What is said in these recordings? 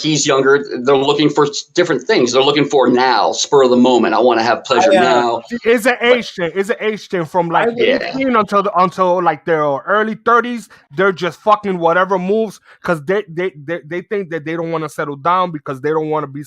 he's younger. They're looking for different things. They're looking for now, spur of the moment. I want to have pleasure now. It's an age thing. It's an age thing from like 18 until like their early 30s. They're just fucking whatever moves because they think that they don't want to settle down because they don't want to be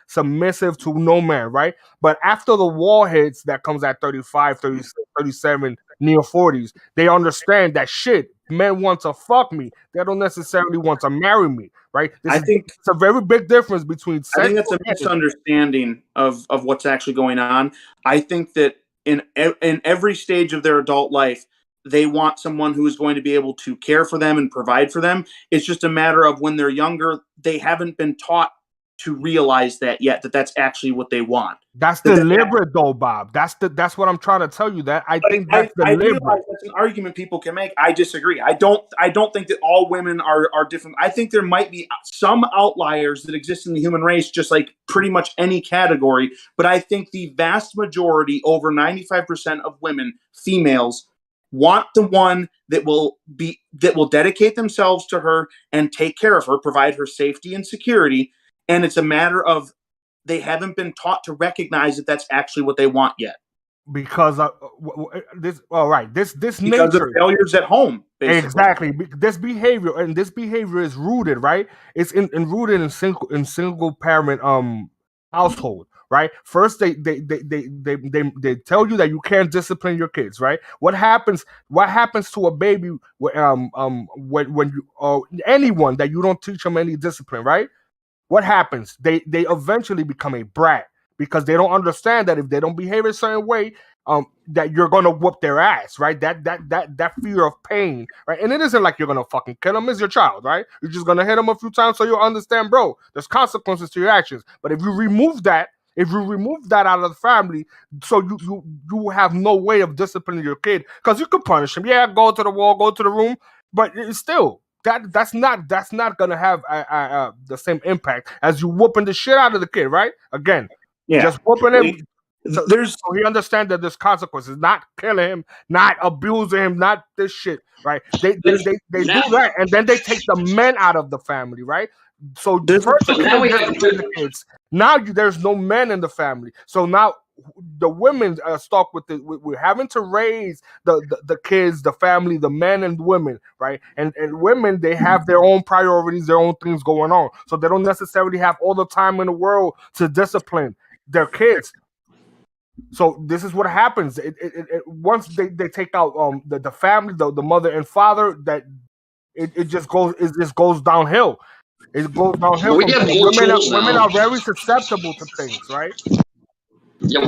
submissive to no man, right? But after the wall hits, that comes at 35, 36, 37, near 40s, they understand that shit. Men want to fuck me. They don't necessarily want to marry me, right? I think it's a very big difference between. I think that's a misunderstanding of what's actually going on. I think that in every stage of their adult life, they want someone who is going to be able to care for them and provide for them. It's just a matter of when they're younger, they haven't been taught to realize that yet, that that's actually what they want. That's deliberate though, Bob. That's what I'm trying to tell you. That I think that's deliberate. I realize that's an argument people can make. I disagree. I don't think that all women are different. I think there might be some outliers that exist in the human race, just like pretty much any category. But I think the vast majority, over 95% of women, females, want the one that will dedicate themselves to her and take care of her, provide her safety and security. And it's a matter of they haven't been taught to recognize that that's actually what they want yet. Because this because nature of failures at home. Basically. Exactly. This behavior is rooted, right? It's rooted in single parent household, right? First they tell you that you can't discipline your kids, right? What happens to a baby when you anyone that you don't teach them any discipline, right? What happens? They eventually become a brat because they don't understand that if they don't behave a certain way, that you're gonna whoop their ass, right? That fear of pain, right? And it isn't like you're gonna fucking kill them. It's your child, right? You're just gonna hit them a few times so you'll understand, bro. There's consequences to your actions. But if you remove that out of the family, so you have no way of disciplining your kid because you could punish him. Yeah, go to the wall, go to the room, but it's still. That's not gonna have the same impact as you whooping the shit out of the kid, right? Again, just whooping him. So he understands that there's consequences, not killing him, not abusing him, not this shit, right? They do that, and then they take the men out of the family, right? So now we have the kids. Now there's no men in the family, so now the women are stuck with we're having to raise the kids, the family, the men and women, right? And women, they have their own priorities, their own things going on, so they don't necessarily have all the time in the world to discipline their kids. So this is what happens. Once they take out the family, the mother and father, that it just goes downhill. It goes downhill. Women are very susceptible to things, right? Yeah,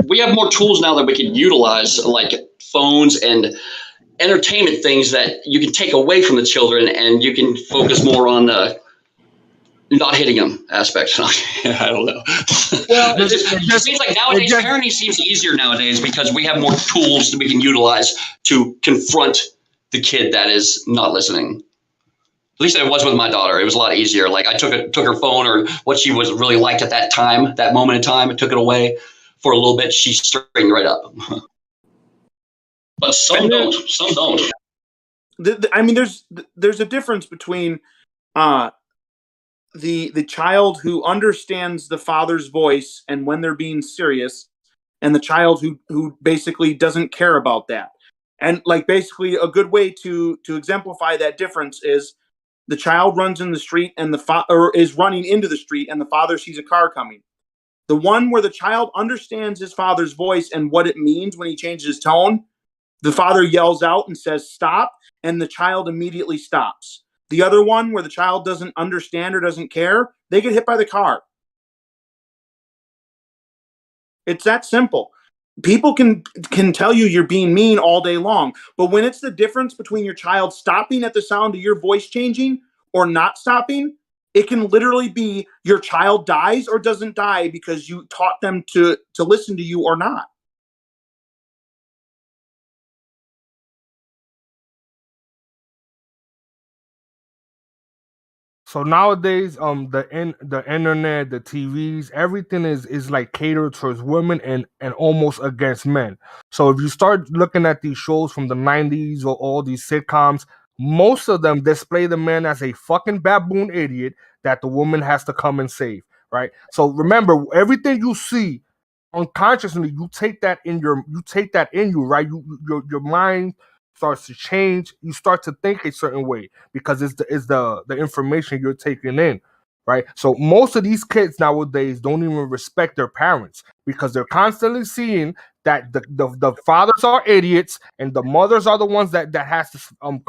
we have more tools now that we can utilize, like phones and entertainment things that you can take away from the children, and you can focus more on the not hitting them aspect. I don't know. Well, it seems like nowadays parenting seems easier nowadays because we have more tools that we can utilize to confront the kid that is not listening. At least it was with my daughter. It was a lot easier. Like I took her phone or what she was really liked at that time, that moment in time, and took it away for a little bit. She straightened right up. But some don't. Some don't. I mean, there's a difference between the child who understands the father's voice and when they're being serious, and the child who basically doesn't care about that. And like basically a good way to exemplify that difference is the child runs in the street and the father is running into the street and the father sees a car coming. The one where the child understands his father's voice and what it means when he changes his tone, the father yells out and says, "Stop," and the child immediately stops. The other one where the child doesn't understand or doesn't care, they get hit by the car. It's that simple. People can tell you you're being mean all day long, but when it's the difference between your child stopping at the sound of your voice changing or not stopping, it can literally be your child dies or doesn't die because you taught them to listen to you or not. So nowadays, the internet, the TVs, everything is like catered towards women and almost against men. So if you start looking at these shows from the 90s or all these sitcoms, most of them display the man as a fucking baboon idiot that the woman has to come and save, right? So remember, everything you see unconsciously, you take that in you, right? Your mind starts to change. You start to think a certain way because it's the information you're taking in, right? So most of these kids nowadays don't even respect their parents because they're constantly seeing that the fathers are idiots and the mothers are the ones that has to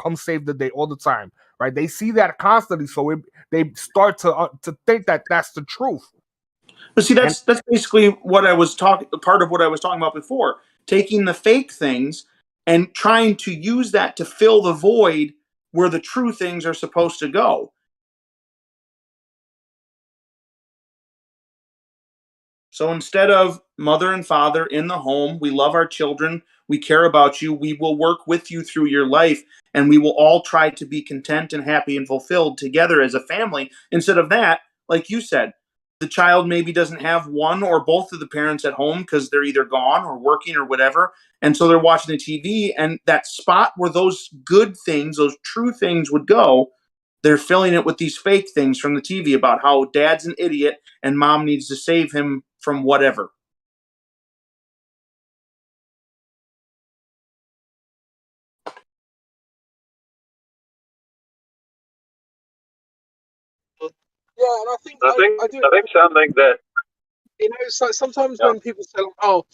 come save the day all the time, right? They see that constantly, so they start to think that that's the truth. But see, that's basically what I was talking. Part of what I was talking about before, taking the fake things and trying to use that to fill the void where the true things are supposed to go. So instead of mother and father in the home, we love our children, we care about you, we will work with you through your life, and we will all try to be content and happy and fulfilled together as a family. Instead of that, like you said, the child maybe doesn't have one or both of the parents at home because they're either gone or working or whatever. And so they're watching the TV, and that spot where those good things, those true things would go, they're filling it with these fake things from the TV about how dad's an idiot and mom needs to save him from whatever. Yeah, and I think I think something that, you know, it's like sometimes when people say, "Oh,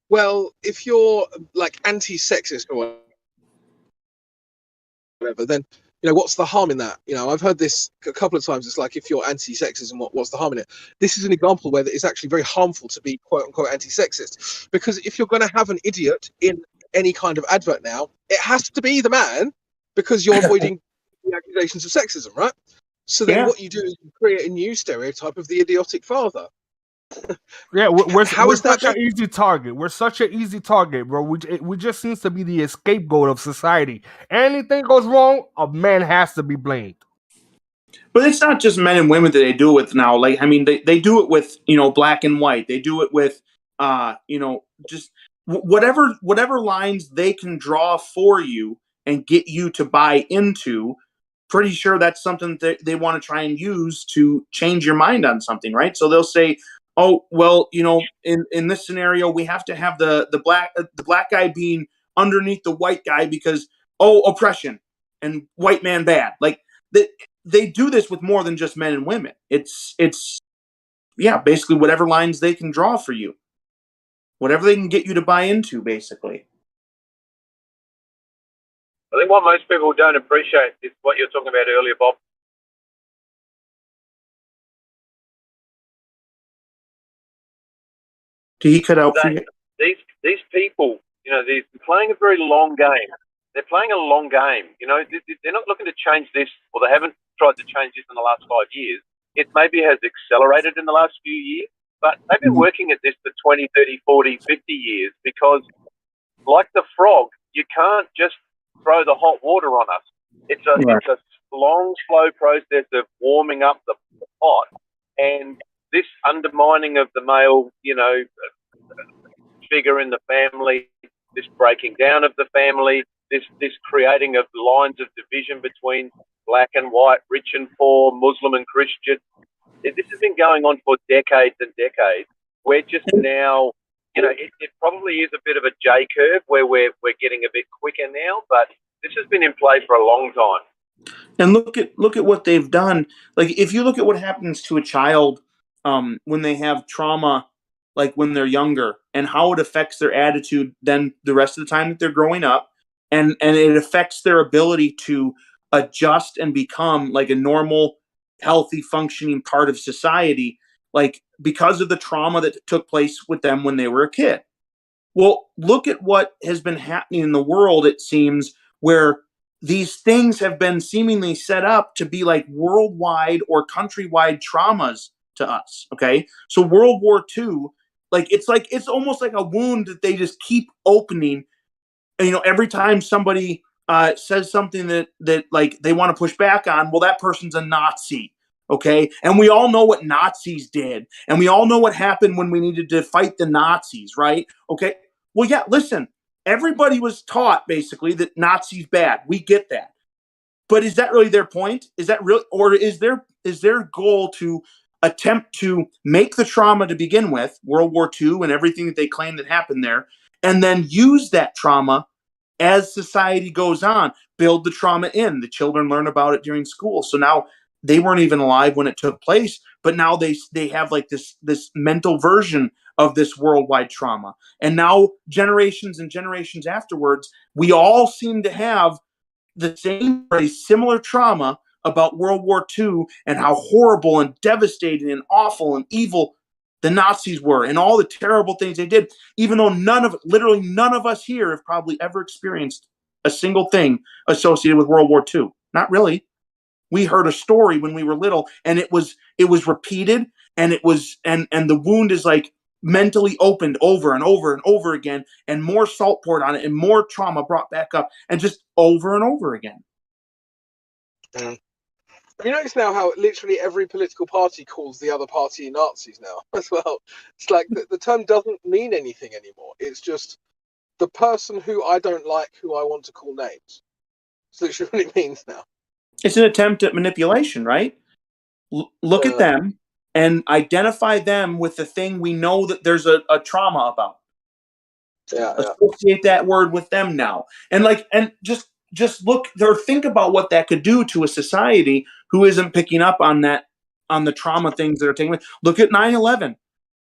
well, if you're like anti-sexist or whatever, then you know what's the harm in that?" You know, I've heard this a couple of times. It's like, if you're anti-sexism, what's the harm in it? This is an example where it's actually very harmful to be quote unquote anti-sexist, because if you're going to have an idiot in any kind of advert now, it has to be the man, because you're avoiding the accusations of sexism, right? So then what you do is you create a new stereotype of the idiotic father. Yeah, we're such that an easy target. We're such an easy target, bro. We just seems to be the scapegoat of society. Anything goes wrong, a man has to be blamed. But it's not just men and women that they do it with now. Like, I mean, they do it with, you know, black and white. They do it with, you know, just whatever lines they can draw for you and get you to buy into. Pretty sure that's something that they want to try and use to change your mind on something, right? So they'll say, "Oh, well, you know, in this scenario, we have to have the black guy being underneath the white guy because oppression and white man bad." Like they do this with more than just men and women. It's basically whatever lines they can draw for you, whatever they can get you to buy into, basically. I think what most people don't appreciate is what you were talking about earlier, Bob. Did he cut out for you? These people, you know, they're playing a very long game. They're playing a long game. You know, they're not looking to change this, or they haven't tried to change this in the last 5 years. It maybe has accelerated in the last few years, but they've been working at this for 20, 30, 40, 50 years because, like the frog, you can't just throw the hot water on us. It's a long, slow process of warming up the pot, and this undermining of the male, you know, figure in the family, this breaking down of the family, this creating of lines of division between black and white, rich and poor, Muslim and Christian. This has been going on for decades and decades. We're just now, you know, it probably is a bit of a J curve where we're getting a bit quicker now, but this has been in play for a long time. And look at what they've done. Like, if you look at what happens to a child when they have trauma, like when they're younger, and how it affects their attitude then the rest of the time that they're growing up, and it affects their ability to adjust and become like a normal, healthy, functioning part of society, like because of the trauma that took place with them when they were a kid. Well, look at what has been happening in the world, it seems, where these things have been seemingly set up to be like worldwide or countrywide traumas to us. Okay. So World War II, it's almost like a wound that they just keep opening. And, you know, every time somebody says something that like they want to push back on, well, that person's a Nazi. Okay. And we all know what Nazis did. And we all know what happened when we needed to fight the Nazis, right? Okay. Well, yeah, listen, everybody was taught basically that Nazis bad. We get that. But is that really their point? Is that real, or is their goal to attempt to make the trauma to begin with, World War II and everything that they claim that happened there, and then use that trauma as society goes on, build the trauma in. The children learn about it during school. So now they weren't even alive when it took place, but now they have like this mental version of this worldwide trauma. And now generations and generations afterwards, we all seem to have the same or a similar trauma about World War II and how horrible and devastating and awful and evil the Nazis were and all the terrible things they did, even though literally none of us here have probably ever experienced a single thing associated with World War II. Not really. We heard a story when we were little, and it was repeated, and it was and the wound is like mentally opened over and over and over again, and more salt poured on it, and more trauma brought back up, and just over and over again. Have you noticed now how literally every political party calls the other party Nazis now as well? It's like the term doesn't mean anything anymore. It's just the person who I don't like, who I want to call names. That's literally what it means now. It's an attempt at manipulation, right? Look at them and identify them with the thing we know that there's a trauma about. Associate that word with them now. And just look or think about what that could do to a society who isn't picking up on the trauma things that are taking place. Look at 9/11.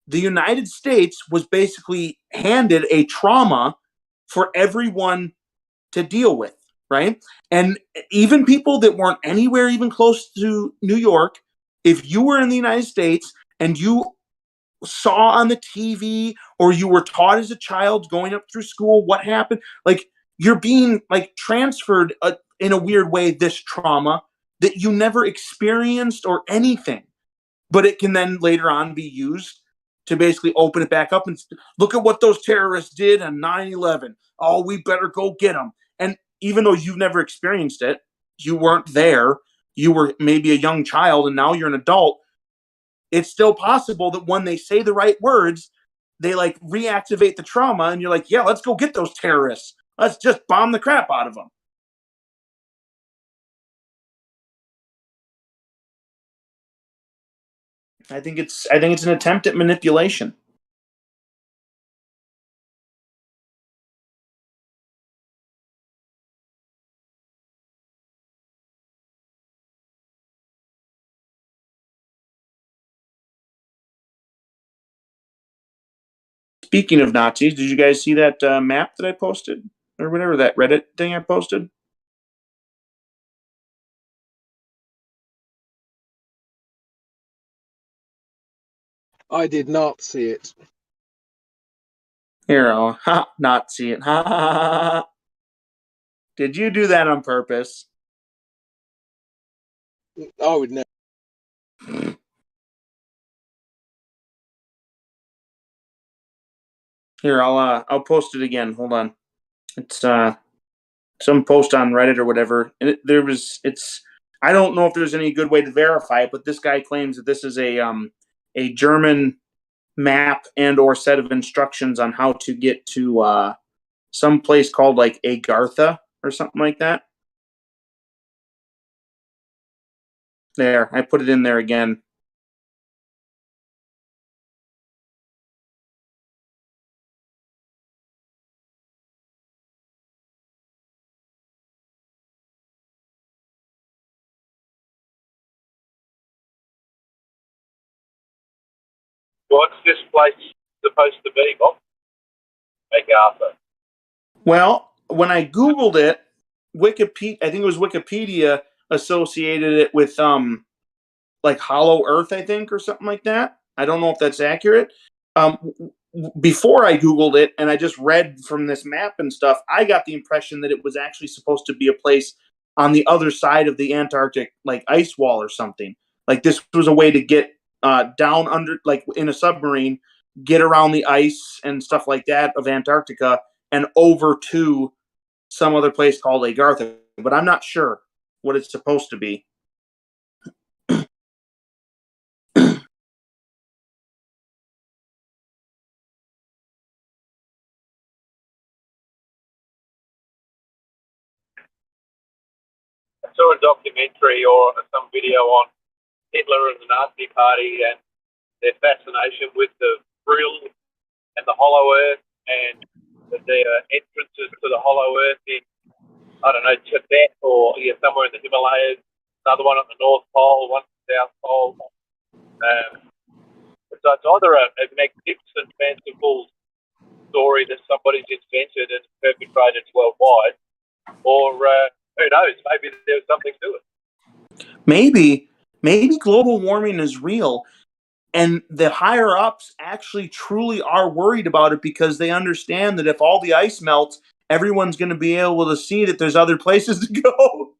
The United States was basically handed a trauma for everyone to deal with, right? And even people that weren't anywhere even close to New York, if you were in the United States and you saw on the TV or you were taught as a child going up through school what happened, like you're being like transferred in a weird way this trauma that you never experienced or anything, but it can then later on be used to basically open it back up and look at what those terrorists did on 9/11. Oh, we better go get them. And even though you've never experienced it, you weren't there, you were maybe a young child and now you're an adult, it's still possible that when they say the right words, they like reactivate the trauma and you're like, yeah, let's go get those terrorists. Let's just bomb the crap out of them. I think it's an attempt at manipulation. Speaking of Nazis, did you guys see that map that I posted? Or whatever, that Reddit thing I posted? I did not see it. Here, I'll not see it. Ha, ha, ha, ha. Did you do that on purpose? I would never. Here, I'll post it again. Hold on. It's some post on Reddit or whatever. And I don't know if there's any good way to verify it, but this guy claims that this is a German map and or set of instructions on how to get to some place called like Agartha or something like that. There, I put it in there again. What's this place supposed to be, Bob? Agartha. Well, when I Googled it, Wikipedia, I think it was Wikipedia associated it with like Hollow Earth, I think, or something like that. I don't know if that's accurate. Before I Googled it and I just read from this map and stuff, I got the impression that it was actually supposed to be a place on the other side of the Antarctic, like ice wall or something. Like this was a way to get down under, like in a submarine, get around the ice and stuff like that of Antarctica and over to some other place called Agartha. But I'm not sure what it's supposed to be. saw a documentary or some video on Hitler and the Nazi Party and their fascination with the frill and the hollow earth and their entrances to the hollow earth in, I don't know, Tibet or somewhere in the Himalayas, another one on the North Pole, one on the South Pole. So it's either a magnificent, fanciful story that somebody's invented and perpetrated worldwide, or who knows, maybe there's something to it. Maybe global warming is real, and the higher ups actually truly are worried about it because they understand that if all the ice melts, everyone's going to be able to see that there's other places to go.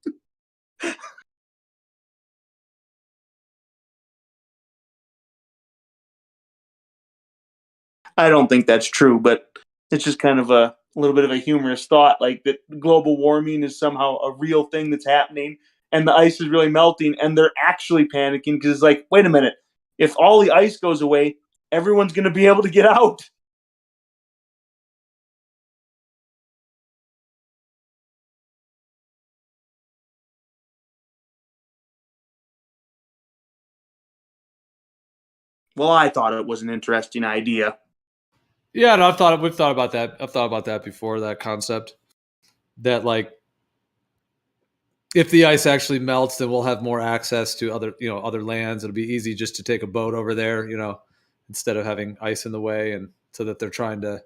I don't think that's true, but it's just kind of a little bit of a humorous thought, like that global warming is somehow a real thing that's happening and the ice is really melting and they're actually panicking because it's like, wait a minute, if all the ice goes away, everyone's going to be able to get out. Well, I thought it was an interesting idea. Yeah, no, we've thought about that. I've thought about that before, that concept. That like if the ice actually melts, then we'll have more access to other lands. It'll be easy just to take a boat over there, instead of having ice in the way, and so that they're trying to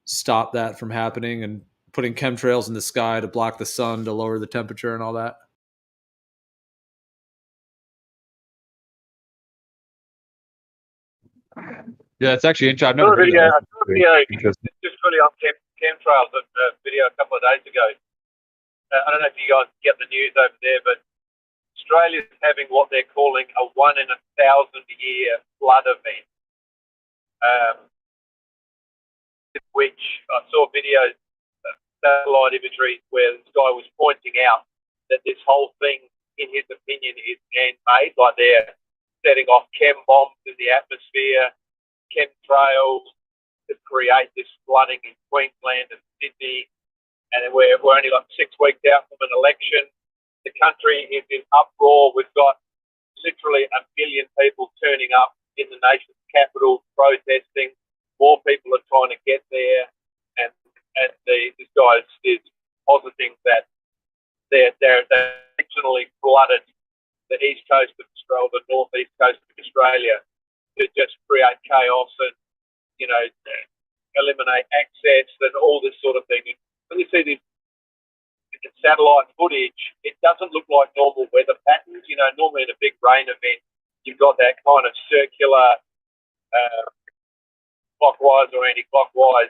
stop that from happening and putting chemtrails in the sky to block the sun to lower the temperature and all that. Yeah, it's actually interesting. I've I saw never a heard video, of that. Interesting. just really on chemtrails, a video a couple of days ago. I don't know if you guys get the news over there, but Australia's having what they're calling a 1 in 1,000 year flood event, which I saw videos, satellite imagery, where this guy was pointing out that this whole thing, in his opinion, is man-made, like they're setting off chem bombs in the atmosphere, chemtrails to create this flooding in Queensland and Sydney, and we're only like 6 weeks out from an election. The country is in uproar. We've got literally 1 million people turning up in the nation's capital protesting. More people are trying to get there, and this guy is positing that they're originally flooded the east coast of Australia, the northeast coast of Australia, to just create chaos and eliminate access and all this sort of thing. When you see this satellite footage, it doesn't look like normal weather patterns. Normally in a big rain event, you've got that kind of circular, clockwise or anti-clockwise,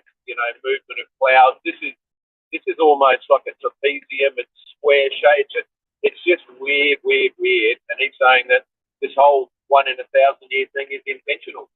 movement of clouds. This is almost like a trapezium. It's square shaped. It's just weird. And he's saying that this whole 1 in 1,000 year thing is intentional.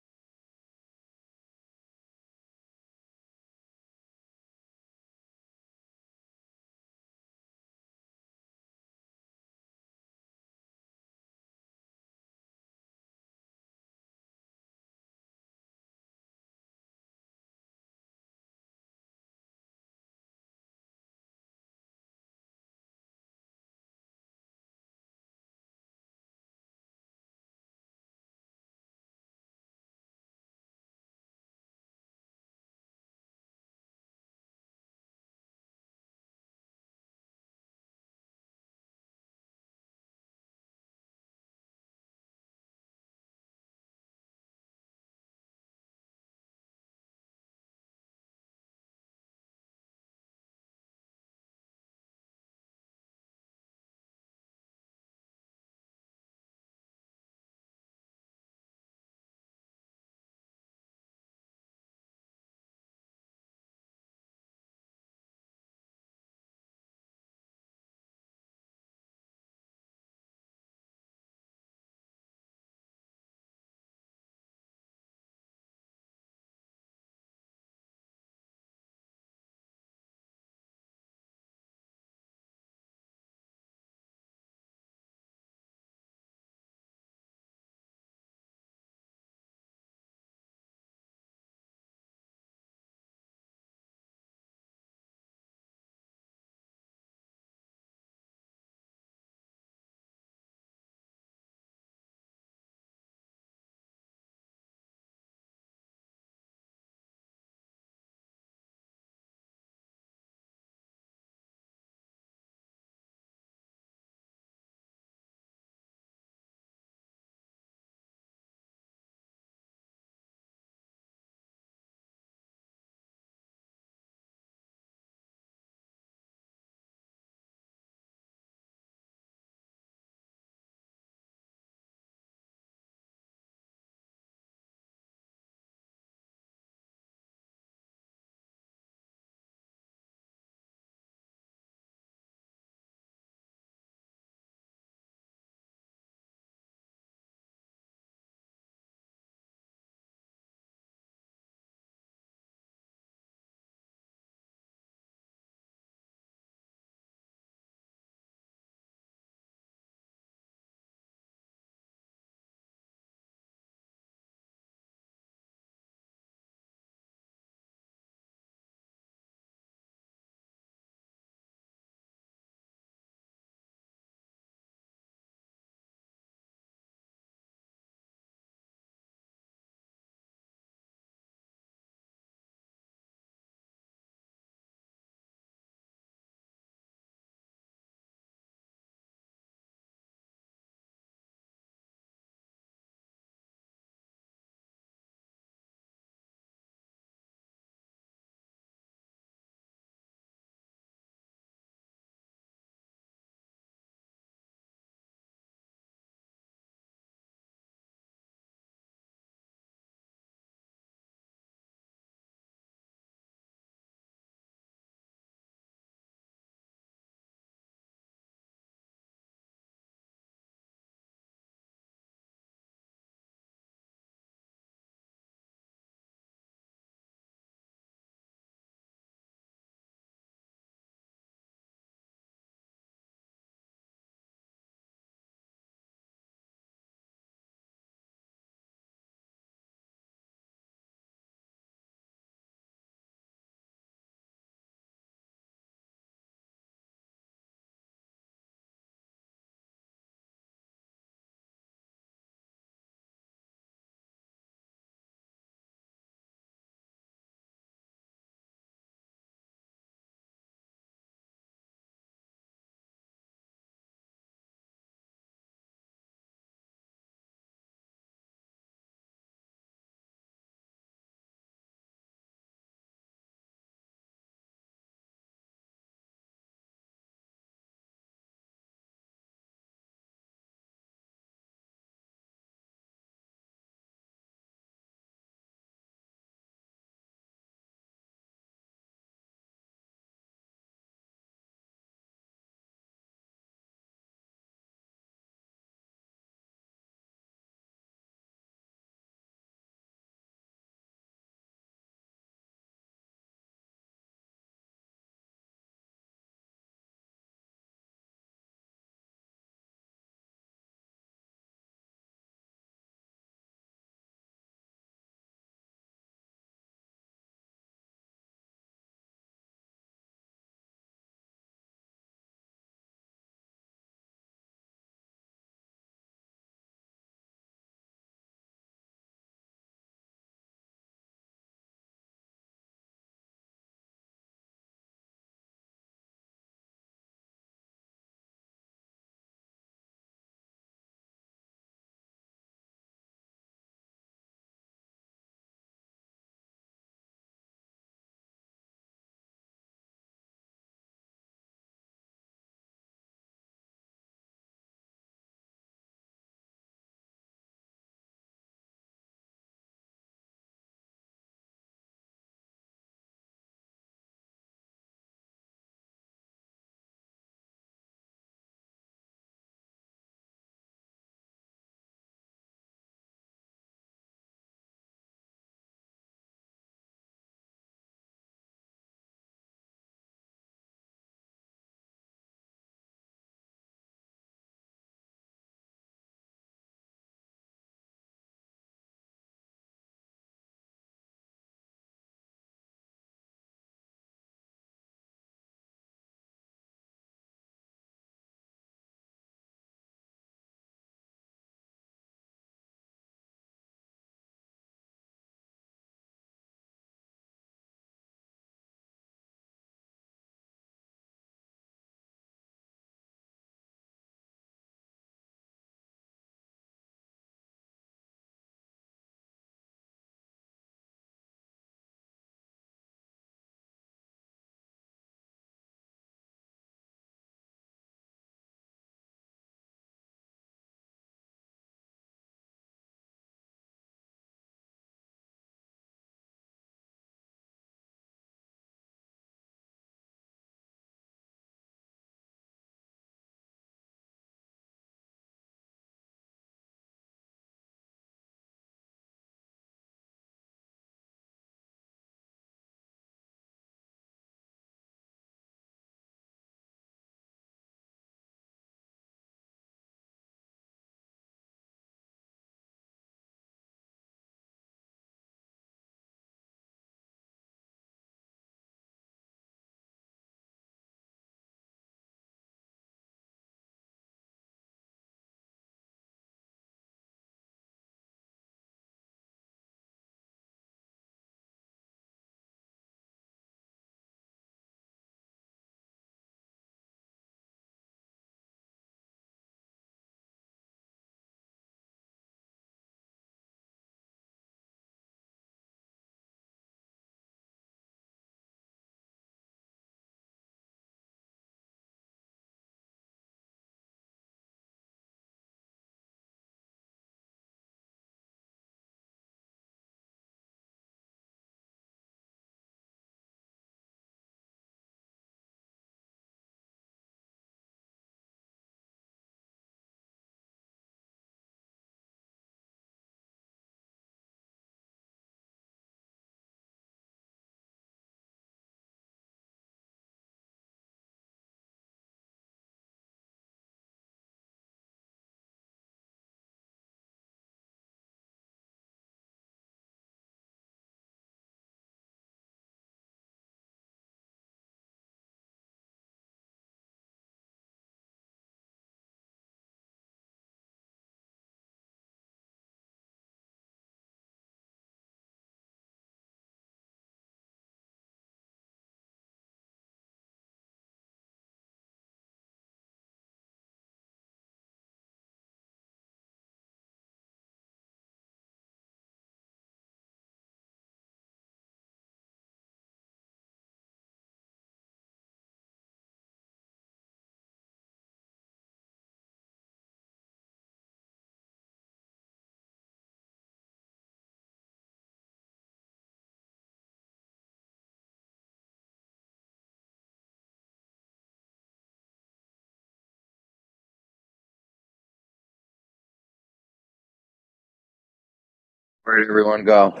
Where did everyone go?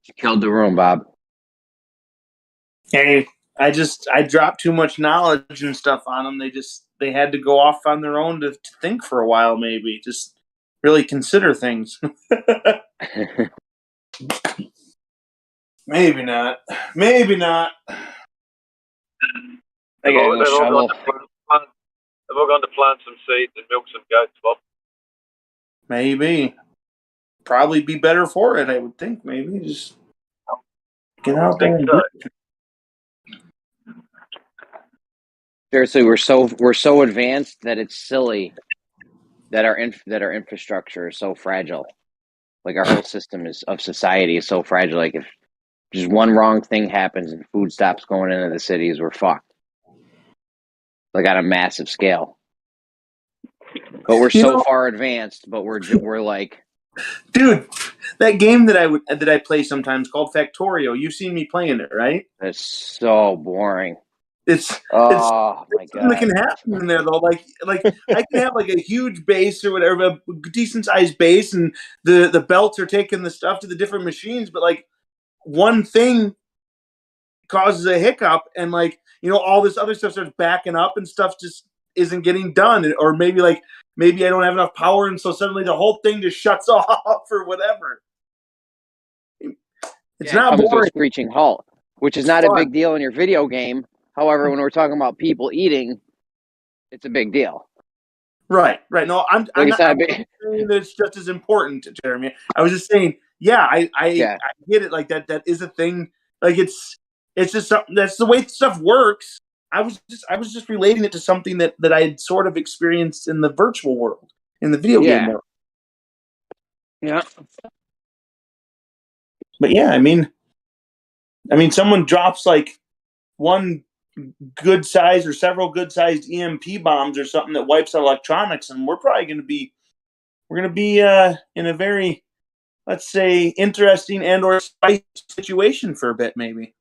You killed the room, Bob. Hey, I dropped too much knowledge and stuff on them. They had to go off on their own to think for a while, maybe. Just really consider things. Maybe not. Maybe not. I They've all, got no shovel. they've all gone to plant some seeds and milk some goats, Bob. Maybe. Probably be better for it, I would think. Maybe just get out there and do it. Seriously, we're so advanced that it's silly that our infrastructure is so fragile. Like our whole system of society is so fragile. Like if just one wrong thing happens and food stops going into the cities, we're fucked. Like on a massive scale. But we're so far advanced. But we're like, dude, that game that I play sometimes called Factorio. You've seen me playing it, right? That's so boring. It's my God. That can happen in there though. Like I can have like a huge base or whatever, a decent sized base, and the belts are taking the stuff to the different machines, but like one thing causes a hiccup, and like all this other stuff starts backing up, and stuff just isn't getting done, or maybe I don't have enough power, and so suddenly the whole thing just shuts off or whatever. It's not comes to a boring. screeching halt, which is not a big deal in your video game. However, when we're talking about people eating, it's a big deal. Right. No, I'm not saying that it's just as important, Jeremy. I was just saying, I get it. Like that is a thing. Like it's just something, that's the way stuff works. I was just relating it to something that I had sort of experienced in the virtual world, in the video game world. Yeah. But yeah, I mean, someone drops like one good size or several good sized EMP bombs or something that wipes out electronics, and we're probably going to be in a very, let's say, interesting and or spicy situation for a bit, maybe.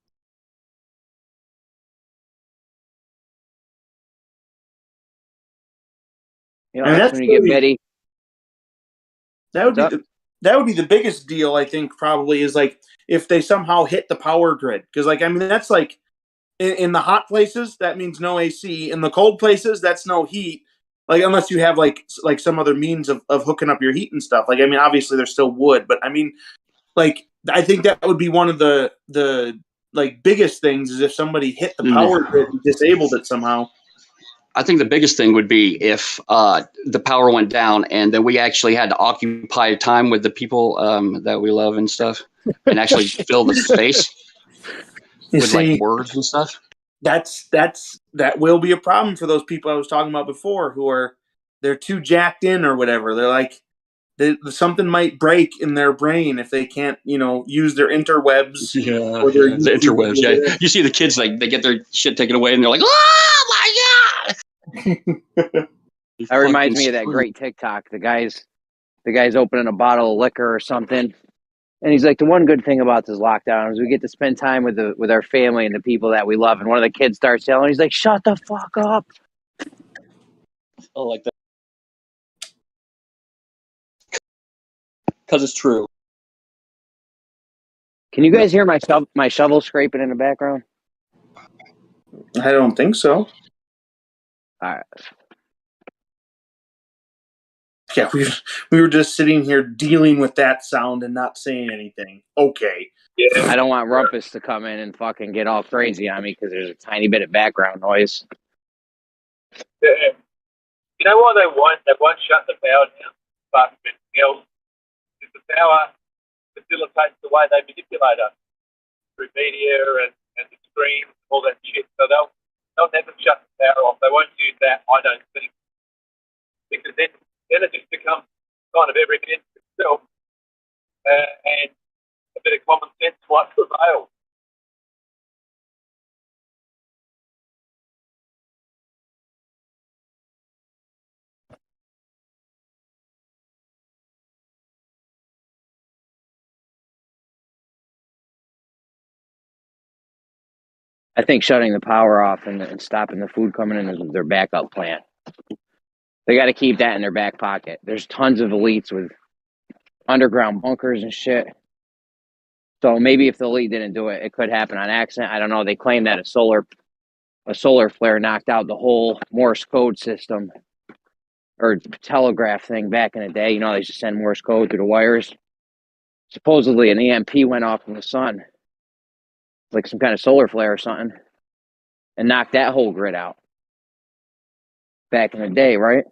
That's when you get Betty. That would be the biggest deal, I think, probably, is like if they somehow hit the power grid, because that's like in the hot places, that means no AC. In the cold places, that's no heat. Like unless you have like some other means of hooking up your heat and stuff. Like obviously there's still wood, but I think that would be one of the like biggest things, is if somebody hit the power grid and disabled it somehow. I think the biggest thing would be if the power went down and then we actually had to occupy time with the people that we love and stuff, and actually fill the space with like words and stuff. That will be a problem for those people I was talking about before, they're too jacked in or whatever. They're like, something might break in their brain if they can't, use their interwebs. The interwebs. Yeah, you see the kids like they get their shit taken away and they're like, "Oh my god!" That reminds me of that great TikTok. The guy's opening a bottle of liquor or something, and he's like, "The one good thing about this lockdown is we get to spend time with our family and the people that we love." And one of the kids starts yelling. He's like, "Shut the fuck up!" Oh, like that. Because it's true. Can you guys hear my shovel scraping in the background? I don't think so. All right. Yeah, we were just sitting here dealing with that sound and not saying anything. Okay. Yeah. I don't want Rumpus to come in and fucking get all crazy on me because there's a tiny bit of background noise. Yeah. You know why they won't shut the power down? But else, if the power facilitates the way they manipulate us through media and the screen, all that shit. So they'll never shut the power off. They won't do that, I don't think, because then it just becomes kind of every man for itself, and a bit of common sense might prevail. I think shutting the power off and stopping the food coming in is their backup plan. They got to keep that in their back pocket. There's tons of elites with underground bunkers and shit. So maybe if the league didn't do it, it could happen on accident. I don't know. They claim that a solar flare knocked out the whole Morse code system or telegraph thing back in the day. You know, they used to send Morse code through the wires. Supposedly an EMP went off from the sun, like some kind of solar flare or something, and knocked that whole grid out back in the day, right?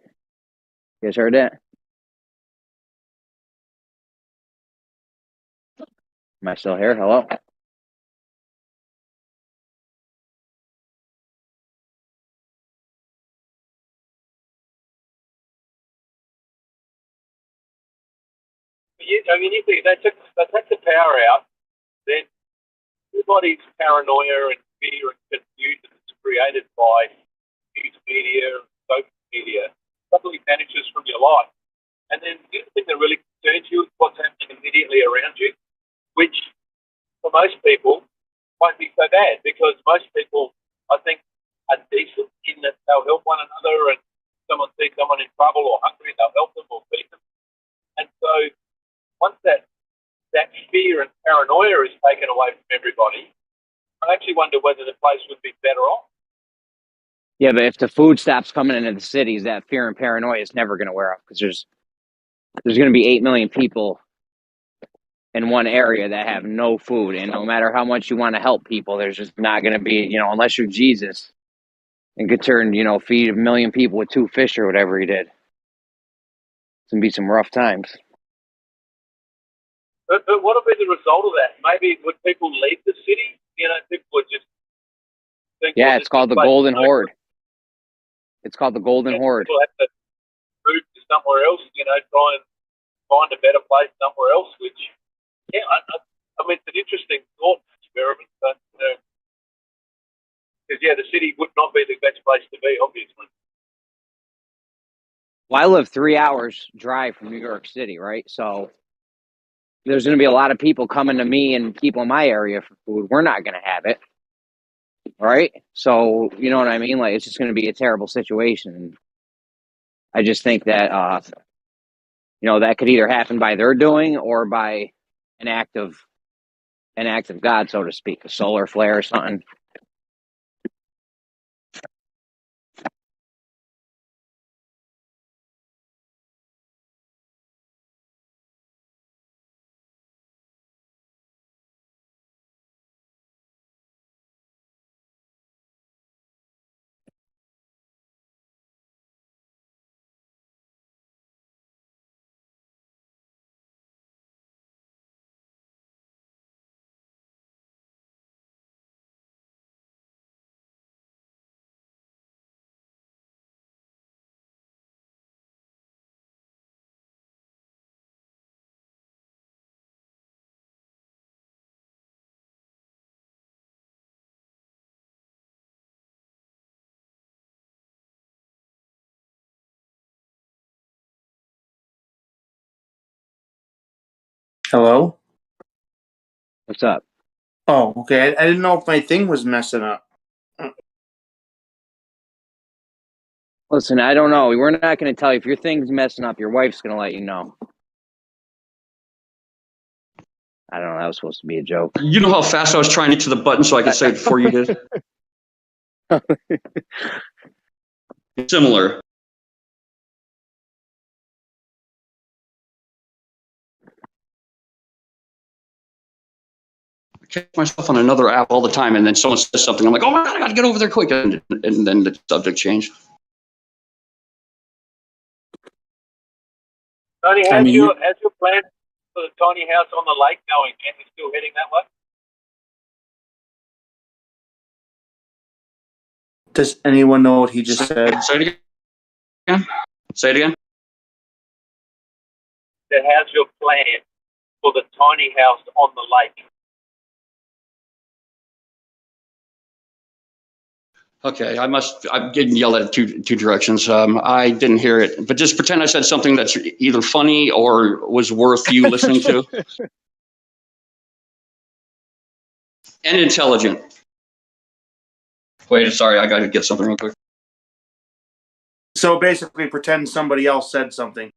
You guys heard that? Am I still here? Hello? I mean, you think they took the power out, then everybody's paranoia and fear and confusion is created by news media and social media suddenly vanishes from your life. And then the thing that really concerns you is what's happening immediately around you, which for most people won't be so bad because most people, I think, are decent in that they'll help one another, and someone sees someone in trouble or hungry, they'll help them or feed them. And so once that fear and paranoia is taken away from everybody, I actually wonder whether the place would be better off. Yeah, but if the food stops coming into the cities, that fear and paranoia is never going to wear off because there's going to be 8 million people in one area that have no food, and no matter how much you want to help people, there's just not going to be, you know, unless you're Jesus and could turn, you know, feed 1 million people with 2 fish or whatever he did. It's going to be some rough times. But what would be the result of that? Maybe would people leave the city? You know, people would just think. Yeah, it's called the Golden Horde. It's called the Golden Horde. People have to move to somewhere else, you know, try and find a better place somewhere else, which, yeah, I mean, it's an interesting thought experiment, but, because, yeah, the city would not be the best place to be, obviously. Well, I live 3 hours drive from New York City, right? So there's going to be a lot of people coming to me and people in my area for food. We're not going to have it, right? So, you know what I mean? Like, it's just going to be a terrible situation. I just think that, you know, that could either happen by their doing or by an act of God, so to speak, a solar flare or something. Hello? What's up? Oh, okay. I didn't know if my thing was messing up. Listen, I don't know. We're not going to tell you. If your thing's messing up, your wife's going to let you know. I don't know. That was supposed to be a joke. You know how fast I was trying to get to the button so I could say it before you did? Similar. I catch myself on another app all the time, and then someone says something. I'm like, oh my God, I got to get over there quick. And then the subject changed. Tony, how's your plan for the tiny house on the lake going? Are you still heading that way? Does anyone know what he just said? Say it again. Say it again. How's your plan for the tiny house on the lake? Okay, I'm getting yelled at two directions. I didn't hear it, but just pretend I said something that's either funny or was worth you listening to. And intelligent. Wait, sorry, I got to get something real quick. So basically, pretend somebody else said something.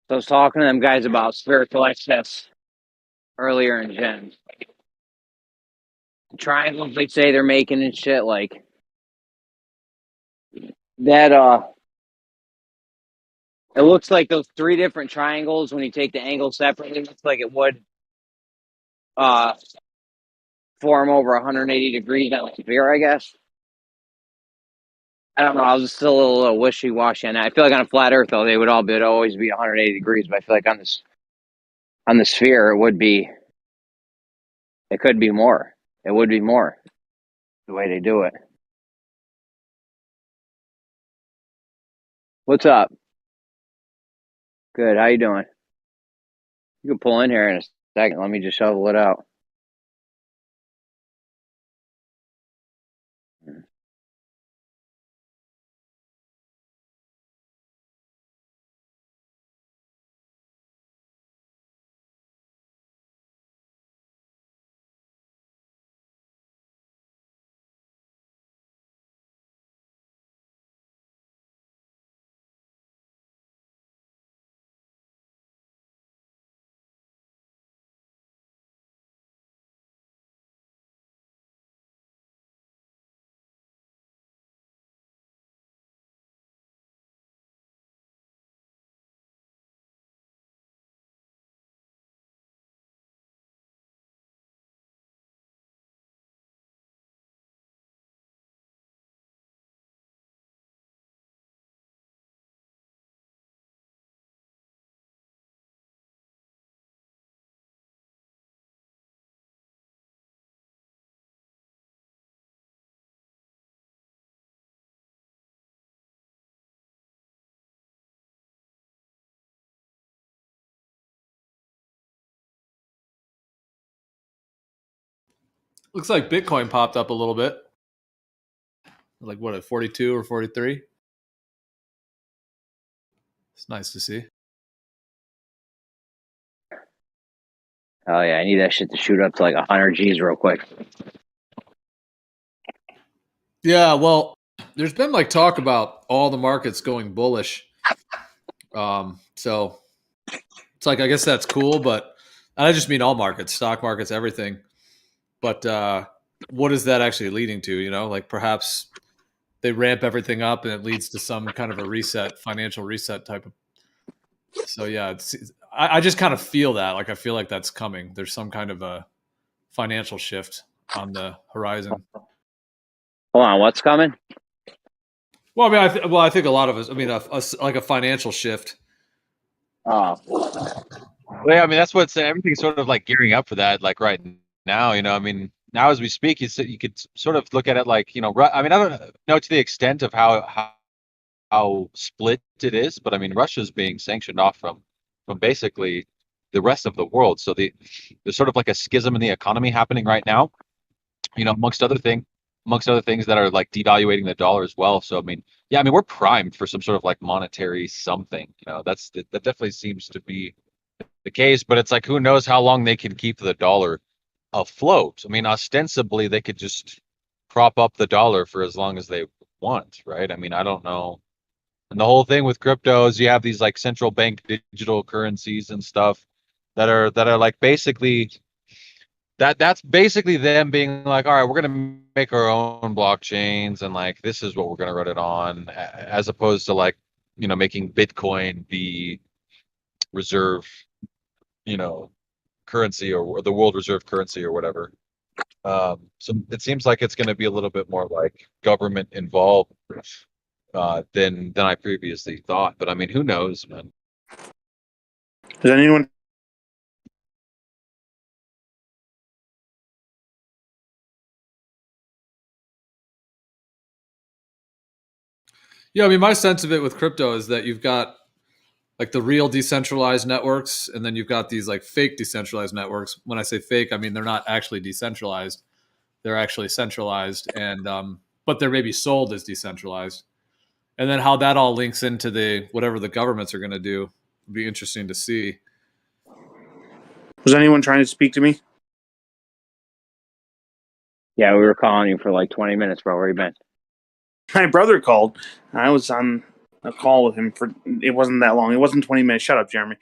So I was talking to them guys about spiritual excess earlier in Gen. The triangles they say they're making and shit like that. It looks like those three different triangles when you take the angles separately. It looks like it would uh form over 180 degrees on a sphere, I guess. I don't know. I was still a little wishy-washy on that. I feel like on a flat Earth, though, they would always be 180 degrees. But I feel like on the sphere, it would be. It could be more. It would be more the way they do it. What's up? Good. How you doing? You can pull in here in a second. Let me just shovel it out. Looks like Bitcoin popped up a little bit. Like what, at 42 or 43? It's nice to see. Oh yeah, I need that shit to shoot up to like 100 G's real quick. Yeah, well, there's been like talk about all the markets going bullish. So it's like, I guess that's cool, but I just mean all markets, stock markets, everything. But what is that actually leading to? You know, like perhaps they ramp everything up and it leads to some kind of a reset, financial reset type of. So yeah, I just kind of feel that. Like I feel like that's coming. There's some kind of a financial shift on the horizon. Hold on, what's coming? Well, I mean, I think a lot of us. I mean, like a financial shift. Oh, Well, yeah, I mean, that's what's everything's sort of like gearing up for that. Like right now, you know, I mean, now as we speak, you could sort of look at it like, you know, I mean, I don't know to the extent of how split it is, but I mean, Russia's being sanctioned off from basically the rest of the world. So there's sort of like a schism in the economy happening right now, you know, amongst other things that are like devaluating the dollar as well. So I mean, yeah, I mean, we're primed for some sort of like monetary something, you know, that definitely seems to be the case, but it's like, who knows how long they can keep the dollar afloat. I mean, ostensibly they could just prop up the dollar for as long as they want, right? I mean, I don't know. And the whole thing with crypto is you have these like central bank digital currencies and stuff that are like basically that's basically them being like, all right, we're gonna make our own blockchains and like this is what we're gonna run it on, as opposed to like, you know, making Bitcoin the reserve, you know, currency or the world reserve currency or whatever. So it seems like it's going to be a little bit more like government involved than I previously thought. But I mean, who knows, man? Does anyone? Yeah, I mean, my sense of it with crypto is that you've got like the real decentralized networks, and then you've got these like fake decentralized networks. When I say fake, I mean they're not actually decentralized; they're actually centralized, and but they're maybe sold as decentralized. And then how that all links into the whatever the governments are going to do would be interesting to see. Was anyone trying to speak to me? yeah, we were calling you for like 20 minutes, bro. Where you been? My brother called. I was on a call with him for. It wasn't that long. It wasn't 20 minutes. Shut up, Jeremy.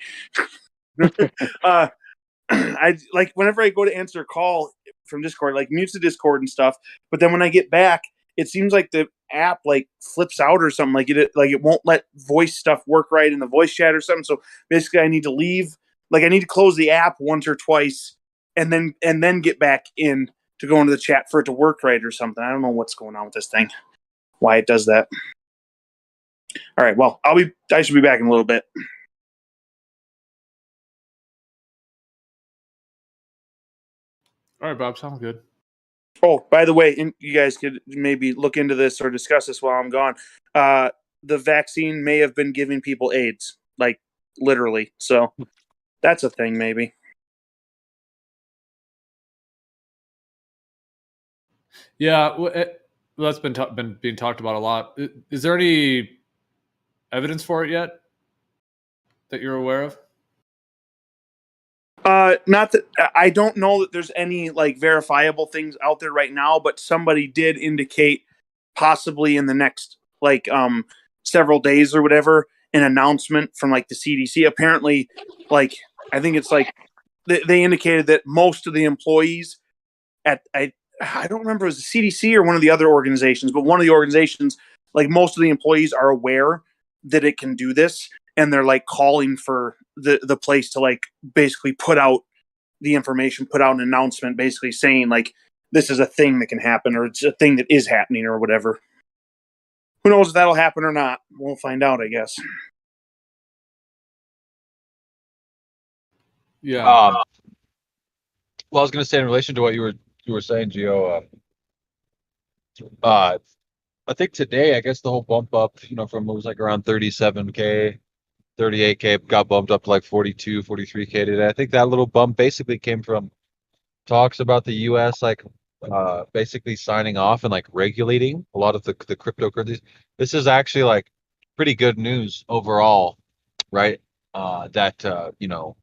I like whenever I go to answer a call from Discord, like mutes the Discord and stuff. But then when I get back, it seems like the app like flips out or something. Like it won't let voice stuff work right in the voice chat or something. So basically, I need to leave. Like I need to close the app once or twice, and then get back in to go into the chat for it to work right or something. I don't know what's going on with this thing. Why it does that. All right. Well, I should be back in a little bit. All right, Bob, sounds good. Oh, by the way, you guys could maybe look into this or discuss this while I'm gone. The vaccine may have been giving people AIDS, like literally. So that's a thing, maybe. Yeah, that's been being talked about a lot. Is there any evidence for it yet that you're aware of? Not that I don't know that there's any like verifiable things out there right now, but somebody did indicate possibly in the next like several days or whatever an announcement from like the CDC. Apparently, like I think it's like they indicated that most of the employees at I don't remember if it was the CDC or one of the other organizations, but one of the organizations, like most of the employees are aware that it can do this, and they're like calling for the place to like basically put out the information, put out an announcement, basically saying like this is a thing that can happen, or it's a thing that is happening, or whatever. Who knows if that'll happen or not? We'll find out, I guess. Yeah. Well, I was going to say in relation to what you were saying, Gio. I think today, I guess the whole bump up, you know, from it was like around 37K, 38K, got bumped up to like 42, 43K today. I think that little bump basically came from talks about the U.S. like basically signing off and like regulating a lot of the cryptocurrencies. This is actually like pretty good news overall, right? That you know,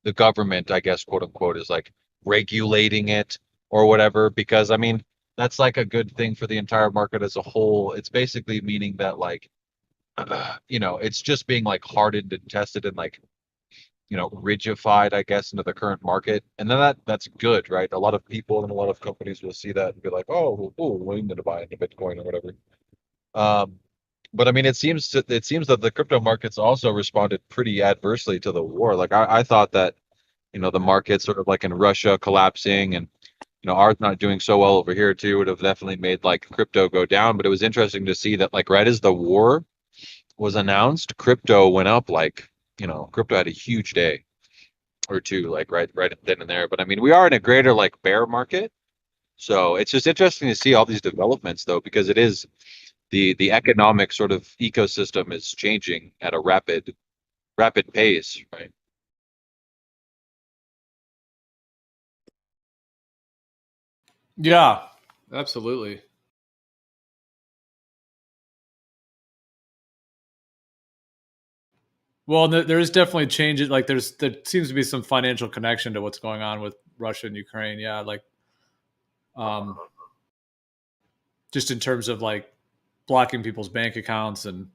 the government, I guess, quote unquote, is like regulating it or whatever, because I mean, that's like a good thing for the entire market as a whole. It's basically meaning that like you know, it's just being like hardened and tested and like, you know, rigidified, I guess, into the current market. And then that's good, right? A lot of people and a lot of companies will see that and be like, oh, we need to buy into Bitcoin or whatever. Um, but I mean, it seems that the crypto markets also responded pretty adversely to the war. Like I thought that, you know, the market sort of like in Russia collapsing and, you know, ours not doing so well over here too would have definitely made like crypto go down. But it was interesting to see that like right as the war was announced, crypto went up. Like, you know, crypto had a huge day or two, like right then and there. But I mean, we are in a greater like bear market, so it's just interesting to see all these developments though, because it is the economic sort of ecosystem is changing at a rapid pace, right? Yeah, absolutely. Well, there is definitely changes. Like there seems to be some financial connection to what's going on with Russia and Ukraine. Yeah, like um, just in terms of like blocking people's bank accounts, and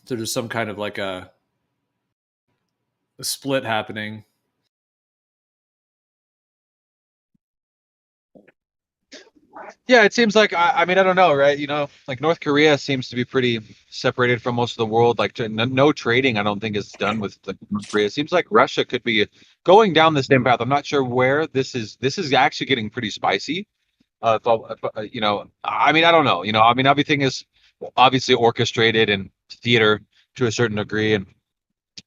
so there's some kind of like a split happening. Yeah, it seems like I mean I don't know, right? You know, like North Korea seems to be pretty separated from most of the world. Like no trading, I don't think is done with like, North Korea. It seems like Russia could be going down the same path. I'm not sure where this is. This is actually getting pretty spicy. You know, I mean, I don't know. You know, I mean, everything is obviously orchestrated and theater to a certain degree, and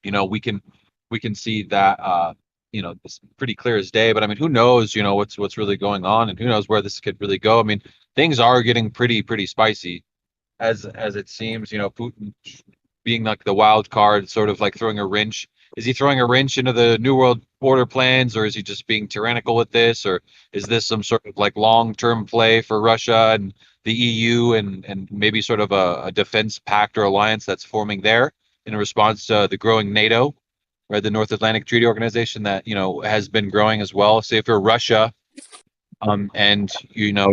you know, we can see that you know, it's pretty clear as day. But I mean, who knows? You know, what's really going on, and who knows where this could really go? I mean, things are getting pretty spicy as it seems. You know, Putin being like the wild card, sort of like throwing a wrench. Is he throwing a wrench into the New World Order plans, or is he just being tyrannical with this, or is this some sort of like long-term play for Russia and the EU and maybe sort of a defense pact or alliance that's forming there in response to the growing NATO, right? The North Atlantic Treaty Organization that, you know, has been growing as well. Say if you're Russia, and you know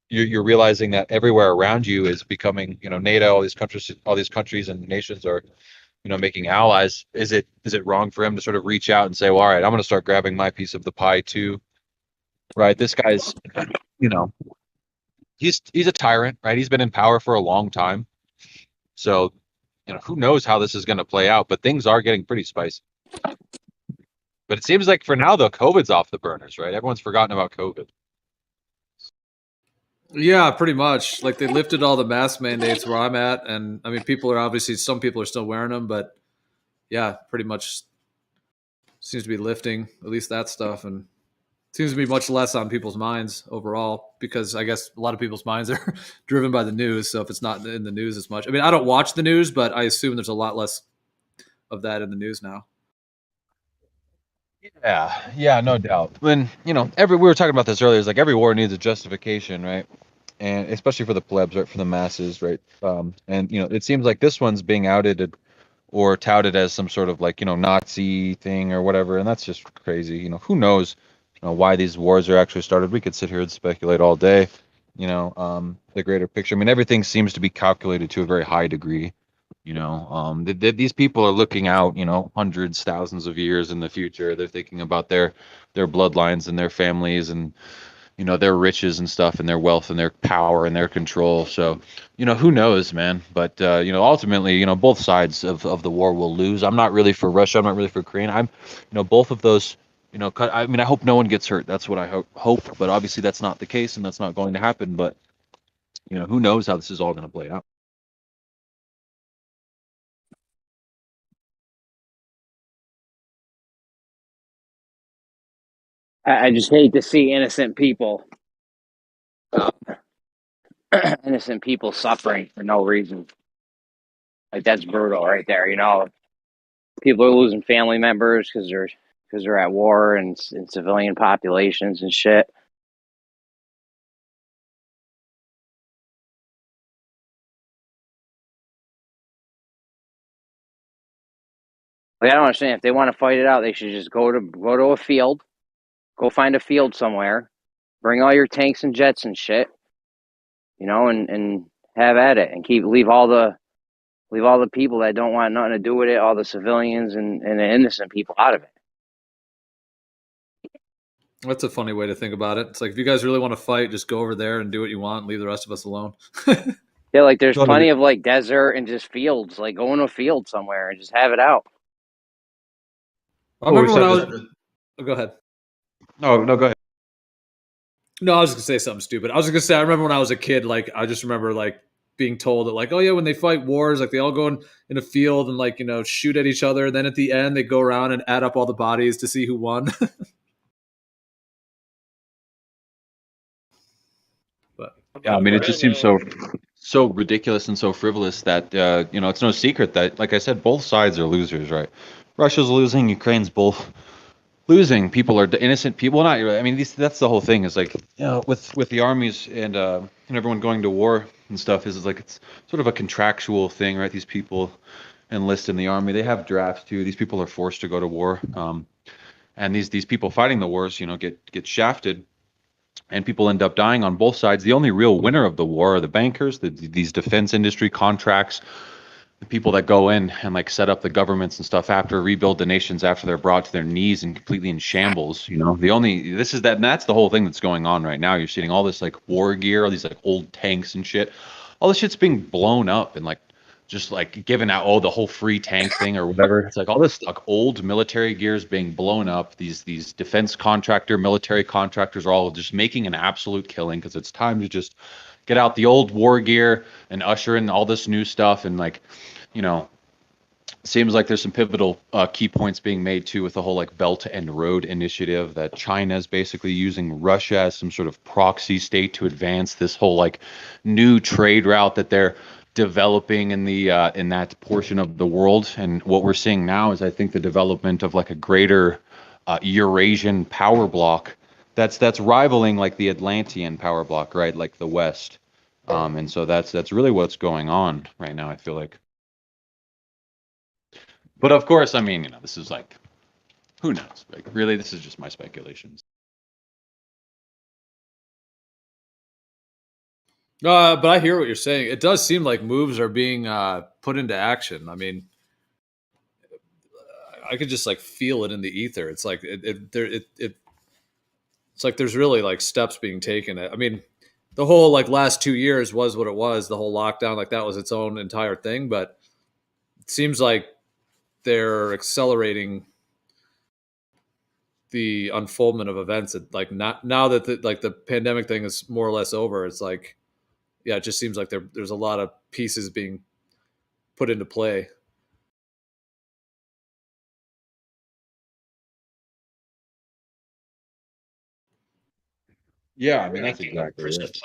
you're realizing that everywhere around you is becoming, you know, NATO, all these countries and nations are, you know, making allies. Is it wrong for him to sort of reach out and say, well, all right, I'm going to start grabbing my piece of the pie too, right? This guy's, you know, he's a tyrant, right? He's been in power for a long time, so you know, who knows how this is going to play out, but things are getting pretty spicy. But it seems like for now, though, COVID's off the burners, right? Everyone's forgotten about COVID. Yeah, pretty much. Like they lifted all the mask mandates where I'm at, and I mean, some people are still wearing them, but yeah, pretty much seems to be lifting at least that stuff, and seems to be much less on people's minds overall, because I guess a lot of people's minds are driven by the news. So if it's not in the news as much, I mean, I don't watch the news, but I assume there's a lot less of that in the news now. Yeah, no doubt. When, you know, we were talking about this earlier, it's like every war needs a justification, right? And especially for the plebs, right, for the masses, right? And you know, it seems like this one's being outed or touted as some sort of like, you know, Nazi thing or whatever, and that's just crazy. You know, who knows, you know, why these wars are actually started? We could sit here and speculate all day. You know, the greater picture. I mean, everything seems to be calculated to a very high degree. You know, these people are looking out, you know, hundreds, thousands of years in the future. They're thinking about their bloodlines and their families and, you know, their riches and stuff and their wealth and their power and their control. So, you know, who knows, man? But you know, ultimately, you know, both sides of the war will lose. I'm not really for Russia. I'm not really for Ukraine. I'm, you know, both of those. You know, I mean, I hope no one gets hurt. That's what I hope. But obviously, that's not the case, and that's not going to happen. But you know, who knows how this is all going to play out? I just hate to see innocent people, innocent people suffering for no reason. Like that's brutal right there. You know, people are losing family members because they're at war and civilian populations and shit. Like, I don't understand. If they want to fight it out, they should just go to a field, go find a field somewhere, bring all your tanks and jets and shit, you know, and have at it, and leave all the people that don't want nothing to do with it, all the civilians and the innocent people out of it. That's a funny way to think about it. It's like, if you guys really want to fight, just go over there and do what you want and leave the rest of us alone. Yeah, like there's Totally. plenty of like desert and just fields. Like go in a field somewhere and just have it out. I remember when I was. Oh, go ahead. No, go ahead. No, I was just gonna say something stupid. I was gonna say, I remember when I was a kid, like, I just remember like being told that, like, oh yeah, when they fight wars, like they all go in a field and, like, you know, shoot at each other, and then at the end they go around and add up all the bodies to see who won. But Yeah, I mean, it just seems so ridiculous and so frivolous that you know, it's no secret that, like I said, both sides are losers, right? Russia's losing, Ukraine's both losing. People are innocent people. Well, not. I mean, that's the whole thing. Is like, you know, with the armies and everyone going to war and stuff, is like it's sort of a contractual thing, right? These people enlist in the army. They have drafts too. These people are forced to go to war, and these people fighting the wars, you know, get shafted. And people end up dying on both sides. The only real winner of the war are the bankers, these defense industry contracts, the people that go in and like set up the governments and stuff after, rebuild the nations after they're brought to their knees and completely in shambles. You know, that's the whole thing that's going on right now. You're seeing all this like war gear, all these like old tanks and shit. All this shit's being blown up and like just like given out, the whole free tank thing or whatever. It's like all this like old military gear is being blown up. These defense military contractors are all just making an absolute killing because it's time to just get out the old war gear and usher in all this new stuff. And like, you know, seems like there's some pivotal key points being made too with the whole like Belt and Road initiative, that China is basically using Russia as some sort of proxy state to advance this whole like new trade route that they're developing in the in that portion of the world. And what we're seeing now is, I think, the development of like a greater Eurasian power bloc that's rivaling like the Atlantean power bloc, right? Like the West. And so that's really what's going on right now, I feel like. But of course, I mean, you know, this is like, who knows? Like, really, this is just my speculations. but I hear what you're saying. It does seem like moves are being put into action. I mean, I could just like feel it in the ether. It's like it's like there's really like steps being taken. I mean, the whole like last 2 years was what it was. The whole lockdown, like that was its own entire thing. But it seems like they're accelerating the unfoldment of events. Like, not now that the pandemic thing is more or less over. It's like, yeah, it just seems like there's a lot of pieces being put into play. Yeah, I mean, that's exactly it.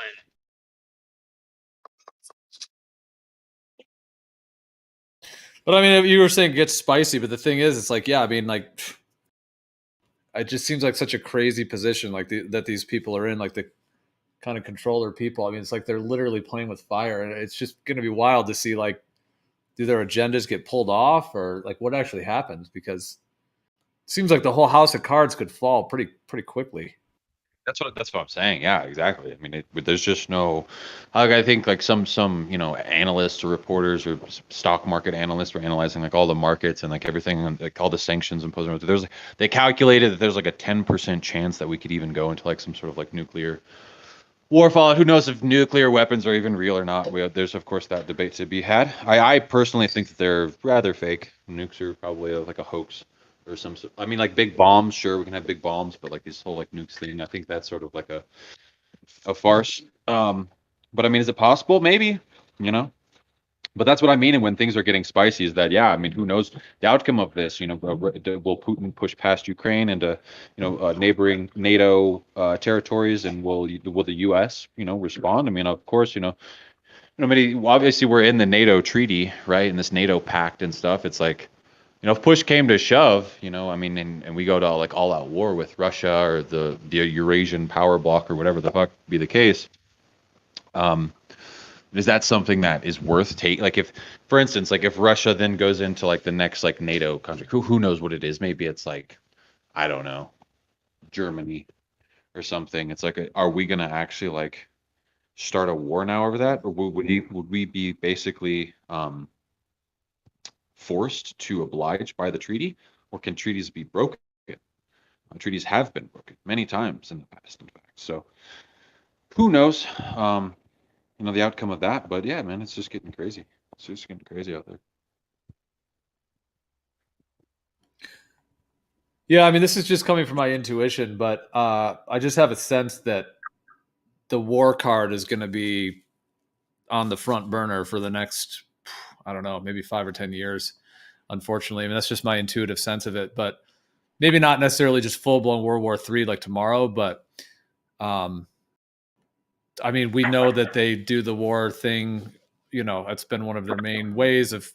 But I mean, you were saying it gets spicy, but the thing is, it's like, yeah, I mean, like, it just seems like such a crazy position, like that these people are in, like the kind of controller people. I mean, it's like they're literally playing with fire, and it's just going to be wild to see, like, do their agendas get pulled off, or like what actually happens? Because it seems like the whole house of cards could fall pretty quickly. That's what I'm saying. Yeah, exactly. I mean, there's just no. Like, I think like some you know, analysts or reporters or stock market analysts were analyzing like all the markets and like everything, and like all the sanctions imposed on it. There's they calculated that there's like a 10% chance that we could even go into like some sort of like nuclear war fallout. Who knows if nuclear weapons are even real or not? There's of course that debate to be had. I personally think that they're rather fake. Nukes are probably like a hoax. Or some, I mean, like big bombs. Sure, we can have big bombs, but like this whole like nukes thing, I think that's sort of like a farce. But I mean, is it possible? Maybe, you know. But that's what I mean. And when things are getting spicy, is that, yeah, I mean, who knows the outcome of this? You know, will Putin push past Ukraine into, you know, neighboring NATO territories, and will the U.S. you know respond? I mean, of course, you know, obviously we're in the NATO treaty, right? In this NATO pact and stuff. It's like, you know, if push came to shove, you know, I mean, and we go to like all out war with Russia or the Eurasian power bloc or whatever the fuck be the case, Is that something that is worth take? Like if, for instance, like if Russia then goes into like the next like NATO country, who knows what it is? Maybe it's like, I don't know, Germany or something. It's like, are we gonna actually like start a war now over that, or would we be basically forced to oblige by the treaty, or can treaties be broken? Treaties have been broken many times in the past, in fact. So who knows? The outcome of that. But yeah, man, it's just getting crazy. It's just getting crazy out there. Yeah, I mean, this is just coming from my intuition, but I just have a sense that the war card is going to be on the front burner for the next, I don't know, maybe 5 or 10 years. Unfortunately, I mean, that's just my intuitive sense of it. But maybe not necessarily just full blown World War III like tomorrow, but I mean, we know that they do the war thing. It's been one of their main ways of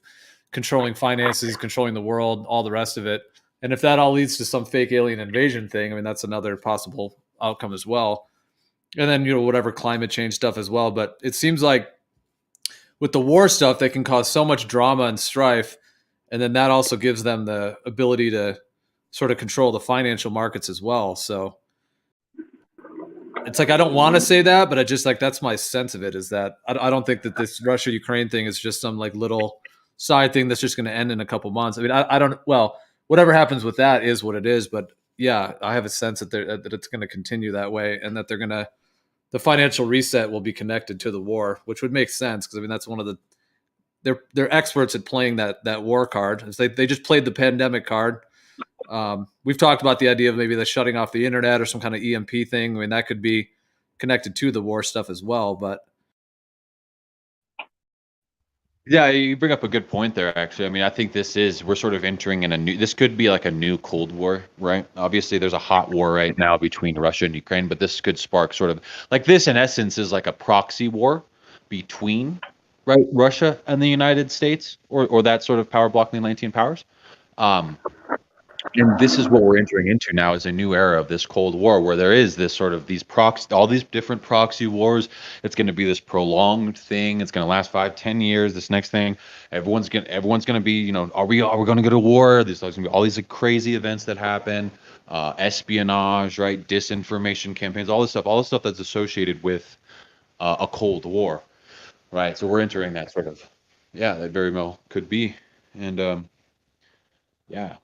controlling finances, controlling the world, all the rest of it. And if that all leads to some fake alien invasion thing, I mean, that's another possible outcome as well. And then, whatever climate change stuff as well. But it seems like with the war stuff, they can cause so much drama and strife. And then that also gives them the ability to sort of control the financial markets as well. So it's like, I don't want to say that, but I just like, that's my sense of it, is that I don't think that this Russia-Ukraine thing is just some like little side thing that's just going to end in a couple months. I mean, I don't, well, whatever happens with that is what it is. But yeah, I have a sense that that it's going to continue that way, and that the financial reset will be connected to the war, which would make sense. Cause I mean, that's one of they're experts at playing that war card. They just played the pandemic card. We've talked about the idea of maybe the shutting off the internet or some kind of EMP thing. I mean, that could be connected to the war stuff as well. But yeah, you bring up a good point there, actually. I mean, I think we're sort of entering in this could be like a new Cold War, right? Obviously, there's a hot war right now between Russia and Ukraine, but this could spark sort of like this, in essence, is like a proxy war between, right, Russia and the United States, or that sort of power blocking the Atlantean powers. And this is what we're entering into now, is a new era of this Cold War, where there is this sort of all these different proxy wars. It's going to be this prolonged thing. It's going to last 5-10 years. This next thing, everyone's going to be, are we going to go to war? There's going to be all these like, crazy events that happen, espionage, right, disinformation campaigns, all this stuff that's associated with a Cold War, right? So we're entering that sort of, yeah, that very well could be, and yeah.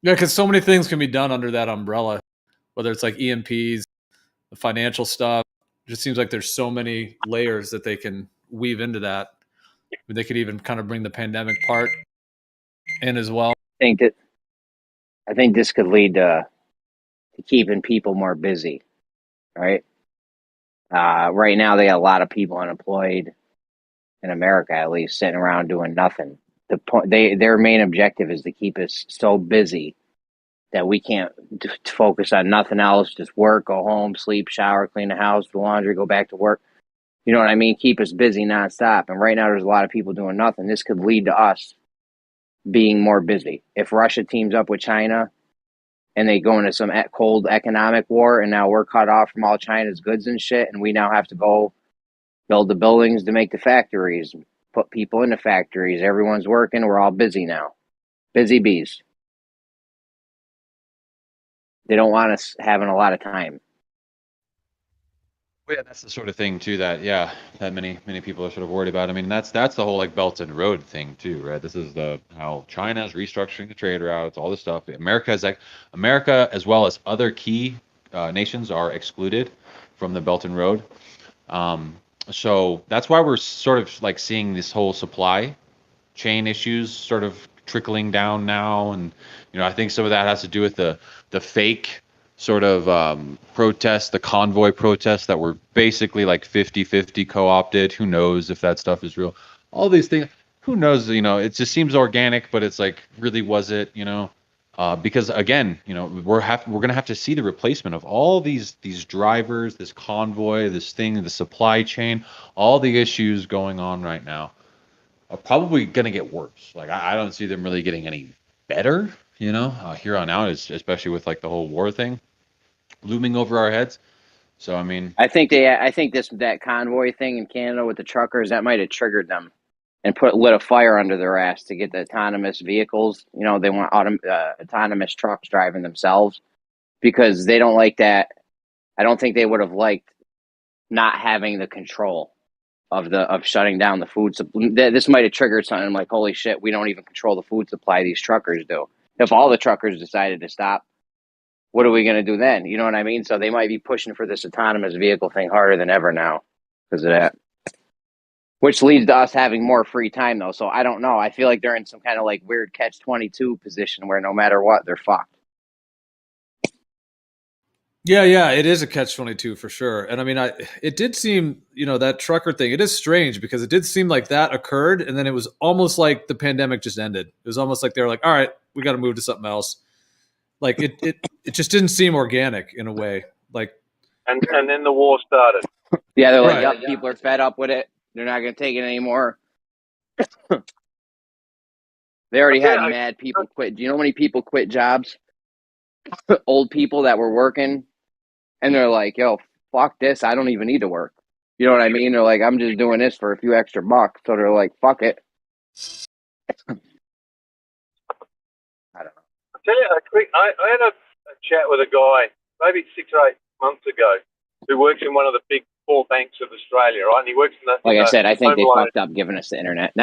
yeah, because so many things can be done under that umbrella, whether it's like EMPs, the financial stuff. It just seems like there's so many layers that they can weave into that. I mean, they could even kind of bring the pandemic part in as well. I think this could lead to keeping people more busy, right? Right now, they got a lot of people unemployed in America, at least, sitting around doing nothing. Their main objective is to keep us so busy that we can't focus on nothing else. Just work, go home, sleep, shower, clean the house, do laundry, go back to work. You know what I mean? Keep us busy nonstop. And right now, there's a lot of people doing nothing. This could lead to us being more busy. If Russia teams up with China and they go into some cold economic war, and now we're cut off from all China's goods and shit, and we now have to go build the buildings to make the factories, put people in the factories, everyone's working, we're all busy now. Busy bees. They don't want us having a lot of time. Well, yeah, that's the sort of thing too that many people are sort of worried about. I mean, that's the whole like Belt and Road thing too, right? This is how China is restructuring the trade routes, all this stuff. America as well as other key nations are excluded from the Belt and Road. So that's why we're sort of like seeing this whole supply chain issues sort of trickling down now, and I think some of that has to do with the fake sort of protests, the convoy protests that were basically like 50-50 co-opted. Who knows if that stuff is real? All these things, who knows? It just seems organic, but it's like, really, was it? Because again, we're gonna have to see the replacement of all these drivers, this convoy, this thing, the supply chain, all the issues going on right now are probably gonna get worse. Like I don't see them really getting any better, here on out, especially with like the whole war thing looming over our heads. So I mean, I think that convoy thing in Canada with the truckers, that might have triggered them and lit a fire under their ass to get the autonomous vehicles. You know, they want autonomous trucks driving themselves because they don't like that. I don't think they would have liked not having the control of shutting down the food supply. This might have triggered something like, holy shit, we don't even control the food supply, these truckers do. If all the truckers decided to stop, what are we going to do then? You know what I mean? So they might be pushing for this autonomous vehicle thing harder than ever now because of that. Which leads to us having more free time, though. So I don't know. I feel like they're in some kind of like weird catch-22 position where no matter what, they're fucked. Yeah, it is a catch-22 for sure. And I mean, it did seem, that trucker thing, it is strange because it did seem like that occurred, and then it was almost like the pandemic just ended. It was almost like they were like, all right, we got to move to something else. Like it just didn't seem organic in a way. Like, and then the war started. Yeah, they're like, Right. yep, people are fed up with it. They're not going to take it anymore. They already had mad people quit. Do you know how many people quit jobs? Old people that were working, and they're like, yo, fuck this. I don't even need to work. You know what I mean? They're like, I'm just doing this for a few extra bucks. So they're like, fuck it. I don't know. I'll tell you I had a chat with a guy maybe 6 or 8 months ago who works in one of the big 4 banks of Australia, right? And he works in the Like I said, I think they home loan. fucked up giving us the internet.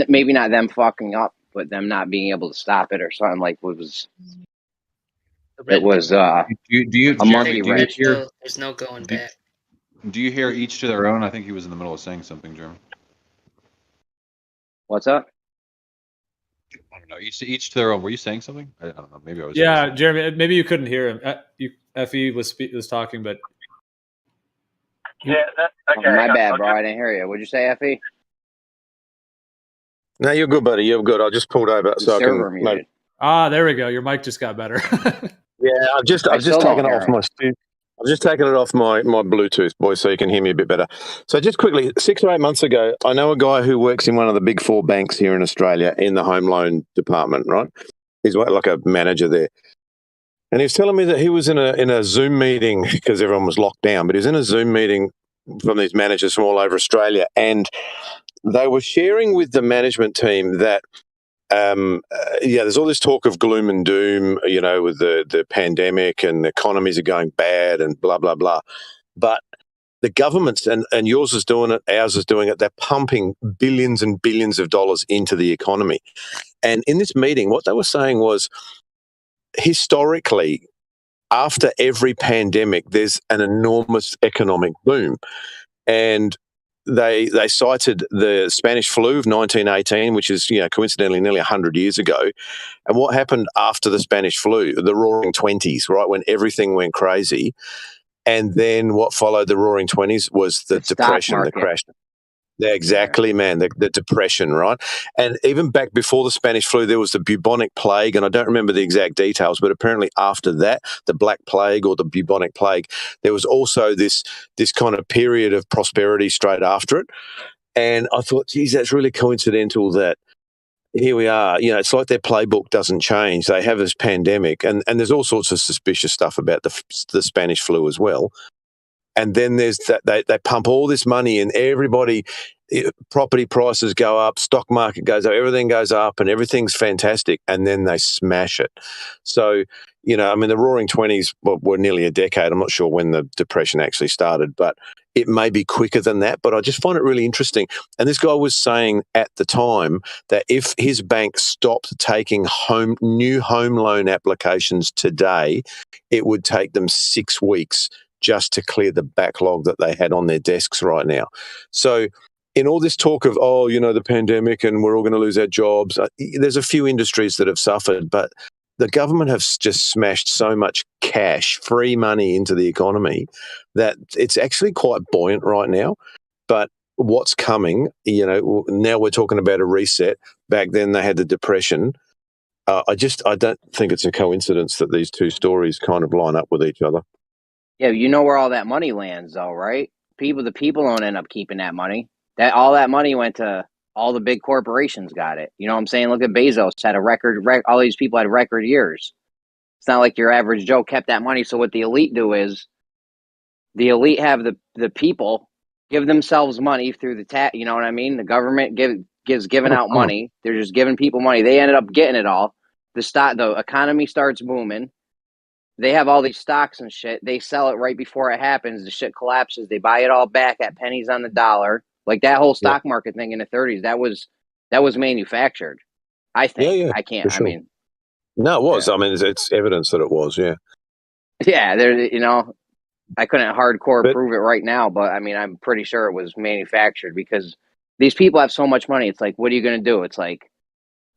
Maybe not them fucking up, but them not being able to stop it or something like it was do you a monkey wrench. There's no going back. Do you hear each to their own? I think he was in the middle of saying something, Jeremy. What's up? I don't know. Each to their own. Were you saying something? I don't know. Maybe I was. yeah, Jeremy, maybe you couldn't hear him. Effie was talking, but Yeah, okay. Oh, my bad, bro. I didn't hear you. What'd you say, Effie? No, you're good, buddy. You're good. I just pulled over so I Server can. muted. there we go. Your mic just got better. Yeah, I've just still taken don't it off hear my. I've just taken it off my Bluetooth, boys, so you can hear me a bit better. So just quickly, 6 or 8 months ago, I know a guy who works in one of the big 4 banks here in Australia in the home loan department, right? He's like a manager there. And he was telling me that he was in a Zoom meeting because everyone was locked down, but he was in a Zoom meeting from these managers from all over Australia, and they were sharing with the management team that there's all this talk of gloom and doom, with the pandemic and the economies are going bad and blah, blah, blah. But the governments, and yours is doing it, ours is doing it, they're pumping billions and billions of dollars into the economy. And in this meeting, what they were saying was, historically, after every pandemic, there's an enormous economic boom. And they cited the Spanish flu of 1918, which is, coincidentally nearly 100 years ago. And what happened after the Spanish flu? The Roaring Twenties, right, when everything went crazy. And then what followed the Roaring Twenties was the depression, the crash. Yeah, exactly, man. The depression, right? And even back before the Spanish flu, there was the bubonic plague, and I don't remember the exact details, but apparently after that, the Black Plague or the bubonic plague, there was also this kind of period of prosperity straight after it. And I thought, geez, that's really coincidental that here we are. It's like their playbook doesn't change. They have this pandemic, and there's all sorts of suspicious stuff about the Spanish flu as well. And then there's that they pump all this money in. Everybody, property prices go up, stock market goes up, everything goes up, and everything's fantastic. And then they smash it. So, the Roaring Twenties were nearly a decade. I'm not sure when the Depression actually started, but it may be quicker than that. But I just find it really interesting. And this guy was saying at the time that if his bank stopped taking new home loan applications today, it would take them 6 weeks just to clear the backlog that they had on their desks right now. So in all this talk of, the pandemic and we're all going to lose our jobs, there's a few industries that have suffered, but the government have just smashed so much cash, free money into the economy that it's actually quite buoyant right now. But what's coming, now we're talking about a reset. Back then they had the Depression. I don't think it's a coincidence that these two stories kind of line up with each other. Yeah, you know where all that money lands, though, right? The people don't end up keeping that money. All that money went to all the big corporations. Got it? You know what I'm saying? Look at Bezos had a record. All these people had record years. It's not like your average Joe kept that money. So what the elite do is The elite have the people give themselves money through the tax. You know what I mean? The government gives giving out money. They're just giving people money. They ended up getting it all. The economy starts booming. They have all these stocks and shit. They sell it right before it happens. The shit collapses. They buy it all back at pennies on the dollar. Like that whole stock market thing in the 30s. That was manufactured. I think. Yeah, I can't. for sure. I mean, No, it was. yeah. I mean, it's evidence that it was. Yeah. Yeah, I couldn't hardcore But prove it right now, but I mean, I'm pretty sure it was manufactured because these people have so much money. It's like, what are you going to do? It's like,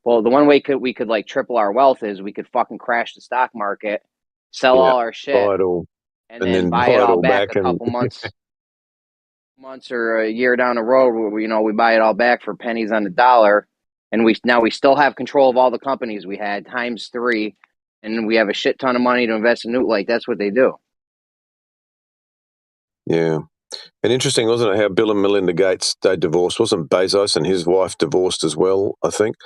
well, the one way we could like triple our wealth is we could fucking crash the stock market, sell yeah, all our shit, buy it all, and and then then buy buy it it all all back back, a and couple months or a year down the road. Where we buy it all back for pennies on the dollar, and we still have control of all the companies we had times 3, and we have a shit ton of money to invest in new. Like that's what they do. yeah. And interesting, wasn't it, how Bill and Melinda Gates, they divorced? Wasn't Bezos and his wife divorced as well, I think?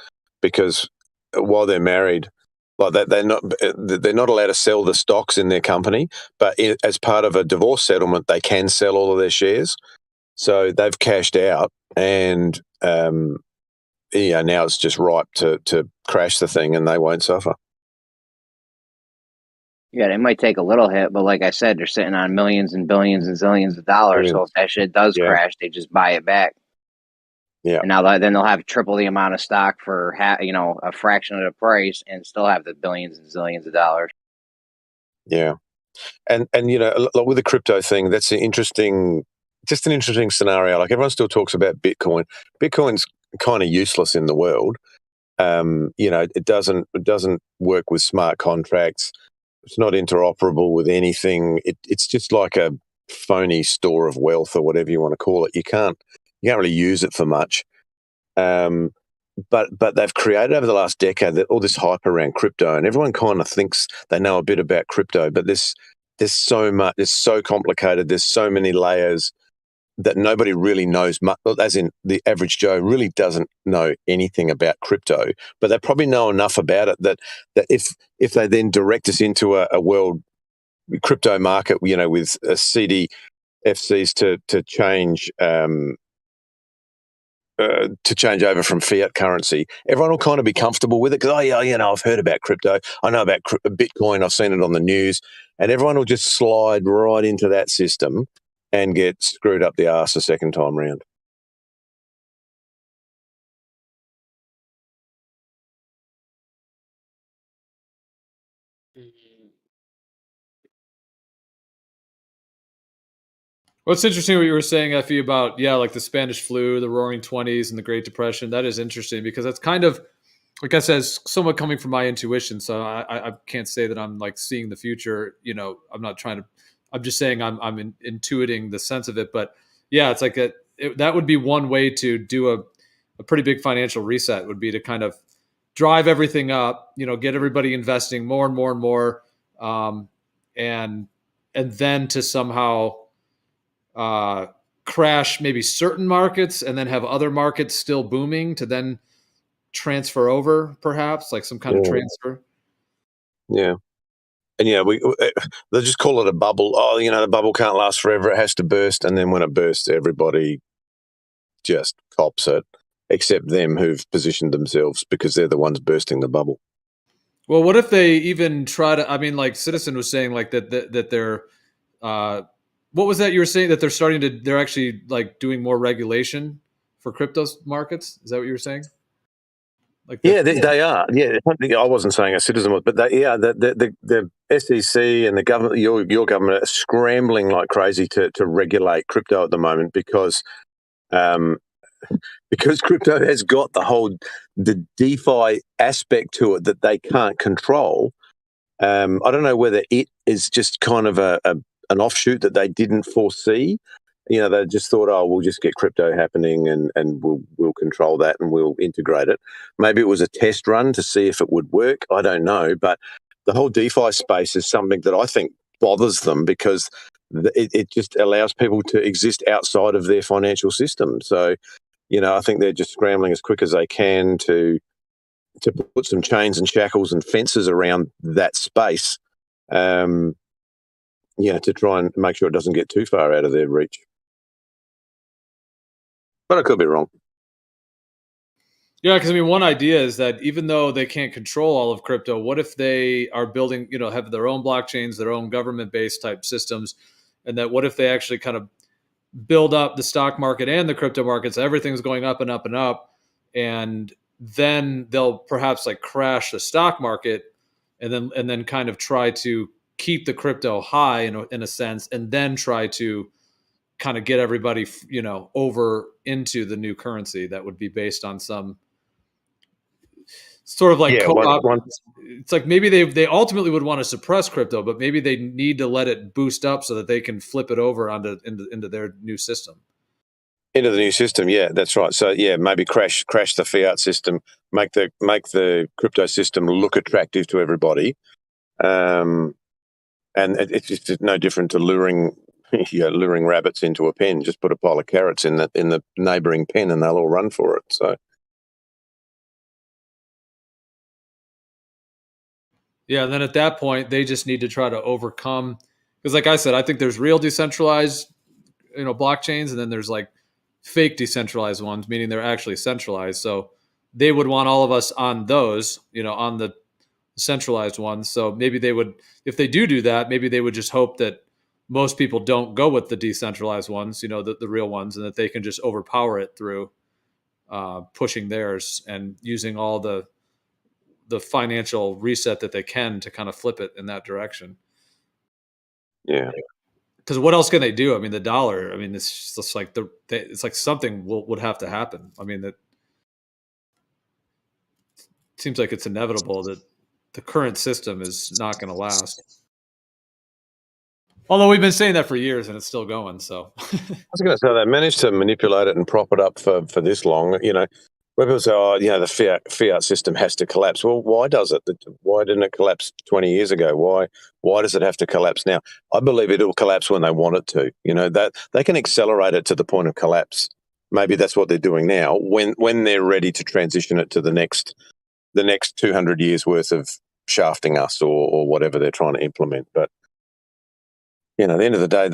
Because while they're married, like that, they're not allowed to sell the stocks in their company, but as part of a divorce settlement, they can sell all of their shares. So they've cashed out, and now it's just ripe to crash the thing, and they won't suffer. Yeah, they might take a little hit, but like I said, they're sitting on millions and billions and zillions of dollars. So if that shit does crash, they just buy it back. Yeah. And then they'll have triple the amount of stock for a fraction of the price, and still have the billions and zillions of dollars. Yeah, and like with the crypto thing, that's an interesting scenario. Like everyone still talks about Bitcoin. Bitcoin's kind of useless in the world. It doesn't work with smart contracts. It's not interoperable with anything. It's just like a phony store of wealth, or whatever you want to call it. You can't really use it for much. But they've created over the last decade all this hype around crypto, and everyone kind of thinks they know a bit about crypto, but there's so much. It's so complicated. There's so many layers that nobody really knows much, as in the average Joe really doesn't know anything about crypto, but they probably know enough about it that if they then direct us into a world crypto market, with CDFCs to change to change over from fiat currency, everyone will kind of be comfortable with it because, I've heard about crypto. I know about Bitcoin. I've seen it on the news, and everyone will just slide right into that system and get screwed up the arse a second time round. Well, it's interesting what you were saying, Effie, about like the Spanish flu, the Roaring '20s, and the Great Depression. That is interesting because that's kind of, like I said, somewhat coming from my intuition. So I can't say that I'm like seeing the future. I'm not trying to. I'm just saying I'm intuiting the sense of it. But yeah, it's like that would be one way to do a pretty big financial reset. Would be to kind of drive everything up. Get everybody investing more and more and more, and then to somehow crash maybe certain markets and then have other markets still booming to then transfer over, perhaps like some kind of transfer. Yeah. And they'll just call it a bubble. Oh, the bubble can't last forever. It has to burst. And then when it bursts, everybody just cops it, except them who've positioned themselves because they're the ones bursting the bubble. Well, what if they even try to? I mean, like Citizen was saying, like that they're. What was that you were saying, that they're actually like doing more regulation for crypto markets? Is that what you were saying? Like they are. Yeah, I wasn't saying a Citizen was, but the SEC and the government, your government, are scrambling like crazy to regulate crypto at the moment because crypto has got the DeFi aspect to it that they can't control. I don't know whether it is just kind of an offshoot that they didn't foresee. They just thought, we'll just get crypto happening and we'll control that and we'll integrate it. Maybe it was a test run to see if it would work. I don't know. But the whole DeFi space is something that I think bothers them because it just allows people to exist outside of their financial system. So, I think they're just scrambling as quick as they can to put some chains and shackles and fences around that space. to try and make sure it doesn't get too far out of their reach. But I could be wrong. Yeah, because I mean, one idea is that even though they can't control all of crypto, what if they are building, have their own blockchains, their own government-based type systems, and that what if they actually kind of build up the stock market and the crypto markets, everything's going up and up and up, and then they'll perhaps like crash the stock market, and then kind of try to keep the crypto high in a sense, and then try to kind of get everybody, over into the new currency that would be based on some sort of like co-op. It's like maybe they ultimately would want to suppress crypto, but maybe they need to let it boost up so that they can flip it over into their new system. Into the new system, yeah, that's right. So yeah, maybe crash the fiat system, make the crypto system look attractive to everybody, and it's just no different to luring rabbits into a pen. Just put a pile of carrots in the neighbouring pen, and they'll all run for it. So. Yeah, and then at that point, they just need to try to overcome, because like I said, I think there's real decentralized, blockchains, and then there's like fake decentralized ones, meaning they're actually centralized. So they would want all of us on those, on the centralized ones. So maybe they would, if they do that, maybe they would just hope that most people don't go with the decentralized ones, the real ones, and that they can just overpower it through pushing theirs and using all the financial reset that they can to kind of flip it in that direction. Yeah. Because what else can they do? I mean, the dollar, it's just like it's like something would have to happen. I mean, that seems like it's inevitable that the current system is not going to last. Although we've been saying that for years and it's still going. So I was going to say they managed to manipulate it and prop it up for this long. People say, the fiat system has to collapse. Well, why does it? Why didn't it collapse 20 years ago? Why does it have to collapse now? I believe it'll collapse when they want it to. That they can accelerate it to the point of collapse. Maybe that's what they're doing now. When they're ready to transition it to the next 200 years worth of shafting us or whatever they're trying to implement. But at the end of the day,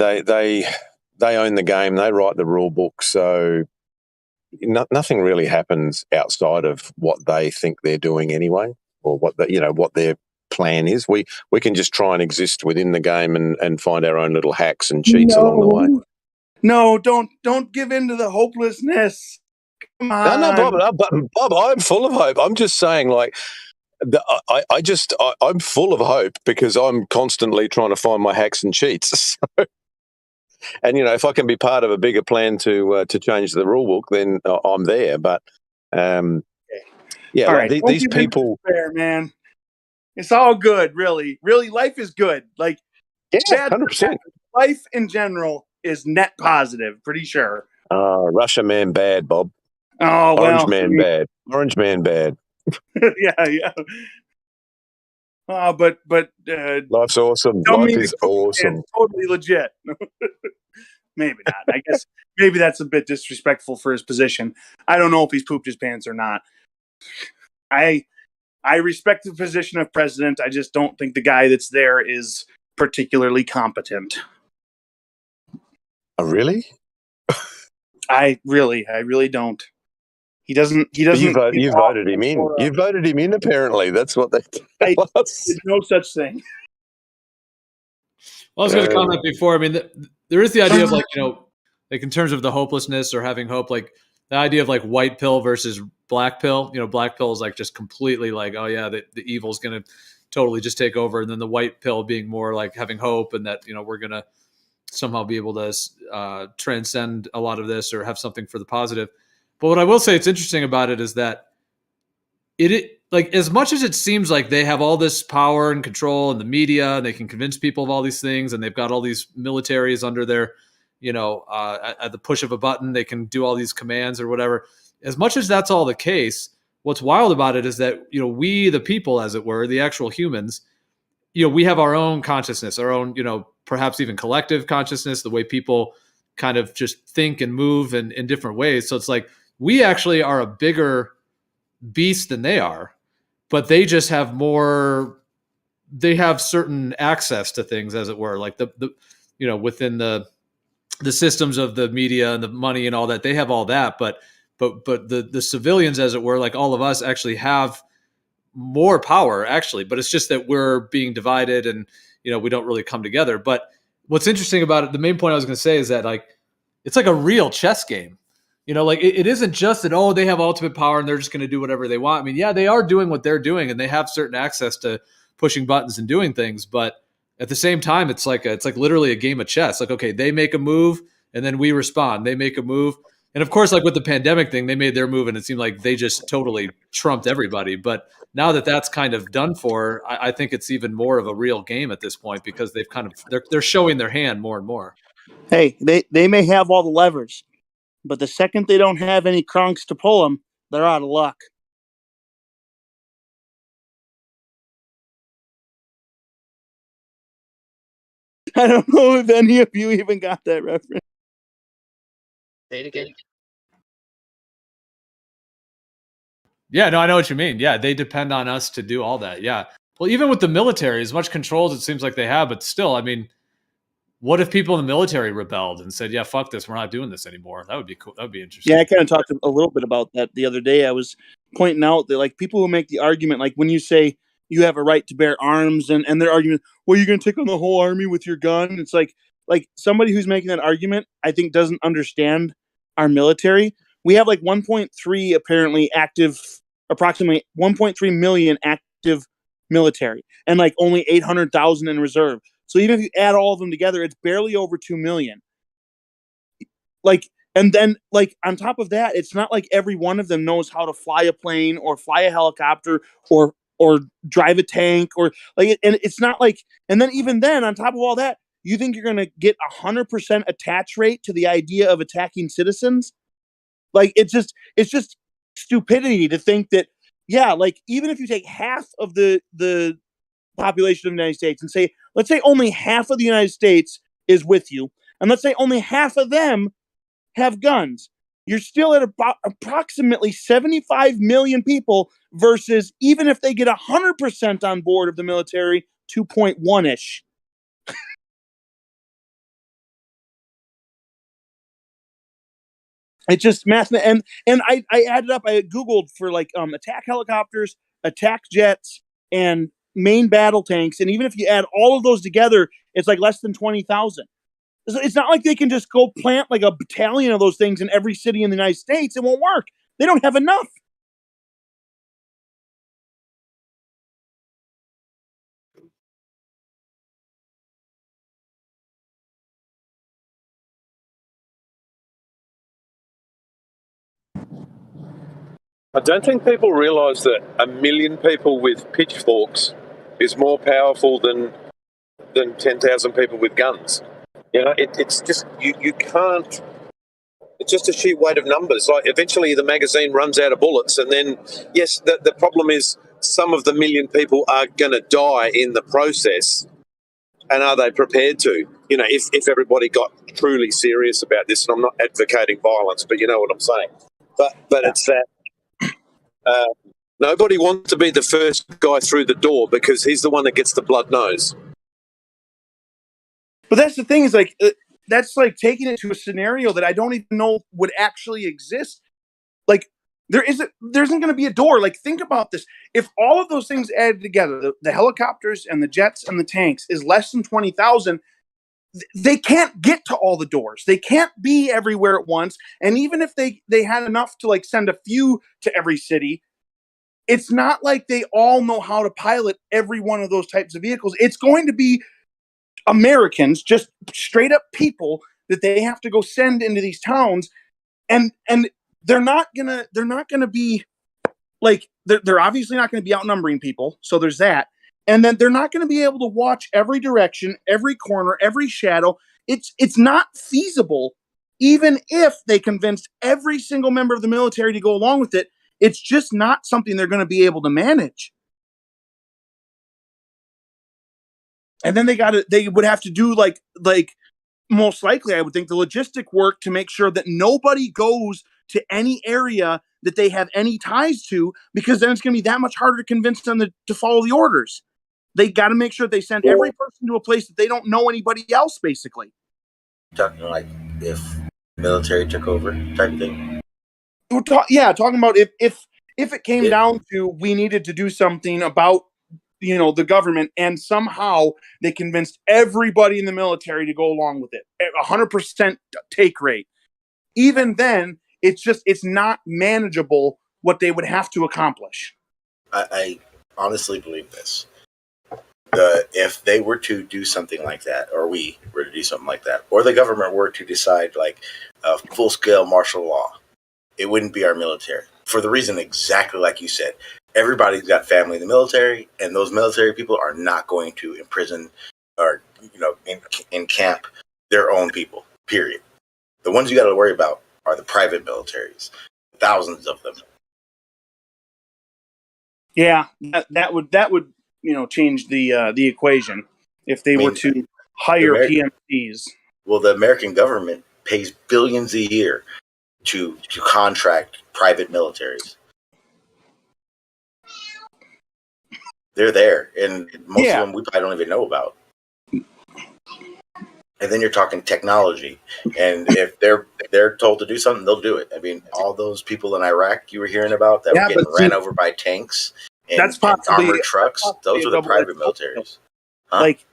they own the game. They write the rule book. So. Nothing really happens outside of what they think they're doing anyway, or what their plan is. We can just try and exist within the game and find our own little hacks and cheats along the way. No, don't give in to the hopelessness. Come on. No, Bob, I'm full of hope. I'm just saying, like, I'm full of hope because I'm constantly trying to find my hacks and cheats. So. And if I can be part of a bigger plan to change the rule book, then I'm there. But all right. These people, fair, man. It's all good, really. Really, life is good. Like, 100%. Life in general is net positive. Pretty sure. Russia man bad, Bob. Oh, Orange man bad. Orange man bad. yeah. But life's awesome. Life is awesome. Totally legit. Maybe not. I guess maybe that's a bit disrespectful for his position. I don't know if he's pooped his pants or not. I respect the position of president. I just don't think the guy that's there is particularly competent. Oh, really? I really don't. He doesn't. You voted him in. You voted him in. Apparently, that's what they tell us. There's no such thing. Well, I was going to comment before. I mean, there is the idea of like like in terms of the hopelessness or having hope, like the idea of like white pill versus black pill. Black pill is like just completely like, oh yeah, the evil's going to totally just take over, and then the white pill being more like having hope and that we're going to somehow be able to transcend a lot of this or have something for the positive. But what I will say, it's interesting about it is that it like as much as it seems like they have all this power and control in the media, and they can convince people of all these things, and they've got all these militaries under their, at the push of a button, they can do all these commands or whatever. As much as that's all the case, what's wild about it is that we, the people, as it were, the actual humans, we have our own consciousness, our own perhaps even collective consciousness, the way people kind of just think and move in different ways. So it's like, we actually are a bigger beast than they are, but they just have more they have certain access to things, as it were, like the within the systems of the media and the money and all that. They have all that, but the civilians, as it were, like all of us, actually have more power, actually. But it's just that we're being divided, and we don't really come together. But what's interesting about it, the main point I was going to say is that like it's like a real chess game. Like it isn't just that, they have ultimate power and they're just going to do whatever they want. I mean, yeah, they are doing what they're doing and they have certain access to pushing buttons and doing things. But at the same time, it's like literally a game of chess. Like, okay, they make a move and then we respond. They make a move. And of course, like with the pandemic thing, they made their move and it seemed like they just totally trumped everybody. But now that that's kind of done for, I think it's even more of a real game at this point because they've they're showing their hand more and more. Hey, they may have all the levers, but the second they don't have any cronks to pull them, they're out of luck. I don't know if any of you even got that reference. Say it again. Yeah, no, I know what you mean. Yeah, they depend on us to do all that. Yeah. Well, even with the military, as much control as it seems like they have, but still, I mean, what if people in the military rebelled and said, yeah, fuck this, we're not doing this anymore? That would be cool. That would be interesting. Yeah, I kind of talked a little bit about that the other day. I was pointing out that like people who make the argument, like when you say you have a right to bear arms and their argument, well, you're going to take on the whole army with your gun. It's like somebody who's making that argument, I think doesn't understand our military. We have like 1.3 apparently active, approximately 1.3 million active military and like only 800,000 in reserve. So even if you add all of them together, it's barely over 2 million. Like, and then like on top of that, it's not like every one of them knows how to fly a plane or fly a helicopter or drive a tank or like, and it's not like, and then even then on top of all that, you think you're going to get 100% attach rate to the idea of attacking citizens? Like, it's just stupidity to think that, yeah, like even if you take half of the population of the United States and say, let's say only half of the United States is with you, and let's say only half of them have guns, you're still at about approximately 75 million people versus even if they get 100% on board of the military, 2.1-ish. It's just math. And I added up, I Googled for like attack helicopters, attack jets, and main battle tanks. And even if you add all of those together, it's like less than 20,000. It's not like they can just go plant like a battalion of those things in every city in the United States. It won't work. They don't have enough. I don't think people realise that 1 million people with pitchforks is more powerful than 10,000 people with guns. It's just you can't. It's just a sheer weight of numbers. Like eventually, the magazine runs out of bullets, and then yes, the problem is some of the 1 million people are going to die in the process. And are they prepared to? If everybody got truly serious about this, and I'm not advocating violence, but you know what I'm saying. But it's that. Nobody wants to be the first guy through the door because he's the one that gets the blood nose. But that's the thing is like, that's like taking it to a scenario that I don't even know would actually exist. Like there isn't going to be a door. Like think about this. If all of those things added together, the helicopters and the jets and the tanks is less than 20,000, they can't get to all the doors. They can't be everywhere at once. And even if they had enough to like send a few to every city, it's not like they all know how to pilot every one of those types of vehicles. It's going to be Americans, just straight up people that they have to go send into these towns. And they're not gonna be like, they're obviously not going to be outnumbering people. So there's that. And then they're not going to be able to watch every direction, every corner, every shadow. It's not feasible, even if they convinced every single member of the military to go along with it. It's just not something they're going to be able to manage. And then they would have to do like most likely, I would think, the logistic work to make sure that nobody goes to any area that they have any ties to, because then it's going to be that much harder to convince them to follow the orders. They got to make sure they send every person to a place that they don't know anybody else, basically. Talking like if military took over type of thing. Talking about if it came down to we needed to do something about the government, and somehow they convinced everybody in the military to go along with it, 100% take rate. Even then, it's not manageable what they would have to accomplish. I honestly believe this. If they were to do something like that, or we were to do something like that, or the government were to decide like a full-scale martial law, it wouldn't be our military. For the reason exactly like you said, everybody's got family in the military, and those military people are not going to imprison or in camp their own people, period. The ones you got to worry about are the private militaries, thousands of them. Yeah, that would change the equation if they were to hire PMCs. Well, the American government pays billions a year to contract private militaries. They're there, and most of them we probably don't even know about. And then you're talking technology, and if they're told to do something, they'll do it. I mean, all those people in Iraq you were hearing about that were getting ran over by tanks and armored trucks, those are the private militaries. Huh? Like,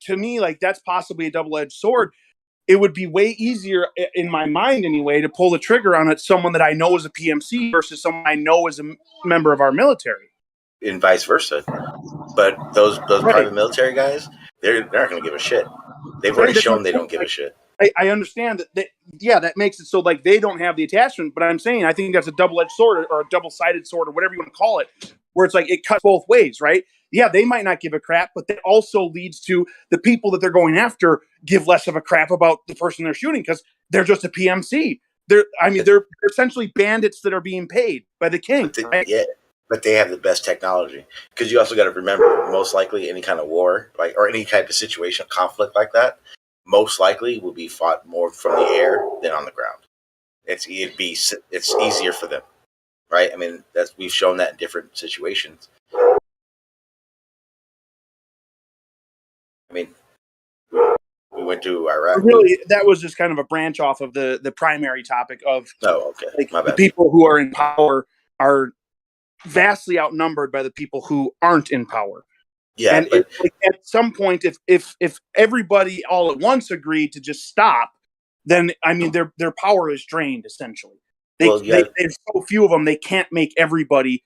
to me, like that's possibly a double-edged sword. It would be way easier, in my mind anyway, to pull the trigger on it someone that I know is a PMC versus someone I know is a member of our military. And vice versa. But those private military guys, they're not going to give a shit. They've already shown they don't give a shit. I understand that that makes it so like they don't have the attachment, but I'm saying I think that's a double-edged sword or a double-sided sword or whatever you want to call it, where it's like it cuts both ways, right? Yeah, they might not give a crap, but that also leads to the people that they're going after give less of a crap about the person they're shooting because they're just a PMC. They're essentially bandits that are being paid by the king. Right? Yeah, but they have the best technology because you also got to remember, most likely any kind of war, like or any type of situation, conflict like that, most likely will be fought more from the air than on the ground. It's easier for them, right? I mean, we've shown that in different situations. I mean, we went to Iraq. Really, that was just kind of a branch off of the primary topic of my bad. The people who are in power are vastly outnumbered by the people who aren't in power. Yeah, and at some point, if everybody all at once agreed to just stop, then I mean their power is drained essentially. There's so few of them, they can't make everybody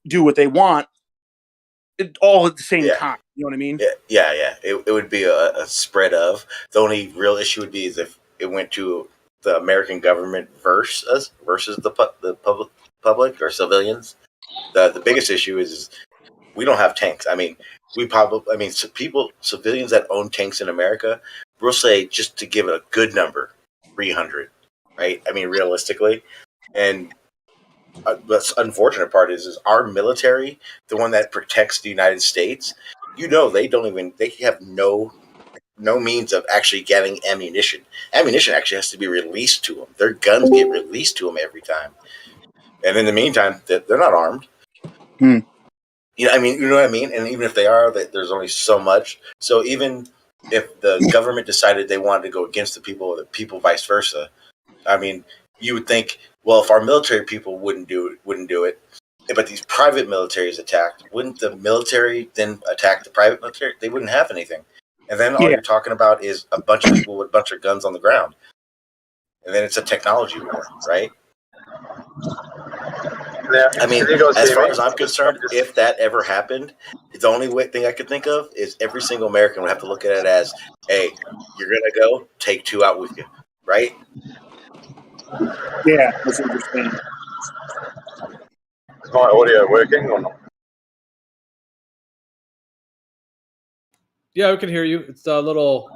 do what they want all at the same time. You know what I mean? Yeah. It would be a spread of. The only real issue would be is if it went to the American government versus the public or civilians. The biggest issue is we don't have tanks. I mean, civilians that own tanks in America, we'll say, just to give it a good number, 300, right? I mean, realistically. And the unfortunate part is our military, the one that protects the United States, they have no means of actually getting ammunition. Ammunition actually has to be released to them. Their guns get released to them every time. And in the meantime, they're not armed. You know what I mean? And even if they are, there's only so much. So even if the government decided they wanted to go against the people vice versa, I mean, you would think, well, if our military people wouldn't do it, but these private militaries attacked, wouldn't the military then attack the private military? They wouldn't have anything. And then all you're talking about is a bunch of people with a bunch of guns on the ground. And then it's a technology war, right? Now, I mean, as far as I'm concerned, if that ever happened, the only thing I could think of is every single American would have to look at it as, hey, you're going to go, take 2 out with you, right? Yeah, that's interesting. Is my audio working or not? Yeah, we can hear you. It's a little...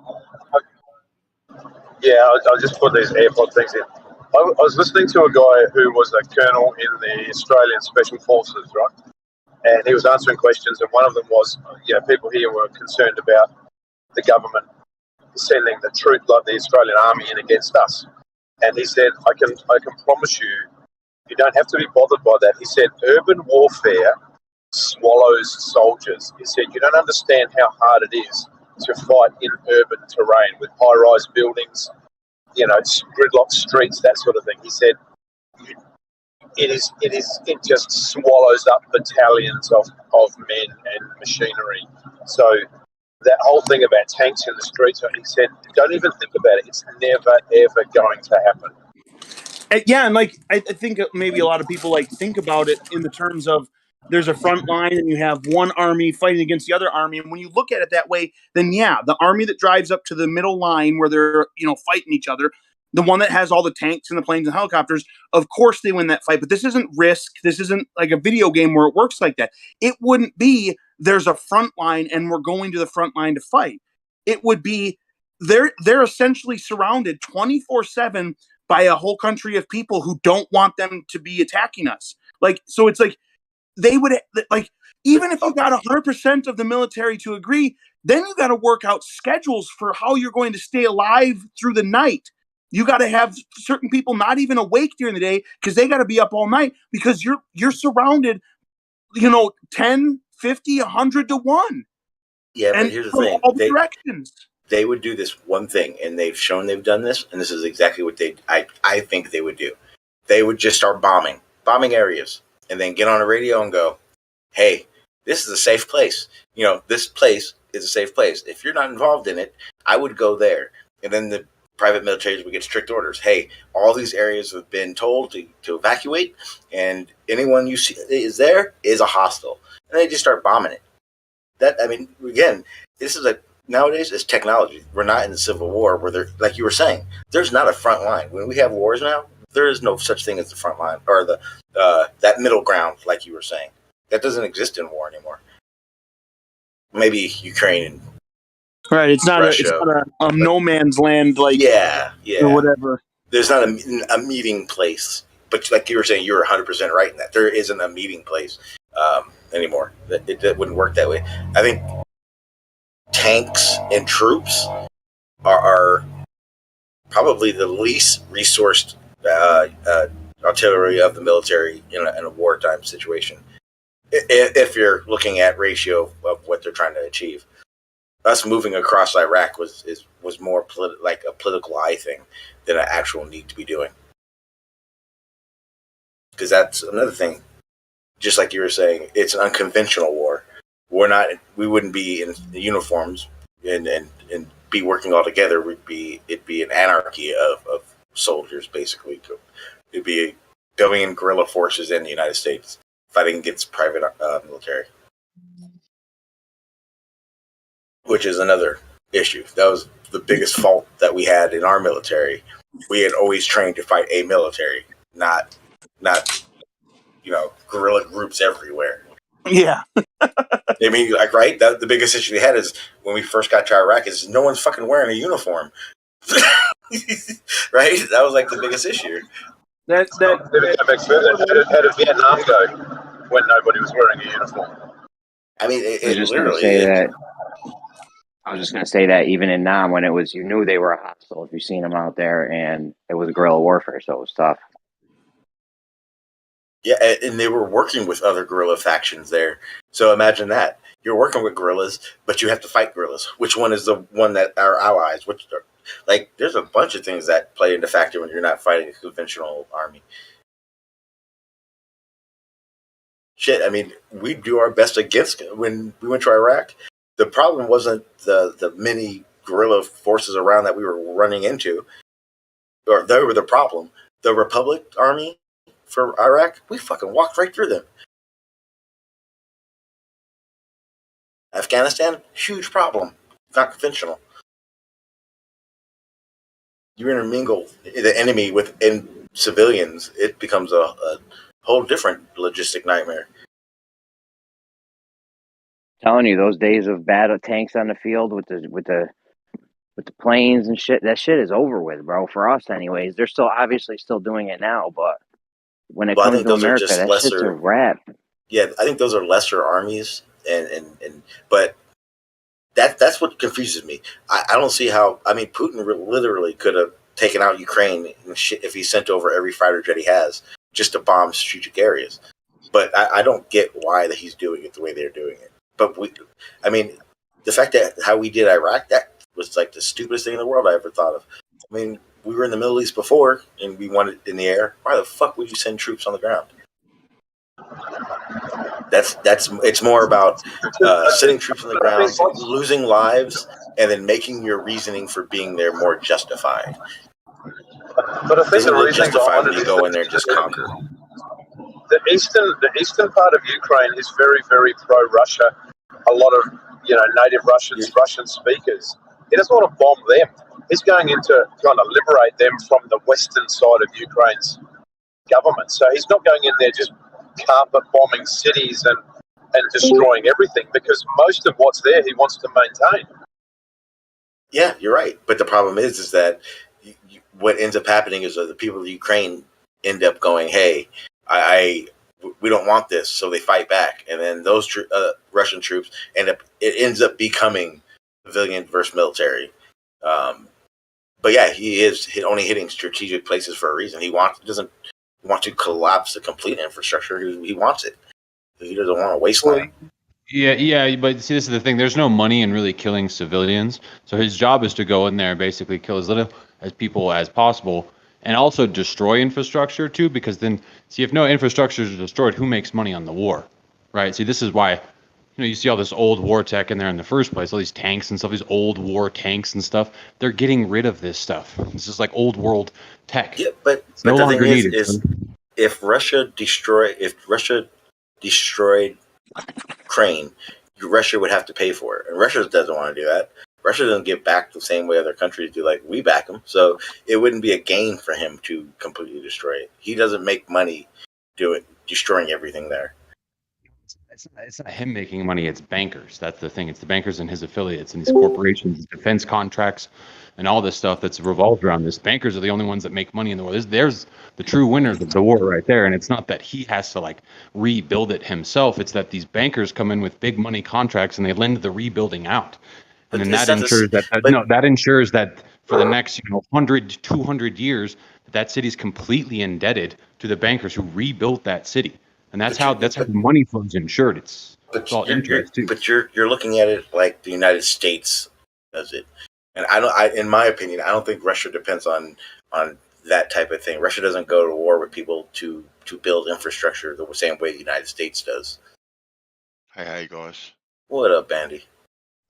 Yeah, I'll just put these AirPod things in. I was listening to a guy who was a colonel in the Australian Special Forces, right? And he was answering questions, and one of them was, people here were concerned about the government sending the troop, like the Australian Army, in against us. And he said, I can promise you, you don't have to be bothered by that. He said, urban warfare swallows soldiers. He said, you don't understand how hard it is to fight in urban terrain with high-rise buildings, you know, gridlock streets, that sort of thing. He said, it just swallows up battalions of men and machinery. So that whole thing about tanks in the streets, he said, don't even think about it. It's never, ever going to happen. Yeah, and like I think maybe a lot of people like think about it in the terms of there's a front line and you have one army fighting against the other army, and when you look at it that way, then yeah, the army that drives up to the middle line where they're fighting each other, the one that has all the tanks and the planes and helicopters, of course they win that fight. But this isn't Risk. This isn't like a video game where it works like that. It wouldn't be there's a front line and we're going to the front line to fight. It would be they're essentially surrounded 24/7 by a whole country of people who don't want them to be attacking us. Like, so it's like they would like, even if you got 100% of the military to agree, then you got to work out schedules for how you're going to stay alive through the night. You got to have certain people not even awake during the day because they got to be up all night because you're surrounded, 10, 50, 100 to 1. Yeah, but here's the thing. All the directions. They would do this one thing, and they've shown they've done this, and this is exactly what I think they would do. They would just start bombing areas, and then get on a radio and go, hey, this is a safe place. This place is a safe place. If you're not involved in it, I would go there. And then the private militaries would get strict orders. Hey, all these areas have been told to evacuate, and anyone you see is there is a hostile. And they just start bombing it. Again, this is nowadays it's technology. We're not in the Civil War where there, like you were saying, there's not a front line. When we have wars now, there is no such thing as the front line or that middle ground, like you were saying. That doesn't exist in war anymore. Maybe Ukraine and right. It's not Russia, a no man's land, like yeah, or whatever. There's not a meeting place. But like you were saying, you're 100% right in that there isn't a meeting place anymore. That wouldn't work that way. I think tanks and troops are probably the least resourced artillery of the military in a wartime situation. If you're looking at ratio of what they're trying to achieve, us moving across Iraq was more like a political eye thing than an actual need to be doing. Because that's another thing. Just like you were saying, it's an unconventional war. We wouldn't be in the uniforms and be working all together. It'd be an anarchy of soldiers, basically. It'd be going in guerrilla forces in the United States fighting against private military, which is another issue. That was the biggest fault that we had in our military. We had always trained to fight a military, not guerrilla groups everywhere. Yeah. Right? The biggest issue we had is when we first got to Iraq is no one's fucking wearing a uniform. Right? That was like the biggest issue. How did Vietnam go when nobody was wearing a uniform? I was just going to say that even in Nam, when it was, you knew they were hostile if you seen them out there, and it was guerrilla warfare, so it was tough. Yeah, and they were working with other guerrilla factions there. So imagine that. You're working with guerrillas, but you have to fight guerrillas. Which one is the one that are allies? There's a bunch of things that play into factor when you're not fighting a conventional army. Shit, we do our best against it. When we went to Iraq, the problem wasn't the many guerrilla forces around that we were running into, or they were the problem. The Republic Army for Iraq, we fucking walked right through them. Afghanistan, huge problem. Not conventional. You intermingle the enemy within civilians, it becomes a whole different logistic nightmare. Telling you, those days of battle tanks on the field with the planes and shit, that shit is over with, bro. For us, anyways. They're obviously still doing it now, but when it comes to America, that shit's a wrap. Yeah, I think those are lesser armies, but that's what confuses me. I don't see how. Putin literally could have taken out Ukraine if he sent over every fighter jet he has just to bomb strategic areas. But I don't get why that he's doing it the way they're doing it. But I mean, the fact that how we did Iraq, that was like the stupidest thing in the world I ever thought of. I mean, we were in the Middle East before, and we wanted it in the air. Why the fuck would you send troops on the ground? It's more about sending troops on the ground, losing lives, and then making your reasoning for being there more justified. But I think the reason justified when you go in there and just conquer. The eastern part of Ukraine is very, very pro-Russia. A lot of native Russian speakers. He doesn't want to bomb them. He's going in to kind of liberate them from the western side of Ukraine's government. So he's not going in there just carpet bombing cities and destroying everything, because most of what's there he wants to maintain. Yeah, you're right. But the problem is that what ends up happening is that the people of Ukraine end up going, hey, we don't want this, so they fight back, and then those Russian troops it ends up becoming civilian versus military. But yeah, he is only hitting strategic places for a reason. He doesn't want to collapse the complete infrastructure. He wants it. He doesn't want a wasteland. Yeah, but see, this is the thing. There's no money in really killing civilians, so his job is to go in there and basically kill as little as people as possible. And also destroy infrastructure too, because then, see, if no infrastructure is destroyed, who makes money on the war, right? See, this is why, you see all this old war tech in there in the first place, all these tanks and stuff, these old war tanks and stuff. They're getting rid of this stuff. This is like old world tech. Yeah, but no the longer thing needed. is if Russia destroyed Ukraine, Russia would have to pay for it, and Russia doesn't want to do that. Russia doesn't give back the same way other countries do. Like, we back them, so it wouldn't be a gain for him to completely destroy it. He doesn't make money destroying everything there. It's not him making money. It's bankers. That's the thing. It's the bankers and his affiliates and these corporations, defense contracts, and all this stuff that's revolved around this. Bankers are the only ones that make money in the world. There's the true winners of the war right there. And it's not that he has to rebuild it himself. It's that these bankers come in with big money contracts and they lend the rebuilding out. And then that ensures that for the next 100, 200 years, that city's completely indebted to the bankers who rebuilt that city. And that's how the money flow's insured. It's all interest too. But you're looking at it like the United States does it. And in my opinion, I don't think Russia depends on that type of thing. Russia doesn't go to war with people to build infrastructure the same way the United States does. Hey, how you guys? What up, Bandy?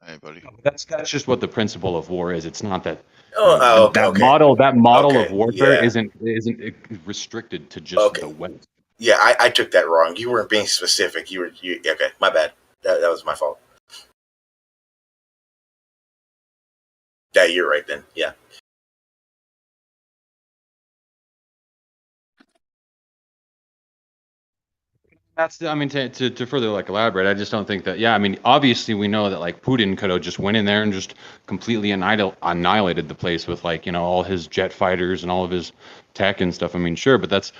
Hey, buddy. That's just what the principle of war is. It's not that that model of warfare isn't restricted to just the West. Yeah, I took that wrong. You weren't being specific. You okay? My bad. That was my fault. Yeah, you're right then. Yeah. To further elaborate, I just don't think that. Yeah, obviously we know that Putin could have just went in there and just completely annihilated the place with all his jet fighters and all of his tech and stuff. Sure, but that's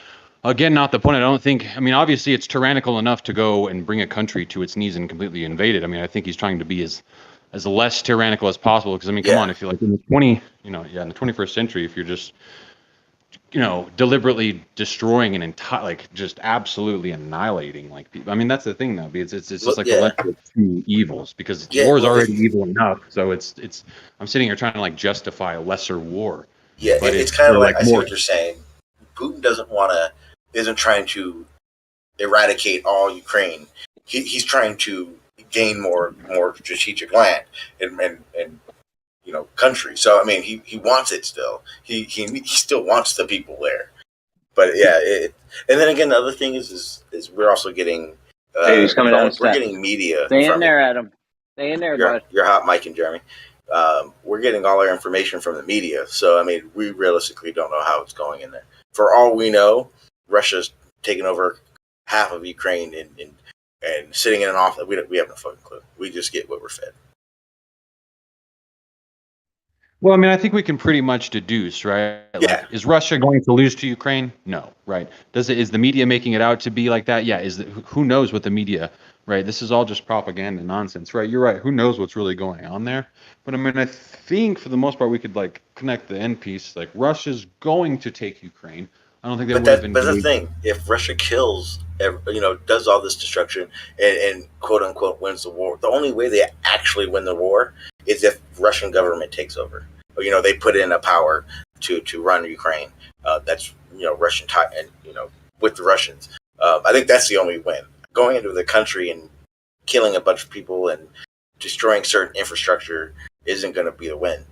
again not the point. I don't think. Obviously it's tyrannical enough to go and bring a country to its knees and completely invade it. I think he's trying to be as less tyrannical as possible. Because come on, if you're in the 21st century, if you're just deliberately destroying an entire, just absolutely annihilating people. That's the thing though, because it's just the lesser of two evils, because war is already evil enough. So it's I'm sitting here trying to justify a lesser war. Yeah, but it's kind of I see what you're saying. Putin isn't trying to eradicate all Ukraine. He's trying to gain more strategic land and country. So he wants it still. He still wants the people there. But yeah, and then again, the other thing is we're also getting he's coming down. We're getting media. Stay in there, Adam. Stay in there, bud. You're hot, Mike and Jeremy. We're getting all our information from the media. So we realistically don't know how it's going in there. For all we know, Russia's taken over half of Ukraine and sitting in an office. We have no fucking clue. We just get what we're fed. Well, I think we can pretty much deduce, right? Is Russia going to lose to Ukraine? No, right? Is the media making it out to be like that? Yeah. Who knows what the media, right? This is all just propaganda nonsense, right? You're right. Who knows what's really going on there? But I think for the most part we could connect the end piece. Russia's going to take Ukraine. I don't think they would have been. But the thing, if Russia kills does all this destruction and quote unquote wins the war. The only way they actually win the war is if Russian government takes over. They put in a power to run Ukraine. That's Russian and with the Russians. I think that's the only win. Going into the country and killing a bunch of people and destroying certain infrastructure isn't going to be the win.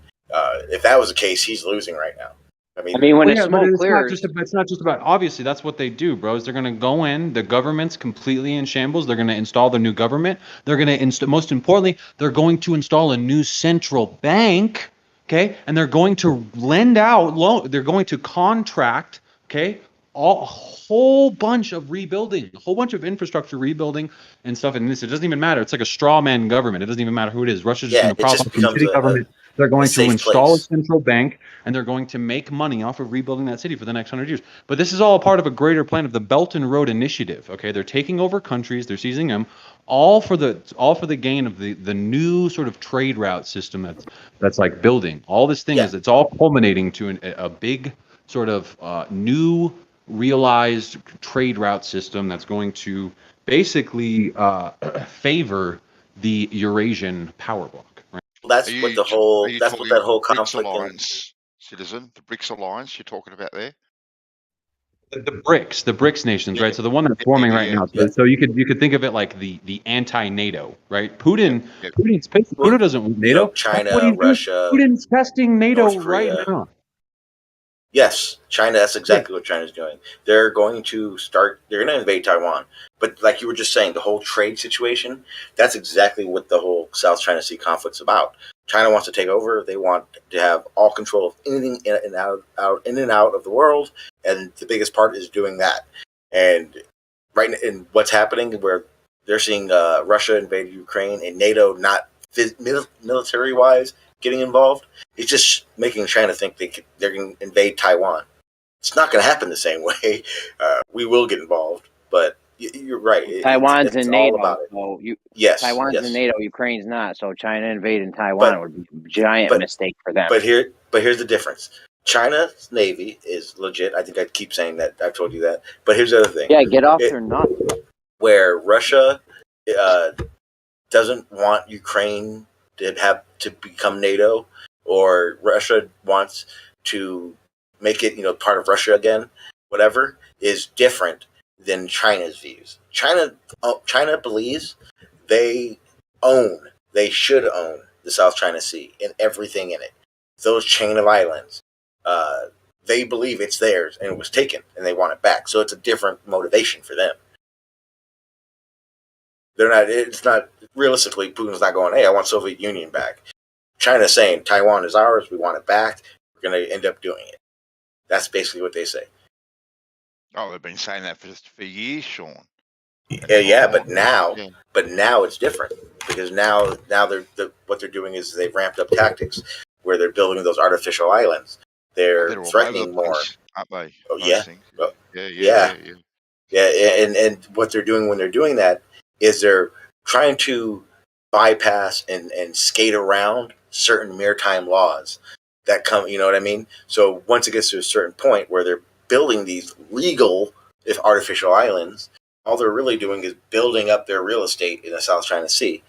If that was the case, he's losing right now. I mean when Well, the yeah, but smoke it's not clears, it's not just about, obviously that's what they do, bros. They're going to go in, the government's completely in shambles. They're going to install the new government. They're going to most importantly, they're going to install a new central bank, okay? And they're going to lend out they're going to contract, okay? A whole bunch of rebuilding, a whole bunch of infrastructure rebuilding and stuff. And it doesn't even matter. It's like a straw man government. It doesn't even matter who it is. Russia's just going to it prop just up some becomes city government. They're going to safe install a place. central bank, and they're going to make money off of rebuilding that city for the next 100 years. But this is all part of a greater plan of the Belt and Road Initiative. Okay, they're taking over countries, they're seizing them, all for the gain of the new sort of trade route system that's like building. All this thing is, it's all culminating to a big sort of new realized trade route system that's going to basically favor the Eurasian power bloc. Right? That's what that whole conflict Alliance, Citizen, the BRICS alliance you're talking about there. The BRICS nations, right? So the one that's forming right now. So you could think of it like the anti-NATO, right? Putin doesn't want NATO. China, Russia, Putin's testing NATO North Korea. right now. Yes, China. That's exactly what China's doing. They're going to invade Taiwan. But like you were just saying, the whole trade situation, that's exactly what the whole South China Sea conflict's about. China wants to take over. They want to have all control of anything in and out of the world. And the biggest part is doing that. And in what's happening, where they're seeing Russia invade Ukraine and NATO not military-wise getting involved, it's just making China think they're going to invade Taiwan. It's not going to happen the same way. We will get involved, but you're right. Taiwan's it's in all NATO. about it. So Taiwan's in NATO. Ukraine's not. So China invading Taiwan would be a giant mistake for them. But here's the difference. China's Navy is legit. I think I keep saying that. I've told you that. But here's the other thing. Yeah, get off their nuts. Where Russia doesn't want Ukraine to become NATO, or Russia wants to make it part of Russia again, whatever, is different than China's views. China believes they should own the South China Sea and everything in it. Those chain of islands, they believe it's theirs and it was taken and they want it back. So it's a different motivation for them. It's not realistically, Putin's not going, hey, I want Soviet Union back. China's saying Taiwan is ours, we want it back, we're going to end up doing it. That's basically what they say. Oh, they've been saying that for years, Sean. But now it's different, because now what they're doing is they've ramped up tactics where they're building those artificial islands. They're threatening more, aren't they? Oh yeah. Yeah. And what they're doing when they're doing that is they're trying to bypass and skate around certain maritime laws that come. You know what I mean? So once it gets to a certain point where they're building these legal, if artificial islands, all they're really doing is building up their real estate in the South China Sea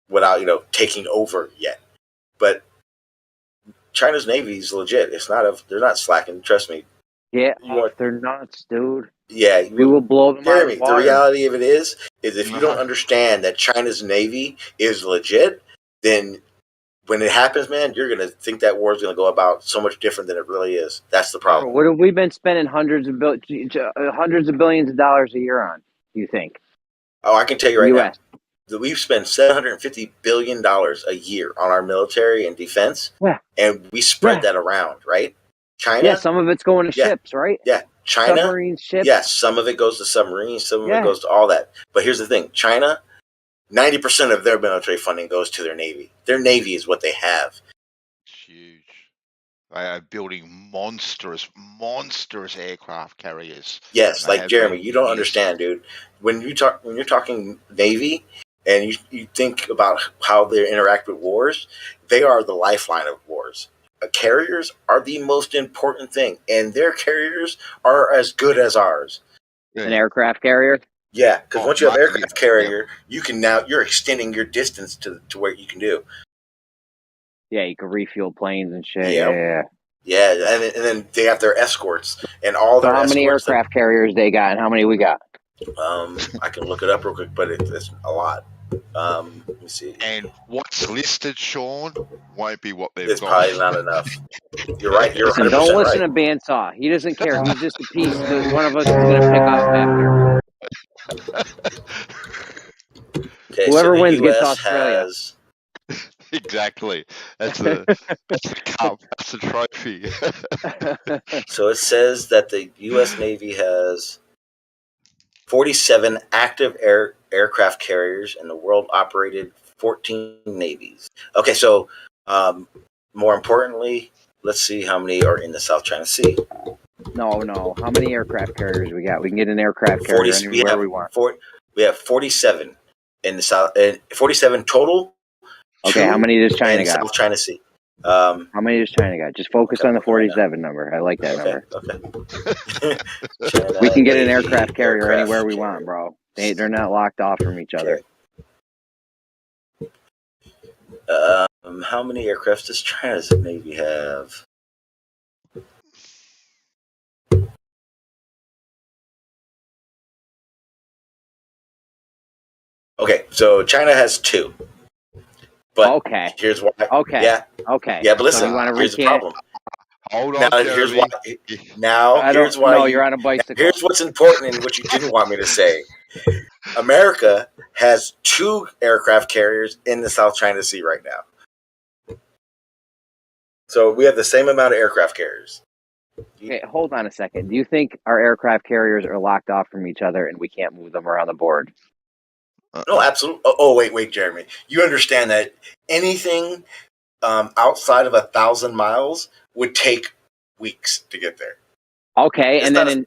without taking over yet. But China's Navy is legit. They're not slacking. Trust me. Yeah, they're nuts, dude. Yeah, we will blow them out of the water. The reality of it is if you don't understand that China's Navy is legit, then when it happens, man, you're going to think that war is going to go about so much different than it really is. That's the problem. What have we been spending hundreds of billions of dollars a year on, do you think? Oh, I can tell you right now that we've spent $750 billion a year on our military and defense, and we spread that around, right? China? Yeah, some of it's going to ships, right? Yeah. China? Submarines, ships? Yes, some of it goes to submarines, some of it goes to all that. But here's the thing. China, 90% of their military funding goes to their Navy. Their Navy is what they have. It's huge. They are building monstrous aircraft carriers. Yes, like Jeremy, you don't understand, dude. When you're talking Navy and you think about how they interact with wars, they are the lifeline of wars. Carriers are the most important thing, and their carriers are as good as ours. an aircraft carrier. Yeah, because once you have aircraft carrier, you can you're extending your distance to where you can do. Yeah, you can refuel planes and shit. Yep. Yeah, and then they have their escorts and all their. So how many aircraft carriers they got, and how many we got? I can look it up real quick, but it's a lot. Let me see. And what's listed, Sean, won't be what they've It's got. probably not enough. You're right. You're 100% Don't listen right. to Bandsaw. He doesn't care. He's just a piece that one of us is going to pick off after. Okay, Whoever so wins gets US Australia. has. Exactly. That's the cup. That's the trophy. So it says that the U.S. Navy has 47 active aircraft carriers, and the world operated 14 navies. Okay, so more importantly, let's see how many are in the South China Sea. No. How many aircraft carriers we got? We can get an aircraft carrier anywhere we want. We have 47 in the South. 47 total. Okay, how many does China got? South China Sea. How many does China got? Just focus on the 47 number. I like that number. Okay. We can get an aircraft carrier anywhere we want, bro. They're not locked off from each other. How many aircraft does China's Navy have? Okay, so China has 2. But here's why. Yeah. Yeah, but listen, so here's the problem. Hold on, now, here's why. Now, here's why. No, you're on a bicycle. Here's what's important and what you didn't want me to say. America has 2 aircraft carriers in the South China Sea right now. So we have the same amount of aircraft carriers. Okay, hold on a second. Do you think our aircraft carriers are locked off from each other and we can't move them around the board? No, absolutely. Oh, wait, Jeremy. You understand that anything outside of 1,000 miles would take weeks to get there. Okay, and then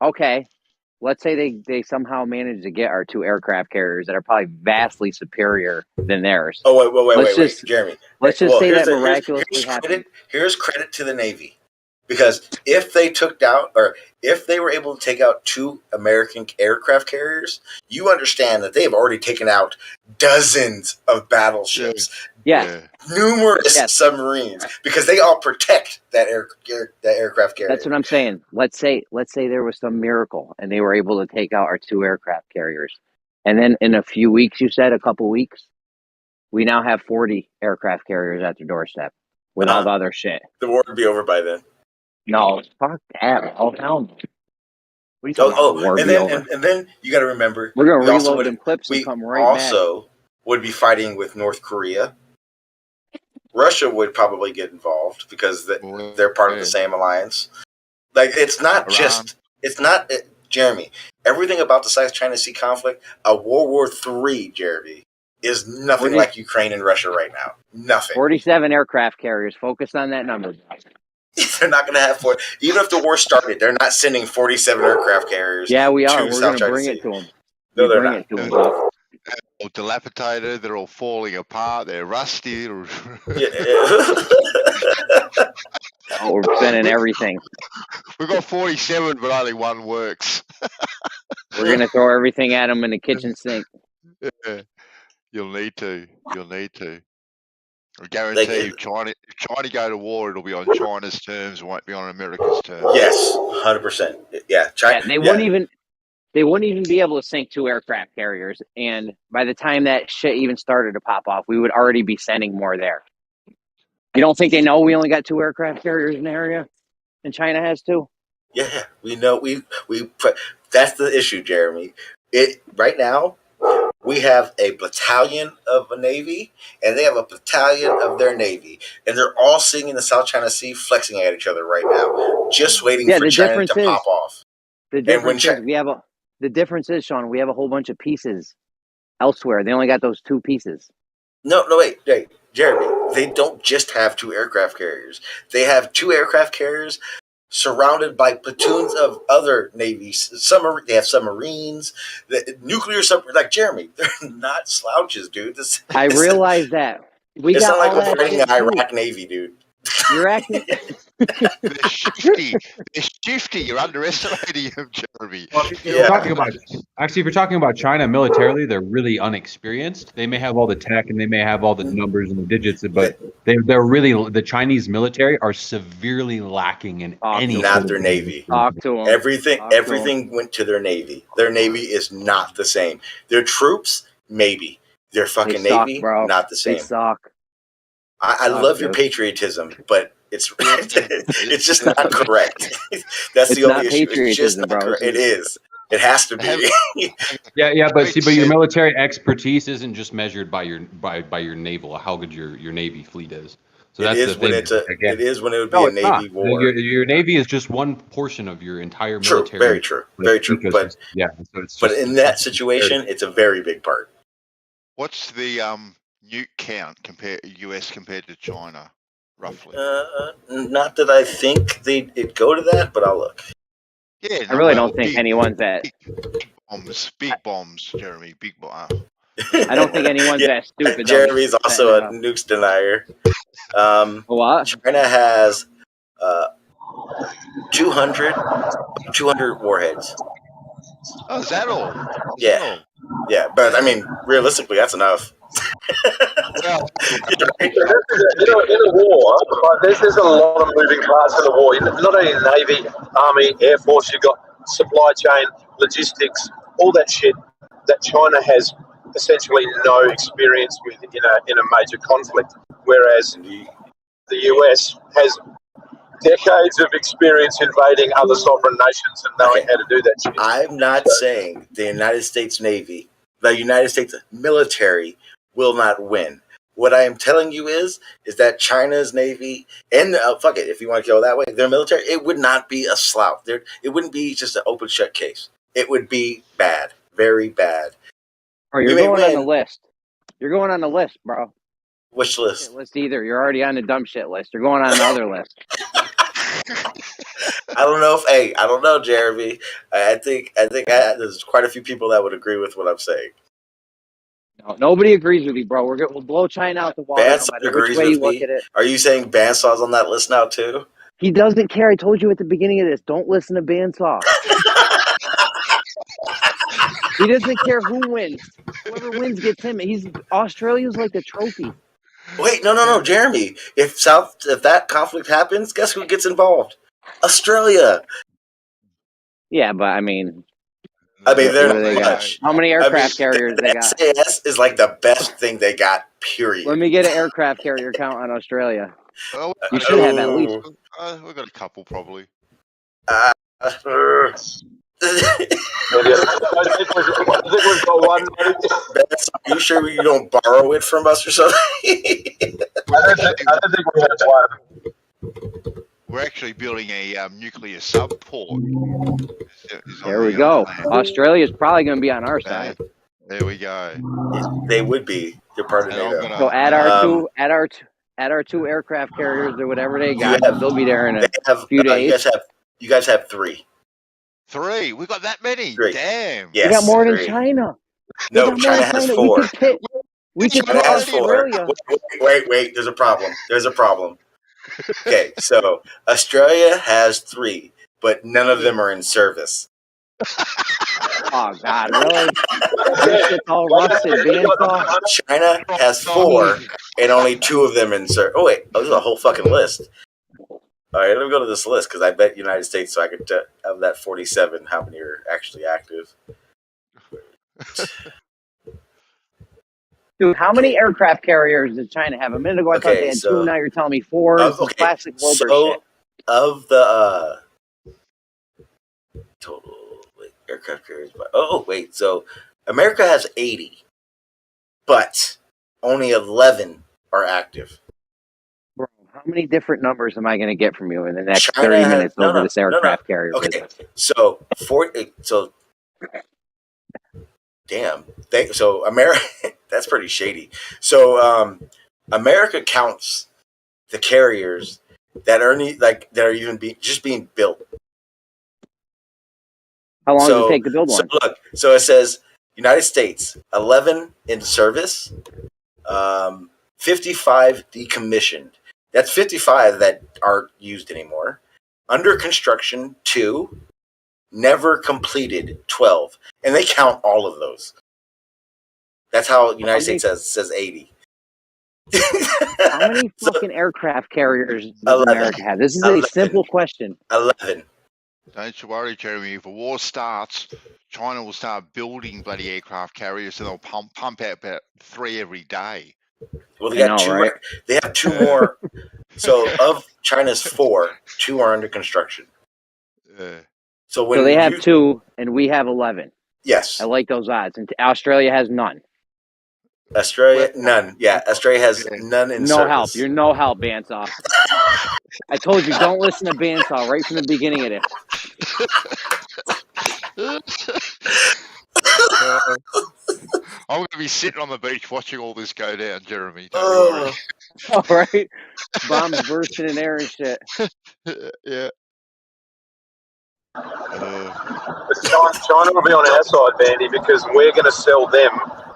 okay, let's say they somehow manage to get our 2 aircraft carriers that are probably vastly superior than theirs. Oh, wait, Jeremy. Let's just say that miraculously happened. Here's credit to the Navy. Because if they if they were able to take out 2 American aircraft carriers, you understand that they have already taken out dozens of battleships, numerous submarines, because they all protect that aircraft carrier. That's what I'm saying. Let's say there was some miracle and they were able to take out our 2 aircraft carriers, and then in a few weeks, you said a couple weeks, we now have 40 aircraft carriers at their doorstep with all the other shit. The war would be over by then. No, fuck that. Oh, hell no. What are you talking about? War and then you got to remember, we're going to reload them clips and come right back. We also would be fighting with North Korea. Russia would probably get involved because they're part of the same alliance. Like, it's not Jeremy, everything about the South China Sea conflict, a World War III, Jeremy, is nothing like Ukraine and Russia right now. Nothing. 47 aircraft carriers. Focus on that number. They're not going to have 40. Even if the war started, they're not sending 47 aircraft carriers. Yeah, we are. To We're South going to China bring Sea. it to them. No, they're not. They're all dilapidated. They're all falling apart. They're rusty. Oh, we're sending everything. We've got 47, but only 1 works. We're going to throw everything at them in the kitchen sink. Yeah. You'll need to. I guarantee if China go to war, it'll be on China's terms. It won't be on America's terms. Yes, 100%. Yeah, China. They wouldn't even be able to sink 2 aircraft carriers. And by the time that shit even started to pop off, we would already be sending more there. You don't think they know we only got 2 aircraft carriers in the area, and China has 2? Yeah, we know. We that's the issue, Jeremy. Right now, we have a battalion of a Navy, and they have a battalion of their Navy, and they're all sitting in the South China Sea, flexing at each other right now, just waiting for China to pop off. The difference is, Sean, we have a whole bunch of pieces elsewhere. They only got those 2 pieces. No, wait, Jeremy. They don't just have 2 aircraft carriers. They have 2 aircraft carriers surrounded by platoons of other navies. They have submarines, nuclear submarines. Like, Jeremy, they're not slouches, dude. I realize that. It's not like we're fighting the Iraq Navy, dude. You're acting. They're shifty. They're shifty. You're underestimating them, Jeremy. Well, if you're talking about, actually, if you're talking about China militarily, they're really unexperienced. They may have all the tech and they may have all the numbers and the digits, but they're really, the Chinese military are severely lacking in any. Not their navy. Talk to them. Everything went to their navy. Their navy is not the same. Their troops, maybe. Their fucking suck, navy, bro. not the same. They suck. I love your patriotism, but it's it's just not correct. That's It's the not only issue. It's just patriotism, not bro. correct. It is. It has to be. Yeah, but your military expertise isn't just measured by your naval, how good your navy fleet is. So It that's is the when thing. it's a. Again, It is when it would be no, a it's not. navy war. Your navy is just one portion of your entire True, military. very true, very true. But yeah, so it's but just, in that situation, it's a very big part. What's the nuke count US compared to China, roughly? Not that I think it'd go to that, but I'll look. Yeah, I really don't think anyone's at. Big bombs, Jeremy. Big bomb. I don't think anyone's that stupid. Jeremy's also a nukes denier. What? China has 200 warheads. Oh, is that all? Yeah. Yeah, but I mean, realistically, that's enough. Well, in a war, there's a lot of moving parts in the war. Not only in the Navy, Army, Air Force, you've got supply chain, logistics, all that shit that China has essentially no experience with in a major conflict, whereas the US has decades of experience invading other sovereign nations and knowing how to do that shit. I'm not saying the United States Navy, the United States military will not win. What I am telling you is that China's Navy, and fuck it, if you want to go that way, their military, it would not be a slouch. It wouldn't be just an open shut case. It would be bad, very bad. Or you're going on the list. You're going on the list, bro. Which list? List either. You're already on the dumb shit list. You're going on another list. I don't know I don't know, Jeremy. I think there's quite a few people that would agree with what I'm saying. No, nobody agrees with you, bro. We'll blow China out the water no Bandsaw matter which agrees way with you look me. at it. Are you saying Bandsaw's on that list now too? He doesn't care. I told you at the beginning of this. Don't listen to Bandsaw. He doesn't care who wins. Whoever wins gets him. Australia's like the trophy. Wait, no, Jeremy. If that conflict happens, guess who gets involved? Australia. Yeah, but I mean, they're not much. How many aircraft carriers they got? SAS is like the best thing they got. Period. Let me get an aircraft carrier count on Australia. You should have at least. We've got a couple, probably. I Are you sure you don't borrow it from us or something? I don't think we have one. We're actually building a nuclear subport. There we go. Australia's probably going to be on our side. There we go. They would be. You're part of NATO. So add our two aircraft carriers or whatever they got. They'll be there in a few days. You guys have 3. 3? We got that many? 3. Damn. Yes, we got more 3. than China. No, China has 4. We could China pit has 4. Australia. Wait. There's a problem. Okay, so Australia has 3, but none of them are in service. Oh God, really? This shit's all rusted, Bandsaw. China has 4, and only 2 of them in service. Oh wait, there's a whole fucking list. All right, let me go to this list because I bet United States, so I could of that 47, how many are actually active? Dude, how many aircraft carriers does China have? A minute ago, I thought they had 2. Now you're telling me 4. This is classic Wilbur shit. Of the total aircraft carriers, so America has 80, but only 11 are active. Bro, how many different numbers am I going to get from you in the next 30 minutes over this aircraft carrier business? So damn. America, that's pretty shady. So America counts the carriers that are even being built. How long does it take to build one? So it says United States 11 in service, 55 decommissioned. That's 55 that aren't used anymore. Under construction, 2. Never completed, 12. And they count all of those. That's how the United States says 80. How many fucking aircraft carriers does 11. America have? This is a simple question. 11. Don't you worry, Jeremy. If a war starts, China will start building bloody aircraft carriers, and they'll pump out about 3 every day. Well, they got 2. right? They have 2 more. So of China's 4, 2 are under construction. So when they have 2, and we have 11. Yes, I like those odds. And Australia has none. Australia, none. Yeah, Australia has none in No service. help. You're no help, Bandsaw. I told you, don't listen to Bandsaw right from the beginning of this. I'm going to be sitting on the beach watching all this go down, Jeremy. Don't worry. All right. Bombs bursting in air and shit. Yeah. China will be on our side, Bandy, because we're going to sell them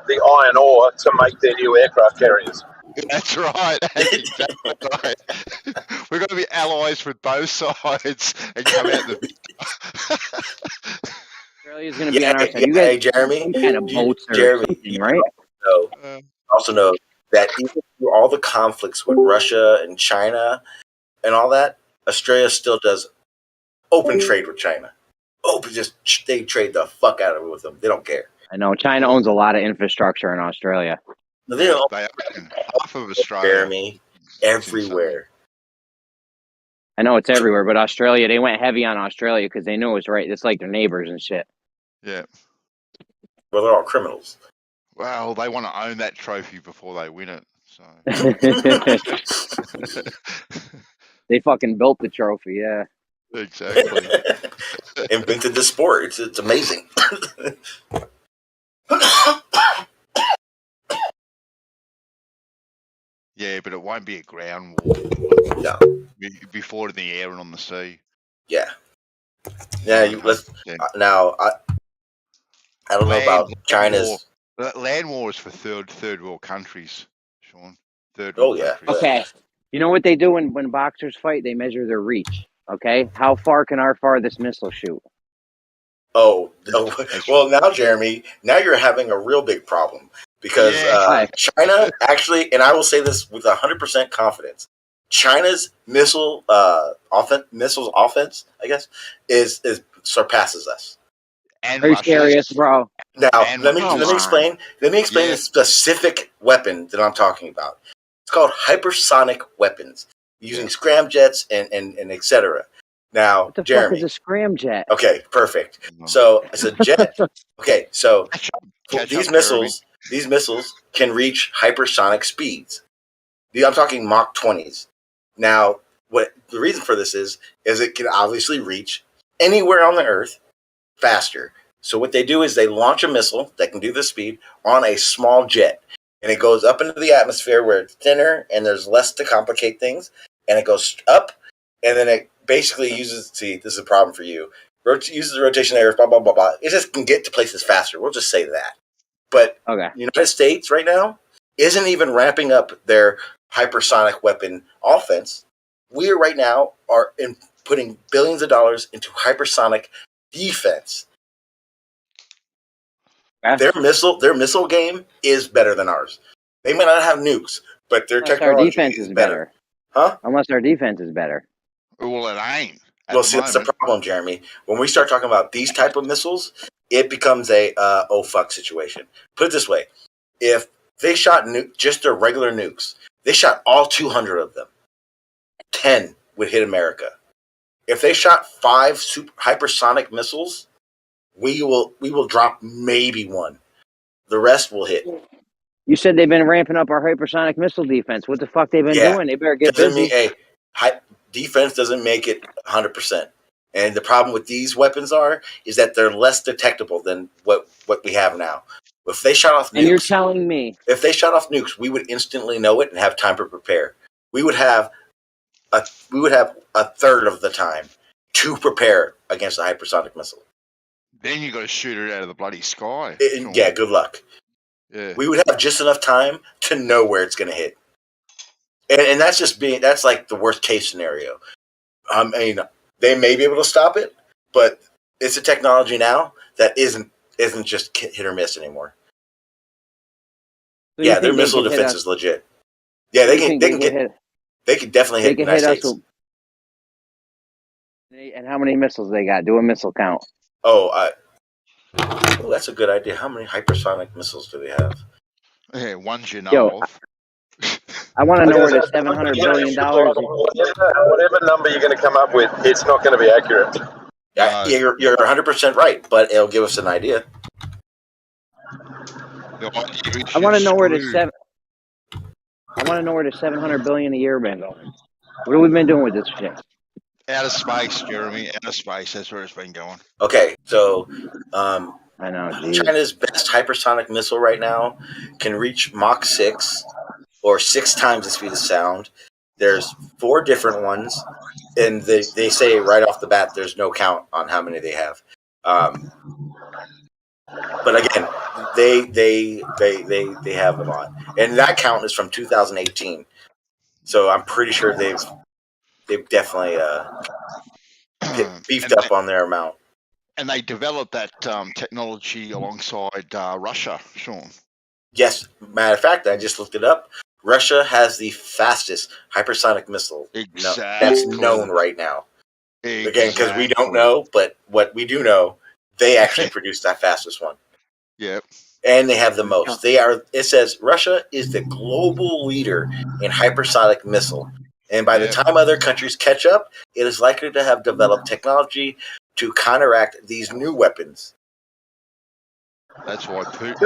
the iron ore to make their new aircraft carriers. That's right. That's exactly right. We're going to be allies with both sides and come out the victor. Australia's going to be on our side. You guys, Jeremy, some kind of boats or Jeremy, something, right? Also know that even through all the conflicts with Russia and China and all that, Australia still does open trade with China. They trade the fuck out of it with them. They don't care. I know China owns a lot of infrastructure in Australia. They don't. Half of Australia. Jeremy, everywhere. I know it's everywhere, but Australia, they went heavy on Australia because they knew it was right. It's like their neighbors and shit. Yeah. Well, they're all criminals. Well, they want to own that trophy before they win it. So. They fucking built the trophy, yeah. Exactly. Invented the sport. It's amazing. Yeah, but it won't be a ground war. No. Before in the air and on the sea. Yeah. Yeah. Now, I don't know about China's. Land war is for third world countries, Sean. Third Oh, world yeah. countries. Okay. You know what they do when boxers fight? They measure their reach. Okay? How far can our farthest missile shoot? Oh, well, now, Jeremy, now you're having a real big problem because China actually, and I will say this with 100% confidence, China's missiles offense, I guess, is surpasses us. And are you serious, bro? Now, let me explain. Let me explain the specific weapon that I'm talking about. It's called hypersonic weapons, using scramjets and etc. Now, what the Jeremy, fuck is a scramjet? Okay, perfect. So it's a jet. Okay, so these missiles can reach hypersonic speeds. I'm talking Mach 20s. Now, what the reason for this is it can obviously reach anywhere on the Earth faster. So what they do is they launch a missile that can do this speed on a small jet, and it goes up into the atmosphere where it's thinner and there's less to complicate things, and it goes up, and then it basically uses. See, this is a problem for you. Uses the rotation errors, blah blah blah blah. It just can get to places faster. We'll just say that. But the United States right now isn't even ramping up their hypersonic weapon offense. We right now are putting billions of dollars into hypersonic defense. Their missile game is better than ours. They may not have nukes, but their technology our defense is better. Huh? Unless our defense is better. Well, it ain't. Well, see, that's the problem, Jeremy. When we start talking about these type of missiles, it becomes a oh fuck situation. Put it this way: if they shot just their regular nukes, they shot all 200 of them, 10 would hit America. If they shot 5 hypersonic missiles, we will drop maybe 1. The rest will hit. You said they've been ramping up our hypersonic missile defense. What the fuck they've been doing? They better get busy. Defense doesn't make it 100%. And the problem with these weapons is that they're less detectable than what we have now. If they shot off nukes, and you're telling me if they shot off nukes, we would instantly know it and have time to prepare. We would have a third of the time to prepare against a hypersonic missile. Then you got to shoot it out of the bloody sky. Yeah, good luck. Yeah. We would have just enough time to know where it's going to hit. and that's that's like the worst case scenario. I mean, they may be able to stop it, but it's a technology now that isn't just hit or miss anymore. So Yeah, their missile defense is legit. Yeah, they can definitely hit the United States. And how many missiles they got? Do a missile count. Oh, that's a good idea. How many hypersonic missiles do they have? Yeah, ones you know of. I want to know where the $700 billion. Whatever number you're going to come up with, it's not going to be accurate. Yeah, you're 100% right, but it'll give us an idea. I want to know where the $700 billion a year been going. What have we been doing with this shit? Out of space, Jeremy. Out of space. That's where it's been going. Okay, so I know. China's best hypersonic missile right now can reach Mach 6, or 6 times the speed of sound. There's 4 different ones, and they say right off the bat there's no count on how many they have. But again, they have a lot, and that count is from 2018. So I'm pretty sure they've definitely beefed up on their amount. And they developed that technology alongside Russia, Sean. Yes, matter of fact, I just looked it up. Russia has the fastest hypersonic missile that's known right now. Exactly. Again, because we don't know, but what we do know, they actually produced that fastest one. Yep. And they have the most. It says Russia is the global leader in hypersonic missile. And by the time other countries catch up, it is likely to have developed technology to counteract these new weapons. That's why Putin.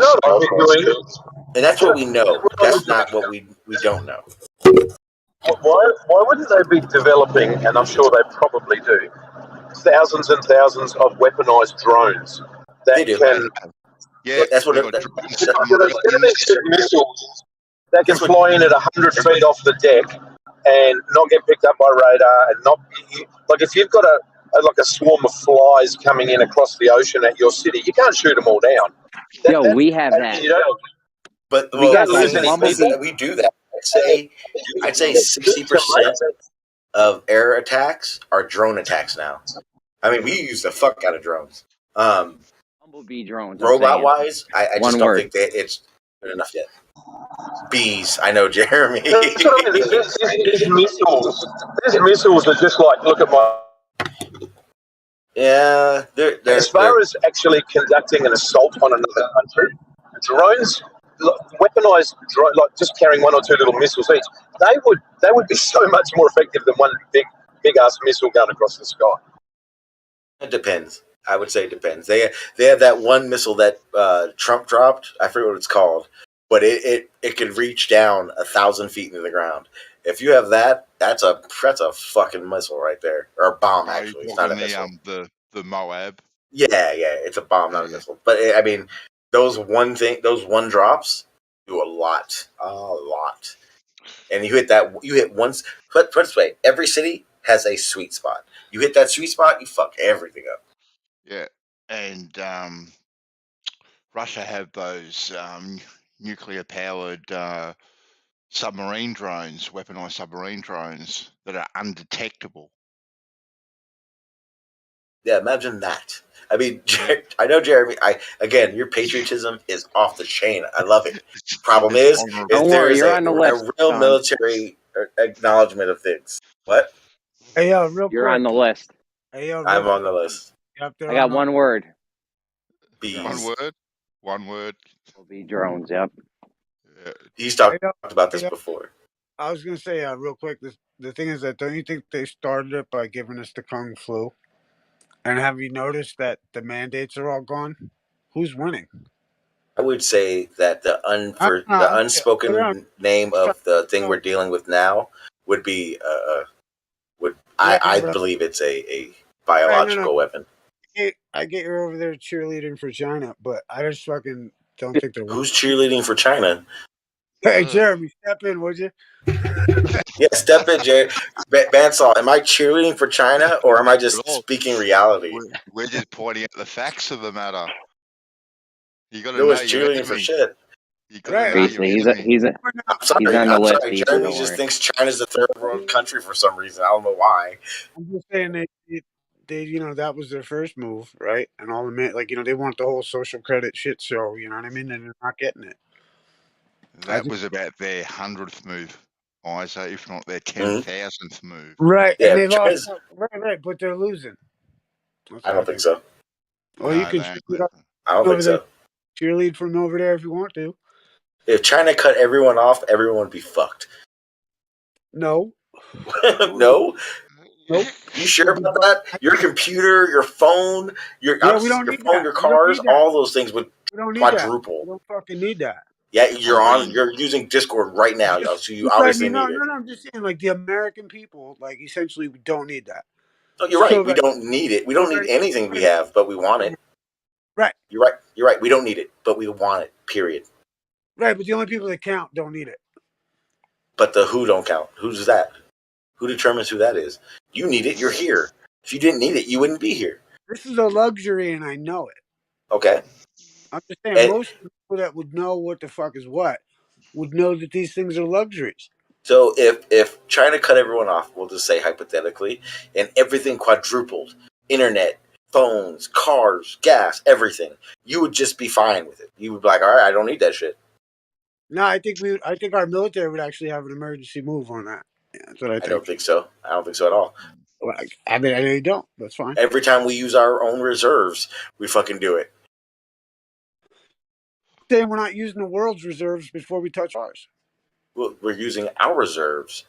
And that's what we know. That's not what we don't know. Why wouldn't they be developing, and I'm sure they probably do, thousands and thousands of weaponized drones that can... Yeah, that's what missiles that can fly in at 100 feet off the deck and not get picked up by radar, and not like if you've got a swarm of flies coming in across the ocean at your city, you can't shoot them all down. We have that. But we do that. I'd say 60% of air attacks are drone attacks now. I mean, we use the fuck out of drones. Bumblebee drones. Robot-wise, I just don't think that it's good enough yet. Bees, I know, Jeremy. These missiles are just like, look at my... Yeah, as far as actually conducting an assault on another country, drones, weaponized, like just carrying 1 or 2 little missiles each, they would be so much more effective than one big ass missile going across the sky. It depends. I would say it depends. They have that one missile that Trump dropped. I forget what it's called, but it could reach down 1,000 feet into the ground. If you have that, that's a fucking missile right there, or a bomb actually. It's not a missile. The Moab. Yeah, it's a bomb, not a missile. But I mean, those one drops do a lot. And you hit once. Put this way, every city has a sweet spot. You hit that sweet spot, you fuck everything up. Yeah, and Russia have those nuclear-powered submarine drones, weaponized submarine drones that are undetectable. Yeah, imagine that. I mean, I know, Jeremy. Your patriotism is off the chain. I love it. Problem is there is a real military acknowledgement of things. What? Hey, real quick. You're on the list. Hey, I'm on the list. I got one word. Bees. One word. Will be drones. Yep. Yeah. He's talked about this before. I was gonna say real quick. The thing is that don't you think they started it by giving us the Kung Flu? And have you noticed that the mandates are all gone? Who's winning? I would say that the unspoken name of the thing we're dealing with now would be I believe it's a biological weapon. I get you're over there cheerleading for China, but I just fucking don't think they're winning. Who's cheerleading for China? Hey, Jeremy, step in, would you? Yeah, step in, Jeremy. Bandsaw, am I cheerleading for China, or am I just speaking reality? We're just pointing out the facts of the matter. You got to know cheerleading for shit. You got Right. to know Seriously, your enemy. he's I'm he's sorry. on the I'm list. sorry. Ethan, Jeremy don't just worry. thinks China's a third world country for some reason. I don't know why. I'm just saying they that was their first move, right? And all the they want the whole social credit shit show. You know what I mean? And they're not getting it. That was about their 100th move, Isa, if not their Mm-hmm. 10,000th move. Right, and Yeah, they lost. China's. Right, but they're losing. That's I what I don't think think. so. Well, you No, can they ain't. I don't over think there, so. cheerlead from over there if you want to. If China cut everyone off, everyone would be fucked. No, No? nope. You sure about that? Your computer, your phone, Yeah, we don't your need phone, that. your We don't cars, need that. all those things would We don't need that. We quadruple. don't fucking need that. Yeah, you're using Discord right now, so you Just obviously no, need it. no. I'm just saying, like the American people, essentially, we don't need that. No, you're right. So We don't need it. We don't need anything we have, but we want it. Right. You're right. You're right. We don't need it, but we want it. Period. Right, but the only people that count don't need it. But the who don't count. Who's that? Who determines who that is? You need it. You're here. If you didn't need it, you wouldn't be here. This is a luxury, and I know it. Okay. I'm just saying, And most people that would know what the fuck is what would know that these things are luxuries. so if China cut everyone off, we'll just say hypothetically, and everything quadrupled, internet, phones, cars, gas, everything, you would just be fine with it. You would be like, all right, I don't need that shit. No, I think our military would actually have an emergency move on that. Yeah, that's what I think. I don't think so. I don't think so at all. Well, I mean, I know you don't. That's fine. Every time we use our own reserves, we fucking do it. Saying we're not using the world's reserves before we touch ours. Well, we're using our reserves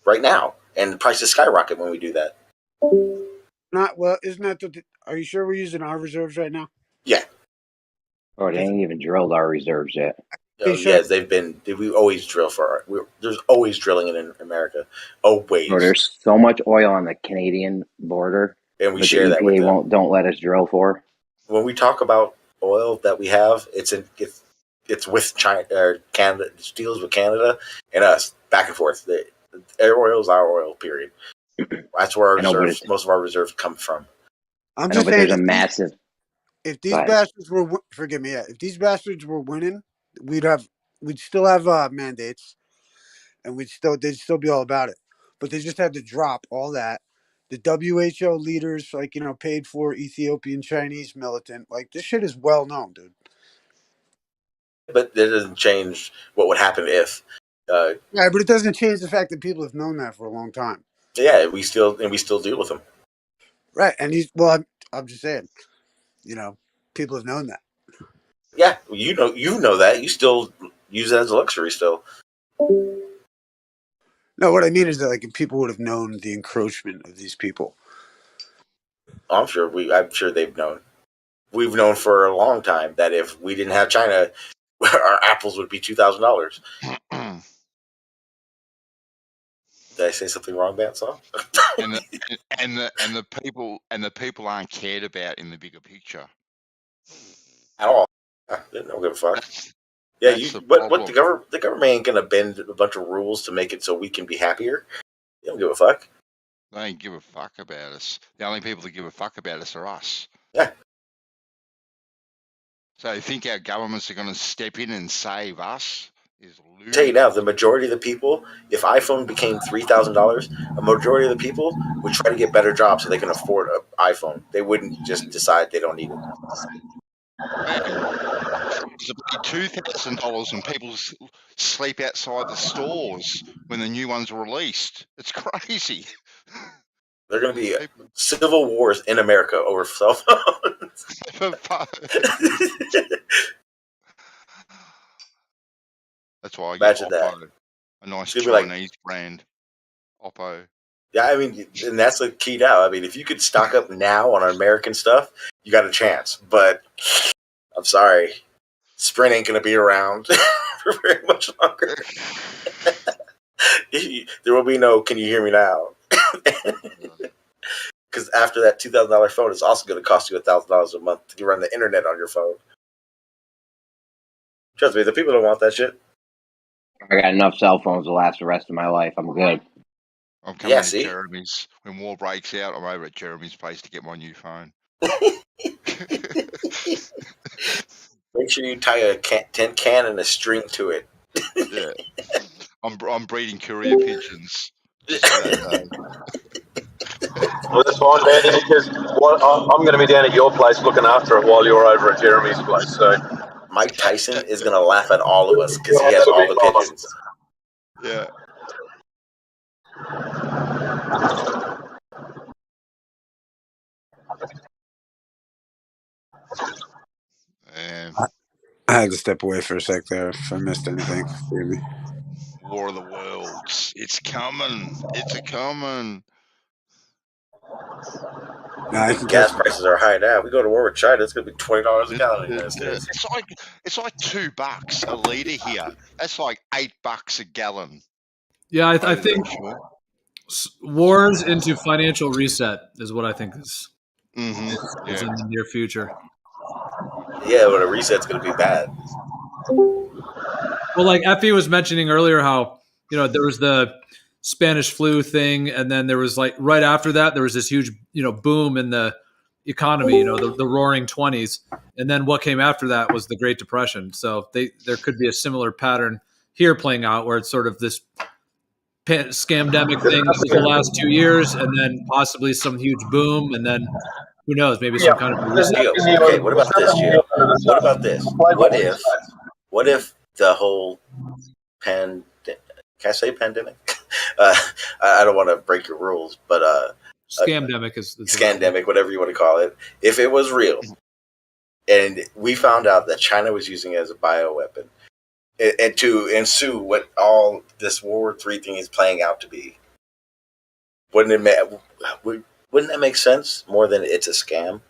right now, and the prices skyrocket when we do that. Not well, isn't that are you sure we're using our reserves right now? Yeah. Oh, they ain't even drilled our reserves yet. Oh, yes, they've been. We always drill for there's always drilling in America. Always. Bro, there's so much oil on the Canadian border, and we but share the that with EPA them. don't let us drill for. When we talk about oil that we have, it's with China or Canada. It deals with Canada and us back and forth. Their oil is our oil. Period. That's where our reserves, most of our reserves come from. I'm just saying, there's a massive. If these bastards were, forgive me, if these bastards were winning, we'd still have mandates, and they'd still be all about it. But they just had to drop all that. The WHO leaders, paid for Ethiopian Chinese militant. Like, this shit is well known, dude. But that doesn't change what would happen if. Yeah, but it doesn't change the fact that people have known that for a long time. Yeah, we still deal with them. Right, and I'm just saying, people have known that. Yeah, you know that. You still use it as a luxury still. No, what I mean is that people would have known the encroachment of these people. I'm sure they've known. We've known for a long time that if we didn't have China, our apples would be $2,000. Did I say something wrong, Bandsaw? and the people aren't cared about in the bigger picture at all. They don't give a fuck. Yeah, the government ain't gonna bend a bunch of rules to make it so we can be happier. They don't give a fuck. They don't give a fuck about us. The only people that give a fuck about us are us. Yeah. So you think our governments are going to step in and save us? I'll tell you now, the majority of the people, if iPhone became $3,000, a majority of the people would try to get better jobs so they can afford an iPhone. They wouldn't just decide they don't need it. It's $2,000 and people sleep outside the stores when the new one's released. It's crazy. There are going to be civil wars in America over cell phones. That's why I get Oppo, a nice Chinese brand. Oppo. Yeah, I mean, and that's the key now. I mean, if you could stock up now on American stuff, you got a chance. But I'm sorry, Sprint ain't going to be around for very much longer. There will be no, can you hear me now? Because after that $2,000 phone, it's also going to cost you $1,000 a month to run the internet on your phone. Trust me, the people don't want that shit. I got enough cell phones to last the rest of my life. I'm good. I'm coming to Jeremy's. When war breaks out, I'm over at Jeremy's place to get my new phone. Make sure you tie a tin can and a string to it. Yeah. I'm breeding courier pigeons. Just for that day. Well, that's fine, Danny, because I'm going to be down at your place looking after it while you're over at Jeremy's place. So Mike Tyson is going to laugh at all of us because he has all the pigeons. Yeah. And I had to step away for a sec there if I missed anything. Forgive me. War of the Worlds. It's coming. It's a coming. Gas prices are high now. We go to war with China, it's going to be $20 a gallon in the United States. It's like $2 a liter here. That's like $8 a gallon. Yeah, I think wars into financial reset is what I think is in the near future. Yeah, but a reset's going to be bad. Well, like Effie was mentioning earlier, how there was the Spanish flu thing, and then there was like right after that there was this huge boom in the economy, the roaring 20s, and then what came after that was the Great Depression. So there could be a similar pattern here playing out, where it's sort of this scamdemic thing that was the last 2 years, and then possibly some huge boom, and then who knows, maybe some kind of reset. Okay, what about this, Gio? What about this? What if the whole can I say pandemic? I don't want to break your rules, but scamdemic is scandemic, whatever you want to call it. If it was real, and we found out that China was using it as a bioweapon, and to ensue what all this World War III thing is playing out to be, wouldn't that make sense more than it's a scam?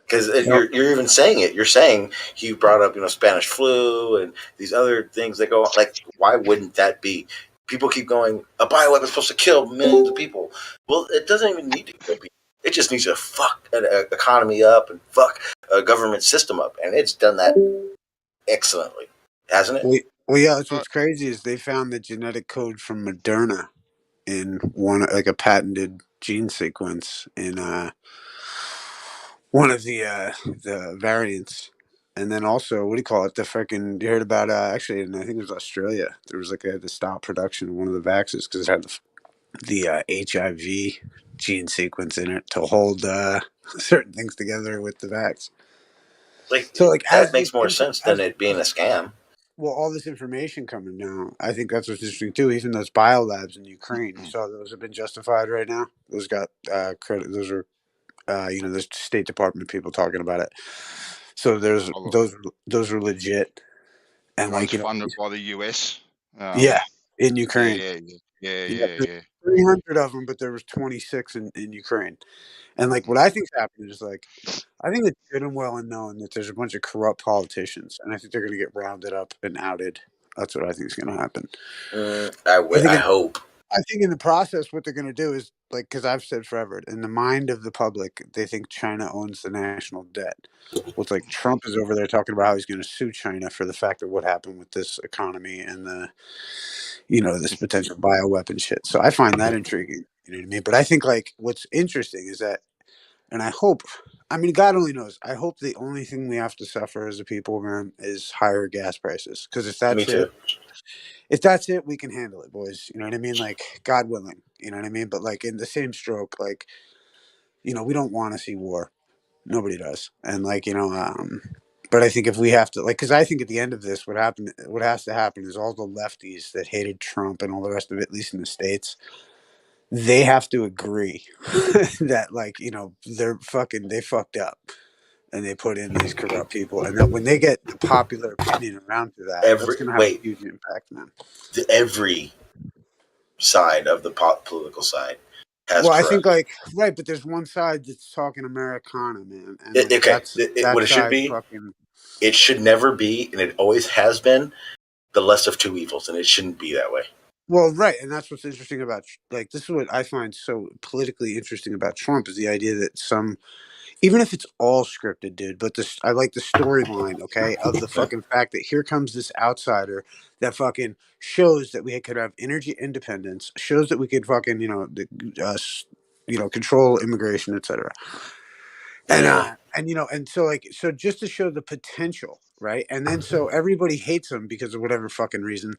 Because you're even saying it. You're saying he brought up, Spanish flu and these other things that go on. Like, why wouldn't that be? People keep going, a bioweapon is supposed to kill millions of people. Well, it doesn't even need to kill people. It just needs to fuck an economy up and fuck a government system up. And it's done that excellently, hasn't it? Well, yeah, that's what's crazy is they found the genetic code from Moderna in a patented gene sequence in one of the variants. And then also, what do you call it? You heard about, actually, and I think it was Australia. There was they had to stop production of one of the vaccines because it had the HIV gene sequence in it to hold certain things together with the vax. That makes more sense than it being a scam. Well, all this information coming now, I think that's what's interesting too. Even those biolabs in Ukraine, you saw those have been justified right now. Those got credit. Those are, the State Department people talking about it. So those are legit, and funded by the US. In Ukraine. Yeah. 300 of them, but there was 26 in Ukraine. And what I think's happening is I think it's good and well and known that there's a bunch of corrupt politicians, and I think they're going to get rounded up and outed. That's what I think is going to happen. I hope. I think in the process, what they're going to do is because I've said forever, in the mind of the public, they think China owns the national debt. Well, it's Trump is over there talking about how he's going to sue China for the fact of what happened with this economy and this potential bioweapon shit. So I find that intriguing. You know what I mean? But I think what's interesting is that, and I hope, God only knows. I hope the only thing we have to suffer as a people, man, is higher gas prices. Because if that's it, we can handle it, boys. You know what I mean? God willing. You know what I mean? But in the same stroke, we don't want to see war. Nobody does. And but I think if we have to, because I think at the end of this, what has to happen is all the lefties that hated Trump and all the rest of it, at least in the States, they have to agree that they fucked up and they put in these corrupt people, and that when they get the popular opinion around to that, that's going to have a huge impact, man. Every side of the political side has I think right, but there's one side that's talking Americana, man. And what it should be, it should never be, and it always has been, the less of two evils, and it shouldn't be that way. Well, right, and that's what's interesting about this is what I find so politically interesting about Trump is the idea that even if it's all scripted, dude, but I like the storyline, okay, of the fucking fact that here comes this outsider that fucking shows that we could have energy independence, shows that we could fucking control immigration, etc. And you know, and so like, so just to show the potential, right? And then so everybody hates him because of whatever fucking reason.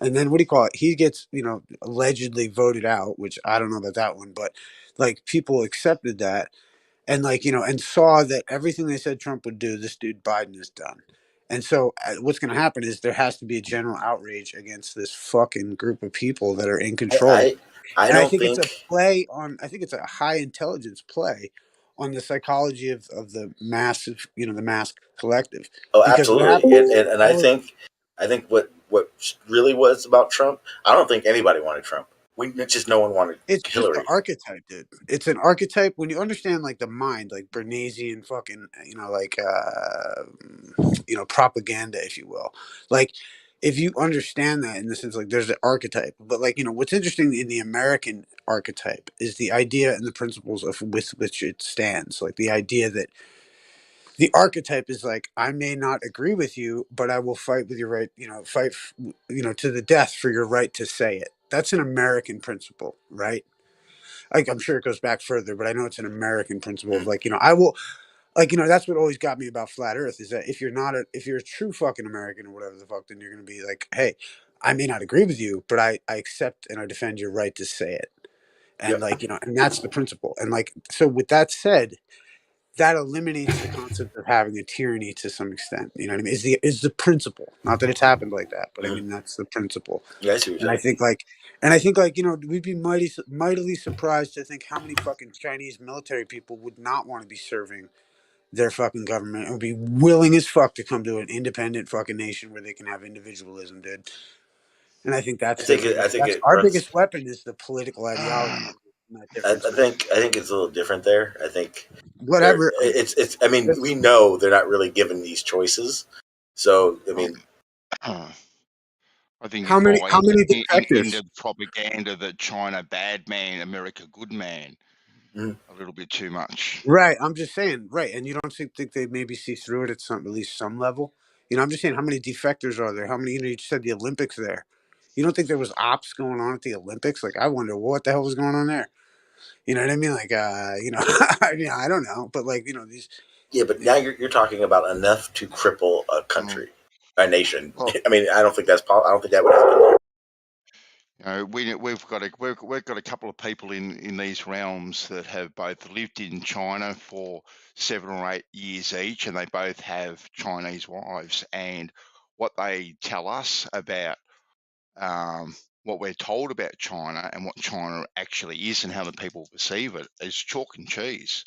And then what do you call it? He gets, you know, allegedly voted out, which I don't know about that one, but like people accepted that and like, you know, and saw that everything they said Trump would do, this dude Biden has done. And so what's going to happen is there has to be a general outrage against this fucking group of people that are in control. I And I don't think it's a think. play on, I think it's a high intelligence play on the psychology of the massive, you know, the mass collective. Oh, Because what absolutely. happens is And I think what really was about Trump. I don't think anybody wanted Trump. It's just no one wanted it's just the Hillary. archetype, dude. It's an archetype when you understand like the mind, like Bernaysian fucking, you know, like you know, propaganda, if you will. Like if you understand that in the sense like there's an archetype, but like, you know, what's interesting in the American archetype is the idea and the principles of with which it stands. Like the idea that the archetype is like, I may not agree with you, but I will fight with your right, you know, you know, to the death for your right to say it. That's an American principle, right? Like I'm sure it goes back further, but I know it's an American principle of like, you know, I will, like, you know, that's what always got me about flat Earth is that if you're a true fucking American or whatever the fuck, then you're gonna be like, hey, I may not agree with you, but I accept and I defend your right to say it, and like, you know, and that's the principle. And like, so with that said, that eliminates the concept of having a tyranny to some extent. You know what I mean? Is the principle. Not that it's happened like that, but I mean that's the principle. Yeah, I see what And you're I saying. think like, you know, we'd be mightily surprised to think how many fucking Chinese military people would not want to be serving their fucking government and would be willing as fuck to come to an independent fucking nation where they can have individualism, dude. And I think that's the I think that's it our runs. biggest weapon is the political ideology. Not difference. I think it's a little different there. I think Whatever. it's. I mean, we know they're not really given these choices. So I mean, I think How you many buy defectors? into the propaganda that China bad man, America good man, a little bit too much. Right. I'm just saying. Right. And you don't think they maybe see through it at some at least some level? You know, I'm just saying how many defectors are there? How many? You know, you just said the Olympics there. You don't think there was ops going on at the Olympics? Like, I wonder what the hell was going on there. You know what I mean? Like, you know, I mean, I don't know, but like, you know, these. yeah, but now you're talking about enough to cripple a country, a nation. I mean, I don't think that's. I don't think that would happen there. You know, we've got a couple of people in these realms that have both lived in China for 7 or 8 years each, and they both have Chinese wives. And what they tell us about what we're told about China and what China actually is and how the people perceive it is chalk and cheese.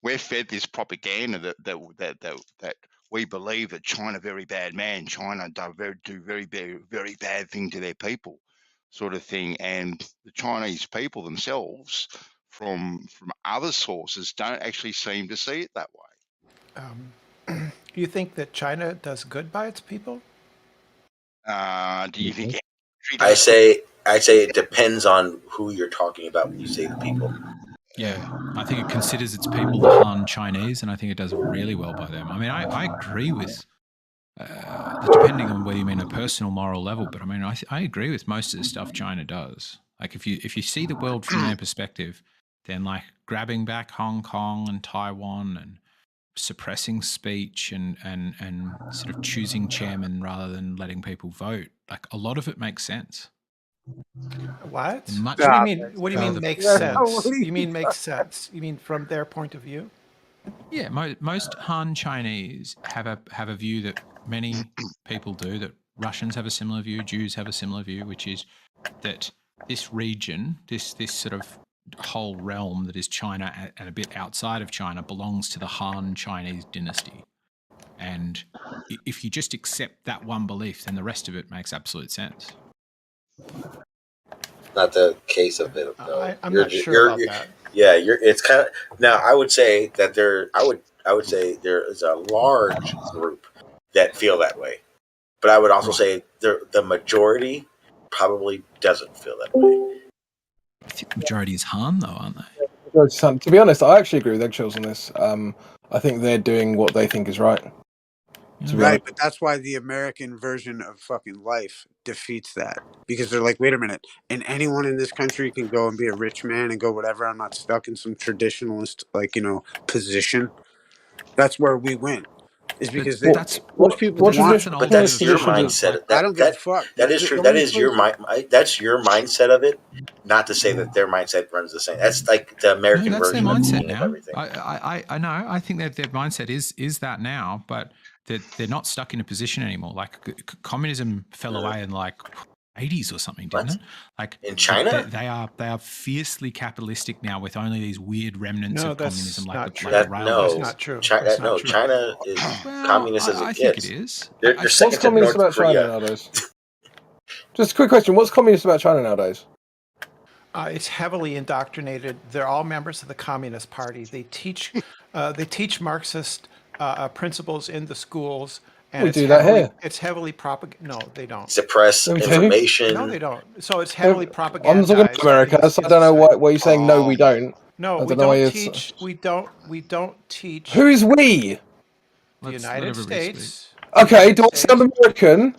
We're fed this propaganda that we believe that China very bad man, China do very bad thing to their people, sort of thing. And the Chinese people themselves, from other sources, don't actually seem to see it that way. Do you think that China does good by its people? Do you think? I say it depends on who you're talking about when you say the people. Yeah, I think it considers its people the Han Chinese, and I think it does really well by them. I mean, I agree with, depending on whether you mean a personal moral level, but I mean, I agree with most of the stuff China does. Like, if you see the world from their perspective, then like grabbing back Hong Kong and Taiwan and suppressing speech and sort of choosing chairman rather than letting people vote, like a lot of it makes sense. What? Much What do you mean the- makes Yeah, sense? You mean makes sense? You mean from their point of view? Yeah, most Han Chinese have a view that many people do, that Russians have a similar view, Jews have a similar view, which is that this region, this sort of whole realm that is China and a bit outside of China belongs to the Han Chinese dynasty. And if you just accept that one belief, then the rest of it makes absolute sense. Not the case of it. No. I'm not sure about that. Yeah, it's kind of now. I would say that I would say there is a large group that feel that way, but I would also say the majority probably doesn't feel that way. I think the majority is Han, though, aren't they? To be honest, I actually agree with Eggshells on this. I think they're doing what they think is right. Right, but that's why the American version of fucking life defeats that. Because they're like, wait a minute, and anyone in this country can go and be a rich man and go whatever. I'm not stuck in some traditionalist, position. That's where we win. Is because most people want. But that's your mindset. I don't give a fuck. That is true. That is your that's your mindset of it. Not to say that their mindset runs the same. That's like the American No, that's their version mindset of now. everything. I know. I think that their mindset is that now, but they're not stuck in a position anymore. Like communism fell away in like 80s or something, didn't it? Like in China, they are fiercely capitalistic now, with only these weird remnants of communism, like the railways. That's not true. China is communist as it gets. I think it is. They're second What's communist about China nowadays? Just a quick question: what's communist about China nowadays? It's heavily indoctrinated. They're all members of the Communist Party. They teach Marxist principles in the schools. And we do that here. It's heavily propagated. No, they don't. Suppress information. No, they don't. So it's heavily propagandized. I'm talking about America, so I don't know why you're saying no, we don't. No, we don't teach. Who is we? The United States. Okay, do I sound American?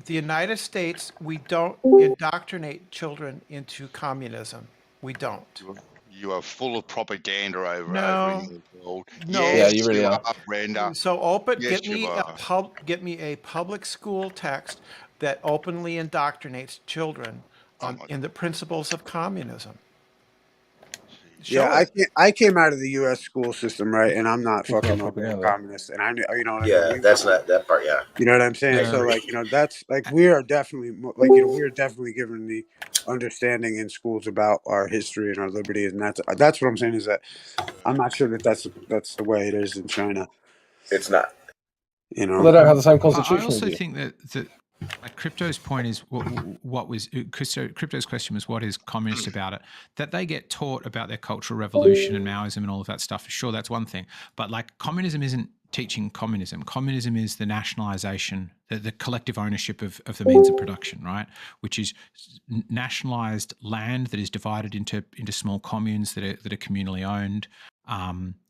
The United States, we don't indoctrinate children into communism. We don't. You are full of propaganda over in the world. No. Yes, you really are. Brenda. So open. Yes, Get me a public school text that openly indoctrinates children in the principles of communism. Yeah, I came out of the U.S. school system, right, and I'm not fucking a communist, and I know what I mean. That's not that part. Yeah, you know what I'm saying. Yeah. So that's we are definitely we are definitely given the understanding in schools about our history and our liberty, and that's what I'm saying is that I'm not sure that that's the way it is in China. It's not. You know, well, they don't have the same constitution. I also think that like Crypto's point is what was Crypto's question was what is communist about it? That they get taught about their Cultural Revolution and Maoism and all of that stuff. Sure, that's one thing. But like communism isn't teaching communism. Communism is the nationalization, the collective ownership of the means of production, right? Which is nationalized land that is divided into small communes that are communally owned,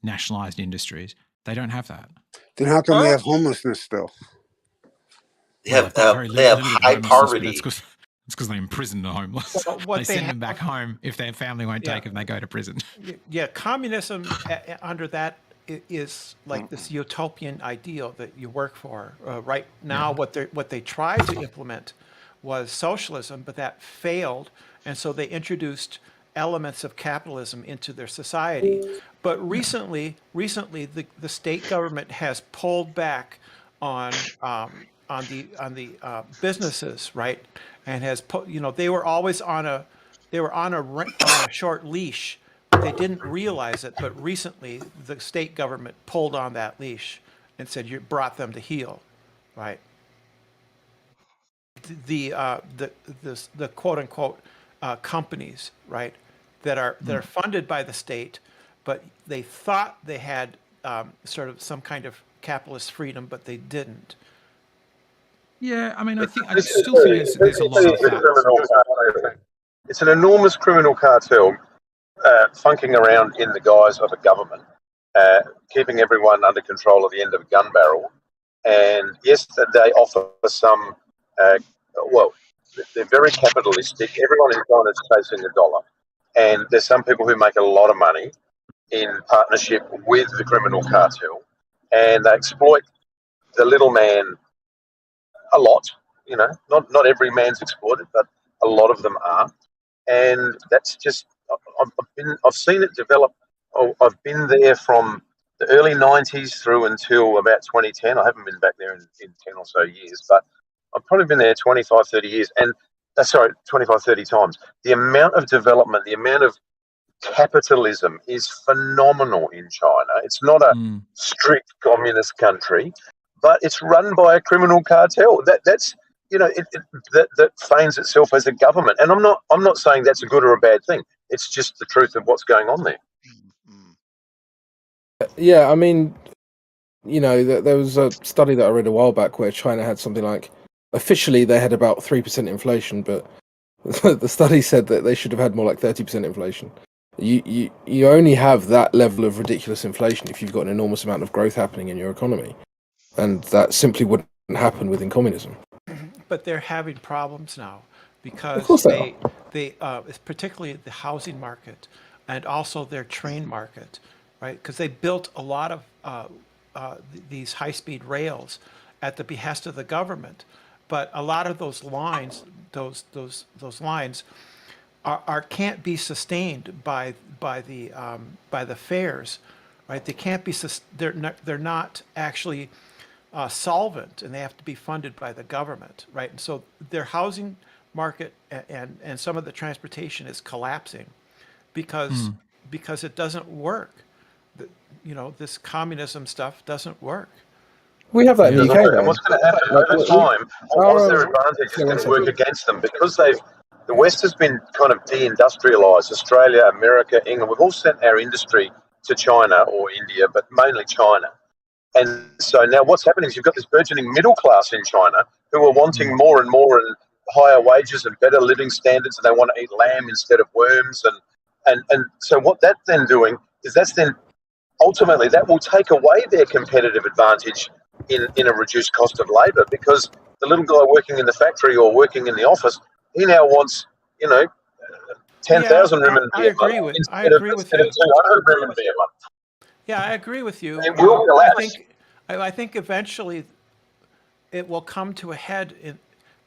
nationalized industries. They don't have that. Then how come we have homelessness still? They have high poverty. It's because they imprison the homeless. They send them back home if their family won't take them. They go to prison. Yeah, communism under that is like this utopian ideal that you work for. Right now, what they tried to implement was socialism, but that failed, and so they introduced elements of capitalism into their society. But recently, the state government has pulled back on the businesses, right, and has put, they were always on a short leash. They didn't realize it, but recently the state government pulled on that leash and said you brought them to heel, right? The quote unquote companies, right, that are funded by the state, but they thought they had sort of some kind of capitalist freedom, but they didn't. Yeah, I mean, I still think there's a lot of that. It's an enormous criminal cartel funking around in the guise of a government, keeping everyone under control at the end of a gun barrel. And yes, they offer some, they're very capitalistic. Everyone in China is chasing the dollar. And there's some people who make a lot of money in partnership with the criminal cartel. And they exploit the little man a lot, not every man's exploited, but a lot of them are, and that's just I've seen it develop. I've been there from the early 90s through until about 2010. I haven't been back there in 10 or so years, but I've probably been there 25, 30 years, and 25, 30 times. The amount of development, the amount of capitalism is phenomenal in China. It's not a strict communist country, but it's run by a criminal cartel. That's that feigns itself as a government. And I'm not saying that's a good or a bad thing. It's just the truth of what's going on there. Yeah, I mean, there was a study that I read a while back where China had something like, officially they had about 3% inflation, but the study said that they should have had more like 30% inflation. You only have that level of ridiculous inflation if you've got an enormous amount of growth happening in your economy. and that simply wouldn't happen within communism. But they're having problems now Of because course they it's particularly the housing market and also their train market, right? Because they built a lot of these high-speed rails at the behest of the government, but a lot of those lines, those lines, are can't be sustained by the fares, right? They can't be they're not actually solvent, and they have to be funded by the government, right? And so their housing market and some of the transportation is collapsing because it doesn't work. You know, this communism stuff doesn't work. We have that in the Doesn't UK work. though. And what's going to happen over time? What's their advantage is going to work against them because the West has been kind of deindustrialized. Australia, America, England, we've all sent our industry to China or India, but mainly China. And so now what's happening is you've got this burgeoning middle class in China who are wanting more and more and higher wages and better living standards, and they want to eat lamb instead of worms. And so what that's then doing is that's then ultimately that will take away their competitive advantage in a reduced cost of labour, because the little guy working in the factory or working in the office, he now wants, 10,000 renminbi a month instead of 200 renminbi a month. Yeah, I agree with you. It will collapse. I think eventually it will come to a head.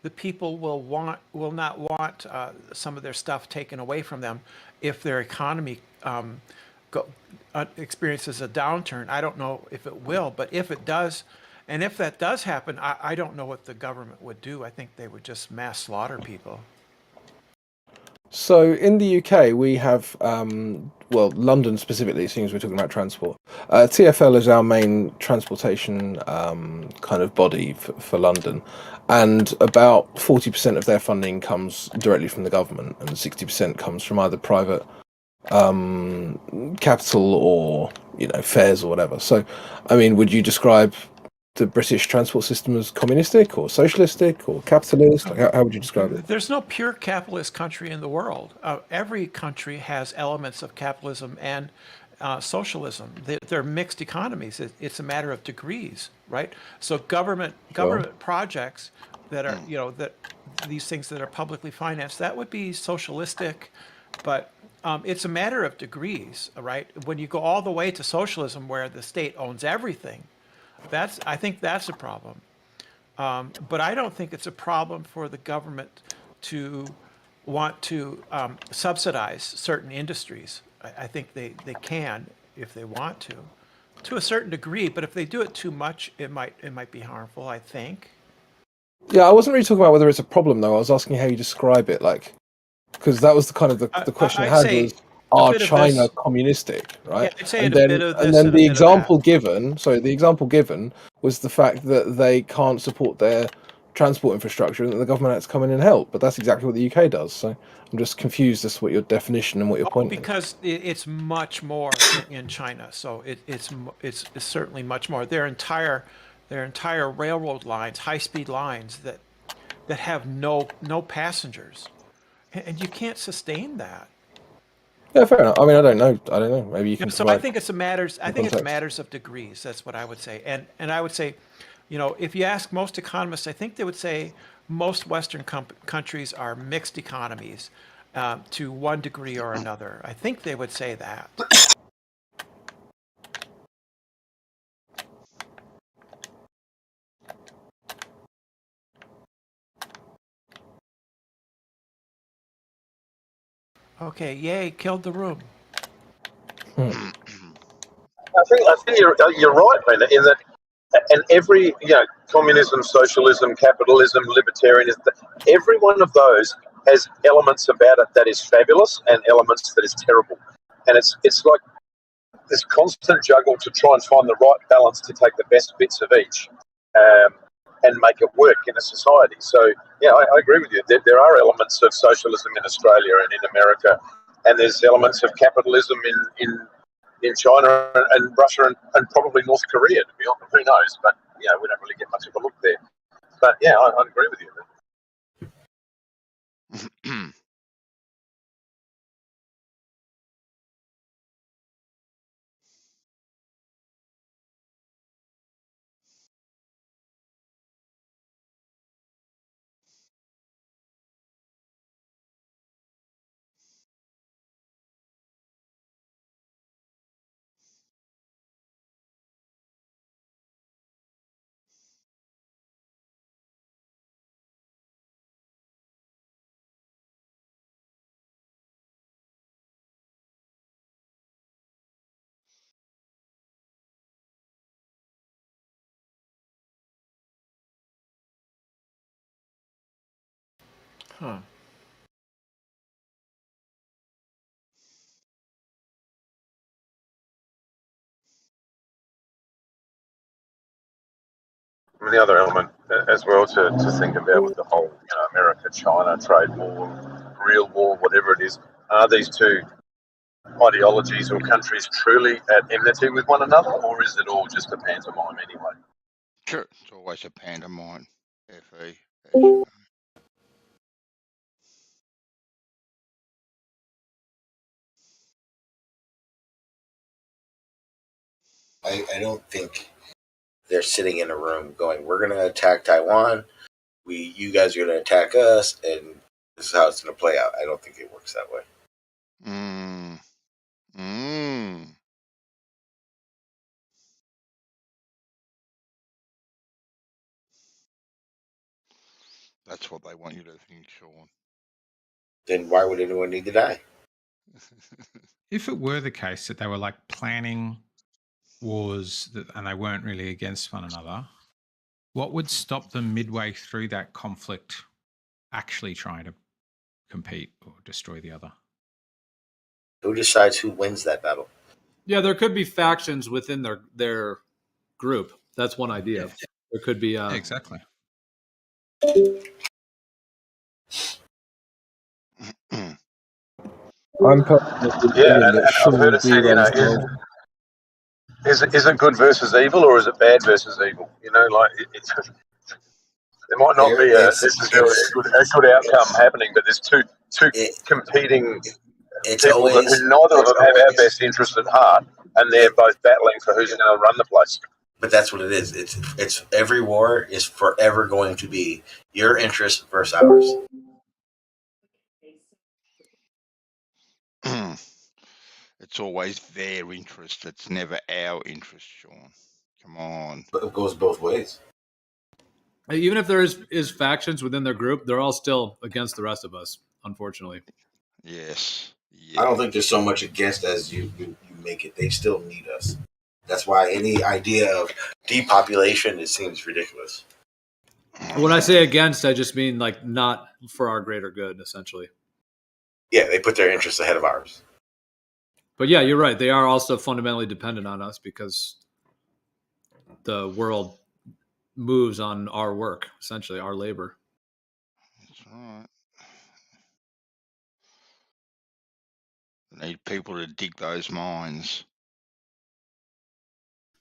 The people will not want some of their stuff taken away from them if their economy experiences a downturn. I don't know if it will, but if it does, and if that does happen, I don't know what the government would do. I think they would just mass slaughter people. So in the UK, we have, London specifically, seeing as we're talking about transport. TfL is our main transportation kind of body for London, and about 40% of their funding comes directly from the government, and 60% comes from either private capital or fares or whatever. So, I mean, would you describe the British transport system as communistic or socialistic or capitalist? Like, how would you describe it? There's no pure capitalist country in the world. Every country has elements of capitalism and socialism. They're mixed economies. It's a matter of degrees, right? So government projects that are, that these things that are publicly financed, that would be socialistic, but it's a matter of degrees, right? When you go all the way to socialism, where the state owns everything, I think that's a problem. But I don't think it's a problem for the government to want to subsidize certain industries. I think they can if they want to a certain degree. But if they do it too much, it might be harmful, I think. Yeah, I wasn't really talking about whether it's a problem though. I was asking how you describe it, like, because that was the kind of the question I had was, are China communistic, right? Yeah, I'd say and a then bit of and this then and a the bit of that. example given was the fact that they can't support their transport infrastructure and that the government has to come in and help. But that's exactly what the UK does. So I'm just confused as to what your definition and what your point is. Because it's much more in China. So it's certainly much more. Their entire railroad lines, high-speed lines that have no passengers, and you can't sustain that. Yeah, fair enough. I mean, I don't know. Maybe you can. So I think it's matters of degrees. That's what I would say. And I would say, if you ask most economists, I think they would say most Western countries are mixed economies to one degree or another. I think they would say that. Okay, yay, killed the room. I think you're right, man, in that, and every communism, socialism, capitalism, libertarianism, every one of those has elements about it that is fabulous and elements that is terrible, and it's like this constant juggle to try and find the right balance to take the best bits of each and make it work in a society. So yeah, I agree with you. There are elements of socialism in Australia and in America, and there's elements of capitalism in China and Russia and probably North Korea, to be honest. Who knows? But we don't really get much of a look there. But yeah, I agree with you. Huh. And the other element as well to think about with the whole, America-China trade war, real war, whatever it is, are these two ideologies or countries truly at enmity with one another, or is it all just a pantomime anyway? Sure, it's always a pantomime. FE. I don't think they're sitting in a room going, "We're going to attack Taiwan. You guys are going to attack us, and this is how it's going to play out." I don't think it works that way. That's what they want you to think, Sean. Then why would anyone need to die? If it were the case that they were like planning wars and they weren't really against one another, what would stop them midway through that conflict actually trying to compete or destroy the other? Who decides who wins that battle? Yeah, there could be factions within their group. That's one idea. There could be exactly. I'm personally Yeah, and that I've Sean heard it D said, runs the is it good versus evil, or is it bad versus evil? There might not be necessarily a good outcome happening, but there's two competing people who neither of them have our best interest at heart, and they're both battling for who's going to run the place. But that's what it is. It's every war is forever going to be your interest versus ours. It's always their interest. It's never our interest, Sean. Come on. But it goes both ways. Even if there is factions within their group, they're all still against the rest of us, unfortunately. Yes. I don't think there's so much against as you make it. They still need us. That's why any idea of depopulation, it seems ridiculous. When I say against, I just mean like not for our greater good, essentially. Yeah, they put their interests ahead of ours. But yeah, you're right. They are also fundamentally dependent on us because the world moves on our work, essentially, our labor. That's right. They need people to dig those mines.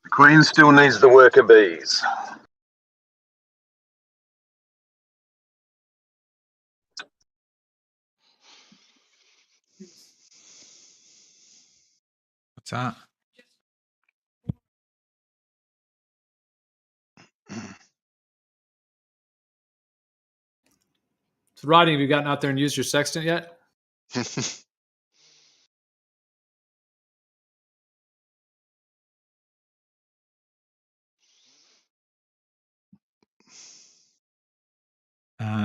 The Queen still needs the worker bees. What's that? So, Rodney, have you gotten out there and used your sextant yet?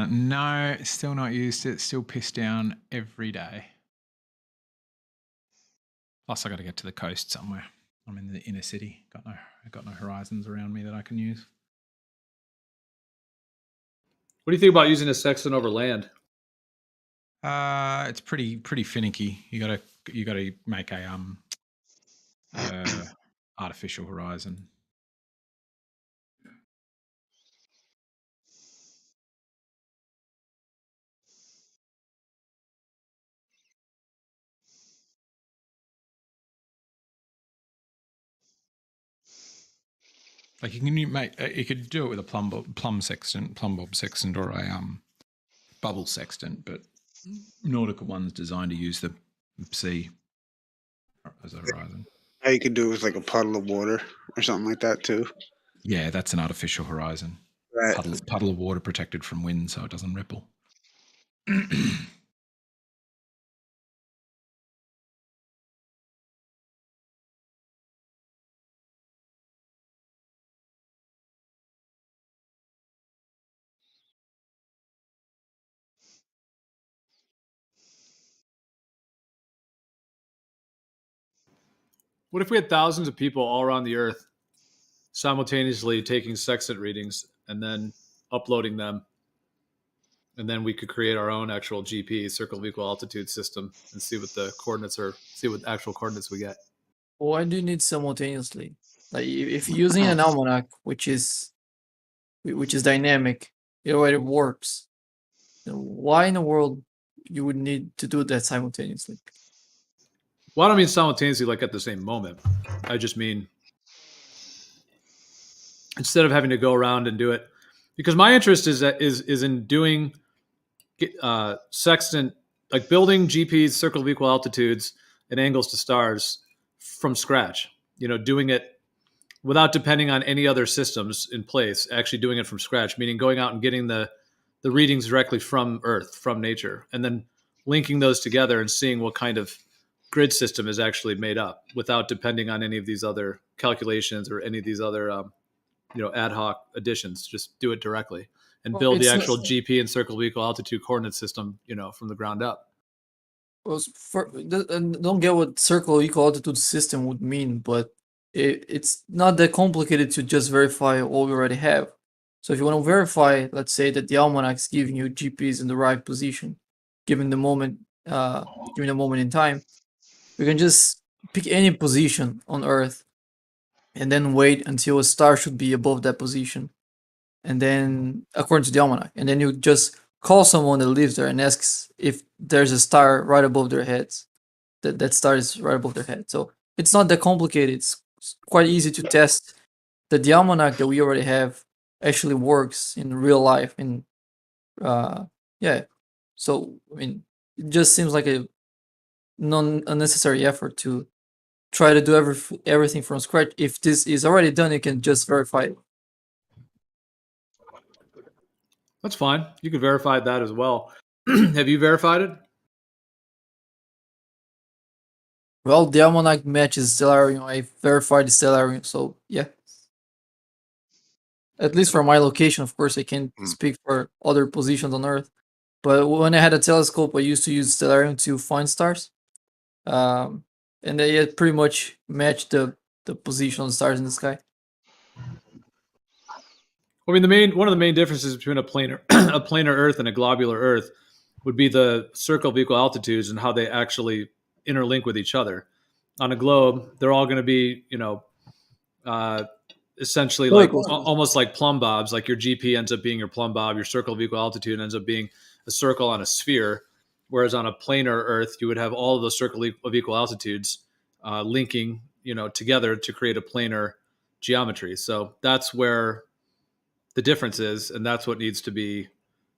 No, still not used it. Still pissed down every day. Plus, I got to get to the coast somewhere. I'm in the inner city. Got no horizons around me that I can use. What do you think about using a sextant over land? It's pretty finicky. You gotta make a artificial horizon. Like you could do it with a plumb bob sextant, or a bubble sextant, but Nautica one's designed to use the sea as a horizon. How you could do it with like a puddle of water or something like that too. Yeah, that's an artificial horizon. Right. Puddle of water protected from wind so it doesn't ripple. What if we had thousands of people all around the earth simultaneously taking sextant readings and then uploading them and then we could create our own actual GP, circle of equal altitude system, and see what the coordinates are. See what actual coordinates we get. Why do you need simultaneously? Like if you're using an almanac, which is dynamic, it already works. Then why in the world you would need to do that simultaneously? Well, I don't mean simultaneously, like at the same moment. I just mean instead of having to go around and do it, because my interest is in doing sextant, like building GPs, circle of equal altitudes, and angles to stars from scratch. You know, doing it without depending on any other systems in place. Actually, doing it from scratch, meaning going out and getting the readings directly from Earth, from nature, and then linking those together and seeing what kind of grid system is actually made up without depending on any of these other calculations or any of these other ad hoc additions. Just do it directly and build the actual GP and circle of equal altitude coordinate system, from the ground up. Well, don't get what circle equal altitude system would mean, but it's not that complicated to just verify what we already have. So if you want to verify, let's say that the almanac is giving you GPs in the right position, given the moment in time, we can just pick any position on Earth and then wait until a star should be above that position. And then, according to the almanac, and then you just call someone that lives there and asks if there's a star right above their heads. That star is right above their head. So it's not that complicated. It's quite easy to test that the almanac that we already have actually works in real life. And so I mean, it just seems like a unnecessary effort to try to do everything from scratch. If this is already done, you can just verify it. That's fine. You can verify that as well. Have you verified it? Well, the almanac matches Stellarium. I verified the Stellarium, so yeah. At least for my location, of course, I can't speak for other positions on Earth. But when I had a telescope, I used to use Stellarium to find stars. And they had pretty much matched the position of the stars in the sky. I mean, one of the main differences between a planar Earth and a globular Earth would be the circle of equal altitudes and how they actually interlink with each other. On a globe, they're all going to be, essentially like almost like plumb bobs. Like your GP ends up being your plumb bob, your circle of equal altitude ends up being a circle on a sphere. Whereas on a planar Earth, you would have all of those circle of equal altitudes linking, together to create a planar geometry. So that's where the difference is, and that's what needs to be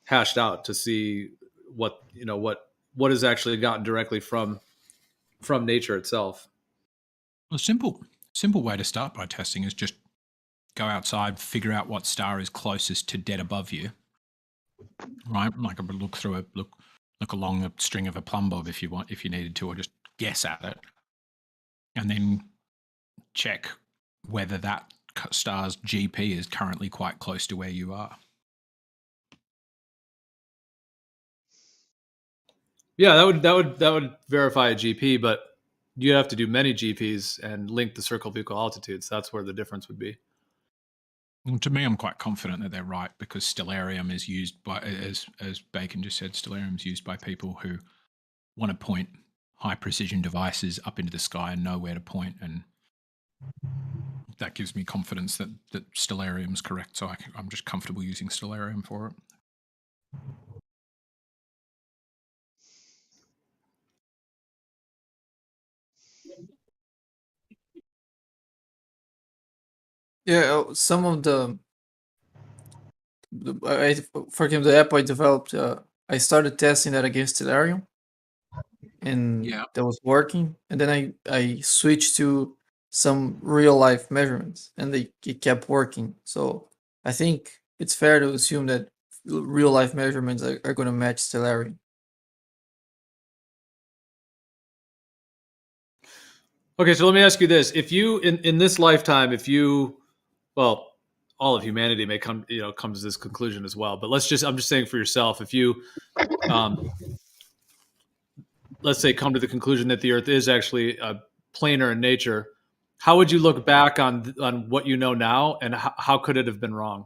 hashed out to see what is actually gotten directly from nature itself. Well, simple way to start by testing is just go outside, figure out what star is closest to dead above you. Right, like I would look along a string of a plumb bob if you needed to, or just guess at it, and then check whether that star's GP is currently quite close to where you are. Yeah, that would verify a GP, but you have to do many GPs and link the circle of equal altitudes. That's where the difference would be. Well, to me, I'm quite confident that they're right because Stellarium is used by, as Bacon just said, Stellarium is used by people who want to point high precision devices up into the sky and know where to point, and that gives me confidence that Stellarium is correct. So I'm just comfortable using Stellarium for it. Yeah, some of for example, the app I developed, I started testing that against Stellarium, and that was working. And then I switched to some real life measurements, and it kept working. So I think it's fair to assume that real life measurements are going to match Stellarium. Okay, so let me ask you this: if you in this lifetime, well, all of humanity may come to this conclusion as well. But I'm just saying for yourself, if you, let's say, come to the conclusion that the Earth is actually planar in nature, how would you look back on what you know now, and how could it have been wrong?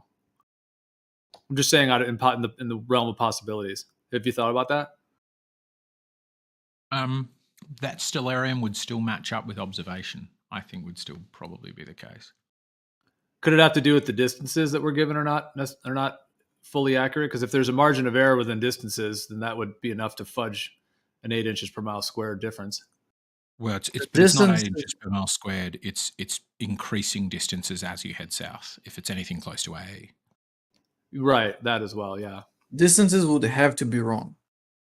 I'm just saying in the realm of possibilities. Have you thought about that? That stellarium would still match up with observation. I think would still probably be the case. Could it have to do with the distances that we're given are not fully accurate? Because if there's a margin of error within distances, then that would be enough to fudge an 8 inches per mile squared difference. Well, it's not 8 inches per mile squared. It's increasing distances as you head south. If it's anything close to AE, right? That as well, yeah. Distances would have to be wrong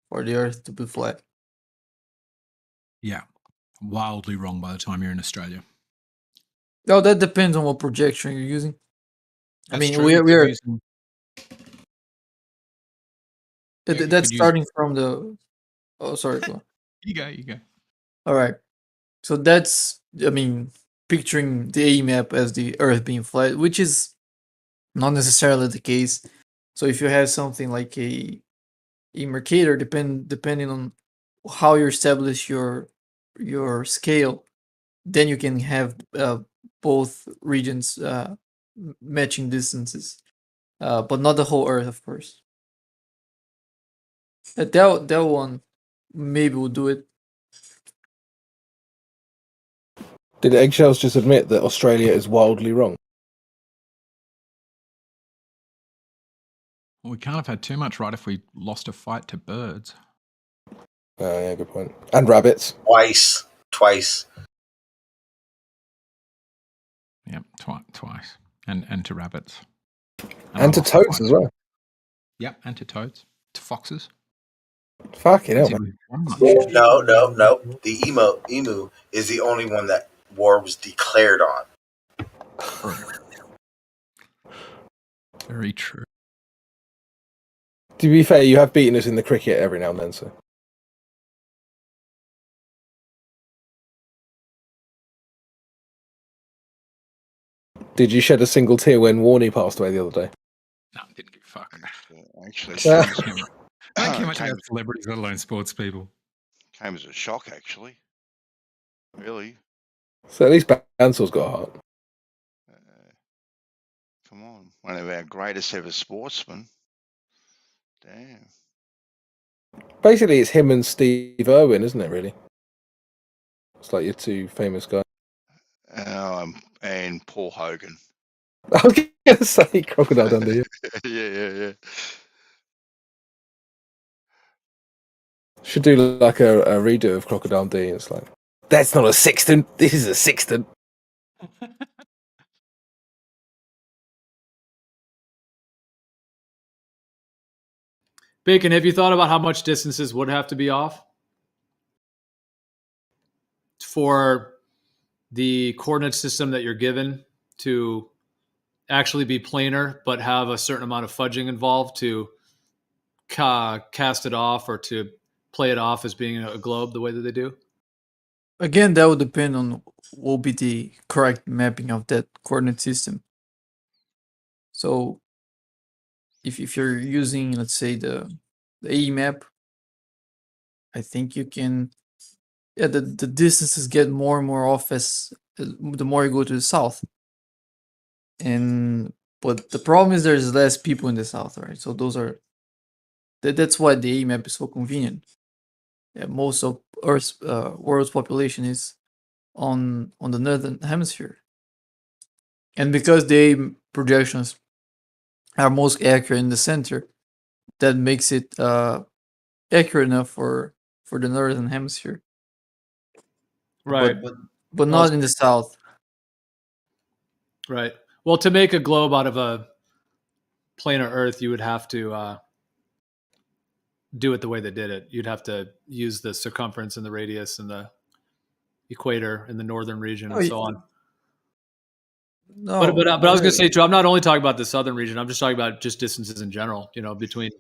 for the Earth to be flat. Yeah, wildly wrong by the time you're in Australia. Oh, that depends on what projection you're using. That's I mean, true. we're Using... that's starting from the. Oh, sorry. Go on. You go. All right. So that's, I mean, picturing the AE map as the Earth being flat, which is not necessarily the case. So if you have something like a Mercator, depending on how you establish your scale, then you can have both regions matching distances, but not the whole Earth, of course. That one maybe will do it. Did Eggshells just admit that Australia is wildly wrong? Well, we can't have had too much right if we lost a fight to birds. Oh, yeah, good point. And rabbits. Twice. Yep, twice. And to rabbits. And to toads as well. Yep, and to toads. To foxes. Fucking hell, man. No. The emu is the only one that war was declared on. Very true. To be fair, you have beaten us in the cricket every now and then, so. Did you shed a single tear when Warney passed away the other day? No, I didn't give a fuck. Actually, I don't care much about celebrities, let alone sports people. Came as a shock, actually. Really? So at least Bansal's got a heart. Come on. One of our greatest ever sportsmen. Damn. Basically, it's him and Steve Irwin, isn't it, really? It's like your two famous guys. And Paul Hogan. I was going to say Crocodile Dundee. Yeah. Should do like a redo of Crocodile Dundee. It's like, that's not a sextant. This is a sextant. Bacon, have you thought about how much distances would have to be off for the coordinate system that you're given to actually be planar, but have a certain amount of fudging involved to cast it off or to play it off as being a globe the way that they do? Again, that would depend on what will be the correct mapping of that coordinate system. So if you're using, let's say, the AE map, I think you can, the distances get more and more off as the more you go to the south. But the problem is there's less people in the south, right? So that's why the AE map is so convenient. Yeah, most of Earth's world's population is on the northern hemisphere, and because the projections are most accurate in the center, that makes it accurate enough for the northern hemisphere. Right, but not in the south. Right. Well, to make a globe out of a planar Earth, you would have to do it the way they did it. You'd have to use the circumference and the radius and the equator in the northern region and so on. No, but I was going to say too, I'm not only talking about the southern region. I'm just talking about just distances in general. You know, between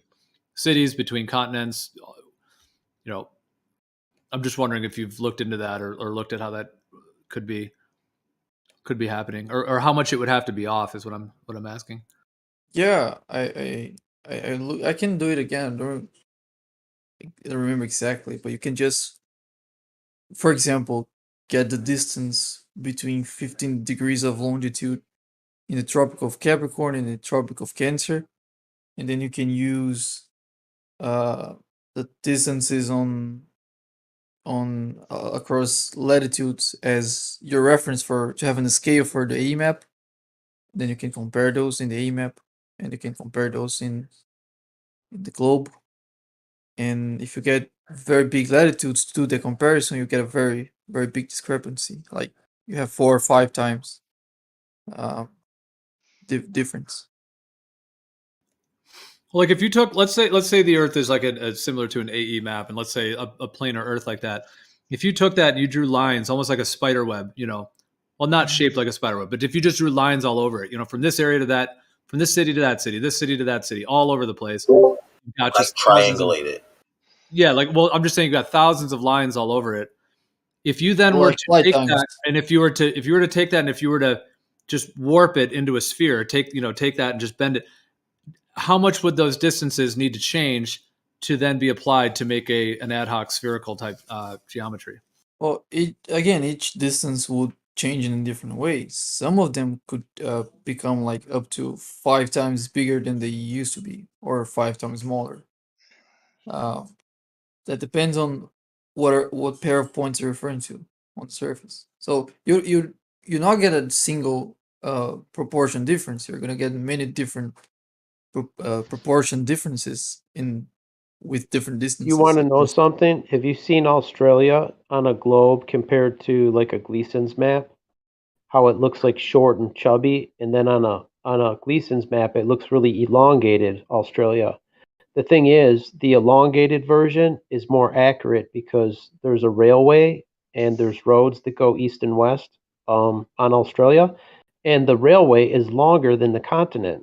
cities, between continents. You know, I'm just wondering if you've looked into that or looked at how that could be happening, or how much it would have to be off is what I'm asking. Yeah, I can do it again. I don't remember exactly, but you can just, for example, get the distance between 15 degrees of longitude in the Tropic of Capricorn and the Tropic of Cancer, and then you can use the distances on across latitudes as your reference to having a scale for the A map. Then you can compare those in the A map, and you can compare those in the globe. And if you get very big latitudes to do the comparison, you get a very, very big discrepancy. Like you have 4 or 5 times difference. Like if you took, let's say the Earth is like a similar to an AE map, and let's say a planar Earth like that. If you took that and you drew lines, almost like a spider web, well, not shaped like a spider web, but if you just drew lines all over it, from this area to that, from this city to that city, this city to that city, all over the place, you've got just triangulate it. Yeah, I'm just saying you got thousands of lines all over it. If you then were to take that, and if you were to take that, and if you were to just warp it into a sphere, take that and just bend it, how much would those distances need to change to then be applied to make an ad hoc spherical type geometry? Well, each distance would change in different ways. Some of them could become like up to 5 times bigger than they used to be, or 5 times smaller. That depends on what pair of points you're referring to on the surface. So you're not get a single proportion difference. You're gonna get many different proportion differences with different distances. You want to know something? Have you seen Australia on a globe compared to like a Gleason's map? How it looks like short and chubby, and then on a Gleason's map it looks really elongated, Australia. The thing is, the elongated version is more accurate because there's a railway and there's roads that go east and west on Australia, and the railway is longer than the continent.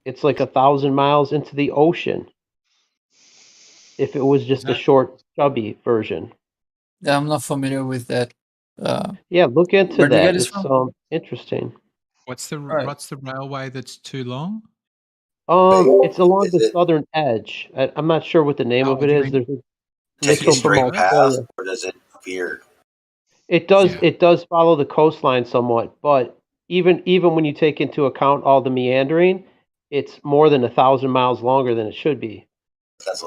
It's like 1,000 miles into the ocean. If it was just a short, chubby version. Yeah, I'm not familiar with that. Yeah, look into where do you that. get this It's from? Interesting. What's the Right. what's the railway that's too long? It's along the southern edge. I'm not sure what the name Oh, of it you is. mean There's a Take a Mitchell from straight path, Australia. or does it veer? It does follow the coastline somewhat, but even when you take into account all the meandering, it's more than 1,000 miles longer than it should be. That's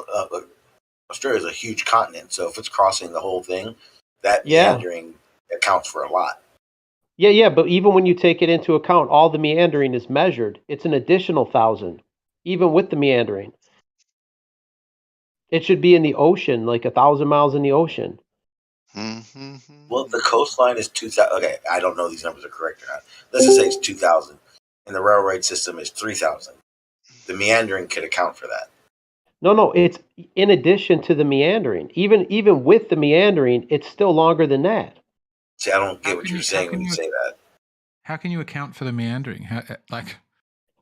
Australia's a huge continent, so if it's crossing the whole thing, that Yeah. meandering accounts for a lot. Yeah, but even when you take it into account, all the meandering is measured. It's an additional 1,000, even with the meandering. It should be in the ocean, like 1,000 miles in the ocean. Well, the coastline is 2,000. Okay, I don't know if these numbers are correct or not. Let's just say it's 2,000, and the railroad system is 3,000. The meandering could account for that. No, it's in addition to the meandering. Even with the meandering, it's still longer than that. See, I don't get what you're saying when you say that. How can you account for the meandering? Like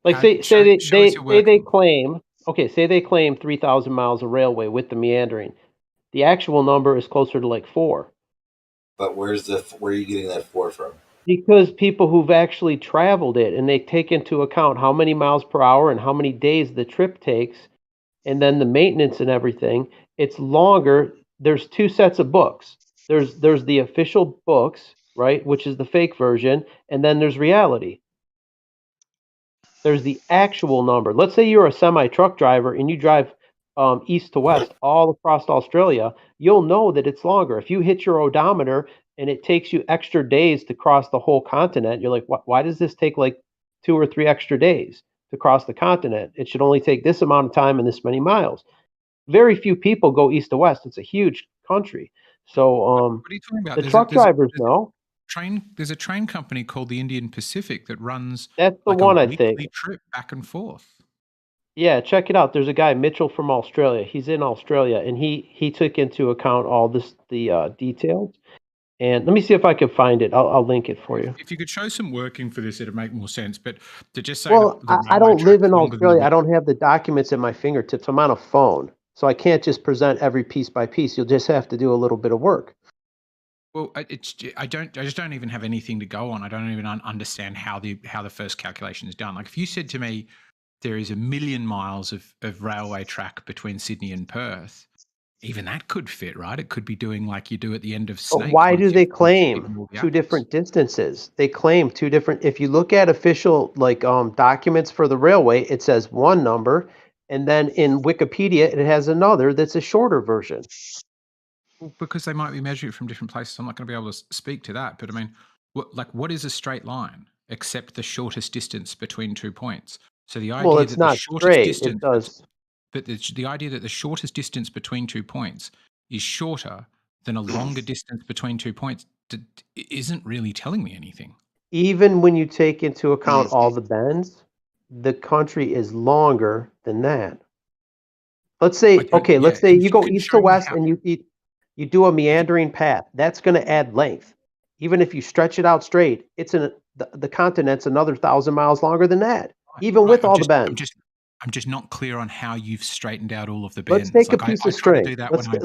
how- say show us your work. they claim 3,000 miles of railway with the meandering. The actual number is closer to like 4. But where are you getting that 4 from? Because people who've actually traveled it, and they take into account how many miles per hour and how many days the trip takes, and then the maintenance and everything, it's longer. There's 2 sets of books. There's the official books, right, which is the fake version, and then there's reality. There's the actual number. Let's say you're a semi-truck driver and you drive east to west all across Australia. You'll know that it's longer. If you hit your odometer and it takes you extra days to cross the whole continent, you're like, why does this take like 2 or 3 extra days to cross the continent? It should only take this amount of time and this many miles. Very few people go east to west. It's a huge country. So What are you talking about? the truck drivers know. There's a train company called the Indian Pacific that runs That's the like one, a I weekly think. trip back and forth. Yeah, check it out. There's a guy, Mitchell from Australia. He's in Australia, and he took into account all the details. And let me see if I can find it. I'll link it for you. If you could show some working for this, it'd make more sense. But to just say Well, the I railway don't live in track's longer than Australia. the I don't have the documents at my fingertips. I'm on a phone, so I can't just present every piece by piece. You'll just have to do a little bit of work. Well, I just don't even have anything to go on. I don't even understand how the first calculation is done. Like if you said to me, there is 1 million miles of railway track between Sydney and Perth, even that could fit, right? It could be doing like you do at the end of But Snake. why do once they you've given claim all the two updates. different distances? They claim two different. If you look at official like documents for the railway, it says one number, and then in Wikipedia it has another that's a shorter version. Well, because they might be measuring it from different places. I'm not going to be able to speak to that. But I mean, what is a straight line except the shortest distance between 2 points? So the Well, idea it's that the not shortest straight. It distance, does. but the idea that the shortest distance between 2 points is shorter than a longer distance between 2 points isn't really telling me anything. Even when you take into account all the bends, the country is longer than that. Let's say, okay, let's say you go east to west and you do a meandering path. That's going to add length. Even if you stretch it out straight, the continent's another 1,000 miles longer than that, even with all the bends. I'm just not clear on how you've straightened out all of the Let's bends. take a Like piece I of try to string. do that Let's when I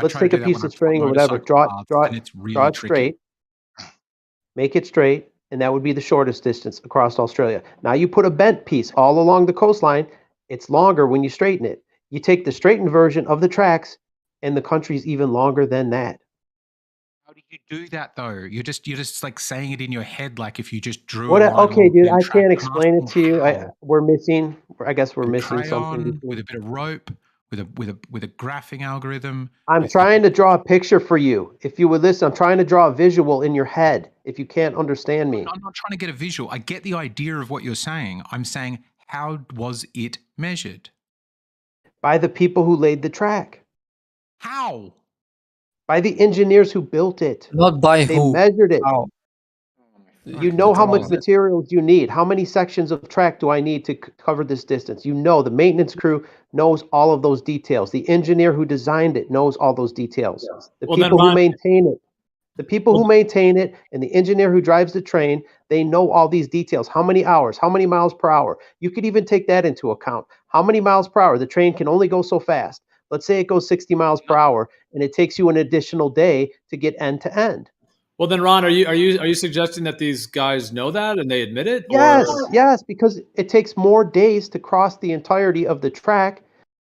let's try to take a do that piece when I of string or plot whatever. motorcycle paths, and it's really Draw it tricky. straight. Make it straight, and that would be the shortest distance across Australia. Now you put a bent piece all along the coastline. It's longer when you straighten it. You take the straightened version of the tracks, and the country's even longer than that. How do you do that though? You're just like saying it in your head, like if you just drew What? a line Okay, along dude, the I track. can't I'm explain it asking to you. how. We're missing. I guess we're With missing something. crayon, with a bit of rope, with a graphing algorithm. I'm trying to draw a picture for you. If you would listen, I'm trying to draw a visual in your head. If you can't understand me, I'm not trying to get a visual. I get the idea of what you're saying. I'm saying, how was it measured? by the people who laid the track, How? by the engineers who built it. Not by They who. measured it. How? You know how much Is it- materials you need. How many sections of track do I need to cover this distance? You know, the maintenance crew knows all of those details. The engineer who designed it knows all those details. The Well, then, people who Ron, maintain it, the people who maintain it, and the engineer who drives the train, they know all these details. How many hours? How many miles per hour? You could even take that into account. How many miles per hour? The train can only go so fast. Let's say it goes 60 miles per hour, and it takes you an additional day to get end to end. well, then, Ron, are you suggesting that these guys know that and they admit it? Yes, Or yes, because it takes more days to cross the entirety of the track.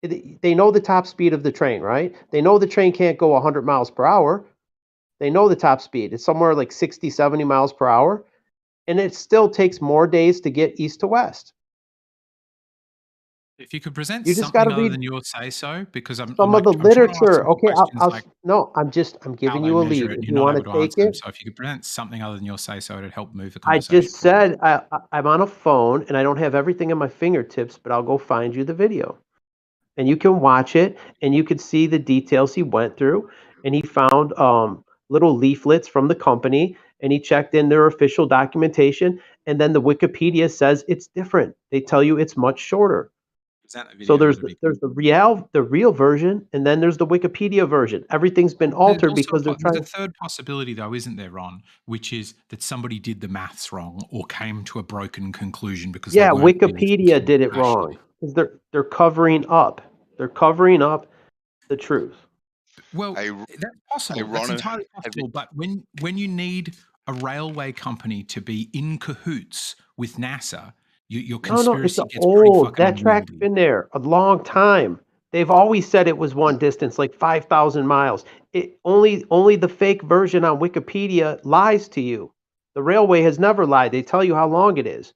They know the top speed of the train, right? They know the train can't go 100 miles per hour. They know the top speed. It's somewhere like 60, 70 miles per hour. And it still takes more days to get east to west. If you could present You just got something to other read than your say so, because I'm some of the trying to ask literature. simple Okay, questions like I'm how giving they you a measure lead. it, and If you're you not want able to to take answer them. it, So if you could present something other than your say so, it'd help move the I conversation just forward. said I'm on a phone and I don't have everything at my fingertips, but I'll go find you the video. And you can watch it and you can see the details he went through. And he found little leaflets from the company and he checked in their official documentation. And then the Wikipedia says it's different. They tell you it's much shorter. Present a So video, that'd be there's the real version, and then there's the Wikipedia version. Everything's been There's altered also because they're there's a trying. third possibility though, isn't there, Ron? Which is that somebody did the maths wrong or came to a broken conclusion because Yeah, they weren't really Wikipedia thinking did it rationally. wrong because they're covering up. They're covering up the truth. Well, that's possible. That's Ron, entirely possible. But when you need a railway company to be in cahoots with NASA, your No, it's conspiracy gets pretty old. fucking That track's unwieldy. been there a long time. They've always said it was one distance, like 5,000 miles. It only the fake version on Wikipedia lies to you. The railway has never lied. They tell you how long it is.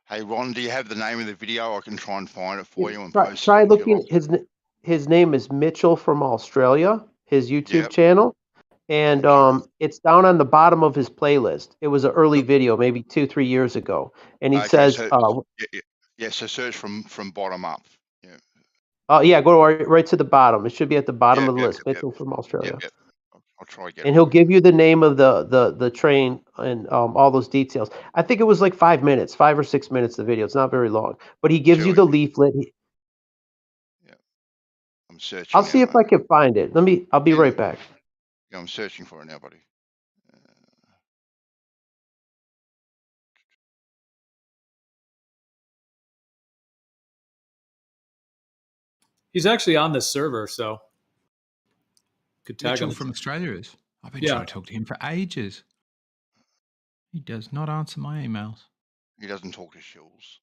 Hey Ron, do you have the name of the video? I can try and find it for you and Try, post try it if you looking. like. His name is Mitchell from Australia. His YouTube Yep. channel, and it's down on the bottom of his playlist. It was an early video, maybe 2-3 years ago, and he Okay, says, so yeah, so search from bottom up. Yeah. yeah, go right to the bottom. It should be at the bottom Yep, of the yep, list. yep, Mitchell from Australia, yep. I'll try to get and it he'll for you. give you the name of the train and all those details. I think it was like 5 minutes, 5 or 6 minutes. The video. It's not very long, but he gives you the leaflet. I'm searching. I'll see if I can find it. I'll be right back. Yeah, I'm searching for it now, buddy. he's actually on this server, so could tag Mitchell him. from Australia is. I've been Yeah. trying to talk to him for ages. He does not answer my emails. He doesn't talk to shills.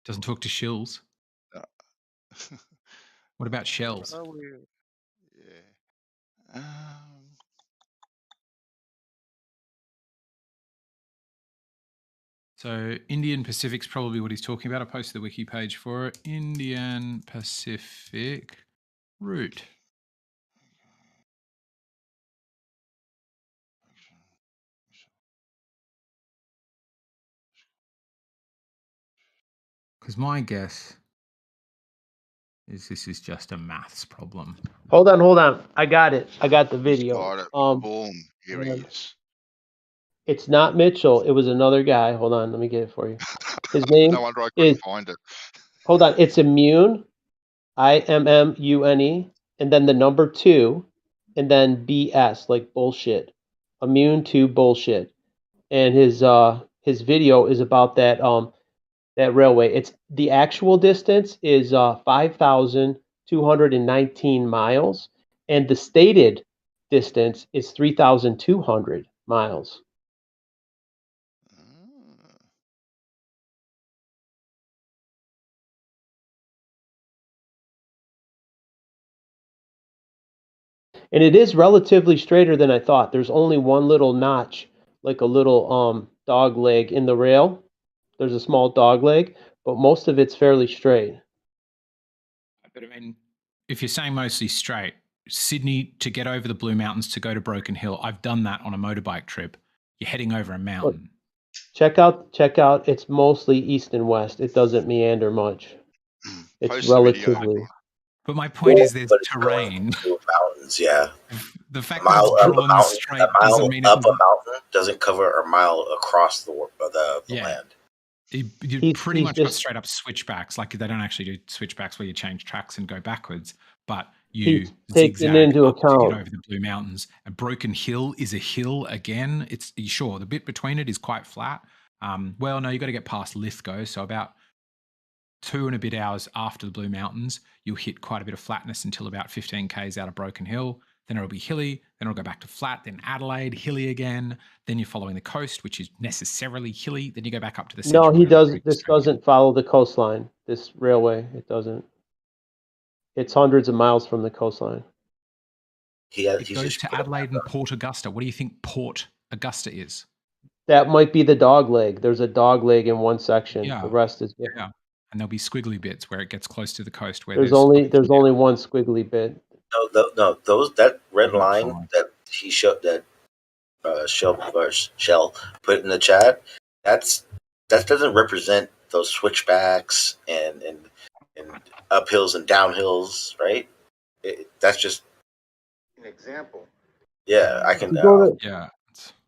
Doesn't talk to shills. What about shells? Yeah. So Indian Pacific's probably what he's talking about. I posted the wiki page for it. Indian Pacific route. Because my guess is this is just a maths problem. Hold on. I got it. I got the video. Got it. Boom. Here he is. It's not Mitchell. It was another guy. Hold on. Let me get it for you. His name No wonder I couldn't is. find it. Hold on. It's Immune, IMMUNE, and then the number 2, and then BS, like bullshit. Immune to bullshit. And his video is about that that railway. It's the actual distance is 5,219 miles, and the stated distance is 3,200 miles. And it is relatively straighter than I thought. There's only one little notch, like a little dog leg in the rail. There's a small dog leg, but most of it's fairly straight. But I mean, if you're saying mostly straight, Sydney to get over the Blue Mountains to go to Broken Hill, I've done that on a motorbike trip. You're heading over a mountain. Check out. It's mostly east and west. It doesn't meander much. It's Post the video. relatively. But my point is there's But it's terrain. going through mountains, yeah. The fact A that mile it's up a drawn mountain, straight a mile doesn't mean it up a doesn't. mountain doesn't cover a mile across the land. You pretty much got straight up switchbacks. Like they don't actually do switchbacks where you change tracks and go backwards, but you He's taking zigzag into up to account. get over the Blue Mountains. A Broken Hill is a hill again. It's sure the bit between it is quite flat. Well, no, you got to get past Lithgow, so about 2 and a bit hours after the Blue Mountains, you'll hit quite a bit of flatness until about 15 k's out of Broken Hill. Then it'll be hilly. Then it'll go back to flat. Then Adelaide, hilly again. Then you're following the coast, which is necessarily hilly. Then you go back up to the No, central. he does. This doesn't follow the coastline. This railway, it doesn't. It's hundreds of miles from the coastline. It goes to Adelaide and Port Augusta. What do you think Port Augusta is? That might be the dog leg. There's a dog leg in one section. Yeah. The rest is. Yeah. And there'll be squiggly bits where it gets close to the coast. Where There's only one squiggly bit. No, that red line that he showed that Shell put in the chat. That doesn't represent those switchbacks and uphills and downhills, right? That's just an example. Yeah, I can. Yeah.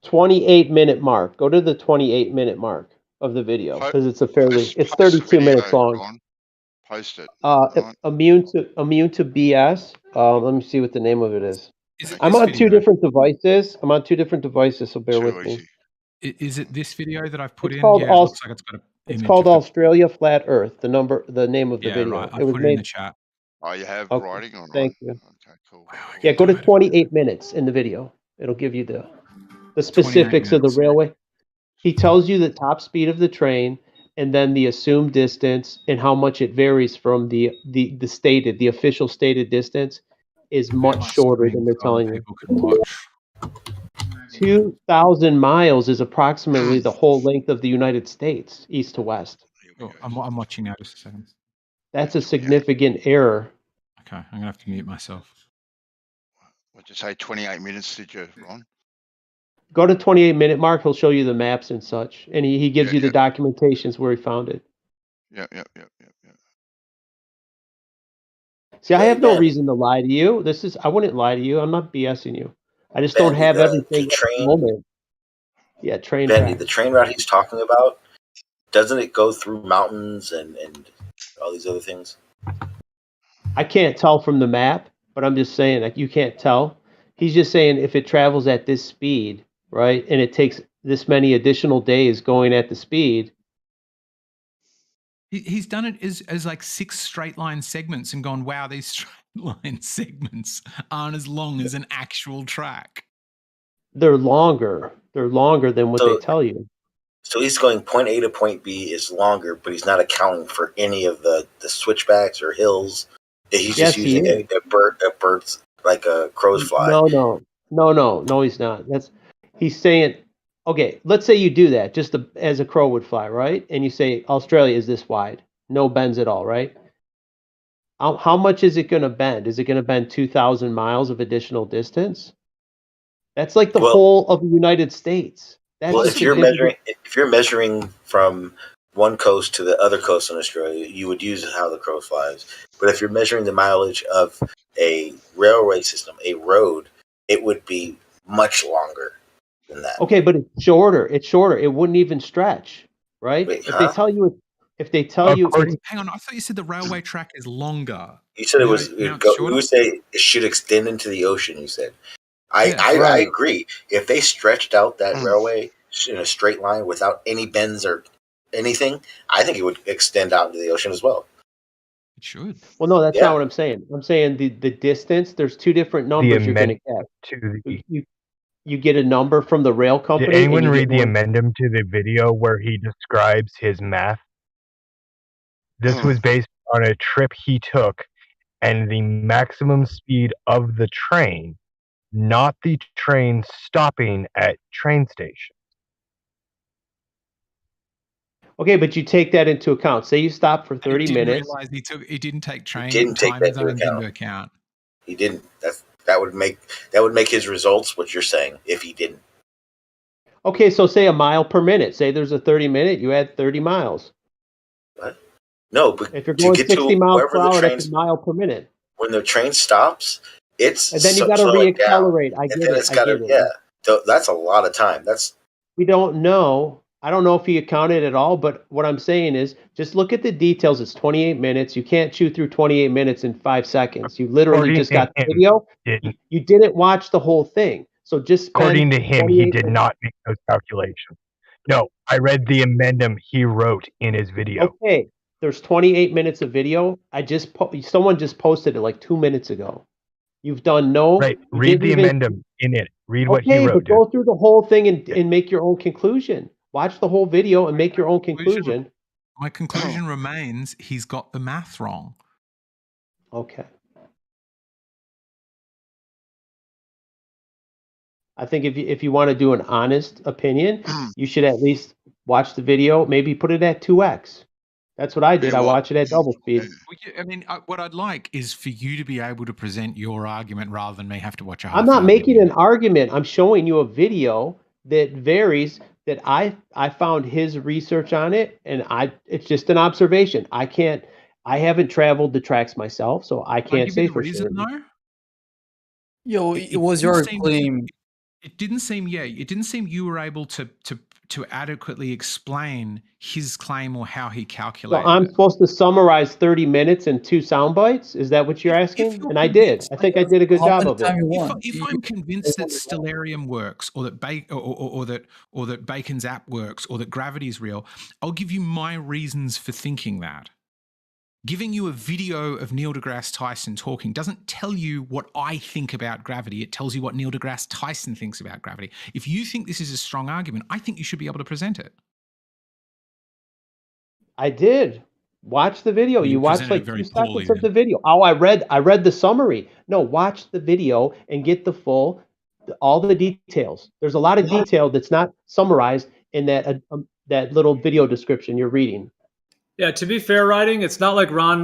28-minute mark. Go to the 28-minute mark of the video because it's a fairly. It's 32 minutes long. Ron. Post it. Immune to BS. Let me see what the name of it is. I'm this on two video? different devices. So bear with me. Is it this video that I've put in? Called Yeah, it looks like it's got a. It's called Australia Flat Earth. The name of the Yeah, video. right. I It was put it in made. the chat. Oh, you have Okay, writing on. Thank you. Okay, cool. Yeah, go to 28 minutes in the video. It'll give you the specifics of the railway. He tells you the top speed of the train and then the assumed distance and how much it varies from the official stated distance is much shorter than they're telling you. 2,000 miles is approximately the whole length of the United States, east to west. Oh, I'm watching now. Just a second. That's a significant error. Okay, I'm gonna have to mute myself. What'd you say? 28 minutes, did you, Ron? Go to 28-minute mark. He'll show you the maps and such, and he gives you the documentations where he found it. Yeah. See, I have no reason to lie to you. I wouldn't lie to you. I'm not BSing you. I just don't have everything at the moment. Yeah, train Bendy, track. the train route he's talking about, doesn't it go through mountains and all these other things? I can't tell from the map, but I'm just saying, like, you can't tell. He's just saying if it travels at this speed, right, and it takes this many additional days going at the speed. He's done it as like 6 straight line segments and gone, wow, these straight line segments aren't as long as an actual track. They're longer. They're longer than what they tell you. So he's going point A to point B is longer, but he's not accounting for any of the switchbacks or hills He's Yes, just he using is. a bird's like a crow's fly. No, he's not. He's saying, okay, let's say you do that just as a crow would fly, right? And you say Australia is this wide, no bends at all, right? How much is it going to bend? Is it going to bend 2,000 miles of additional distance? That's like the Well, whole of the United States. That's well, a if you're significant. measuring from one coast to the other coast in Australia, you would use how the crow flies. But if you're measuring the mileage of a railway system, a road, it would be much longer than that. Okay, but it's shorter. It's shorter. It wouldn't even stretch, right? Wait, If they huh? tell you, it's Hang on, I thought you said the railway track is longer. You said it Now- was. now it's You shorter? would say it should extend into the ocean. You said. Yeah. I Right. agree. If they stretched out that railway in a straight line without any bends or anything, I think it would extend out into the ocean as well. It should. Well, no, that's Yeah. not what I'm saying. I'm saying the distance. There's two different numbers you're going to get. to the. You get a number from the rail company. Did anyone and you read get the one. addendum to the video where he describes his math? This was based on a trip he took and the maximum speed of the train, not the train stopping at train station. Okay, but you take that into account. Say you stop for 30 Didn't minutes. realize he didn't take train Didn't take time that into zones account. into account. He didn't. That would make his results what you're saying if he didn't. Okay, so say a mile per minute. Say there's a 30-minute, you add 30 miles. What? No, but If you're to going get 60 to miles wherever per the hour, train's that's a mile per minute. when the train stops, it's And then you got to slowing down, reaccelerate. I and get then it. it's I got get to it. So that's a lot of time. That's We don't know. I don't know if he accounted at all, but what I'm saying is just look at the details. It's 28 minutes. You can't chew through 28 minutes in 5 seconds. You literally According just to got the him, video. didn't. You didn't watch the whole thing. So just According spend to him, he 28 did minutes. not make those calculations. No, I read the addendum he wrote in his video. Okay, there's 28 minutes of video. Someone just posted it like 2 minutes ago. You've done no. Right. You Read didn't the even. addendum in it. Read what he Okay, wrote, but dude. go through the whole thing and make your own conclusion. Watch the whole video and make your own conclusion. My conclusion remains he's got the math wrong. Okay. I think if you want to do an honest opinion, you should at least watch the video. Maybe put it at 2x. That's what I did. I watched it at double speed. I mean, what I'd like is for you to be able to present your argument rather than me have to watch a I'm half not hour making an argument. I'm showing you a video that varies. That I found his research on it, and it's just an observation. I haven't traveled the tracks myself, so I Can I can't give say you the for reason sure. though? Yo, It it was didn't your seem- claim. It didn't seem, it didn't seem you were able to adequately explain his claim or how he So calculated I'm it. supposed to summarize 30 minutes in 2 sound bites? Is that what you're asking? And I did. I think I did a good job of it. If I'm convinced that stellarium works, or that or that Bacon's app works, or that gravity is real, I'll give you my reasons for thinking that. Giving you a video of Neil deGrasse Tyson talking doesn't tell you what I think about gravity. It tells you what Neil deGrasse Tyson thinks about gravity. If you think this is a strong argument, I think you should be able to present it. I did. Watch the video. Well, You you watched presented like it very 2 poorly seconds of the video. Oh, I read the summary. No, watch the video and get all the details. There's a lot of detail that's not summarized in that little video description you're reading. Yeah, to be fair, writing, it's not like Ron,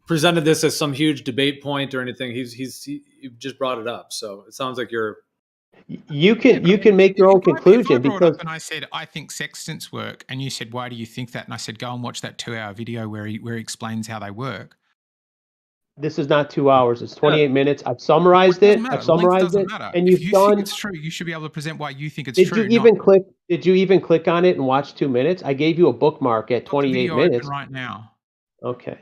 presented this as some huge debate point or anything. He just brought it up, so it sounds like you're. You can make your own conclusion If I brought because up and I said, I think sextants work, and you said, why do you think that? And I said, go and watch that 2-hour video where he explains how they work. this is not 2 hours. It's 28 minutes. I've summarized it. Doesn't matter. I've summarized Length it, doesn't matter. and If you've you done. think it's true, you should be able to present why you think it's Did true. you even click? Did you even click on it and watch 2 minutes? I gave you a bookmark at 28 video minutes. open right now. Okay.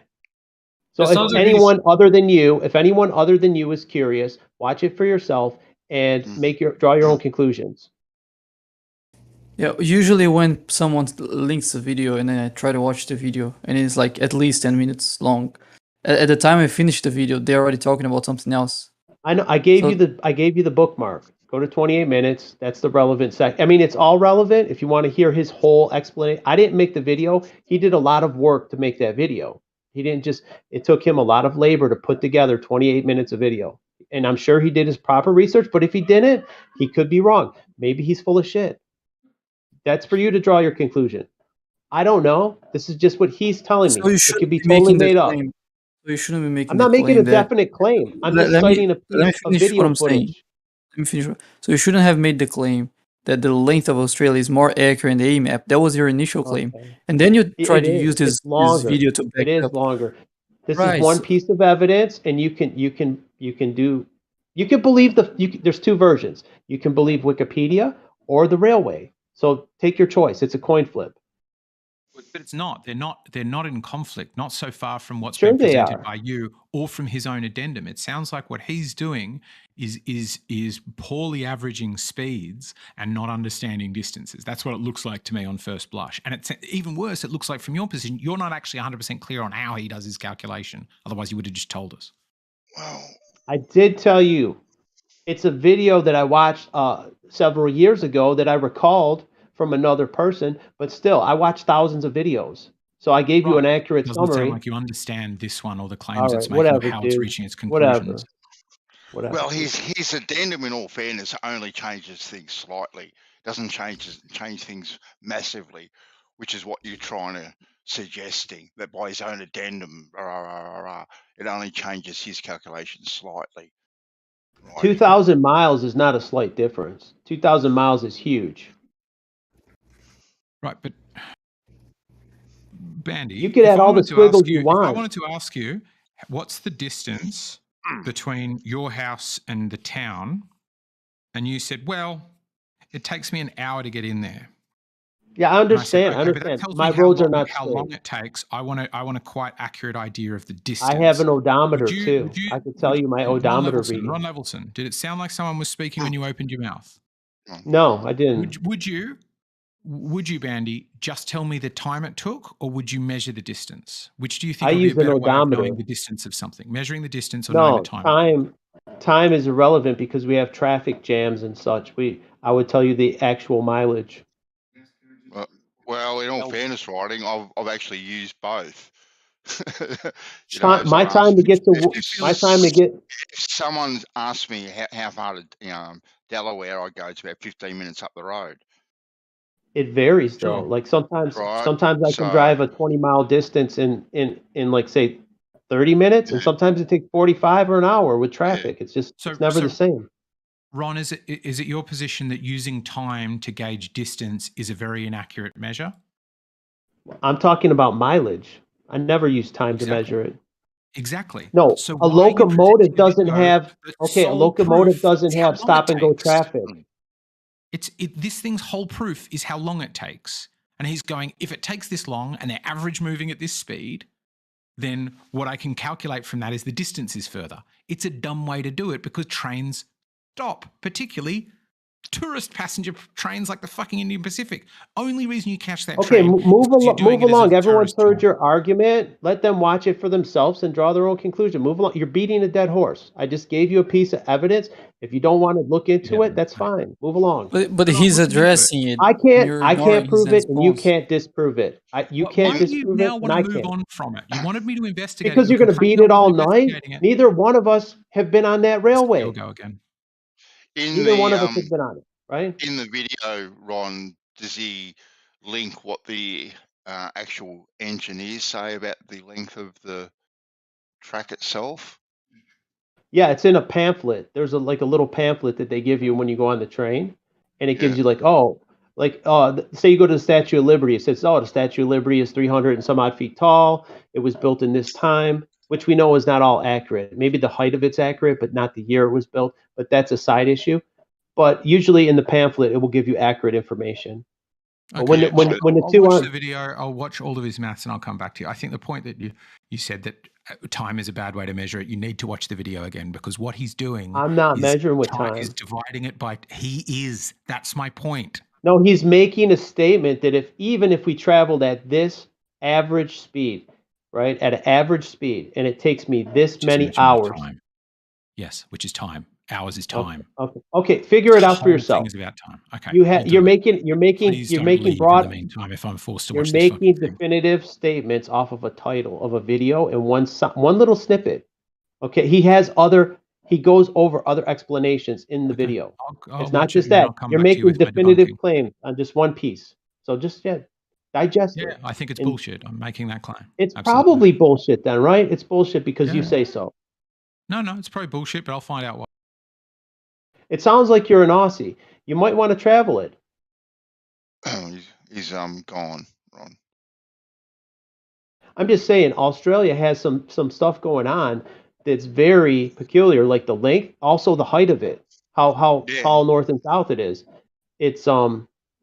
So It if sounds like anyone other than you is curious, watch it for yourself and draw your own conclusions. Yeah, usually when someone links a video and then I try to watch the video and it's like at least 10 minutes long. At the time I finish the video, they're already talking about something else. I know. I gave you the bookmark. Go to 28 minutes. That's the relevant I mean, it's all relevant if you want to hear his whole explanation. I didn't make the video. He did a lot of work to make that video. He didn't just. It took him a lot of labor to put together 28 minutes of video, and I'm sure he did his proper research. But if he didn't, he could be wrong. Maybe he's full of shit. That's for you to draw your conclusion. I don't know. This is just what he's telling me. So you It could shouldn't be be totally making the made up. claim. So you shouldn't be making I'm the not making a claim that. definite claim. I'm Let, just let me citing a let me piece of finish what video I'm saying. footage. Let me finish. So you shouldn't have made the claim that the length of Australia is more accurate in the AMAP. That was your initial claim, Okay. and then you It tried to is. use this It's longer. video to back It it is up. longer. This is Right. one So, piece of evidence, and you can believe there's two versions. You can believe Wikipedia or the railway. So take your choice. It's a coin flip. But it's not. They're not in conflict. Not so far from what's Sure been they presented are. by you or from his own addendum. It sounds like what he's doing is poorly averaging speeds and not understanding distances. That's what it looks like to me on first blush. And it's even worse. It looks like from your position, you're not actually 100% clear on how he does his calculation. Otherwise, you would have just told us. I did tell you. It's a video that I watched several years ago that I recalled from another person, but still, I watched thousands of videos. So I gave you an Right. accurate Doesn't sound summary. like you understand this one or the All claims it's right, making or whatever, how it's dude. reaching its conclusions. Whatever. Well, dude. his addendum, in all fairness, only changes things slightly. Doesn't change things massively, which is what you're trying to suggesting, that by his own addendum, it only changes his calculations slightly. 2,000 miles is not a slight difference. 2,000 miles is huge. Right, but Bandy, You could if add I all the wanted to ask squiggles you you, if I want. wanted to ask you, what's the distance between your house and the town? And you said, well, it takes me an hour to get in there. Yeah, I And I said, understand. I okay, but that understand. tells My me how roads are long, not how straight. long it takes. I want a quite accurate idea of the I distance. have an odometer Would too. you, I could tell you my odometer Ron reading. Levelson, did it sound like someone was speaking when you opened your mouth? No, I didn't. Would you, Bandy, just tell me the time it took, or would you measure the distance? Which do you think I would be a use an better way of knowing odometer. the distance of something? Measuring the distance or knowing the No, time? time is irrelevant because we have traffic jams and such. I would tell you the actual mileage. Well, in all fairness, writing, I've actually used both. My time to get to If someone asked me how far to Delaware, I go, it's about 15 minutes up the road. It varies though. Like sometimes Right. I can drive a 20-mile distance in like say 30 minutes, and sometimes it takes 45 or an hour with traffic. It's just it's never the same. Ron, is it your position that using time to gauge distance is a very inaccurate measure? I'm talking about mileage. I never use time to measure it. Exactly. No, So a why are you locomotive doesn't video have that a sole locomotive proof doesn't is how have long it stop and go takes? traffic. This thing's whole proof is how long it takes. And he's going, if it takes this long and they're average moving at this speed, then what I can calculate from that is the distance is further. It's a dumb way to do it because trains stop, particularly tourist passenger trains like the fucking Indian Pacific. Only reason you catch that Okay, train move is you're doing along. it as a Everyone's tourist heard your argument. Let them watch it for themselves and draw their own conclusion. Move along. You're beating a dead horse. I just gave you a piece of evidence. If you don't want to look into it, that's fine. Move along. but he's addressing it. I You're can't ignoring his prove it, and you response. can't disprove it. You can't Why do you disprove now it, and want I to move can't. on from it? You wanted me to investigate Because it. you're going to beat it all night. Neither one of us have been on that railway. You'll go again. Neither one of us has been on it, right? In the video, Ron, does he link what the actual engineers say about the length of the track itself? Yeah, it's in a pamphlet. There's a little pamphlet that they give you when you go on the train, and it gives you say you go to the Statue of Liberty. It says, the Statue of Liberty is 300 and some odd feet tall. It was built in this time, which we know is not all accurate. Maybe the height of it's accurate, but not the year it was built. But that's a side issue. But usually in the pamphlet, it will give you accurate information. But Okay, when the I'll two watch are the video. I'll watch all of his maths and I'll come back to you. I think the point that you said that time is a bad way to measure it. You need to watch the video again because what he's doing I'm not is measuring with time. is dividing it by he is. That's my point. No, he's making a statement that even if we traveled at this average speed, right, at an average speed, and it takes me this many hours. Time. Yes, which is time. Hours is time. Okay. Figure it The out for whole yourself. thing is about time. Okay, You're I'll do it. making Please don't leave in the meantime if I'm forced to You're watch this fucking making thing. definitive statements off of a title of a video and one little snippet. Okay, he goes over other explanations in the video. I'll It's not watch it just and then that. I'll come You're back to you making with my definitive debunking. claims on just one piece. So just digest Yeah, it. I think it's And bullshit. I'm making that claim. it's Absolutely. probably bullshit then, right? It's bullshit because you Yeah. say so. No, it's probably bullshit, but I'll find out why. It sounds like you're an Aussie. You might want to travel it. He's gone, Ron. I'm just saying Australia has some stuff going on that's very peculiar, like the length, also the height of it, how Yeah. tall north and south it is. It's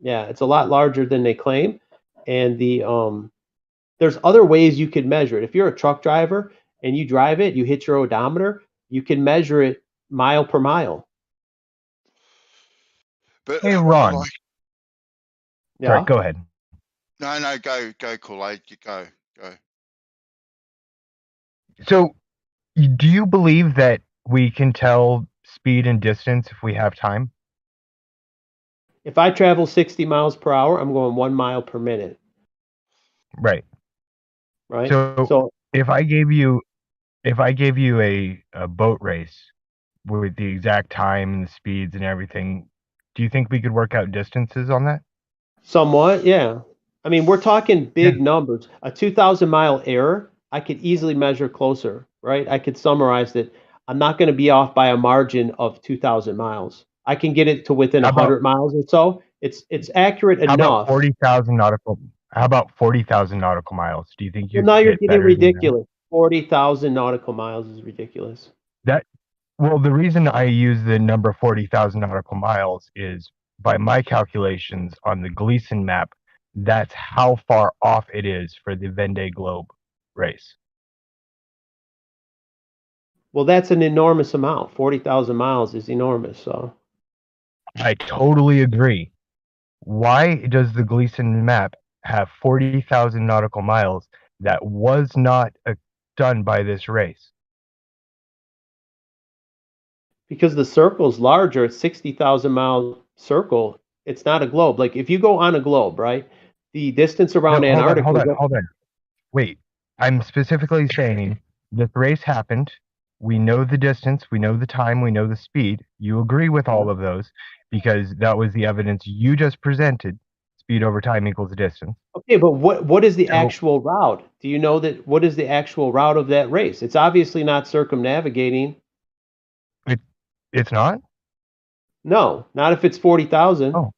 it's a lot larger than they claim, and there's other ways you could measure it. If you're a truck driver and you drive it, you hit your odometer, you can measure it mile per mile. But Hey, Ron. like, Sorry, Yeah. go ahead. no, go, Kool-Aid, you go. So, do you believe that we can tell speed and distance if we have time? If I travel 60 miles per hour, I'm going 1 mile per minute. Right. Right. So if I gave you a boat race with the exact time and the speeds and everything, do you think we could work out distances on that? Somewhat, yeah. I mean, we're talking big numbers. A 2,000 mile error, I could easily measure closer, right? I could summarize that I'm not going to be off by a margin of 2,000 miles. I can get it to within How about- 100 miles or so. It's accurate How about enough. 40,000 nautical? How about 40,000 nautical miles? Do you think you Well, now could you're get getting better than that? ridiculous. 40,000 nautical miles is ridiculous. Well, the reason I use the number 40,000 nautical miles is by my calculations on the Gleason map, that's how far off it is for the Vendée Globe race. Well, that's an enormous amount. 40,000 miles is enormous. So I totally agree. Why does the Gleason map have 40,000 nautical miles that was not done by this race? because the circle's larger, it's 60,000 mile circle. It's not a globe. Like if you go on a globe, right? The distance around No, Antarctica. hold on. Wait, I'm specifically saying this race happened. We know the distance, we know the time, we know the speed. You agree with all of those because that was the evidence you just presented. Speed over time equals distance. Okay, but what is the actual route? Do you know that? What is the actual route of that race? It's obviously not circumnavigating. It's not? No, not if it's 40,000. Oh.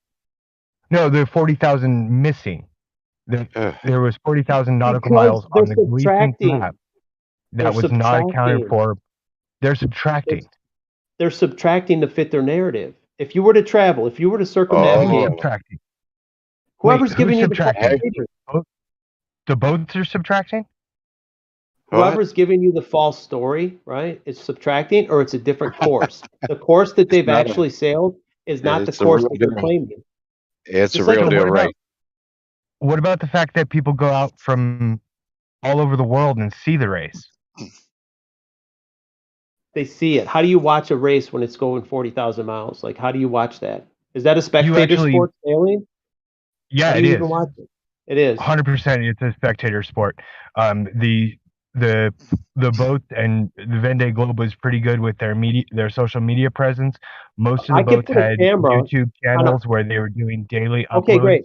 No, there are 40,000 missing. There was 40,000 nautical miles on the Gleason map that was not accounted for. They're subtracting. They're subtracting to fit their narrative. If you were to travel, if you were to circumnavigate, Subtracting. whoever's Wait, giving who's you the false subtracting? papers, The boats are subtracting? whoever's giving you the false story, right? It's subtracting, or it's a different course. The course that they've not a- actually sailed is not the it's a course real that they're deal. claiming. It's a Just like real the deal, word right? What about the fact that people go out from all over the world and see the race? They see it. How do you watch a race when it's going 40,000 miles? Like, how do you watch that? Is that a spectator sport sailing? Yeah, How do it you is. even watch it? It is. 100%. It's a spectator sport. The boats and the Vendée Globe was pretty good with their social media presence. Most of the I could boats put a had camera YouTube on channels where they were doing daily uploads. Okay, great.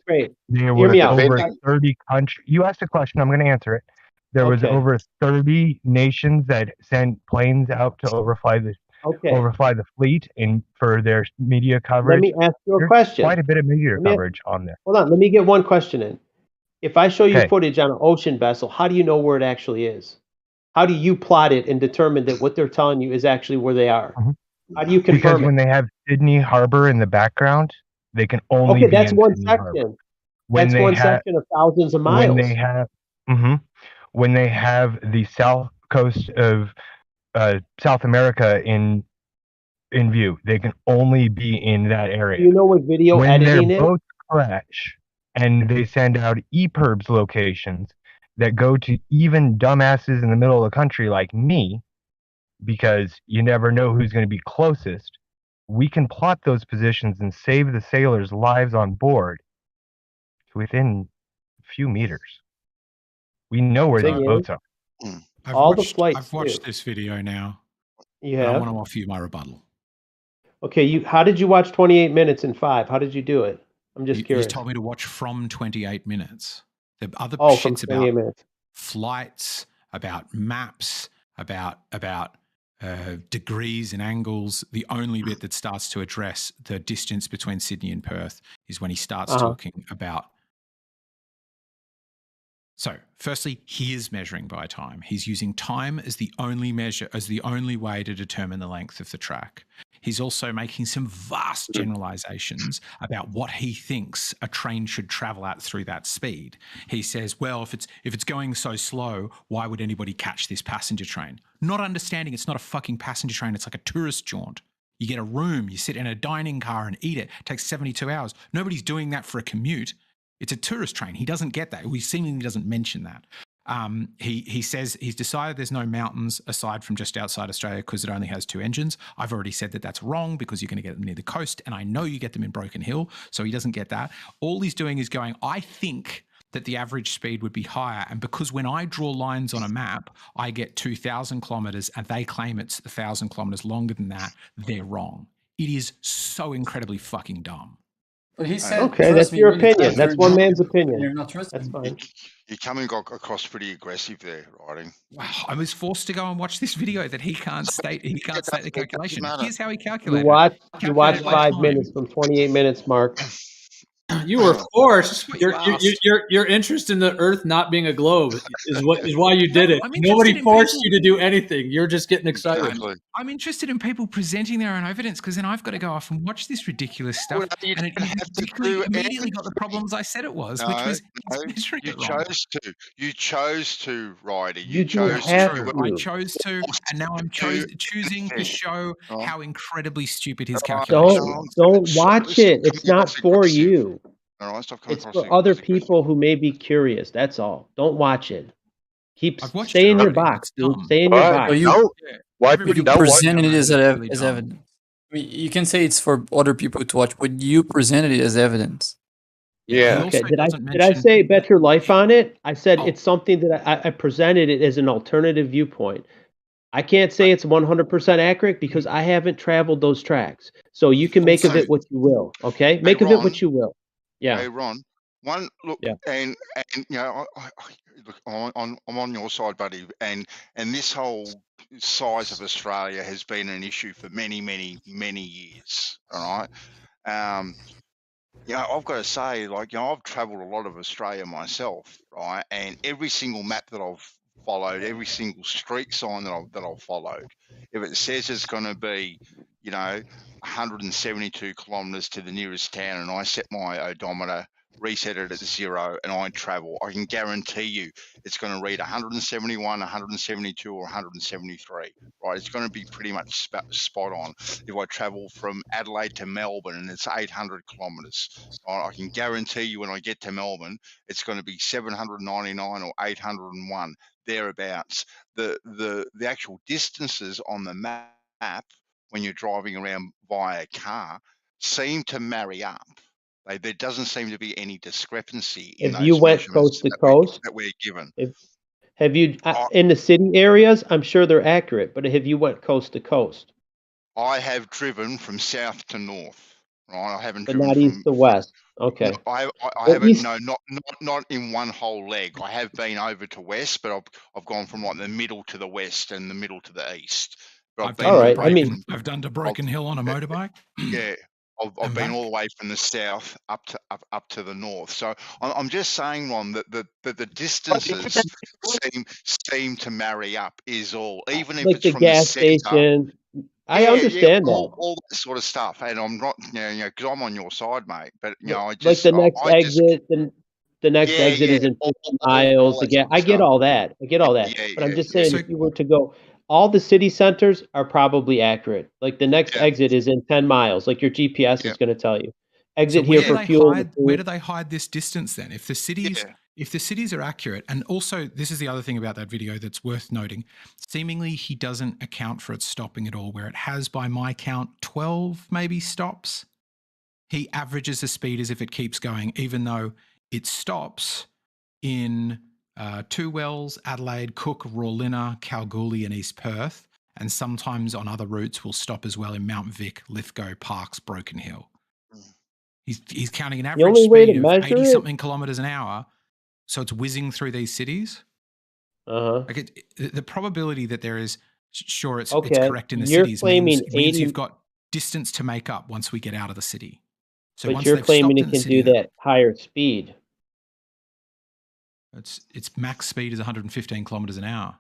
There Hear was me out. over 30 countries. You asked a question. I'm going to answer it. There was Okay. over 30 nations that sent planes out to overfly the fleet and for their media coverage. Let me ask you a There's question. quite a bit of media Let me- coverage on there. Hold on. Let me get one question in. If I show you Okay. footage on an ocean vessel, how do you know where it actually is? How do you plot it and determine that what they're telling you is actually where they are? How do you Because confirm when it? they have Sydney Harbor in the background, they can only Okay, be that's in one Sydney Harbor. section. When That's they one have section of thousands of miles. when they have the south coast of South America in view, they can only be in that area. Do you know what video When their editing is? boats crash and they send out EPIRBs locations that go to even dumbasses in the middle of the country like me, because you never know who's going to be closest. We can plot those positions and save the sailors' lives on board to within a few meters. We know where Thing these is, boats are. I've watched this video now. You and I have? want to offer you my rebuttal. Okay, how did you watch 28 minutes in 5? How did you do it? I'm just You curious. told me to watch from 28 minutes. The other Oh, from shits 28 about minutes. flights, about maps, about degrees and angles. The only bit that starts to address the distance between Sydney and Perth is when he starts talking about. So, firstly, he is measuring by time. He's using time as the only measure, as the only way to determine the length of the track. He's also making some vast generalizations about what he thinks a train should travel at through that speed. He says, well, if it's going so slow, why would anybody catch this passenger train? Not understanding it's not a fucking passenger train, it's like a tourist jaunt. You get a room, you sit in a dining car and eat it. It takes 72 hours. Nobody's doing that for a commute. It's a tourist train. He doesn't get that. He seemingly doesn't mention that. He says he's decided there's no mountains aside from just outside Australia because it only has 2 engines. I've already said that that's wrong because you're going to get them near the coast, and I know you get them in Broken Hill, so he doesn't get that. All he's doing is going, I think that the average speed would be higher, and because when I draw lines on a map, I get 2,000 kilometers, and they claim it's 1,000 kilometers longer than that, they're wrong. It is so incredibly fucking dumb. But he said, Okay, that's your opinion. That's one man's opinion. You're not trusting. That's fine. You're coming across pretty aggressive there, writing. Wow, I was forced to go and watch this video that he can't state. He can't state the calculation. Here's how he You calculated. watched 5 minutes from 28 minutes, Mark. You were forced. Your interest in the Earth not being a globe is why you did it. Nobody forced you to do anything. You're just getting excited. Exactly. I'm interested in people presenting their own evidence because then I've got to go off and watch this ridiculous stuff. And it immediately got the problems I said it was, which was you chose to, Ryder. You chose to. I chose to, and now I'm choosing to show how incredibly stupid his calculations are. Don't watch it. It's not for you. All right, stop coming It's across for other people who may be curious. That's all. Don't watch it. Stay in your box, dude. Stay in your box. But you presented it as evidence. I mean, you can say it's for other people to watch, but you presented it as evidence. Yeah. Okay. Did I say bet your life on it? I said it's something that I presented it as an alternative viewpoint. I can't say it's 100% accurate because I haven't traveled those tracks. So you can make of it what you will. Okay, make of it what you will. Yeah. Hey, Ron. One look, and you know, look, I'm on your side, buddy. And this whole size of Australia has been an issue for many years. All right. You know, I've got to say, like, you know, I've travelled a lot of Australia myself, right? And every single map that I've followed, every single street sign that I've followed, if it says it's going to be, you know, 172 kilometres to the nearest town, and I set my odometer, reset it at 0, and I travel, I can guarantee you it's going to read 171, 172, or 173. Right? It's going to be pretty much spot on. If I travel from Adelaide to Melbourne and it's 800 kilometres, right, I can guarantee you when I get to Melbourne, it's going to be 799 or 801 thereabouts. The actual distances on the map when you're driving around via car seem to marry up. There doesn't seem to be any discrepancy in If those you went measurements coast to coast, that we're given. Have you in the city areas? I'm sure they're accurate, but have you went coast to coast? I have driven from south to north, right? I haven't But driven not from east to west. Okay. No, I Well, haven't. east- No, not in one whole leg. I have been over to west, but I've gone from like the middle to the west and the middle to the east. But I've been I've done to Broken Hill on a motorbike. Yeah, I've been all the way from the south up to the north. So I'm just saying, Ron, that the distances seem to marry up. Is all, even if like it's the from gas the centre. station. I understand that. all that sort of stuff, and I'm not, you know, because I'm on your side, mate. But you know, I Like just the next I just exit, the next exit is in 50 miles. I get all that. I get all that. But I'm just saying, if you were to go, all the city centers are probably accurate. Like the next exit is in 10 miles. Like your GPS is going to tell you. Exit here for fuel. Where do they hide this distance then? If the cities, if the cities are accurate, and also this is the other thing about that video that's worth noting, seemingly he doesn't account for it stopping at all, where it has, by my count, 12 maybe stops. He averages the speed as if it keeps going, even though it stops in Two Wells, Adelaide, Cook, Rawlinna, Kalgoorlie and East Perth, and sometimes on other routes will stop as well in Mount Vic, Lithgow, Parkes, Broken Hill. He's counting an The average only way to speed of measure 80-something kilometres an hour, so it's whizzing through these cities. Like the probability that there is, sure, it's Okay, correct in the you're cities claiming means 80, you've got distance to make up once we get out of the city. So but once you're they've claiming stopped it in the can do city, that higher speed. its max speed is 115 kilometers an hour.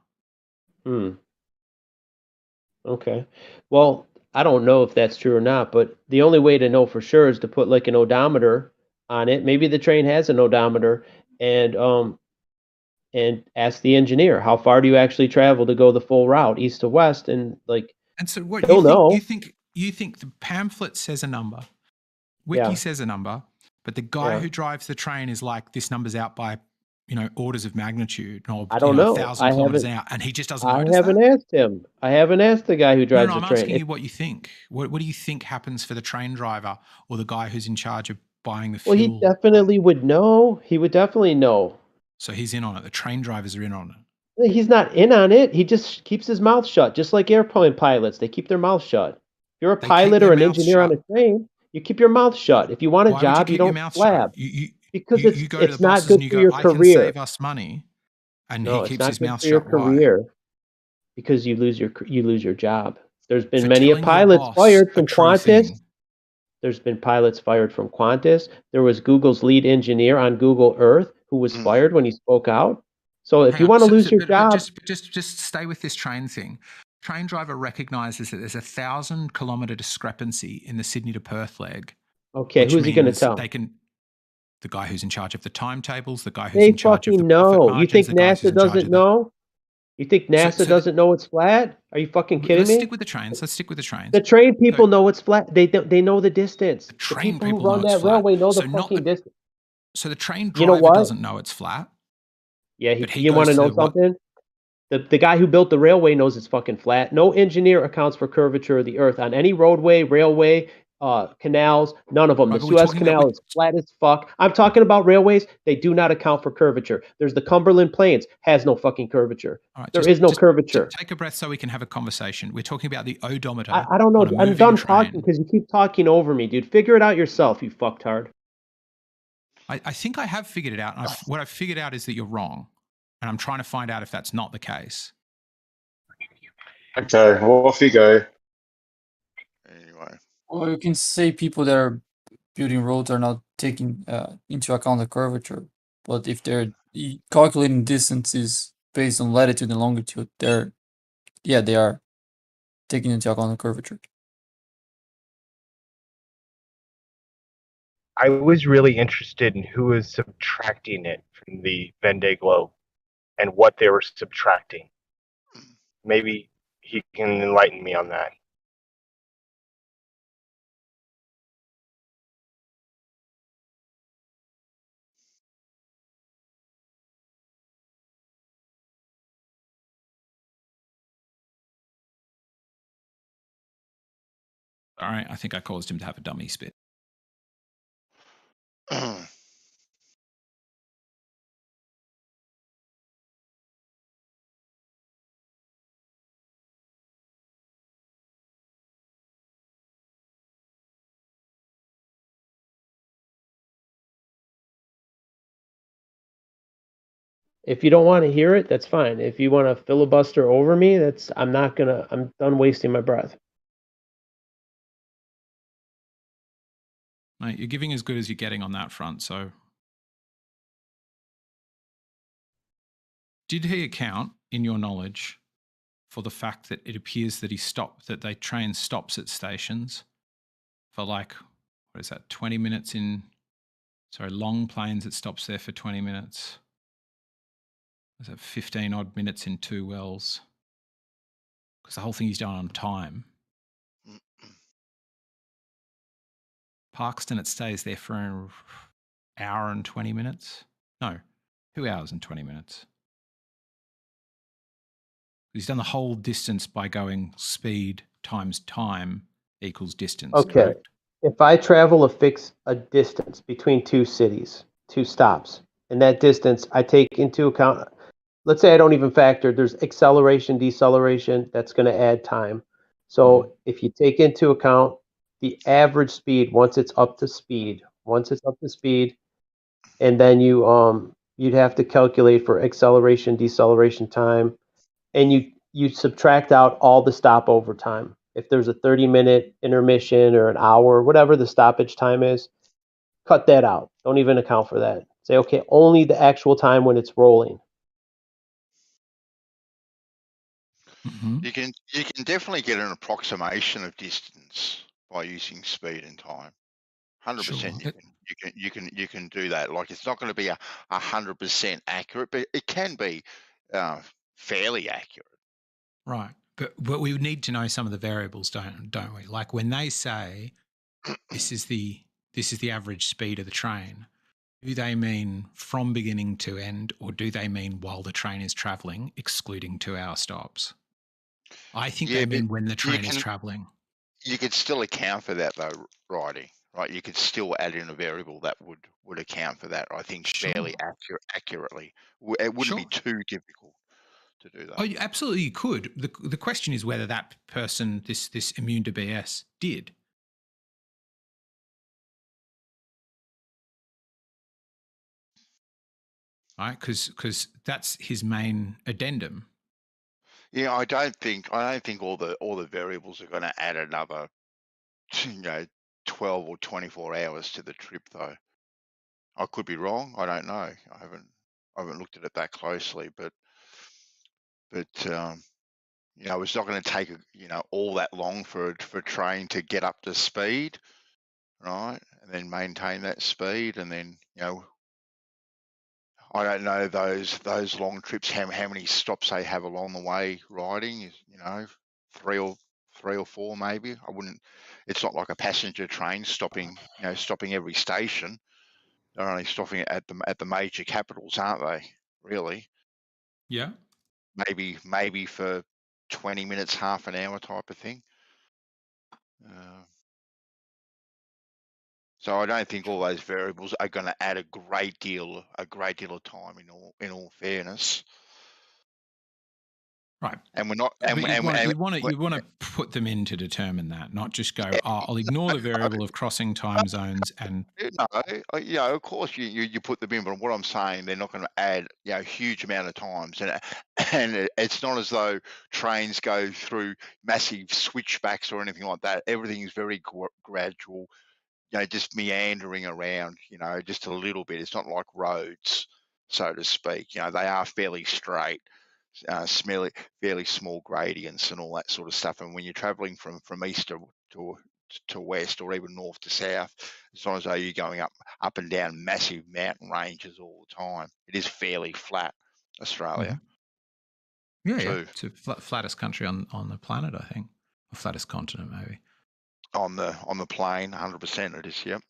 Okay. Well, I don't know if that's true or not, but the only way to know for sure is to put like an odometer on it. Maybe the train has an odometer, and ask the engineer, how far do you actually travel to go the full route, east to west, and like. And so what he'll know. you think the pamphlet says a number, Wiki says a number, but the guy who drives the train is like, this number's out by, orders of magnitude, or I don't know. 1,000 kilometers an hour, and he just doesn't I notice haven't asked him. I haven't asked the guy who drives No, the I'm train. asking you what you think. What do you think happens for the train driver or the guy who's in charge of buying the Well, fuel? he definitely would know. He would definitely know. So he's in on it. The train drivers are in on it. He's not in on it. He just keeps his mouth shut, just like airplane pilots. They keep their mouth shut. If you're a pilot or an engineer on a train, you keep your mouth shut. If you want a Why would you job, keep you your don't mouth flab. shut? Because you go to the it's not bosses good and you for go, your I can career. save us money, and No, he it's keeps not his good mouth for your shut. Why? career because you lose your job. There's been For many telling your pilots boss fired a from true Qantas. thing. There's been pilots fired from Qantas. There was Google's lead engineer on Google Earth who was fired when he spoke out. So if you want to lose your job, just stay with this train thing. Train driver recognizes that there's 1,000 kilometer discrepancy in the Sydney to Perth leg. okay, who's he going to tell? The guy who's in charge of the timetables, the guy who's They in charge of the fucking profit know. margins, You think the guy who's NASA in charge doesn't of the. know? You think NASA doesn't know it's flat? Are you fucking kidding Let's me? stick with the trains. Let's stick with the trains. The train people know it's flat. They know the distance. The train people who people run know it's that flat. railway know So the not fucking distance. So the train You know driver what? doesn't know it's flat. Yeah, but he you want to goes know to what? something? The guy who built the railway knows it's fucking flat. No engineer accounts for curvature of the earth on any roadway, railway, canals, none of them. Right, The but we're Suez talking about Canal is flat as fuck. I'm talking about railways. They do not account for curvature. There's the Cumberland Plains, has no fucking curvature. All right, There is no curvature. Take a breath so we can have a conversation. We're talking about the odometer. I don't know. on a I'm moving done train. talking because you keep talking over me, dude. Figure it out yourself, you fucktard. I think I have figured it out. And what I've figured out is that you're wrong. And I'm trying to find out if that's not the case. Okay, well, off you go. Anyway. Or you can say people that are building roads are not taking into account the curvature. But if they're calculating distances based on latitude and longitude, they are taking into account the curvature. I was really interested in who was subtracting it from the Vendée Globe and what they were subtracting. Maybe he can enlighten me on that. All right, I think I caused him to have a dummy spit. If you don't want to hear it, that's fine. If you want to filibuster over me, I'm done wasting my breath. Mate, you're giving as good as you're getting on that front, so. Did he account, in your knowledge, for the fact that it appears that the train stops at stations for like, 20 minutes in, Long Plains, it stops there for 20 minutes. Is that 15 odd minutes in Two Wells? Because the whole thing is done on time. Parkston, it stays there for an hour and 20 minutes. No, 2 hours and 20 minutes. He's done the whole distance by going speed times time equals distance. Okay. Correct? If I travel a distance between two cities, two stops, and that distance I take into account, let's say I don't even factor, there's acceleration, deceleration, that's going to add time. So if you take into account the average speed once it's up to speed, and then you'd have to calculate for acceleration, deceleration time, and you subtract out all the stopover time. If there's a 30-minute intermission or an hour, whatever the stoppage time is, cut that out. Don't even account for that. Say, okay, only the actual time when it's rolling. You can definitely get an approximation of distance by using speed and time. 100%. You can do that. Like, it's not going to be 100% accurate, but it can be fairly accurate. Right. But we need to know some of the variables, don't we? Like when they say this is the average speed of the train, do they mean from beginning to end, or do they mean while the train is traveling, excluding 2-hour stops? I think they mean when the train is traveling. You could still account for that though, right? You could still add in a variable that would account for that, I think, fairly accurately. It wouldn't be too difficult to do that. Oh, absolutely, you could. The question is whether that person, this immune to BS, did. Right, because that's his main addendum. Yeah, I don't think all the variables are going to add another, 12 or 24 hours to the trip though. I could be wrong. I don't know. I haven't looked at it that closely, but it's not going to take all that long for a train to get up to speed, right? And then maintain that speed, and then I don't know those long trips how many stops they have along the way riding. Three or four maybe. I wouldn't. It's not like a passenger train stopping every station. They're only stopping at the major capitals, aren't they? Really? Yeah. Maybe for 20 minutes, half an hour type of thing. So I don't think all those variables are going to add a great deal of time in all fairness. Right. And we're not. And you want to put them in to determine that, not just go, I'll ignore the variable of crossing time zones and. No, of course you put them in, but what I'm saying, they're not going to add a huge amount of times, and it's not as though trains go through massive switchbacks or anything like that. Everything is very gradual. Just meandering around, just a little bit. It's not like roads, so to speak. They are fairly straight, fairly small gradients and all that sort of stuff. And when you're traveling from east to west, or even north to south, it's not as though you're going up and down massive mountain ranges all the time. It is fairly flat, Australia. Yeah, it's the flattest country on the planet, I think, or flattest continent, maybe. On the plane, 100% it is. Yep.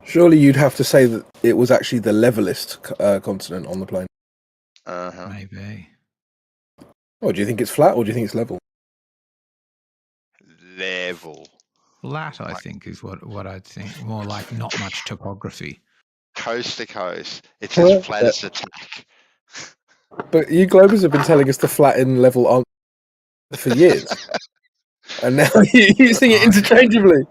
Surely you'd have to say that it was actually the levelest continent on the plane. Maybe. Oh, do you think it's flat or do you think it's level? Level. Flat, I think, is what I'd think. More like not much topography. Coast to coast. It's as flat as a tack. But you Globers have been telling us to flatten level on for years. And now you're using it interchangeably.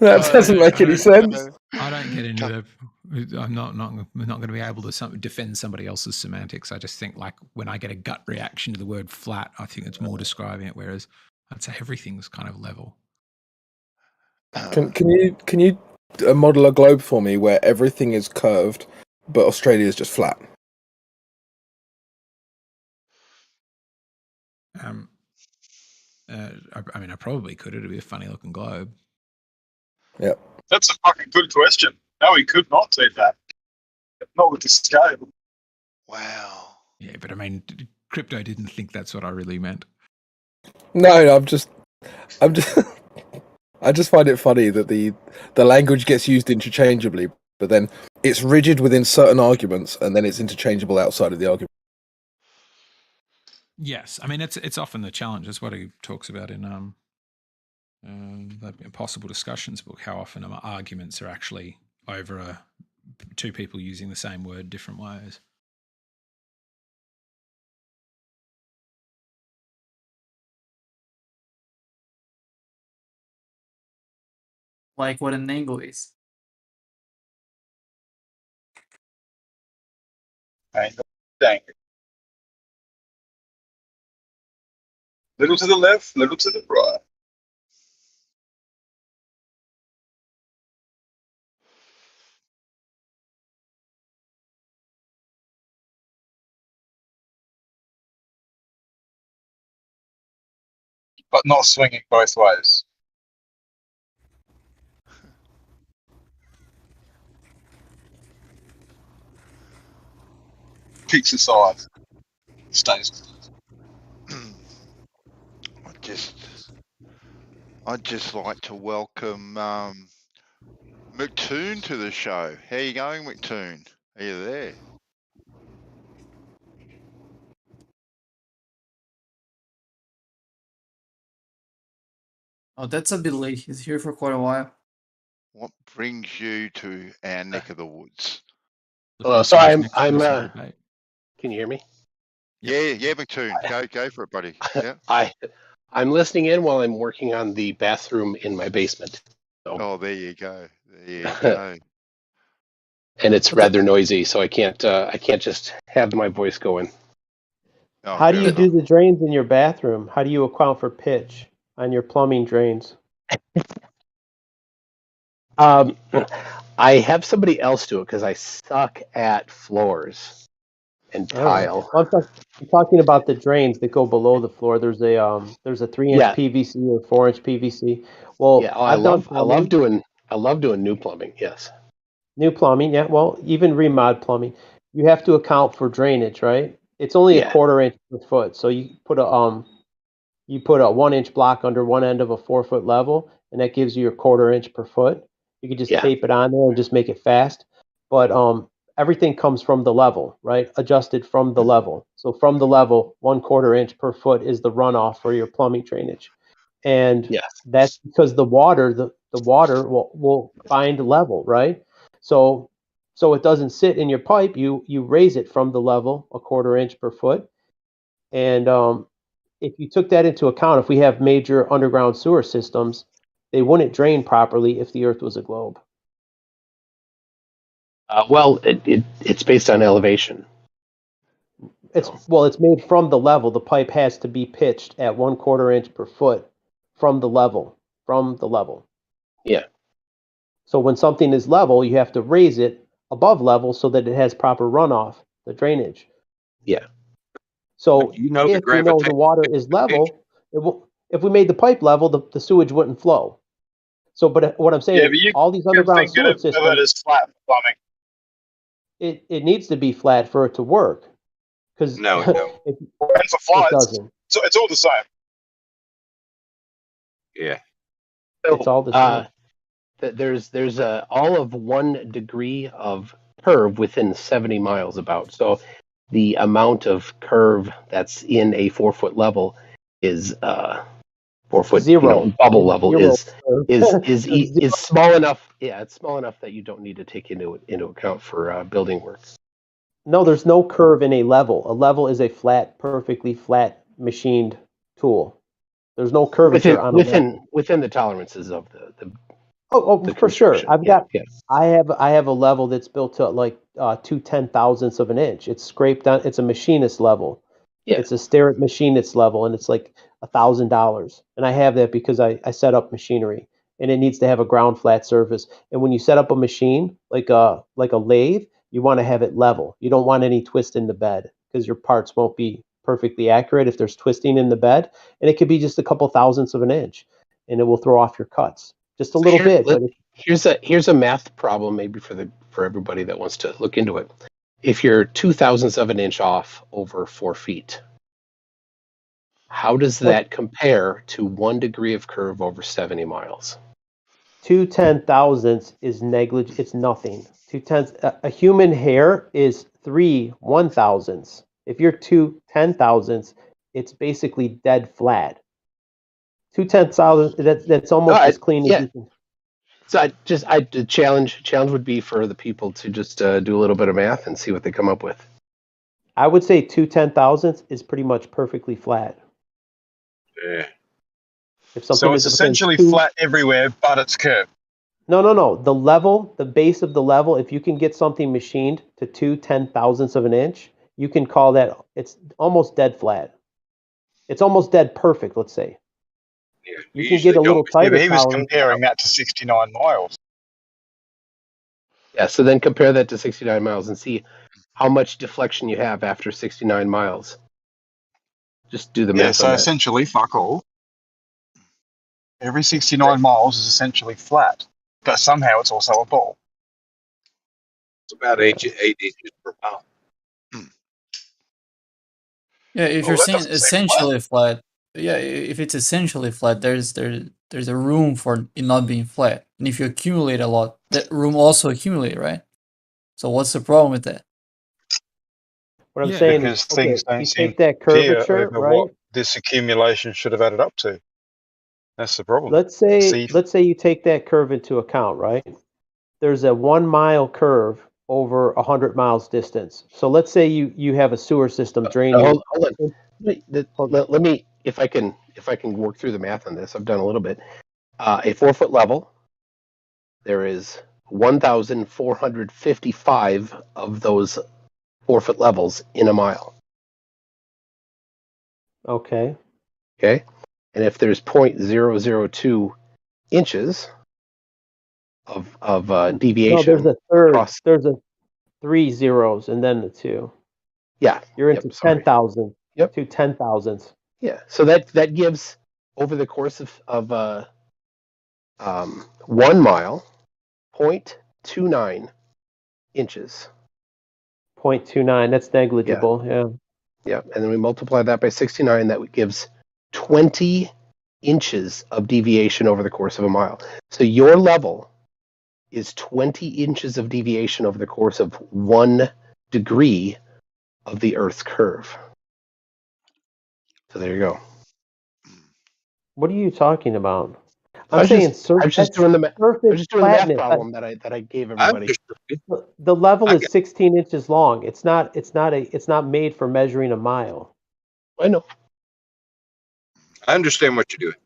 That doesn't make any sense. I don't get into the. I'm not going to be able to defend somebody else's semantics. I just think, like, when I get a gut reaction to the word flat, I think it's more describing it. Whereas I'd say everything's kind of level. Can you model a globe for me where everything is curved, but Australia is just flat? I probably could. It'd be a funny looking globe. Yeah. That's a fucking good question. No, he could not do that. Not with the scale. Wow. Yeah, but I mean, Crypto didn't think that's what I really meant. No, I'm just I just find it funny that the language gets used interchangeably, but then it's rigid within certain arguments, and then it's interchangeable outside of the argument. Yes, I mean it's often the challenge. That's what he talks about in the Impossible Discussions book. How often arguments are actually over two people using the same word different ways. Like what an angle is. Angle. Angle. Little to the left, little to the right. But not swinging both ways. Peaks aside. Stays. I'd just like to welcome McToon to the show. How you going, McToon? Are you there? Oh, that's a bit late. He's here for quite a while. What brings you to our neck of the woods? Hello, so I'm can you hear me? Yeah, McToon. Go for it, buddy. Yeah. I'm listening in while I'm working on the bathroom in my basement. So. Oh, there you go. There you go. And it's rather noisy, so I can't just have my voice going. Oh, How do you do the drains in your bathroom? How do you account for pitch on your plumbing drains? I have somebody else do it because I suck at floors and tile. Well, I'm talking about the drains that go below the floor. There's a 3-inch PVC or 4-inch PVC. Well, yeah, I love doing new plumbing. Yes. New plumbing, yeah. Well, even remod plumbing, you have to account for drainage, right? It's only a 1/4 inch per foot, so you put a 1-inch block under one end of a 4-foot level, and that gives you your 1/4 inch per foot. You could just tape it on there and just make it fast. But everything comes from the level, right? Adjusted from the level. So from the level, 1/4 inch per foot is the runoff for your plumbing drainage, and that's because the water will find level, right? So it doesn't sit in your pipe. You raise it from the level 1/4 inch per foot, and if you took that into account, if we have major underground sewer systems, they wouldn't drain properly if the Earth was a globe. Well, it's based on elevation. It's made from the level. The pipe has to be pitched at 1/4 inch per foot from the level. Yeah. So when something is level, you have to raise it above level so that it has proper runoff, the drainage. Yeah. So if we know the water is level, if we made the pipe level, the sewage wouldn't flow. So, but what I'm saying, all these underground sewer systems, it as flat plumbing. It needs to be flat for it to work. Because and for floods, so it's all the same. Yeah. It's all the same. There's all of 1 degree of curve within 70 miles about. So the amount of curve that's in a 4-foot level is 4-foot bubble level is small enough. Yeah, it's small enough that you don't need to take into account for building work. No, there's no curve in a level. A level is a perfectly flat machined tool. There's no curvature on a level. Within the tolerances of the for sure. I have a level that's built to like 2/10,000ths of an inch. It's scraped on. It's a machinist level. Yeah. It's a Starrett machinist level, and it's like $1,000. And I have that because I set up machinery, and it needs to have a ground flat surface. And when you set up a machine like a lathe, you want to have it level. You don't want any twist in the bed because your parts won't be perfectly accurate if there's twisting in the bed, and it could be just a couple thousandths of an inch, and it will throw off your cuts just a little bit. But here's a math problem maybe for everybody that wants to look into it. If you're 2/1000ths of an inch off over 4 feet, How does that compare to 1 degree of curve over 70 miles? 2 10,000ths is negligible. It's nothing. 2 tenths. A human hair is 3 1,000ths. If you're 2 10,000ths, it's basically dead flat. 2 10,000. That's almost as clean as you can. So the challenge would be for the people to just do a little bit of math and see what they come up with. I would say 2 10,000ths is pretty much perfectly flat. Yeah. If something So it's is within essentially 2 flat everywhere, but it's curved. No. The level, the base of the level, if you can get something machined to 2 10,000ths of an inch, you can call that, it's almost dead flat. It's almost dead perfect, let's say. You can get a little Yeah, tighter but he was tolerance. comparing that to 69 miles. Yeah, so then compare that to 69 miles and see how much deflection you have after 69 miles. Just do the math So on that. essentially, fuck all. Every 69 miles is essentially flat, but somehow it's also a ball. It's about 8 inches per mile. Yeah, if Oh, you're that saying doesn't seem essentially flat, yeah, if it's essentially flat, there's a room for it not being flat, and if you accumulate a lot, that room also accumulate, right? So what's the problem with that? What I'm saying because is, okay, things don't you seem take that clear curvature, over right? what this accumulation should have added up to. That's the problem. Let's say you take that curve into account, right? There's a 1 mile curve over 100 miles distance. So let's say you have a sewer system draining. Hold on. Let me, if I can work through the math on this. I've done a little bit. A 4-foot level, there is 1,455 of those 4-foot levels in a mile. Okay. Okay, and if there's 0.002 inches of deviation, No, there's a third. across, There's a 3 zeros and then the 2. yeah, You're into 10,000. Yep. 2 10,000ths. Yeah, so that gives over the course of 1 mile, 0.29 inches. 0.29. That's negligible. Yeah. Yeah, and then we multiply that by 69. That gives 20 inches of deviation over the course of a mile. So your level is 20 inches of deviation over the course of 1 degree of the Earth's curve. So there you go. What are you talking about? I was just doing the math flatness. problem that I gave everybody. The level is 16 inches long. It's not made for measuring a mile. I know. I understand what you're doing.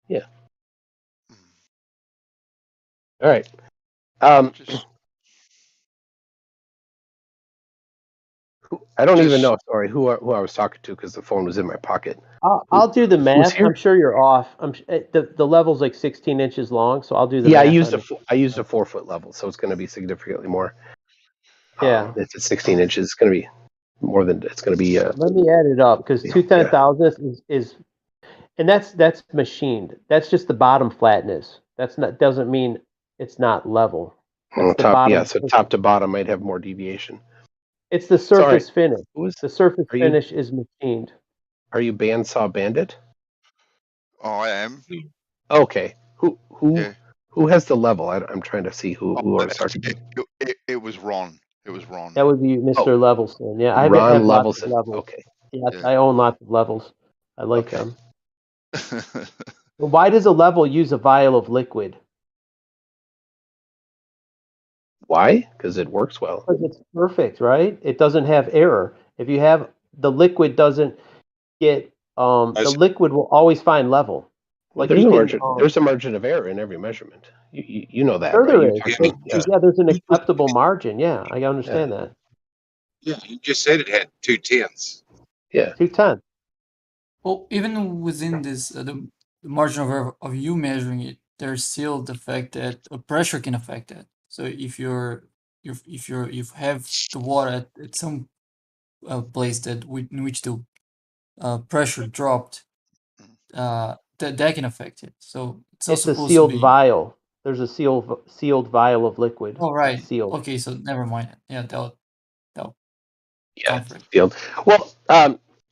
Yeah. All right. I don't even know. Sorry, who I was talking to because the phone was in my pocket. I'll do the math. here? I'm sure you're off. The level's like 16 inches long, so I'll do the Yeah, math. I used a 4-foot level, so it's going to be significantly more. Yeah. If it's 16 inches, it's going to be more than it's going to be. Let me add it up because 2 10,000ths is, and that's machined. That's just the bottom flatness. Doesn't mean it's not level. That's the bottom. So top to bottom might have more deviation. It's the surface finish. The surface finish is machined. Are you Bandsaw Bandit? Oh, I am. Okay. Who has the level? I'm trying to see who I was talking to. It was Ron. It was Ron. That would be Mr. Levelson. Yeah, I Ron have lots of Levelson. levels. Okay. Yeah, I own lots of levels. I like them. Well, why does a level use a vial of liquid? Why? Because it works well. Because it's perfect, right? It doesn't have error. If you have the liquid, doesn't get the liquid will always find level. Like there's a margin of error in every measurement. You know that, sure right? there is. Yeah, there's an acceptable margin. Yeah, I understand that. Yeah, you just said it had 2 tenths. Yeah. 2 tenths. Well, even within this, the margin of error of you measuring it, there's still the fact that pressure can affect that. So if you have the water at some place in which the pressure dropped, that can affect it. So it's not It's a supposed sealed to be vial. There's a sealed vial of liquid. Oh right. It's sealed. Okay, so never mind. Yeah, that Yeah, sealed. Well,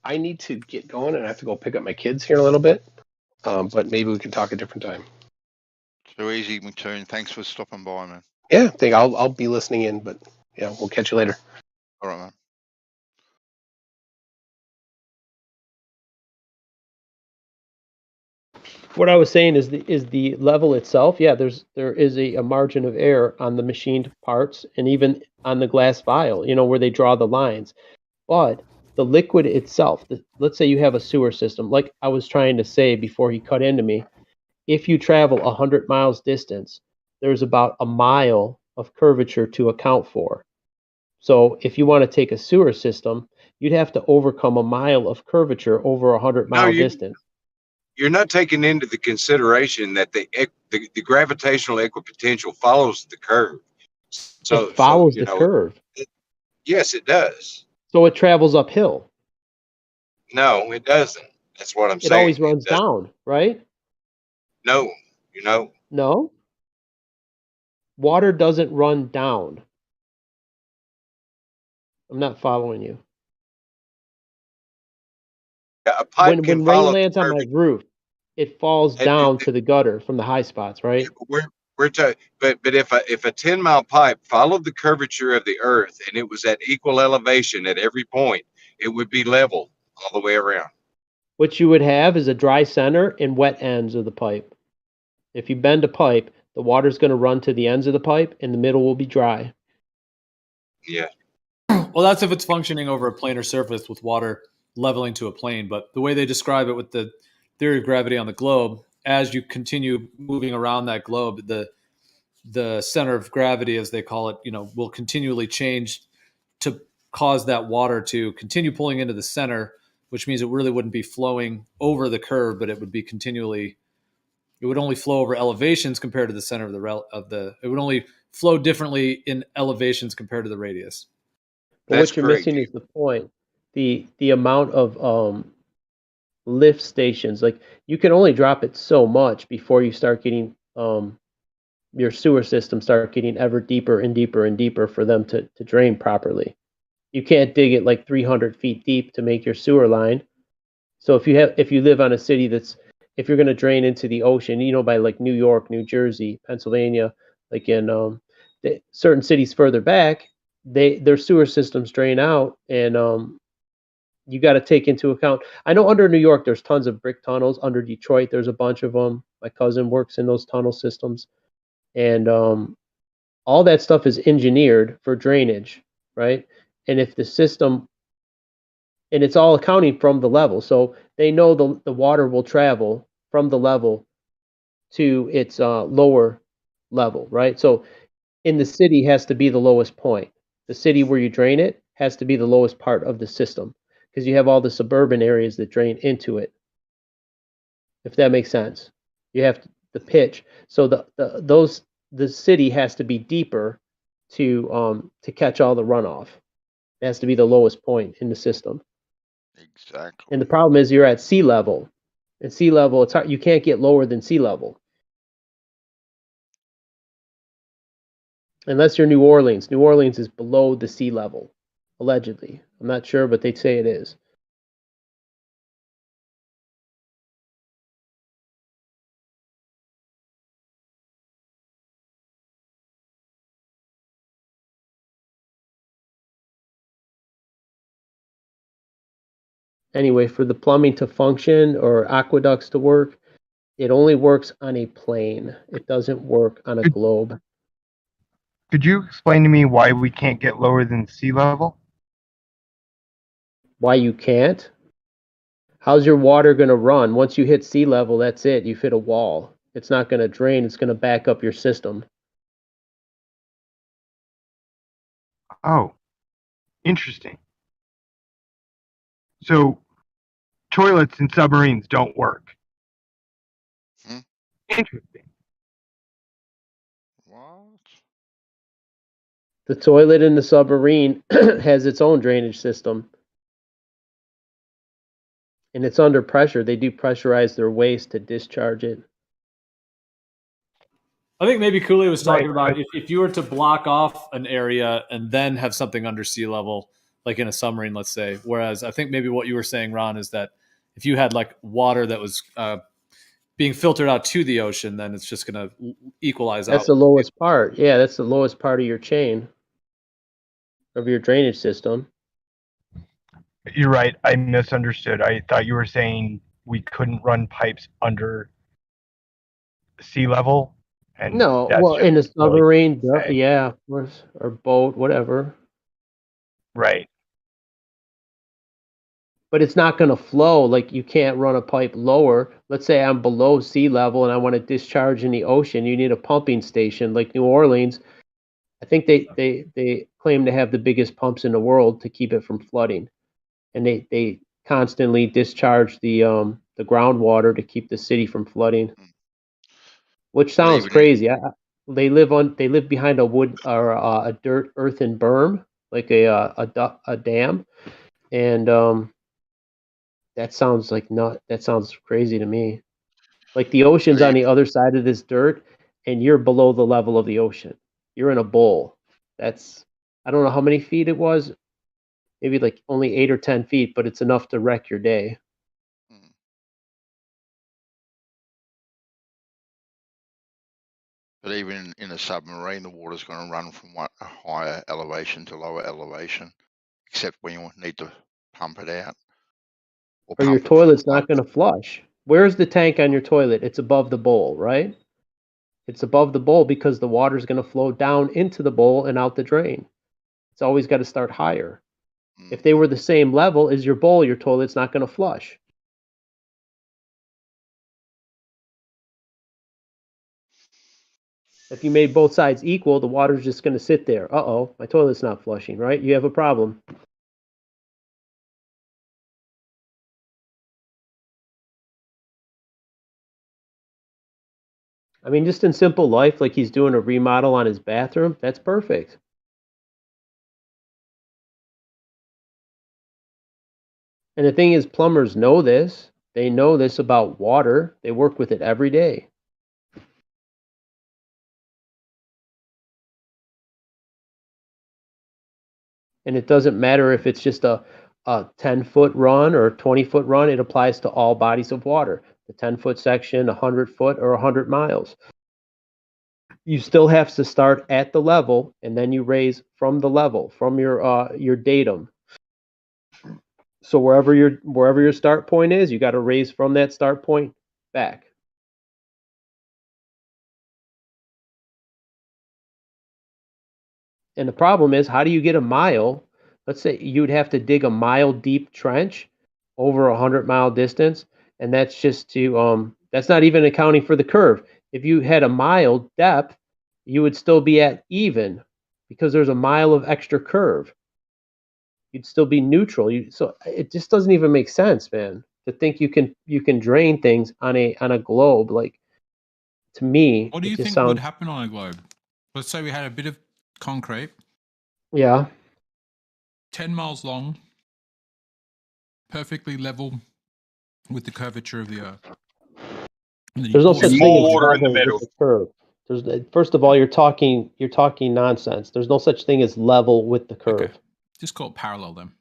I need to get going, and I have to go pick up my kids here in a little bit. But maybe we can talk a different time. Too easy, McToon. Thanks for stopping by, man. Yeah, I think I'll be listening in, but yeah, we'll catch you later. All right, man. What I was saying is the level itself. Yeah, there is a margin of error on the machined parts and even on the glass vial. You know, where they draw the lines. But the liquid itself. Let's say you have a sewer system, like I was trying to say before he cut into me. If you travel 100 miles distance, there's about a mile of curvature to account for. So if you want to take a sewer system, you'd have to overcome a mile of curvature over a 100-mile distance. You're not taking into the consideration that the gravitational equipotential follows the curve. So It follows you the know, curve. yes, it does. So it travels uphill. No, it doesn't. That's what I'm It saying. always runs down, right? No, you know. No? Water doesn't run down. I'm not following you. A pipe When can rain follow lands the on curve. my roof, it falls down to the gutter from the high spots, right? But if a 10-mile pipe followed the curvature of the earth and it was at equal elevation at every point, it would be level all the way around. What you would have is a dry center and wet ends of the pipe. If you bend a pipe, the water's going to run to the ends of the pipe and the middle will be dry. Yeah. Well, that's if it's functioning over a planar surface with water leveling to a plane. But the way they describe it with the theory of gravity on the globe, as you continue moving around that globe, the center of gravity, as they call it, will continually change to cause that water to continue pulling into the center, which means it really wouldn't be flowing over the curve, but it would be continually. It would only flow over elevations compared to the center of the. It would only flow differently in elevations compared to the radius. But what you're missing is the point. The amount of lift stations, like you can only drop it so much before you start getting your sewer system start getting ever deeper and deeper and deeper for them to drain properly. You can't dig it like 300 feet deep to make your sewer line. So if you live on a city if you're going to drain into the ocean, by like New York, New Jersey, Pennsylvania, like in certain cities further back, their sewer systems drain out, and you got to take into account. I know under New York there's tons of brick tunnels. Under Detroit there's a bunch of them. My cousin works in those tunnel systems, and all that stuff is engineered for drainage, right? And if the system, and it's all accounting from the level, so they know the water will travel from the level to its lower level, right? So in the city has to be the lowest point. The city where you drain it has to be the lowest part of the system, because you have all the suburban areas that drain into it. If that makes sense, you have the pitch. So the city has to be deeper to catch all the runoff. It has to be the lowest point in the system. Exactly. And the problem is you're at sea level. At sea level, it's hard. You can't get lower than sea level. Unless you're New Orleans. New Orleans is below the sea level, allegedly. I'm not sure, but they say it is. Anyway, for the plumbing to function or aqueducts to work, it only works on a plane. It doesn't work on a globe. Could you explain to me why we can't get lower than sea level? Why you can't? How's your water going to run? Once you hit sea level, that's it. You've hit a wall. It's not going to drain. It's going to back up your system. Oh, interesting. So toilets in submarines don't work. Interesting. What? The toilet in the submarine has its own drainage system. And it's under pressure. They do pressurize their waste to discharge it. I think maybe Cooley was talking about if you were to block off an area and then have something under sea level, like in a submarine, let's say. Whereas I think maybe what you were saying, Ron, is that if you had like water that was being filtered out to the ocean, then it's just going to equalize That's out. the lowest part. Yeah, that's the lowest part of your chain of your drainage system. You're right. I misunderstood. I thought you were saying we couldn't run pipes under sea level, and No, that's well, just in a silly submarine, to say. yeah, or boat, whatever. Right. But it's not going to flow. Like you can't run a pipe lower. Let's say I'm below sea level and I want to discharge in the ocean. You need a pumping station like New Orleans. I think they claim to have the biggest pumps in the world to keep it from flooding, and they constantly discharge the groundwater to keep the city from flooding, which But sounds even in, crazy. They live behind a wood or a dirt earthen berm, like a dam, and that sounds like that sounds crazy to me. Like the ocean's on the other side of this dirt, and you're below the level of the ocean. You're in a bowl. That's I don't know how many feet it was. Maybe like only 8 or 10 feet, but it's enough to wreck your day. but even in a submarine, the water's going to run from a higher elevation to lower elevation, except when you need to pump it out or Or your pump it from toilet's the not going to flush. Where's the tank on your toilet? It's above the bowl, right? It's above the bowl because the water's going to flow down into the bowl and out the drain. It's always got to start higher. If they were the same level as your bowl, your toilet's not going to flush. If you made both sides equal, the water's just going to sit there. Uh-oh, my toilet's not flushing, right? You have a problem. I mean, just in simple life, like he's doing a remodel on his bathroom, that's perfect. And the thing is, plumbers know this. They know this about water. They work with it every day. And it doesn't matter if it's just a 10-foot run or a 20-foot run. It applies to all bodies of water. The 10-foot section, 100-foot, or 100 miles. You still have to start at the level, and then you raise from the level, from your datum. So wherever your start point is, you got to raise from that start point back. And the problem is, how do you get a mile? Let's say you'd have to dig a mile deep trench over 100-mile distance, and that's just to that's not even accounting for the curve. If you had a mile depth, you would still be at even because there's a mile of extra curve. You'd still be neutral. So it just doesn't even make sense, man, to think you can drain things on a globe. Like, to me, What do it you just think would sounds, happen on a globe? Let's say we had a bit of concrete, yeah. 10 miles long, perfectly level with the curvature of the Earth. And then you There's no pour such some thing as water. water in the level middle. with the curve. First of all, you're talking nonsense. There's no such thing as level with the curve. Okay, just call it parallel then.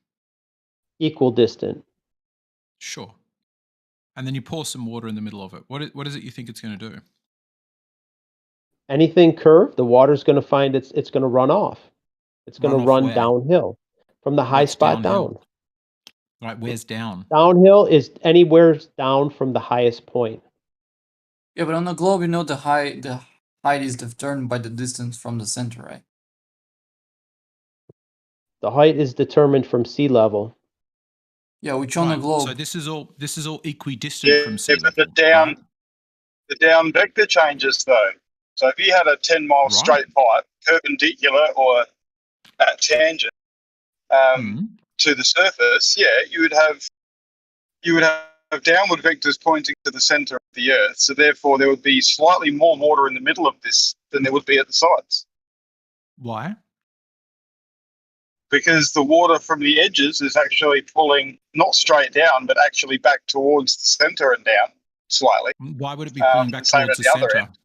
Equal distant. Sure. And then you pour some water in the middle of it. What is it you think it's going to do? Anything curved, the water's going to find it's going to run off. It's going to Run off run where? downhill from the high What's spot downhill? down. Right, where's down? Downhill is anywhere down from the highest point. Yeah, but on the globe, the height is determined by the distance from the center, right? The height is determined from sea level. Yeah, which on the Right, globe. so this is all equidistant Yeah, from sea but level. the down vector changes though. So if you had a 10-mile Right. straight pipe, perpendicular or at tangent to the surface, yeah, you would have downward vectors pointing to the center of the Earth. So therefore, there would be slightly more water in the middle of this than there would be at the sides. Why? Because the water from the edges is actually pulling not straight down, but actually back towards the center and down slightly. Why would it be pulling back same towards at the the other center? end.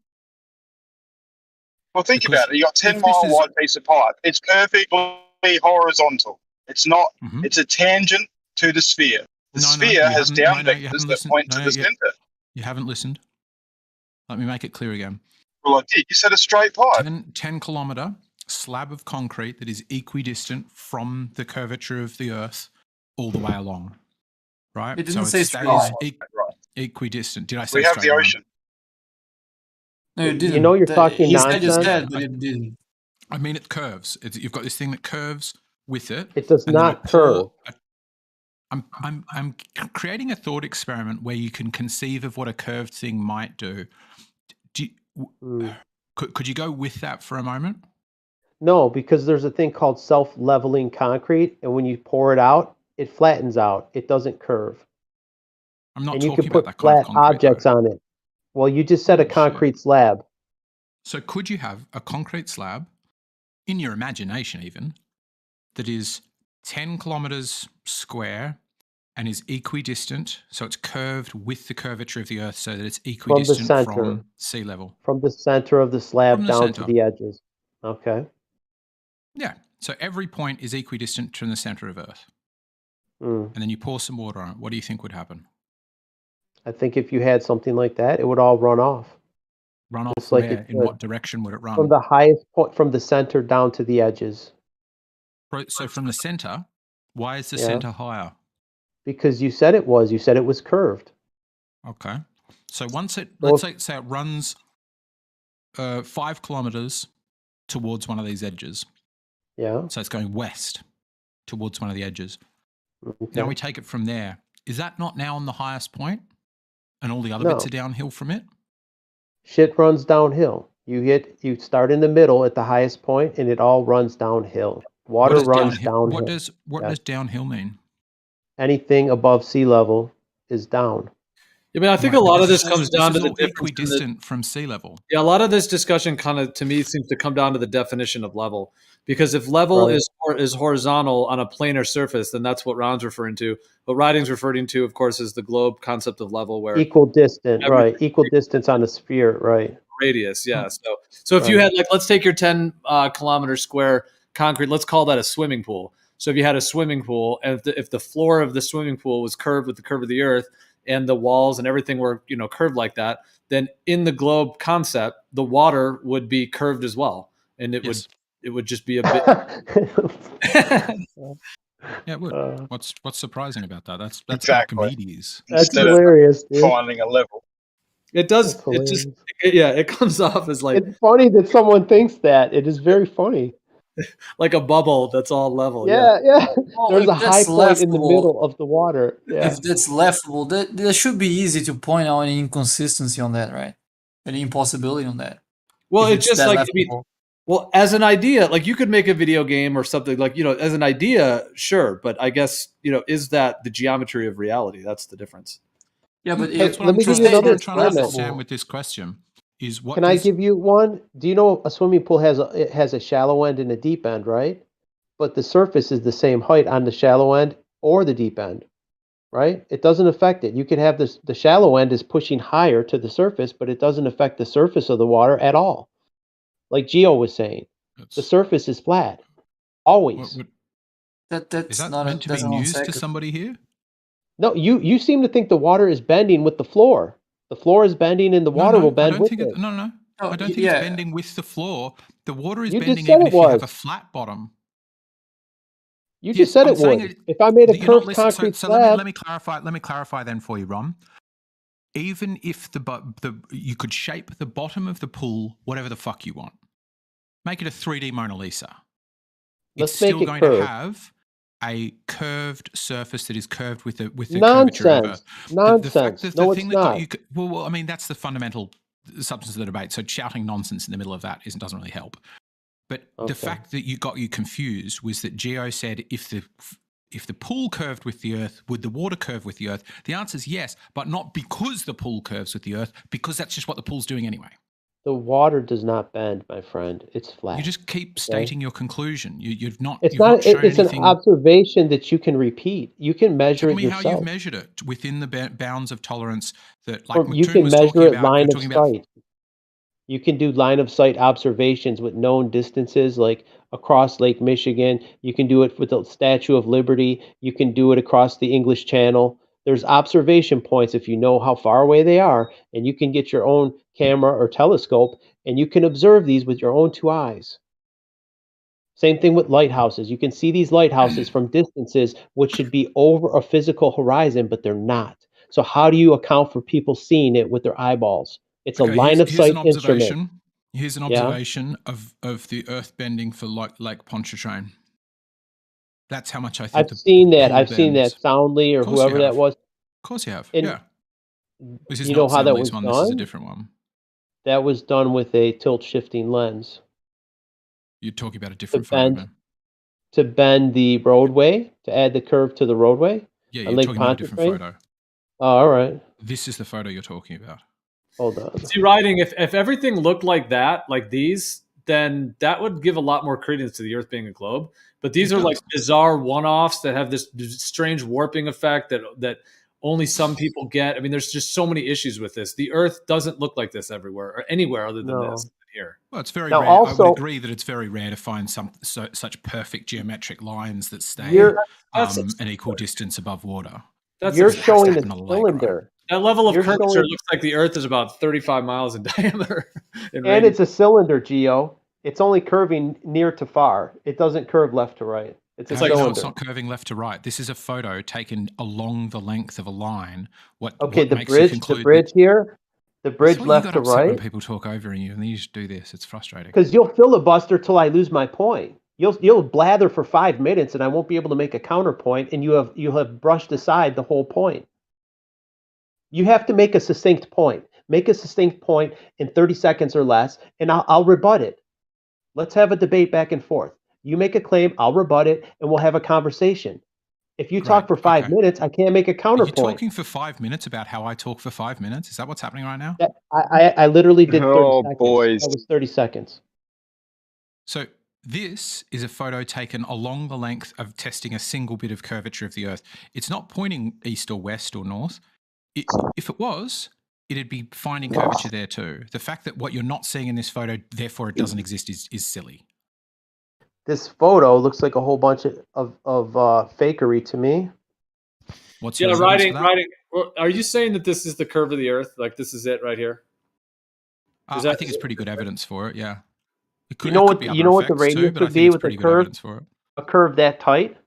Well, think Because about it. You got if 10 this mile is wide piece of pipe. It's perfectly horizontal. It's not. Mhm. It's a tangent to the sphere. The sphere has down vectors that point to the center. You haven't listened. Let me make it clear again. Well, I did. You said a straight pipe. 10 kilometer slab of concrete that is equidistant from the curvature of the Earth all the way along. Right? It didn't so say it straight stays line. equidistant. Did I say We have straight the line? ocean. No, you didn't. You know you're talking You said nonsense. that, but it didn't. I mean, it curves. You've got this thing that curves with it. It does and then I not curve. I'm creating a thought experiment where you can conceive of what a curved thing might do. Could you go with that for a moment? No, because there's a thing called self-leveling concrete, and when you pour it out, it flattens out. It doesn't curve. I'm not And you talking can about put that kind of flat concrete, objects on it. Well, you just said a Holy shit. concrete slab. So could you have a concrete slab, in your imagination even, that is 10 kilometers square and is equidistant, so it's curved with the curvature of the Earth so that it's equidistant from sea level? From the center of the slab From the down to center. the edges. Okay. Yeah. So every point is equidistant from the center of Earth. Mm. And then you pour some water on it. What do you think would happen? I think if you had something like that, it would all run off. Run off Just like where? it In could. what direction would it run? From the highest point, from the center down to the edges. So from the center, why is the Yeah. center higher? Because you said it was. You said it was curved. Okay. So once it, Well, let's say it runs 5 kilometers towards one of these edges. Yeah. So it's going west towards one of the edges. Okay. Now we take it from there. Is that not now on the highest point? And all the other No. bits are downhill from it? Shit runs downhill. You start in the middle at the highest point, and it all runs downhill. Water What does runs downhill? downhill. What Yeah. does downhill mean? Anything above sea level is down. I mean, I think Right, a lot but of this this is comes all- down this to is the all difference in the, equidistant from sea level. yeah, a lot of this discussion kind of, to me, seems to come down to the definition of level. Because if level Right. is horizontal on a planar surface, then that's what Ron's referring to. What Riding's referring to, of course, is the globe concept of level, where Equal distant, everything right? Equal distance on a sphere, right? radius, yeah. So if you Right. had, like, let's take your 10 kilometer square concrete, let's call that a swimming pool. So if you had a swimming pool, and if the floor of the swimming pool was curved with the curve of the Earth, and the walls and everything were, curved like that, then in the globe concept, the water would be curved as well, and it Yes. would just be a bit. Yeah, it would. Uh, What's surprising about that? That's Exactly. Archimedes. That's Instead of hilarious, dude. finding a level. It does. That's It just. hilarious. It comes off as like It's funny that someone thinks that. It is very funny. a bubble that's all level. Yeah, yeah. Well, There's if a high that's point in the laughable, middle of the water. Yeah. if that's laughable, that should be easy to point out any inconsistency on that, right? Any impossibility on that. Well, If it's it's just that like, laughable. well, as an idea, like you could make a video game or something, like, as an idea, sure, but I guess, is that the geometry of reality? That's the difference. Yeah, but Hey, if That's what let I'm me give trying, you another I'm trying to experiment. understand with this question. Is what Can I does give you one? Do you know a swimming pool it has a shallow end and a deep end, right? But the surface is the same height on the shallow end or the deep end, right? It doesn't affect it. You could have the shallow end is pushing higher to the surface, but it doesn't affect the surface of the water at all. Like Gio was saying, the surface is flat, always. That's is that not meant to be doesn't news to affect it. somebody here? No, you seem to think the water is bending with the floor. The floor is bending and the water will I bend don't with think it. no. Oh, I don't think yeah. it's bending with the floor. The water is You just bending said even it if you have a was. flat bottom. You Yes, just said I'm it saying would. If I made a that you're not curved listening. concrete So slab, let me clarify. Let me clarify then for you, Ron. Even if you could shape the bottom of the pool whatever the fuck you want, make it a 3D Mona Lisa. let's It's make still it going to curved. have a curved surface that is curved with the curvature of Earth. Nonsense. The fact Nonsense. that No, the it's thing that got not. you well, I mean that's the fundamental substance of the debate. So shouting nonsense in the middle of that doesn't really help. But Okay. the fact that you got you confused was that Geo said if the pool curved with the Earth, would the water curve with the Earth? The answer is yes, but not because the pool curves with the Earth, because that's just what the pool's doing anyway. The water does not bend, my friend. It's flat. You just keep okay? stating your conclusion. You've not It's you've not shown it's anything. an observation that you can repeat. You can measure Tell it me how you've yourself. measured it within the bounds of tolerance that, like You McToon can was measure talking it about. You're line of talking about sight. You can do line of sight observations with known distances, like across Lake Michigan. You can do it with the Statue of Liberty. You can do it across the English Channel. There's observation points if you know how far away they are, and you can get your own camera or telescope, and you can observe these with your own two eyes. Same thing with lighthouses. You can see these lighthouses from distances which should be over a physical horizon, but they're not. So how do you account for people seeing it with their eyeballs? It's a line of Here's sight an instrument. observation. Here's an Yeah. observation of the Earth bending for Lake Pontchartrain. That's how much I think I've seen that. pole I've seen that bends. Soundly or Of course you whoever that have. was. Of course you have. And Yeah. This is you know not how that Soundly's was one. This is a done? different one. That was done with a tilt shifting lens You're talking about a to different photo, bend man. to bend the roadway, to add the curve to the roadway Yeah, on you're Lake talking about a different Pontchartrain. photo. Oh, all right. This is the photo you're talking about. Hold on. See, riding, if everything looked like that, like these, then that would give a lot more credence to the Earth being a globe. But these are like bizarre one-offs that have this strange warping effect that only some people get. I mean, there's just so many issues with this. The Earth doesn't look like this everywhere or anywhere other than this here. Well, it's very Now, rare. I also- would agree that it's very rare to find such perfect geometric lines that stay You're- an equal distance above water. You're It has to showing a happen on a lake, right? cylinder. That level of You're curvature showing- looks like the Earth is about 35 miles in diameter. in And radius. it's a cylinder, Geo. It's only curving near to far. It doesn't curve left to right. It's a How do you know cylinder. it's not curving left to right? This is a photo taken along the length of a line. Okay, what the makes you bridge, conclude the bridge here, the bridge That's why you left got to upset when right. people talk over you, and you just do this. It's frustrating. Because you'll filibuster till I lose my point. You'll blather for 5 minutes, and I won't be able to make a counterpoint, and you'll have brushed aside the whole point. You have to make a succinct point. Make a succinct point in 30 seconds or less, and I'll rebut it. Let's have a debate back and forth. You make a claim, I'll rebut it, and we'll have a conversation. If you talk for 5 minutes, I can't make a Are you counterpoint. talking for 5 minutes about how I talk for 5 minutes? Is that what's happening right now? I literally did 30 Oh, seconds. boys. That was 30 seconds. So this is a photo taken along the length of testing a single bit of curvature of the Earth. It's not pointing east or west or north. If it was, it'd be finding curvature there too. The fact that what you're not seeing in this photo, therefore it doesn't exist, is silly. This photo looks like a whole bunch of fakery to me. What's Yeah, your evidence for riding. that? Well, are you saying that this is the curve of the Earth? Like this is it right here? Is I that- think it's pretty good evidence for it. Yeah. It You know it what? be You other know what the effects too, radius but I would think be it's with a pretty good curve? evidence for it. A curve that tight?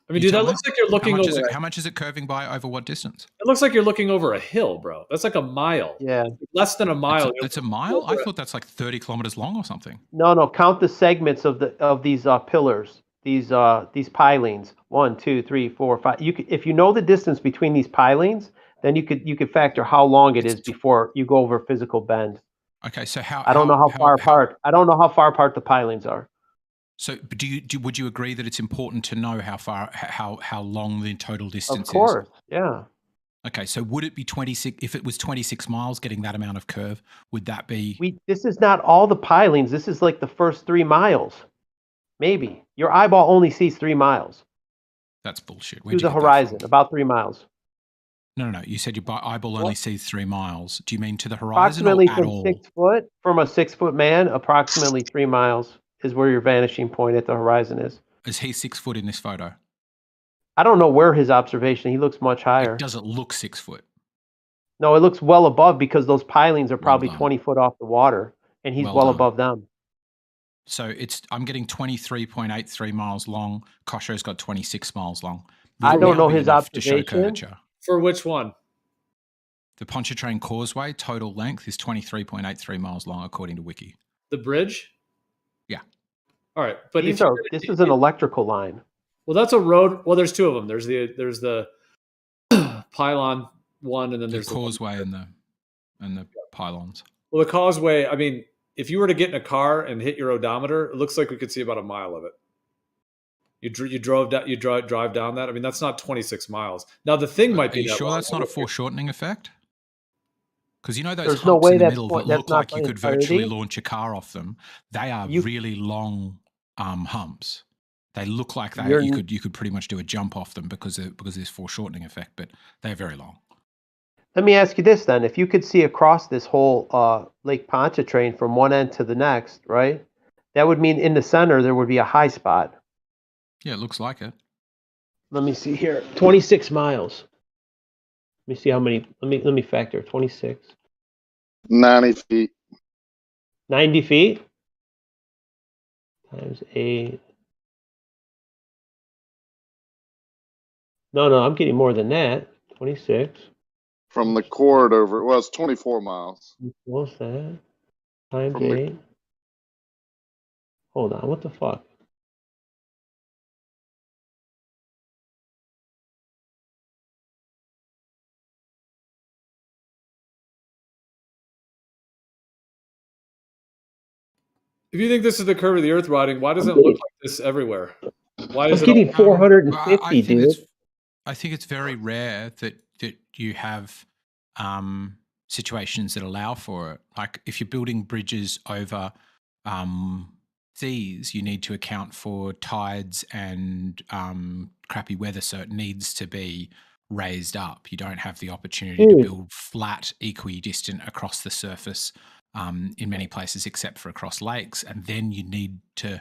I mean, You dude, that tell me. looks like you're looking over. How much is it curving by over what distance? It looks like you're looking over a hill, bro. That's like a mile. Yeah. Less than a mile. It's a mile? I thought that's like 30 kilometers long or something. No. Count the segments of these pillars. These pilings. 1, 2, 3, 4, 5. You could, if you know the distance between these pilings, then you could factor how long it is before you go over a physical bend. Okay, so how I don't know how far apart. I don't know how far apart the pilings are. So would you agree that it's important to know how long the total distance Of course, yeah. Okay, so would it be 26 if it was 26 miles getting that amount of curve, would that be This is not all the pilings. This is like the first 3 miles. Maybe. Your eyeball only sees 3 miles. That's bullshit. To the horizon, about 3 miles. No. You said your eyeball only sees 3 miles. Do you mean to the horizon Approximately or at from all? 6 foot, from a 6 foot man, approximately 3 miles is where your vanishing point at the horizon is. Is he 6 foot in this photo? I don't know where his observation. He looks much higher. Does it look 6 foot? No, it looks well above because those pilings are probably 20 foot off the water, and he's well above them. So I'm getting 23.83 miles long. Kosho's got 26 miles long. I don't know That'll be his enough to show observation. curvature. For which one? The Pontchartrain Causeway total length is 23.83 miles long, according to Wiki. The bridge? Yeah. All right, but this is an electrical line. Well, that's a road. Well, there's 2 of them. There's the pylon one, and then there's the causeway and the pylons. Well, the causeway. I mean, if you were to get in a car and hit your odometer, it looks like we could see about a mile of it. You drive down that. I mean, that's not 26 miles. Now the thing might be. Are you sure that's not a foreshortening effect? Because you know those There's humps no way in the that's middle point- that that's look not like you by could virtually entirety. launch a car off them. They are really long humps. They look like You're- you could pretty much do a jump off them because of this foreshortening effect, but they're very long. Let me ask you this then: if you could see across this whole Lake Pontchartrain from one end to the next, right? That would mean in the center there would be a high spot. Yeah, it looks like it. Let me see here. 26 miles. Let me see how many. Let me factor 26. 90 feet. 90 feet times 8. No, I'm getting more than that. 26. From the corridor, well, it's 24 miles. What's that? Times From the 8. Hold on. What the fuck? If you think this is the curve of the Earth riding, why doesn't it look like this everywhere? Why is I'm it getting all? 450, dude. I think it's very rare that you have situations that allow for it. Like if you're building bridges over seas, you need to account for tides and crappy weather, so it needs to be raised up. You don't have the opportunity to build flat, equidistant across the surface in many places, except for across lakes, and then you need to.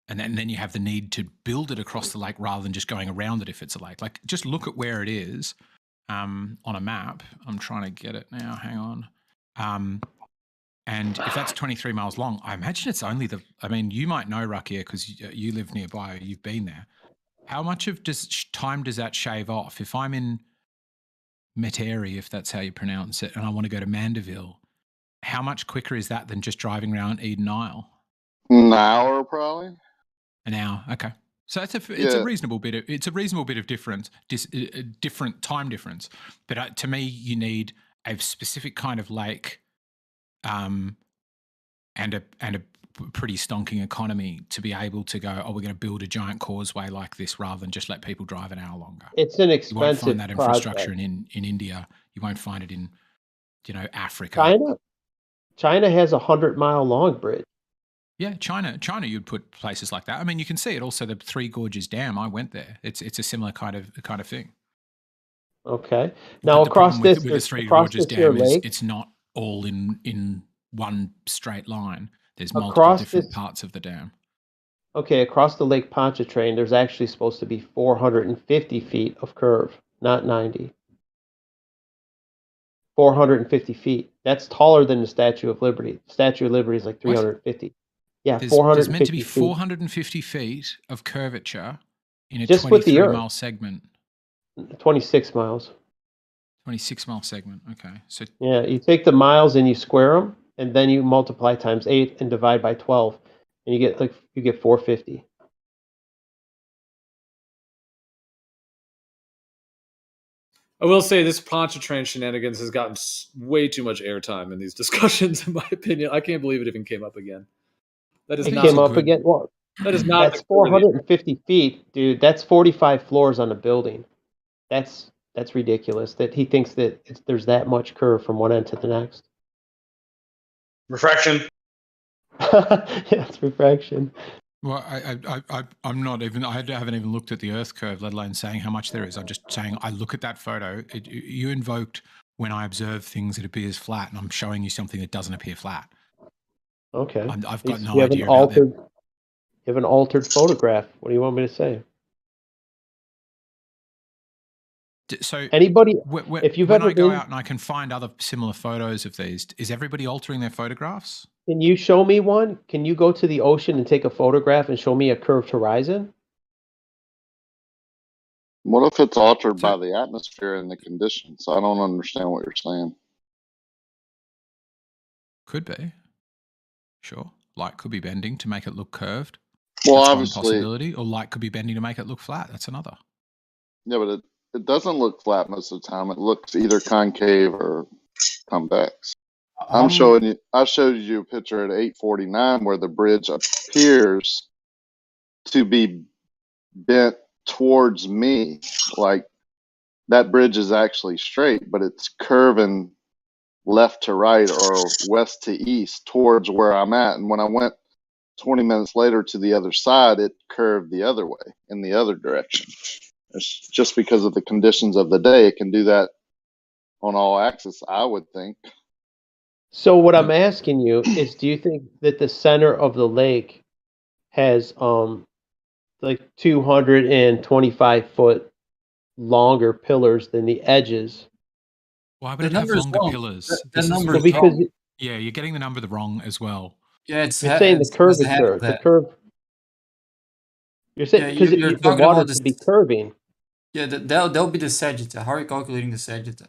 And then you have the need to build it across the lake rather than just going around it if it's a lake. Like, just look at where it is on a map. I'm trying to get it now. Hang on. And if that's 23 miles long, I imagine it's only I mean, you might know, Rukia, because you live nearby. You've been there. How much of time does that shave off? If I'm in Metairie, if that's how you pronounce it, and I want to go to Mandeville, how much quicker is that than just driving around Eden Isle? An hour, probably. An hour, okay. So it's a reasonable bit of difference, different time difference. But to me, you need a specific kind of lake, and a pretty stonking economy to be able to go. Oh, we're going to build a giant causeway like this rather than just let people drive an hour longer. It's an expensive You won't find that infrastructure project. in India. You won't find it in Africa. China has a 100-mile long bridge. Yeah, China, you'd put places like that. I mean, you can see it also, the Three Gorges Dam. I went there. It's a similar kind of thing. Okay. Now across this, with the Three across Gorges this here Dam is lake, it's not all in one straight line. There's multiple different parts of the dam. Okay, across the Lake Pontchartrain, there's actually supposed to be 450 feet of curve, not 90. 450 feet. That's taller than the Statue of Liberty. The Statue of Liberty is like 350. Yeah, There's 450 meant to be feet. 450 feet of curvature in a Just with the 23-mile segment. 26 miles. 26-mile segment. Okay, so yeah, you take the miles and you square them, and then you multiply times 8 and divide by 12, and you get 450. I will say this Pontchartrain shenanigans has gotten way too much airtime in these discussions, in my opinion. I can't believe it even came up again. That is not came up again. Well, that is not. That's 450 feet, dude. That's 45 floors on a building. That's ridiculous. That he thinks that there's that much curve from one end to the next. Refraction. Yeah, it's refraction. Well, I'm not even. I haven't even looked at the Earth curve, let alone saying how much there is. I'm just saying I look at that photo. You invoked when I observe things it appears flat, and I'm showing you something that doesn't appear flat. Okay. I've got no you have idea an about altered. You have an altered photograph. What do you want me to say? So anybody, if you've when ever I go been, out and I can find other similar photos of these, is everybody altering their photographs? Can you show me one? Can you go to the ocean and take a photograph and show me a curved horizon? What if it's altered by the atmosphere and the conditions? I don't understand what you're saying. Could be. Sure. Light could be bending to make it look curved. Well, That's obviously, one possibility. Or light could be bending to make it look flat. That's another. Yeah, but it doesn't look flat most of the time. It looks either concave or convex. I showed you a picture at 849 where the bridge appears to be bent towards me. Like that bridge is actually straight, but it's curving left to right or west to east towards where I'm at. And when I went 20 minutes later to the other side, it curved the other way in the other direction. It's just because of the conditions of the day, it can do that on all axes, I would think. So what I'm asking you is, do you think that the center of the lake has like 225-foot longer pillars than the edges? Why would The it have number is longer wrong. pillars? The This is number Well, is because wrong. yeah, you're getting the number wrong as well. Yeah, it's you're saying the it doesn't have curvature, the that. curve. You're saying Yeah, because you're the talking water about this. should be curving. Yeah, that'll be the sagitta. How are you calculating the sagitta?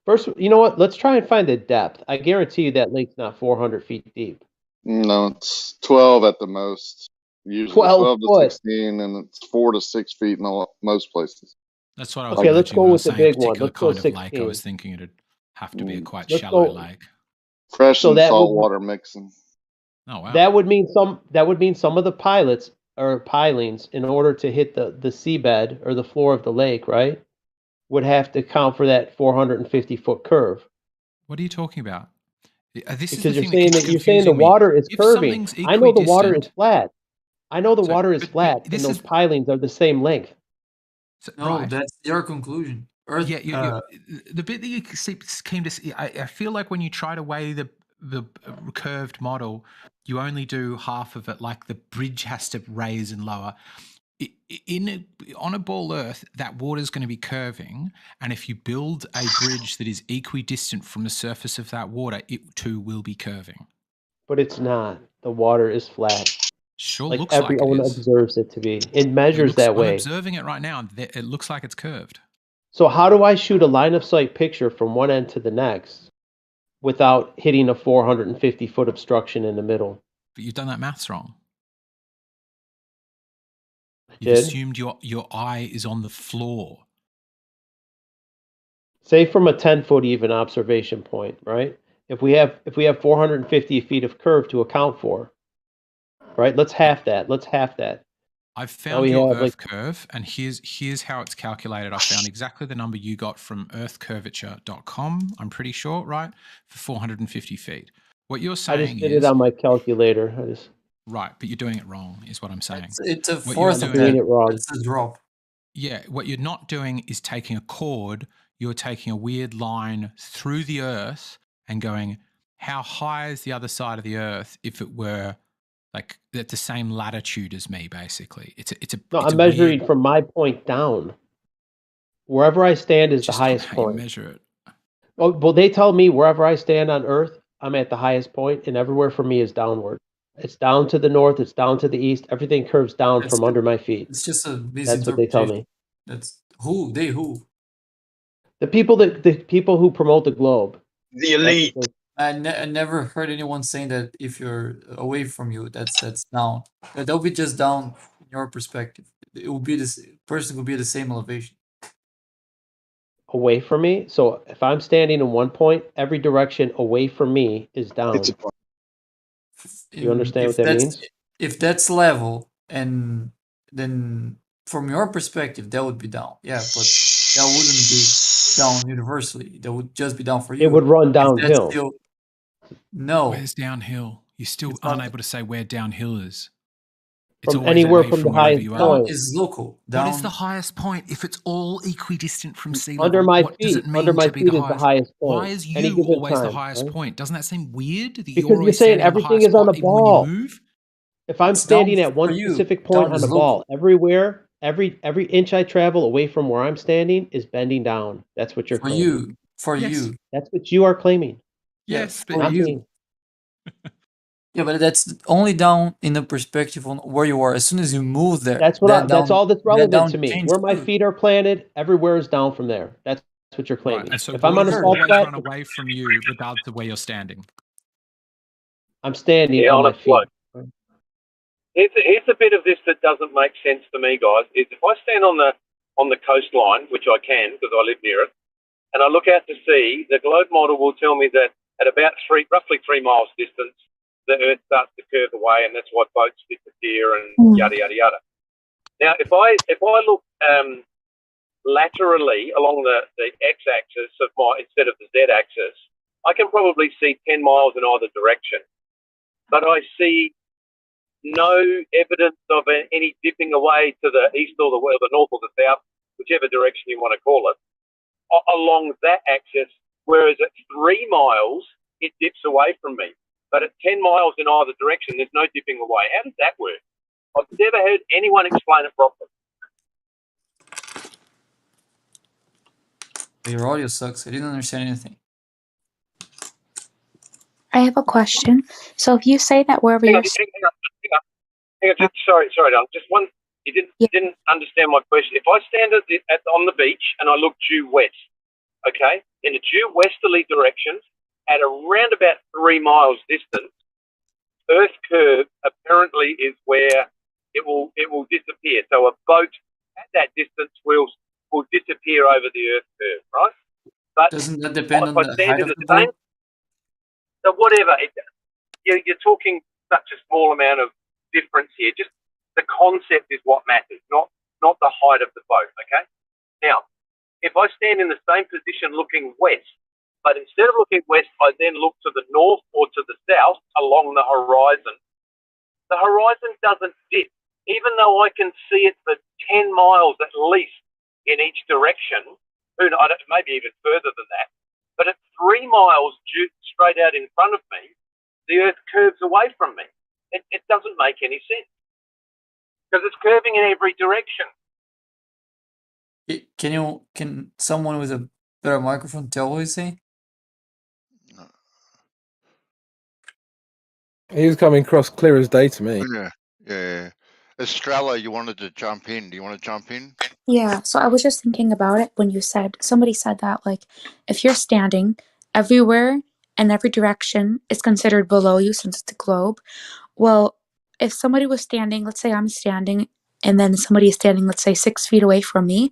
First, you know what? Let's try and find the depth. I guarantee you that lake's not 400 feet deep. No, it's 12 at the most. Usually 12 12 to foot. 16, and it's 4 to 6 feet in most places. That's what I was Okay, let's imagining go when I with was the saying a big one. particular Let's go kind of lake. I 16. was thinking it'd have to be a quite Let's shallow go. lake. Fresh So and that would saltwater mixing. Oh wow. that would mean some of the pilots or pilings, in order to hit the seabed or the floor of the lake, right, would have to count for that 450-foot curve. What are you talking about? This is the Because you're thing that saying keeps that the confusing me. water is If curving. something's I know the water is equidistant, flat. I know the so water is but flat, and this those is pilings are the same length. No, right. that's your conclusion. Earth. Yeah, the bit that you came to see, I feel like when you try to weigh the curved model, you only do half of it. Like the bridge has to raise and lower. On a ball Earth, that water is going to be curving, and if you build a bridge that is equidistant from the surface of that water, it too will be curving. But it's not. The water is flat. Sure, Like looks like it everyone is. observes it to be. It measures that I'm way. observing it right now, and it looks like it's curved. So how do I shoot a line of sight picture from one end to the next without hitting a 450-foot obstruction in the middle? But you've done that maths wrong. You've Did? assumed your eye is on the floor. Say from a 10-foot even observation point, right? If we have 450 feet of curve to account for, right? Let's half that. I've Now found we your have Earth curve, and here's how it's calculated. I found exactly the number you got from earthcurvature.com, I'm pretty sure, right? For 450 feet. What you're I just saying did it is on my calculator. right, but you're doing it wrong, is what I'm saying. It's a What you're fourth of doing that. it wrong. It's a drop. Yeah, what you're not doing is taking a chord, you're taking a weird line through the Earth and going, how high is the other side of the Earth if it were like at the same latitude as me, basically? No, I'm measuring from my point down. Wherever I stand is the just not highest how you point. measure it. Oh, well, they tell me wherever I stand on Earth, I'm at the highest point, and everywhere for me is downward. It's down to the north, it's down to the east. Everything curves down That's from under my feet. It's just a That's what they tell misinterpretation. me. That's who they who. The people who promote the globe. The elite. I never heard anyone saying that if you're away from you, that's down. That'll be just down in your perspective. It will be this person will be at the same elevation. Away from me. So if I'm standing in one point, every direction away from me is down. You understand what that means? If that's level, and then from your perspective, that would be down. Yeah, but that wouldn't be down universally. That would just be down for you. It would run If that's downhill. still, no. Where's downhill? You still aren't able to say where downhill is. It's From always anywhere away from the wherever highest you Down are. point. is local. What is Down the highest point if it's all equidistant from sea level? Under my What does it feet. mean Under my to be feet the is the highest? highest Why point. is Any you given always the time, highest right? point? Doesn't that seem weird that Because you're you're always saying standing on the everything highest is on a spot even when you ball. move? If I'm It's down standing at one for you. specific point Down on is a ball, local. everywhere, every inch I travel away from where I'm standing is bending down. That's what you're For claiming. you. For Yes. you. That's what you are claiming. Yes, For but Not you. me. Yeah, but that's only down in the perspective on where you are. As soon as you move there, That's that all that's that relevant down to me. changes Where my too. feet are planted, everywhere is down from there. That's what you're right. claiming. And so If I'm on water a will salt always flat, run away from you regardless of where you're standing. I'm standing Yeah, on on my a float. feet. Here's a bit of this that doesn't make sense to me, guys. Is if I stand on the coastline, which I can because I live near it, and I look out to sea, the globe model will tell me that at about roughly 3 miles distance, the Earth starts to curve away, and that's why boats disappear and yada yada yada. Now, if I look laterally along the x-axis of instead of the z-axis, I can probably see 10 miles in either direction, but I see no evidence of any dipping away to the east or the north or the south whichever direction you want to call it, along that axis, whereas at 3 miles, it dips away from me. But at 10 miles in either direction, there's no dipping away. How does that work? I've never heard anyone explain it properly. Your audio sucks. I didn't understand anything. I have a question. So if you say that wherever Hang you're... on, sorry, Don. Just one. You didn't understand my question. If I stand on the beach and I look due west, okay, in a due westerly direction, at around about 3 miles distance, Earth curve apparently is where it will disappear. So a boat at that distance will disappear over the Earth curve, right? But doesn't that depend on if I the stand height in of the the same, boat? so whatever, you're talking such a small amount of difference here. Just the concept is what matters, not the height of the boat, okay? Now, if I stand in the same position looking west, but instead of looking west, I then look to the north or to the south along the horizon doesn't dip. Even though I can see it for 10 miles at least in each direction, maybe even further than that, but at 3 miles straight out in front of me, the Earth curves away from me. It doesn't make any sense because it's curving in every direction. Can someone with a better microphone tell what he's saying? He was coming across clear as day to me. Yeah. Estrella, you wanted to jump in. Do you want to jump in? Yeah, so I was just thinking about it when somebody said that, like, if you're standing everywhere and every direction is considered below you since it's a globe. Well, if somebody was standing, let's say I'm standing, and then somebody is standing, let's say 6 feet away from me,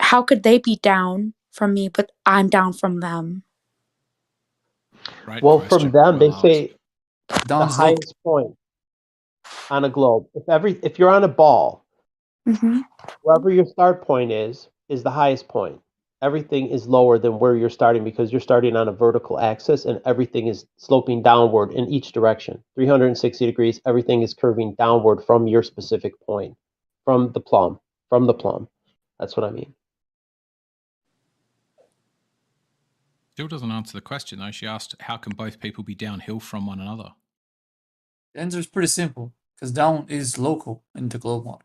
how could they be down from me, but I'm down from them? Right. Well, from them, they say the Down's highest point on a globe. If you're on a ball, wherever your start point is the highest point. Everything is lower than where you're starting because you're starting on a vertical axis and everything is sloping downward in each direction. 360 degrees, everything is curving downward from your specific point, from the plumb. That's what I mean. Still doesn't answer the question though. She asked, how can both people be downhill from one another? The answer is pretty simple, because down is local in the globe model.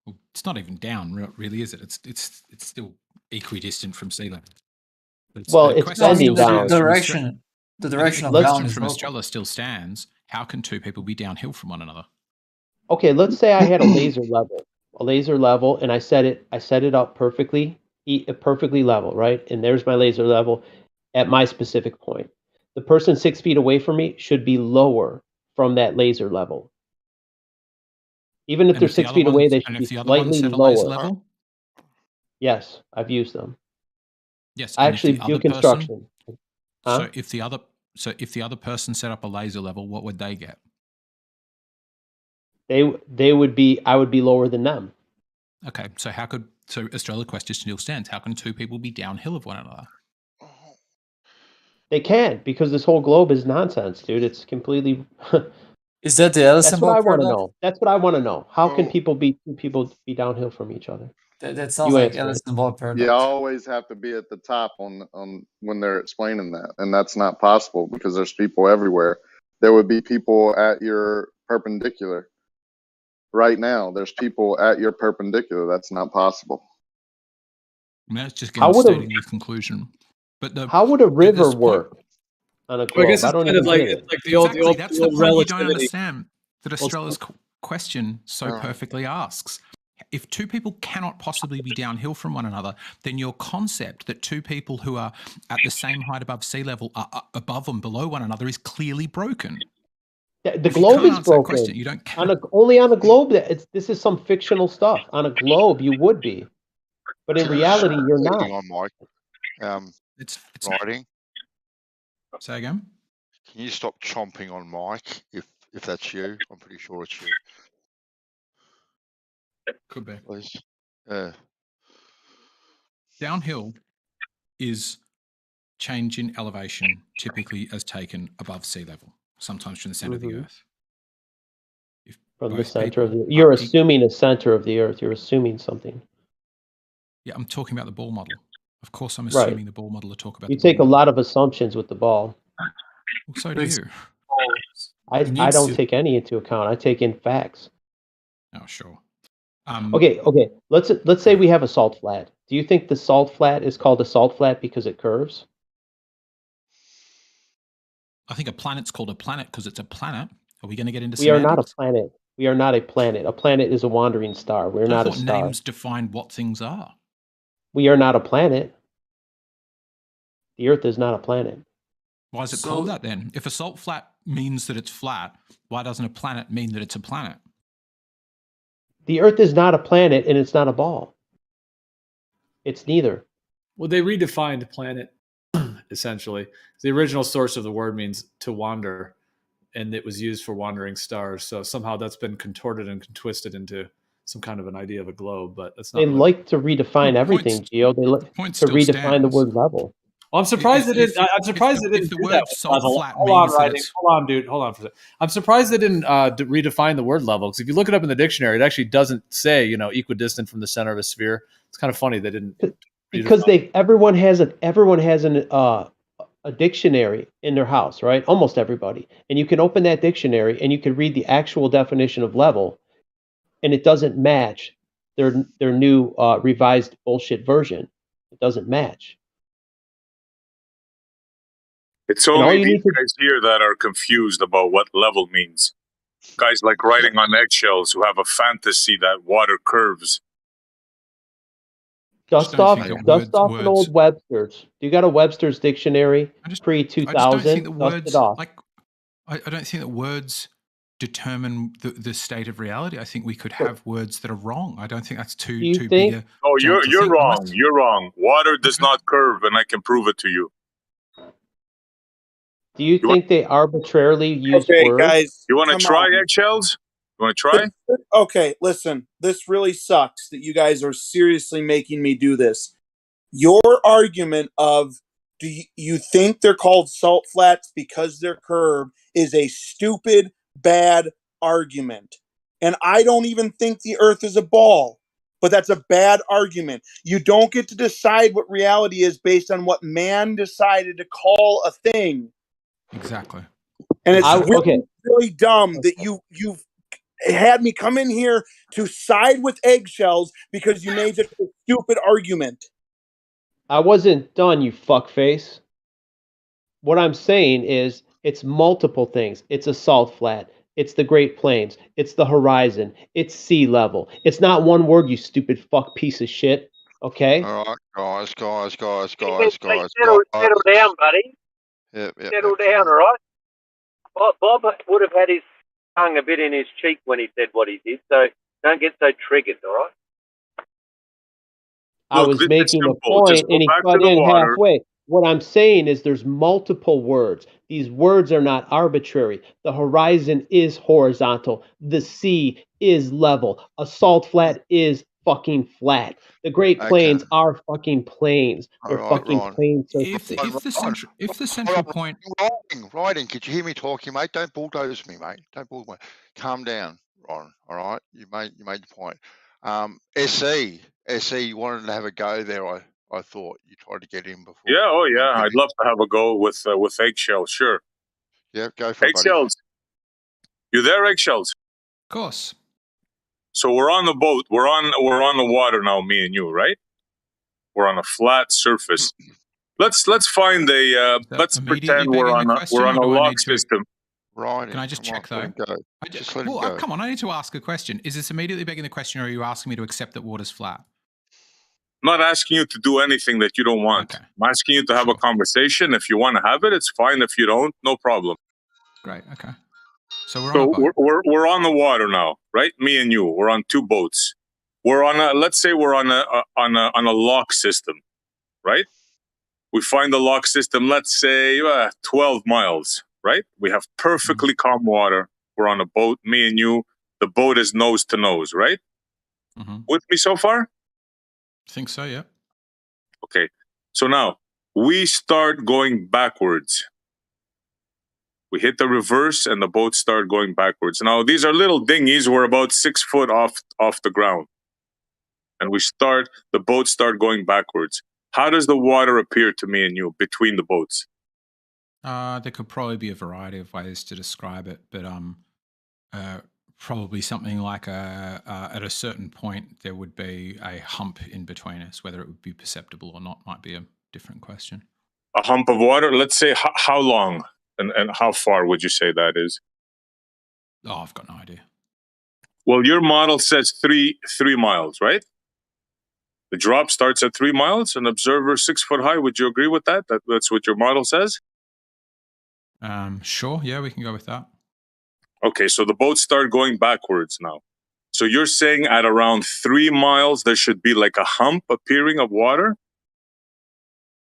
Well, it's not even down, really, is it? It's still equidistant from sea level. Well, it's bending down. The direction of down is from local. Estrella still stands. How can two people be downhill from one another? Okay, let's say I had a laser level, and I set it up perfectly level, right? And there's my laser level at my specific point. The person 6 feet away from me should be lower from that laser level. Even if they're 6 feet away, they should be slightly lower. Level? Yes, I've used them. Yes, I actually do construction. So if the other person set up a laser level, what would they get? I would be lower than them. Okay, so Estrella question still stands. How can two people be downhill of one another? They can't, because this whole globe is nonsense, dude. It's completely. Is that the Ellison That's what I ball want to paradox? know. That's what I want to know. How can two people be downhill from each other? That sounds You like answer it. Ellison ball paradox. You always have to be at the top on when they're explaining that, and that's not possible because there's people everywhere. There would be people at your perpendicular. Right now, there's people at your perpendicular. That's not possible. I mean, that's just stating the conclusion. But how would a river work on a globe? I guess it's kind of like the old that's the part you don't understand that Estrella's question so perfectly asks. If two people cannot possibly be downhill from one another, then your concept that two people who are at the same height above sea level are above and below one another is clearly broken. The globe is broken. You don't only on a globe. This is some fictional stuff. On a globe, you would be, but in reality, you're not. On Mike. It's writing. Say again. Can you stop chomping on Mike if that's you? I'm pretty sure it's you. Could be. Please. Downhill is change in elevation, typically as taken above sea level, sometimes from the center of the Earth. From the center of the You're assuming a center of the Earth. You're assuming something. Yeah, I'm talking about the ball model. Of course, I'm Right. assuming the ball model to talk about You the ball take a model. lot of assumptions with the ball. Well, so do you. I don't take any into account. I take in facts. Oh, sure. Okay. Let's say we have a salt flat. Do you think the salt flat is called a salt flat because it curves? I think a planet's called a planet because it's a planet. Are we going to get into We are not a semantics? planet. We are not a planet. A planet is a wandering star. We're I not a thought star. names defined what things are. We are not a planet. The Earth is not a planet. Why is it called that then? If a salt flat means that it's flat, why doesn't a planet mean that it's a planet? The Earth is not a planet and it's not a ball. It's neither. Well, they redefined planet essentially. The original source of the word means to wander, and it was used for wandering stars. So somehow that's been contorted and twisted into some kind of an idea of a globe, but that's not. They really... like to redefine everything, Gio. They like to redefine the word level. Well, I'm surprised they didn't. I'm surprised they didn't do that. Hold on, dude. Hold on for a second. I'm surprised they didn't redefine the word level, because if you look it up in the dictionary, it actually doesn't say equidistant from the center of a sphere. It's kind of funny they didn't. Because everyone has a dictionary in their house, right? Almost everybody, and you can open that dictionary and you can read the actual definition of level, and it doesn't match their new revised bullshit version. It doesn't match. It's only these guys here that are confused about what level means. Guys like riding on eggshells who have a fantasy that water curves. Dust off an old Webster's. You got a Webster's dictionary pre-2000? I just don't think the dust words, it off. I don't think that words determine the state of reality. I think we could have words that are wrong. I don't think that's too big a Oh, jump to you're think wrong. unless- You're wrong. Water does not curve, and I can prove it to you. Do you think they arbitrarily use Okay, words? guys, you want to come try on. eggshells? You want to try? Okay, listen. This really sucks that you guys are seriously making me do this. Your argument of do you think they're called salt flats because they're curved is a stupid, bad argument. And I don't even think the Earth is a ball. But that's a bad argument. You don't get to decide what reality is based on what man decided to call a thing. Exactly. And it's really dumb that you've had me come in here to side with eggshells because you made such a stupid argument. I wasn't done, you fuckface. What I'm saying is it's multiple things. It's a salt flat. It's the Great Plains. It's the horizon. It's sea level. It's not one word, you stupid fuck piece of shit. Okay? All right, guys. Settle down, buddy. Settle down, all right? Bob would have had his tongue a bit in his cheek when he said what he did, so don't get so triggered, all right? I was making a point and he cut in halfway. What I'm saying is there's multiple words. These words are not arbitrary. The horizon is horizontal. The sea is level. A salt flat is fucking flat. The Great Plains are fucking plains. They're fucking plain surfaces. If the central point... Riding, could you hear me talking, mate? Don't bulldoze me, mate. Don't bulldoze me. Calm down, Ron. All right? You made your point. SE, you wanted to have a go there, I thought. You tried to get in before. Yeah, oh yeah. I'd love to have a go with eggshells, sure. Yeah, go for it, buddy. Eggshells. You there, eggshells? Of course. So we're on the boat. We're on the water now, me and you, right? We're on a flat surface. Let's find a let's pretend we're on a lock system. Right. Can I just check though? Just let it go. Come on, I need to ask a question. Is this immediately begging the question, or are you asking me to accept that water's flat? I'm not asking you to do anything that you don't want. Okay. I'm asking you to have a conversation. If you want to have it, it's fine. If you don't, no problem. Great. Okay. So we're on a boat. We're on the water now, right? Me and you. We're on two boats. We're on let's say we're on a lock system, right? We find the lock system, let's say 12 miles, right? We have perfectly calm water. We're on a boat, me and you. The boat is nose to nose, right? With me so far? I think so, yeah. Okay. So now we start going backwards. We hit the reverse and the boat start going backwards. Now these are little dinghies. We're about 6 foot off the ground. and the boats start going backwards. How does the water appear to me and you between the boats? There could probably be a variety of ways to describe it, but probably something like at a certain point there would be a hump in between us. Whether it would be perceptible or not might be a different question. A hump of water. Let's say how long and how far would you say that is? Oh, I've got no idea. Well, your model says 3 miles, right? The drop starts at 3 miles. An observer 6 foot high. Would you agree with that? That's what your model says? Sure. Yeah, we can go with that. Okay, so the boats start going backwards now. So you're saying at around 3 miles, there should be like a hump appearing of water?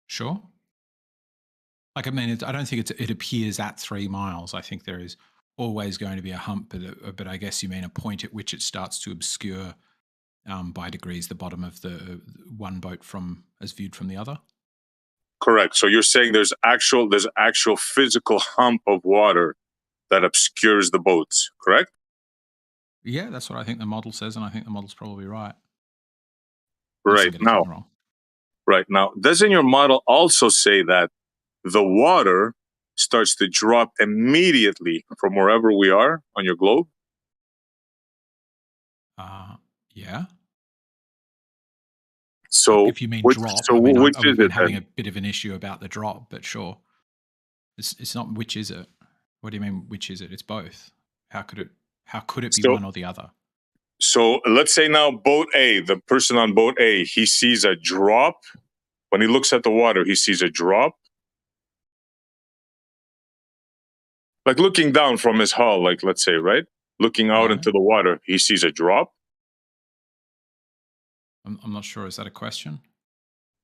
Sure. Like, I mean, I don't think it appears at 3 miles. I think there is always going to be a hump, but I guess you mean a point at which it starts to obscure by degrees the bottom of the one boat as viewed from the other. Correct. So you're saying there's actual physical hump of water that obscures the boats, correct? Yeah, that's what I think the model says, and I think the model's probably right. Right now, doesn't your model also say that the water starts to drop immediately from wherever we are on your globe? Yeah. So if you mean drop, which I've is been it having then? a bit of an issue about the drop, but sure. It's not which is it? What do you mean which is it? It's both. How could it be one or the other? So let's say now boat A, the person on boat A, he sees a drop. When he looks at the water, he sees a drop. Like looking down from his hull, like let's say, right? Looking out into the water, he sees a drop. I'm not sure. Is that a question?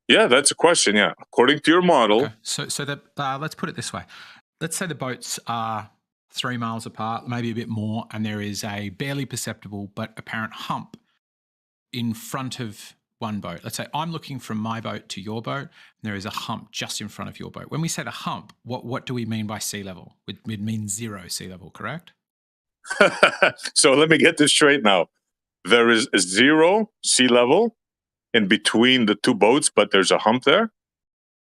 Yeah, that's a question. Yeah, according to your model. Okay. So that let's put it this way. Let's say the boats are 3 miles apart, maybe a bit more, and there is a barely perceptible but apparent hump in front of one boat. Let's say I'm looking from my boat to your boat, and there is a hump just in front of your boat. When we say the hump, what do we mean by sea level? It means 0 sea level, correct? So let me get this straight now. There is 0 sea level in between the two boats, but there's a hump there.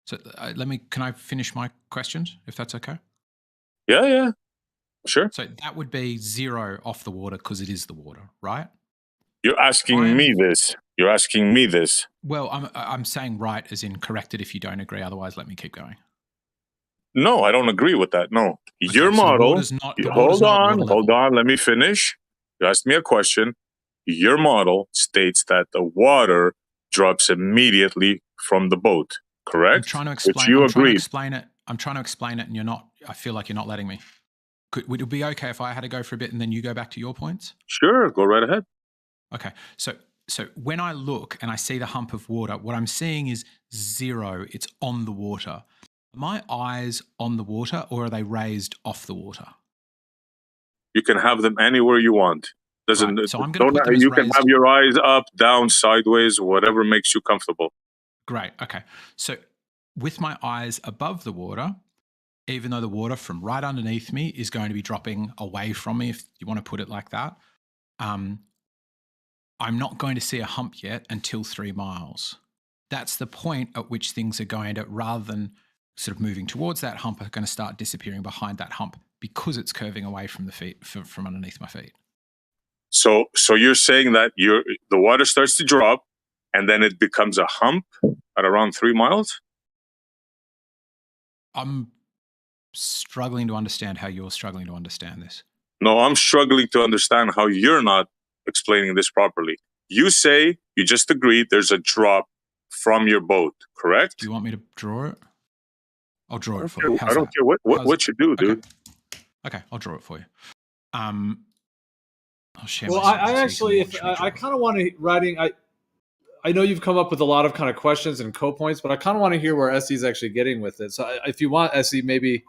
So can I finish my questions, if that's okay? Yeah, sure. So that would be 0 off the water because it is the water, right? You're asking me this. You're asking me this. Well, I'm saying right as in correct it if you don't agree. Otherwise, let me keep going. No, I don't agree with that. No. Your model. Hold on. Let me finish. You asked me a question. Your model states that the water drops immediately from the boat, correct? I'm trying to explain. Which you agreed. I'm trying to explain it, and you're not. I feel like you're not letting me. Would it be okay if I had to go for a bit and then you go back to your points? Sure, go right ahead. Okay, so when I look and I see the hump of water, what I'm seeing is 0. It's on the water. Are my eyes on the water or are they raised off the water? You can have them anywhere you want. So I'm going to put them as you can raised. have your eyes up, down, sideways, whatever makes you comfortable. Great. Okay. So with my eyes above the water, even though the water from right underneath me is going to be dropping away from me, if you want to put it like that, I'm not going to see a hump yet until 3 miles. That's the point at which things are going to, rather than sort of moving towards that hump, are going to start disappearing behind that hump because it's curving away from the feet, from underneath my feet. So you're saying that the water starts to drop and then it becomes a hump at around 3 miles? I'm struggling to understand how you're struggling to understand this. No, I'm struggling to understand how you're not explaining this properly. You say, you just agreed, there's a drop from your boat, correct? Do you want me to draw it? I'll draw it for you. I don't care what you do, dude. Okay, I'll draw it for you. I'll share Well, my I actually, I kind of want to I know you've come up with a lot of kind of questions and co-points, but I kind of want to hear where Essie's actually getting with it. So if you want, Essie, maybe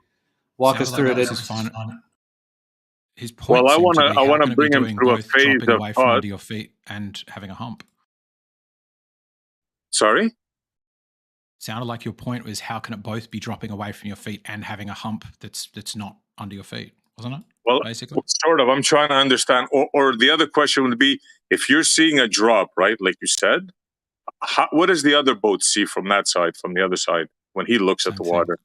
walk us through it. His point I want to bring him through a phase of away from under your feet and having a hump. Sorry? Sounded like your point was how can it both be dropping away from your feet and having a hump that's not under your feet, wasn't it? Well, basically, sort of. I'm trying to understand. Or the other question would be, if you're seeing a drop, right, like you said, what does the other boat see from that side, from the other side, when he looks at the water?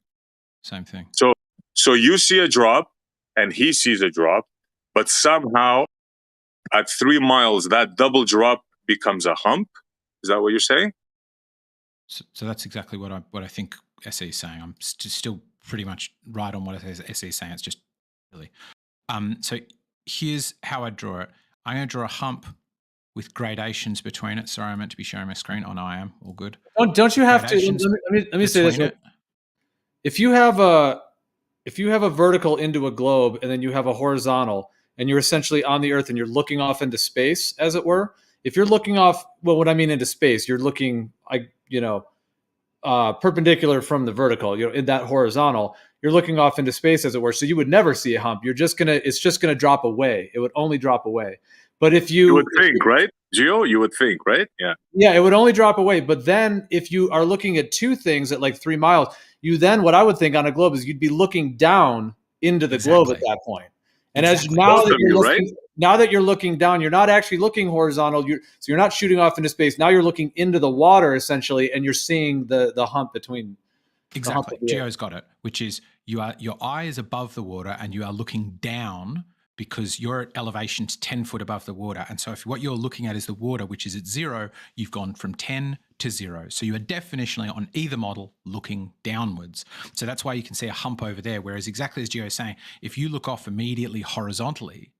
Same thing. So you see a drop, and he sees a drop, but somehow at 3 miles, that double drop becomes a hump. Is that what you're saying? So that's exactly what I think SE is saying. I'm still pretty much right on what SE is saying. It's just really. So here's how I draw it. I'm going to draw a hump with gradations between it. Sorry, I meant to be sharing my screen. Oh no, I am. All good. Don't you have to? Let me say this. If you have a vertical into a globe and then you have a horizontal, and you're essentially on the Earth and you're looking off into space, as it were. If you're looking off, well, what I mean into space, you're looking, perpendicular from the vertical. In that horizontal, you're looking off into space, as it were. So you would never see a hump. It's just gonna drop away. It would only drop away. But if you would think, right, Gio? You would think, right? Yeah. Yeah, it would only drop away. But then, if you are looking at two things at like 3 miles, you then, what I would think on a globe is you'd be looking down into the globe at that point. And now that you're looking down, you're not actually looking horizontal. So you're not shooting off into space. Now you're looking into the water essentially, and you're seeing the hump between. Exactly, Gio's got it. Which is your eye is above the water, and you are looking down because your elevation's 10 foot above the water. And so if what you're looking at is the water, which is at 0, you've gone from 10 to 0. So you are definitionally on either model looking downwards. So that's why you can see a hump over there. Whereas exactly as Gio is saying, if you look off immediately horizontally,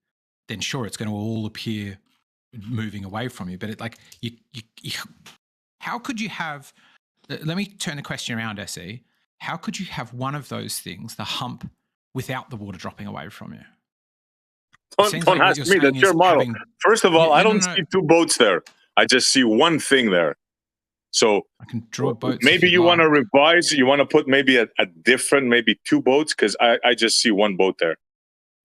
then sure, it's going to all appear moving away from you. But how could you have, let me turn the question around, SE. How could you have one of those things, the hump, without the water dropping away from you? Don't ask me. That's your model. First of all, I don't see two boats there. I just see one thing there. So I can draw boats. Maybe you want to revise. You want to put maybe a different, maybe two boats, because I just see one boat there.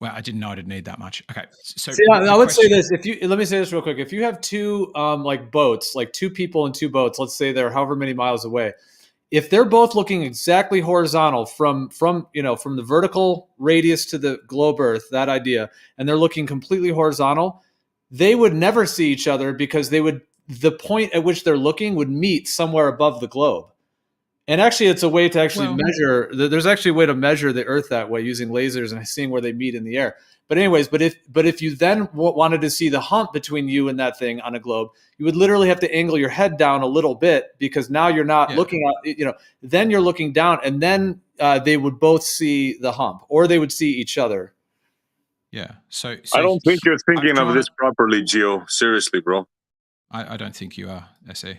Well, I didn't know I'd need that much. Okay, so I would say this. Let me say this real quick. If you have two boats, like two people in two boats, let's say they're however many miles away. If they're both looking exactly horizontal from the vertical radius to the globe Earth, that idea, and they're looking completely horizontal, they would never see each other because the point at which they're looking would meet somewhere above the globe. And actually, it's a way to actually measure. There's actually a way to measure the Earth that way using lasers and seeing where they meet in the air. But anyways, but if you then wanted to see the hump between you and that thing on a globe, you would literally have to angle your head down a little bit because now you're not looking at, then you're looking down, and then they would both see the hump, or they would see each other. Yeah. So I don't think you're thinking of this properly, Gio. Seriously, bro. I don't think you are, SE.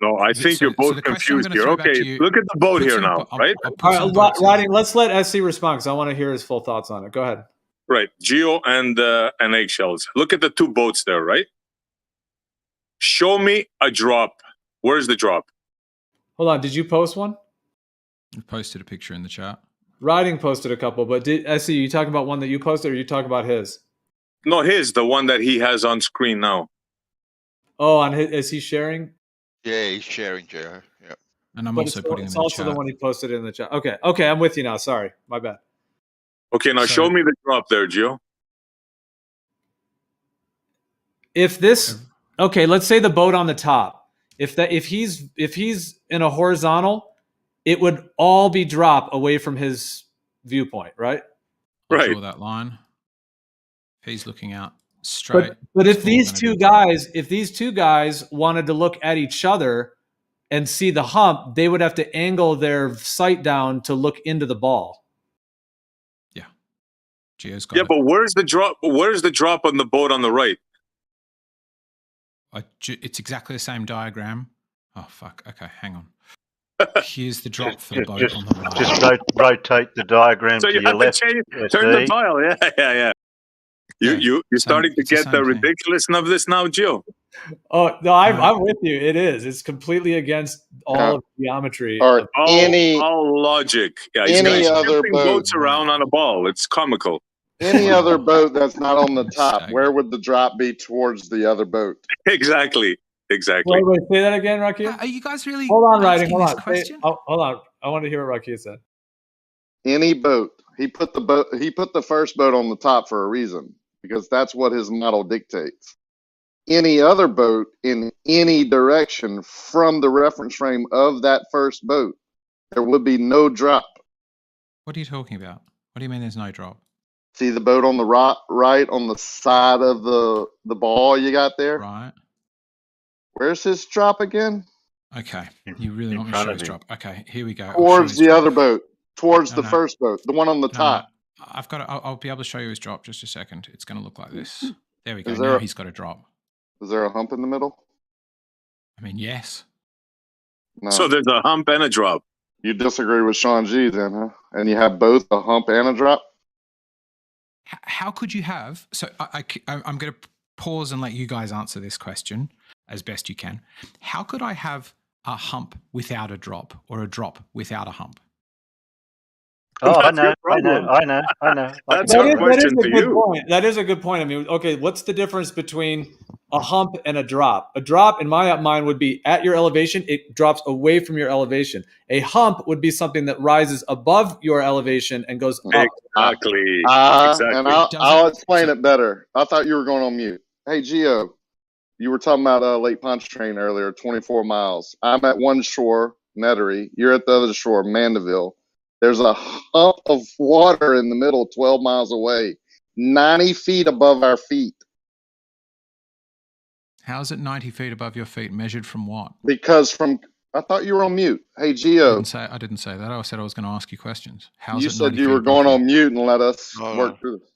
No, I think you're both confused here. Okay, look at the boat here now, right? All right, Riding, let's let SC respond because I want to hear his full thoughts on it. Go ahead. Right, Gio and eggshells. Look at the two boats there, right? Show me a drop. Where's the drop? Hold on, did you post one? I posted a picture in the chat. Riding posted a couple, but SC, you talking about one that you posted, or you talking about his? No, the one that he has on screen now. Oh, on his, is he sharing? Yeah, he's sharing, Gio. Yeah. And I'm also putting it in the chat. It's also the one he posted in the chat. Okay, I'm with you now. Sorry, my bad. Okay, now show me the drop there, Gio. Let's say the boat on the top. If he's in a horizontal, it would all be drop away from his viewpoint, right? I'll draw that line. If he's looking out straight. But if these two guys wanted to look at each other and see the hump, they would have to angle their sight down to look into the ball. Yeah. Gio's got it. But where's the drop? Where's the drop on the boat on the right? It's exactly the same diagram. Oh fuck. Okay, hang on. Here's the drop for the boat on the right. Just rotate the diagram so to your left. Turn the dial. Yeah. You're starting to get the ridiculousness of this now, Gio. Oh no, I'm with you. It is. It's completely against all of geometry. Or all logic. Yeah, any other boats around on a ball. It's comical. Any other boat that's not on the top, where would the drop be towards the other boat? Exactly. Wait, say that again, Rakia. Are you guys really? Hold on, Riding. Hold on. Hold on. I want to hear what Rakia said. Any boat. He put the first boat on the top for a reason, because that's what his model dictates. any other boat in any direction from the reference frame of that first boat, there would be no drop. What are you talking about? What do you mean there's no drop? See the boat on the right on the side of the ball you got there? Right. Where's his drop again? Okay. You really want me to show his drop? Okay, here we go. I'll show Towards his the drop. other boat, towards No, the no. first boat, the one on the No, top. no. I've got. I'll be able to show you his drop. Just a second. It's going to look like this. There we go. Is Now there he's got a drop. Is there a hump in the middle? I mean, yes. No. So there's a hump and a drop. You disagree with Sean G then, huh? And you have both a hump and a drop? How could you have? So I'm going to pause and let you guys answer this question as best you can. How could I have a hump without a drop, or a drop without a hump? Oh, I That's know, your I know, problem. I know, I know. That's That your is a question to good you. point. That is a good point. I mean, okay, what's the difference between a hump and a drop? A drop, in my mind, would be at your elevation. It drops away from your elevation. A hump would be something that rises above your elevation and goes up. Exactly. And I'll explain it better. I thought you were going on mute. Hey, Gio, you were talking about Lake Pontchartrain earlier, 24 miles. I'm at one shore, Metairie. You're at the other shore, Mandeville. There's a hump of water in the middle, 12 miles away, 90 feet above our feet. How's it 90 feet above your feet? Measured from what? Because I thought you were on mute. Hey, Gio. I didn't say that. I said I was going to ask you questions. How's You it said 90 you feet were above going you? on mute and let us Oh. work through this.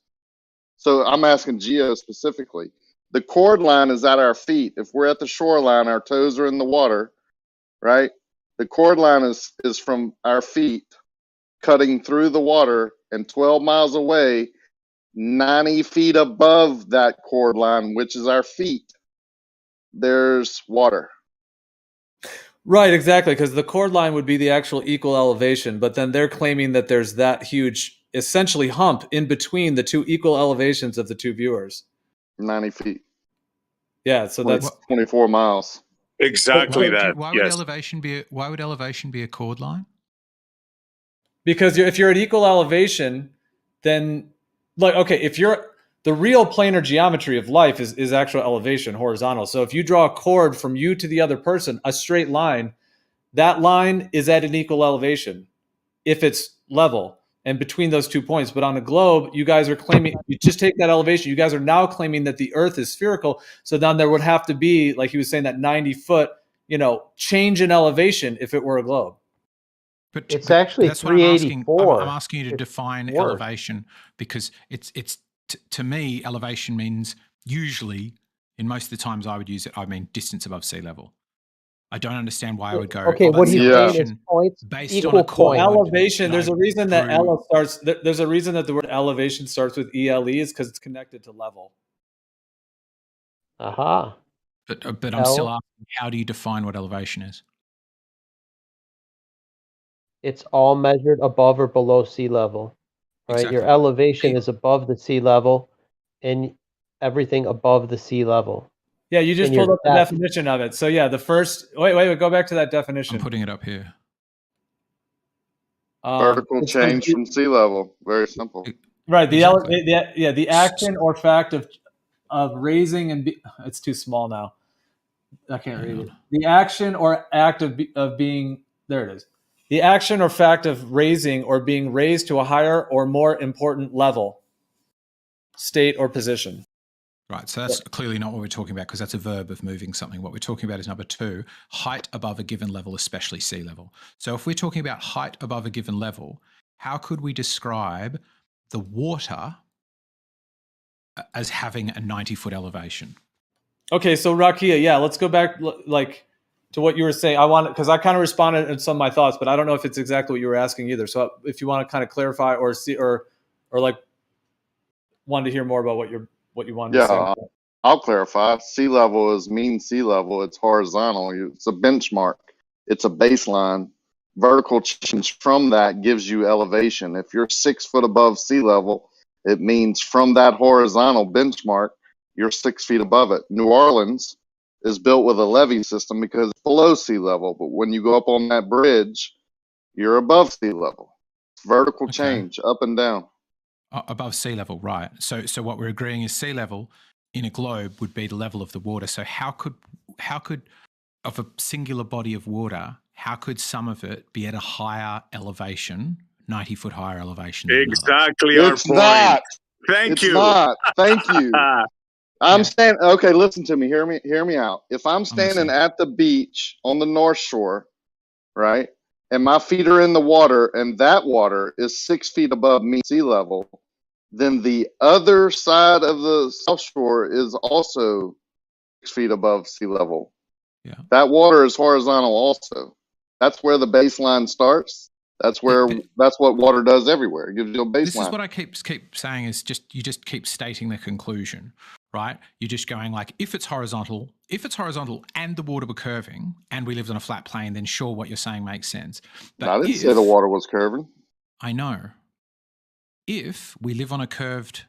So I'm asking Gio specifically. The cord line is at our feet. If we're at the shoreline, our toes are in the water, right? The cord line is from our feet, cutting through the water, and 12 miles away, 90 feet above that cord line, which is our feet, there's water. Right, exactly, because the cord line would be the actual equal elevation, but then they're claiming that there's that huge, essentially, hump in between the two equal elevations of the two viewers. 90 feet. Yeah, so that's 24 miles. Exactly Why that. would Yes. Why would elevation be a cord line? because if you're at equal elevation, then if you're the real planar geometry of life is actual elevation, horizontal. So if you draw a cord from you to the other person, a straight line, that line is at an equal elevation if it's level and between those 2 points. But on the globe, you guys are claiming, you just take that elevation, you guys are now claiming that the Earth is spherical. So then there would have to be, like he was saying, that 90-foot, change in elevation if it were a globe. It's actually That's what I'm asking. 384. I'm asking you to It's define worse. elevation, because it's to me, elevation means usually, in most of the times I would use it, I mean distance above sea level. I don't understand why I would go. Okay, what he's saying is points based equal on a cord. points. Elevation. There's a reason that drew- Ella starts. There's a reason that the word elevation starts with ELE is because it's connected to level. Aha. But I'm still L- asking, how do you define what elevation is? It's all measured above or below sea level, right? Your Exactly. elevation is above the sea level, and everything above the sea level. Yeah, you just And your pulled up the depth- definition of it. So yeah, the first. Wait. Go back to that definition. I'm putting it up here. Vertical it says change from sea level. Very simple. Right. Exactly. The action or fact of raising and it's too small now. I can't read it. The action or act of being, there it is. The action or fact of raising or being raised to a higher or more important level, state, or position. Right, so that's clearly not what we're talking about, because that's a verb of moving something. What we're talking about is number 2, height above a given level, especially sea level. So if we're talking about height above a given level, how could we describe the water as having a 90-foot elevation? Okay, so Rakia, yeah, let's go back to what you were saying. Because I kind of responded in some of my thoughts, but I don't know if it's exactly what you were asking either. So if you want to kind of clarify or see or wanted to hear more about what you wanted to say. Yeah, I'll clarify. Sea level is mean sea level. It's horizontal. It's a benchmark. It's a baseline. Vertical change from that gives you elevation. If you're 6 foot above sea level, it means from that horizontal benchmark, you're 6 feet above it. New Orleans is built with a levee system because it's below sea level. But when you go up on that bridge, you're above sea level. It's vertical change, up and down. Above sea level, right. So what we're agreeing is sea level in a globe would be the level of the water. So how could of a singular body of water, how could some of it be at a higher elevation, 90-foot higher elevation than another? Exactly our It's point. not. Thank It's you. not. Thank you. I'm standing. Okay, listen to me. Hear me out. If I'm standing at the beach on the North Shore, right, and my feet are in the water, and that water is 6 feet above sea level, then the other side of the South Shore is also 6 feet above sea level. Yeah. That water is horizontal also. That's where the baseline starts. That's where that's what water does everywhere. It gives you a baseline. This is what I keep saying is you just keep stating the conclusion, right? You're just going like, if it's horizontal and the water were curving and we lived on a flat plane, then sure, what you're saying makes sense. But I didn't say the water was curving. I know. If we live on a curved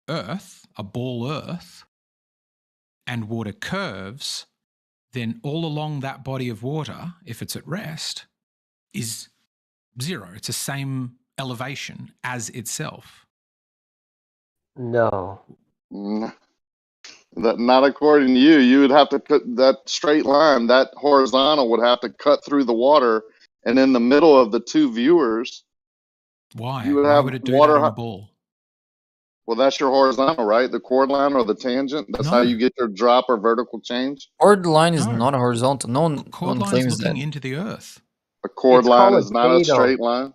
Earth, a ball Earth, and water curves, then all along that body of water, if it's at rest, is zero. It's the same elevation as itself. No. That not according to you. You would have to cut that straight line. That horizontal would have to cut through the water, and in the middle of the two viewers, why? You would Why have would it do water that on a ball? Well, that's your horizontal, right? The chord line or the tangent. That's how you get your drop or vertical change. Chord line is not a horizontal. No one claims looking that. into the earth. A chord It's line called is a not a datum. straight line.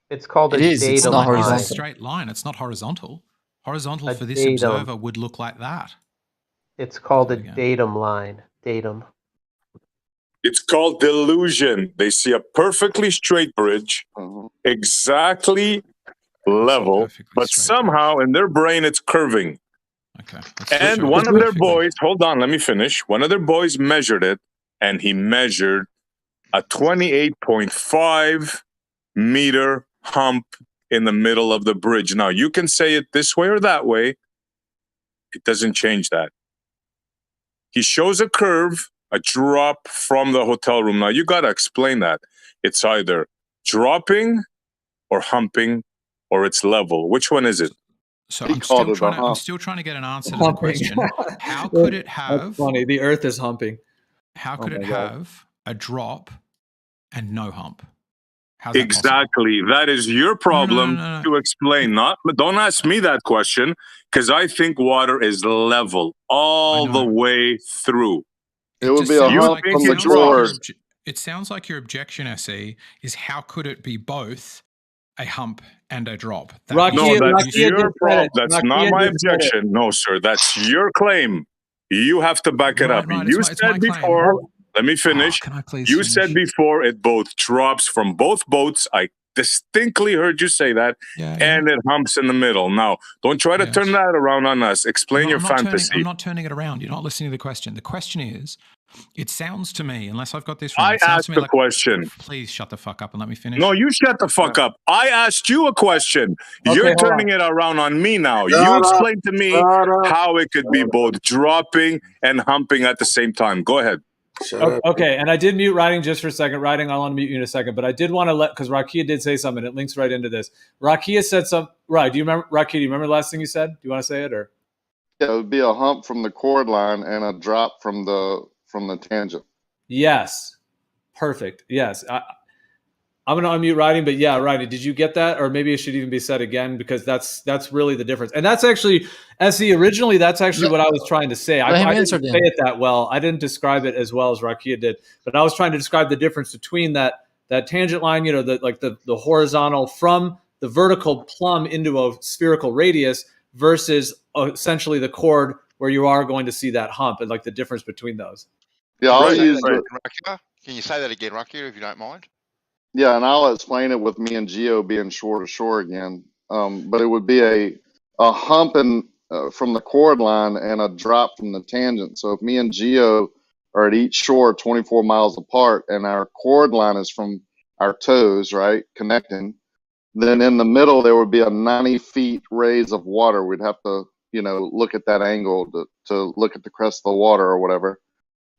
It's called It a is. It's datum not It's a horizontal. straight line. It's not horizontal. Horizontal A for this datum. observer would look like that. It's called a datum line. Datum. It's called delusion. They see a perfectly straight bridge, exactly level, but somehow in their brain it's curving. Okay. And one of their boys, hold on, let me finish. One of their boys measured it, and he measured a 28.5 meter hump in the middle of the bridge. Now, you can say it this way or that way. It doesn't change that. He shows a curve, a drop from the hotel room. Now, you got to explain that. It's either dropping or humping, or it's level. Which one is it? So I'm still trying to get an answer to the question. How could it have? That's funny. The Earth is humping. How Oh could my it God. have a drop and no hump? How's that Exactly. That is your problem to explain. Don't ask me that question, because I think water is level all the way through. It would be a hump from the chord. It sounds like your objection, SE, is how could it be both a hump and a drop? No, that's your problem. That's not my objection. No, sir. That's your claim. You have to back it up. You said before, let me finish. You said before it both drops from both boats. I distinctly heard you say that. And it humps in the middle. Now, don't try to turn that around on us. Explain your fantasy. I'm not turning it around. You're not listening to the question. The question is, it sounds to me, unless I've got this wrong, I it sounds asked to me the like, question. Please shut the fuck up and let me finish. No, you shut the fuck up. I asked you a question. You're hold turning it around on me now. You explain to me how it could be both dropping and humping at the same time. Go ahead. Okay, and I did mute writing just for a second. Writing, I want to mute you in a second, but I did want to because Rakia did say something. It links right into this. Rakia said something. Right? Do you remember, Rakia? Do you remember the last thing you said? Do you want to say it or? Yeah, it would be a hump from the chord line and a drop from the tangent. Yes. Perfect. Yes. I'm going to unmute writing, but yeah, writing. Did you get that? Or maybe it should even be said again, because that's really the difference. And that's actually, SE, originally, that's actually what I was trying to say. I didn't say it that well. I didn't describe it as well as Rakia did, but I was trying to describe the difference between that tangent line, the horizontal from the vertical plumb into a spherical radius versus essentially the chord where you are going to see that hump, and like the difference between those. Yeah, I'll use it. Can you say that again, Rakia, if you don't mind? Yeah, and I'll explain it with me and Geo being shore to shore again. But it would be a hump from the chord line and a drop from the tangent. So if me and Geo are at each shore 24 miles apart and our chord line is from our toes, right, connecting, then in the middle there would be a 90 feet raise of water. We'd have to, look at that angle to look at the crest of the water or whatever,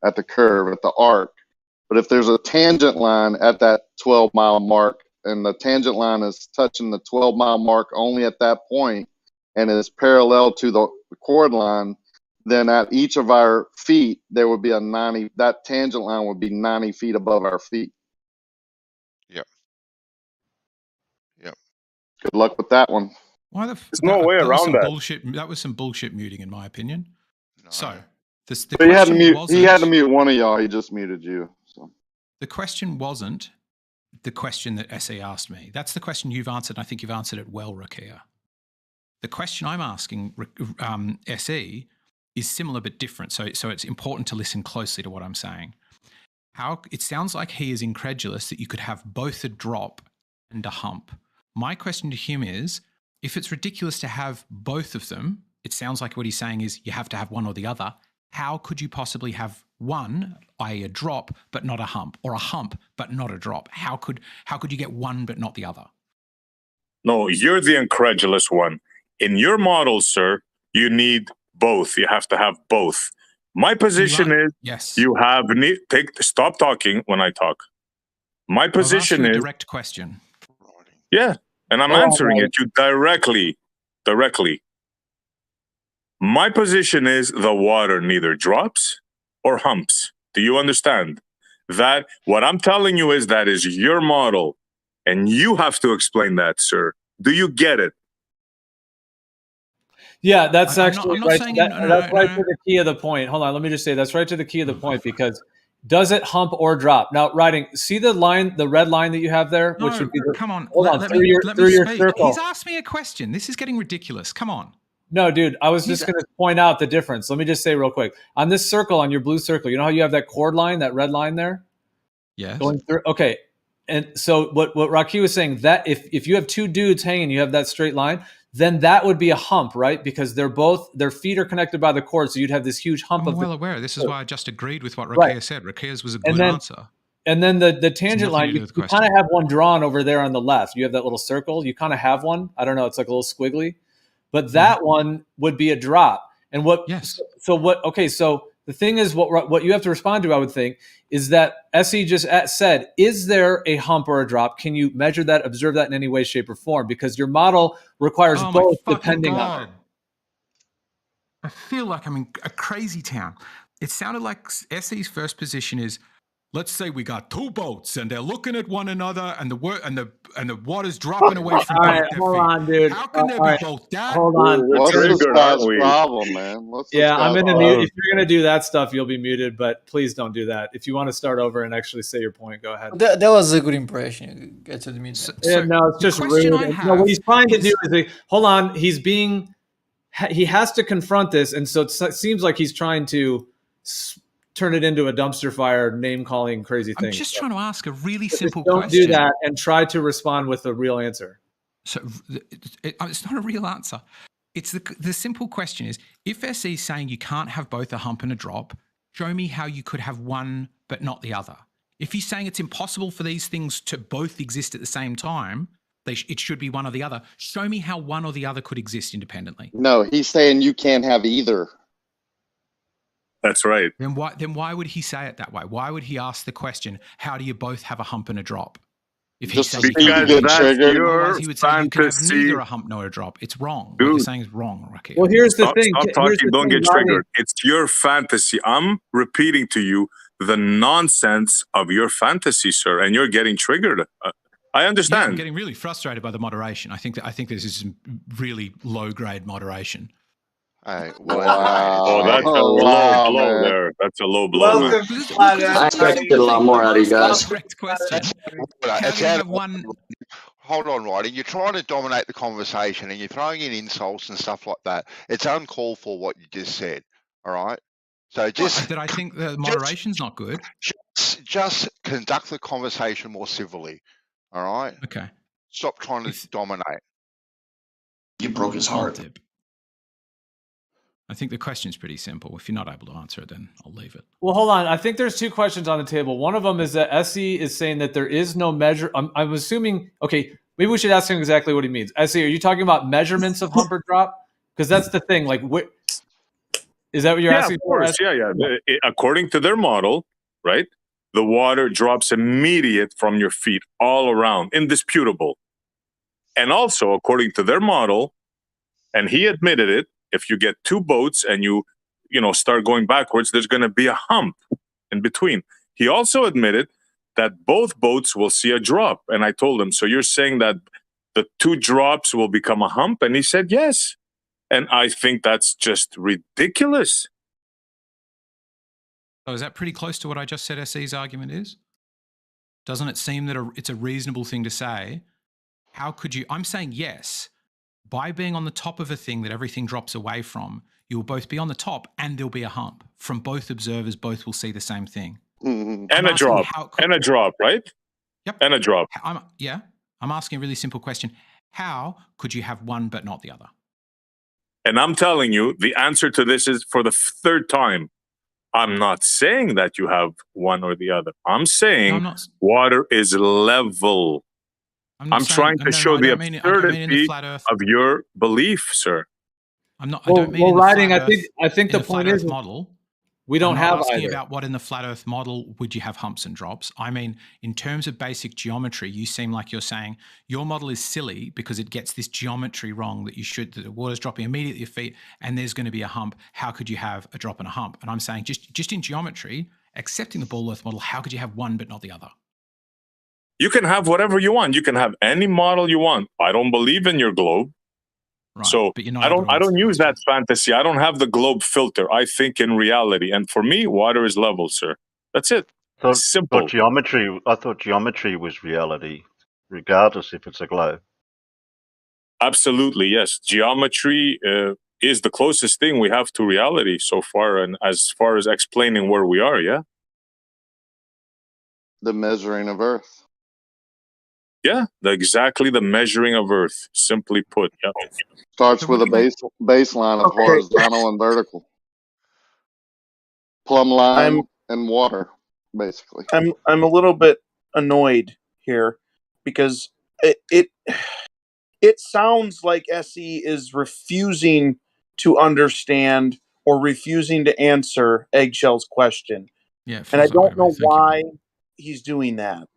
at the curve, at the arc. But if there's a tangent line at that 12-mile mark and the tangent line is touching the 12-mile mark only at that point and is parallel to the chord line, then at each of our feet, there would be a 90, that tangent line would be 90 feet above our feet. Yep. Yep. Good luck with that one. Why the? There's no way that was around some that. bullshit. That was some bullshit muting, in my opinion. So, the But he had to question mute. wasn't. He had to mute one of y'all. He just muted you. So The question wasn't the question that SE asked me. That's the question you've answered. I think you've answered it well, Rakia. The question I'm asking SE is similar but different. So it's important to listen closely to what I'm saying. How it sounds like he is incredulous that you could have both a drop and a hump. My question to him is, if it's ridiculous to have both of them, it sounds like what he's saying is you have to have one or the other. How could you possibly have one, i.e. a drop, but not a hump, or a hump, but not a drop? How could you get one but not the other? No, you're the incredulous one. In your model, sir, you need both. You have to have both. My position is yes. You have stop talking when I talk. My position a is direct question. Yeah, and I'm answering it you directly. My position is the water neither drops or humps. Do you understand? That what I'm telling you is that is your model, and you have to explain that, sir. Do you get it? Yeah, that's actually I'm not right. saying That's right to the key of the point. Hold on, let me just say that's right to the key of the point, because does it hump or drop? Now, writing, see the line, the red line that you have there, which would be the, come on. Hold on, Let through me your speak. circle. He's asked me a question. This is getting ridiculous. Come on. No, dude, I was just going to point out the difference. Let me just say real quick. On this circle, on your blue circle, you know how you have that chord line, that red line there? Yes. Going through. Okay. And so what Rocky was saying, that if you have two dudes hanging, you have that straight line, then that would be a hump, right? Because their feet are connected by the cord, so you'd have this huge hump. I'm well aware. This is why I just agreed with what Rakia Right. said. Rakia's was a good answer. And then the tangent line, nothing to do you with the kind of have one drawn over there on the left. You have that little circle. You kind of have one. I don't know. It's like a little squiggly. But that one would be a drop. And what? Yes. So what? Okay. So the thing is, what you have to respond to, I would think, is that SE just said, is there a hump or a drop? Can you measure that, observe that in any way, shape, or form? Because your model requires both, depending on. I feel like I'm in a crazy town. It sounded like SE's first position is, let's say we got two boats and they're looking at one another and the water's dropping away from All right, their hold feet. on, dude. How can there All be right. both? Dad? Hold on. What's this guy's problem, man? What's this I'm guy's in the problem? mute. If you're gonna do that stuff, you'll be muted. But please don't do that. If you want to start over and actually say your point, go ahead. That was a good impression. Get to the mid. No, it's just rude. No, what he's trying to do is, hold on. He has to confront this, and so it seems like he's trying to turn it into a dumpster fire, name calling, crazy thing. I'm just trying to ask a really But simple don't question. do that, and try to respond with a real answer. So it's not a real answer. It's the simple question is, if SE is saying you can't have both a hump and a drop, show me how you could have one but not the other. If he's saying it's impossible for these things to both exist at the same time, it should be one or the other. Show me how one or the other could exist independently. No, he's saying you can't have either. That's right. Then why would he say it that way? Why would he ask the question, how do you both have a hump and a drop? If he's saying because that's your he would say you can have fantasy. neither a hump nor a drop. It's wrong. Dude. What you're saying is wrong, Rakia. Well, here's the thing. Stop talking. Don't get triggered. It's your fantasy. I'm repeating to you the nonsense of your fantasy, sir, and you're getting triggered. I understand. Yeah, I'm getting really frustrated by the moderation. I think this is some really low grade moderation. Wow. Oh, that's a low blow there. That's a low blow. Welcome to Planet. I expected a lot more out of you guys. Correct question. Hold on, Roddy. You're trying to dominate the conversation and you're throwing in insults and stuff like that. It's uncalled for what you just said. All right. So just that I think the moderation's not good. Just conduct the conversation more civilly. All right. Okay. Stop trying to dominate. You broke his heart. I think the question's pretty simple. If you're not able to answer it, then I'll leave it. Well, hold on. I think there's two questions on the table. One of them is that SE is saying that there is no measure. I'm assuming. Okay, maybe we should ask him exactly what he means. SE, are you talking about measurements of hump or drop? Because that's the thing. Like, is that what you're asking? Of course. Yeah. According to their model, right? The water drops immediate from your feet all around, indisputable. And also, according to their model, and he admitted it, if you get two boats and you start going backwards, there's going to be a hump in between. He also admitted that both boats will see a drop. And I told him, so you're saying that the two drops will become a hump? And he said, yes. And I think that's just ridiculous. So is that pretty close to what I just said SE's argument is? Doesn't it seem that it's a reasonable thing to say? How could you? I'm saying yes. By being on the top of a thing that everything drops away from, you'll both be on the top and there'll be a hump. From both observers, both will see the same thing. And a drop. And a drop, right? Yep. And a drop. I'm asking a really simple question. How could you have one but not the other? And I'm telling you, the answer to this is for the third time. I'm not saying that you have one or the other. I'm saying water is level. I'm trying to show the absurdity of your belief, sir. I don't mean in the Writing, flat Earth, I think the point is model. We don't have asking either. about what in the flat Earth model would you have humps and drops. I mean, in terms of basic geometry, you seem like you're saying your model is silly because it gets this geometry wrong that the water's dropping immediately at your feet and there's going to be a hump. How could you have a drop and a hump? And I'm saying just in geometry, accepting the ball Earth model, how could you have one but not the other? You can have whatever you want. You can have any model you want. I don't believe in your globe. Right, so I don't use that fantasy. I don't have the globe filter. I think in reality. And for me, water is level, sir. That's it. Simple. I thought geometry was reality, regardless if it's a globe. Absolutely, yes. Geometry is the closest thing we have to reality so far, and as far as explaining where we are, yeah. The measuring of Earth. Yeah, exactly the measuring of Earth. Simply put, yeah. Starts with a baseline of horizontal and vertical. Plumb line and water, basically. I'm a little bit annoyed here because it sounds like SE is refusing to understand or refusing to answer Eggshell's question. Yeah, and I don't know why he's doing that.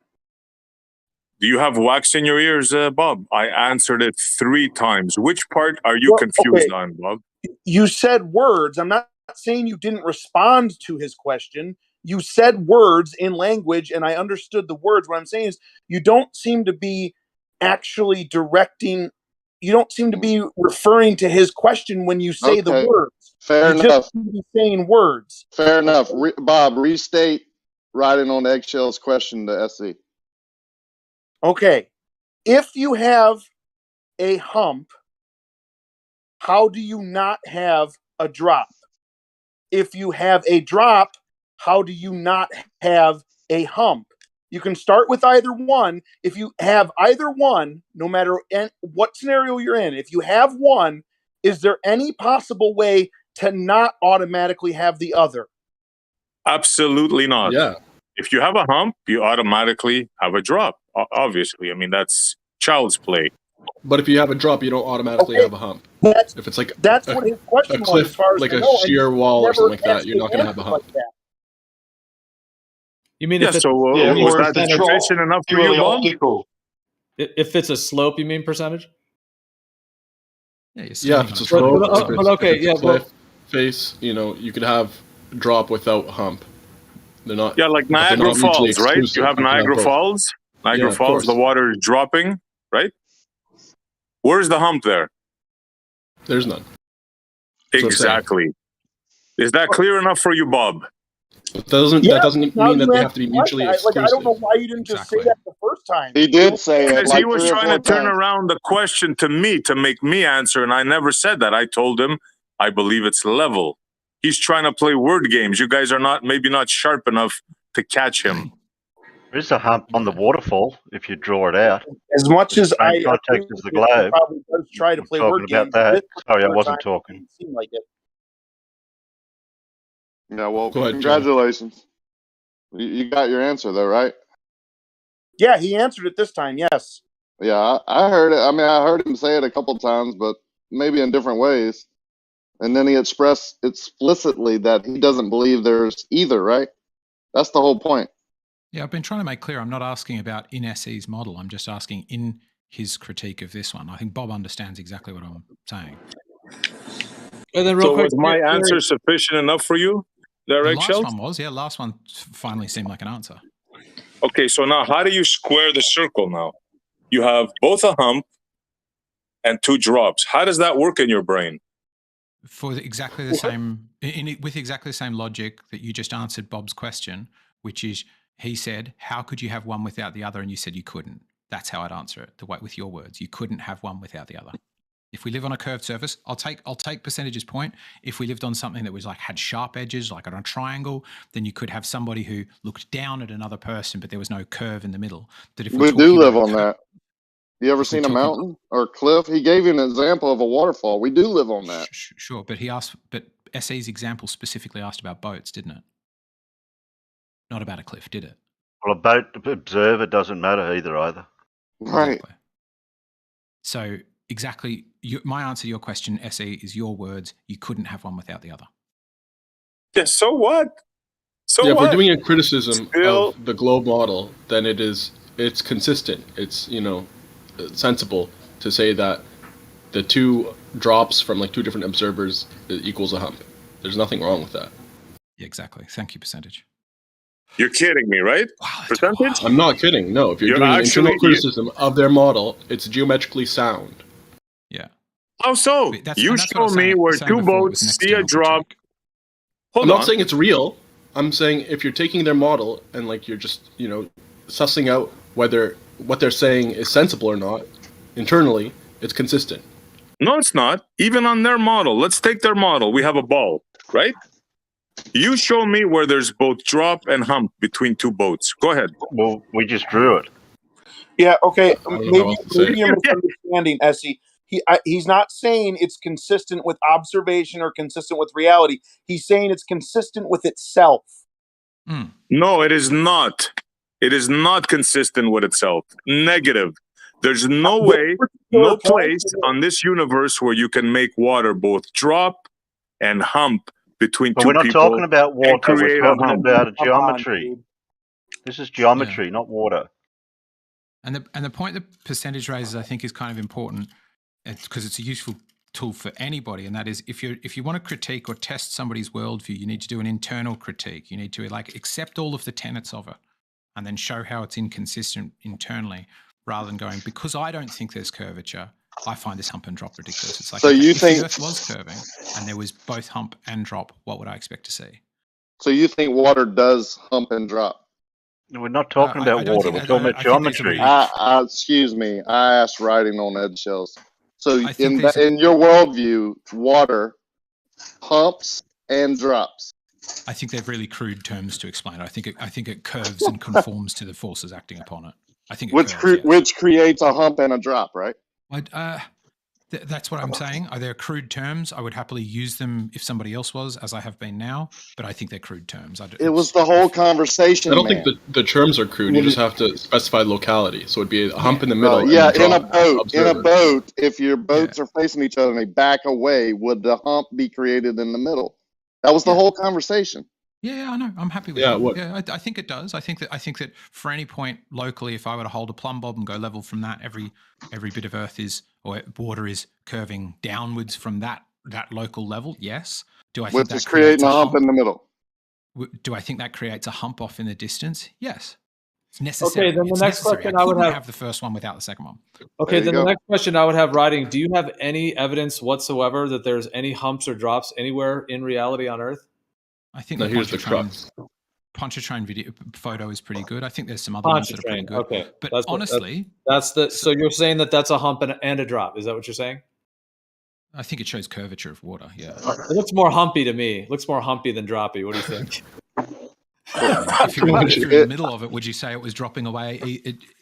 Do you have wax in your ears, Bob? I answered it 3 times. Which part are you confused on, Bob? You said words. I'm not saying you didn't respond to his question. You said words in language, and I understood the words. What I'm saying is you don't seem to be actually directing. You don't seem to be referring to his question when you say the words. Fair you enough. Just seem to be saying words. Fair enough. Bob, restate writing on Eggshell's question to SE. Okay. If you have a hump, how do you not have a drop? If you have a drop, how do you not have a hump? You can start with either one. If you have either one, no matter what scenario you're in, if you have one, is there any possible way to not automatically have the other? Absolutely not. Yeah. If you have a hump, you automatically have a drop. Obviously, I mean, that's child's play. But if you have a drop, you don't automatically have a hump. If it's like what his question a cliff, was, as far as like I a know, sheer wall or something like that, you're not going to have a hump. You mean Yeah, if it's, so was that sufficient enough for you, Bob? Optical. if it's a slope, you mean percentage? Yeah, Yeah, if it's a slope, but okay, yeah, cliff face, you could have a drop without a hump. They're not. Yeah, like Niagara Falls, right? You have Niagara Falls. Niagara Falls, the water is dropping, right? Where's the hump there? There's none. Exactly. Is that clear enough for you, Bob? That doesn't mean that they have to be mutually exclusive. I don't know why you didn't just say that the first time. He did say it. Because he was trying to turn around the question to me to make me answer, and I never said that. I told him I believe it's level. He's trying to play word games. You guys are maybe not sharp enough to catch him. There is a hump on the waterfall if you draw it out. As much as I context as the globe. Probably does try to play word Talking about games. that. Sorry, I wasn't talking. It seemed like it. Yeah, well, Go ahead, congratulations. You got your answer, though, right? Yeah, he answered it this time, yes. Yeah, I heard it. I mean, I heard him say it a couple times, but maybe in different ways. And then he expressed explicitly that he doesn't believe there's either, right? That's the whole point. Yeah, I've been trying to make clear I'm not asking about in SE's model. I'm just asking in his critique of this one. I think Bob understands exactly what I'm saying. And then real So quick, was my answer sufficient enough for you? The Direct last shells? one was, yeah. Last one finally seemed like an answer. Okay, so now how do you square the circle now? You have both a hump and two drops. How does that work in your brain? For exactly the same, with exactly the same logic that you just answered Bob's question, which is, he said, how could you have one without the other? And you said you couldn't. That's how I'd answer it, the way, with your words. You couldn't have one without the other. If we live on a curved surface, I'll take percentages point. If we lived on something that was like had sharp edges, like on a triangle, then you could have somebody who looked down at another person, but there was no curve in the middle. That if We do live on that. You ever seen a mountain or a cliff? He gave you an example of a waterfall. We do live on that. Sure, but he asked, but SE's example specifically asked about boats, didn't it? Not about a cliff, did it? Well, a boat observer doesn't matter either. Right. Exactly. So exactly, my answer to your question, SE, is your words. You couldn't have one without the other. Yeah, so what? So yeah, what? if we're doing a criticism Still- of the globe model, then it's consistent. It's sensible to say that the two drops from like two different observers equals a hump. There's nothing wrong with that. Yeah, exactly. Thank you, percentage. You're kidding me, right? Percentage? I'm not kidding. No, if you're doing an internal criticism of their model, it's geometrically sound. Yeah. How so? You show me where two boats see a drop. I'm not saying it's real. I'm saying if you're taking their model and like you're just, sussing out whether what they're saying is sensible or not, internally, it's consistent. No, it's not. Even on their model. Let's take their model. We have a ball, right? You show me where there's both drop and hump between two boats. Go ahead. Well, we just drew it. Yeah, okay. know Maybe what to say. you're misunderstanding, Essie. He's not saying it's consistent with observation or consistent with reality. He's saying it's consistent with itself. No, it is not. It is not consistent with itself. Negative. There's no way, no place on this universe where you can make water both drop and hump between But two we're not people. talking about and water. We're create a talking hump. about a geometry. This is geometry, not water. And the point that percentage raises, I think, is kind of important because it's a useful tool for anybody, and that is if you want to critique or test somebody's worldview, you need to do an internal critique. You need to accept all of the tenets of it, and then show how it's inconsistent internally, rather than going, because I don't think there's curvature, I find this hump and drop ridiculous. It's like, So you if think the Earth was curving and there was both hump and drop, what would I expect to see? So you think water does hump and drop? We're not talking about water. We're talking about geometry. Excuse me. I asked writing on eggshells. So in your worldview, water humps and drops. I think they're really crude terms to explain. I think it curves and conforms to the forces acting upon it. I think it which creates a hump and a drop, right? That's what I'm saying. Are they crude terms? I would happily use them if somebody else was, as I have been now. But I think they're crude terms. It was the whole conversation. I don't think the terms are crude. You just have to specify locality. So it'd be a hump in the middle. Yeah, and in a drop boat. observer. In a boat, if your boats are facing each other and they back away, would the hump be created in the middle? That was the whole conversation. Yeah, I know. I'm happy with that. Yeah, I think it does. I think that for any point locally, if I were to hold a plumb bob and go level from that, every bit of earth is or water is curving downwards from that local level. Yes. Do I think that creates creating a hump in the middle? Do I think that creates a hump off in the distance? Yes. It's necessary. Okay, then the next question I would couldn't have have the first one without the second one. Okay, then the next question I would have writing, do you have any evidence whatsoever that there's any humps or drops anywhere in reality on Earth? I think No, here's the crux. Pontchartrain video photo is pretty good. I think there's some other ones that are pretty good. Okay, but that's honestly, so you're saying that's a hump and a drop. Is that what you're saying? I think it shows curvature of water. Yeah, it looks more humpy to me. It looks more humpy than droppy. What do you think? if you're in the middle of it, would you say it was dropping away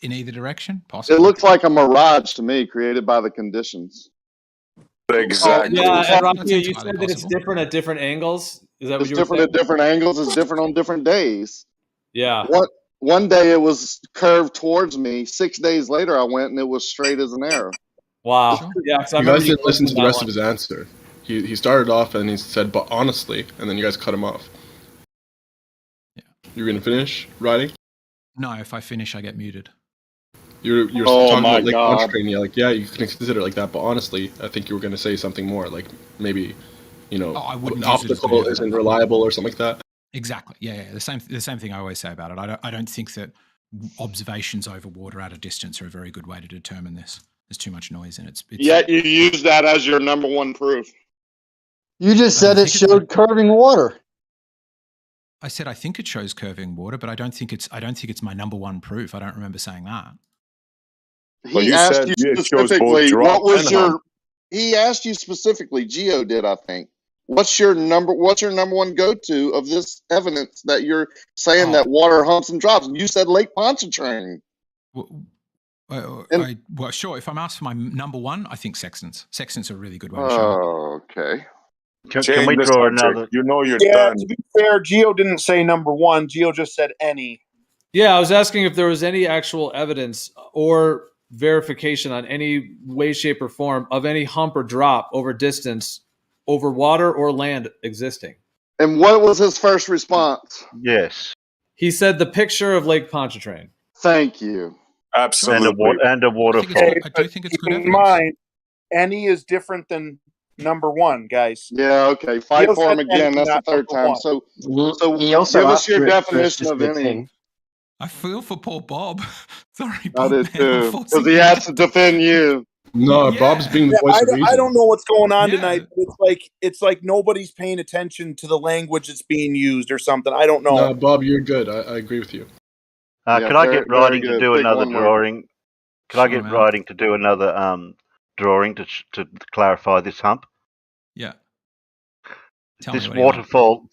in either direction? Possibly. It looks like a mirage to me, created by the conditions. Exactly. Yeah, and Rocky, you said that it's different at different angles. Is that what you were saying? At different angles. It's different on different days. Yeah. One day it was curved towards me. 6 days later, I went and it was straight as an arrow. Wow. Yeah, You guys didn't listen to the rest of his answer. He started off and he said, "But honestly," and then you guys cut him off. Yeah. You're gonna finish writing? No, if I finish, I get muted. You're talking about like Pontchartrain. You're like, yeah, you can consider it like that, but honestly, I think you were gonna say something more, like maybe you know, I wouldn't use it as optical good isn't reliable or something like that. Exactly. Yeah. The same thing I always say about it. I don't think that observations over water at a distance are a very good way to determine this. There's too much noise, and it's Yet you use that as your number one proof. You just said it showed curving water. I said I think it shows curving water, but I don't think it's my number one proof. I don't remember saying that. He asked you specifically, what was your? He asked you specifically. Geo did, I think. What's your number one go-to of this evidence that you're saying that water humps and drops? And you said Lake Pontchartrain. Well, sure. If I'm asked for my number one, I think sextants. Sextants are a really good way to show it. Oh, okay. Can we draw another? You know you're done. To be fair, Geo didn't say number one. Geo just said any. Yeah, I was asking if there was any actual evidence or verification on any way, shape, or form of any hump or drop over distance over water or land existing. And what was his first response? Yes. He said the picture of Lake Pontchartrain. Thank you. Absolutely. And a waterfall. I do think it's good evidence. In mind, any is different than number one, guys. Yeah, okay. Fight for him again. That's the third time. So he also give us asked your for definition of any. thing. I feel for poor Bob. Sorry, I Bob. did too. Because he has to defend you. No, Bob's being the voice of reason. I don't know what's going on tonight. It's like nobody's paying attention to the language that's being used or something. I don't know. No, Bob, you're good. I agree with you. Could I get writing to do another drawing? Could I get writing to do another drawing to clarify this hump? Yeah. This waterfall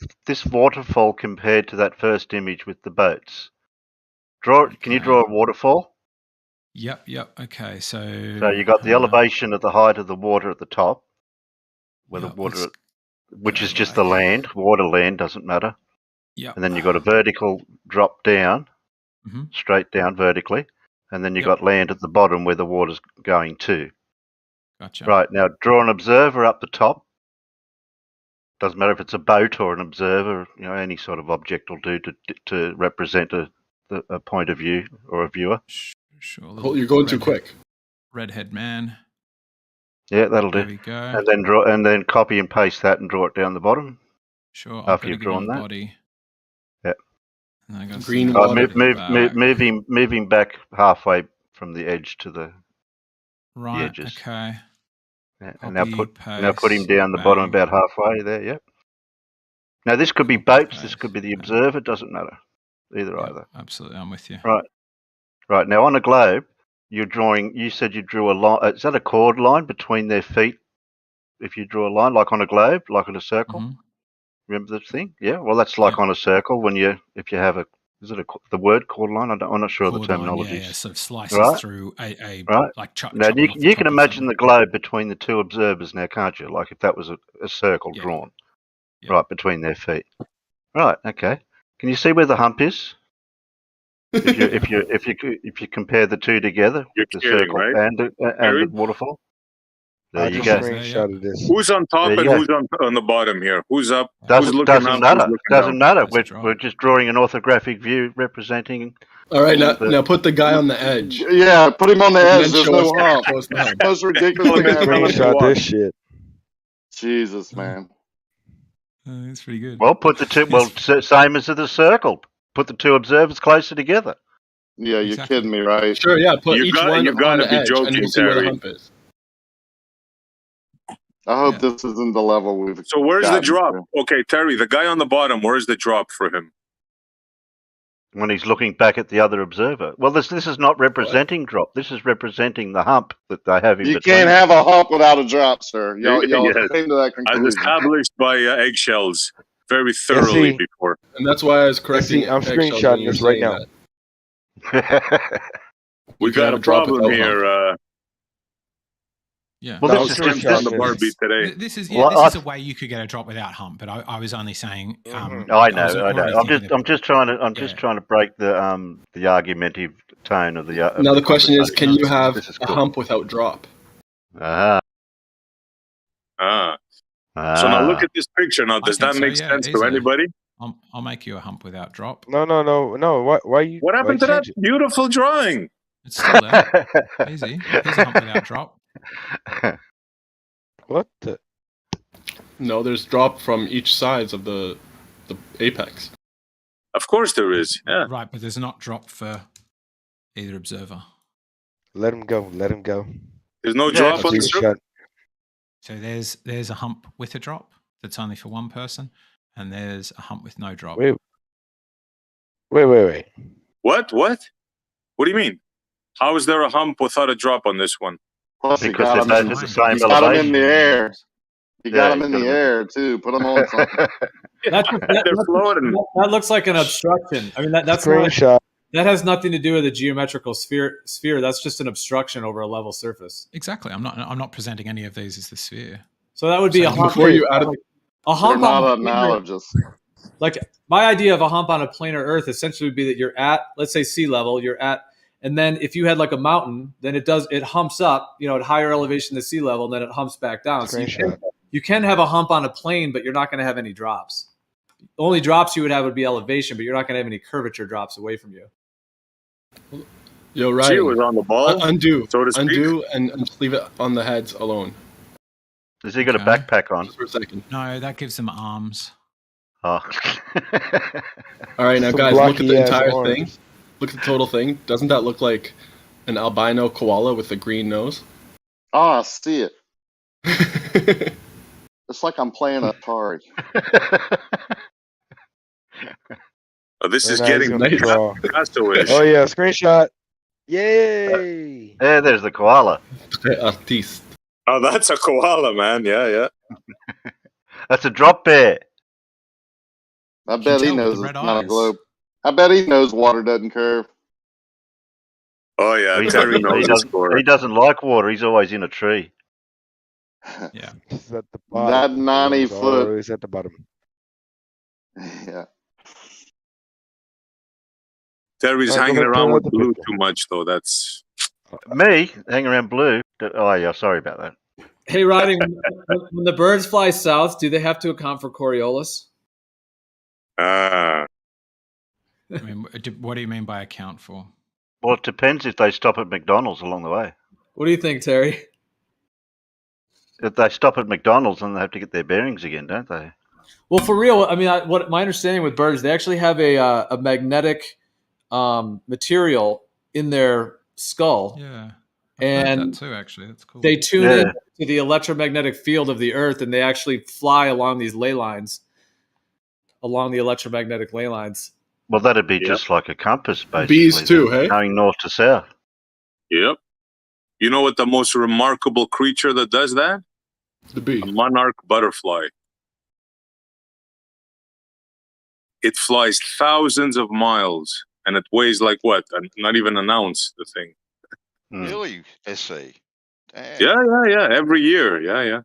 compared to that first image with the boats. Can you draw a waterfall? Yep. Okay. So you got the elevation of the height of the water at the top, where the water, which is just the land. Water, land doesn't matter. Yeah. And then you got a vertical drop down, straight down vertically, and then you got land at the bottom where the water's going to. Gotcha. Right, now draw an observer up the top. Doesn't matter if it's a boat or an observer, any sort of object will do to represent a point of view or a viewer. Sure. You're going too quick. Redhead man. Yeah, that'll do. There we go. And then copy and paste that and draw it down the bottom. Sure. After you've drawn that. Body. Yeah. Green water. Move him back halfway from the edge to the edges. Okay. Yeah, and now put him down the bottom about halfway there. Yep. Now this could be boats. This could be the observer. It doesn't matter. Either. Absolutely, I'm with you. Right. Now on a globe, you're drawing. You said you drew a line. Is that a chord line between their feet? If you draw a line, like on a globe, like on a circle. Remember this thing? Yeah. Well, that's like on a circle when if you have a. Is it the word chord line? I'm not sure of the terminology. Yeah, sort of slices through a right. Now you can imagine the globe between the two observers now, can't you? Like if that was a circle drawn, right between their feet. Right. Okay. Can you see where the hump is? If you compare the two together, the circle and the waterfall. There you go. Who's on top and who's on the bottom here? Who's up? Doesn't matter. We're just drawing an orthographic view representing. All right, now put the guy on the edge. Yeah, put him on the edge. There's no hump. That's ridiculous. Screenshot this shit. Jesus, man. That's pretty good. Well, put the two. Well, same as the circle. Put the two observers closer together. Yeah, you're kidding me, right? Sure. Yeah, put each one you on the be edge, joking, and you can see where the Terry. hump is. I hope this isn't the level we've. So where's the drop? Okay, Terry, the guy on the bottom. Where's the drop for him? When he's looking back at the other observer. Well, this is not representing drop. This is representing the hump that they have in between. You can't have a hump without a drop, sir. Y'all came to that conclusion. As established by eggshells very thoroughly before. And that's why I was correcting. I'm screenshotting this right now. We got a problem here. Yeah. Well, this is on the Barbie today. This is a way you could get a drop without hump, but I was only saying. I know. I'm just trying to break the argumentative tone of the. Now the question is, can you have a hump without drop? So now look at this picture. Now, does that make sense to anybody? I'll make you a hump without drop. No. Why you? What happened to that beautiful drawing? It's still there. Easy. Here's a hump without drop. What the? No, there's drop from each sides of the apex. Of course there is. Yeah. Right, but there's not drop for either observer. Let him go. Let him go. There's no Yeah, drop on the screenshot. server. So there's a hump with a drop that's only for one person, and there's a hump with no drop. Wait. What? What do you mean? How is there a hump without a drop on this one? Plus, he Because got they're him both at the same he's got him in elevation. the air. He got him in got the 'em in- air too. Put him on something. That looks like an obstruction. I mean, that's Screenshot. not, that has nothing to do with a geometrical sphere. That's just an obstruction over a level surface. Exactly. I'm not presenting any of these as the sphere. So that would be a hump. Before you added, A hump They're on not a planar, analogous. like my idea of a hump on a planar Earth essentially would be that you're at, let's say, sea level. You're at, and then if you had like a mountain, then it humps up, at higher elevation than sea level, and then it humps back down. So you can have a hump on a plane, but you're not going to have any drops. The only drops you would have would be elevation, but you're not going to have any curvature drops away from you. Yo, right. She was on the ball. Undo, so to speak. undo, and just leave it on the heads alone. Has he got a backpack on? Just for a second. No, that gives them arms. Oh. All right, now Some guys, look at the blocky-ass entire arms. thing. Look at the total thing. Doesn't that look like an albino koala with a green nose? Oh, I see it. It's like I'm playing Atari. Oh, this is Very nice getting on the draw. castaways. Oh yeah, screenshot. Yay! Yeah, there's the koala. Artiste. Oh, that's a koala, man. Yeah. That's a drop bear. I bet he tell with knows the it's red not a eyes. globe. I bet he knows water doesn't curve. Oh yeah, He Terry knows his score. doesn't like water. He's always in a tree. Yeah. He's at the That bottom. 90 He's foot. always at the bottom. Yeah. Terry's Alright, go hanging ahead, around throw with out the Blue picture. too much, though. That's Me hanging around Blue. Oh yeah, sorry about that. Hey, Riding, when the birds fly south, do they have to account for Coriolis? ah. I mean, what do you mean by account for? Well, it depends if they stop at McDonald's along the way. What do you think, Terry? If they stop at McDonald's, then they have to get their bearings again, don't they? Well, for real, I mean, what my understanding with birds, they actually have a magnetic material in their skull. Yeah. And that too, actually. That's cool. they tune in to the electromagnetic field of the Earth, and they actually fly along these ley lines, along the electromagnetic ley lines. Well, that'd be just like a compass, basically. Bees too, then, hey? Going north to south. Yep. You know what the most remarkable creature that does that? The bee. A monarch butterfly. It flies thousands of miles, and it weighs like what? Not even an ounce, the thing. Really? SC. Damn. Yeah. Every year. Yeah.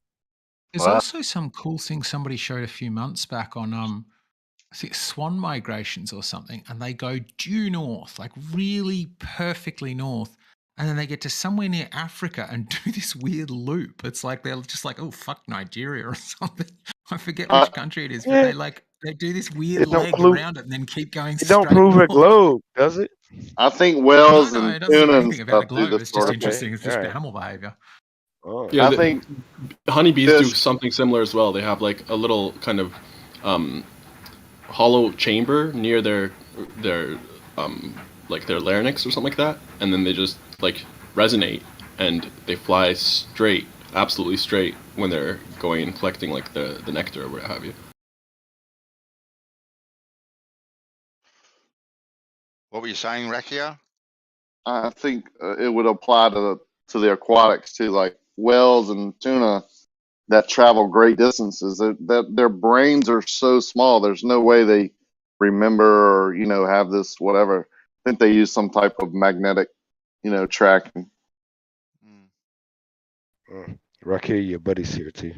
There's also some cool thing somebody showed a few months back on I think swan migrations or something, and they go due north, like really perfectly north, and then they get to somewhere near Africa and do this weird loop. It's like they're just like, oh fuck, Nigeria or something. I forget which country it is, but they do this weird leg around it and then keep going. It don't prove a globe, does it? I think whales No, and it doesn't say tuna and anything about stuff the do globe. this It's sort just of interesting. thing. It's just Alright. animal behavior. Oh. Yeah, I think honeybees do this- something similar as well. They have like a little kind of hollow chamber near their like their larynx or something like that, and then they just like resonate and they fly straight, absolutely straight when they're going and collecting like the nectar or what have you. What were you saying, Rakia? I think it would apply to the aquatics too, like whales and tuna that travel great distances. That their brains are so small. There's no way they remember or have this whatever. I think they use some type of magnetic, tracking. Rocky, your buddy's here too.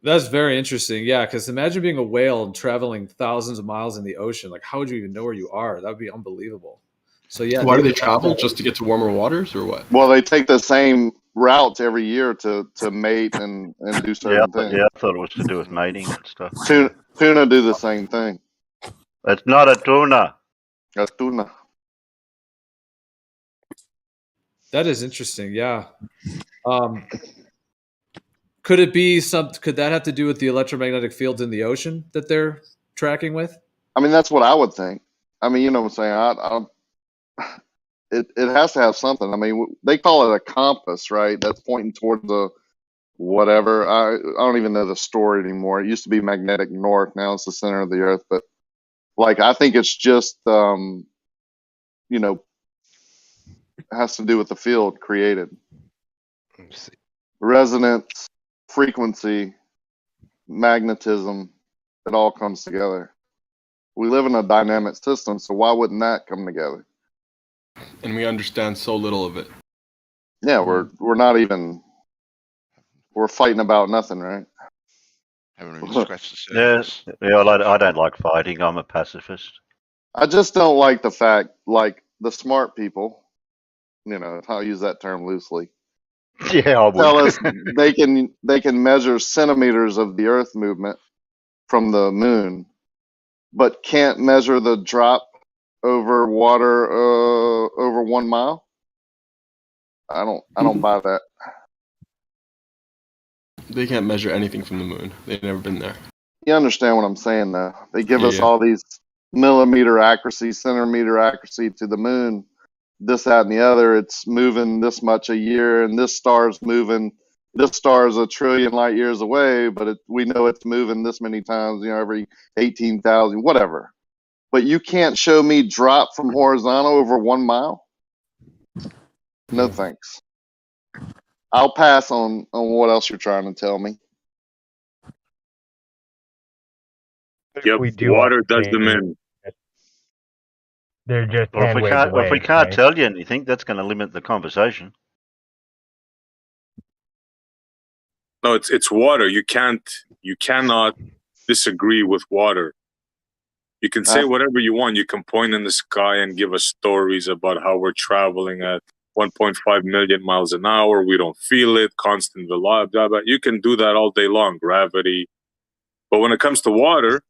That's very interesting. Yeah, because imagine being a whale and traveling thousands of miles in the ocean. Like, how would you even know where you are? That would be unbelievable. So yeah. Why do they travel? Just to get to warmer waters or what? Well, they take the same routes every year to mate and do certain things. Yeah, I thought it was to do with mating and stuff. Tuna do the same thing. It's not a tuna. That's tuna. That is interesting. Yeah. Could it be some? Could that have to do with the electromagnetic fields in the ocean that they're tracking with? I mean, that's what I would think. I mean, you know what I'm saying? It has to have something. I mean, they call it a compass, right? That's pointing towards the whatever. I don't even know the story anymore. It used to be magnetic north. Now it's the center of the earth. But like, I think it's just, you know, it has to do with the field created. Resonance, frequency, magnetism, it all comes together. We live in a dynamic system, so why wouldn't that come together? And we understand so little of it. Yeah, we're not even, we're fighting about nothing, right? Haven't even scratched the Yeah, surface. I don't like fighting. I'm a pacifist. I just don't like the fact, like the smart people, you know, I'll use that term loosely. Yeah, I would. Tell us they can measure centimeters of the Earth movement from the moon, but can't measure the drop over water over 1 mile. I don't buy that. They can't measure anything from the moon. They've never been there. You understand what I'm saying, though? They give us Yeah. all these millimeter accuracy, centimeter accuracy to the moon, this, that, and the other. It's moving this much a year, and this star's moving. This star is 1 trillion light years away, but we know it's moving this many times, you know, every 18,000, whatever. But you can't show me drop from horizontal over 1 mile? No thanks. I'll pass on what else you're trying to tell me. Yep, We do water does them understand in. They're just Well, if hand we wave can't, away. if we can't right? tell you anything, that's going to limit the conversation. No, it's water. You cannot disagree with water. You can say whatever you want. You can point in the sky and give us stories about how we're traveling at 1.5 million miles an hour. We don't feel it. Constant velocity. Blah, blah. You can do that all day long. Gravity. But when it comes to water,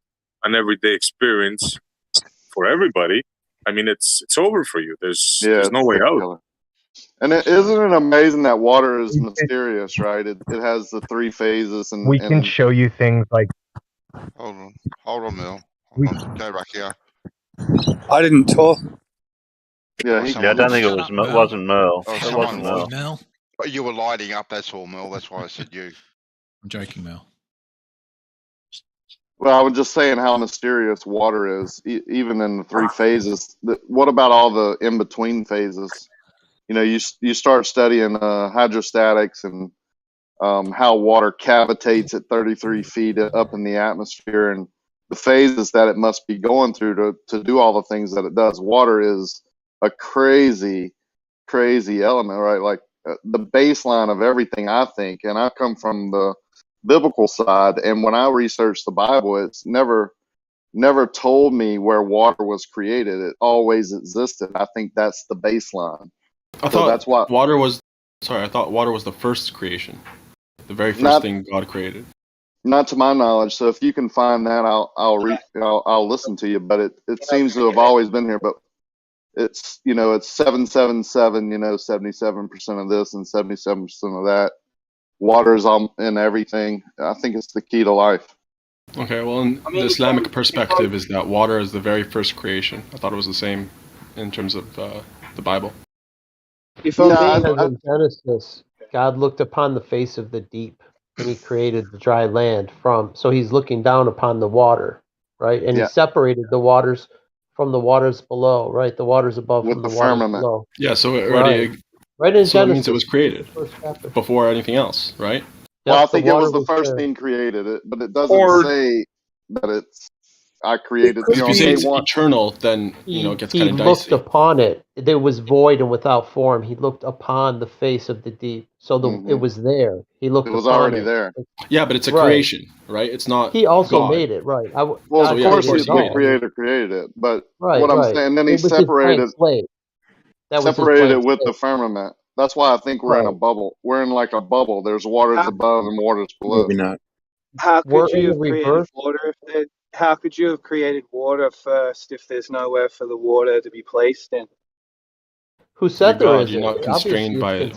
an everyday experience for everybody, I mean, it's over for you. There's no way out. Killer. And isn't it amazing that water is mysterious, right? It has the 3 phases, and We can show you things like. Hold on, Mel. Go back here. I didn't talk. Yeah, I don't think it was. Wasn't Merle. Oh, It someone wasn't Merle. was. But you were lighting up. That's all, Mel. That's why I said you. I'm joking, Mel. Well, I was just saying how mysterious water is, even in the 3 phases. What about all the in-between phases? You know, you start studying hydrostatics and how water cavitates at 33 feet up in the atmosphere, and the phases that it must be going through to do all the things that it does. Water is a crazy, crazy element, right? Like the baseline of everything, I think, and I come from the biblical side, and when I researched the Bible, it's never told me where water was created. It always existed. I think that's the baseline. I thought that's why water was. Sorry, I thought water was the first creation, the very first thing God created. Not to my knowledge. So if you can find that, I'll listen to you. But it seems to have always been here. But it's, you know, it's 777. You know, 77% of this and 77% of that. Water is in everything. I think it's the key to life. Okay, well, in the Islamic perspective is that water is the very first creation. I thought it was the same in terms of the Bible. In Genesis, God looked upon the face of the deep, and He created the dry land so He's looking down upon the water, right? And He separated the waters from the waters below, right? The waters above from the waters below. Yeah, so it already. Right in so Genesis, it means it was created before anything else, right? Well, I think it was the first thing created, but it doesn't say that I created. If you say it's eternal, then it gets kind of dicey. He looked upon it. There was void and without form. He looked upon the face of the deep. So it was there. He looked upon it. It was already there. Yeah, but it's a creation, right? It's not. He also God. made it, right? Of course, the Creator created it. But what I'm saying, then He separated. Separated it with the firmament. That's why I think we're in a bubble. We're in like a bubble. There's waters above and waters below. Maybe not. How could you have created water how could you have created water first if there's nowhere for the water to be placed in? Who said there is? You're not constrained by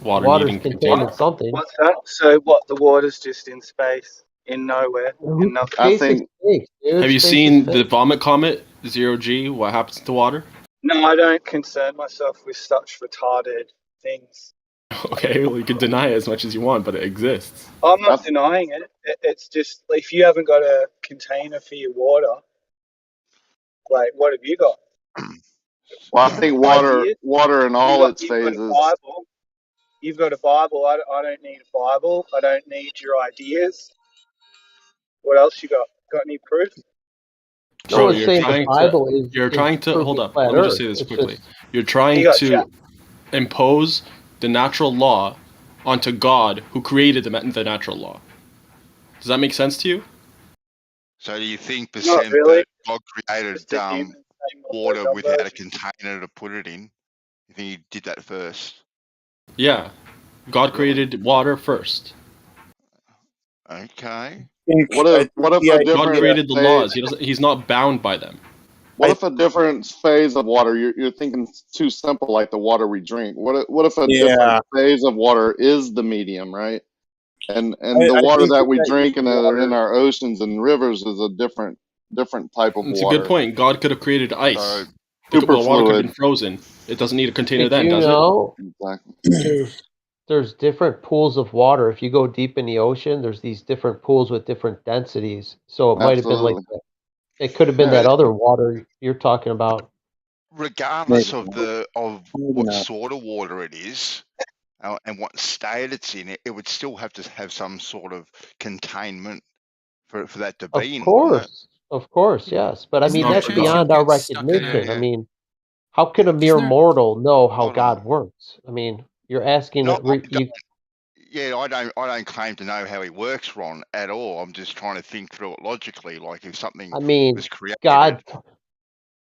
Water Water's needing contained container. in something. What's that? So what? The water's just in space, in nowhere, in nothing. Space is space, dude. Have you Space is seen space. the vomit comet 0G? What happens to water? No, I don't concern myself with such retarded things. Okay, well, you can deny it as much as you want, but it exists. I'm not denying it. It's just if you haven't got a container for your water, like what have you got? Well, I think water Ideas? in all its You've got a phases. Bible. You've got a Bible. I don't need a Bible. I don't need your ideas. What else you got? Got any proof? No Bro, one's saying the Bible is hold proving up. flat Let me just Earth. say this It's quickly. just- You're trying You got to chat. impose the natural law onto God, who created the natural law. Does that make sense to you? So do you think Not really. that God created Just a human saying what water those without a numbers. container to put it in? You think he did that first? Yeah. God created water first. Okay. What if a God different created the phase? laws. He's not bound by them. What if a different phase of water? You're thinking too simple, like the water we drink. What if a different phase of water is the medium, right? And the water that we drink in our oceans and rivers is a different type of It's a water. good point. God could have created ice. Super The water could have fluid. been frozen. It doesn't need a container Did then, you does know Exactly. there's different pools of water. If you go deep in the ocean, there's these different pools with different densities. So it might have been like Absolutely. that. It could have been that other water you're talking about. Regardless of what sort of water it is and what state it's in, it would still have to have some sort of containment for that to Of be in, wouldn't it? of course, yes. But I Isn't mean, there a that's chance you'd beyond our get stuck in recognition. a- I mean, how can a mere mortal know how God works? I mean, you're asking No, you. Yeah, I don't claim to know how he works, Ron, at all. I'm just trying to think through it logically. Like if something I mean, was created, God,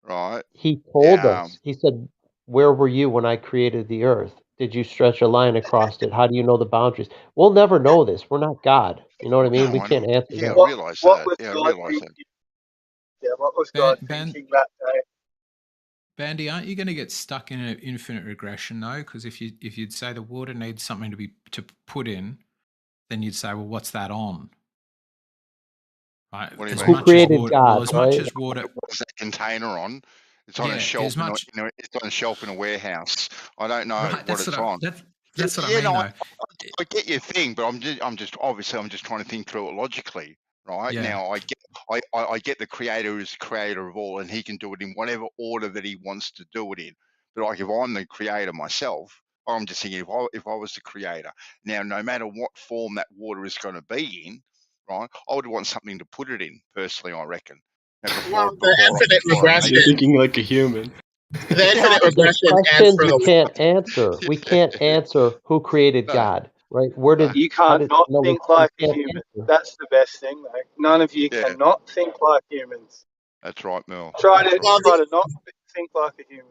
right? He told us. He said, "Where were you when I created the earth? Did you stretch a line across it? How do you know the boundaries?" We'll never know this. We're not God. You know what I mean? We can't answer Yeah, that. I realise What that. was Yeah, I God realise that. thinking? Yeah, what was God thinking that day? Bandy, aren't you going to get stuck in an infinite regression though? Because if you'd say the water needs something to put in, then you'd say, well, what's that on? Right. What do you As mean? much as water, well, as much as water. What's that container on? It's on a Yeah, shelf. as much- It's on a shelf in a warehouse. I don't know Right, what that's it's what I- on. that's what I Yeah, mean, no, though. I get your thing, but I'm just trying to think through it logically. Right Yeah. now, I get the creator is the creator of all, and he can do it in whatever order that he wants to do it in. But like if I'm the creator myself, I'm just thinking if I was the creator now, no matter what form that water is going to be in, right? I would want something to put it in. Personally, I reckon. Well, the infinite regression. You're thinking like a human. The infinite The regression adds questions for we the can't answer. We can't answer who created God, right? Where did You how can't did not no? think We like a can't human. answer. That's the best thing, though. None of you Yeah. cannot think like humans. That's right, Mel. Try to Well, not think like a human.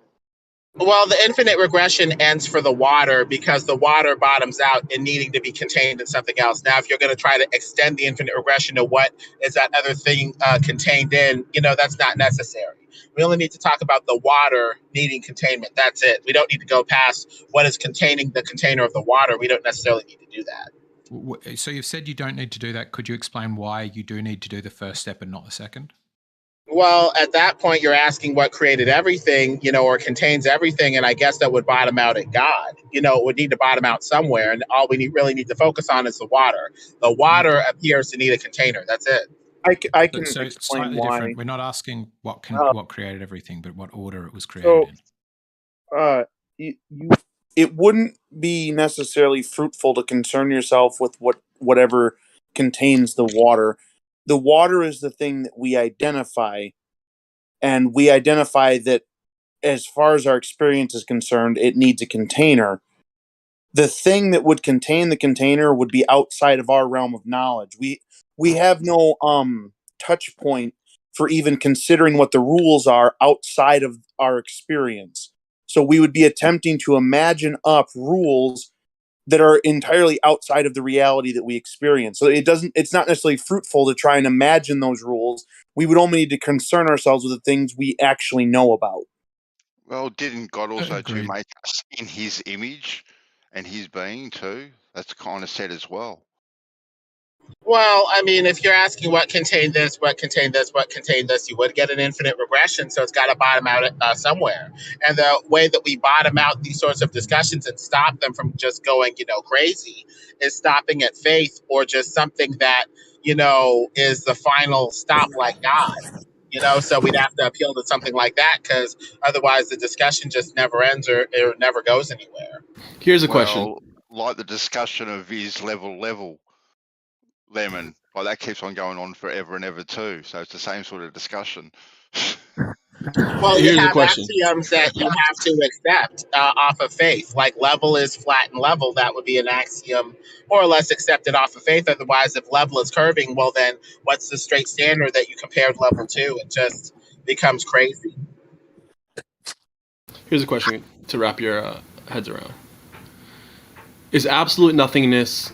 Well, the infinite regression ends for the water because the water bottoms out in needing to be contained in something else. Now, if you're going to try to extend the infinite regression to what is that other thing contained in, that's not necessary. We only need to talk about the water needing containment. That's it. We don't need to go past what is containing the container of the water. We don't necessarily need to do that. So you've said you don't need to do that. Could you explain why you do need to do the first step and not the second? Well, at that point, you're asking what created everything, or contains everything, and I guess that would bottom out at God. It would need to bottom out somewhere, and all we really need to focus on is the water. The water appears to need a container. That's it. I can So it's explain slightly why. different. We're not asking what created everything, but what order it was created in. It wouldn't be necessarily fruitful to concern yourself with whatever contains the water. The water is the thing that we identify, and we identify that as far as our experience is concerned, it needs a container. The thing that would contain the container would be outside of our realm of knowledge. We have no touch point for even considering what the rules are outside of our experience. So we would be attempting to imagine up rules that are entirely outside of the reality that we experience. So it's not necessarily fruitful to try and imagine those rules. We would only need to concern ourselves with the things we actually know about. Well, didn't God also to Agreed. make us in His image? and his being too, that's kind of said as well. Well, I mean, if you're asking what contained this, what contained this, what contained this, you would get an infinite regression. So it's got to bottom out somewhere. And the way that we bottom out these sorts of discussions and stop them from just going, crazy is stopping at faith or just something that, is the final stop like God. So we'd have to appeal to something like that because otherwise the discussion just never ends or it never goes anywhere. Here's a question. Well, like the discussion of is level lemon, like that keeps on going on forever and ever too. So it's the same sort of discussion. Well, Here's you a have question. axioms that you have to accept off of faith. Like level is flat and level, that would be an axiom more or less accepted off of faith. Otherwise, if level is curving, well, then what's the straight standard that you compared level to? It just becomes crazy. Here's a question to wrap your heads around. Is absolute nothingness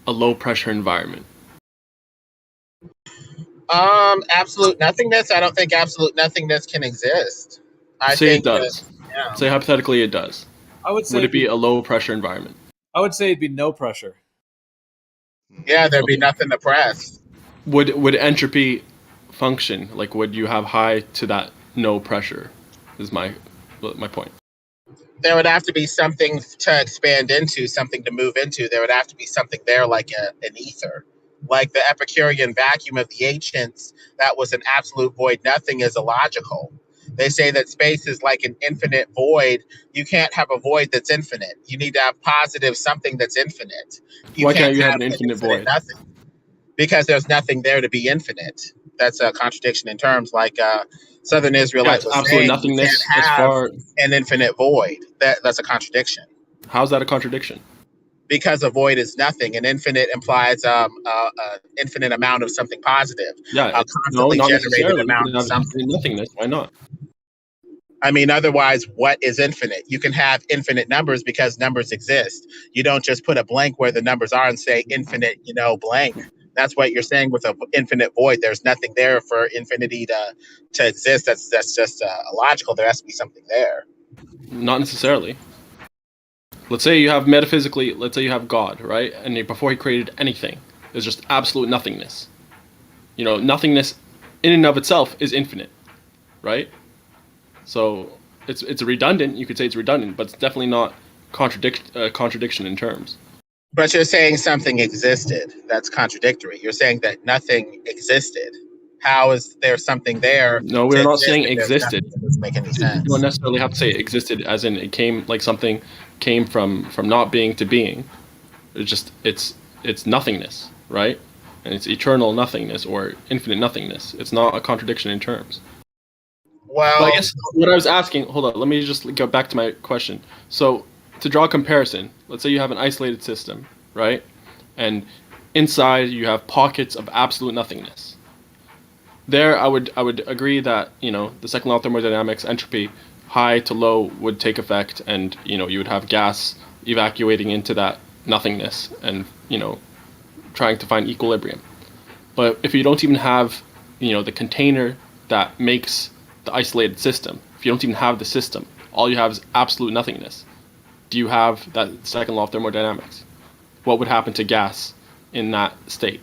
a low pressure environment? Absolute nothingness. I don't think absolute nothingness can exist. I Say think it does. yeah. Say hypothetically it does. I would say Would it be a low pressure environment? I would say it'd be no pressure. Yeah, there'd be nothing to press. Would entropy function? Like, would you have high to that no pressure? Is my point. There would have to be something to expand into, something to move into. There would have to be something there like an ether. Like the Epicurean vacuum of the ancients, that was an absolute void. Nothing is illogical. They say that space is like an infinite void. You can't have a void that's infinite. You need to have positive something that's infinite. Why can't you have an infinite void? Nothing. Because there's nothing there to be infinite. That's a contradiction in terms. Like Southern Israelite was absolute saying, nothingness you can't have an infinite void. That's a contradiction. How's that a contradiction? Because a void is nothing, and infinite implies an infinite amount of something positive. Yeah, constantly not generated necessarily. amount You can of have something. infinite nothingness. Why not? I mean, otherwise, what is infinite? You can have infinite numbers because numbers exist. You don't just put a blank where the numbers are and say infinite, blank. That's what you're saying with an infinite void. There's nothing there for infinity to exist. That's just illogical. There has to be something there. Not necessarily. Let's say you have metaphysically, let's say you have God, right? And before he created anything, there's just absolute nothingness. Nothingness in and of itself is infinite, right? So it's redundant. You could say it's redundant, but it's definitely not contradiction in terms. But you're saying something existed. That's contradictory. You're saying that nothing existed. How is there something there? No, we're not saying if there's existed. nothing? That doesn't make any sense. You don't necessarily have to say it existed as in it came, like something came from not being to being. It's nothingness, right? And it's eternal nothingness or infinite nothingness. It's not a contradiction in terms. Well, but I guess what I was asking, hold on, let me just go back to my question. So to draw a comparison, let's say you have an isolated system, right? And inside you have pockets of absolute nothingness. There, I would agree that the second law of thermodynamics, entropy, high to low would take effect, and you would have gas evacuating into that nothingness, and trying to find equilibrium. But if you don't even have the container that makes the isolated system, if you don't even have the system, all you have is absolute nothingness. Do you have that second law of thermodynamics? What would happen to gas in that state?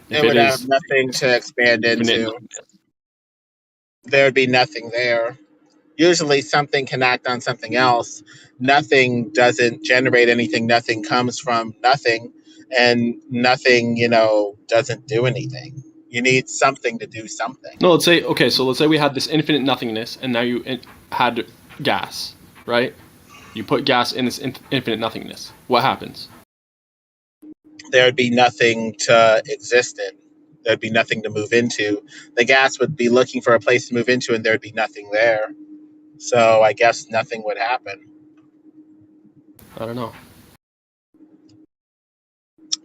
It would have nothing to expand into. There would be nothing there. Usually something can act on something else. Nothing doesn't generate anything. Nothing comes from nothing. And nothing, doesn't do anything. You need something to do something. No, let's say we had this infinite nothingness, and now you had gas, right? You put gas in this infinite nothingness. What happens? There would be nothing to exist in. There'd be nothing to move into. The gas would be looking for a place to move into, and there'd be nothing there. So I guess nothing would happen. I don't know.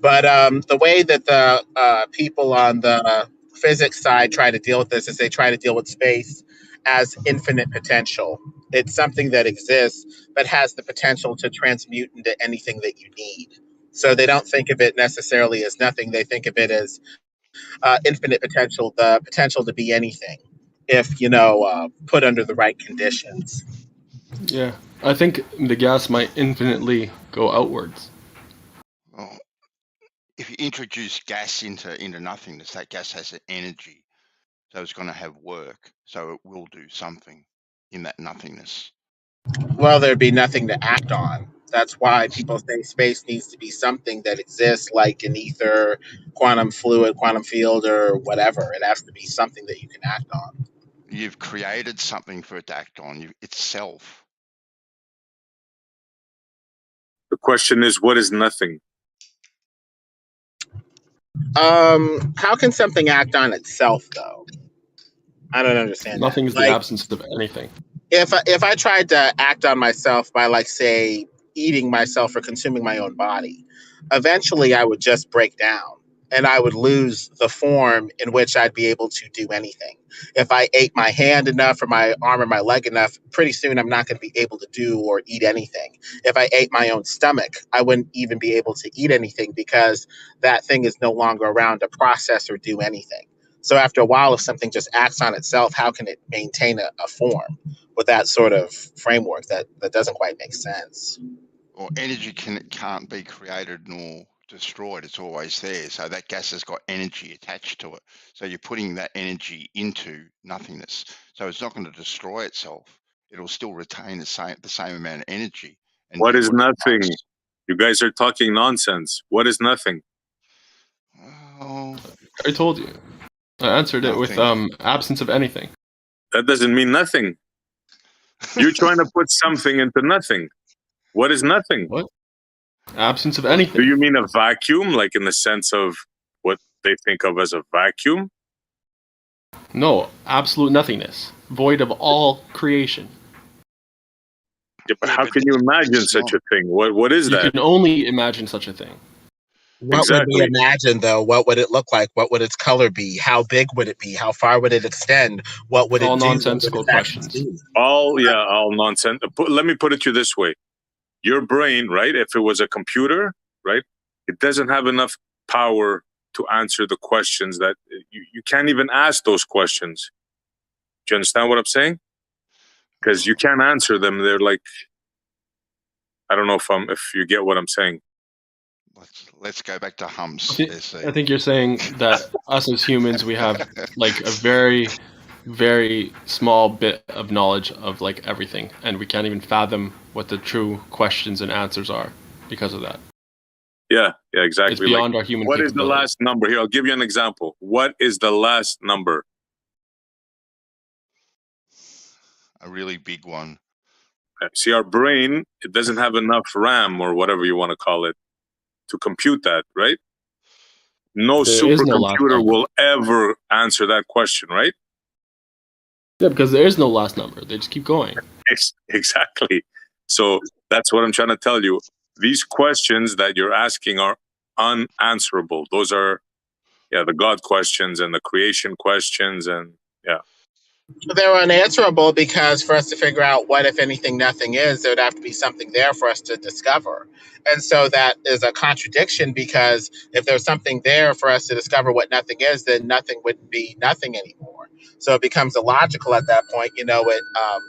But the way that the people on the physics side try to deal with this is they try to deal with space as infinite potential. It's something that exists, but has the potential to transmute into anything that you need. So they don't think of it necessarily as nothing. They think of it as infinite potential, the potential to be anything if, put under the right conditions. Yeah, I think the gas might infinitely go outwards. Well, if you introduce gas into nothingness, that gas has an energy, so it's going to have work, so it will do something in that nothingness. Well, there'd be nothing to act on. That's why people think space needs to be something that exists, like an ether, quantum fluid, quantum field, or whatever. It has to be something that you can act on. You've created something for it to act on. It's self. The question is, what is nothing? How can something act on itself, though? I don't understand that. Nothing is the Like, absence of anything. if I tried to act on myself by, like, say, eating myself or consuming my own body, eventually I would just break down and I would lose the form in which I'd be able to do anything. If I ate my hand enough or my arm or my leg enough, pretty soon I'm not going to be able to do or eat anything. If I ate my own stomach, I wouldn't even be able to eat anything because that thing is no longer around to process or do anything. So after a while, if something just acts on itself, how can it maintain a form with that sort of framework? That doesn't quite make sense. Or energy can't be created nor destroyed. It's always there. So that gas has got energy attached to it. So you're putting that energy into nothingness. So it's not going to destroy itself. It'll still retain the same amount of energy. And What do is what it nothing? does. You guys are talking nonsense. What is nothing? Oh, I told you. I answered it with absence of anything. That doesn't mean nothing. You're trying to put something into nothing. What is nothing? What? Absence of anything. Do you mean a vacuum, like in the sense of what they think of as a vacuum? No, absolute nothingness, void of all creation. Yeah, but how can you imagine such a thing? What is that? You can only imagine such a thing. What would we imagine, though? What would it look like? What would its color be? How big would it be? How far would it extend? What would All it do? nonsensical questions. All nonsense. Let me put it to you this way. Your brain, right? If it was a computer, right? It doesn't have enough power to answer the questions that you can't even ask those questions. Do you understand what I'm saying? Because you can't answer them. They're like, I don't know if you get what I'm saying. Let's go back to humps. I think you're saying that us as humans, we have like a very, very small bit of knowledge of like everything, and we can't even fathom what the true questions and answers are because of that. Yeah, exactly. It's beyond our human What is the capability. last number? Here, I'll give you an example. What is the last number? A really big one. See, our brain, it doesn't have enough RAM or whatever you want to call it to compute that, right? No There is no last supercomputer number. will ever answer that question, right? Yeah, because there is no last number. They just keep going. Exactly. So that's what I'm trying to tell you. These questions that you're asking are unanswerable. Those are, the God questions and the creation questions, and They're unanswerable because for us to figure out what, if anything, nothing is, there would have to be something there for us to discover. And so that is a contradiction because if there's something there for us to discover what nothing is, then nothing wouldn't be nothing anymore. So it becomes illogical at that point. It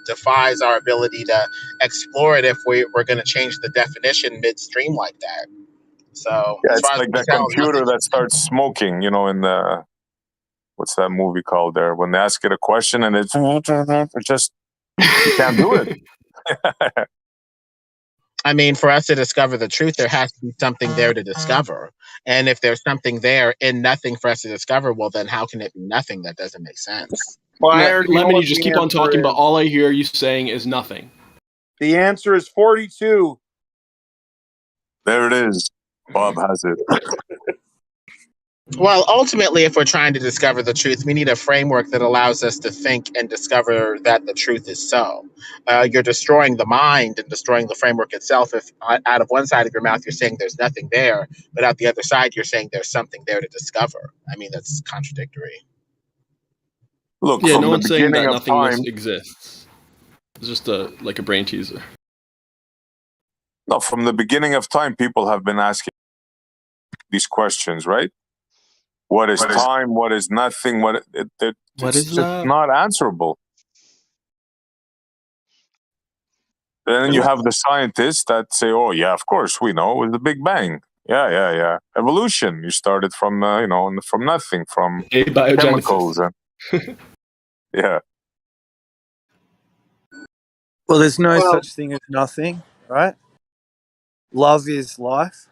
defies our ability to explore it if we're going to change the definition midstream like that. So as it's far as like we that tell, computer nothing. that starts smoking, in the what's that movie called there? When they ask it a question and it's just, you can't do it. I mean, for us to discover the truth, there has to be something there to discover. And if there's something there in nothing for us to discover, well, then how can it be nothing? That doesn't make sense. Well, I already know Lemon, you what just the keep on answer talking, but is. all I hear you saying is nothing. The answer is 42. There it is. Bob has it. Well, ultimately, if we're trying to discover the truth, we need a framework that allows us to think and discover that the truth is so. You're destroying the mind and destroying the framework itself if out of one side of your mouth you're saying there's nothing there, but out the other side you're saying there's something there to discover. I mean, that's contradictory. Look, Yeah, from no the one's saying beginning that of nothingness time. exists. It's just a brain teaser. No, from the beginning of time, people have been asking these questions, right? What is time? What is nothing? It's What is just love? not answerable. And then you have the scientists that say, "Oh yeah, of course we know it was the Big Bang. Yeah. Evolution. You started from from nothing, from chemicals, and yeah." Well, there's no such thing as nothing, right? Love is life,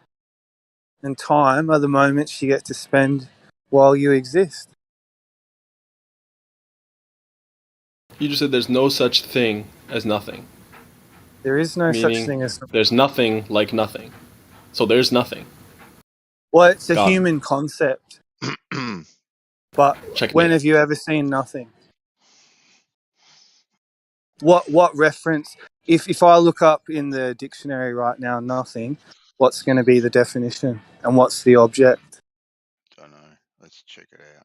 and time are the moments you get to spend while you exist. You just said there's no such thing as nothing. There is no such Meaning thing as. there's nothing like nothing. So there's nothing. Well, it's a Got it. human concept. But Checkmate. when have you ever seen nothing? What reference? If I look up in the dictionary right now, nothing, what's going to be the definition and what's the object? Don't know. Let's check it out.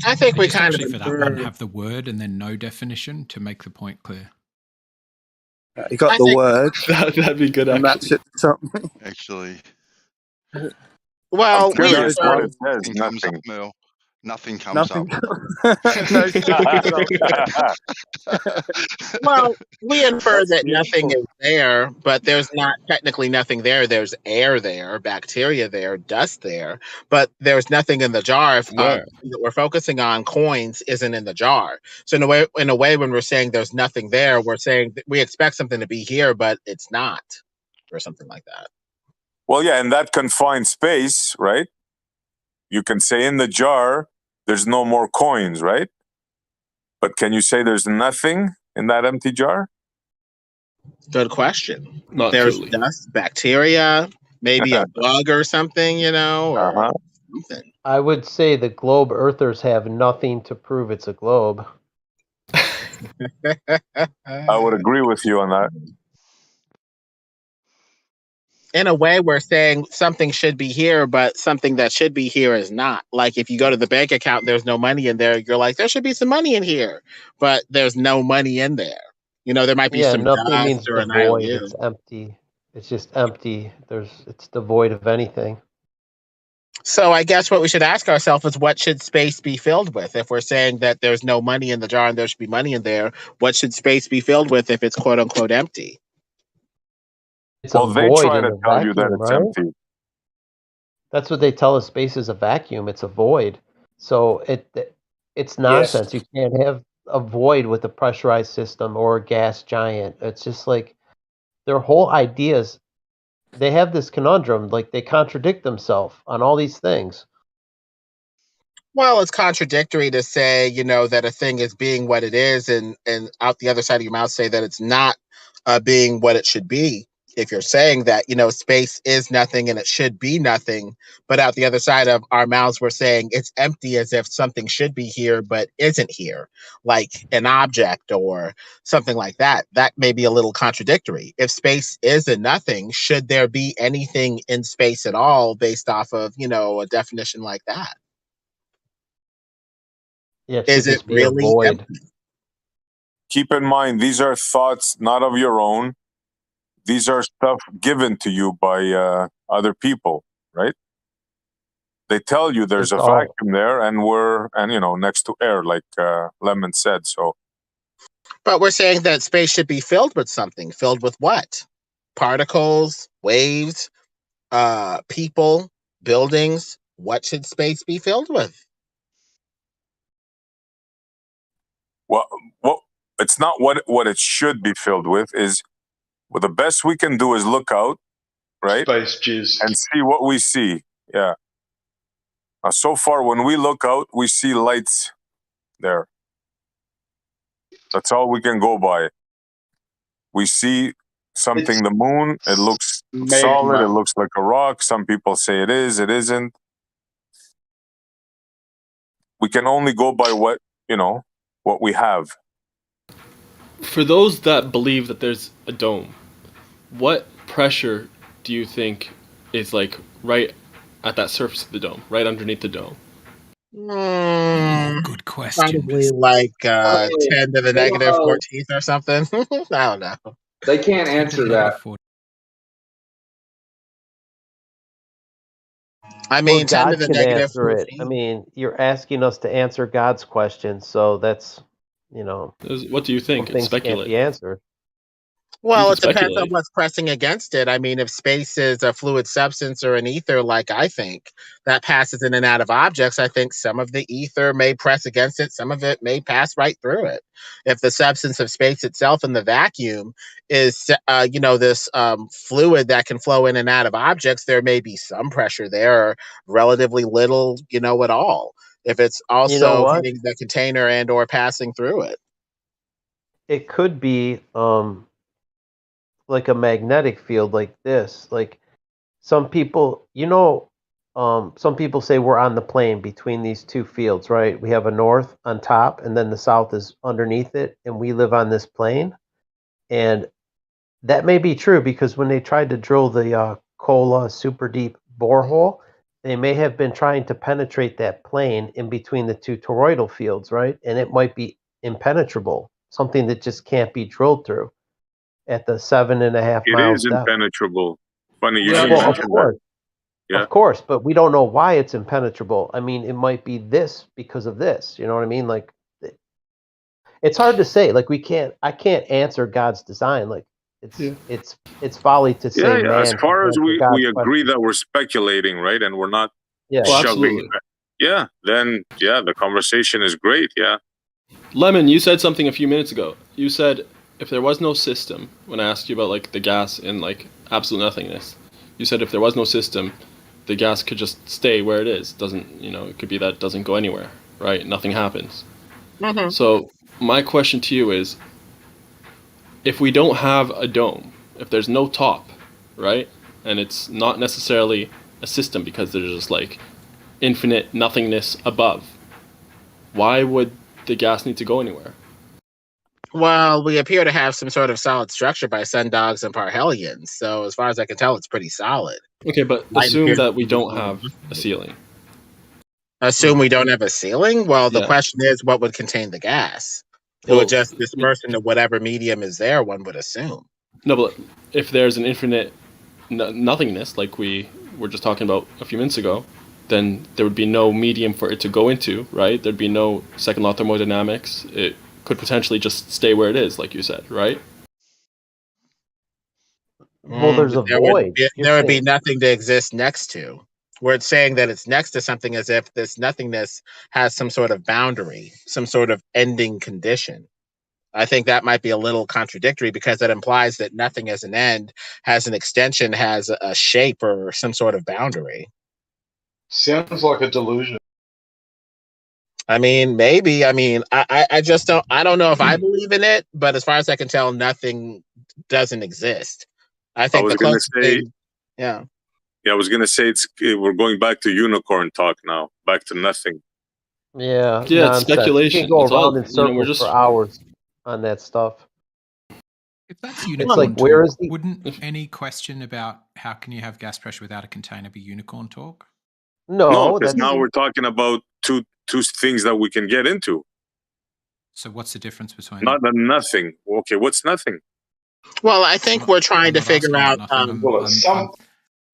I think we just kind of actually for that one have the word and then no definition to make the point clear. You got the word. That'd be good. And match it to something. Actually, Well, I'm curious we what infer, it says. Nothing. Mel. Nothing comes Nothing. up. No shit comes up. well, we infer That's that nothing beautiful. is there, but there's not technically nothing there. There's air there, bacteria there, dust there, but there's nothing in the jar. If Where? that we're focusing on coins isn't in the jar. So in a way, when we're saying there's nothing there, we're saying that we expect something to be here, but it's not, or something like that. Well, yeah, in that confined space, right? You can say in the jar, there's no more coins, right? But can you say there's nothing in that empty jar? Good question. Not There's truly. dust, bacteria, maybe a bug or something, or something. I would say the globe earthers have nothing to prove it's a globe. I would agree with you on that. In a way, we're saying something should be here, but something that should be here is not. Like if you go to the bank account, there's no money in there. You're like, there should be some money in here, but there's no money in there. There might be some Nothing dust means or an devoid. IOU. It's empty. It's just empty. It's devoid of anything. So I guess what we should ask ourselves is what should space be filled with? If we're saying that there's no money in the jar and there should be money in there, what should space be filled with if it's quote unquote empty? It's Well, a they void try in to a tell you that vacuum, it's right? empty. That's what they tell us. Space is a vacuum. It's a void. So it's nonsense. You can't have a void with a pressurized system or a gas giant. It's just like their whole ideas. They have this conundrum. Like they contradict themselves on all these things. Well, it's contradictory to say, that a thing is being what it is, and out the other side of your mouth say that it's not being what it should be. If you're saying that, space is nothing and it should be nothing, but out the other side of our mouths, we're saying it's empty as if something should be here but isn't here, like an object or something like that. That may be a little contradictory. If space is a nothing, should there be anything in space at all based off of, a definition like that? Yeah, Is it really empty? Keep in mind, these are thoughts not of your own. These are stuff given to you by other people, right? They tell you there's a vacuum there, and we're next to air, like Lemon said. So, but we're saying that space should be filled with something. Filled with what? Particles, waves, people, buildings. What should space be filled with? well, it's not what it should be filled with. Is the best we can do is look out, right? Space jizz. And see what we see. Yeah. So far, when we look out, we see lights there. That's all we can go by. We see something, the moon, it looks solid, it looks like a rock. Some people say it is, it isn't. We can only go by what we have. For those that believe that there's a dome, what pressure do you think is like right at that surface of the dome, right underneath the dome? Good question. Probably like 10 to the negative 14th or something. I don't know. They can't answer that. I mean, 10 God to the can negative answer 14. it. I mean, you're asking us to answer God's question, so that's What do you think? things can't Speculate. be answered. Well, You it can depends on speculate. what's pressing against it. I mean, if space is a fluid substance or an ether, like I think, that passes in and out of objects, I think some of the ether may press against it, some of it may pass right through it. If the substance of space itself in the vacuum is, this fluid that can flow in and out of objects, there may be some pressure there, or relatively little, at all. If it's You know also what? hitting the container and or passing through it. It could be like a magnetic field like this. Like some people, some people say we're on the plane between these two fields, right? We have a north on top and then the south is underneath it, and we live on this plane. And that may be true because when they tried to drill the Kola super deep borehole, they may have been trying to penetrate that plane in between the two toroidal fields, right? And it might be impenetrable, something that just can't be drilled through at the 7.5 It miles is depth. impenetrable. Funny you Yeah, should well, of mention that. course. Yeah. Of course, but we don't know why it's impenetrable. I mean, it might be this because of this. You know what I mean? Like, it's hard to say. Like, I can't answer God's design. Like, it's folly to say Yeah. As man can far as answer we God's agree question. that we're speculating, right, and we're not Yeah. Well, shoving. absolutely. Yeah. Then the conversation is great. Yeah. Lemon, you said something a few minutes ago. You said if there was no system, when I asked you about like the gas in like absolute nothingness, you said if there was no system, the gas could just stay where it is. Doesn't, it could be that it doesn't go anywhere, right? Nothing happens. Mm-hmm. So my question to you is, if we don't have a dome, if there's no top, right, and it's not necessarily a system because there's just like infinite nothingness above, why would the gas need to go anywhere? Well, we appear to have some sort of solid structure by sundogs and parhelions. So as far as I can tell, it's pretty solid. Okay, but assume that we don't have a ceiling. Assume we don't have a ceiling? Well, the Yeah. question is, what would contain the gas? It would just disperse into whatever medium is there, one would assume. No, but if there's an infinite nothingness, like we were just talking about a few minutes ago, then there would be no medium for it to go into, right? There'd be no second law thermodynamics. It could potentially just stay where it is, like you said, right? Well, there's a void. There would be nothing to exist next to. We're saying that it's next to something as if this nothingness has some sort of boundary, some sort of ending condition. I think that might be a little contradictory because that implies that nothing as an end has an extension, has a shape or some sort of boundary. Sounds like a delusion. I mean, maybe. I mean, I just don't. I don't know if I believe in it, but as far as I can tell, nothing doesn't exist. I think the closest thing. Yeah. Yeah, I was gonna say we're going back to unicorn talk now, back to nothing. Yeah. Yeah, it's nonsense. speculation. You can go It's around all, in circles for hours on that stuff. If that's It's unicorn like, talk, where is the? wouldn't any question about how can you have gas pressure without a container be unicorn talk? Oh, No, because now we're talking about two things that we can get into. So what's the difference between? Not the nothing. Okay, what's nothing? Well, I think we're trying to figure out.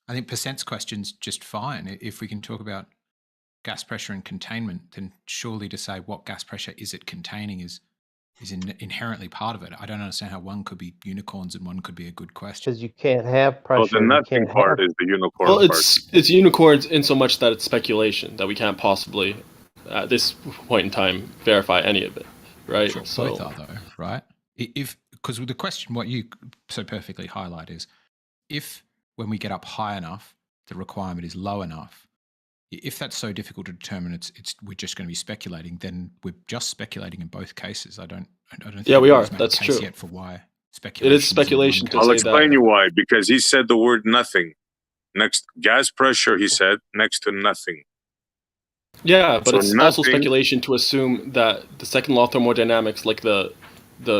I think Percent's question's just fine. If we can talk about gas pressure and containment, then surely to say what gas pressure is it containing is inherently part of it. I don't understand how one could be unicorns and one could be a good question. Because you can't have pressure. Well, the nothing part is the unicorn well, part. it's unicorns in so much that it's speculation that we can't possibly, at this point in time, verify any of it, right? Sure, both are though, right? Because the question, what you so perfectly highlight is, if when we get up high enough, the requirement is low enough. If that's so difficult to determine, we're just going to be speculating. Then we're just speculating in both cases. I don't think yeah, we are. Made a That's case true. Yet for why speculation. It is speculation. I'll explain you why. Because he said the word nothing. Next gas pressure, he said next to nothing. Yeah, but So it's also speculation to assume that the second law of thermodynamics, like the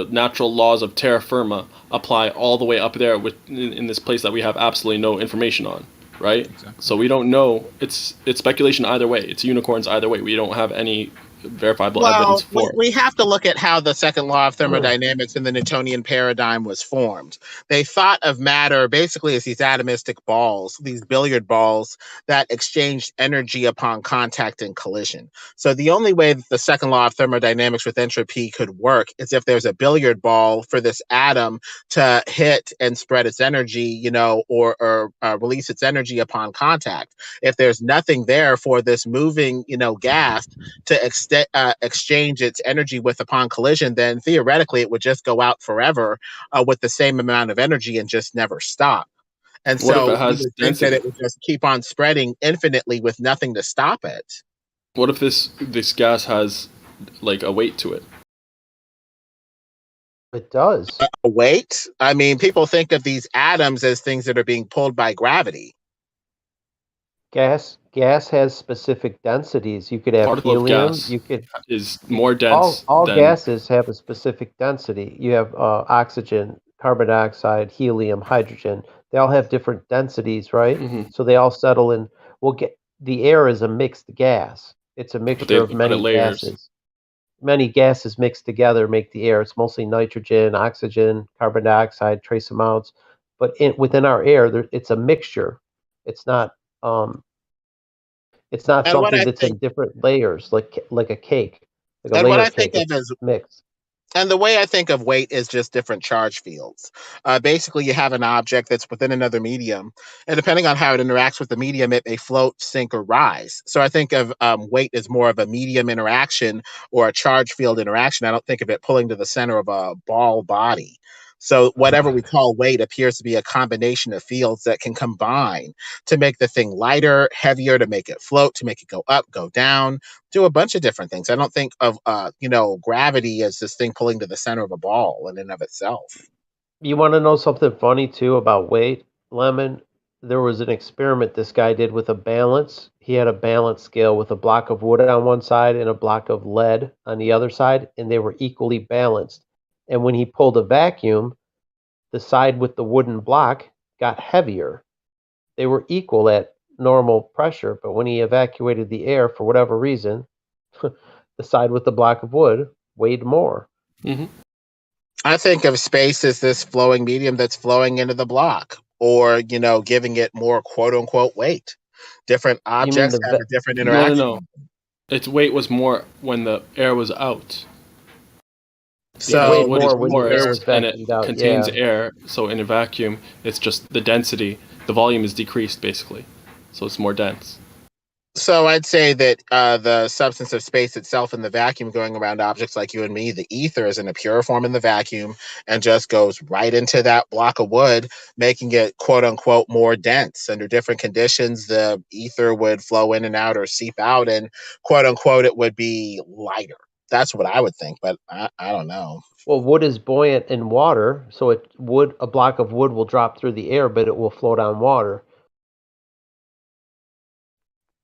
natural laws of terra firma, apply all the way up there in this place that we have absolutely no information on, right? Exactly. So we don't know. It's speculation either way. It's unicorns either way. We don't have any verifiable Well, evidence for it. we have to look at how the second law of thermodynamics in the Newtonian paradigm was formed. They thought of matter basically as these atomistic balls, these billiard balls that exchanged energy upon contact and collision. So the only way that the second law of thermodynamics with entropy could work is if there's a billiard ball for this atom to hit and spread its energy, you know, or release its energy upon contact. If there's nothing there for this moving, you know, gas to exchange its energy with upon collision, then theoretically it would just go out forever with the same amount of energy and just never stop. And What if so it you has would think that density? it would just keep on spreading infinitely with nothing to stop it. What if this gas has like a weight to it? It does. Weight? I mean, people think of these atoms as things that are being pulled by gravity. Gas has specific densities. You could have Particle of helium. gas You could is more dense all than gases have a specific density. You have oxygen, carbon dioxide, helium, hydrogen. They all have different densities, right? So they all settle in. The air is a mixed gas. It's a but mixture of it many layers. gases. Many gases mixed together make the air. It's mostly nitrogen, oxygen, carbon dioxide, trace amounts. But within our air, it's a mixture. It's not. It's not And what something I that's think, in different layers, like a cake, like a and what layer I think cake. of It's as mixed. And the way I think of weight is just different charge fields. Basically, you have an object that's within another medium, and depending on how it interacts with the medium, it may float, sink, or rise. So I think of weight as more of a medium interaction or a charge field interaction. I don't think of it pulling to the center of a ball body. So whatever we call weight appears to be a combination of fields that can combine to make the thing lighter, heavier, to make it float, to make it go up, go down, do a bunch of different things. I don't think of gravity as this thing pulling to the center of a ball in and of itself. You want to know something funny too about weight, Lemon? There was an experiment this guy did with a balance. He had a balance scale with a block of wood on one side and a block of lead on the other side, and they were equally balanced. And when he pulled a vacuum, the side with the wooden block got heavier. They were equal at normal pressure, but when he evacuated the air for whatever reason, the side with the block of wood weighed more. I think of space as this flowing medium that's flowing into the block, or giving it more quote unquote weight. Different You mean objects have a different No. interaction. Its weight was more when the air was out. So weighed more when the air was and it vacuumed out. contains Yeah. air, so in a vacuum, it's just the density, the volume is decreased basically, so it's more dense. So I'd say that the substance of space itself in the vacuum going around objects like you and me, the ether is in a pure form in the vacuum and just goes right into that block of wood, making it quote unquote more dense. Under different conditions, the ether would flow in and out or seep out, and quote unquote it would be lighter. That's what I would think, but I don't know. Well, wood is buoyant in water, so a block of wood will drop through the air, but it will float on water.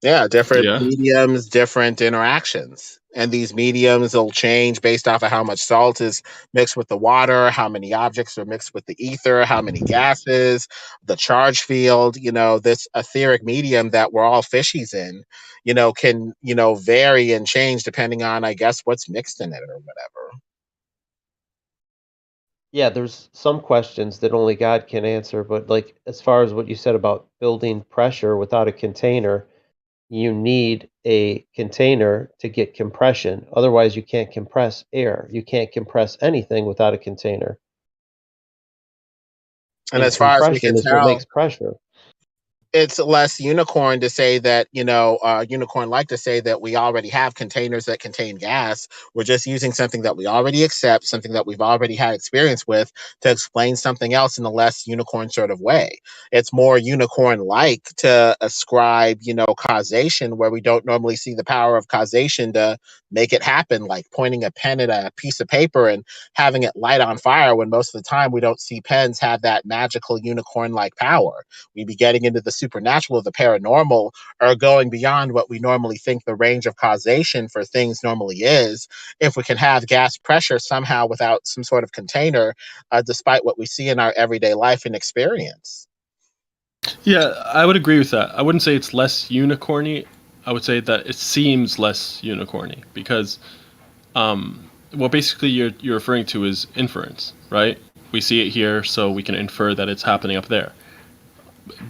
Yeah, different mediums, different interactions. And these mediums will change based off of how much salt is mixed with the water, how many objects are mixed with the ether, how many gases, the charge field, this etheric medium that we're all fishies in, can, vary and change depending on, I guess, what's mixed in it or whatever. Yeah, there's some questions that only God can answer, but like as far as what you said about building pressure without a container, you need a container to get compression. Otherwise, you can't compress air. You can't compress anything without a container. And as far as we compression can is what tell, makes pressure. it's less unicorn to say that, unicorn like to say that we already have containers that contain gas. We're just using something that we already accept, something that we've already had experience with to explain something else in a less unicorn sort of way. It's more unicorn like to ascribe, causation where we don't normally see the power of causation to make it happen, like pointing a pen at a piece of paper and having it light on fire, when most of the time we don't see pens have that magical unicorn like power. We'd be getting into the supernatural, the paranormal, or going beyond what we normally think the range of causation for things normally is, if we can have gas pressure somehow without some sort of container, despite what we see in our everyday life and experience. Yeah, I would agree with that. I wouldn't say it's less unicorny. I would say that it seems less unicorny because what basically you're referring to is inference, right? We see it here, so we can infer that it's happening up there.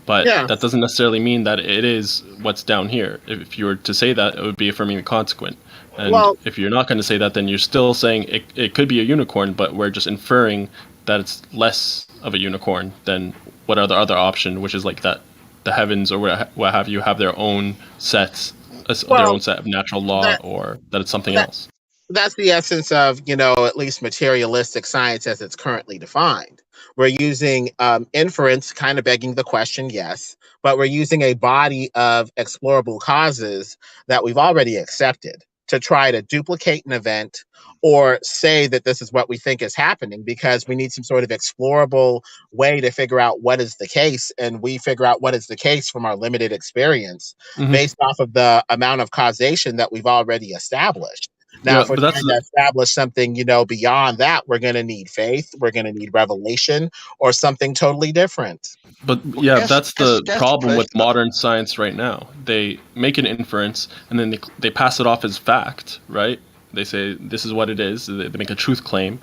But Yeah. that doesn't necessarily mean that it is what's down here. If you were to say that, it would be affirming the consequent. And Well- if you're not going to say that, then you're still saying it could be a unicorn, but we're just inferring that it's less of a unicorn than what are the other option, which is like that the heavens or what have you have their own sets, their own set of natural law, or that it's something else. That's the essence of, at least materialistic science as it's currently defined. We're using inference, kind of begging the question, yes, but we're using a body of explorable causes that we've already accepted to try to duplicate an event or say that this is what we think is happening, because we need some sort of explorable way to figure out what is the case. And we figure out what is the case from our limited experience based off of the amount of causation that we've already established. Now, if we're trying to establish something, beyond that, we're going to need faith, we're going to need revelation, or something totally different. But yeah, that's the problem with modern science right now. They make an inference and then they pass it off as fact, right? They say this is what it is. They make a truth claim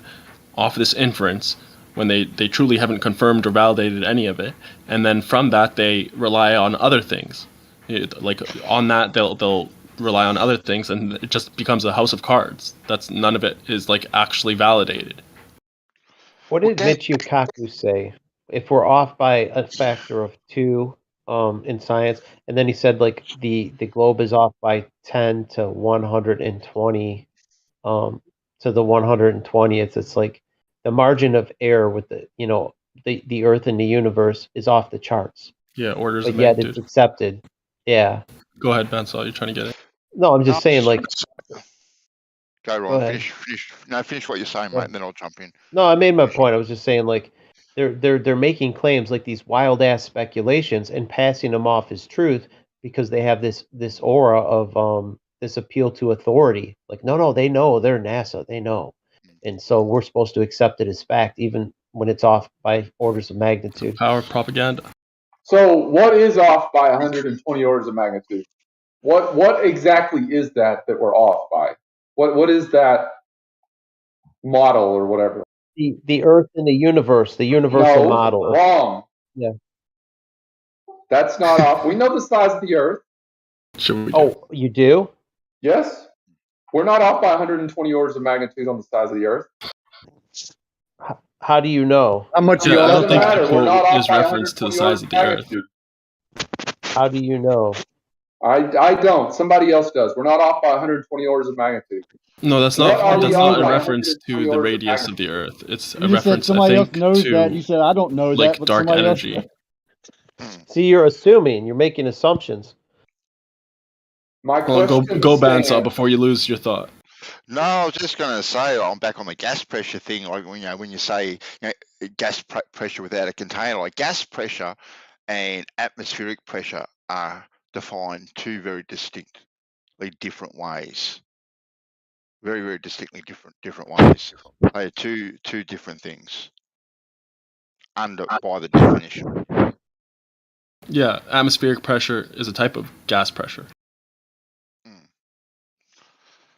off this inference when they truly haven't confirmed or validated any of it. And then from that, they rely on other things. Like on that, they'll rely on other things, and it just becomes a house of cards. That's none of it is like actually validated. What did Michio Kaku say? If we're off by a factor of 2 in science, and then he said like the globe is off by 10 to 120 to the 120th, it's like the margin of error with the Earth and the universe is off the charts. Yeah, orders but of yet magnitude. it's accepted. Yeah. Go ahead, Bansal. You're trying to get it. No, I'm just saying, like. Go, Go Ron. ahead. Finish what you're saying, mate, and then I'll jump in. No, I made my point. I was just saying, like, they're making claims like these wild ass speculations and passing them off as truth because they have this aura of this appeal to authority. Like, no, they know, they're NASA, they know, and so we're supposed to accept it as fact, even when it's off by orders of magnitude. Power of propaganda. So, what is off by 120 orders of magnitude? What exactly is that we're off by? What is that model or whatever? The Earth and the universe, the universal model. Wrong. Yeah. That's not off. We know the size of the Earth. Sure we do. Oh, you do? Yes. We're not off by 120 orders of magnitude on the size of the Earth. How do you know? How much I don't think the quote is reference to the size of the Earth. How do you know? I don't. Somebody else does. We're not off by 120 orders of magnitude. No, that's What are not. we That's off not in by reference 120 to the orders of radius of magnitude? the Earth. It's a You said reference, I somebody else think, knows to that. You said I don't know like that, but dark somebody energy. else. See, you're assuming. You're making assumptions. My Hold on, question go stands. Bansal before you lose your thought. No, I was just going to say, I'm back on the gas pressure thing. Like when you say gas pressure without a container, like gas pressure and atmospheric pressure are defined two very distinctly different ways. Very, very distinctly different ways. They are two different things by the definition. Yeah, atmospheric pressure is a type of gas pressure.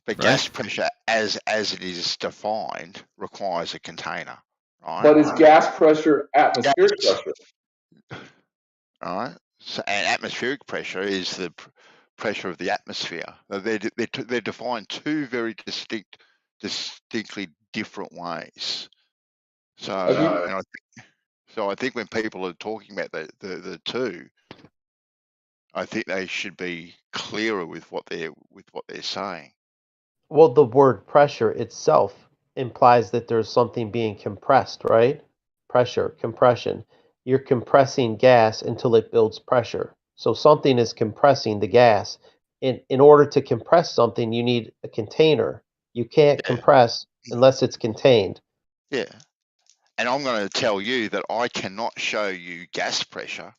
But gas pressure, as it is defined, requires a container, right? But is gas pressure atmospheric pressure? All right. So, and atmospheric pressure is the pressure of the atmosphere. They're defined two very distinctly different ways. So, I think when people are talking about the two, I think they should be clearer with what they're saying. Well, the word pressure itself implies that there's something being compressed, right? Pressure, compression. You're compressing gas until it builds pressure. So something is compressing the gas. In order to compress something, you need a container. You can't compress unless it's contained. Yeah. And I'm going to tell you that I cannot show you gas pressure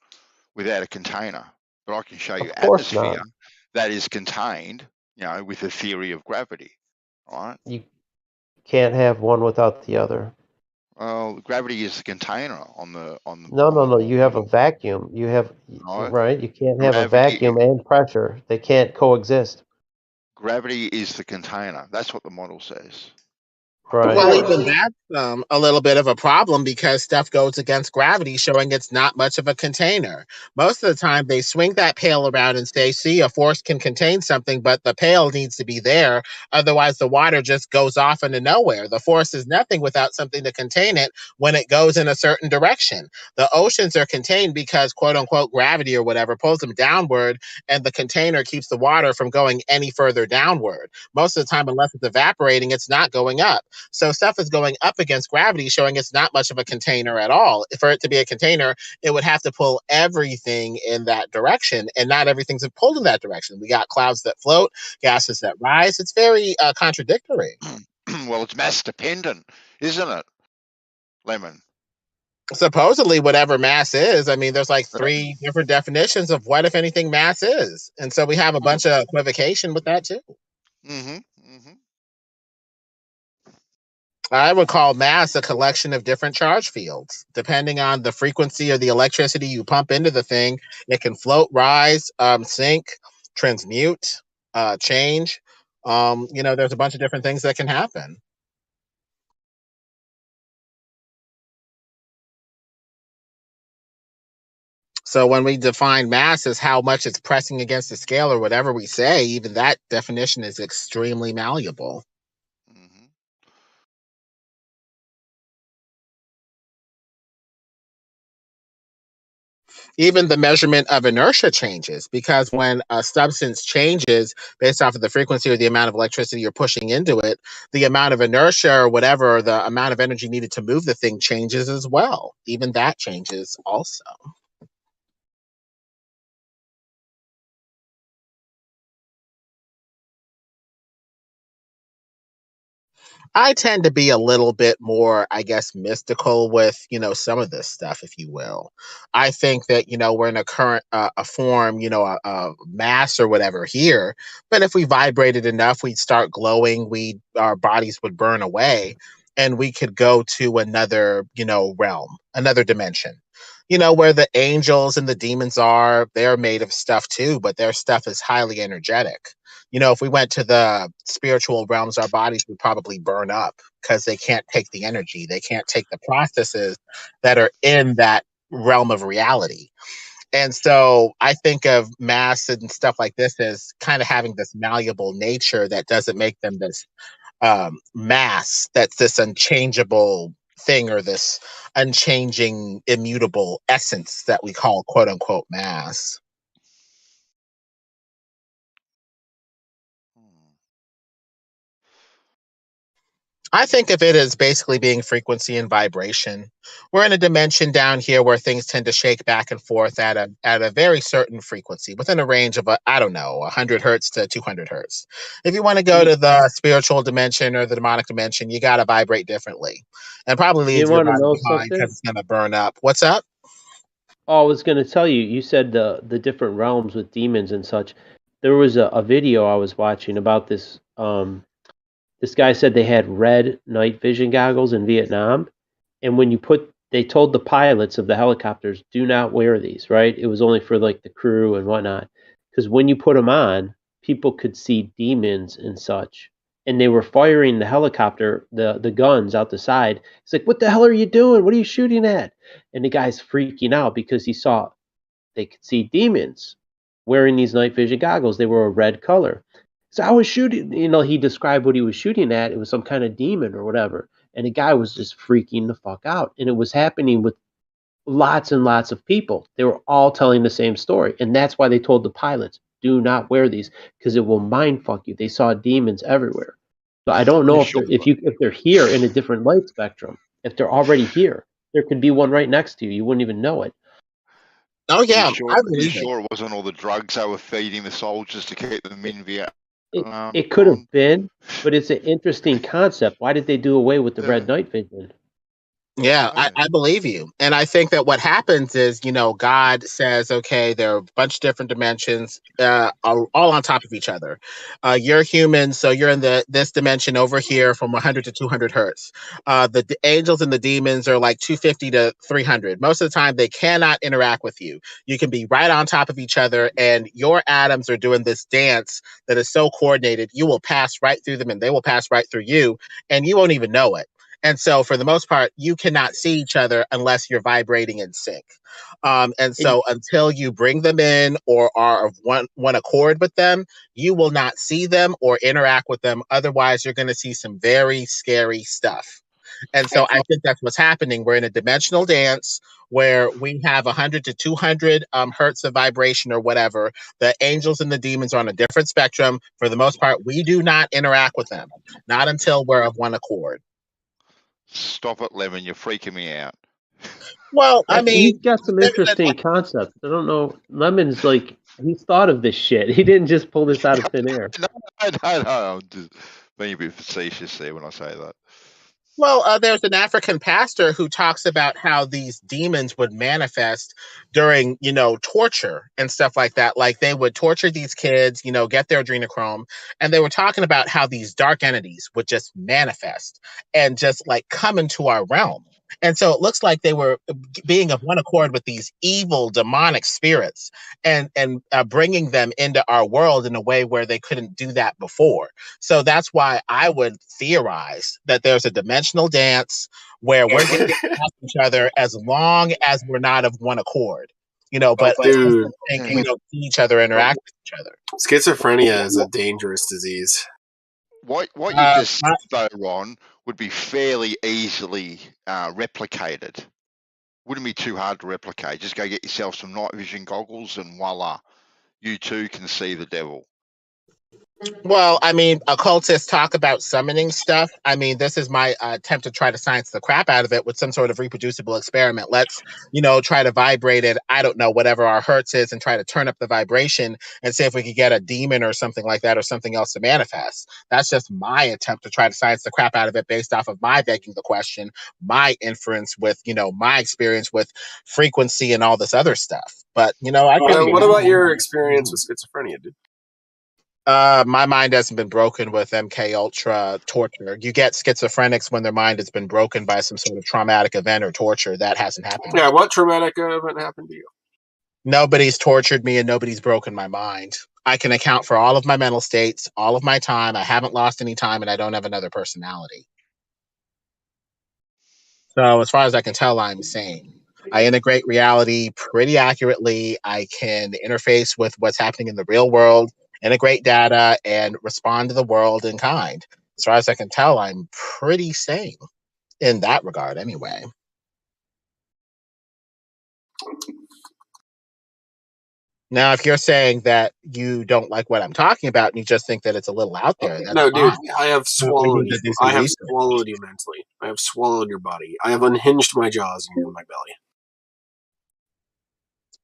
without a container, but I can show you atmosphere that is contained, with the theory of gravity, right? You can't have one without the other. Well, gravity is the container on the No. You have a vacuum. You have no, right. You can't have a gravity. vacuum and pressure. They can't coexist. Gravity is the container. That's what the model says. Right. Well, even that's a little bit of a problem because stuff goes against gravity, showing it's not much of a container. Most of the time, they swing that pail around and say, see, a force can contain something, but the pail needs to be there. Otherwise, the water just goes off into nowhere. The force is nothing without something to contain it when it goes in a certain direction. The oceans are contained because, quote unquote, gravity or whatever pulls them downward, and the container keeps the water from going any further downward. Most of the time, unless it's evaporating, it's not going up. So stuff is going up against gravity, showing it's not much of a container at all. For it to be a container, it would have to pull everything in that direction, and not everything's pulled in that direction. We got clouds that float, gases that rise. It's very contradictory. Well, it's mass dependent, isn't it, Lemon? Supposedly, whatever mass is, I mean, there's like 3 different definitions of what, if anything, mass is. And so we have a bunch of equivocation with that, too. I would call mass a collection of different charge fields. Depending on the frequency of the electricity you pump into the thing, it can float, rise, sink, transmute, change. There's a bunch of different things that can happen. So when we define mass as how much it's pressing against the scale or whatever we say, even that definition is extremely malleable. Even the measurement of inertia changes, because when a substance changes based off of the frequency or the amount of electricity you're pushing into it, the amount of inertia or whatever, the amount of energy needed to move the thing changes as well. Even that changes also. I tend to be a little bit more, I guess, mystical with, some of this stuff, if you will. I think that, we're in a current, a form, a mass or whatever here. But if we vibrated enough, we'd start glowing, our bodies would burn away, and we could go to another, realm, another dimension. Where the angels and the demons are, they're made of stuff too, but their stuff is highly energetic. If we went to the spiritual realms, our bodies would probably burn up because they can't take the energy. They can't take the processes that are in that realm of reality. And so I think of mass and stuff like this as kind of having this malleable nature that doesn't make them this mass that's this unchangeable thing or this unchanging, immutable essence that we call quote unquote mass. I think of it as basically being frequency and vibration. We're in a dimension down here where things tend to shake back and forth at a very certain frequency, within a range of 100 hertz to 200 hertz. If you want to go to the spiritual dimension or the demonic dimension, you got to vibrate differently, and probably leave your body behind because it's going to burn up. What's up? Oh, I was going to tell you. You said the different realms with demons and such. There was a video I was watching about this. This guy said they had red night vision goggles in Vietnam, and when they told the pilots of the helicopters, do not wear these, right? It was only for like the crew and whatnot, because when you put them on, people could see demons and such, and they were firing the helicopter, the guns out the side. It's like, what the hell are you doing? What are you shooting at? And the guy's freaking out because they could see demons wearing these night vision goggles. They were a red color. So I was shooting, he described what he was shooting at. It was some kind of demon or whatever. And the guy was just freaking the fuck out. And it was happening with lots and lots of people. They were all telling the same story. And that's why they told the pilots, do not wear these because it will mind fuck you. They saw demons everywhere. So I don't know if they're here in a different light spectrum. If they're already here, there could be one right next to you. You wouldn't even know it. Oh yeah, you sure it wasn't all the drugs they were feeding the soldiers to keep them in Vietnam? It could have been, but it's an interesting concept. Why did they do away with the red night vision? Yeah, I believe you. And I think that what happens is, God says, okay, there are a bunch of different dimensions, all on top of each other. You're human, so you're in this dimension over here from 100 to 200 hertz. The angels and the demons are like 250 to 300. Most of the time, they cannot interact with you. You can be right on top of each other, and your atoms are doing this dance that is so coordinated, you will pass right through them, and they will pass right through you, and you won't even know it. And so, for the most part, you cannot see each other unless you're vibrating in sync. And so, until you bring them in or are of one accord with them, you will not see them or interact with them. Otherwise, you're going to see some very scary stuff. And so, I think that's what's happening. We're in a dimensional dance where we have 100 to 200 hertz of vibration or whatever. The angels and the demons are on a different spectrum. For the most part, we do not interact with them, not until we're of one accord. Stop it, Lemon. You're freaking me out. Well, I He's mean, got some interesting concepts. I don't know. Lemon's like, he's thought of this shit. He didn't just pull this out of thin air. No. I'm just being a bit facetious there when I say that. Well, there's an African pastor who talks about how these demons would manifest during, torture and stuff like that. Like they would torture these kids, get their adrenochrome. And they were talking about how these dark entities would just manifest and just like come into our realm. And so it looks like they were being of one accord with these evil demonic spirits and bringing them into our world in a way where they couldn't do that before. So that's why I would theorize that there's a dimensional dance where we're getting past each other as long as we're not of one accord. But Dude, we don't see each other, interact with each other. schizophrenia is a dangerous disease. What you just said, though, Ron, would be fairly easily replicated. Wouldn't be too hard to replicate. Just go get yourself some night vision goggles and voila, you too can see the devil. Well, I mean, occultists talk about summoning stuff. I mean, this is my attempt to try to science the crap out of it with some sort of reproducible experiment. Let's, try to vibrate it, I don't know, whatever our hertz is, and try to turn up the vibration and see if we could get a demon or something like that or something else to manifest. That's just my attempt to try to science the crap out of it based off of my begging the question, my inference with, my experience with frequency and all this other stuff. But, I can. What about your experience with schizophrenia, dude? My mind hasn't been broken with MK Ultra torture. You get schizophrenics when their mind has been broken by some sort of traumatic event or torture. That hasn't happened. Yeah, what traumatic event happened to you? Nobody's tortured me and nobody's broken my mind. I can account for all of my mental states, all of my time. I haven't lost any time and I don't have another personality. So as far as I can tell, I'm sane. I integrate reality pretty accurately. I can interface with what's happening in the real world, integrate data, and respond to the world in kind. As far as I can tell, I'm pretty sane in that regard, anyway. Now, if you're saying that you don't like what I'm talking about and you just think that it's a little out there, that's No, dude, fine. I have swallowed need to you. do some I have research. swallowed you mentally. I have swallowed your body. I have unhinged my jaws and you're in my belly.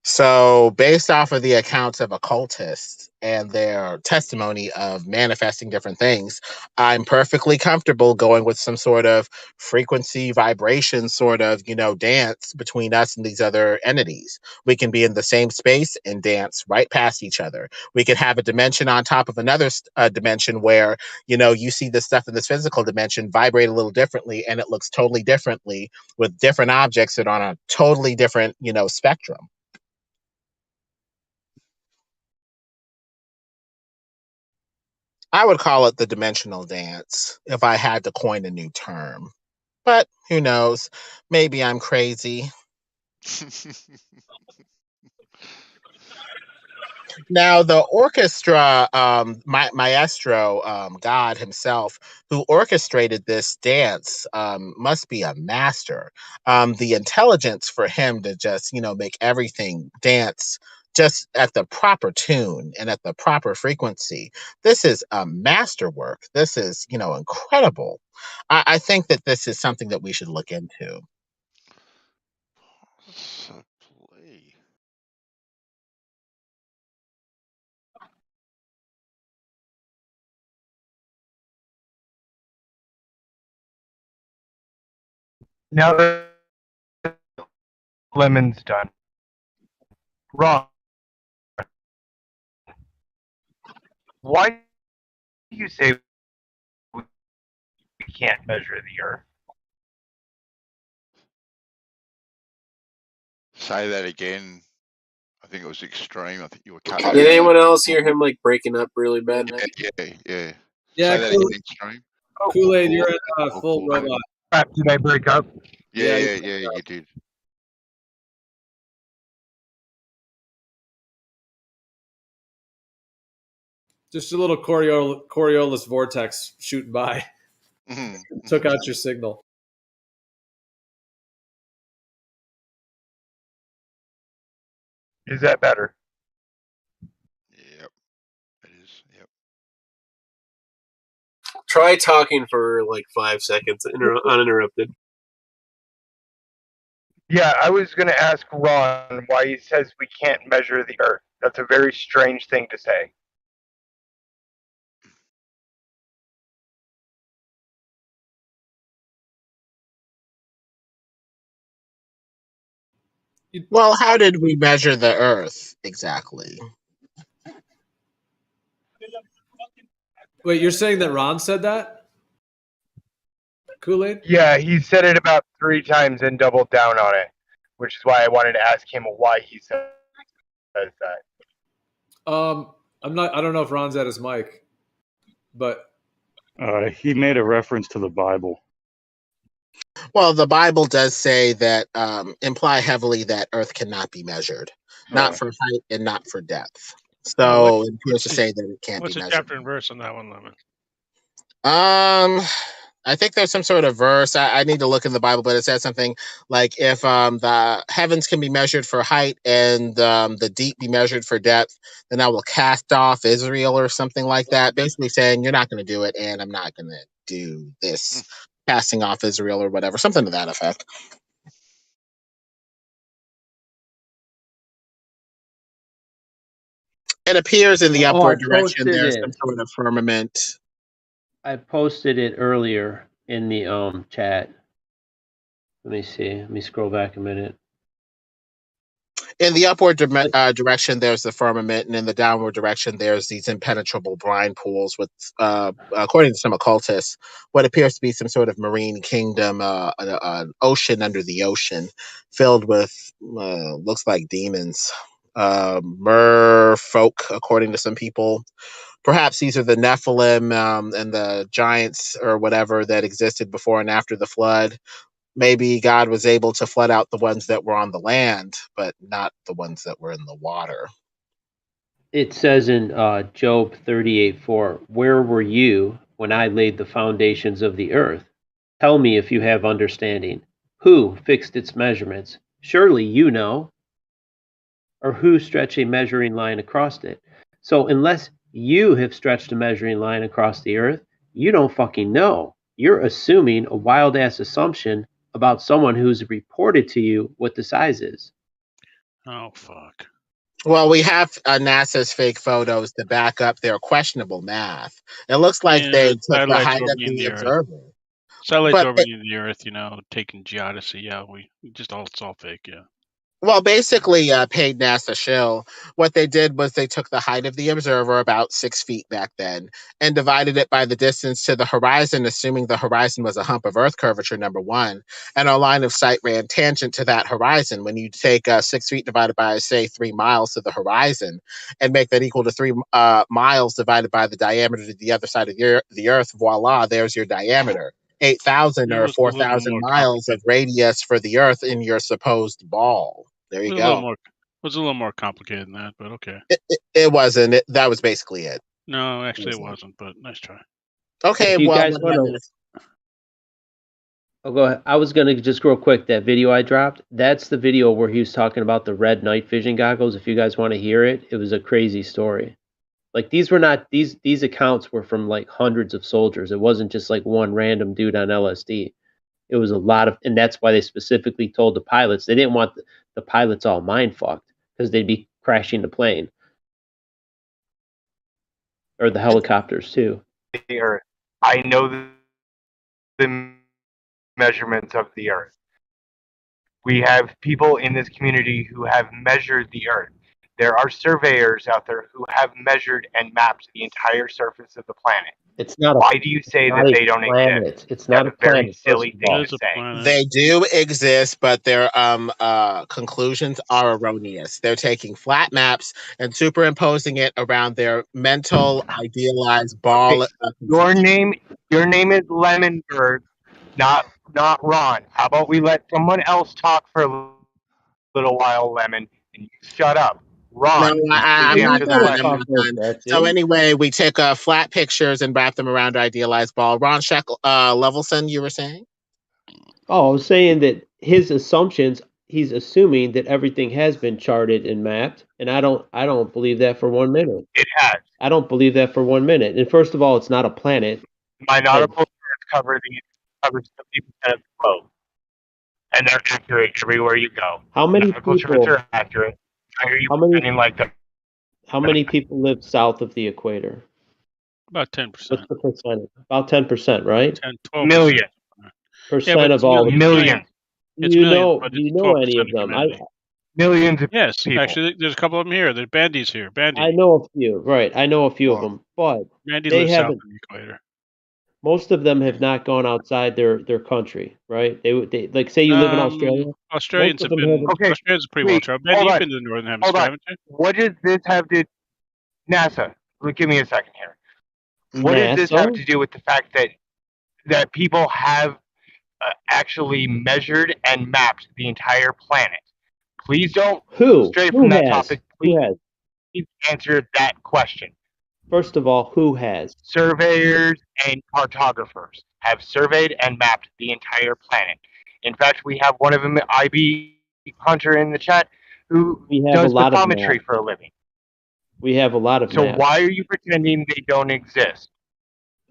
So, based off of the accounts of occultists and their testimony of manifesting different things, I'm perfectly comfortable going with some sort of frequency vibration sort of, dance between us and these other entities. We can be in the same space and dance right past each other. We could have a dimension on top of another dimension where, you see the stuff in this physical dimension vibrate a little differently and it looks totally differently with different objects that are on a totally different, spectrum. I would call it the dimensional dance if I had to coin a new term. But who knows? Maybe I'm crazy. Now, the orchestra, maestro, God himself, who orchestrated this dance, must be a master. The intelligence for him to just, make everything dance just at the proper tune and at the proper frequency. This is a masterwork. This is, incredible. I think that this is something that we should look into. Now that Lemon's done. Ron, why do you say we can't measure the Earth? Say that again. I think it was extreme. I think you were Did cutting out. anyone else hear him like breaking up really bad? Yeah. Yeah, Say that again, extreme. Kool-Aid, you're in full robot. Did I break up? Yeah, you did. Just a little Coriolis vortex shooting by. Took out your signal. Is that better? Yep, it is. Yep. Try talking for like 5 seconds uninterrupted. Yeah, I was going to ask Ron why he says we can't measure the Earth. That's a very strange thing to say. Well, how did we measure the Earth exactly? Wait, you're saying that Ron said that? Kool-Aid? Yeah, he said it about 3 times and doubled down on it, which is why I wanted to ask him why he says that. I don't know if Ron's at his mic, but he made a reference to the Bible. Well, the Bible does say that imply heavily that Earth cannot be measured, not for height and not for depth. So it appears to say that it can't be What's the measured. chapter and verse on that one, Lemon? I think there's some sort of verse. I need to look in the Bible, but it says something like if the heavens can be measured for height and the deep be measured for depth, then I will cast off Israel or something like that. Basically saying you're not going to do it, and I'm not going to do this, casting off Israel or whatever, something to that effect. It appears in the upward direction there's some sort of firmament. I posted it earlier in the chat. Let me see. Let me scroll back a minute. In the upward direction, there's the firmament, and in the downward direction, there's these impenetrable brine pools with, according to some occultists, what appears to be some sort of marine kingdom, an ocean under the ocean, filled with, looks like demons, mer folk, according to some people. Perhaps these are the Nephilim and the giants or whatever that existed before and after the flood. Maybe God was able to flood out the ones that were on the land, but not the ones that were in the water. It says in Job 38:4, "Where were you when I laid the foundations of the earth? Tell me if you have understanding. Who fixed its measurements? Surely you know. Or who stretched a measuring line across it?" So unless you have stretched a measuring line across the earth, you don't fucking know. You're assuming a wild ass assumption about someone who's reported to you what the size is. Oh, fuck. Well, we have NASA's fake photos to back up their questionable math. It looks like they took the satellites height of orbiting the the Earth. observer. Satellites But orbiting the Earth, taking geodesy. Yeah, it's all fake. Yeah. Well, basically, paid NASA shill. What they did was they took the height of the observer, about 6 feet back then, and divided it by the distance to the horizon, assuming the horizon was a hump of Earth curvature, number one, and our line of sight ran tangent to that horizon. When you take 6 feet divided by, say, 3 miles to the horizon, and make that equal to 3 miles divided by the diameter to the other side of the Earth, voila, there's your diameter. 8,000 or 4,000 miles of radius for the Earth in your supposed ball. There you go. It was a little more complicated than that, but okay. It wasn't. That was basically it. No, actually, it wasn't. But nice try. Okay, If you well, guys wanna- Oh, go ahead. I was going to just real quick, that video I dropped, that's the video where he was talking about the red night vision goggles. If you guys want to hear it, it was a crazy story. Like these were not, these accounts were from like hundreds of soldiers. It wasn't just like one random dude on LSD. It was a lot of, and that's why they specifically told the pilots, they didn't want the pilots all mind fucked because they'd be crashing the plane. Or the helicopters too. The Earth. I know the measurements of the Earth. We have people in this community who have measured the Earth. There are surveyors out there who have measured and mapped the entire surface of the planet. It's not a. Why do you say that they don't planet. exist? It's not a That's a very planet. silly First of all. thing It is to a say. planet. They do exist, but their conclusions are erroneous. They're taking flat maps and superimposing it around their mental idealized ball. Your name is Lemonberg, not Ron. How about we let someone else talk for a little while, Lemon, and you shut up. Ron, No, I'm please not answer the done. I'm question. not done. So anyway, we take flat pictures and wrap them around idealized ball. Ron Levelson, you were saying? Oh, I was saying that his assumptions. He's assuming that everything has been charted and mapped, and I don't believe that for 1 minute. It has. I don't believe that for 1 minute. And first of all, it's not a planet. My nautical charts covers 70% of the globe, and they're accurate everywhere you go. How many nautical people? charts are accurate. Why are you How many? pretending like that? How many people live south of the equator? About 10%. What's the percentage? About 10%, right? 10, 12%. Million. Percent of all. Millions. It's Do you millions, know? but Do you it's know 12% any of of them? humanity. Millions of Yes, people. actually, there's a couple of them here. There's Bandy's here. Bandy. I know a few. Right, I know a few of them, but Bandy they lives south haven't. of the equator. Most of them have not gone outside their country, right? They like say you live in Australia. Australians Most of have them been. haven't. Okay, Australians are pretty well wait, traveled. Bandy, hold you've on. been to the northern Hold hemisphere, on. haven't you? What does this have to NASA? Give me a second here. What does this have NASA? to do with the fact that people have actually measured and mapped the entire planet? Please don't stray Who from that has? topic. Who Please has? answer that question. First of all, who has? Surveyors and cartographers have surveyed and mapped the entire planet. In fact, we have one of them, IB Hunter, in the chat, who We have does a lot of bathymetry maps. for a living. We have a lot of So maps. why are you pretending they don't exist?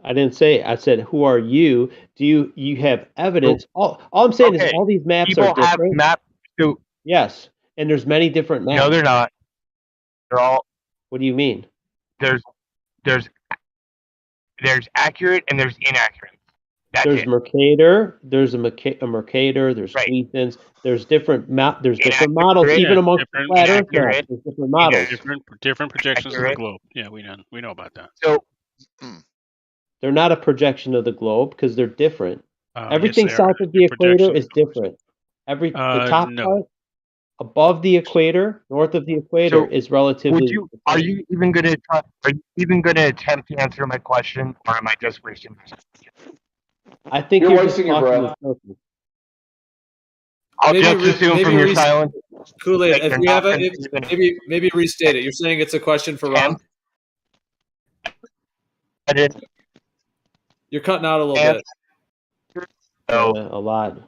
I didn't say. I said, who are you? Do you have evidence? All I'm saying is all these maps people are different. have maps too. Yes, and there's many different maps. No, they're not. They're all. What do you mean? There's accurate and there's inaccurate. That's There's it. Mercator. There's a Mercator. There's Cleathens. There's different There's different models, even amongst the flat Earth maps. There's different models. Different projections of the globe. Yeah, we know about that. So they're not a projection of the globe because they're different. Yes, Everything they are. south of the They're projections equator of is different. The top no. part above the equator, north of the equator, is relatively. Are you even going to attempt to answer my question, or am I just wasting my time? I think You're you're wasting your breath. I'll just assume from your silence. Kool-Aid, if you have maybe restate it. You're saying it's a question for Ron? I did. You're cutting out a little bit. A lot.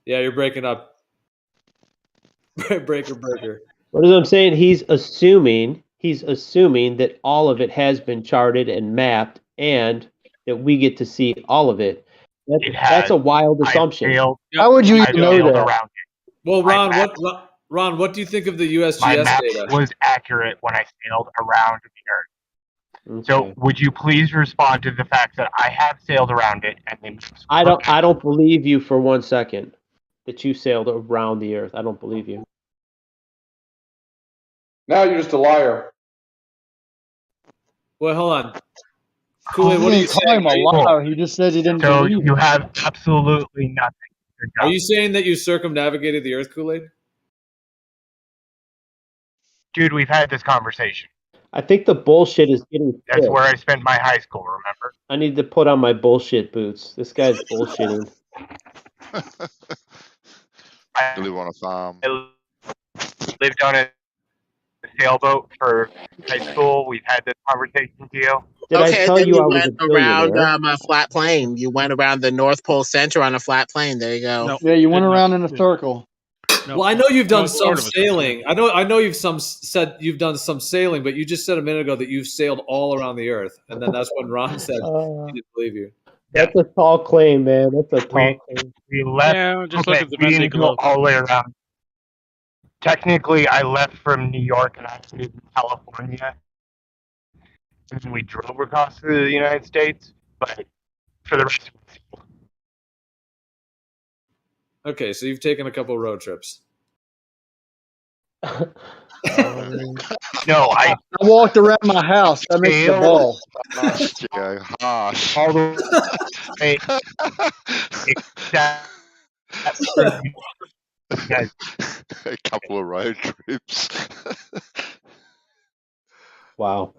Yeah, you're breaking up. Breaker. What is I'm saying? He's assuming that all of it has been charted and mapped, and that we get to see all of it. That's a wild assumption. How would you even know that? Well, Ron, what do you think of the USGS My map data? was accurate when I sailed around the Earth. So, would you please respond to the fact that I have sailed around it and then? I don't believe you for 1 second that you sailed around the Earth. I don't believe you. Now you're just a liar. Well, hold on. Kool-Aid, what are you call saying? him a liar. He just said he didn't So believe you it. have absolutely nothing. Are you saying that you circumnavigated the Earth, Kool-Aid? Dude, we've had this conversation. I think the bullshit is getting That's thick. where I spent my high school, remember? I need to put on my bullshit boots. This guy's bullshitting. I live on a farm. I lived on a sailboat for high school. We've had this conversation, Gio. Did I tell then you I was went a billionaire? around a flat plane. You went around the North Pole Center on a flat plane. There you go. Yeah, you went around in a circle. Well, I know you've done some sailing. I know you've said you've done some sailing, but you just said a minute ago that you've sailed all around the Earth, and then that's when Ron said he didn't believe you. That's a tall claim, man. That's a tall claim. We left. Yeah, just okay, look at the we didn't Venn go globe. all the way around. Technically, I left from New York and I stayed in California. And we drove across the United States, but for the rest of Okay, so you've taken a couple road trips. No, I walked around my house. That makes the ball. Harsh, Joe, harsh. all the way except for you guys. A couple of road trips. Wow.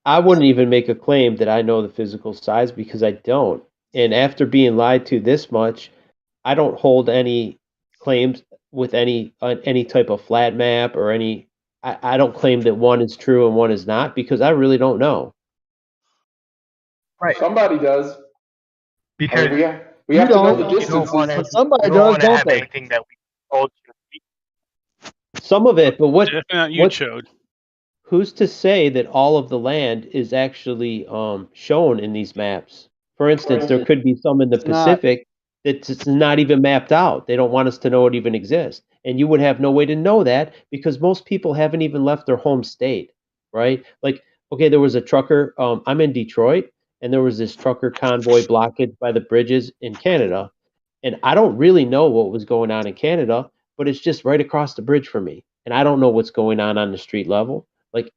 I wouldn't even make a claim that I know the physical size because I don't. And after being lied to this much, I don't hold any claims with any type of flat map or any. I don't claim that one is true and one is not because I really don't know. Right. Somebody does. Because we have to know the you distances. don't wanna, Somebody you don't does, want to don't have they? anything that we told you. Some of it, but Definitely not you, what Chode. who's to say that all of the land is actually shown in these maps? For instance, there could be some in the It's not. Pacific that's not even mapped out. They don't want us to know it even exists. And you would have no way to know that because most people haven't even left their home state, right? Like, okay, there was a trucker, I'm in Detroit, and there was this trucker convoy blockage by the bridges in Canada. And I don't really know what was going on in Canada, but it's just right across the bridge from me. And I don't know what's going on the street level. Like,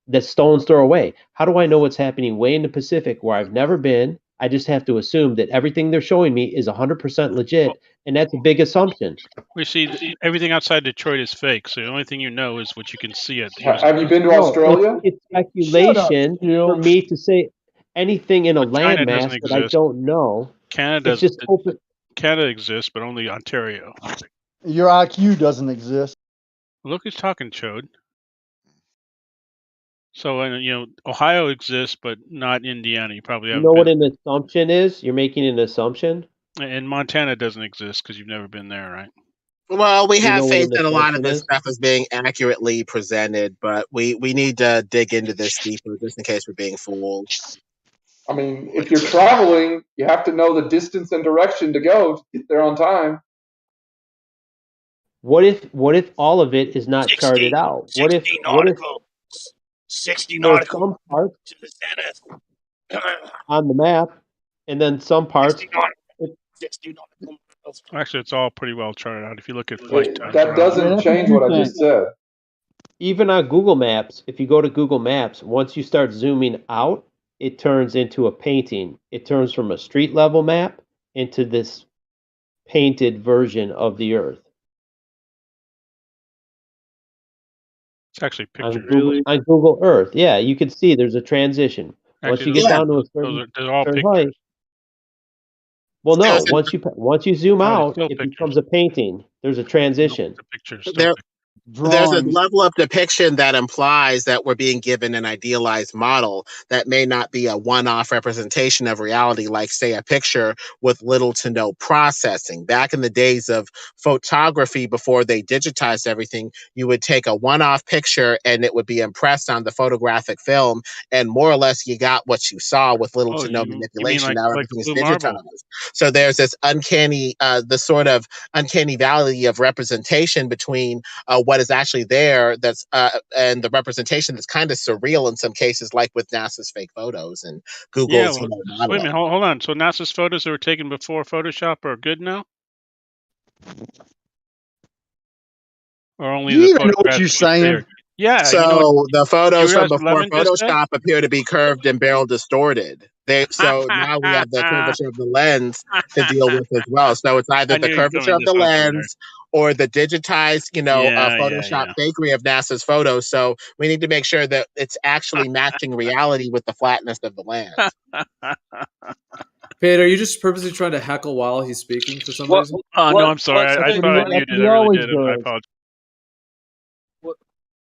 that stone's throw away. How do I know what's happening way in the Pacific where I've never been? I just have to assume that everything they're showing me is 100% legit, and that's a big assumption. We see everything outside Detroit is fake, so the only thing you know is what you can see at. Have you been to No, Australia? it's speculation for me to say anything in a But China landmass doesn't that I exist. don't know. Canada It's just open. Canada exists, but only Ontario. Your IQ doesn't exist. Look who's talking, Chode. So, Ohio exists, but not Indiana. You probably You haven't know what been. an assumption is? You're making an assumption. And Montana doesn't exist because you've never been there, right? Well, we You know have what faith an that a lot of assumption this is? stuff is being accurately presented, but we need to dig into this deeper just in case we're being fooled. I mean, if you're traveling, you have to know the distance and direction to go to get there on time. What if all of it is not charted out? What if 60 there are nautical some parts to the zenith. on the map, and then some parts? 60 nautical miles. Actually, it's all pretty well charted out. If you look at flight times, That doesn't change what I just said. Even on Google Maps, if you go to Google Maps, once you start zooming out, it turns into a painting. It turns from a street level map into this painted version of the Earth. It's actually On pictures. Google Earth. Yeah, you can see there's a transition. Once Actually, you get down to a they're all certain pictures. height. Well, no. There's Once you zoom No, it's out, still it pictures. becomes a painting. There's a transition. Pictures. There's a level of depiction that implies that we're being given an idealized model that may not be a one-off representation of reality, like, say, a picture with little to no processing. Back in the days of photography, before they digitized everything, you would take a one-off picture and it would be impressed on the photographic film, and more or less you got what you saw with little to no You mean manipulation. Now like everything is Blue Marble? digitized. So there's this uncanny, the sort of uncanny valley of representation between what is actually there that's and the representation that's kind of surreal in some cases, like with NASA's fake photos and Google's Wait a modeling. minute, hold on. So NASA's photos that were taken before Photoshop are good now? Or only Do you the even know what photographs you're we say saying? are- Yeah. So the photos from realize what before Lemon just said? Photoshop appear to be curved and barrel distorted. So now we have the curvature of the lens to deal with as well. So it's either I the knew you were curvature coming of the this one from there. lens or the digitized, Photoshop fakery of NASA's photos. So we need to make sure that it's actually matching reality with the flatness of the lens. Pete, are you just purposely trying to heckle while he's speaking for some reason? No, I'm sorry. I thought I muted. I really did. I apologize.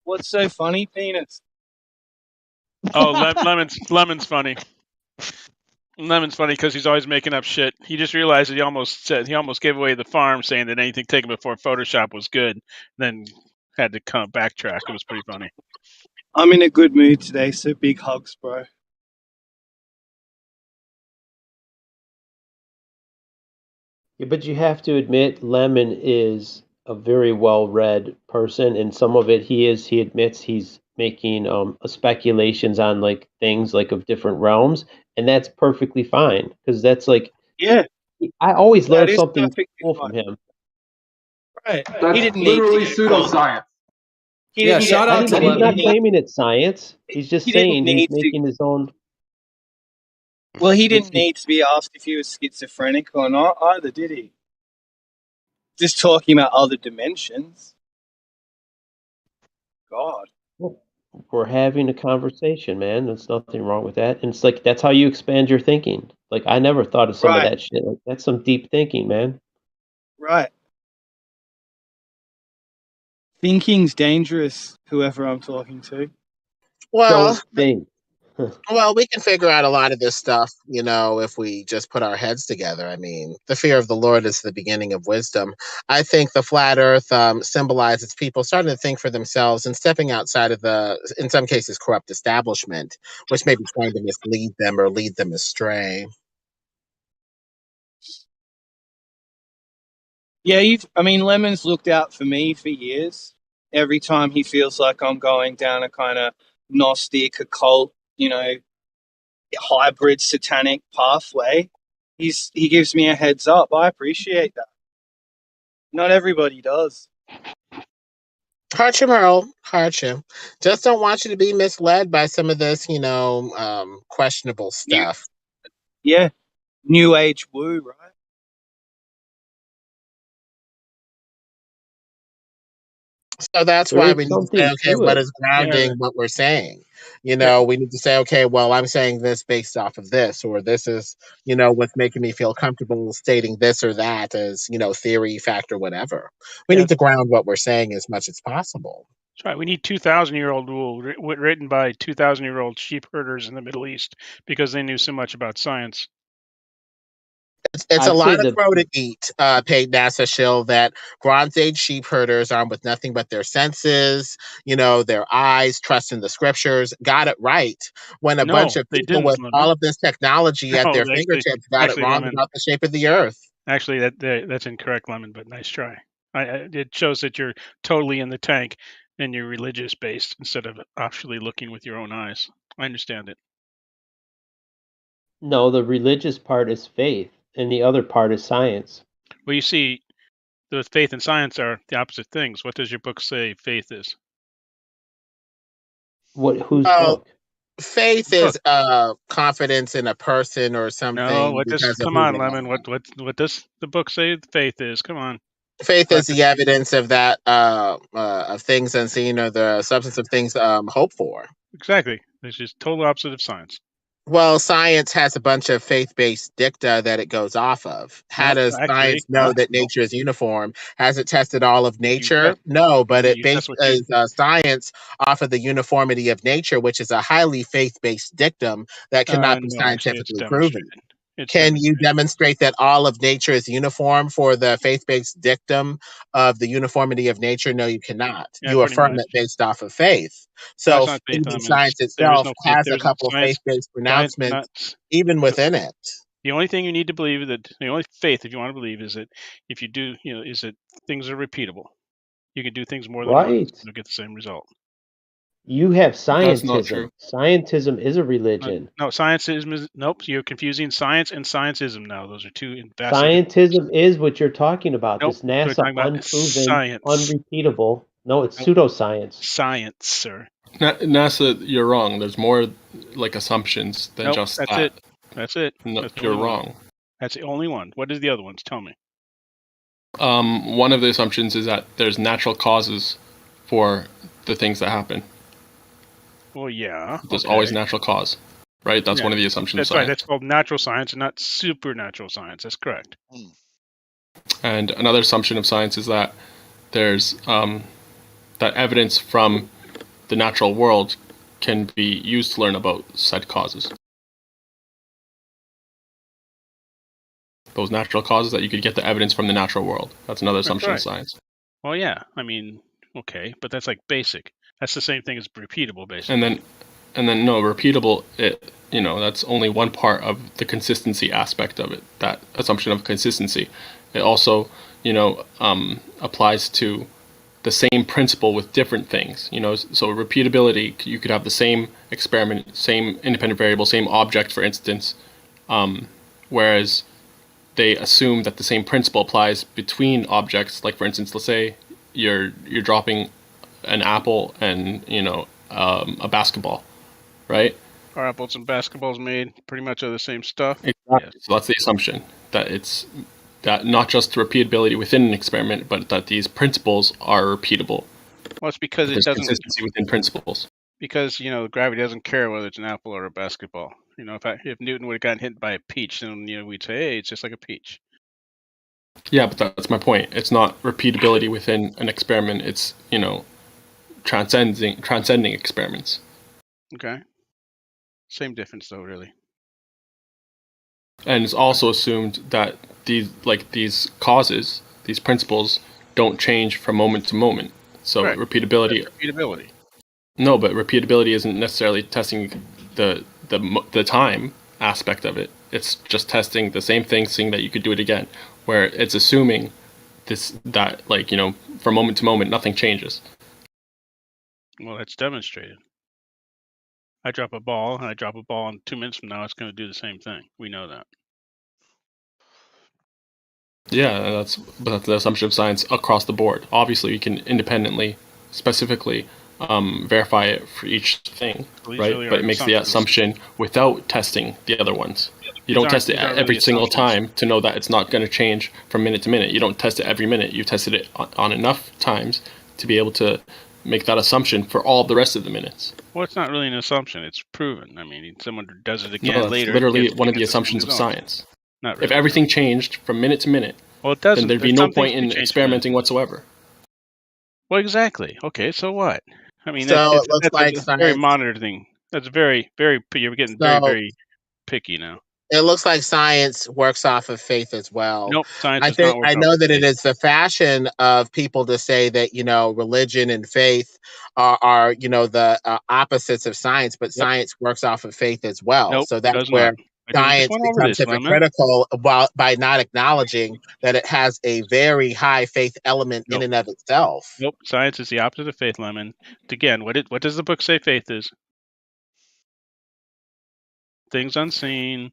What's so funny, Penis? Oh, Lemon's funny. Lemon's funny because he's always making up shit. He just realized that he almost gave away the farm, saying that anything taken before Photoshop was good. Then had to come backtrack. It was pretty funny. I'm in a good mood today, so big hugs, bro. Yeah, but you have to admit, Lemon is a very well-read person, and some of it he admits he's making speculations on like things like of different realms, and that's perfectly fine because that's like Yeah. I always learn That is something perfectly cool fine. from him. Right. He That's didn't need literally to get caught. pseudoscience. He Yeah, didn't get. shout out to He's not Lemon. claiming it's science. He's just He didn't saying he's need to. making his own. Well, he He's, didn't need to be asked if he was schizophrenic or not either, did he? Just talking about other dimensions. God. we're having a conversation, man. There's nothing wrong with that. And it's like that's how you expand your thinking. Like I never thought of some of Right. that shit. Like that's some deep thinking, man. Right. Thinking's dangerous, whoever I'm talking to. Well, Don't think. well, we can figure out a lot of this stuff, if we just put our heads together. I mean, the fear of the Lord is the beginning of wisdom. I think the flat Earth symbolizes people starting to think for themselves and stepping outside of the, in some cases, corrupt establishment, which may be trying to mislead them or lead them astray. Yeah, Lemon's looked out for me for years. Every time he feels like I'm going down a kind of Gnostic, occult, hybrid satanic pathway, he gives me a heads up. I appreciate that. Not everybody does. Hardship, Earl. Hardship. Just don't want you to be misled by some of this, questionable stuff. Yeah, new age woo, right? So that's There why is we need to say, something okay, to what it. is grounding what we're saying? We need to say, okay, well, I'm saying this based off of this, or this is, what's making me feel comfortable stating this or that as, theory, fact, or whatever. We need to ground what we're saying as much as possible. That's right. We need 2,000-year-old rule written by 2,000-year-old sheep herders in the Middle East because they knew so much about science. It's a I'd say lot of the crow to eat, paid NASA shill, that Bronze Age sheep herders armed with nothing but their senses, their eyes, trust in the scriptures, got it right when a bunch No, of they people didn't, with Lemon. all of this technology at No, their fingertips got it wrong Lemon. about the shape of the earth. Actually, that's incorrect, Lemon, but nice try. It shows that you're totally in the tank and you're religious based instead of actually looking with your own eyes. I understand it. No, the religious part is faith, and the other part is science. Well, you see, the faith and science are the opposite things. What does your book say faith is? Whose Well, book? faith is confidence in a person or No, something because of come who on, they Lemon. are. What does the book say faith is? Come on. Faith is the evidence of that of things unseen, or the substance of things hoped for. Exactly. It's just total opposite of science. Well, science has a bunch of faith-based dicta that it goes off of. How Nope, does actually, science know that nature is uniform? Has it tested all of You nature? No, but it that's what you. bases science off of the uniformity of nature, which is a highly faith-based dictum that cannot be No, actually, it's scientifically proven. demonstrated. It's Can you demonstrate that all of nature is uniform for the faith-based dictum of the uniformity of nature? No, you cannot. Yeah, You pretty affirm much. it based off of faith. No, it's So not faith, even Lemon. science There is itself no faith. has a There's couple of science. faith-based Science, pronouncements even within it. The only thing you need to believe the only faith, if you want to believe, is that if you do, is that things are repeatable. You can do things more than once, Right. you'll get the same result. You have That's not scientism. true. Scientism is a religion. No, scientism is nope. You're confusing science and scientism now. Those are two vastly different. Scientism is what you're talking about. Nope, This we're NASA talking about unproven, science. unrepeatable. No, it's Nope. pseudoscience. Science, sir. NASA, you're wrong. There's more like assumptions than Nope, just that's that. it. That's it. No, That's the you're only one. wrong. That's the only one. What is the other ones? Tell me. One of the assumptions is that there's natural causes for the things that happen. Well, yeah. There's always natural cause, right? That's one of the assumptions. That's of right. science. That's called natural science and not supernatural science. That's correct. And another assumption of science is that there's that evidence from the natural world can be used to learn about said causes. Those natural causes, that you could get the evidence from the natural world. That's another assumption of science. Well, yeah. I mean, okay, but that's like basic. That's the same thing as repeatable, basically. And then no, repeatable, that's only one part of the consistency aspect of it, that assumption of consistency. It also, applies to the same principle with different things, so repeatability, you could have the same experiment, same independent variable, same object, for instance, whereas they assume that the same principle applies between objects. Like for instance, let's say you're dropping an apple and a basketball, right? Are apples and basketballs made pretty much of the same stuff? Exactly. So that's the assumption, that it's that not just repeatability within an experiment, but that these principles are repeatable. Well, it's because it There's doesn't. consistency within principles. Because gravity doesn't care whether it's an apple or a basketball. If Newton would have gotten hit by a peach, then we'd say, hey, it's just like a peach. Yeah, but that's my point. It's not repeatability within an experiment. It's transcending experiments. Okay. Same difference, though, really. And it's also assumed that these causes, these principles, don't change from moment to moment. So right. repeatability. That's repeatability. No, but repeatability isn't necessarily testing the time aspect of it. It's just testing the same thing, seeing that you could do it again. Where it's assuming that from moment to moment nothing changes. Well, that's demonstrated. I drop a ball, and 2 minutes from now, it's going to do the same thing. We know that. Yeah, that's the assumption of science across the board. Obviously, you can independently, specifically verify it for each thing, right? But it makes the assumption without testing the other ones. You don't test it every single time to know that it's not going to change from minute to minute. You don't test it every minute. You've tested it on enough times to be able to make that assumption for all the rest of the minutes. Well, it's not really an assumption. It's proven. I mean, someone does it again no, later. Literally one of the assumptions of science. Not really. If everything changed from minute to minute, well, it doesn't. Then there'd be no point in experimenting whatsoever. Well, exactly. Okay, so what? I mean, So that's it looks like a very monitored thing. That's very, very. You're getting very, very picky now. It looks like science works off of faith as well. Nope, science I does think not work I off know of that faith. it is the fashion of people to say that religion and faith are the opposites of science, but science works off of faith as well. Nope, so that's where science becomes hypocritical by not acknowledging that it has a very high faith element in and of itself. Nope, science is the opposite of faith, Lemon. Again, what does the book say faith is? Things unseen,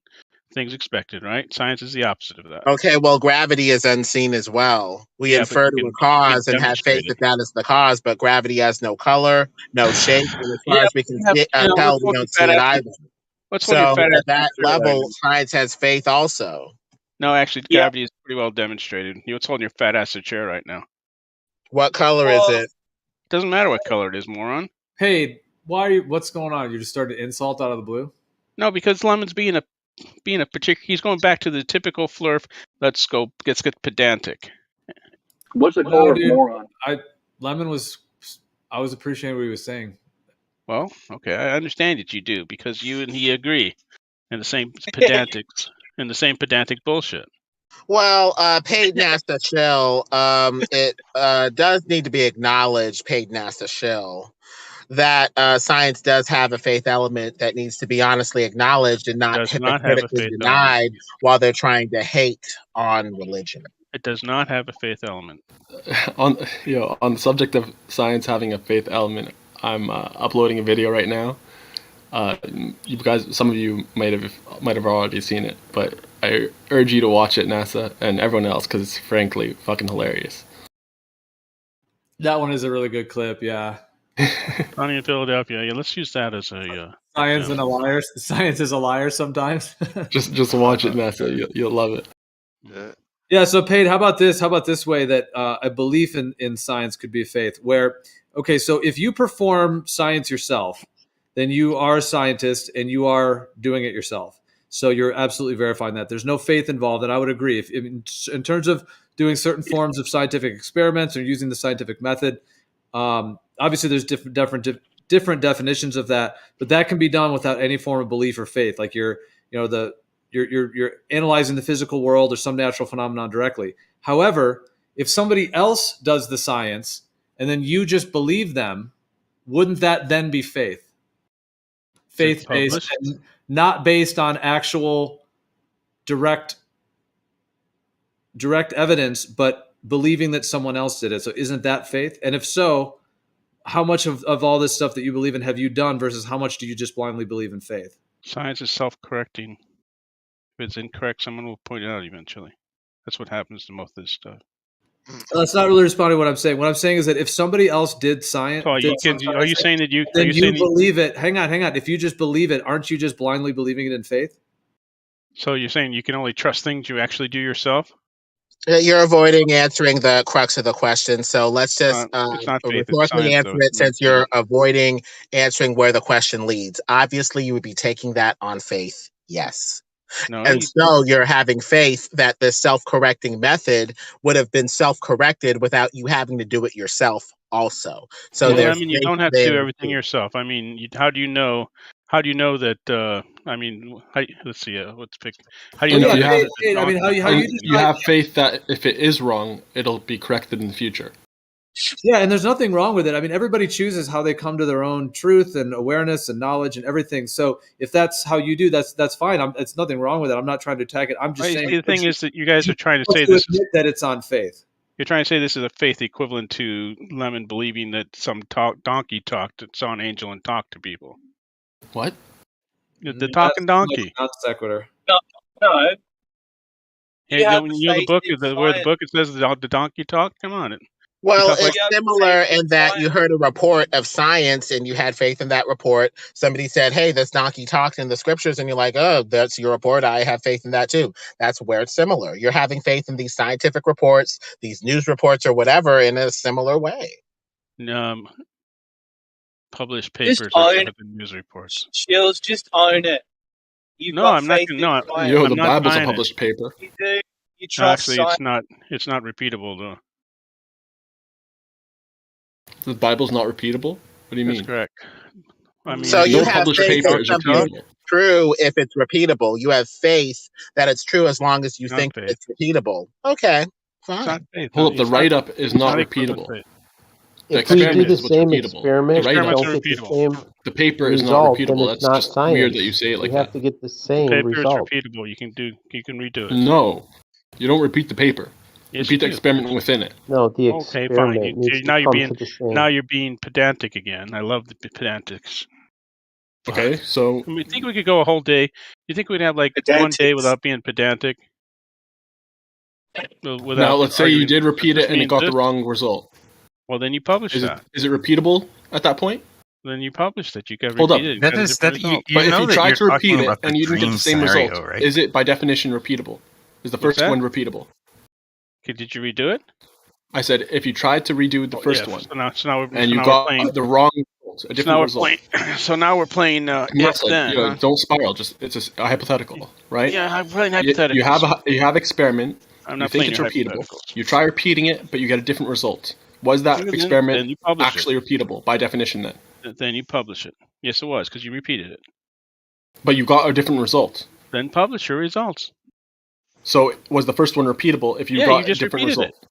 things expected, right? Science is the opposite of that. Okay, well, gravity is unseen as well. We infer to a cause and have faith that is the cause, but gravity has no color, no shape, and as far as we can tell, we don't see it either. So at that level, science has faith also. No, actually, gravity is pretty well demonstrated. What's holding your fat ass to a chair right now? What color is it? Doesn't matter what color it is, moron. Hey, what's going on? You just started to insult out of the blue? No, because Lemon's being a particular. He's going back to the typical flurf. Let's get pedantic. What's the color of moron? Lemon was. I was appreciating what he was saying. Well, okay, I understand that you do because you and he agree, in the same pedantics and the same pedantic bullshit. Well, paid NASA shill. It does need to be acknowledged, paid NASA shill, that science does have a faith element that needs to be honestly acknowledged and not hypocritically denied while they're trying to hate on religion. It does not have a faith element. On the subject of science having a faith element, I'm uploading a video right now. You guys, some of you might have already seen it, but I urge you to watch it, NASA, and everyone else, because it's frankly fucking hilarious. That one is a really good clip, yeah. Funny in Philadelphia, yeah. Let's use that as a science and a liar. Science is a liar sometimes. just watch it, NASA. You'll love it. Yeah. So, Paige, how about this? How about this way that a belief in science could be a faith? Where, okay, so if you perform science yourself, then you are a scientist and you are doing it yourself. So you're absolutely verifying that. There's no faith involved, and I would agree. If in terms of doing certain forms of scientific experiments or using the scientific method, obviously there's different definitions of that, but that can be done without any form of belief or faith. Like you're analyzing the physical world or some natural phenomenon directly. However, if somebody else does the science and then you just believe them, wouldn't that then be faith? Faith-based, and not based on actual direct evidence, but believing that someone else did it. So isn't that faith? And if so, how much of all this stuff that you believe in have you done versus how much do you just blindly believe in faith? Science is self-correcting. If it's incorrect, someone will point it out eventually. That's what happens to most of this stuff. That's not really responding to what I'm saying. What I'm saying is that if somebody else did science, are you saying that you? Then you believe it. Hang on. If you just believe it, aren't you just blindly believing it in faith? So you're saying you can only trust things you actually do yourself? You're avoiding answering the crux of the question. So let's just it's not faith, it's rhetorically science, answer though. it, since you're avoiding answering where the question leads. Obviously, you would be taking that on faith. Yes. No, And so you're having faith that the self-correcting method would have been self-corrected without you having to do it yourself also. So well, there's I mean, you don't have to do everything yourself. I mean, how do you know? How do you know that? I mean, let's see. Let's pick. How do you know? If you have, I mean, how you have faith that if it is wrong, it'll be corrected in the future. Yeah, and there's nothing wrong with it. I mean, everybody chooses how they come to their own truth and awareness and knowledge and everything. So if that's how you do, that's fine. It's nothing wrong with it. I'm not trying to attack it. I'm just saying. The thing is that you guys are trying to say this that it's on faith. You're trying to say this is a faith equivalent to Lemon believing that some donkey talked, saw an angel and talked to people. What? The talking donkey. Non sequitur. No. Yeah, you know the book, where the book it says the donkey talked. Come on, well, it's similar in that you heard a report of science and you had faith in that report. Somebody said, "Hey, this donkey talked in the scriptures," and you're like, "Oh, that's your report. I have faith in that too." That's where it's similar. You're having faith in these scientific reports, these news reports, or whatever, in a similar way. Published papers are different than news reports. Shields, just own it. I'm not. No, the Bible's a published paper. You do. You trust. Actually, it's not repeatable though. The Bible's not repeatable? What do you mean? That's correct. I mean, so you have faith paper that something is true if it's repeatable. You have faith that it's true as long as you think it's repeatable. Okay, fine. Hold up, the write-up is not repeatable. The If we do experiment the is what's same repeatable. experiment, The we write-up, don't get the same the paper is not result, repeatable. then That's it's not just science. weird that you say it like you have that. to get the same paper result. is repeatable. You can redo it. No, you don't repeat the paper. Yes, Repeat the experiment within it. No, the Okay, experiment fine. needs Now to you're come being to the same. now you're being pedantic again. I love the pedantics. Okay, so I think we could go a whole day. You think we'd have like one day without being pedantic? Now, let's say you did repeat it and it got the wrong result. Well, then you publish that. Is it repeatable at that point? Then you published it. You can Hold up. repeat it. But if you tried to repeat it and you didn't get the same result, right? is it by definition repeatable? Is the first one repeatable? Okay, did you redo it? I said if you tried to redo the first one and you we're got playing, the wrong result, a different result. So now we're playing Yes, don't spiral. Just it's a hypothetical, right? Yeah, I'm playing hypothetical. You have experiment. I'm not you think it's repeatable. You try repeating it, but you get a different result. Was that experiment actually repeatable by definition then? Then you publish it. Yes, it was, because you repeated it. But you got a different result. Then publish your results. So was the first one repeatable if you got a different result? It.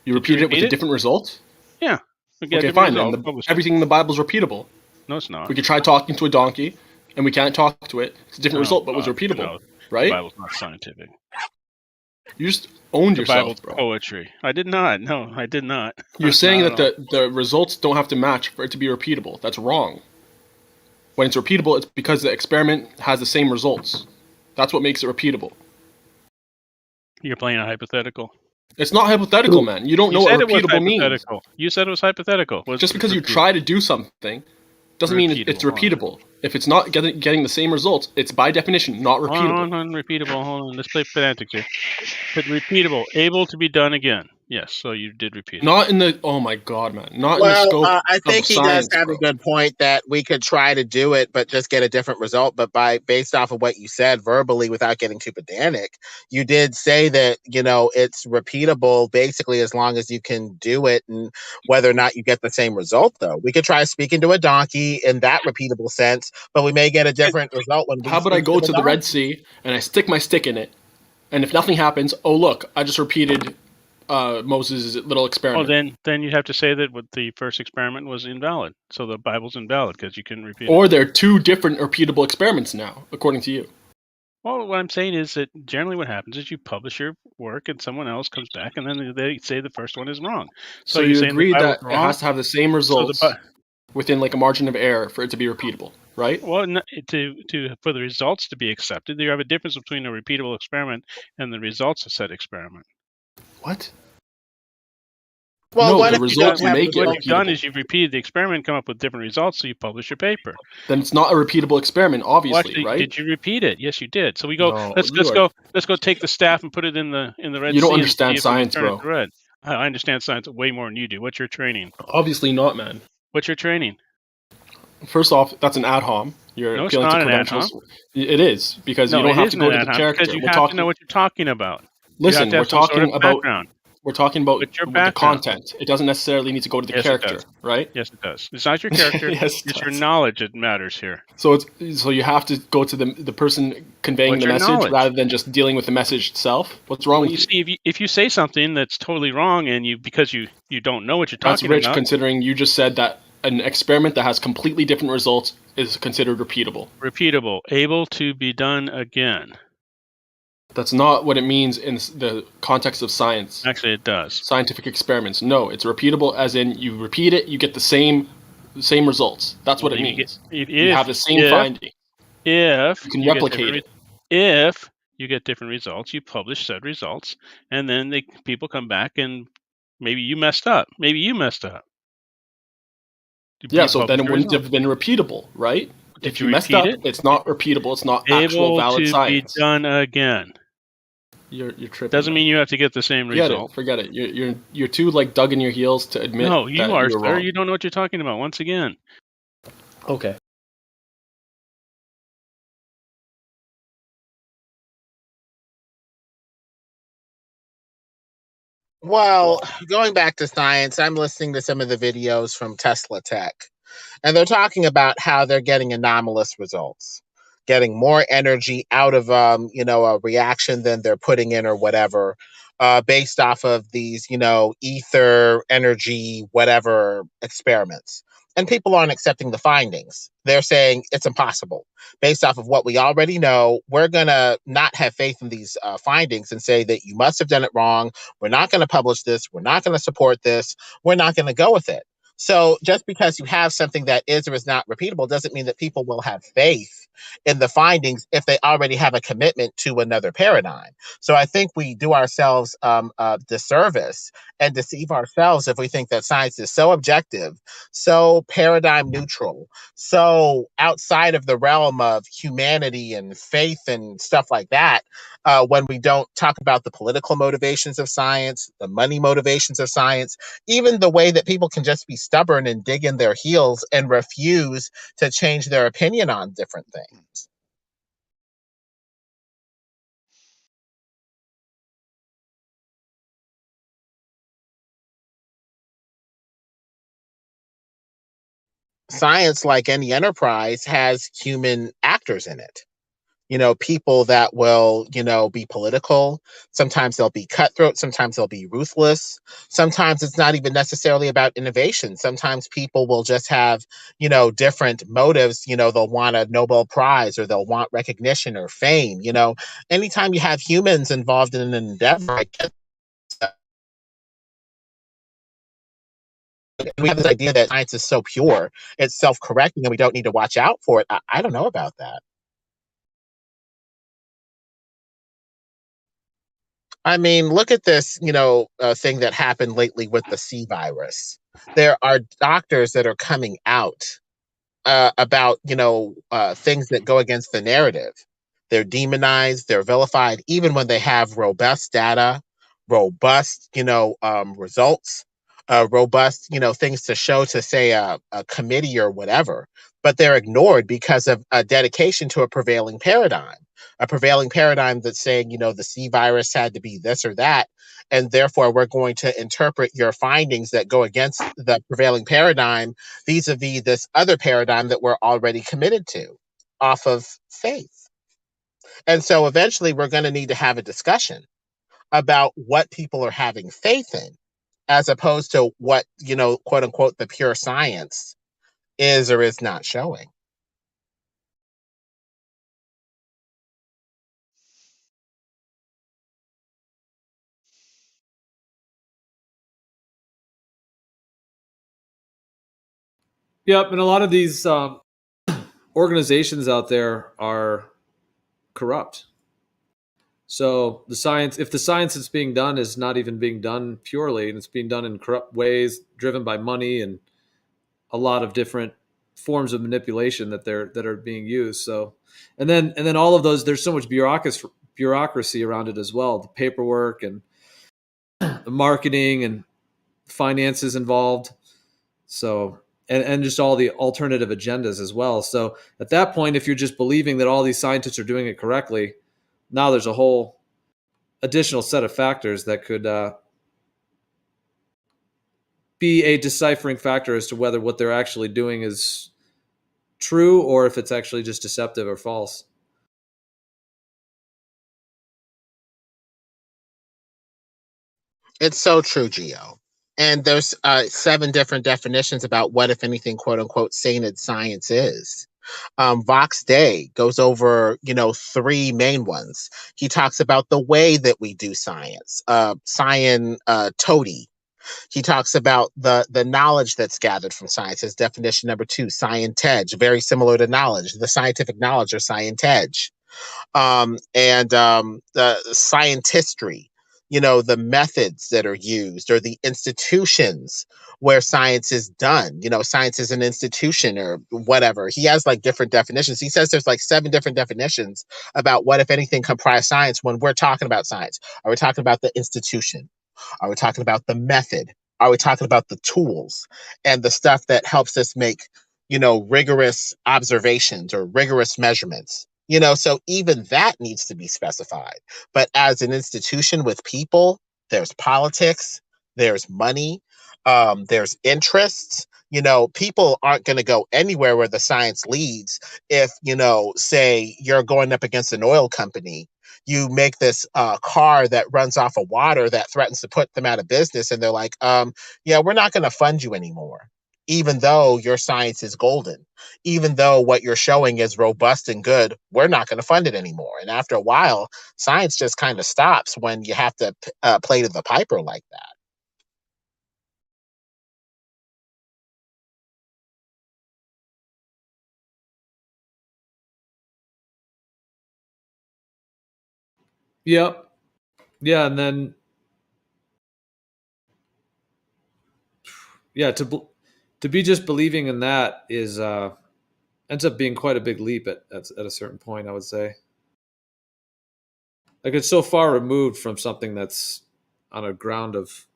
You repeated it with a different result? Yeah. Okay, fine then. Everything in the Bible is repeatable. No, it's not. We could try talking to a donkey, and we can't talk to it. It's a different result, but it was repeatable, right? The Bible's not scientific. You just owned yourself, Bible's bro. Poetry. I did not. No, I did not. You're saying that the results don't have to match for it to be repeatable. That's wrong. When it's repeatable, it's because the experiment has the same results. That's what makes it repeatable. You're playing a hypothetical. It's not hypothetical, man. You don't know what repeatable means. You said it was hypothetical. Just because you try to do something doesn't mean it's repeatable. If it's not getting the same results, it's by definition not repeatable. Unrepeatable. Hold on. Let's play pedantics here. But repeatable, able to be done again. Yes, so you did repeat it. Not in the. Oh my god, man! Not in the scope. I think he science, does have a good point that we could try to do it, but just get a different result. But based off of what you said verbally, without getting too pedantic, you did say that it's repeatable basically as long as you can do it, and whether or not you get the same result. Though we could try speaking to a donkey in that repeatable sense, but we may get a different result when. How about I go to the Red Sea and I stick my stick in it, and if nothing happens, oh look, I just repeated Moses' little experiment. Oh, then you'd have to say that what the first experiment was invalid. So the Bible's invalid because you couldn't repeat it. Or they're two different repeatable experiments now, according to you. Well, what I'm saying is that generally what happens is you publish your work and someone else comes back and then they say the first one is wrong. So you agree that it has to have the same results within like a margin of error for it to be repeatable, right? Well, for the results to be accepted, you have a difference between a repeatable experiment and the results of said experiment. What? Well, No, what the if you don't results have make it What you've done repeatable. is you've repeated the experiment, come up with different results, so you publish your paper. Then it's not a repeatable experiment, Well, obviously, actually, right? did you repeat it? Yes, you did. So we go. No, Let's go take the staff and put it in the Red You don't Sea and understand see if we can science, turn it bro. to red. I understand science way more than you do. What's your training? Obviously not, man. What's your training? First off, that's an ad hom. You're No, it's appealing to not an ad credentials. hom. It is, because you No, don't it have to isn't go an to ad the hoc because character. you We're have to talking. know what you're talking about. Listen, you have to have some sort of background. We're talking about What's your the background? content. It doesn't necessarily need to go to the Yes, it character, does. right? Yes, it does. It's not your character. Yes, it It's your does. knowledge that matters here. So you have to go to the person conveying What's the your message knowledge? rather than just dealing with the message itself. What's wrong Well, with you see, if you say something that's totally wrong and because you don't know what you're That's talking rich, about, considering you just said that an experiment that has completely different results is considered repeatable. repeatable, able to be done again. That's not what it means in the context of science. Actually, it does. Scientific experiments. No, it's repeatable as in you repeat it, you get the same results. That's what it means. You have the same finding. If you can replicate it. If you get different results, you publish said results, and then people come back and maybe you messed up. Maybe you messed up. Yeah, so then it wouldn't have been repeatable, right? Did If you you messed repeat up, it? it's not repeatable. It's not actual Able valid to science. be done again. You're tripping. Doesn't mean you have to get the same result. Forget it. You're too like dug in your heels to admit No, that you are, you're sir. wrong. You don't know what you're talking about. Once again. Okay. Well, going back to science, I'm listening to some of the videos from Tesla Tech, and they're talking about how they're getting anomalous results, getting more energy out of a reaction than they're putting in or whatever, based off of these ether energy whatever experiments. And people aren't accepting the findings. They're saying it's impossible. Based off of what we already know, we're going to not have faith in these findings and say that you must have done it wrong. We're not going to publish this. We're not going to support this. We're not going to go with it. So just because you have something that is or is not repeatable doesn't mean that people will have faith in the findings if they already have a commitment to another paradigm. So I think we do ourselves a disservice and deceive ourselves if we think that science is so objective, so paradigm neutral, so outside of the realm of humanity and faith and stuff like that, when we don't talk about the political motivations of science, the money motivations of science, even the way that people can just be stubborn and dig in their heels and refuse to change their opinion on different things. Science, like any enterprise, has human actors in it. People that will, be political. Sometimes they'll be cutthroat. Sometimes they'll be ruthless. Sometimes it's not even necessarily about innovation. Sometimes people will just have, different motives. They'll want a Nobel Prize or they'll want recognition or fame. Anytime you have humans involved in an endeavor, I guess we have this idea that science is so pure, it's self-correcting, and we don't need to watch out for it. I don't know about that. I mean, look at this, thing that happened lately with the C virus. There are doctors that are coming out about, things that go against the narrative. They're demonized, they're vilified, even when they have robust data, robust, results, robust, things to show to say a committee or whatever. But they're ignored because of a dedication to a prevailing paradigm. A prevailing paradigm that's saying, the C virus had to be this or that. And therefore, we're going to interpret your findings that go against the prevailing paradigm vis-a-vis this other paradigm that we're already committed to off of faith. And so eventually we're going to need to have a discussion about what people are having faith in, as opposed to what, quote unquote, the pure science is or is not showing. Yep, and a lot of these organizations out there are corrupt. So the science, if the science that's being done is not even being done purely, and it's being done in corrupt ways, driven by money and a lot of different forms of manipulation that are being used. So, and then all of those, there's so much bureaucracy around it as well, the paperwork and the marketing and finances involved. So, and just all the alternative agendas as well. So at that point, if you're just believing that all these scientists are doing it correctly, now there's a whole additional set of factors that could be a deciphering factor as to whether what they're actually doing is true or if it's actually just deceptive or false. It's so true, Gio. And there's 7 different definitions about what, if anything, quote unquote, sainted science is. Vox Day goes over, 3 main ones. He talks about the way that we do science, Todi. He talks about the knowledge that's gathered from science. His definition number 2, scientedge, very similar to knowledge, the scientific knowledge or scientedge. The scientistry, the methods that are used or the institutions where science is done. Science is an institution or whatever. He has like different definitions. He says there's like 7 different definitions about what, if anything, comprise science when we're talking about science. Are we talking about the institution? Are we talking about the method? Are we talking about the tools and the stuff that helps us make, rigorous observations or rigorous measurements? So even that needs to be specified. But as an institution with people, there's politics, there's money, there's interests. People aren't going to go anywhere where the science leads if, say you're going up against an oil company. You make this car that runs off of water that threatens to put them out of business. And they're like, yeah, we're not going to fund you anymore, even though your science is golden, even though what you're showing is robust and good, we're not going to fund it anymore. And after a while, science just kind of stops when you have to play to the piper like that. Yep. Yeah, and then to be just believing in that is ends up being quite a big leap at a certain point, I would say. Like it's so far removed from something that's on a ground of.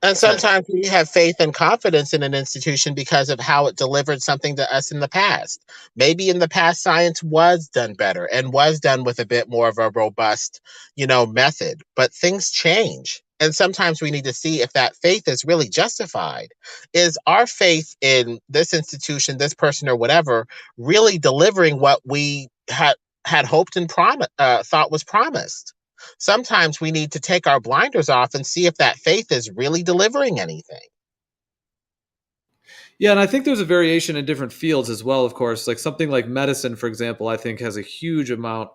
And sometimes we have faith and confidence in an institution because of how it delivered something to us in the past. Maybe in the past, science was done better and was done with a bit more of a robust, method. But things change. And sometimes we need to see if that faith is really justified. Is our faith in this institution, this person, or whatever, really delivering what we had hoped and thought was promised? Sometimes we need to take our blinders off and see if that faith is really delivering anything. Yeah, and I think there's a variation in different fields as well, of course. Like something like medicine, for example, I think has a huge amount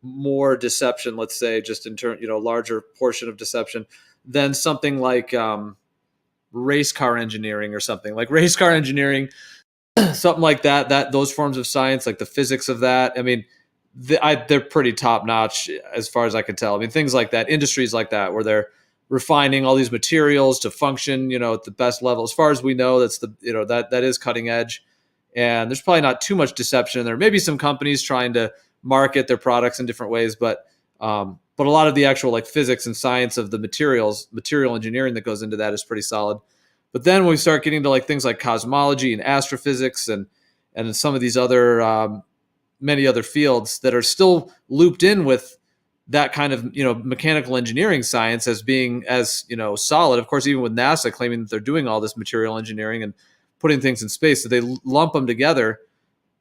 more deception, let's say, just in terms, larger portion of deception than something like race car engineering or something. Like race car engineering, something like that those forms of science, like the physics of that. I mean, they're pretty top notch as far as I can tell. I mean, things like that, industries like that, where they're refining all these materials to function, at the best level. As far as we know, that's that is cutting edge, and there's probably not too much deception there. Maybe some companies trying to market their products in different ways, but a lot of the actual like physics and science of the material engineering that goes into that is pretty solid. But then when we start getting to like things like cosmology and astrophysics and some of these other many other fields that are still looped in with that kind of mechanical engineering science as being as solid. Of course, even with NASA claiming that they're doing all this material engineering and putting things in space, so they lump them together.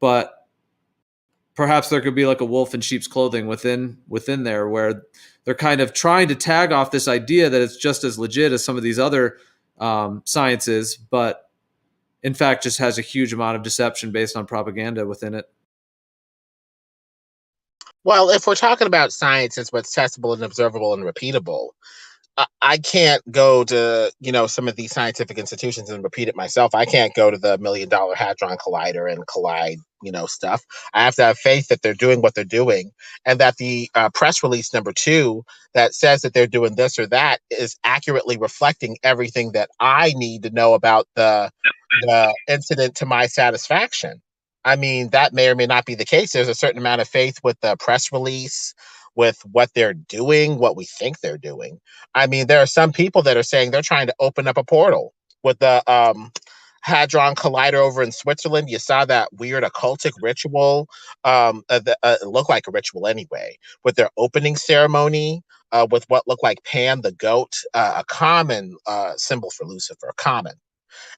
But perhaps there could be like a wolf in sheep's clothing within there, where they're kind of trying to tag off this idea that it's just as legit as some of these other sciences, but in fact just has a huge amount of deception based on propaganda within it. Well, if we're talking about science as what's testable and observable and repeatable, I can't go to, some of these scientific institutions and repeat it myself. I can't go to the $1 Million Hadron Collider and collide, stuff. I have to have faith that they're doing what they're doing, and that the press release number 2 that says that they're doing this or that is accurately reflecting everything that I need to know about the incident to my satisfaction. I mean, that may or may not be the case. There's a certain amount of faith with the press release, with what they're doing, what we think they're doing. I mean, there are some people that are saying they're trying to open up a portal with the Hadron Collider over in Switzerland. You saw that weird occultic ritual. It looked like a ritual anyway, with their opening ceremony, with what looked like Pan the goat, a common symbol for Lucifer, common.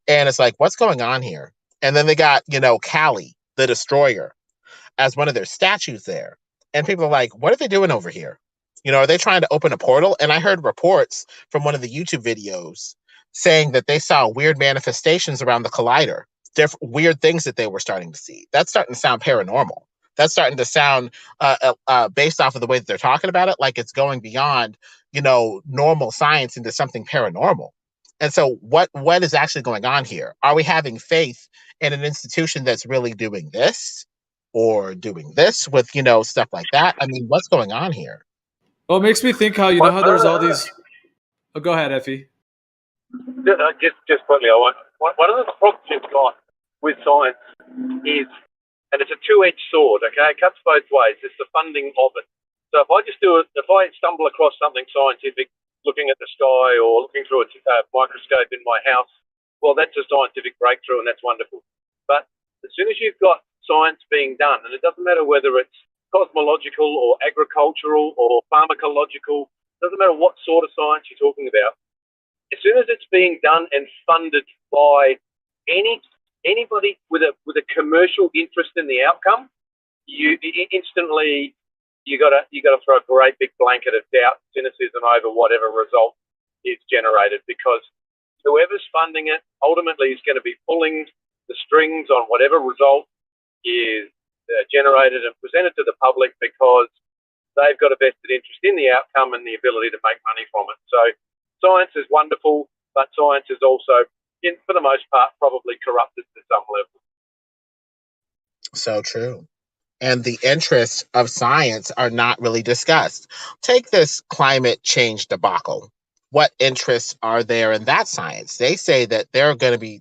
And it's like, what's going on here? And then they got, Kali, the destroyer, as one of their statues there. And people are like, what are they doing over here? Are they trying to open a portal? And I heard reports from one of the YouTube videos saying that they saw weird manifestations around the collider, different weird things that they were starting to see. That's starting to sound paranormal. That's starting to sound, based off of the way that they're talking about it, like it's going beyond, normal science into something paranormal. And so what is actually going on here? Are we having faith in an institution that's really doing this or doing this with, stuff like that? I mean, what's going on here? Well, it makes me think how, how there's all these. Oh, go ahead, Effie. Just quickly, one of the problems you've got with science is, and it's a two-edged sword, okay? It cuts both ways. It's the funding of it. So if I stumble across something scientific, looking at the sky or looking through a microscope in my house, well, that's a scientific breakthrough, and that's wonderful. But as soon as you've got science being done, and it doesn't matter whether it's cosmological or agricultural or pharmacological, doesn't matter what sort of science you're talking about, as soon as it's being done and funded by anybody with a commercial interest in the outcome, you instantly you gotta throw a great big blanket of doubt, cynicism over whatever result is generated, because whoever's funding it ultimately is going to be pulling the strings on whatever result is generated and presented to the public, because they've got a vested interest in the outcome and the ability to make money from it. So science is wonderful, but science is also, for the most part, probably corrupted to some level. So true. And the interests of science are not really discussed. Take this climate change debacle. What interests are there in that science? They say that they're going to be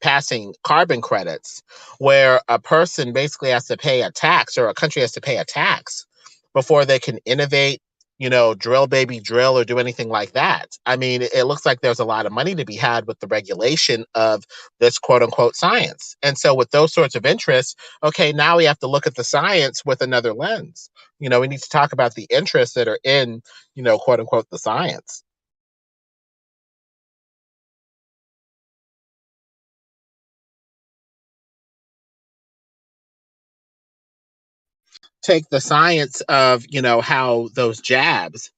passing carbon credits where a person basically has to pay a tax, or a country has to pay a tax before they can innovate, drill baby drill or do anything like that. I mean, it looks like there's a lot of money to be had with the regulation of this quote unquote science. And so with those sorts of interests, okay, now we have to look at the science with another lens. We need to talk about the interests that are in, quote unquote, the science. Take the science of, how those jabs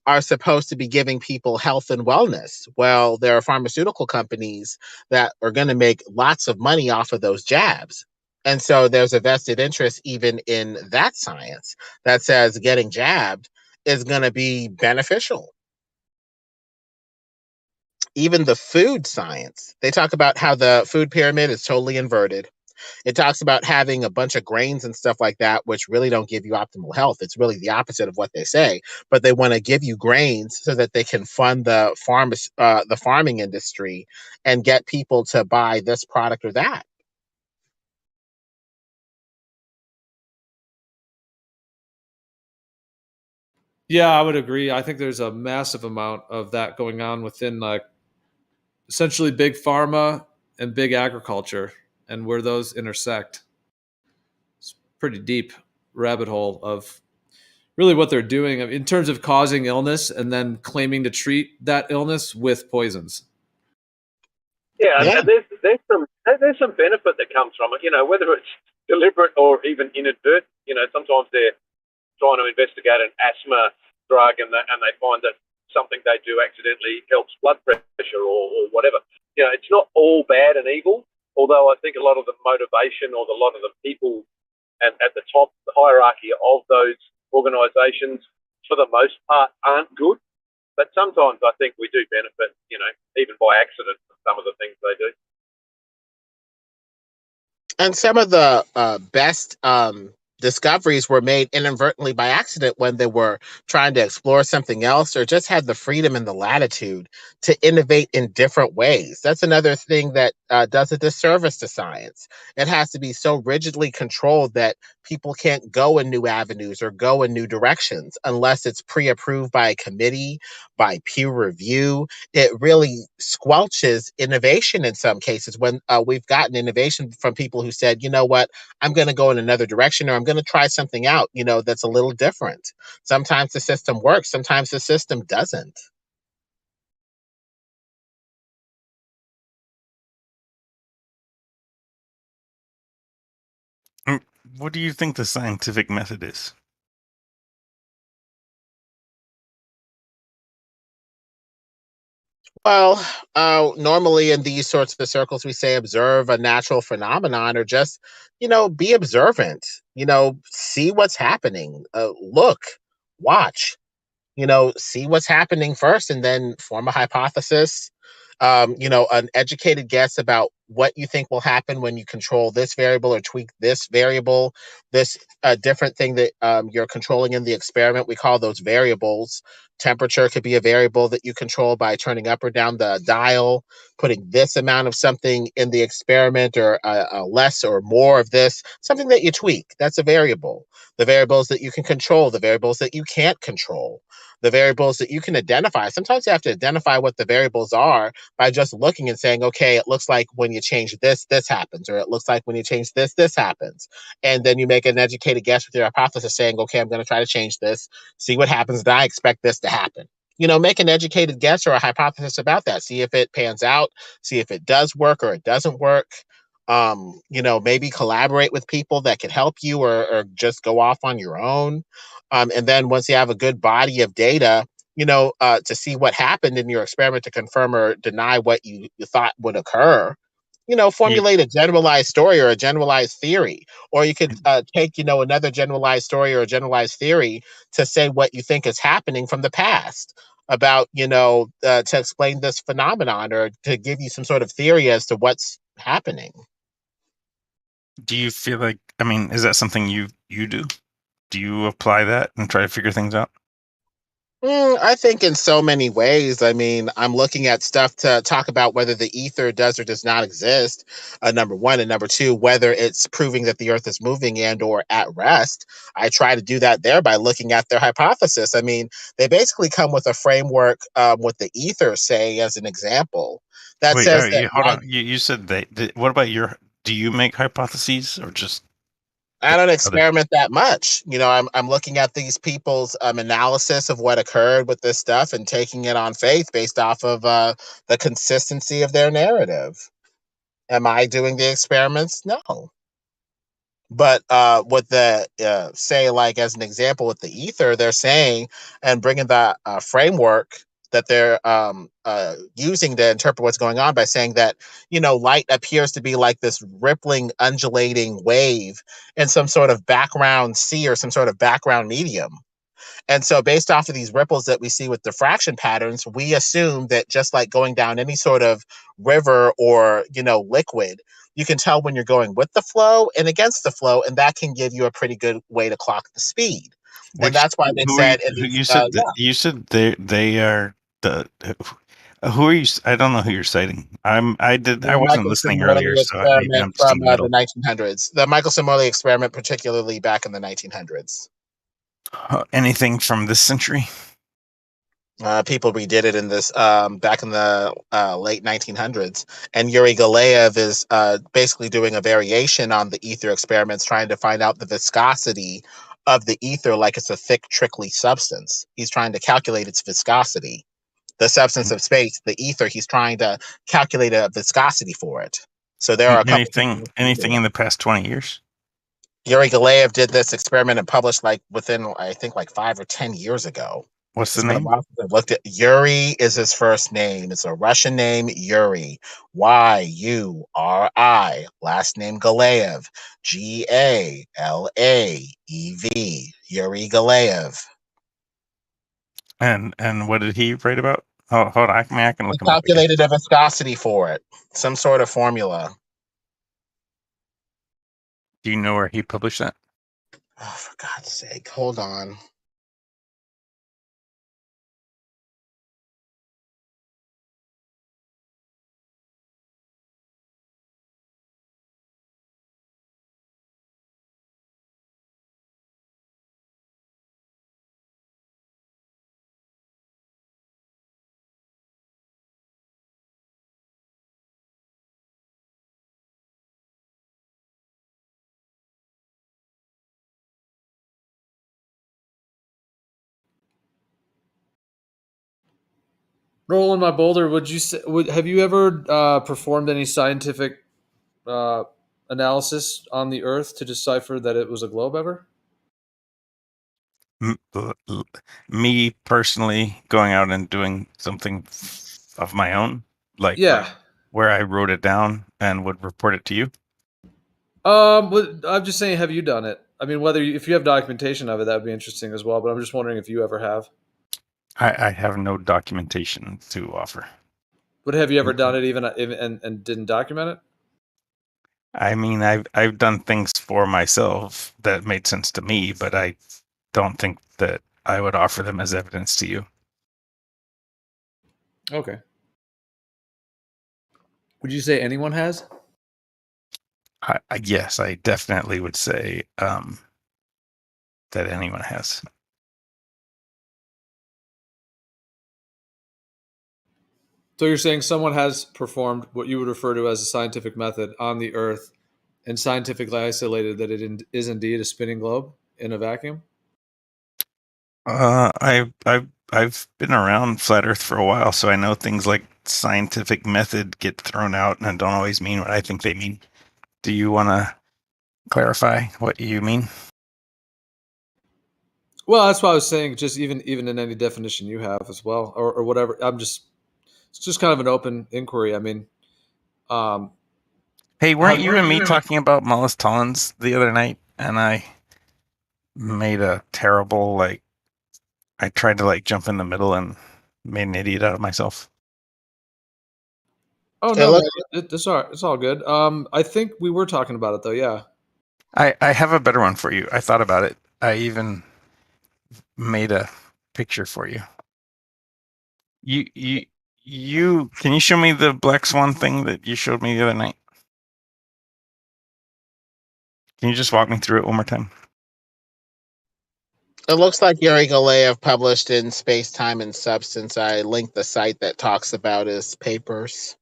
are supposed to be giving people health and wellness. Well, there are pharmaceutical companies that are going to make lots of money off of those jabs. And so there's a vested interest even in that science that says getting jabbed is going to be beneficial. Even the food science, they talk about how the food pyramid is totally inverted. It talks about having a bunch of grains and stuff like that, which really don't give you optimal health. It's really the opposite of what they say, but they want to give you grains so that they can fund the farming industry and get people to buy this product or that. Yeah, I would agree. I think there's a massive amount of that going on within essentially big pharma and big agriculture, and where those intersect. It's pretty deep rabbit hole of really what they're doing in terms of causing illness and then claiming to treat that illness with poisons. Yeah, and there's some benefit that comes from it, whether it's deliberate or even inadvertent. Sometimes they're trying to investigate an asthma drug and they find that something they do accidentally helps blood pressure or whatever. It's not all bad and evil, although I think a lot of the motivation or a lot of the people at the top, the hierarchy of those organisations, for the most part, aren't good. But sometimes I think we do benefit, even by accident from some of the things they do. And some of the best discoveries were made inadvertently by accident when they were trying to explore something else or just had the freedom and the latitude to innovate in different ways. That's another thing that does a disservice to science. It has to be so rigidly controlled that people can't go in new avenues or go in new directions unless it's pre-approved by a committee, by peer review. It really squelches innovation in some cases when we've gotten innovation from people who said, you know what, I'm going to go in another direction, or I'm going to try something out, that's a little different. Sometimes the system works, sometimes the system doesn't. What do you think the scientific method is? Well, normally in these sorts of circles, we say observe a natural phenomenon or just, be observant, see what's happening, look, watch, see what's happening first and then form a hypothesis. An educated guess about what you think will happen when you control this variable or tweak this variable, this different thing that you're controlling in the experiment. We call those variables. Temperature could be a variable that you control by turning up or down the dial, putting this amount of something in the experiment or less or more of this, something that you tweak. That's a variable. The variables that you can control, the variables that you can't control, the variables that you can identify. Sometimes you have to identify what the variables are by just looking and saying, okay, it looks like when you change this, this happens, or it looks like when you change this, this happens. And then you make an educated guess with your hypothesis saying, okay, I'm going to try to change this, see what happens, and I expect this to happen. Make an educated guess or a hypothesis about that. See if it pans out, see if it does work or it doesn't work. Maybe collaborate with people that can help you or just go off on your own. And then once you have a good body of data, to see what happened in your experiment to confirm or deny what you thought would occur, formulate a generalized story or a generalized theory. Or you could take, another generalized story or a generalized theory to say what you think is happening from the past about, to explain this phenomenon or to give you some sort of theory as to what's happening. Do you feel like, is that something you do? Do you apply that and try to figure things out? I think in so many ways. I'm looking at stuff to talk about whether the ether does or does not exist, number one, and number two, whether it's proving that the earth is moving and or at rest. I try to do that there by looking at their hypothesis. They basically come with a framework with the ether, say, as an example, that Wait, says that... hold on. You said what about do you make hypotheses or just... I don't experiment that much. I'm looking at these people's analysis of what occurred with this stuff and taking it on faith based off of the consistency of their narrative. Am I doing the experiments? No. But with the, say, like as an example with the ether, they're saying and bringing the framework that they're using to interpret what's going on by saying that, light appears to be like this rippling, undulating wave in some sort of background sea or some sort of background medium. And so based off of these ripples that we see with diffraction patterns, we assume that just like going down any sort of river or, liquid, you can tell when you're going with the flow and against the flow, and that can give you a pretty good way to clock the speed. And that's why they said... You said they are the... Who are you? I don't know who you're citing. I wasn't listening earlier, so maybe I'm just in the middle. The 1900s. The Michelson Morley experiment, particularly back in the 1900s. Anything from this century? People redid it in this back in the late 1900s, and Yuri Galeev is basically doing a variation on the ether experiments, trying to find out the viscosity of the ether like it's a thick, trickly substance. He's trying to calculate its viscosity. The substance of space, the ether, he's trying to calculate a viscosity for it. So there are a couple anything in the past 20 years. Yuri Galeev did this experiment and published within, I think, 5 or 10 years ago. What's the name? I've looked at Yuri is his first name. It's a Russian name, Yuri. Yuri. Last name Galeev. Galeev. Yuri Galeev. And what did he write about? Oh, hold on. I can look him up again. Calculated a viscosity for it, some sort of formula. Do you know where he published that? Oh, for God's sake, hold on. Roland, my boulder, would you say, have you ever performed any scientific analysis on the Earth to decipher that it was a globe ever? Me personally going out and doing something of my own, like Yeah. where I wrote it down and would report it to you. I'm just saying, have you done it? I mean, if you have documentation of it, that would be interesting as well. But I'm just wondering if you ever have. I have no documentation to offer. But have you ever done it even and didn't document it? I mean, I've done things for myself that made sense to me, but I don't think that I would offer them as evidence to you. Okay. Would you say anyone has? Yes, I definitely would say that anyone has. So you're saying someone has performed what you would refer to as a scientific method on the Earth and scientifically isolated that it is indeed a spinning globe in a vacuum? I've been around flat Earth for a while, so I know things like scientific method get thrown out and don't always mean what I think they mean. Do you want to clarify what you mean? Well, that's what I was saying. Just even in any definition you have as well, or whatever. It's just kind of an open inquiry. I mean, hey, weren't you and me talking about Mullis Tollins the other night? And I made a terrible I tried to jump in the middle and made an idiot out of myself. Oh no, man, it's all good. I think we were talking about it though. Yeah. I have a better one for you. I thought about it. I even made a picture for you. You can you show me the black swan thing that you showed me the other night? Can you just walk me through it one more time? It looks like Yuri Galeev published in Space, Time, and Substance. I linked the site that talks about his papers.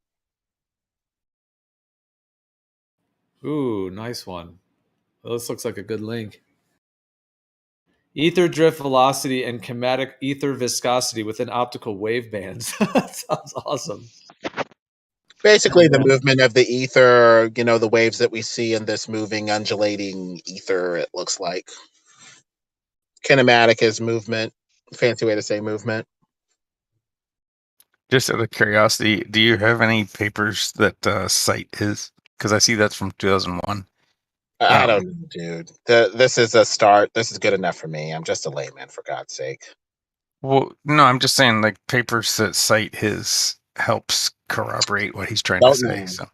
Ooh, nice one. Well, this looks like a good link. Ether drift velocity and chematic ether viscosity within optical wave bands. That sounds awesome. Basically, the movement of the ether, the waves that we see in this moving, undulating ether, it looks like. Kinematic is movement. Fancy way to say movement. Just out of curiosity, do you have any papers that cite his? Because I see that's from 2001. I don't know, dude. This is a start. This is good enough for me. I'm just a layman, for God's sake. Well, no, I'm just saying, papers that cite his helps corroborate what he's trying to say. So.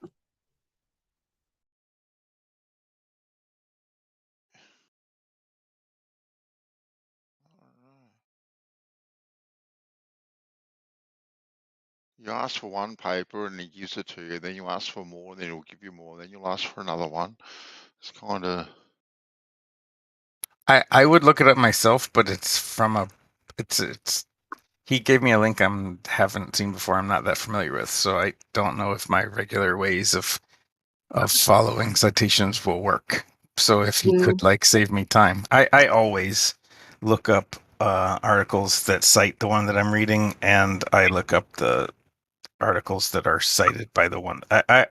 You ask for one paper and he gives it to you, then you ask for more, then he'll give you more, then you'll ask for another one. It's kind of... I would look it up myself, but it's from he gave me a link I haven't seen before. I'm not that familiar with, so I don't know if my regular ways of following citations will work. So if he could save me time, I always look up articles that cite the one that I'm reading, and I look up the articles that are cited by the one.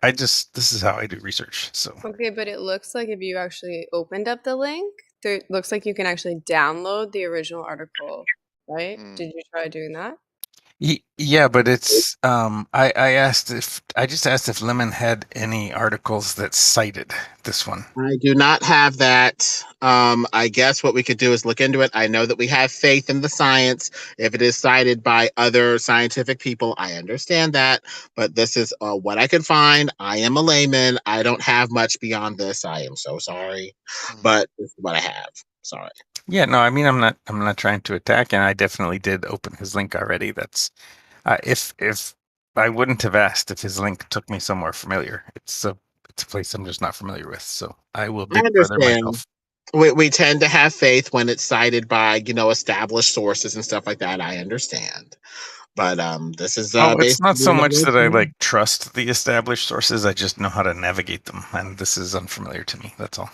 This is how I do research. So okay, but it looks like if you actually opened up the link, it looks like you can actually download the original article, right? Did you try doing that? Yeah, but it's I just asked if Lemon had any articles that cited this one. I do not have that. I guess what we could do is look into it. I know that we have faith in the science. If it is cited by other scientific people, I understand that. But this is what I could find. I am a layman. I don't have much beyond this. I am so sorry, but this is what I have. Sorry. Yeah, no, I mean I'm not trying to attack, and I definitely did open his link already. That's if I wouldn't have asked if his link took me somewhere familiar. It's a place I'm just not familiar with, so I will I dig further understand. myself. We tend to have faith when it's cited by established sources and stuff like that. I understand, but this is Oh, it's not basically so what much it that I is. like trust the established sources. I just know how to navigate them, and this is unfamiliar to me. That's all.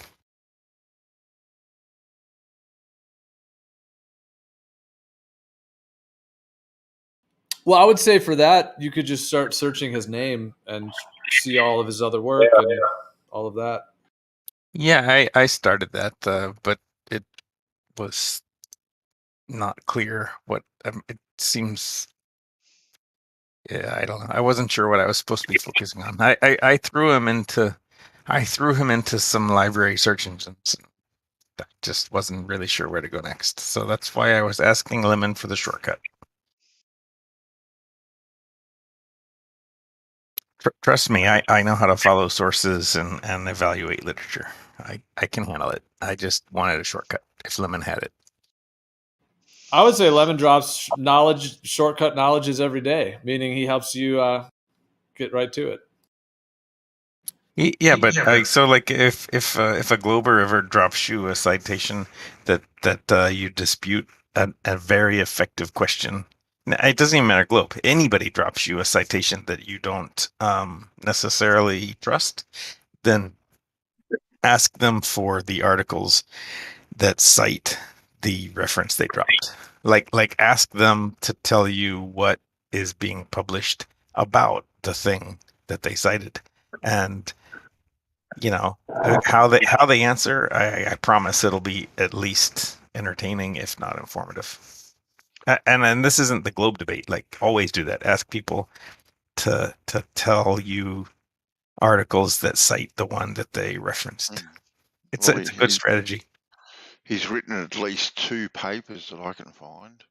Well, I would say for that, you could just start searching his name and see all of his other work and all of that. Yeah, I started that, but it was not clear what it seems. Yeah, I don't know. I wasn't sure what I was supposed to be focusing on. I threw him into some library search engines. I just wasn't really sure where to go next. So that's why I was asking Lemon for the shortcut. Trust me, I know how to follow sources and evaluate literature. I can handle it. I just wanted a shortcut if Lemon had it. I would say Lemon drops shortcut knowledges every day, meaning he helps you get right to it. Yeah, but so like if a Glober ever drops you a citation that you dispute a very effective question, it doesn't even matter Globe. Anybody drops you a citation that you don't necessarily trust, then ask them for the articles that cite the reference they dropped. Like ask them to tell you what is being published about the thing that they cited, and how they answer. I promise it'll be at least entertaining, if not informative. And then this isn't the Globe debate. Like always do that. Ask people to tell you articles that cite the one that they referenced. It's a good strategy. He's written at least 2 papers that I can find.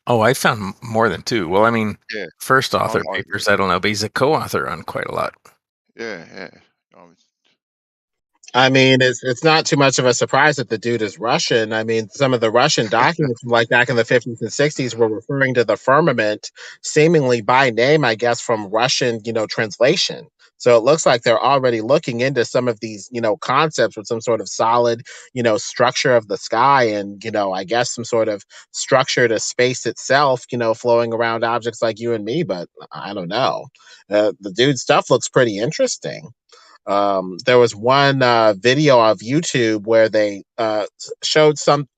Oh, I found more than 2. Well, I mean, Yeah. first author papers, I don't know, but he's a co-author on quite a lot. Yeah. I mean, it's not too much of a surprise that the dude is Russian. I mean, some of the Russian documents from like back in the 50s and 60s were referring to the firmament seemingly by name, I guess, from Russian, translation. So it looks like they're already looking into some of these, concepts with some sort of solid, structure of the sky and, I guess some sort of structure to space itself, flowing around objects like you and me. But I don't know. The dude's stuff looks pretty interesting. There was one video of YouTube where they showed some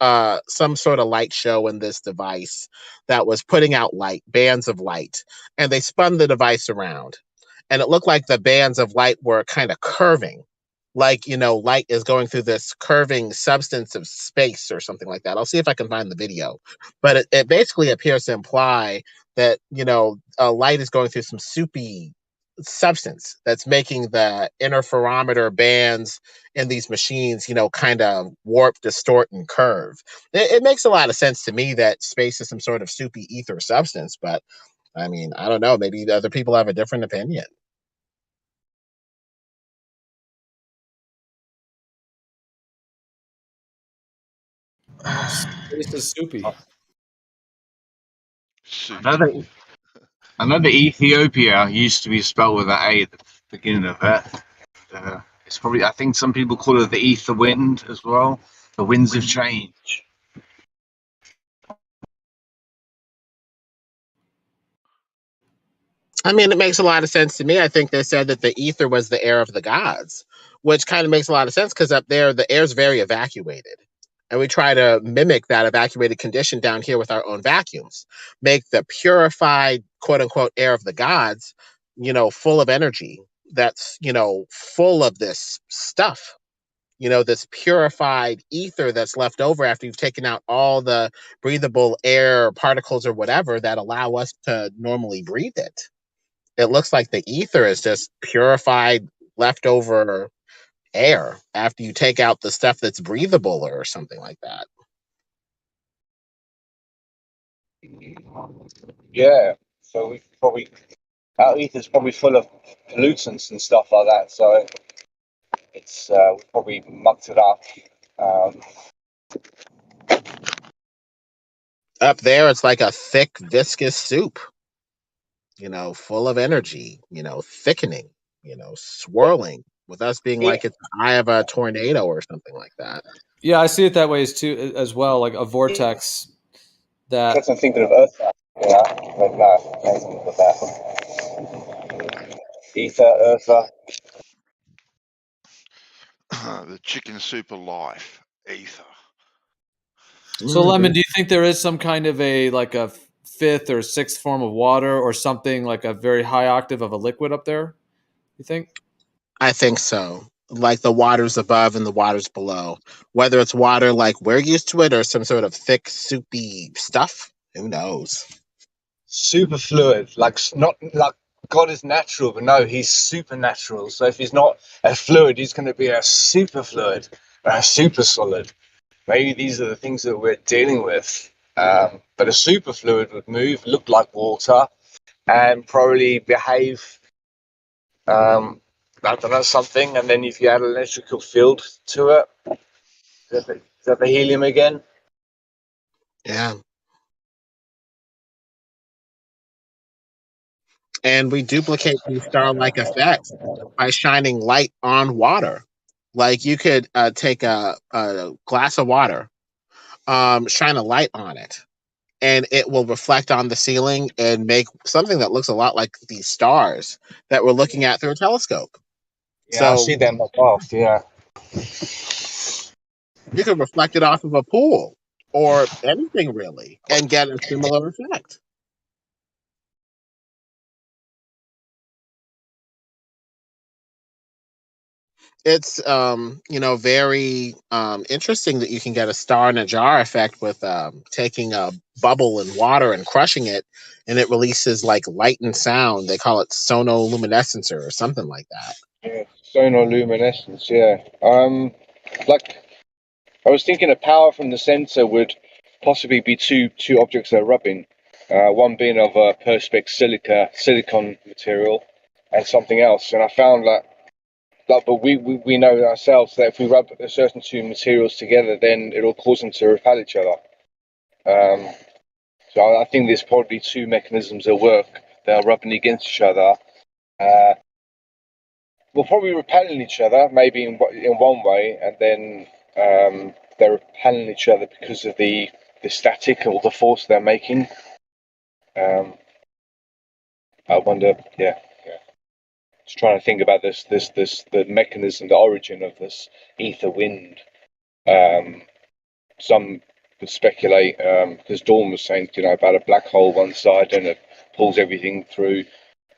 sort of light show in this device that was putting out bands of light, and they spun the device around, and it looked like the bands of light were kind of curving, like light is going through this curving substance of space or something like that. I'll see if I can find the video, but it basically appears to imply that light is going through some soupy substance that's making the interferometer bands in these machines, kind of warp, distort, and curve. It makes a lot of sense to me that space is some sort of soupy ether substance, but I mean, I don't know. Maybe other people have a different opinion. Space is soupy. I know that Ethiopia used to be spelled with an A at the beginning of it. It's probably, I think some people call it the ether wind as well. The winds of change. I mean, it makes a lot of sense to me. I think they said that the ether was the air of the gods, which kind of makes a lot of sense because up there, the air is very evacuated. And we try to mimic that evacuated condition down here with our own vacuums, make the purified, quote unquote, air of the gods, full of energy that's, full of this stuff. this purified ether that's left over after you've taken out all the breathable air particles or whatever that allow us to normally breathe it. It looks like the ether is just purified leftover air after you take out the stuff that's breathable or something like that. Yeah, so we probably our ether's probably full of pollutants and stuff like that. So it's we probably mucked it up. Up there, it's like a thick, viscous soup, full of energy, thickening, swirling, with us being like it's the eye of a tornado or something like that. Yeah, I see it that way as well, like a vortex. That I'm thinking of Earth, but no, anything with that. Ether, Eartha. The chicken soup of life, ether. So, Lemon, do you think there is some kind of a fifth or sixth form of water or something like a very high octave of a liquid up there? You think? I think so. Like the waters above and the waters below. Whether it's water like we're used to it or some sort of thick, soupy stuff, who knows? Super fluid, like not like God is natural, but no, he's supernatural. So if he's not a fluid, he's going to be a super fluid, a super solid. Maybe these are the things that we're dealing with. But a super fluid would move, look like water, and probably behave, I don't know, something. And then if you add an electrical field to it, is that the helium again? Yeah. And we duplicate these star-like effects by shining light on water. Like you could take a glass of water, shine a light on it, and it will reflect on the ceiling and make something that looks a lot like these stars that we're looking at through a telescope. Yeah, So I see them off. Yeah. you could reflect it off of a pool or anything really and get a similar effect. It's very interesting that you can get a star in a jar effect with taking a bubble in water and crushing it, and it releases like light and sound. They call it sonoluminescence or something like that. Yeah, sonoluminescence. Yeah. Like I was thinking, a power from the sensor would possibly be two objects that are rubbing. One being of a perspex silicon material, and something else. And I found that. But we know ourselves that if we rub a certain two materials together, then it'll cause them to repel each other. So I think there's probably two mechanisms at work that are rubbing against each other. We'll probably repelling each other, maybe in one way, and then they're repelling each other because of the static or the force they're making. I wonder, yeah. Just trying to think about the mechanism, the origin of this ether wind. Some would speculate, because Dawn was saying, about a black hole one side and it pulls everything through,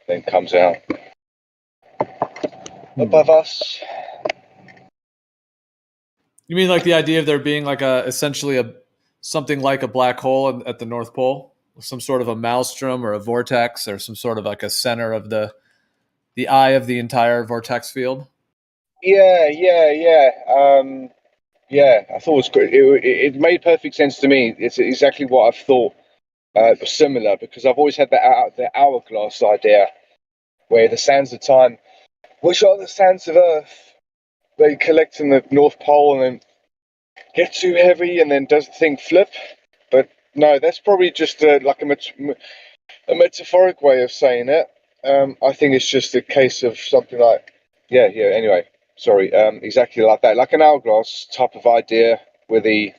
then comes out above us. You mean like the idea of there being like essentially something like a black hole at the North Pole, some sort of a maelstrom or a vortex or some sort of like a center of the eye of the entire vortex field? Yeah. I thought it was great. It made perfect sense to me. It's exactly what I've thought. Was similar, because I've always had the hourglass idea, where the sands of time, which are the sands of Earth, they collect in the North Pole and then get too heavy, and then does the thing flip? But no, that's probably just like a metaphoric way of saying it. I think it's just a case of something like, yeah. Anyway, sorry. Exactly like that, like an hourglass type of idea, where the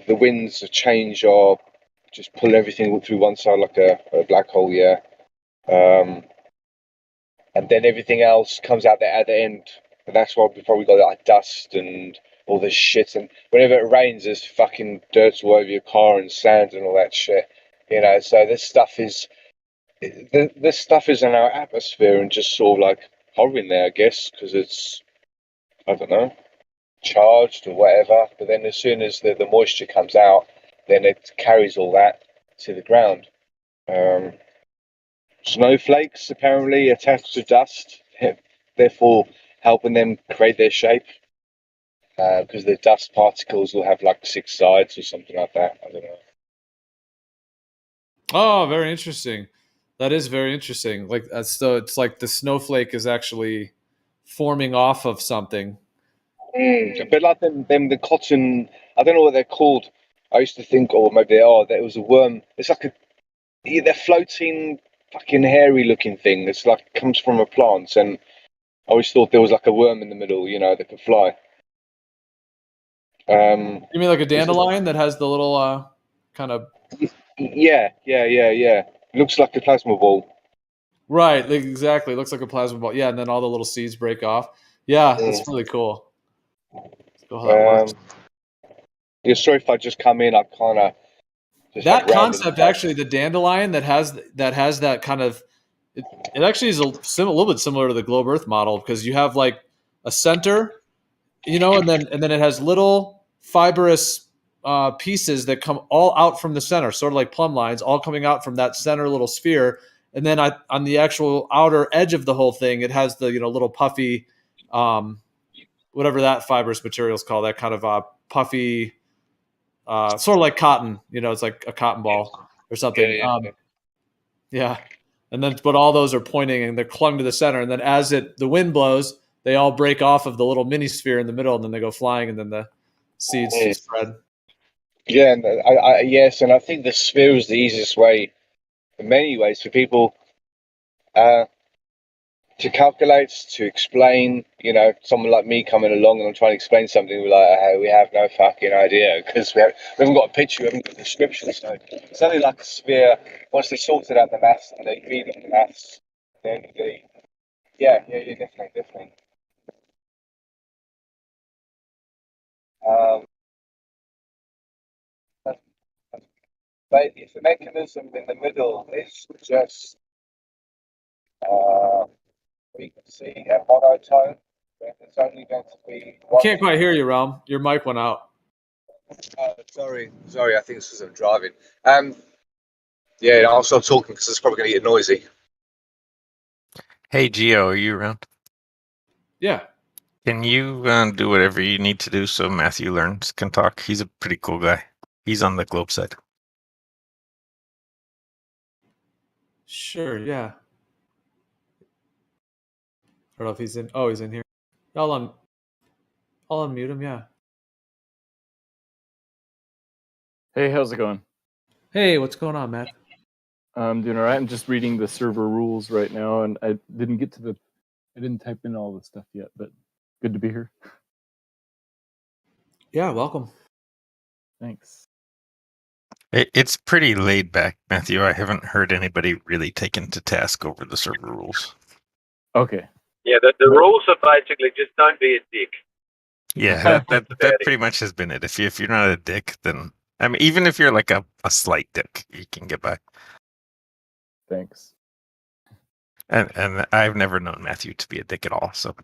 winds of change are just pull everything through one side like a black hole. Yeah. And then everything else comes out there at the end, and that's why we probably got like dust and all this shit. And whenever it rains, there's fucking dirt all over your car and sand and all that shit. So this stuff is in our atmosphere and just sort of like hovering there, I guess, because it's, I don't know. charged or whatever. But then as soon as the moisture comes out, then it carries all that to the ground. Snowflakes apparently attach to dust, therefore helping them create their shape. Because the dust particles will have like 6 sides or something like that. I don't know. Oh, very interesting. That is very interesting. Like so, it's like the snowflake is actually forming off of something. A bit like them the cotton. I don't know what they're called. I used to think, or maybe they are. That it was a worm. It's like they're floating, fucking hairy looking thing. It's like comes from a plant, and I always thought there was like a worm in the middle, that could fly. You mean like a dandelion that has the little kind of? Yeah. Looks like a plasma ball. Right, exactly. It looks like a plasma ball. Yeah, and then all the little seeds break off. Yeah, that's really cool. Cool how that works. Yeah, sorry if I just come in. I kind of that concept actually, the dandelion that has that kind of it actually is a little bit similar to the globe Earth model, because you have like a center, and then it has little fibrous pieces that come all out from the center, sort of like plumb lines, all coming out from that center little sphere. And then on the actual outer edge of the whole thing, it has the little puffy, whatever that fibrous material is called, that kind of puffy, sort of like cotton. It's like a cotton ball or something. Yeah. And then, but all those are pointing and they're clung to the center. And then as the wind blows, they all break off of the little mini sphere in the middle, and then they go flying, and then the seeds spread. Yeah, and yes, and I think the sphere is the easiest way, in many ways, for people to calculate, to explain. Someone like me coming along and I'm trying to explain something, we're like, hey, we have no fucking idea, because we haven't got a picture, we haven't got a description. So it's only like a sphere. Once they sorted out the maths and they read on the maths, then definitely. But if the mechanism in the middle is just we can see a monotone, then it's only going to be I can't quite hear you, Realm. Your mic went out. Sorry. I think it's because I'm driving. Yeah, I'll stop talking because it's probably going to get noisy. Hey, Gio, are you around? Yeah. Can you do whatever you need to do so Matthew can talk? He's a pretty cool guy. He's on the globe side. Sure, yeah. I don't know if he's in. Oh, he's in here. I'll unmute him, yeah. Hey, how's it going? Hey, what's going on, Matt? I'm doing all right. I'm just reading the server rules right now, and I didn't type in all the stuff yet, but good to be here. Yeah, welcome. Thanks. It's pretty laid back, Matthew. I haven't heard anybody really taken to task over the server rules. Okay. Yeah, the rules are basically just don't be a dick. Yeah, that pretty much has been it. If you're not a dick, then even if you're like a slight dick, you can get by. Thanks. And I've never known Matthew to be a dick at all. So.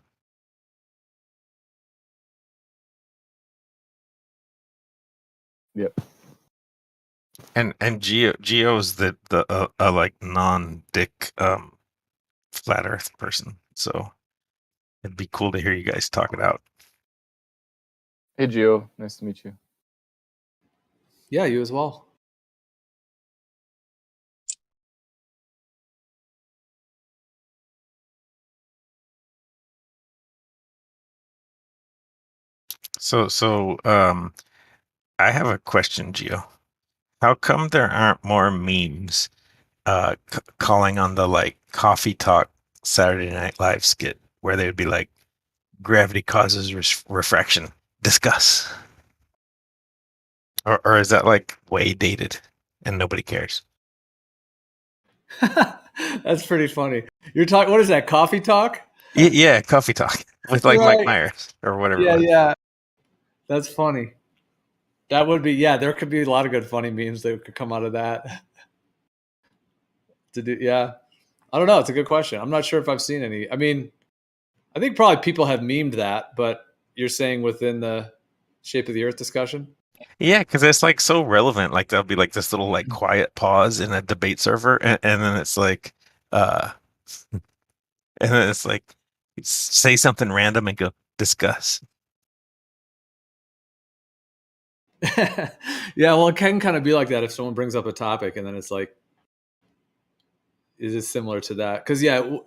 Yep. And Gio's the like non-dick flat Earth person. So it'd be cool to hear you guys talk it out. Hey, Gio, nice to meet you. Yeah, you as well. So I have a question, Gio. How come there aren't more memes calling on the like Coffee Talk Saturday Night Live skit where they would be like, gravity causes refraction, discuss? Or is that like way dated and nobody cares? That's pretty funny. You're talking, what is that, Coffee Talk? Yeah, Coffee Talk with like Mike Myers or whatever. Yeah. That's funny. That would be, there could be a lot of good funny memes that could come out of that. I don't know. It's a good question. I'm not sure if I've seen any. I mean, I think probably people have memed that, but you're saying within the shape of the Earth discussion? Yeah, because it's like so relevant. Like there'll be like this little like quiet pause in a debate server, and then it's like, and then it's like, say something random and go discuss. Yeah, well, it can kind of be like that if someone brings up a topic, and then it's like, is it similar to that? Because yeah,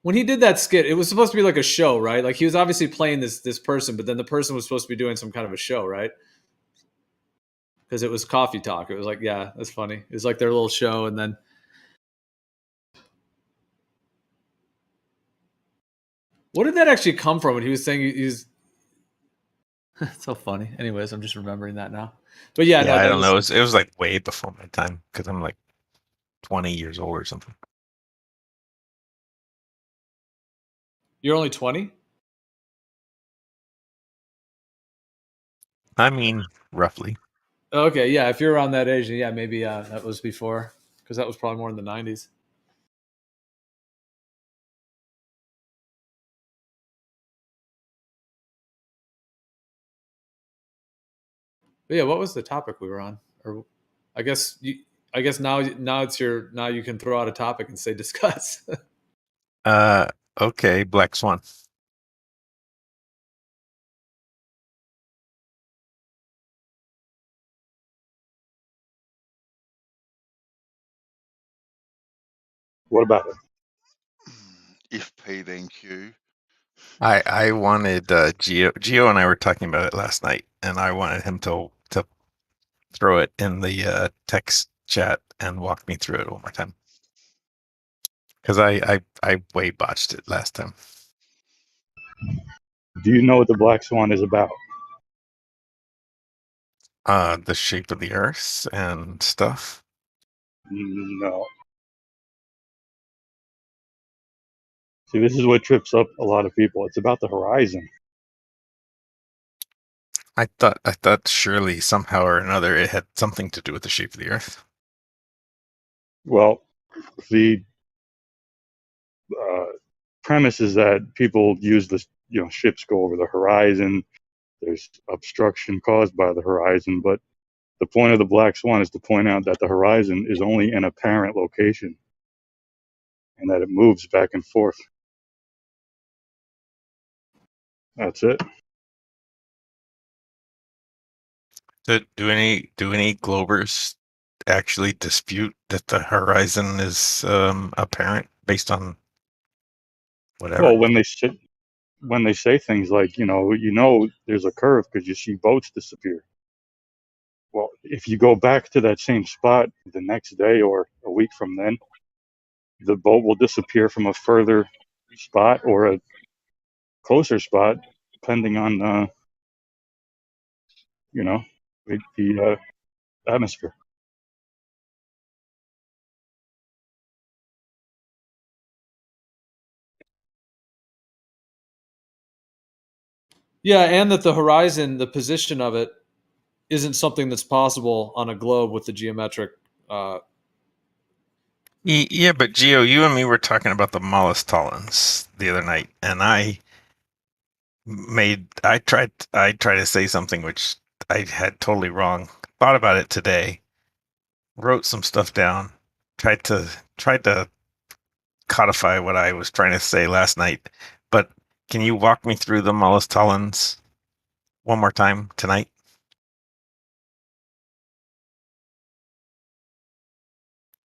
when he did that skit, it was supposed to be like a show, right? Like he was obviously playing this person, but then the person was supposed to be doing some kind of a show, right? Because it was coffee talk. It was like, yeah, that's funny. It was like their little show, and then what did that actually come from? When he was saying he's so funny. Anyways, I'm just remembering that now. But yeah, no, I that don't was, know. It was like way before my time because I'm like 20 years old or something. You're only 20? I mean, roughly. Okay, yeah. If you're around that age, yeah, maybe that was before, because that was probably more in the 90s. But yeah, what was the topic we were on? Or I guess now you can throw out a topic and say discuss. Okay, Black Swan. What about it? If P then Q. I wanted Geo and I were talking about it last night, and I wanted him to throw it in the text chat and walk me through it one more time because I way botched it last time. Do you know what the Black Swan is about? The shape of the Earth and stuff. No. See, this is what trips up a lot of people. It's about the horizon. I thought surely somehow or another it had something to do with the shape of the Earth. Well, the premise is that people use this, ships go over the horizon. There's obstruction caused by the horizon, but the point of the Black Swan is to point out that the horizon is only an apparent location and that it moves back and forth. That's it. Do any Globers actually dispute that the horizon is apparent based on whatever? Well, when they say things like, there's a curve because you see boats disappear. Well, if you go back to that same spot the next day or a week from then, the boat will disappear from a further spot or a closer spot, depending on, the atmosphere. Yeah, and that the horizon, the position of it, isn't something that's possible on a globe with the geometric. Yeah, but Geo, you and me were talking about the Malus tolerance the other night, and I tried to say something which I had totally wrong. Thought about it today, wrote some stuff down, tried to codify what I was trying to say last night. But can you walk me through the Malus tolerance one more time tonight?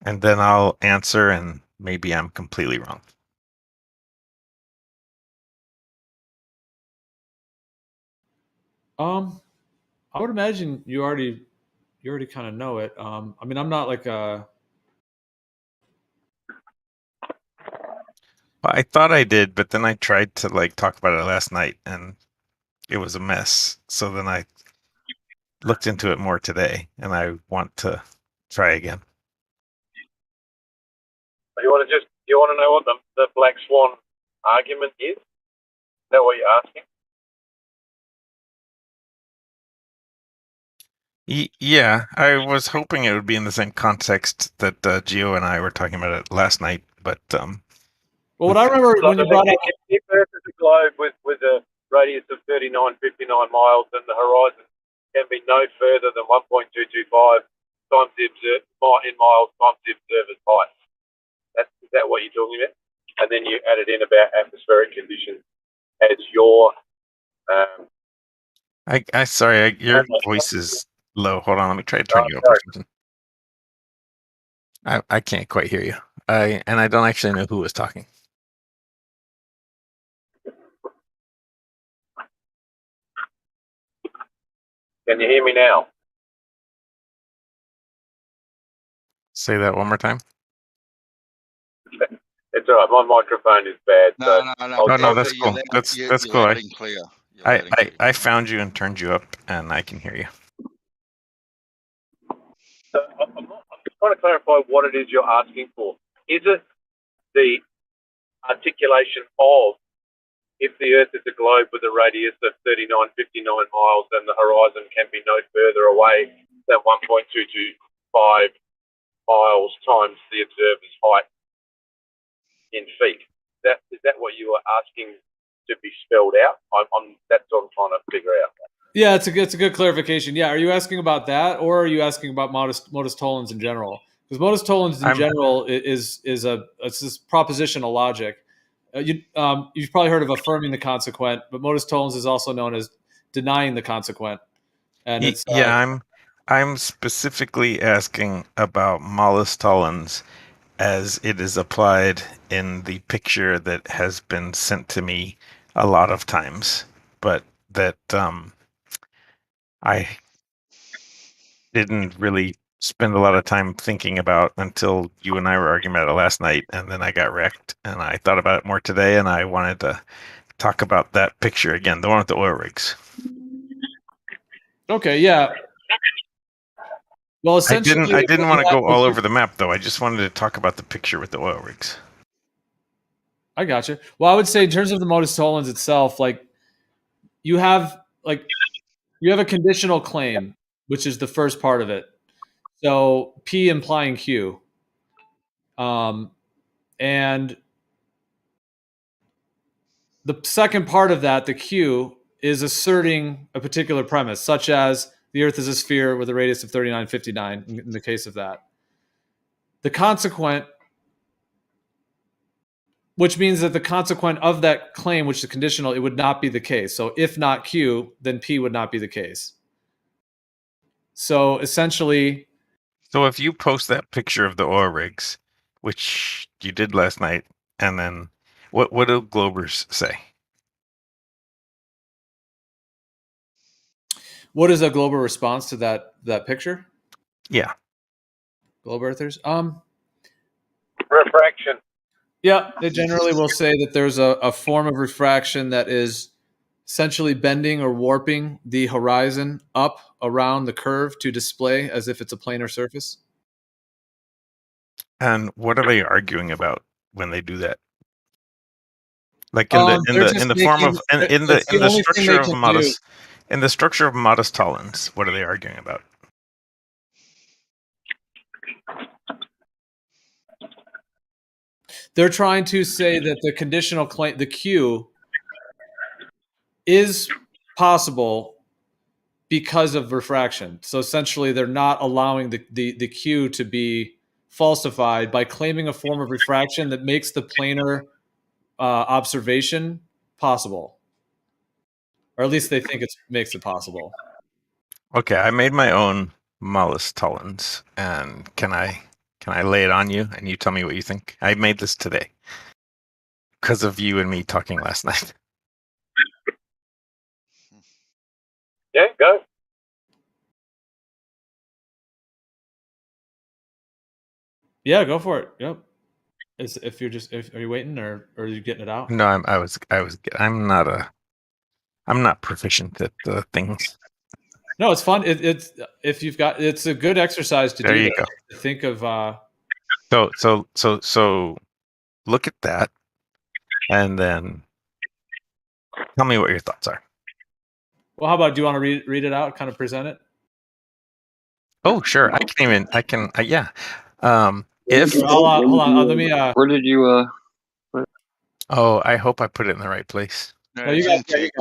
And then I'll answer, and maybe I'm completely wrong. I would imagine you already kind of know it. I mean, I'm not like a. Well, I thought I did, but then I tried to talk about it last night, and it was a mess. So then I looked into it more today, and I want to try again. You want to know what the Black Swan argument is? Is that what you're asking? Yeah, I was hoping it would be in the same context that Geo and I were talking about it last night, but Well, what I remember when you brought up if Earth is a globe with a radius of 39, 59 miles, and the horizon can be no further than 1.225 times the in miles times the observer's height. Is that what you're talking about? And then you added in about atmospheric conditions as your. Sorry, your voice is low. Hold on, let me try to turn you up or something. I can't quite hear you. I don't actually know who was talking. Can you hear me now? Say that one more time. It's all right. My microphone is bad. No, That's cool. That's cool. Loud and clear. I found you and turned you up, and I can hear you. So I'm just trying to clarify what it is you're asking for. Is it the articulation of if the Earth is a globe with a radius of 39, 59 miles and the horizon can be no further away than 1.225 miles times the observer's height in feet? Is that what you are asking to be spelled out? That's what I'm trying to figure out. Yeah, it's a good clarification. Yeah, are you asking about that, or are you asking about modus tollens in general? Because modus tollens in general is this propositional logic. You've probably heard of affirming the consequent, but modus tollens is also known as denying the consequent. And it's I'm specifically asking about modus tollens as it is applied in the picture that has been sent to me a lot of times, but that I didn't really spend a lot of time thinking about until you and I were arguing about it last night, and then I got wrecked, and I thought about it more today, and I wanted to talk about that picture again, the one with the oil rigs. Okay, yeah. Well, essentially, I didn't want to go all over the map, though. I just wanted to talk about the picture with the oil rigs. I gotcha. Well, I would say in terms of the modus tollens itself, like you have a conditional claim, which is the first part of it. So P implying Q, and the second part of that, the Q, is asserting a particular premise, such as the Earth is a sphere with a radius of 3959 in the case of that. The consequent, which means that the consequent of that claim, which is conditional, it would not be the case. So if not Q, then P would not be the case. So essentially... So if you post that picture of the oil rigs, which you did last night, and then what do Globers say? What is a global response to that picture? Yeah. Globe Earthers? Refraction. Yeah, they generally will say that there's a form of refraction that is essentially bending or warping the horizon up around the curve to display as if it's a planar surface. And what are they arguing about when they do that? Like in the structure of modus tollens, what are they arguing about? They're trying to say that the conditional claim, the Q, is possible because of refraction. So essentially, they're not allowing the Q to be falsified by claiming a form of refraction that makes the planar observation possible, or at least they think it makes it possible. Okay, I made my own modus tollens, and can I lay it on you, and you tell me what you think? I made this today because of you and me talking last night. Yeah, go. Yeah, go for it. Yep. Are you waiting or are you getting it out? No, I'm not proficient at the things. No, it's fun. It's a good exercise to do. There you go. To think of. So look at that, and then tell me what your thoughts are. Well, how about, do you want to read it out, kind of present it? Oh, sure. Yeah. If hold on. Let me. Where did you? Oh, I hope I put it in the right place. No, you got it.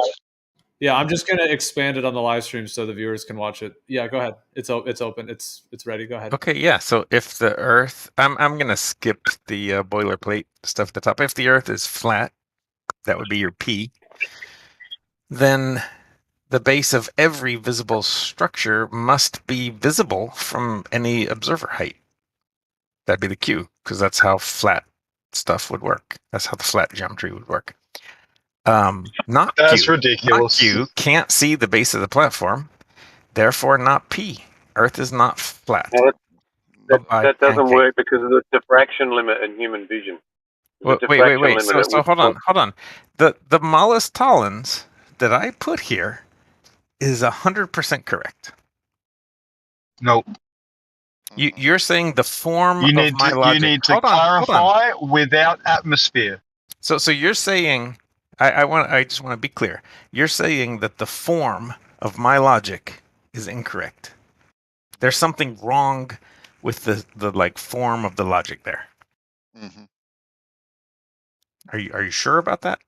Yeah, I'm just gonna expand it on the live stream so the viewers can watch it. Yeah, go ahead. It's open. It's ready. Go ahead. Okay, yeah. So if the Earth, I'm gonna skip the boilerplate stuff at the top. If the Earth is flat, that would be your P. Then the base of every visible structure must be visible from any observer height. That'd be the Q, because that's how flat stuff would work. That's how the flat geometry would work. Not That's Q. ridiculous. Not Q can't see the base of the platform, therefore not P. Earth is not flat. Now, that By doesn't pancake. work because of the diffraction limit in human vision. Wait. So hold on. The Malus Tollens that I put here is 100% correct. Nope. You're saying the form You of need my to logic. you need to Hold on. clarify without atmosphere. So you're saying I just want to be clear. You're saying that the form of my logic is incorrect. There's something wrong with the like form of the logic there. Mm-hmm. Are you sure about that?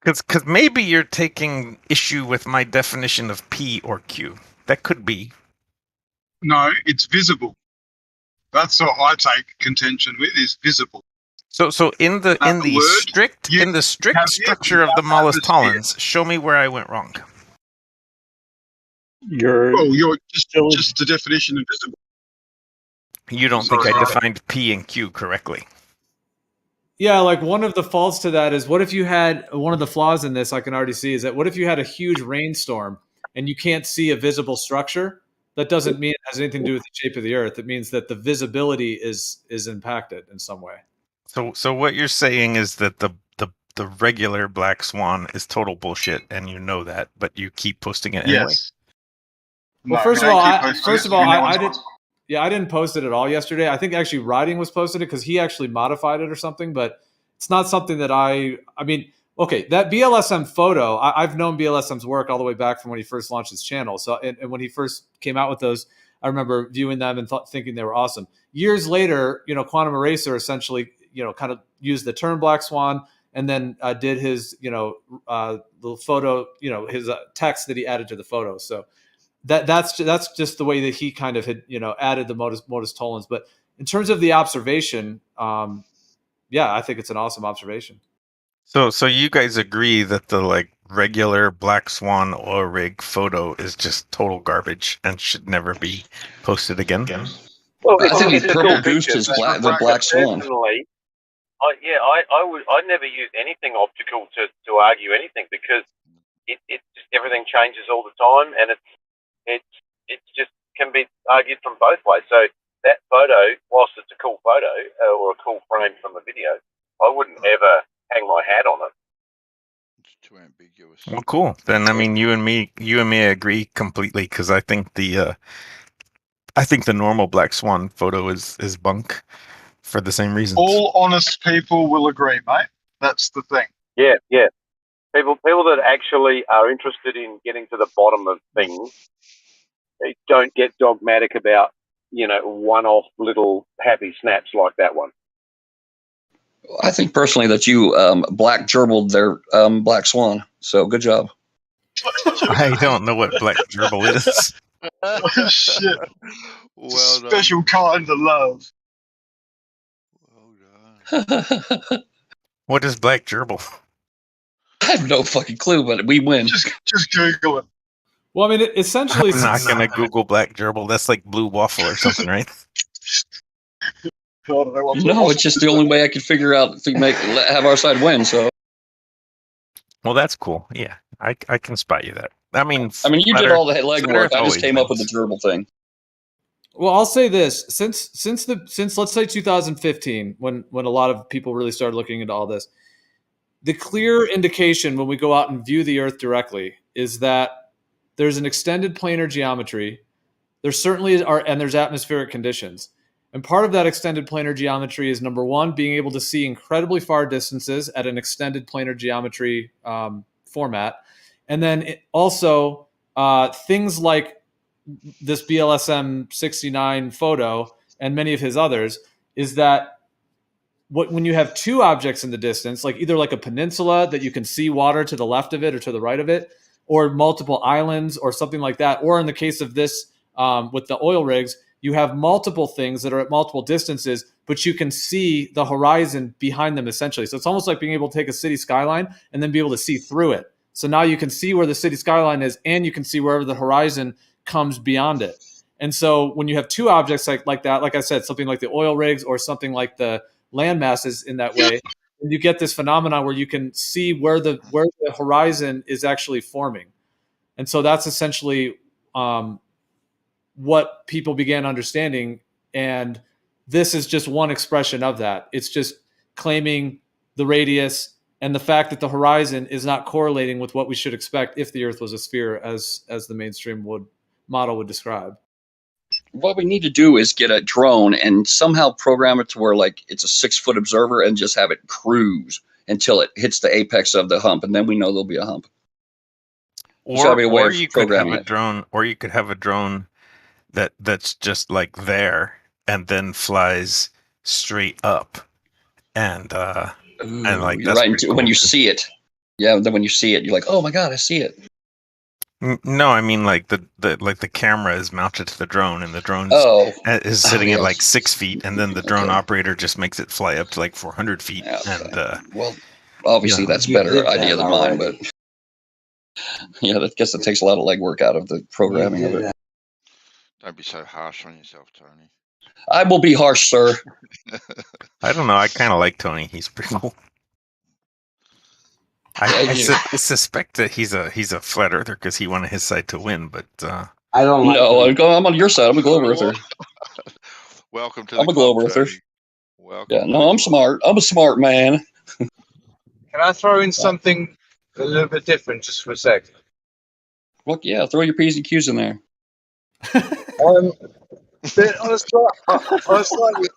Because maybe you're taking issue with my definition of P or Q. That could be. No, it's visible. That's what I take contention with, is visible. So in the strict structure of the Malus Tollens, show me where I went wrong. You're just the definition of visible. You don't think I defined P and Q correctly? Yeah, like one of the faults to that is, what if you had one of the flaws in this? I can already see is that what if you had a huge rainstorm and you can't see a visible structure? That doesn't mean it has anything to do with the shape of the Earth. It means that the visibility is impacted in some way. So what you're saying is that the regular black swan is total bullshit, and you know that, but you keep posting it anyway. Yes. Well, first of all, I didn't. Yeah, I didn't post it at all yesterday. I think actually Riding was posted it because he actually modified it or something, but it's not something that I mean, okay, that BLSM photo, I've known BLSM's work all the way back from when he first launched his channel. So, and when he first came out with those, I remember viewing them and thinking they were awesome. Years later, Quantum Eraser essentially, kind of used the term Black Swan and then did his, the photo, his text that he added to the photo. So that's just the way that he kind of had, added the modus tollens. But in terms of the observation, yeah, I think it's an awesome observation. So you guys agree that the like regular Black Swan oil rig photo is just total garbage and should never be posted again? Well, I think it's the a purple cool goose picture, is but the Black Swan. Personally, I'd never use anything optical to argue anything because it just everything changes all the time, and it just can be argued from both ways. So that photo, whilst it's a cool photo or a cool frame from a video, I wouldn't ever hang my hat on it. It's too ambiguous. Well, cool. Then I mean, you and me agree completely because I think the normal Black Swan photo is bunk for the same reasons. All honest people will agree, mate. That's the thing. Yeah. People that actually are interested in getting to the bottom of things, they don't get dogmatic about, one-off little happy snaps like that one. I think personally that you black gerbiled their Black Swan. So good job. I don't know what black gerbil is. Oh, shit. Well Special kind of love. What is black gerbil? I have no fucking clue, but we win. Just Google it. Well, I mean, essentially, I'm not gonna Google black gerbil. That's like blue waffle or something, right? No, it's just the only way I could figure out to have our side win. So, well, that's cool. Yeah, I can spot you that. I mean, you did all the legwork. I just came up with the gerbil thing. Well, I'll say this: since let's say 2015, when a lot of people really started looking into all this, the clear indication when we go out and view the Earth directly is that there's an extended planar geometry. There certainly are, and there's atmospheric conditions. And part of that extended planar geometry is, number one, being able to see incredibly far distances at an extended planar geometry format. And then also things like this BLSM 69 photo and many of his others is that when you have two objects in the distance, like either like a peninsula that you can see water to the left of it or to the right of it, or multiple islands or something like that, or in the case of this with the oil rigs, you have multiple things that are at multiple distances, but you can see the horizon behind them essentially. So it's almost like being able to take a city skyline and then be able to see through it. So now you can see where the city skyline is, and you can see wherever the horizon comes beyond it. And so when you have two objects like that, like I said, something like the oil rigs or something like the land masses in that way, you get this phenomenon where you can see where the horizon is actually forming. And so that's essentially what people began understanding. And this is just one expression of that. It's just claiming the radius and the fact that the horizon is not correlating with what we should expect if the Earth was a sphere, as the mainstream model would describe. What we need to do is get a drone and somehow program it to where like it's a 6-foot observer and just have it cruise until it hits the apex of the hump, and then we know there'll be a hump. Or you could have a drone, or you could have a drone that's just like there and then flies straight up, and like you're right. Cool. When you see it, then when you see it, you're like, oh my god, I see it. No, I mean like the camera is mounted to the drone, and the drone is sitting at like 6 feet, and then the drone operator just makes it fly up to like 400 feet. And well, obviously that's a better idea than mine, but yeah, I guess it takes a lot of legwork out of the programming of it. Don't be so harsh on yourself, Tony. I will be harsh, sir. I don't know. I kind of like Tony. He's pretty cool. I suspect that he's a flat earther because he wanted his side to win, but I don't. No, I'm on your side. I'm a globe earther. Welcome to. I'm a globe earther. Welcome. Yeah, no, I'm smart. I'm a smart man. Can I throw in something a little bit different just for a sec? Well, yeah, throw your P's and Q's in there. On a slightly,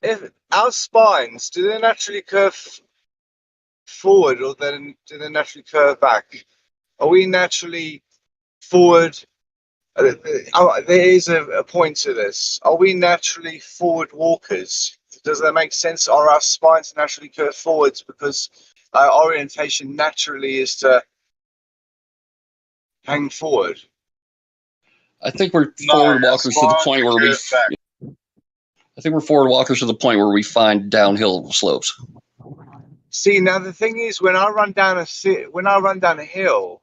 if our spines, do they naturally curve forward, or then do they naturally curve back? Are we naturally forward? There is a point to this. Are we naturally forward walkers? Does that make sense? Are our spines naturally curved forwards because our orientation naturally is to hang forward? I think we're forward walkers to the point where we. I think we're forward walkers to the point where we find downhill slopes. See, now the thing is, when I run down a hill,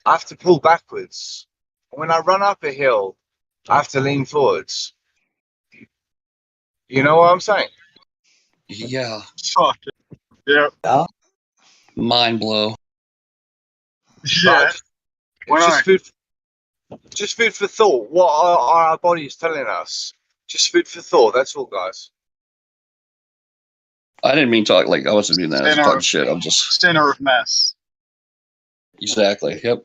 I have to pull backwards. When I run up a hill, I have to lean forwards. You know what I'm saying? Yeah. Yeah. Mind blow. Yeah. Just food for thought. What are our bodies telling us? Just food for thought. That's all, guys. I didn't mean talk like I wasn't doing that. I was talking shit. I'm just center of mass. Exactly. Yep.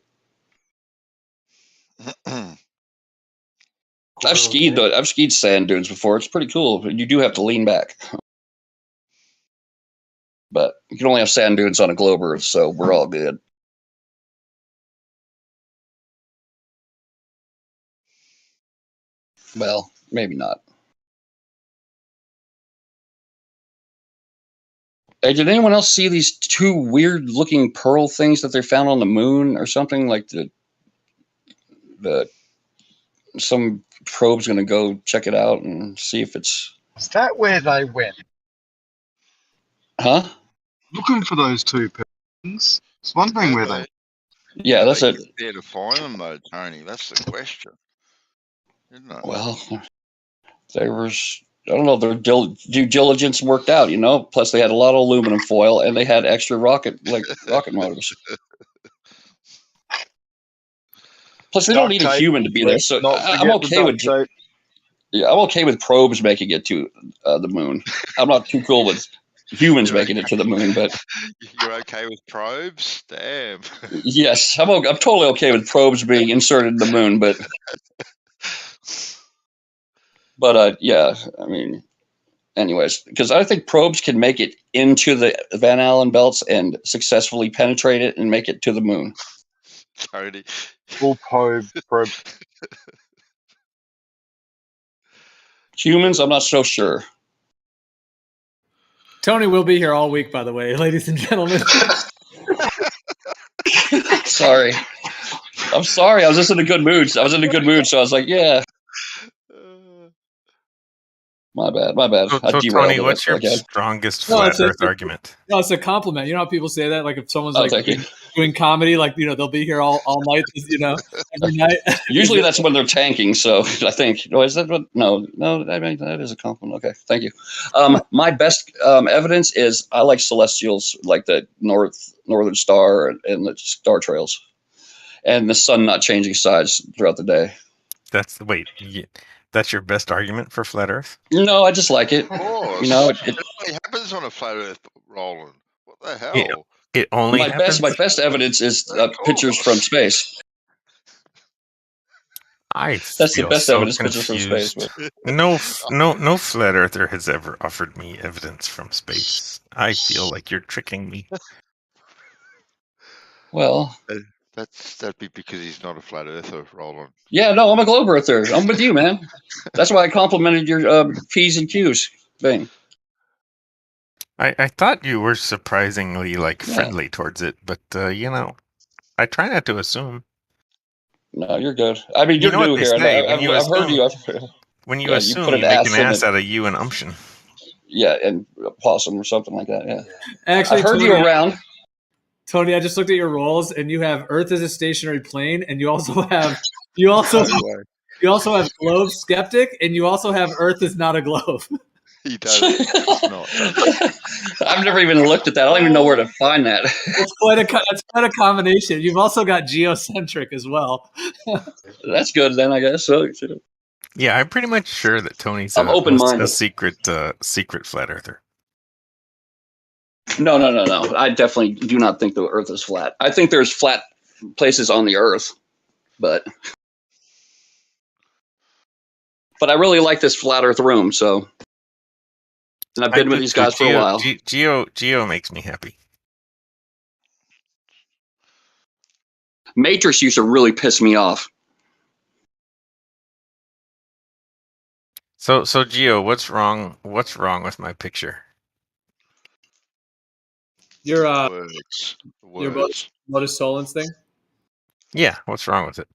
I've skied sand dunes before. It's pretty cool, but you do have to lean back. But you can only have sand dunes on a globe Earth, so we're all good. Well, maybe not. Hey, did anyone else see these two weird-looking pearl things that they found on the moon or something? Like some probe's going to go check it out and see if it's. Is that where they went? Huh? Looking for those two things. It's wondering where they. Yeah, that's it. There to find them though, Tony. That's the question. Isn't it? Well, there was. I don't know, their due diligence worked out, you know. Plus, they had a lot of aluminum foil, and they had extra rocket motors. Plus, they don't need a human to be there, so I'm okay with. Yeah, I'm okay with probes making it to the moon. I'm not too cool with humans making it to the moon, but you're okay with probes? Damn. Yes, I'm totally okay with probes being inserted in the moon, but. But yeah, I mean, anyways, because I think probes can make it into the Van Allen belts and successfully penetrate it and make it to the moon. Tony. Full probes. Humans, I'm not so sure. Tony will be here all week, by the way, ladies and gentlemen. Sorry. I'm sorry. I was just in a good mood. So I was like, yeah. My bad. So, Tony, what's your strongest flat Earth argument? No, it's a compliment. You know how people say that? Like if someone's like thank you. doing comedy, like, you know, they'll be here all night, you know, every night. Usually that's when they're tanking. So I think, is that what? No, I mean, that is a compliment. Okay. Thank you. My best evidence is I like celestials, like the Northern Star and the star trails, and the sun not changing sides throughout the day. That's your best argument for flat Earth? No, I just like it. Of course. You know, it only happens on a flat Earth, Roland. What the hell? It only my best evidence is pictures from space. That's the best evidence. Pictures from space. No flat earther has ever offered me evidence from space. I feel like you're tricking me. Well, that'd be because he's not a flat earther, Roland. Yeah, no, I'm a globe earther. I'm with you, man. That's why I complimented your P's and Q's thing. I thought you were surprisingly friendly towards it, but you know, I try not to assume. No, you're good. I mean, you're new here. I've heard you. When you assume, you make an ass out of you and umption. Yeah, and possum or something like that. Yeah. Actually, I've heard you around. Tony, I just looked at your roles, and you have Earth as a stationary plane, and you also have globe skeptic, and you also have Earth is not a globe. He does. It's not. I've never even looked at that. I don't even know where to find that. It's quite a combination. You've also got geocentric as well. That's good then, I guess. So, yeah, I'm pretty much sure that Tony's open-minded. a secret flat earther. No. I definitely do not think the Earth is flat. I think there's flat places on the Earth, but I really like this flat Earth room. So, and I've been with these guys for a while. Geo makes me happy. Matrix used to really piss me off. So Geo, what's wrong with my picture? Your Words. Modus Solens thing? Yeah, what's wrong with it?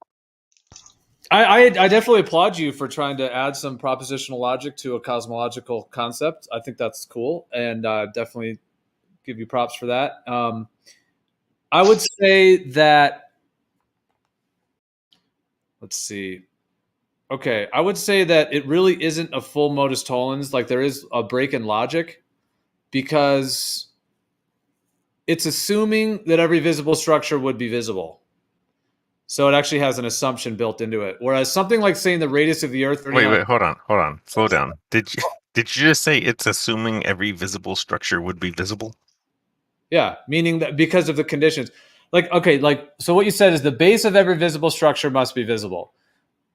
I definitely applaud you for trying to add some propositional logic to a cosmological concept. I think that's cool, and definitely give you props for that. I would say that, let's see. Okay, I would say that it really isn't a full modus tollens. Like there is a break in logic because it's assuming that every visible structure would be visible. So it actually has an assumption built into it. Whereas something like saying the radius of the Earth. Wait, hold on. Slow down. Did you just say it's assuming every visible structure would be visible? Yeah, meaning that because of the conditions. So what you said is the base of every visible structure must be visible.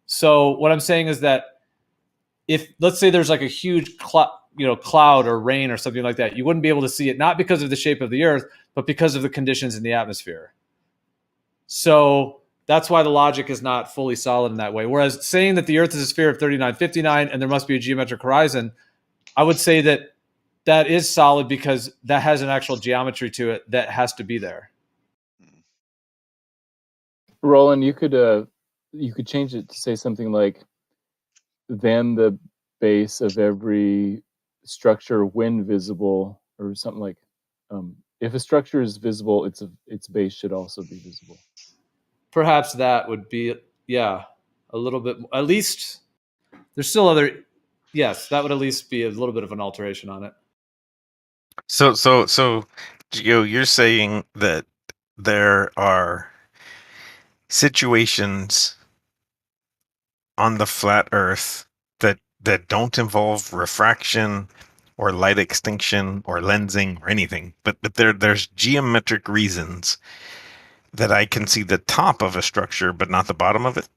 So what I'm saying is that if, let's say there's like a huge cloud or rain or something like that, you wouldn't be able to see it, not because of the shape of the Earth, but because of the conditions in the atmosphere. So that's why the logic is not fully solid in that way. Whereas saying that the Earth is a sphere of 3959 and there must be a geometric horizon, I would say that is solid because that has an actual geometry to it that has to be there. Roland, you could change it to say something like, then the base of every structure when visible, or something like, if a structure is visible, its base should also be visible. Perhaps that would be, a little bit, at least there's still other, yes, that would at least be a little bit of an alteration on it. So, Gio, you're saying that there are situations on the flat Earth that don't involve refraction or light extinction or lensing or anything, but there's geometric reasons that I can see the top of a structure but not the bottom of it.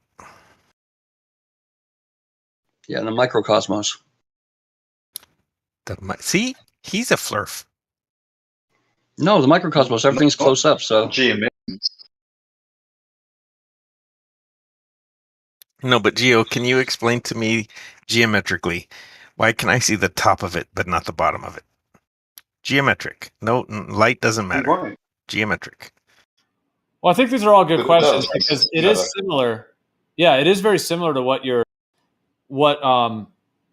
Yeah, in the microcosmos. See, he's a flurf. No, the microcosmos, everything's close up. So No, but Geo, can you explain to me geometrically why can I see the top of it but not the bottom of it? Geometric. No, light doesn't matter. Right. Geometric. Well, I think these are all good But it questions does. because it Yeah, is similar. Yeah, it is very similar to what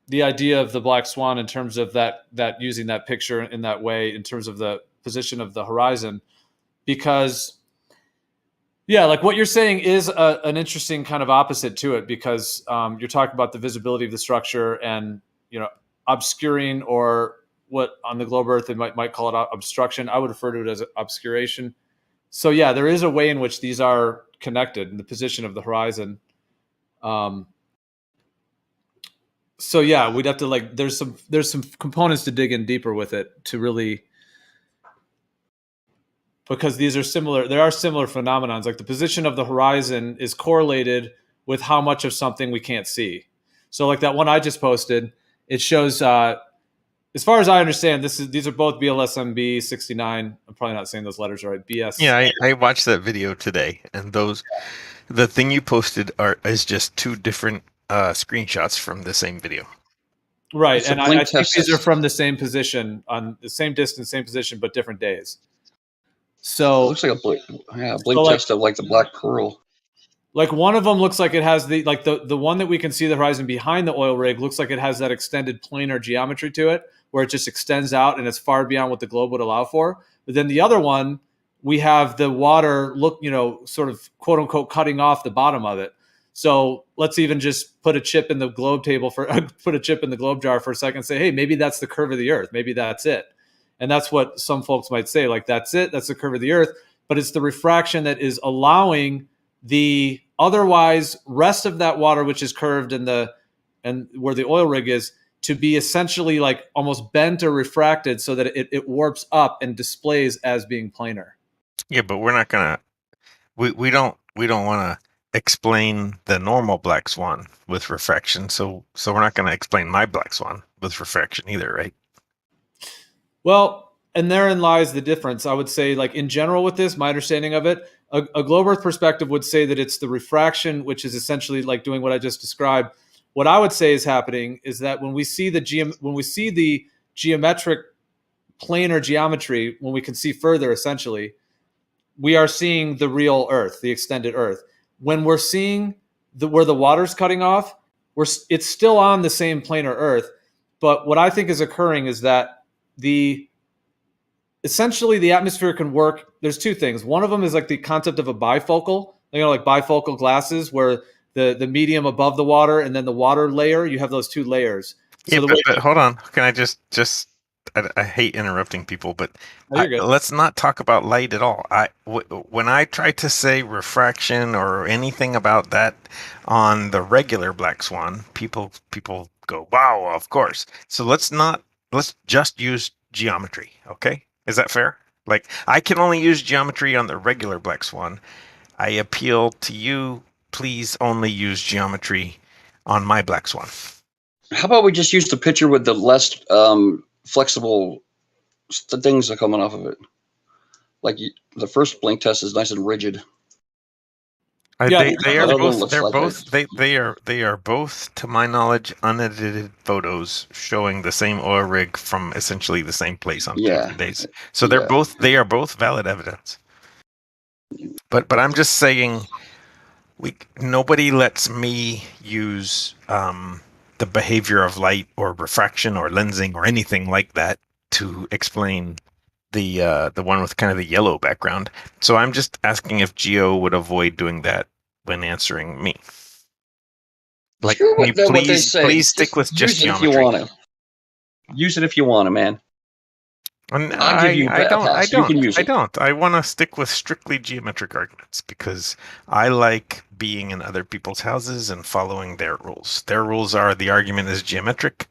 the idea of the black swan in terms of that using that picture in that way in terms of the position of the horizon, because yeah, like what you're saying is an interesting kind of opposite to it, because you're talking about the visibility of the structure and obscuring, or what on the globe Earth they might call it obstruction. I would refer to it as obscuration. So yeah, there is a way in which these are connected in the position of the horizon. So yeah, we'd have to there's some components to dig in deeper with it to really, because these are similar. There are similar phenomenons. Like the position of the horizon is correlated with how much of something we can't see. So like that one I just posted, it shows. As far as I understand, these are both BLSMB 69. I'm probably not saying those letters right. BS. Yeah, I watched that video today, and the thing you posted is just two different screenshots from the same video. Right, and I think these are from the same position, on the same distance, same position, but different days. So it looks like a blink test of like the black pearl. Like one of them looks like it has the one that we can see the horizon behind the oil rig looks like it has that extended planar geometry to it, where it just extends out and it's far beyond what the globe would allow for. But then the other one, we have the water sort of quote unquote cutting off the bottom of it. So let's even just put a chip in the globe jar for a second and say, hey, maybe that's the curve of the Earth. Maybe that's it. And that's what some folks might say, like, that's it. That's the curve of the Earth. But it's the refraction that is allowing the otherwise rest of that water, which is curved and where the oil rig is, to be essentially like almost bent or refracted so that it warps up and displays as being planar. Yeah, but we're not gonna. We don't want to explain the normal black swan with refraction. So we're not going to explain my black swan with refraction either, right? Well, and therein lies the difference. I would say, like in general with this, my understanding of it, a globe Earth perspective would say that it's the refraction, which is essentially like doing what I just described. What I would say is happening is that when we see the geometric planar geometry, when we can see further, essentially, we are seeing the real Earth, the extended Earth. When we're seeing where the water's cutting off, it's still on the same planar Earth. But what I think is occurring is that essentially the atmosphere can work. There's two things. One of them is like the concept of a bifocal, like bifocal glasses, where the medium above the water and then the water layer, you have those two layers. So yeah, but hold on. Can I just I hate interrupting people, but let's not talk about light at all. When I try to say refraction or anything about that on the regular black swan, people go, wow, of course. So let's just use geometry, okay? Is that fair? Like, I can only use geometry on the regular black swan. I appeal to you, please only use geometry on my black swan. How about we just use the picture with the less flexible things that are coming off of it? Like the first blink test is nice and rigid. They are both, to my knowledge, unedited photos showing the same oil rig from essentially the same place on different days. So they are both valid evidence. But I'm just saying, nobody lets me use the behavior of light or refraction or lensing or anything like that to explain the one with kind of the yellow background. So I'm just asking if Geo would avoid doing that when answering me. Like, sure, can you please stick with just geometry? If you want to. Use it if you want to, man. I don't. I want to stick with strictly geometric arguments because I like being in other people's houses and following their rules. Their rules are the argument is geometric,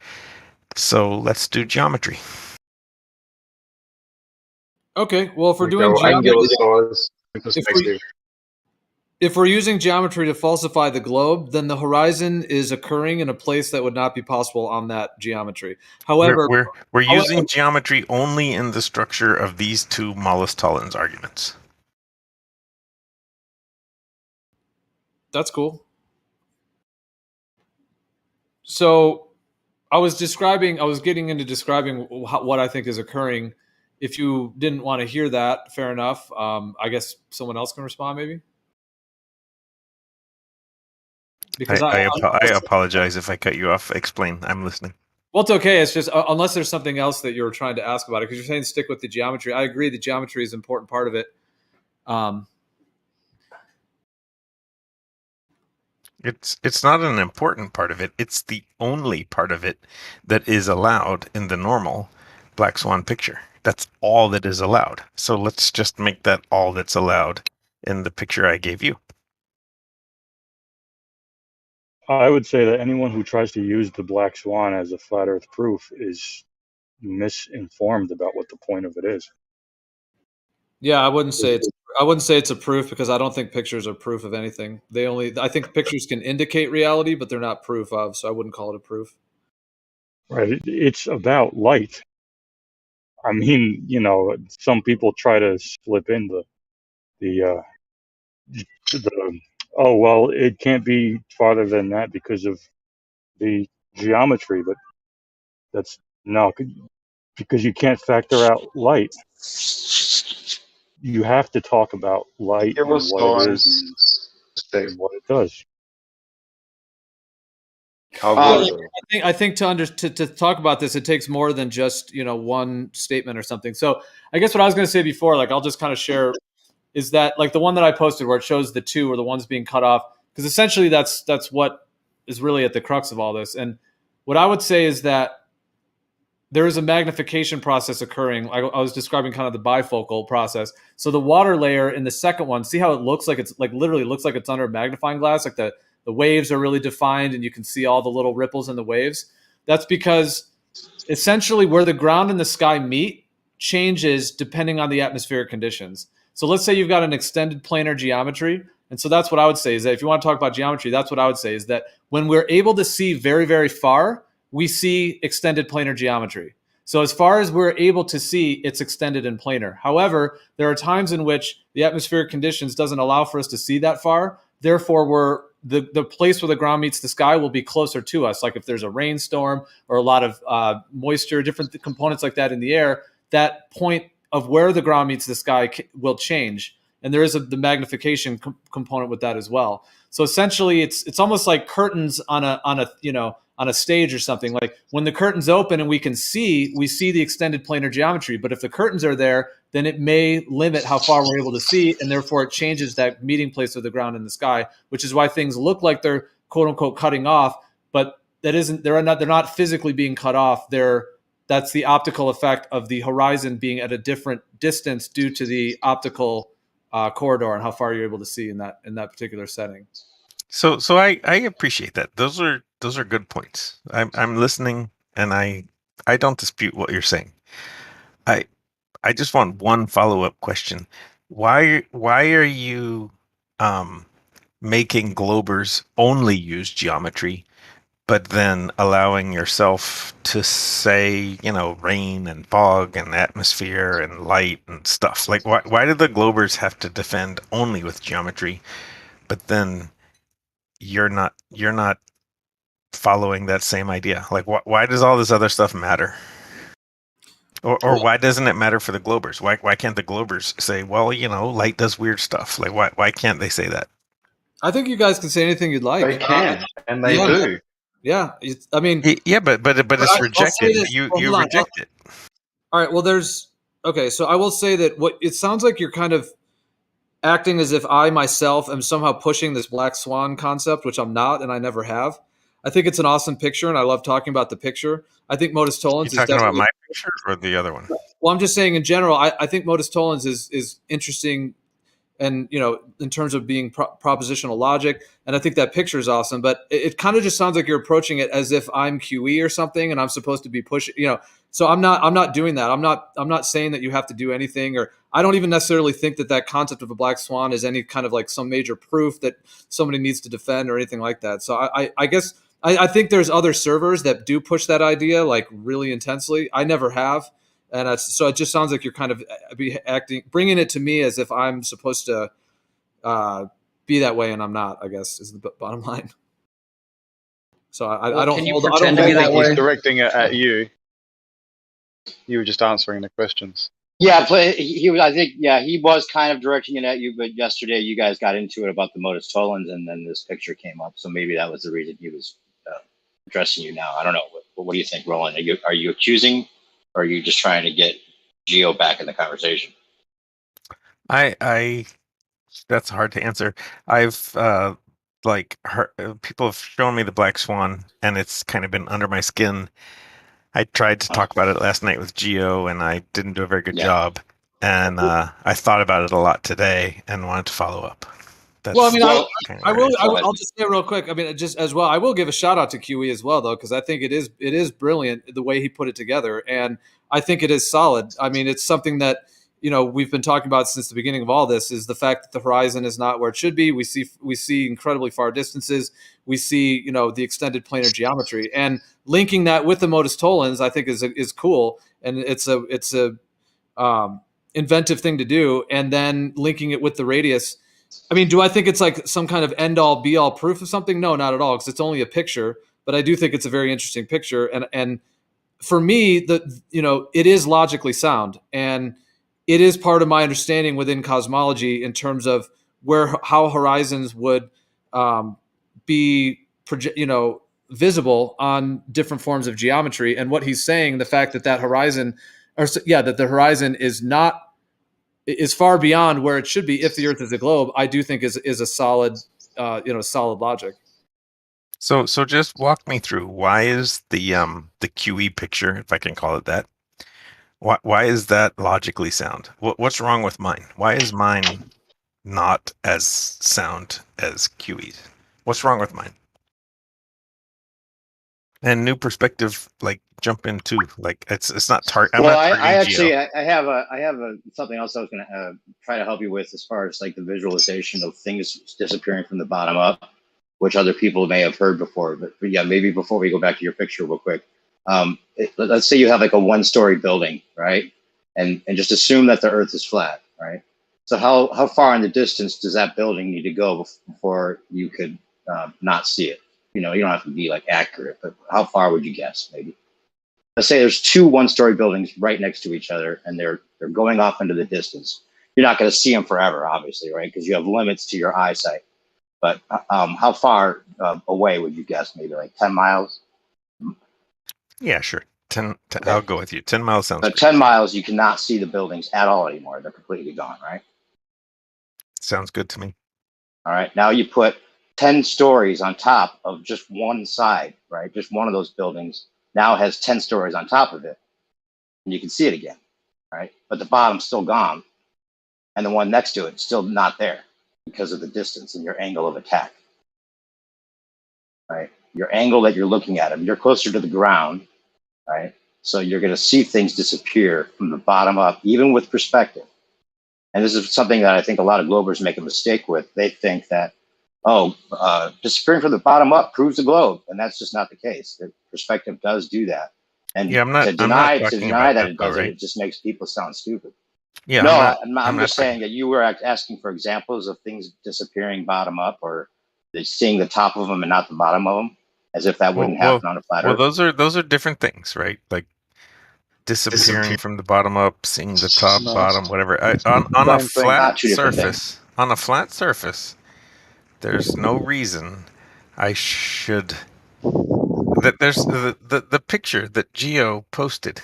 so let's do geometry. Okay, well, if we're doing geometry, if we're using geometry to falsify the globe, then the horizon is occurring in a place that would not be possible on that geometry. However, we're using geometry only in the structure of these two Malus-Tollens arguments. That's cool. So I was getting into describing what I think is occurring. If you didn't want to hear that, fair enough. I guess someone else can respond, maybe. Because I apologize if I cut you off. Explain. I'm listening. Well, it's okay. It's just unless there's something else that you're trying to ask about it, because you're saying stick with the geometry. I agree. The geometry is an important part of it. It's not an important part of it. It's the only part of it that is allowed in the normal Black Swan picture. That's all that is allowed. So let's just make that all that's allowed in the picture I gave you. I would say that anyone who tries to use the Black Swan as a flat Earth proof is misinformed about what the point of it is. Yeah, I wouldn't say it's a proof, because I don't think pictures are proof of anything. I think pictures can indicate reality, but they're not proof of. So I wouldn't call it a proof. Right. It's about light. I mean, some people try to slip in the oh, well, it can't be farther than that because of the geometry, but that's no, because you can't factor out light. You have to talk about light It and was what it is and what it does. I think to talk about this, it takes more than just one statement or something. So I guess what I was going to say before, like I'll just kind of share, is that like the one that I posted where it shows the two or the ones being cut off, because essentially that's what is really at the crux of all this. And what I would say is that there is a magnification process occurring. I was describing kind of the bifocal process. So the water layer in the second one, see how it looks like it's like literally looks like it's under a magnifying glass, like the waves are really defined and you can see all the little ripples in the waves. That's because essentially where the ground and the sky meet changes depending on the atmospheric conditions. So let's say you've got an extended planar geometry. And so that's what I would say is that if you want to talk about geometry, that's what I would say is that when we're able to see very, very far, we see extended planar geometry. So as far as we're able to see, it's extended and planar. However, there are times in which the atmospheric conditions doesn't allow for us to see that far. Therefore, the place where the ground meets the sky will be closer to us. Like if there's a rainstorm or a lot of moisture, different components like that in the air, that point of where the ground meets the sky will change. And there is the magnification component with that as well. So essentially, it's almost like curtains on a stage or something. Like when the curtains open and we see the extended planar geometry. But if the curtains are there, then it may limit how far we're able to see, and therefore it changes that meeting place of the ground and the sky, which is why things look like they're quote unquote cutting off, but that isn't. They're not physically being cut off. That's the optical effect of the horizon being at a different distance due to the optical corridor and how far you're able to see in that particular setting. So I appreciate that. Those are good points. I'm listening, and I don't dispute what you're saying. I just want one follow-up question. Why are you making globers only use geometry, but then allowing yourself to say, rain and fog and atmosphere and light and stuff? Like why do the globers have to defend only with geometry, but then you're not following that same idea? Like why does all this other stuff matter? Or why doesn't it matter for the globers? Why can't the globers say, well, light does weird stuff? Like why can't they say that? I think you guys can say anything you'd like. They can, and they do. Yeah, I mean, yeah, but it's rejected. You reject it. All right. Well, so I will say that it sounds like you're kind of acting as if I myself am somehow pushing this black swan concept, which I'm not, and I never have. I think it's an awesome picture, and I love talking about the picture. I think Modus Tollens is talking about my picture or the other one? Well, I'm just saying in general, I think Modus Tollens is interesting, and in terms of being propositional logic, and I think that picture is awesome. But it kind of just sounds like you're approaching it as if I'm QE or something, and I'm supposed to be pushing. So I'm not doing that. I'm not saying that you have to do anything, or I don't even necessarily think that concept of a black swan is any kind of like some major proof that somebody needs to defend or anything like that. So I guess I think there's other servers that do push that idea like really intensely. I never have. And so it just sounds like you're kind of bringing it to me as if I'm supposed to be that way, and I'm not, I guess, is the bottom line. So I Well, don't can you hold. I don't pretend to be hold that that way? He's directing it at you. You were just answering the questions. Yeah, but he was. I think he was kind of directing it at you. But yesterday you guys got into it about the modus tollens, and then this picture came up. So maybe that was the reason he was addressing you now. I don't know. What do you think, Roland? Are you accusing, or are you just trying to get Geo back in the conversation? I that's hard to answer. I've like heard, people have shown me the black swan, and it's kind of been under my skin. I tried to talk about it last night with Geo, and I didn't do a very good job. And I thought about it a lot today, and wanted to follow up. That's Well, I mean, I will. I'll just say real quick. I mean, just as well, I will give a shout out to QE as well, though, because I think it is brilliant the way he put it together, and I think it is solid. I mean, it's something that we've been talking about since the beginning of all this, is the fact that the horizon is not where it should be. We see incredibly far distances. We see the extended planar geometry, and linking that with the modus tollens, I think is cool, and it's a inventive thing to do, and then linking it with the radius. I mean, do I think it's like some kind of end-all, be-all proof of something? No, not at all, because it's only a picture. But I do think it's a very interesting picture, and for me, it is logically sound, and it is part of my understanding within cosmology in terms of how horizons would be visible on different forms of geometry. And what he's saying, the fact that horizon, that the horizon is far beyond where it should be if the Earth is a globe, I do think is a solid, solid logic. So just walk me through, why is the QE picture, if I can call it that, why is that logically sound? What's wrong with mine? Why is mine not as sound as QE's? What's wrong with mine? And new perspective, like jump into, like it's not target. Well, I actually I have something else I was going to try to help you with, as far as like the visualization of things disappearing from the bottom up, which other people may have heard before. But yeah, maybe before we go back to your picture real quick, let's say you have like a one-story building, right? And just assume that the Earth is flat, right? So how far in the distance does that building need to go before you could not see it? You don't have to be like accurate, but how far would you guess? Maybe. Let's say there's two one-story buildings right next to each other, and they're going off into the distance. You're not going to see them forever, obviously, right? Because you have limits to your eyesight. But how far away would you guess? Maybe like 10 miles? Yeah, sure. 10 okay. I'll go with you. 10 miles sounds good. 10 miles, you cannot see the buildings at all anymore. They're completely gone, right? Sounds good to me. All right. Now you put 10 stories on top of just one side, right? Just one of those buildings now has 10 stories on top of it. And you can see it again, right? But the bottom's still gone. And the one next to it is still not there because of the distance and your angle of attack, right? Your angle that you're looking at them, you're closer to the ground, right? So you're going to see things disappear from the bottom up, even with perspective. And this is something that I think a lot of globers make a mistake with. They think that, disappearing from the bottom up proves the globe, and that's just not the case. The perspective does do that. And yeah, to deny that it doesn't, it just makes people sound stupid. Yeah, no, I'm just saying that you were asking for examples of things disappearing bottom up, or seeing the top of them and not the bottom of them, as if that wouldn't happen on a flat Earth. Well, those are different things, right? Like disappearing from the bottom up, seeing the top, bottom, whatever. On a flat surface, there's no reason I should. That there's the picture that Geo posted.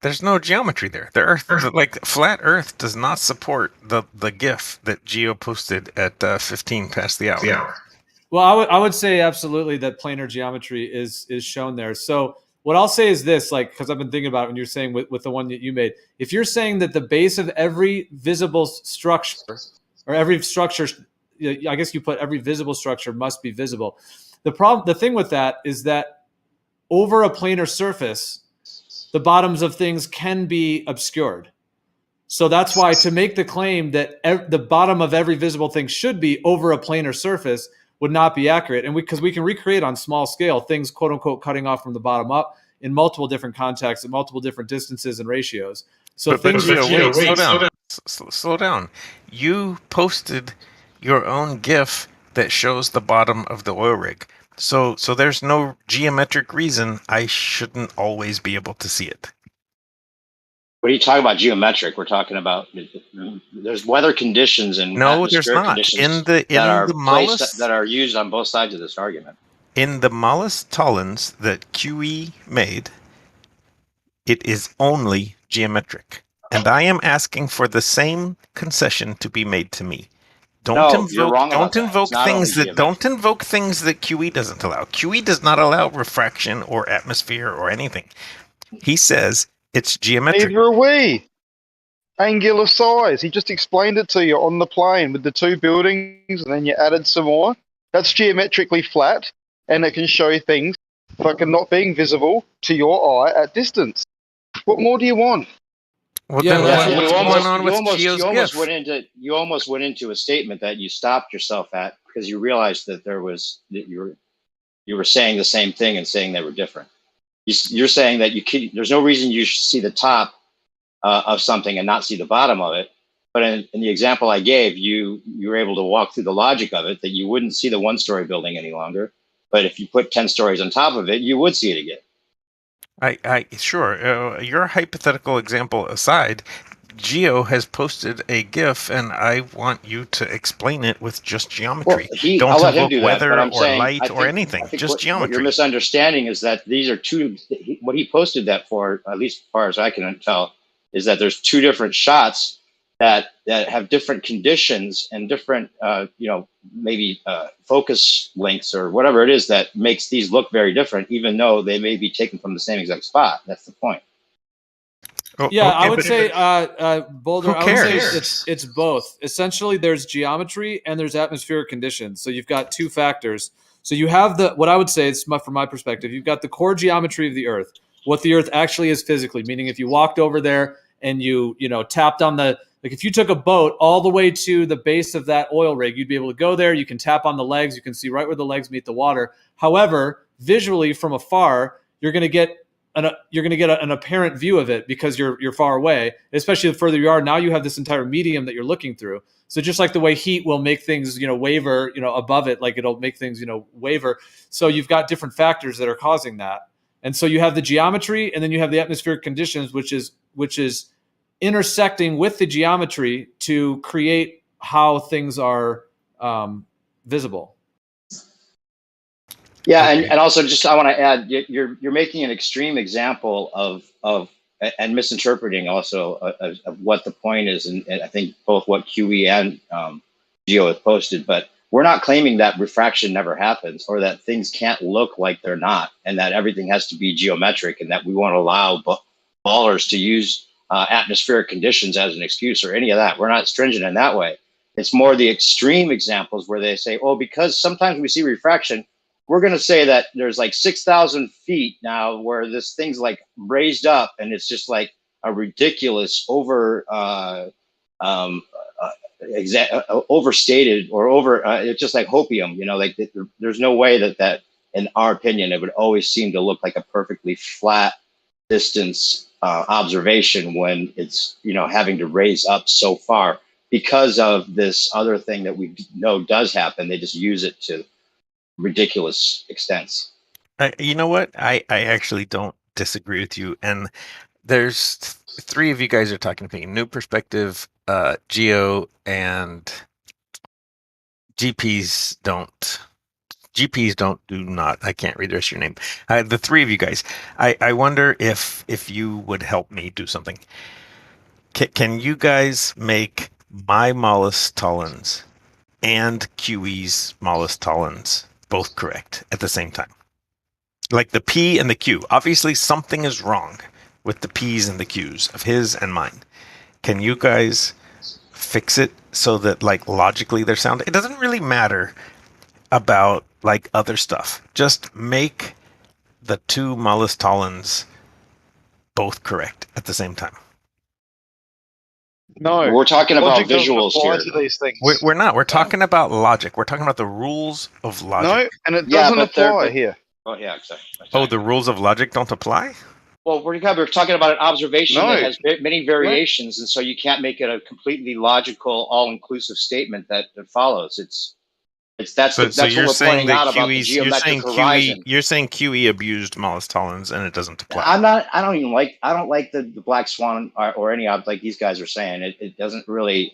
There's no geometry there. The Earth, like flat Earth, does not support the GIF that Geo posted at 15 past the hour. Yeah. Well, I would say absolutely that planar geometry is shown there. So what I'll say is this, like, because I've been thinking about it when you're saying with the one that you made, if you're saying that the base of every visible structure, or every structure, I guess you put every visible structure must be visible. The thing with that is that over a planar surface, the bottoms of things can be obscured. So that's why to make the claim that the bottom of every visible thing should be over a planar surface would not be accurate. And because we can recreate on small scale things, quote unquote, cutting off from the bottom up in multiple different contexts at multiple different distances and ratios. So slow down. You posted your own GIF that shows the bottom of the oil rig. So there's no geometric reason I shouldn't always be able to see it. What are you talking about geometric? We're talking about there's weather conditions and No, there's atmospheric not. conditions that are used on both sides of this argument. In the Malus Tollens that QE made, it is only geometric. And I am asking for the same concession to be made to me. You're wrong about that. It's not only Don't invoke things that QE doesn't allow. QE does not allow refraction or atmosphere or anything. He says it's geometric. Neither are we. Angular size. He just explained it to you on the plane with the two buildings, and then you added some more. That's geometrically flat, and it can show things fucking not being visible to your eye at distance. What more do you want? Well, You almost went into a statement that you stopped yourself at because you realized that you were saying the same thing and saying they were different. You're saying that there's no reason you should see the top of something and not see the bottom of it. But in the example I gave, you were able to walk through the logic of it that you wouldn't see the one-story building any longer. But if you put 10 stories on top of it, you would see it again. Sure. Your hypothetical example aside, Geo has posted a GIF, and I want you to explain it with just geometry. I'll let him invoke do that, weather but I'm or saying, light or anything. Just what geometry. your misunderstanding is that these are what he posted that for, at least as far as I can tell, is that there's two different shots that have different conditions and different, maybe focus lengths or whatever it is that makes these look very different, even though they may be taken from the same exact spot. That's the point. I would say, Boulder, Who cares? I would say it's both. Essentially, there's geometry and there's atmospheric conditions. So you've got two factors. So you have what I would say is, from my perspective, you've got the core geometry of the Earth, what the Earth actually is physically, meaning if you walked over there and you tapped on like if you took a boat all the way to the base of that oil rig, you'd be able to go there. You can tap on the legs. You can see right where the legs meet the water. However, visually from afar, you're going to get an apparent view of it because you're far away, especially the further you are. Now you have this entire medium that you're looking through. So just like the way heat will make things, waver, above it, like it'll make things, waver. So you've got different factors that are causing that. And so you have the geometry and then you have the atmospheric conditions, which is intersecting with the geometry to create how things are visible. Yeah, and also just I want to add, you're making an extreme example of and misinterpreting also of what the point is, and I think both what QE and Geo have posted. But we're not claiming that refraction never happens or that things can't look like they're not, and that everything has to be geometric, and that we won't allow ballers to use atmospheric conditions as an excuse or any of that. We're not stringent in that way. It's more the extreme examples where they say, oh, because sometimes we see refraction, we're going to say that there's like 6,000 feet now where this thing's like raised up and it's just like a ridiculous overstated or it's just like hopium, like there's no way that in our opinion, it would always seem to look like a perfectly flat distance observation when it's, having to raise up so far because of this other thing that we know does happen. They just use it to ridiculous extents. You know what? I actually don't disagree with you. And there's three of you guys are talking to me. New Perspective, Geo, and GPs don't. I can't read the rest of your name. The three of you guys. I wonder if you would help me do something. Can you guys make my Malus Tollens and QE's Malus Tollens both correct at the same time? Like the P and the Q. Obviously, something is wrong with the P's and the Q's of his and mine. Can you guys fix it so that, like, logically they're sound? It doesn't really matter about, like, other stuff. Just make the two Malus Tollens both correct at the same time. No, we're talking about logic doesn't visuals apply here. to these things. We're not. We're talking about logic. We're talking about the rules of logic. No, and it doesn't apply here. Oh yeah, exactly. Oh, the rules of logic don't apply? Well, we're talking about an observation No. that has many variations, and so you can't make it a completely logical, all-inclusive statement that follows. That's So what you're we're saying pointing that out about the QE's, you're saying geometric horizon. you're saying QE abused Malus Tollins and it doesn't apply. I don't like the black swan or any of like these guys are saying. It doesn't really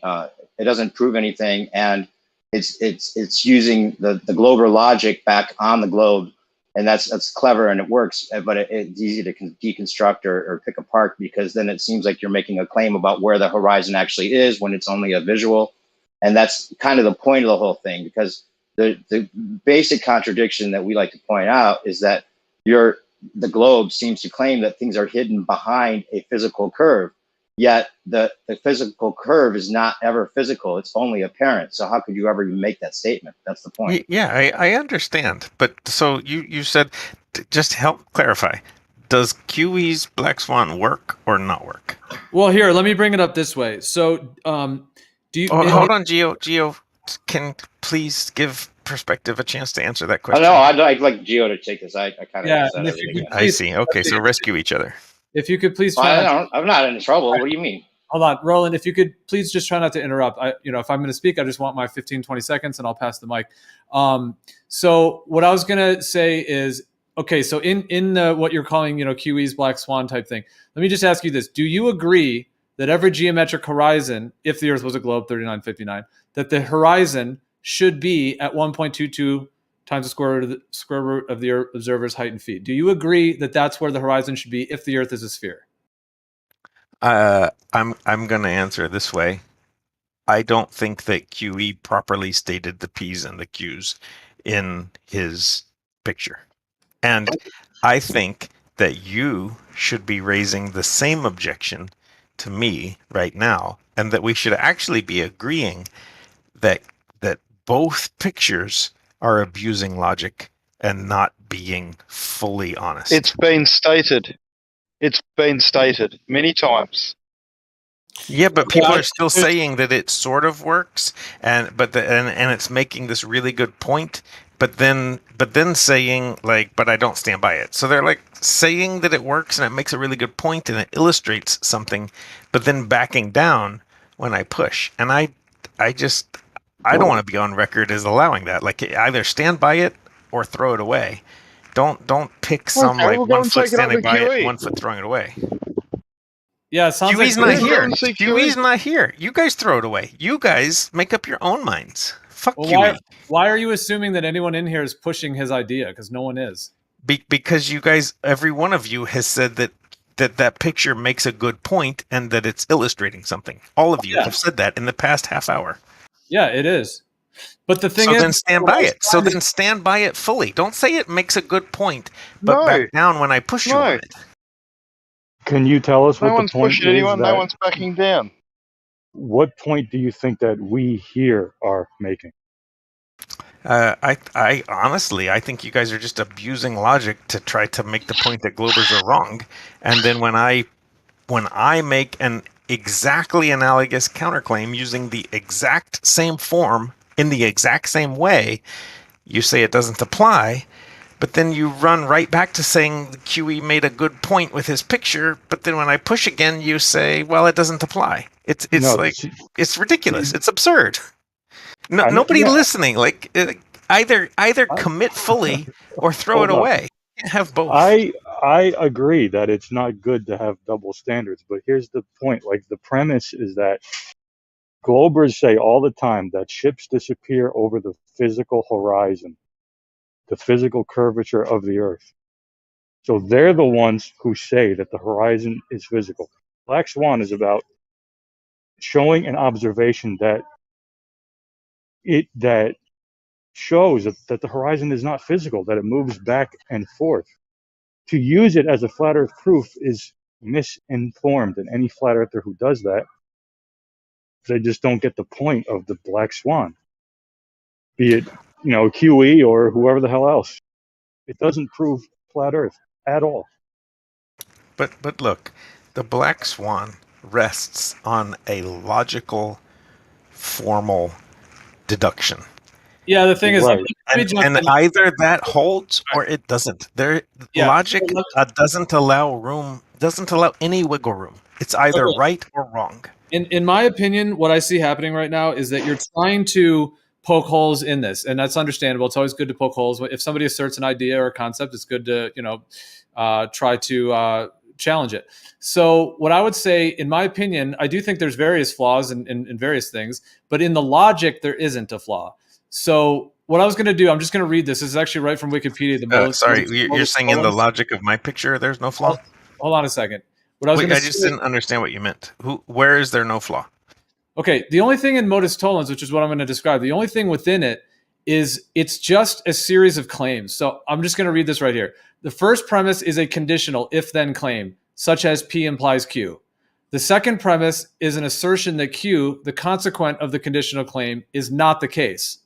it doesn't prove anything, and it's using the global logic back on the globe, and that's clever and it works, but it's easy to deconstruct or pick apart, because then it seems like you're making a claim about where the horizon actually is when it's only a visual, and that's kind of the point of the whole thing, because the basic contradiction that we like to point out is that the globe seems to claim that things are hidden behind a physical curve, yet the physical curve is not ever physical. It's only apparent. So how could you ever even make that statement? That's the point. Yeah, I understand. But so you said, just help clarify, does QE's Black Swan work or not work? Well, here, let me bring it up this way. So, do you... hold on, Geo, can please give Perspective a chance to answer that question? Oh, no, I'd like Gio to take this. I kind of said everything. I see. Okay, so rescue each other. If you could please... I'm not in trouble. What do you mean? Hold on, Roland, if you could please just try not to interrupt. If I'm going to speak, I just want my 15, 20 seconds and I'll pass the mic. So what I was going to say is, okay, so in the what you're calling, QE's Black Swan type thing, let me just ask you this. Do you agree that every geometric horizon, if the Earth was a globe, 3959, that the horizon should be at 1.22 times the square root of the observer's height in feet? Do you agree that that's where the horizon should be if the Earth is a sphere? I'm going to answer this way. I don't think that QE properly stated the P's and the Q's in his picture. And I think that you should be raising the same objection to me right now, and that we should actually be agreeing that both pictures are abusing logic and not being fully honest. It's been stated. It's been stated many times. Yeah, but people are still saying that it sort of works, and it's making this really good point, but then saying but I don't stand by it. So they're like saying that it works and it makes a really good point and it illustrates something, but then backing down when I push. And I don't want to be on record as allowing that. Like, either stand by it or throw it away. Don't pick some one foot standing by it, 1 foot throwing it away. Yeah, it sounds QE's like not here. QE's not here. You guys throw it away. You guys make up your own minds. Fuck QE. Why are you assuming that anyone in here is pushing his idea? Because no one is. Because you guys, every one of you has said that picture makes a good point and that it's illustrating something. All of you have said that in the past half hour. Yeah, it is. But the thing is... So then stand by it. So then stand by it fully. Don't say it makes a good point, but back down when I push you on it. Can you tell us what the point is? No one's pushing anyone. No one's backing down. What point do you think that we here are making? I honestly, I think you guys are just abusing logic to try to make the point that Globers are wrong. And then when I make an exactly analogous counterclaim using the exact same form in the exact same way, you say it doesn't apply, but then you run right back to saying QE made a good point with his picture, but then when I push again, you say, well, it doesn't apply. It's ridiculous. It's absurd. No, nobody listening, either commit fully or throw it away. You can't have both. I agree that it's not good to have double standards, but here's the point. The premise is that Globers say all the time that ships disappear over the physical horizon, the physical curvature of the Earth. So they're the ones who say that the horizon is physical. Black Swan is about showing an observation that shows that the horizon is not physical, that it moves back and forth. To use it as a flat Earth proof is misinformed, and any flat earther who does that, they just don't get the point of the Black Swan. Be it, QE or whoever the hell else. It doesn't prove flat Earth at all. But look, the Black Swan rests on a logical, formal deduction. Yeah, the thing is, and either that holds or it doesn't. Logic doesn't allow any wiggle room. It's either right or wrong. In my opinion, what I see happening right now is that you're trying to poke holes in this, and that's understandable. It's always good to poke holes. If somebody asserts an idea or a concept, it's good to try to challenge it. So what I would say, in my opinion, I do think there's various flaws in various things, but in the logic, there isn't a flaw. So what I was going to do, I'm just going to read this. This is actually right from Wikipedia. Sorry, you're saying in the logic of my picture, there's no flaw? Hold on a second. What I was Wait, gonna I just say- didn't understand what you meant. Where is there no flaw? Okay, the only thing in modus tollens, which is what I'm going to describe, the only thing within it is it's just a series of claims. So I'm just going to read this right here. The first premise is a conditional if-then claim, such as P implies Q. The second premise is an assertion that Q, the consequent of the conditional claim, is not the case.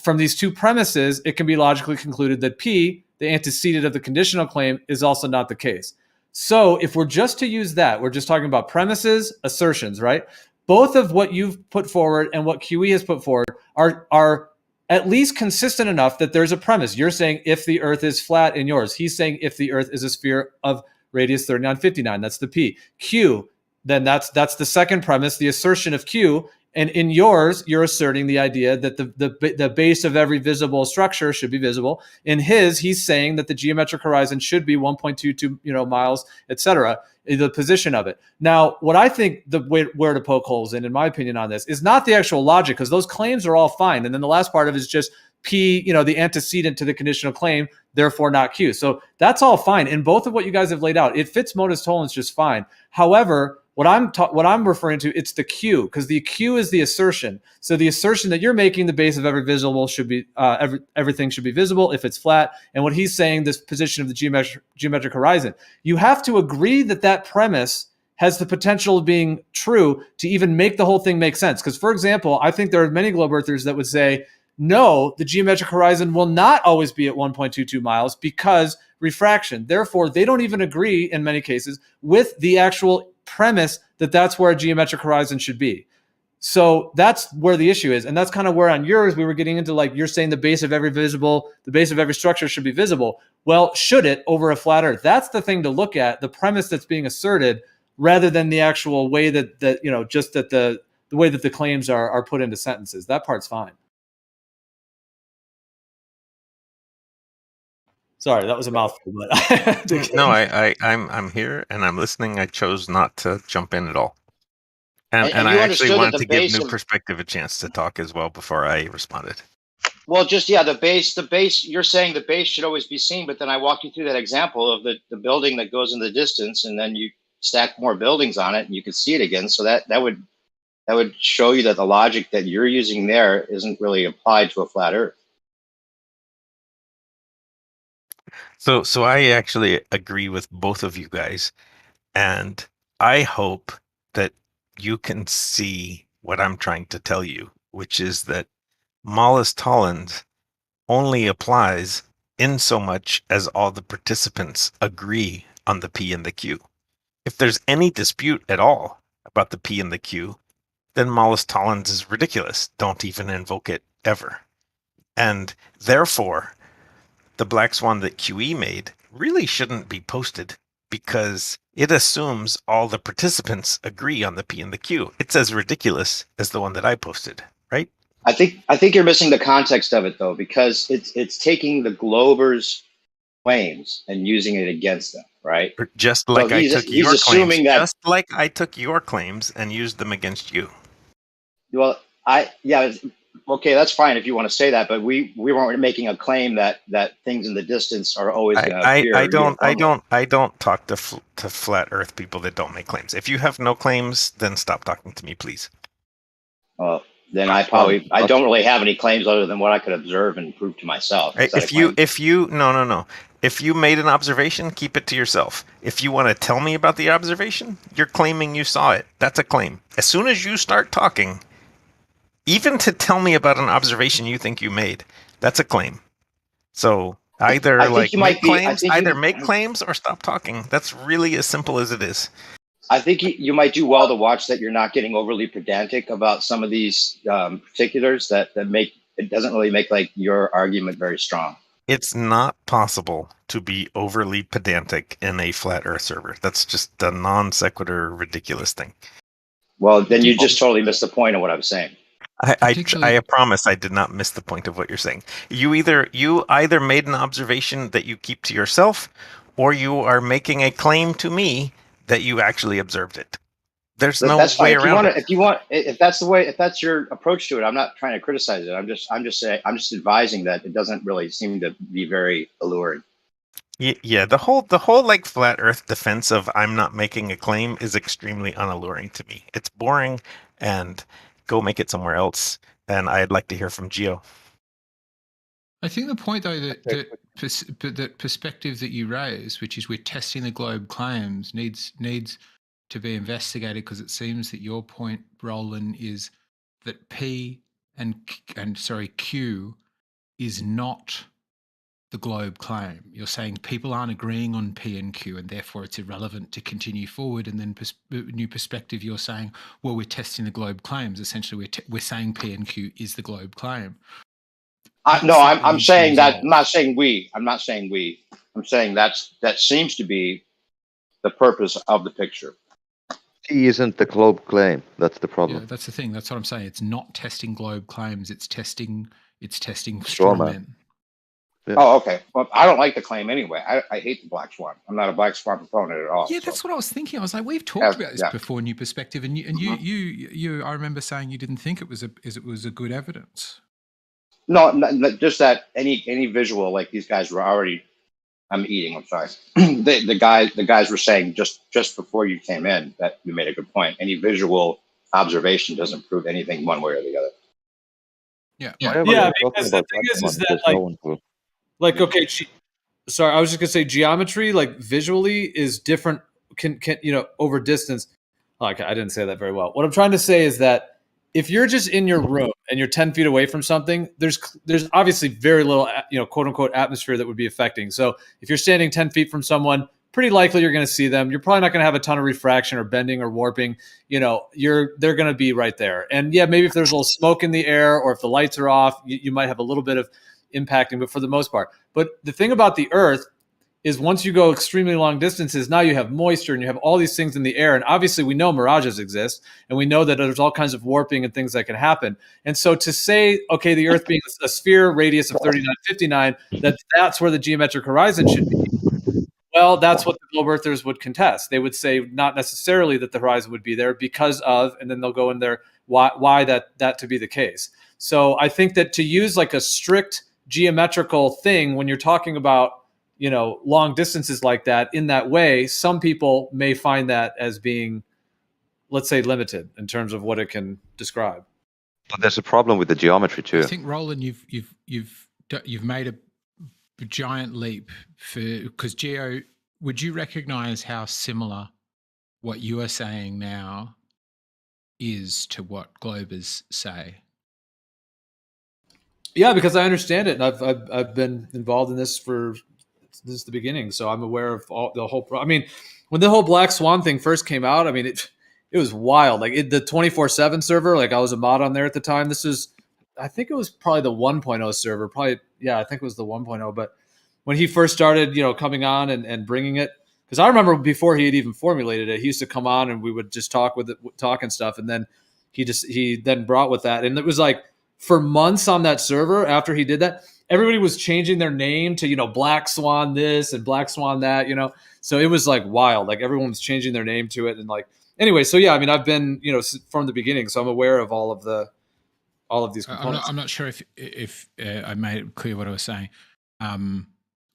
From these two premises, it can be logically concluded that P, the antecedent of the conditional claim, is also not the case. So if we're just to use that, we're just talking about premises, assertions, right? Both of what you've put forward and what QE has put forward are at least consistent enough that there's a premise. You're saying if the Earth is flat in yours. He's saying if the Earth is a sphere of radius 3959. That's the P. Q, then that's the second premise, the assertion of Q. And in yours, you're asserting the idea that the base of every visible structure should be visible. In his, he's saying that the geometric horizon should be 1.22 miles, etc. The position of it. Now, what I think the way where to poke holes in my opinion, on this is not the actual logic, because those claims are all fine. And then the last part of it is just P, the antecedent to the conditional claim, therefore not Q. So that's all fine. In both of what you guys have laid out, it fits modus tollens just fine. However, what I'm referring to, it's the Q, because the Q is the assertion. So the assertion that you're making, the base of every visible should be everything should be visible if it's flat. And what he's saying, this position of the geometric horizon, you have to agree that premise has the potential of being true to even make the whole thing make sense. Because, for example, I think there are many globe earthers that would say, no, the geometric horizon will not always be at 1.22 miles because refraction. Therefore, they don't even agree in many cases with the actual premise that that's where a geometric horizon should be. So that's where the issue is. And that's kind of where on yours we were getting into, like, you're saying the base of every structure should be visible. Well, should it over a flat Earth? That's the thing to look at, the premise that's being asserted, rather than the actual way that the way that the claims are put into sentences. That part's fine. Sorry, that was a mouthful. But No, I'm here and I'm listening. I chose not to jump in at all. And I actually wanted to give New Perspective a chance to talk as well before I responded. Well, the base, you're saying the base should always be seen, but then I walked you through that example of the building that goes in the distance, and then you stack more buildings on it and you can see it again. So that would show you that the logic that you're using there isn't really applied to a flat Earth. So I actually agree with both of you guys, and I hope that you can see what I'm trying to tell you, which is that Malus Tollens only applies in so much as all the participants agree on the P and the Q. If there's any dispute at all about the P and the Q, then Malus Tollens is ridiculous. Don't even invoke it ever. And therefore, the black swan that QE made really shouldn't be posted, because it assumes all the participants agree on the P and the Q. It's as ridiculous as the one that I posted, right? I think you're missing the context of it, though, because it's taking the Glober's claims and using it against them, right? Just like So I took your claims, that, just like I took your claims and used them against you. Well, okay, that's fine if you want to say that, but we weren't making a claim that things in the distance are always going to appear. I don't talk to flat Earth people that don't make claims. If you have no claims, then stop talking to me, please. Well, then I don't really have any claims other than what I could observe and prove to myself. If you made an observation, keep it to yourself. If you want to tell me about the observation, you're claiming you saw it. That's a claim. As soon as you start talking, even to tell me about an observation you think you made, that's a claim. So either make claims or stop talking. That's really as simple as it is. I think you might do well to watch that you're not getting overly pedantic about some of these particulars that make it doesn't really make like your argument very strong. It's not possible to be overly pedantic in a flat Earth server. That's just a non sequitur ridiculous thing. Well, then you just totally missed the point of what I was saying. I promise I did not miss the point of what you're saying. You either made an observation that you keep to yourself, or you are making a claim to me that you actually observed it. There's no That's fine. way around it. If that's the way, if that's your approach to it, I'm not trying to criticize it. I'm just saying, I'm just advising that it doesn't really seem to be very alluring. Yeah, the whole like flat Earth defense of I'm not making a claim is extremely unalluring to me. It's boring, and go make it somewhere else. And I'd like to hear from Gio. I think the point, though, that perspective that you raise, which is we're testing the globe claims, needs to be investigated, because it seems that your point, Roland, is that P and Q is not the globe claim. You're saying people aren't agreeing on P and Q, and therefore it's irrelevant to continue forward. And then new perspective, you're saying, well, we're testing the globe claims. Essentially, we're saying P and Q is the globe claim. I'm saying that. I'm not saying we. I'm not saying we. I'm saying that seems to be the purpose of the picture. T isn't the globe claim. That's the problem. Yeah, that's the thing. That's what I'm saying. It's not testing globe claims. It's testing straw strawmen. man. Yeah. Oh, okay. Well, I don't like the claim anyway. I hate the black swan. I'm not a black swan proponent at all. Yeah, that's what I was thinking. I was like, we've talked about this before, new perspective, and you. I remember saying you didn't think it was a good evidence. No, just that any visual, like these guys were already. I'm eating. I'm sorry. the guys were saying just before you came in that you made a good point. Any visual observation doesn't prove anything one way or the other. Yeah. Because the thing is that like okay, sorry, I was just gonna say geometry, like visually, is different. Can over distance. Okay, I didn't say that very well. What I'm trying to say is that if you're just in your room and you're 10 feet away from something, there's obviously very little, quote unquote, atmosphere that would be affecting. So if you're standing 10 feet from someone, pretty likely you're going to see them. You're probably not going to have a ton of refraction or bending or warping. They're going to be right there. And yeah, maybe if there's a little smoke in the air or if the lights are off, you might have a little bit of impacting, but for the most part. But the thing about the Earth is once you go extremely long distances, now you have moisture and you have all these things in the air. And obviously we know mirages exist and we know that there's all kinds of warping and things that can happen. And so to say, okay, the Earth being a sphere radius of 3959, that's where the geometric horizon should be. Well, that's what the globe earthers would contest. They would say not necessarily that the horizon would be there because of, and then they'll go in there why that to be the case. So I think that to use like a strict geometrical thing when you're talking about long distances like that in that way, some people may find that as being, let's say, limited in terms of what it can describe. But there's a problem with the geometry too. I think, Roland, you've made a giant leap because Gio, would you recognize how similar what you are saying now is to what globers say? Yeah, because I understand it, and I've been involved in this since the beginning, so I'm aware of the whole. I mean, when the whole Black Swan thing first came out, I mean it was wild. Like the 24/7 server, like I was a mod on there at the time. I think it was probably the 1.0 server. I think it was the 1.0. But when he first started, coming on and bringing it, because I remember before he had even formulated it, he used to come on and we would just talk and stuff, and then he then brought with that, and it was like for months on that server after he did that. Everybody was changing their name to, Black Swan this and Black Swan that, So it was like wild. Like everyone was changing their name to it. And like, anyway, so yeah, I mean, I've been, from the beginning, so I'm aware of all of these components. I'm not sure if I made it clear what I was saying.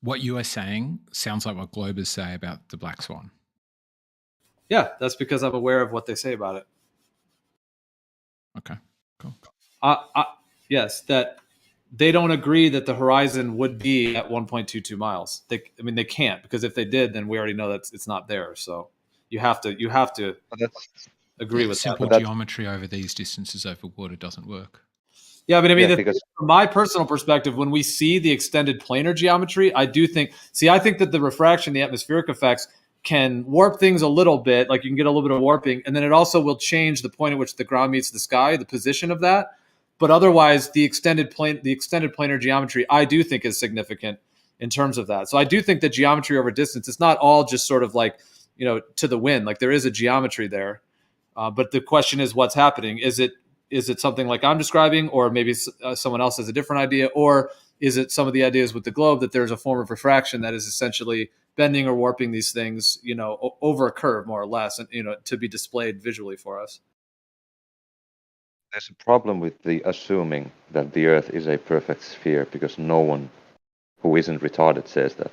What you are saying sounds like what globers say about the Black Swan. Yeah, that's because I'm aware of what they say about it. Okay, cool. Yes, that they don't agree that the horizon would be at 1.22 miles. They can't, because if they did, then we already know that it's not there. So you have to agree with simple that. geometry over these distances over water doesn't work. Yeah, but I mean, from my personal perspective, when we see the extended planar geometry, I think that the refraction, the atmospheric effects can warp things a little bit. Like you can get a little bit of warping, and then it also will change the point at which the ground meets the sky, the position of that. But otherwise, the extended planar geometry, I do think is significant in terms of that. So I do think that geometry over distance, it's not all just sort of like, to the wind. Like there is a geometry there. But the question is what's happening. Is it is it something like I'm describing, or maybe someone else has a different idea, or is it some of the ideas with the globe that there's a form of refraction that is essentially bending or warping these things, over a curve more or less, and to be displayed visually for us? There's a problem with the assuming that the Earth is a perfect sphere because no one who isn't retarded says that.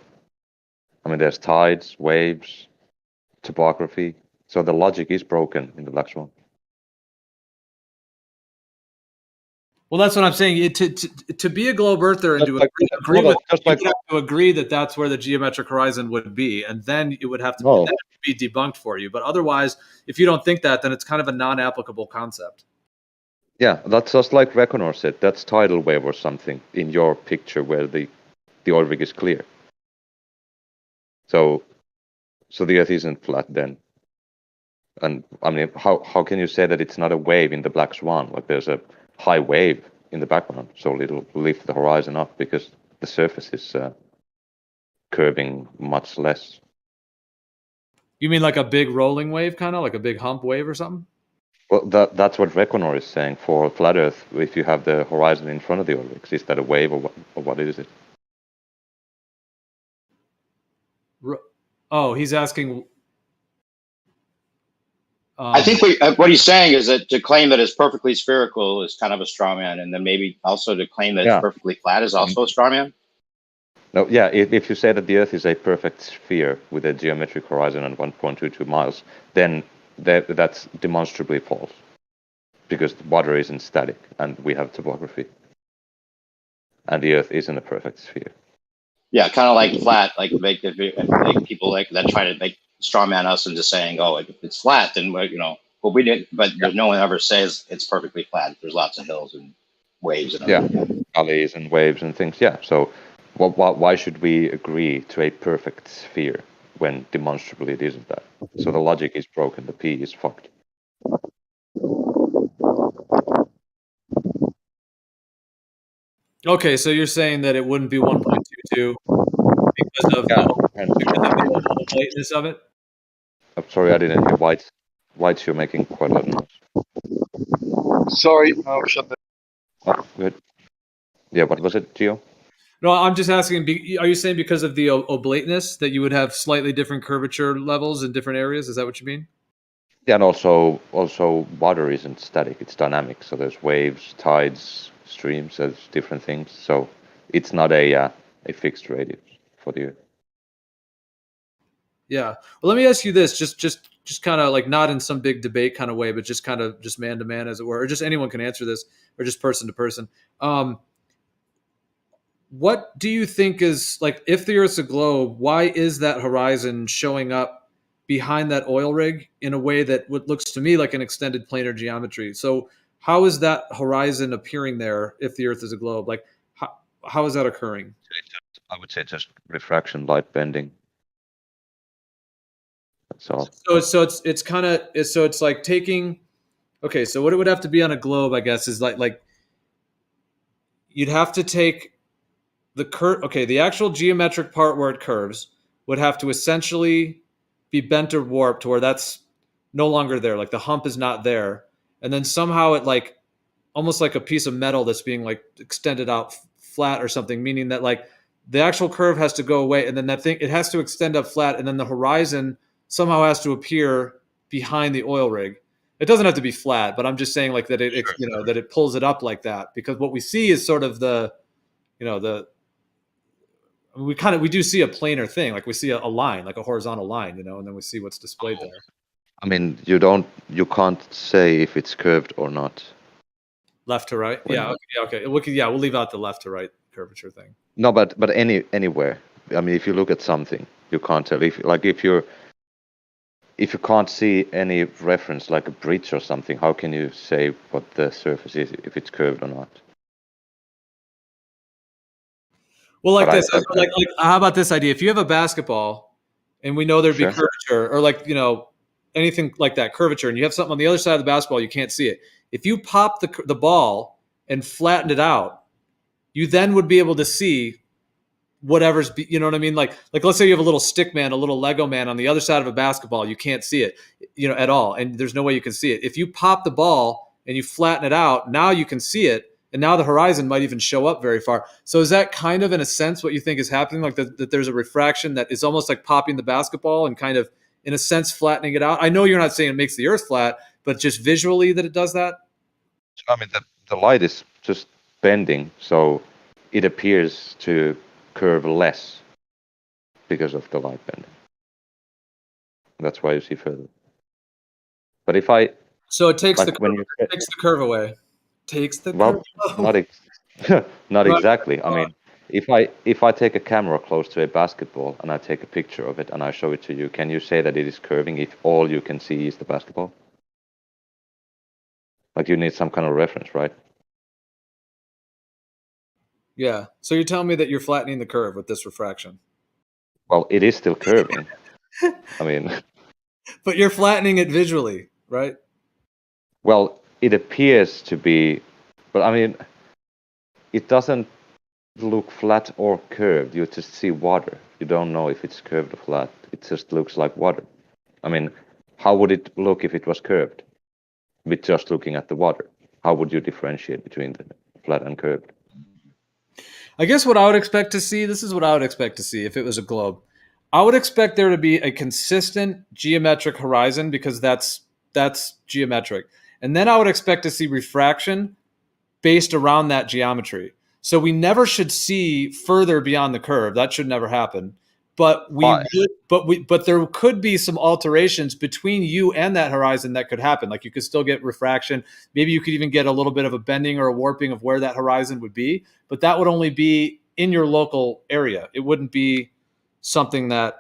I mean, there's tides, waves, topography, so the logic is broken in the black swan. Well, that's what I'm saying. To be a globe earther and to agree with, you would have to agree that that's where the geometric horizon would be, and then it would have to be debunked for you. But otherwise, if you don't think that, then it's kind of a non-applicable concept. Yeah, that's just like Reconor said. That's tidal wave or something in your picture where the oil rig is clear. So the Earth isn't flat then. And I mean, how can you say that it's not a wave in the black swan? Like there's a high wave in the background, so it'll lift the horizon up because the surface is curving much less. You mean like a big rolling wave, kind of like a big hump wave or something? Well, that's what Reconor is saying for flat Earth. If you have the horizon in front of the oil rigs, is that a wave or what is it? Oh, he's asking. I think what he's saying is that to claim that it's perfectly spherical is kind of a straw man, and then maybe also to claim that it's perfectly flat is also a straw man. No, yeah. If you say that the Earth is a perfect sphere with a geometric horizon on 1.22 miles, then that's demonstrably false, because the water isn't static and we have topography, and the Earth isn't a perfect sphere. Yeah, kind of like flat, like make people like that try to make straw man us into saying, oh, if it's flat, then but we didn't. But no one ever says it's perfectly flat. There's lots of hills and waves and valleys and waves and things. Yeah. So, why should we agree to a perfect sphere when demonstrably it isn't that? So the logic is broken. The P is fucked. Okay, so you're saying that it wouldn't be 1.22 because of the blatantness of it? I'm sorry, I didn't hear Whites, you're making quite a lot of noise. Sorry, I'll shut that. Oh, good. Yeah, what was it, Gio? No, I'm just asking, are you saying because of the oblateness that you would have slightly different curvature levels in different areas? Is that what you mean? Yeah, and also water isn't static, it's dynamic. So there's waves, tides, streams, there's different things. So it's not a fixed radius for the Earth. Yeah. Well, let me ask you this, just kind of like not in some big debate kind of way, but just kind of just man to man, as it were, or just anyone can answer this, or just person to person. What do you think is, like, if the Earth's a globe, why is that horizon showing up behind that oil rig in a way that what looks to me like an extended planar geometry? So how is that horizon appearing there if the Earth is a globe? Like, how is that occurring? I would say just refraction, light bending. That's all. So it's kind of, so it's like taking, okay, so what it would have to be on a globe, I guess, is like you'd have to take the actual geometric part where it curves would have to essentially be bent or warped to where that's no longer there. Like the hump is not there. And then somehow it, like, almost like a piece of metal that's being like extended out flat or something, meaning that like the actual curve has to go away. And then that thing, it has to extend up flat. And then the horizon somehow has to appear behind the oil rig. It doesn't have to be flat, but I'm just saying like that it that it pulls it up like that, because what we see is sort of we do see a planar thing, like we see a line, like a horizontal line, and then we see what's displayed there. I mean, you can't say if it's curved or not. Left to right? Yeah, okay. We'll leave out the left to right curvature thing. No, but anywhere. I mean, if you look at something, you can't tell. If you can't see any reference, like a bridge or something, how can you say what the surface is, if it's curved or not? Well, like this, like how about this idea? If you have a basketball, and we know there'd be curvature, or like anything like that, curvature, and you have something on the other side of the basketball, you can't see it. If you pop the ball and flattened it out, you then would be able to see whatever's, you know what I mean? Like let's say you have a little stick man, a little Lego man on the other side of a basketball, you can't see it, at all, and there's no way you can see it. If you pop the ball and you flatten it out, now you can see it. And now the horizon might even show up very far. So is that kind of, in a sense, what you think is happening? Like that there's a refraction that is almost like popping the basketball and kind of, in a sense, flattening it out? I know you're not saying it makes the Earth flat, but just visually that it does that? I mean, the light is just bending, so it appears to curve less because of the light bending. That's why you see further. But if I... So it takes, like it takes the curve away. Takes the well, curve away. not Right. exactly. I mean, if I take a camera close to a basketball and I take a picture of it and I show it to you, can you say that it is curving if all you can see is the basketball? Like, you need some kind of reference, right? Yeah. So you're telling me that you're flattening the curve with this refraction. Well, it is still curving. I mean, But you're flattening it visually, right? well, it appears to be, but I mean, it doesn't look flat or curved. You just see water. You don't know if it's curved or flat. It just looks like water. I mean, how would it look if it was curved? With just looking at the water, how would you differentiate between the flat and curved? I guess what I would expect to see, this is what I would expect to see if it was a globe. I would expect there to be a consistent geometric horizon, because that's geometric. And then I would expect to see refraction based around that geometry. So we never should see further beyond the curve. That should never happen. But but there could be some alterations between you and that horizon that could happen. Like, you could still get refraction. Maybe you could even get a little bit of a bending or a warping of where that horizon would be. But that would only be in your local area. It wouldn't be something that.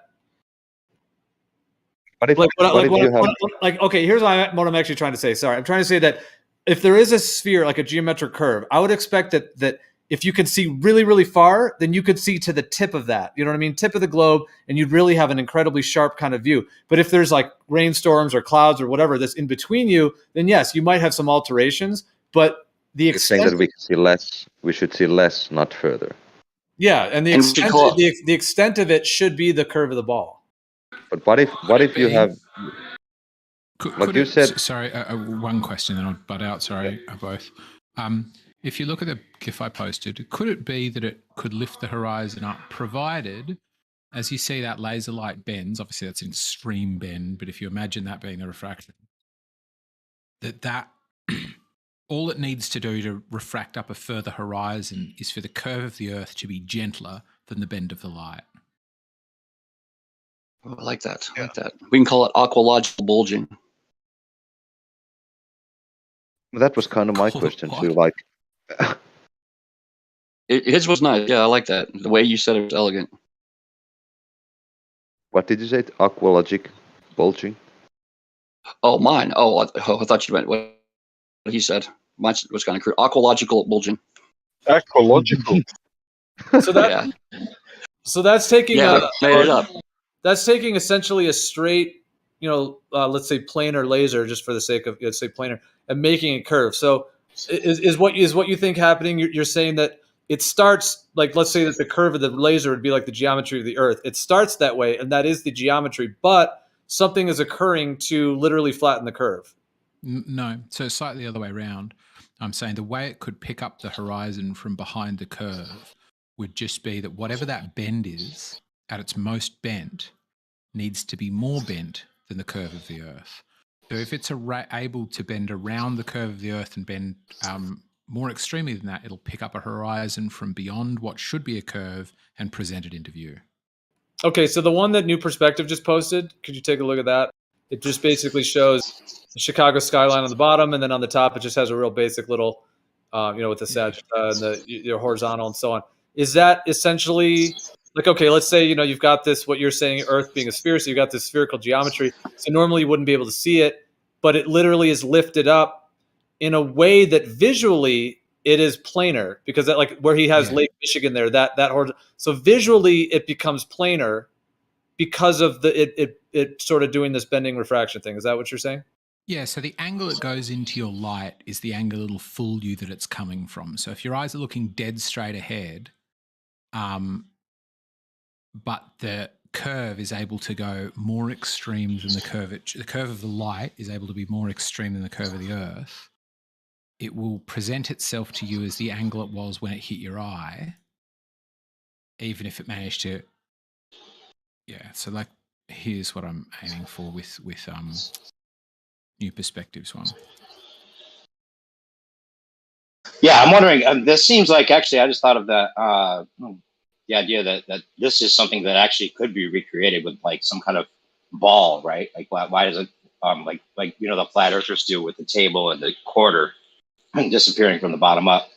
But if, okay, here's what I'm actually trying to say. Sorry, I'm trying to say that if there is a sphere, like a geometric curve, I would expect that if you can see really, really far, then you could see to the tip of that. You know what I mean? Tip of the globe, and you'd really have an incredibly sharp kind of view. But if there's like rainstorms or clouds or whatever that's in between you, then yes, you might have some alterations. But the extent saying that we can see less, we should see less, not further. Yeah, and the extent of it should be the curve of the ball. But what if you have, like you said? Sorry, one question, then I'll butt out. Sorry, both. If you look at the GIF I posted, could it be that it could lift the horizon up, provided, as you see that laser light bends, obviously that's an extreme bend, but if you imagine that being the refraction, that all it needs to do to refract up a further horizon is for the curve of the Earth to be gentler than the bend of the light. Oh, I like that. I like that. We can call it aqualogical bulging. That was kind of my question too. Like, his was nice. Yeah, I like that. The way you said it was elegant. What did you say? Aqualogic bulging? Oh, mine. Oh, I thought you meant what he said. Mine was kind of crude. Aqualogical bulging. Aqualogical. So that's taking made it up. That's taking essentially a straight, let's say planar laser, just for the sake of, let's say planar, and making it curve. So is what you think happening? You're saying that it starts, like, let's say that the curve of the laser would be like the geometry of the Earth. It starts that way, and that is the geometry, but something is occurring to literally flatten the curve. No, so slightly the other way around. I'm saying the way it could pick up the horizon from behind the curve would just be that whatever that bend is, at its most bent, needs to be more bent than the curve of the Earth. So if it's able to bend around the curve of the Earth and bend more extremely than that, it'll pick up a horizon from beyond what should be a curve and present it into view. Okay, so the one that New Perspective just posted, could you take a look at that? It just basically shows the Chicago skyline on the bottom, and then on the top it just has a real basic little, with the set and the horizontal and so on. Is that essentially, like, okay, let's say, you've got this, what you're saying, Earth being a sphere, so you've got this spherical geometry. So normally you wouldn't be able to see it, but it literally is lifted up in a way that visually it is planar, because that, like where he has Lake Michigan there, that horizontal. So visually it becomes planar because of it sort of doing this bending refraction thing. Is that what you're saying? Yeah, so the angle it goes into your light is the angle it'll fool you that it's coming from. So if your eyes are looking dead straight ahead, but the curve is able to go more extreme than the curve of the light is able to be more extreme than the curve of the Earth, it will present itself to you as the angle it was when it hit your eye, even if it managed to. Yeah. So like, here's what I'm aiming for with New Perspectives one. Yeah, I'm wondering. This seems like actually, I just thought of the idea that this is something that actually could be recreated with like some kind of ball, right? Like why does it like you know the flat earthers do with the table and the quarter disappearing from the bottom up?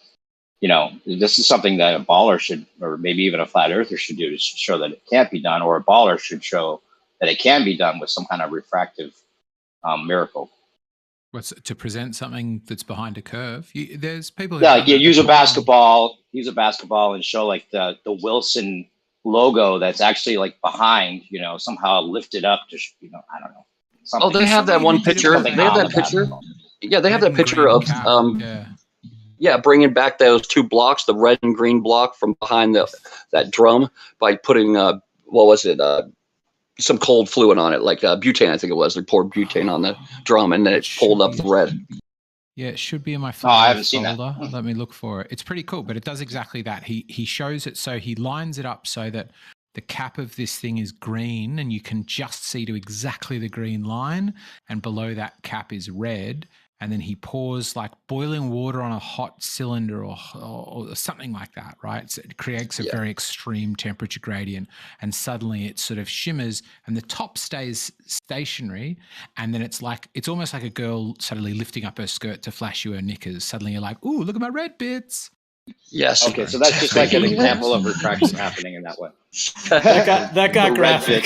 You know, this is something that a baller should, or maybe even a flat earther should do to show that it can't be done, or a baller should show that it can be done with some kind of refractive miracle. What's to present something that's behind a curve? There's people who Like use a basketball, and show like the Wilson logo that's actually like behind, you know, somehow lifted up to, you know, I don't know. Oh, they have that one picture. They have that picture. Yeah, they have that picture of bringing back those two blocks, the red and green block from behind that drum by putting what was it? Some cold fluid on it, like butane, I think it was. They poured butane on the drum, and then it pulled up the red. Yeah, it should be in my I haven't seen that. Let me look for it. It's pretty cool, but it does exactly that. He shows it, so he lines it up so that the cap of this thing is green, and you can just see to exactly the green line, and below that cap is red. And then he pours like boiling water on a hot cylinder or something like that, right? So it creates a very extreme temperature gradient, and suddenly it sort of shimmers, and the top stays stationary, and then it's almost like a girl suddenly lifting up her skirt to flash you her knickers. Suddenly you're like, ooh, look at my red bits. Yes. Okay, so that's just like an example of refraction happening in that way. That got graphic.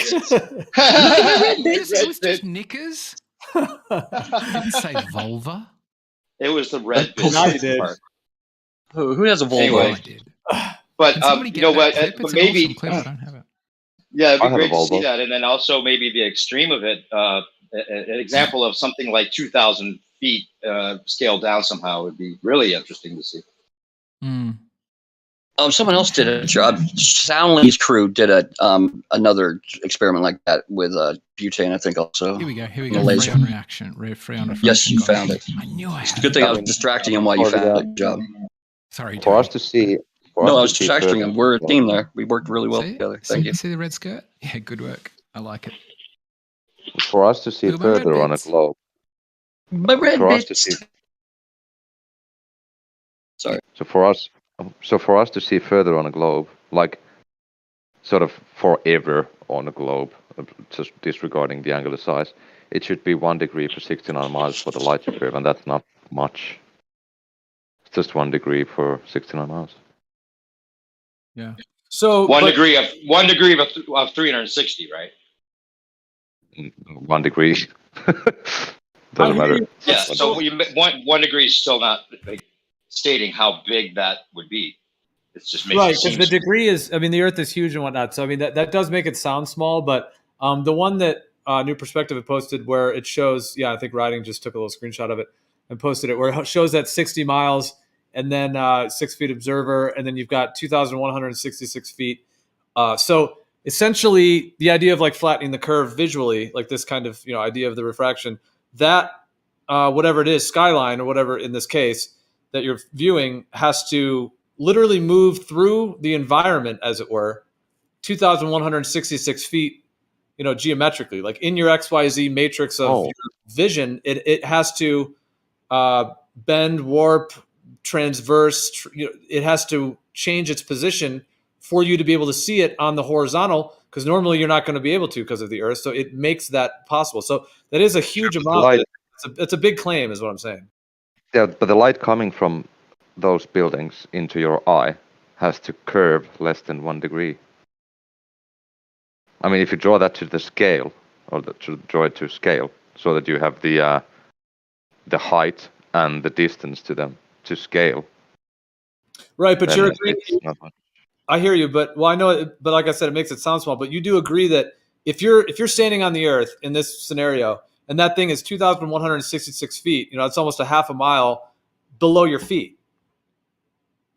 It was just knickers. Didn't say vulva. It was the red bit. Now you did. Who has a vulva? Anyway, I did. But you know what? But maybe clip. I don't have it. Yeah, it'd be great to see that, and then also maybe the extreme of it. An example of something like 2,000 feet scaled down somehow would be really interesting to see. Someone else did a job. Soundly's crew did another experiment like that with butane, I think, also. Here we go. The laser. Free on reaction. Free on refraction. Yes, you found it. I knew I had Good thing I was distracting him while you found the job. Sorry, for us to see. No, I was distracting him. We're a team there. We worked really well together. Thank you. See the red skirt? Yeah, good work. I like it. For us to see further on a globe. My red for us bits. to see. Sorry. So for us to see further on a globe, like sort of forever on a globe, just disregarding the angular size, it should be 1 degree for 69 miles for the light to curve, and that's not much. It's just 1 degree for 69 miles. Yeah. So 1 degree of 360, right? 1 degree. Doesn't matter. Yeah. So 1 degree is still not like stating how big that would be. It's just making right, it seem because the degree is, I mean, the Earth is huge and whatnot. So I mean, that does make it sound small, but the one that New Perspective had posted where it shows, I think Riding just took a little screenshot of it and posted it, where it shows that 60 miles and then 6 feet observer, and then you've got 2,166 feet. So essentially, the idea of like flattening the curve visually, like this kind of idea of the refraction, that whatever it is, skyline or whatever in this case that you're viewing, has to literally move through the environment, as it were, 2,166 feet, geometrically, like in your XYZ matrix of your vision, it has to bend, warp, transverse, it has to change its position for you to be able to see it on the horizontal, because normally you're not going to be able to because of the Earth. So it makes that possible. So that is a huge amount. It's a big claim, is what I'm saying. Yeah, but the light coming from those buildings into your eye has to curve less than 1 degree. I mean, if you draw that to the scale, or to draw it to scale, so that you have the height and the distance to them to scale. Right, but you're agreeing. Not much. I hear you, but I know it, but like I said, it makes it sound small. But you do agree that if you're standing on the Earth in this scenario, and that thing is 2,166 feet, it's almost a half a mile below your feet.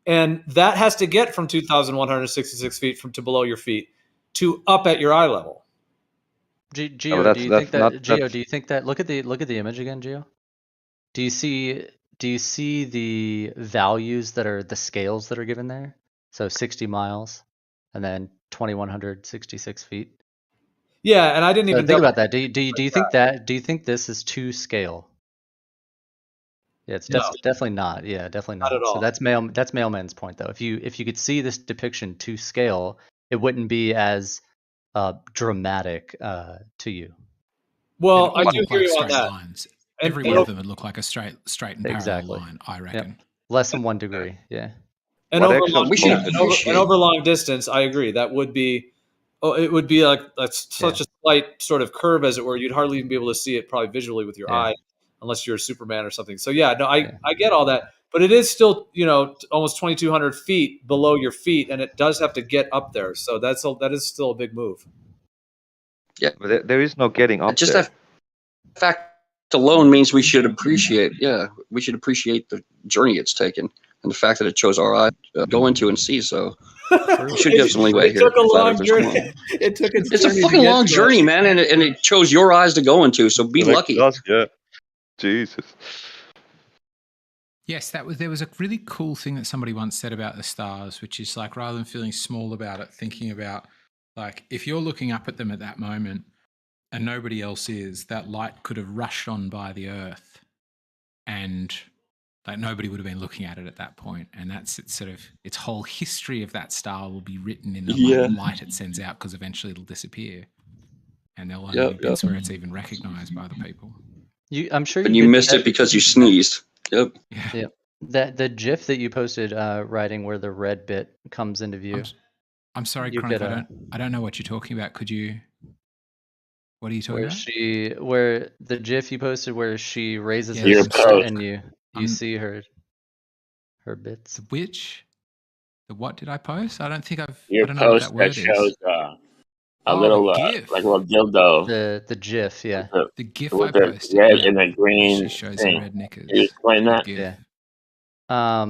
And that has to get from 2,166 feet to below your feet to up at your eye level. Geo, do you think that? Look at the image again, Geo. Do you see do you see the values that are the scales that are given there? So 60 miles, and then 2,166 feet. Yeah, and I didn't So even think double about that. Do you think that? Do you think this is to scale? Yeah, it's No. definitely not. Yeah, definitely Not not. at So all. that's Mailman's point, though. If you could see this depiction to scale, it wouldn't be as dramatic to you. Well, I They'd do look hear like you on straight that. lines. And, Every and one of over- them would look like a straight and parallel Exactly. line, I Yep. reckon. Less than 1 degree. Yeah. And What over actual long, We should point- and over long distance, I agree. That would be, it would be like such a slight sort of curve, as it were. You'd hardly even be able to see it probably visually with your eye, unless you're a Superman or something. So yeah, no, I get all that, but it is still, you know, almost 2,200 feet below your feet, and it does have to get up there. So that is still a big move. Yeah, But there is no getting up just there. that fact alone means we should appreciate. Yeah, we should appreciate the journey it's taken and the fact that it chose our eye to go into and see. So we should give some leeway here. It took a Flat long Earthers, journey. come on. It took its It's a journey to fucking get long to journey, us. man, and it chose your eyes to go into. So be lucky. Yeah. Jesus. Yes, there was a really cool thing that somebody once said about the stars, which is like, rather than feeling small about it, thinking about, like, if you're looking up at them at that moment and nobody else is, that light could have rushed on by the Earth, and like nobody would have been looking at it at that point. And that's its whole history of that star will be written in the light it sends out, because eventually it'll disappear, and there'll only be bits where it's even recognized by the people. I'm sure And you missed it because you sneezed. Yep. Yeah. The GIF that you posted, writing where the red bit comes into view. I'm sorry, You Chronic, could, I don't know what you're talking about. Could you? What are you talking about? Where the GIF you posted where she raises Yeah, her your skirt post. and you see her bits. Which? The what did I post? I don't think I've. Your I don't know what that post word that shows is. a little GIF. like a little dildo. The GIF, yeah. The GIF with I the posted. red yeah. and the green She shows thing. the red knickers. Can you explain The that? GIF. Yeah.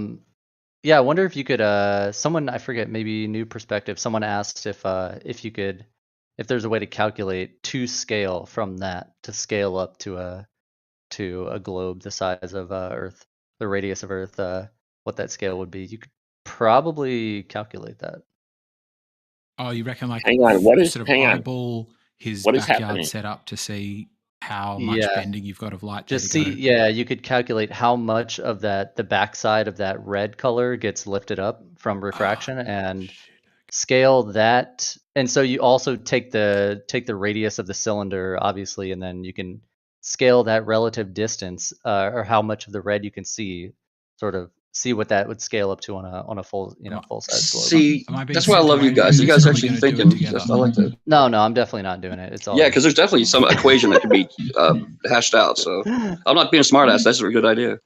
Yeah, I wonder if you could someone, I forget, maybe New Perspective, someone asked if you could, if there's a way to calculate to scale from that to scale up to a globe the size of Earth, the radius of Earth, what that scale would be. You could probably calculate that. Oh, you reckon like Hang on, what is- sort of hang on. eyeball his What is backyard happening? set up to see how much Yeah. bending you've got of light there Just to see, go? yeah, you could calculate how much of that, the backside of that red color gets lifted up from refraction and scale that. And so you also take the radius of the cylinder, obviously, and then you can scale that relative distance or how much of the red you can see, sort of see what that would scale up to on a full, full size globe. See, that's why I love you guys. You guys actually thinking. I like that. No, I'm definitely not doing it. It's all Yeah, because there's definitely some equation that can be hashed out. So I'm not being a smartass. That's a good idea.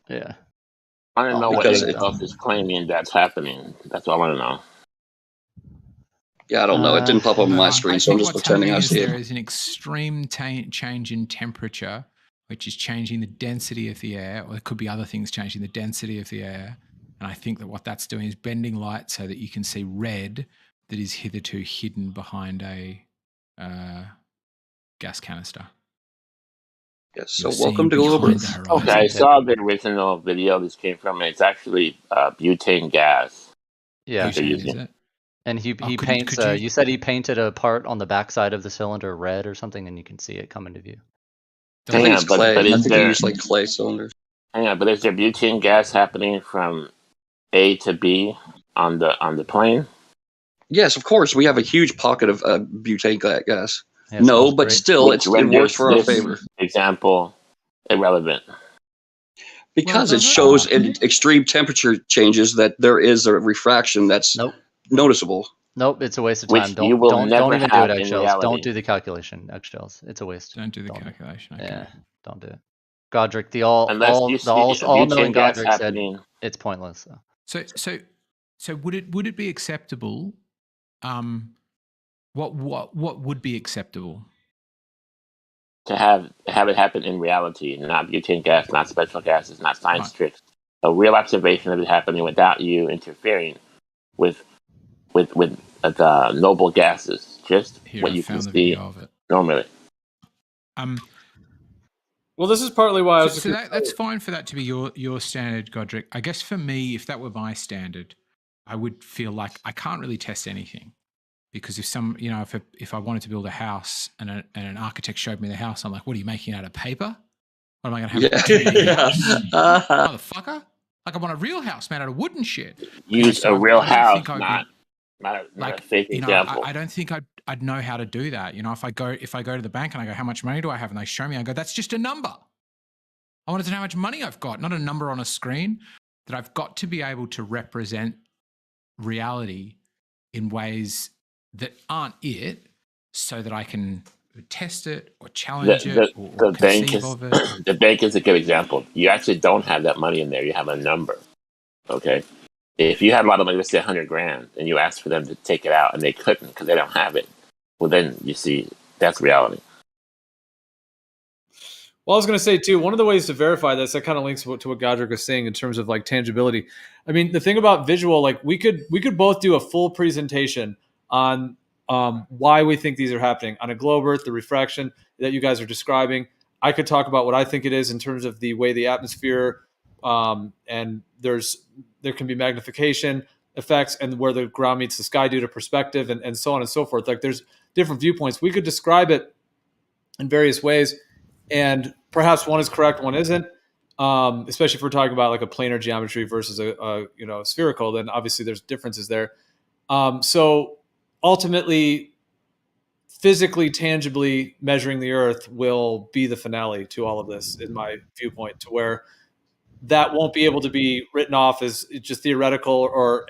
Yeah. I want to know what Because everyone else is claiming that's happening. That's what I want to know. Yeah, I don't know. It didn't pop up on my screen, so I'm just what's pretending I happening is see there it. is an extreme change in temperature, which is changing the density of the air, or it could be other things changing the density of the air. And I think that what that's doing is bending light so that you can see red that is hitherto hidden behind a gas canister. Yes. So You're welcome to seeing Global. behind the horizon. Okay, I saw the original video this came from. It's actually butane gas. Yeah. They're using. Is it? And he could- paints. could you- You said he painted a part on the backside of the cylinder red or something, and you can see it come into view. I think it's clay. but I is think they there? use like clay cylinders. Hang on, but is there butane gas happening from A to B on the plane? Yes, of course. We have a huge pocket of butane gas. Yeah, it no, smells but great. still, Which it works renders for our this favor. example irrelevant. Because it shows in extreme temperature changes that there is a refraction that's noticeable. Nope, it's a waste of Which time. Don't you will don't never even do have it, in eggshells. reality. Don't do the calculation, eggshells. It's a waste. Don't do the calculation. Okay. Yeah, don't do it. Godric, the all Unless you see all-knowing butane gas Godric said happening. it's pointless. So would it be acceptable? What would be acceptable? To have it happen in reality, not butane gas, not special gases, not science tricks. A real observation of it happening without you interfering with the noble gases, just Here, what I you can found the see video of it. normally. Well, this is partly why I was. So that's fine for that to be your standard, Godric. I guess for me, if that were my standard, I would feel like I can't really test anything, because if I wanted to build a house and an architect showed me the house, I'm like, what are you making out of paper? What am I going to have? Yeah. A 2D house? Motherfucker! Like I want a real house made out of wood and shit. Use So a real I don't house, think I'd be, not like, a fake example. I don't think I'd know how to do that. If I go to the bank and I go, how much money do I have? And they show me, I go, that's just a number. I wanted to know how much money I've got, not a number on a screen. That I've got to be able to represent reality in ways that aren't it, so that I can test it or challenge it or conceive of it. The bank is a good example. You actually don't have that money in there. You have a number. Okay. If you had a lot of money, let's say $100,000, and you asked for them to take it out and they couldn't because they don't have it, well, then you see that's reality. Well, I was going to say too, one of the ways to verify this, that kind of links to what Godric was saying in terms of like tangibility. I mean, the thing about visual, like we could both do a full presentation on why we think these are happening on a globe Earth, the refraction that you guys are describing. I could talk about what I think it is in terms of the way the atmosphere, and there can be magnification effects, and where the ground meets the sky due to perspective, and so on and so forth. Like there's different viewpoints. We could describe it in various ways, and perhaps one is correct, one isn't. Especially if we're talking about like a planar geometry versus a spherical, then obviously there's differences there. So ultimately, physically, tangibly measuring the Earth will be the finale to all of this, in my viewpoint, to where that won't be able to be written off as just theoretical or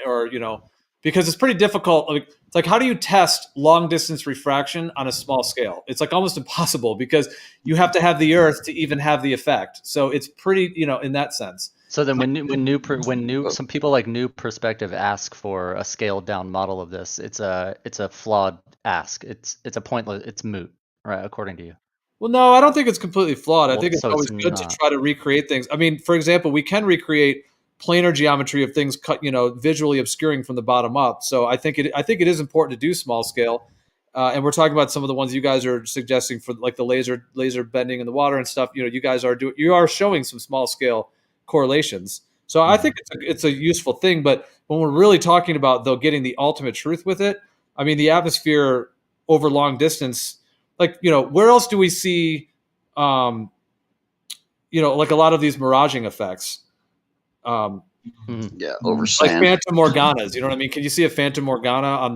because it's pretty difficult. Like, it's like, how do you test long distance refraction on a small scale? It's like almost impossible, because you have to have the Earth to even have the effect. So it's pretty, in that sense. So then when some people like New Perspective ask for a scaled down model of this, it's a flawed ask. It's a pointless, it's moot, right, according to you. Well, no, I don't think it's completely flawed. I think it's so always it's good to not. try to recreate things. I mean, for example, we can recreate planar geometry of things cut, visually obscuring from the bottom up. So I think it is important to do small scale. And we're talking about some of the ones you guys are suggesting for like the laser bending in the water and stuff. You guys you are showing some small scale correlations. So I think it's a useful thing. But when we're really talking about, though, getting the ultimate truth with it, I mean, the atmosphere over long distance, like, where else do we see, like a lot of these miraging effects? Over sand. Like Phantom Morganas. You know what I mean? Can you see a Phantom Morgana on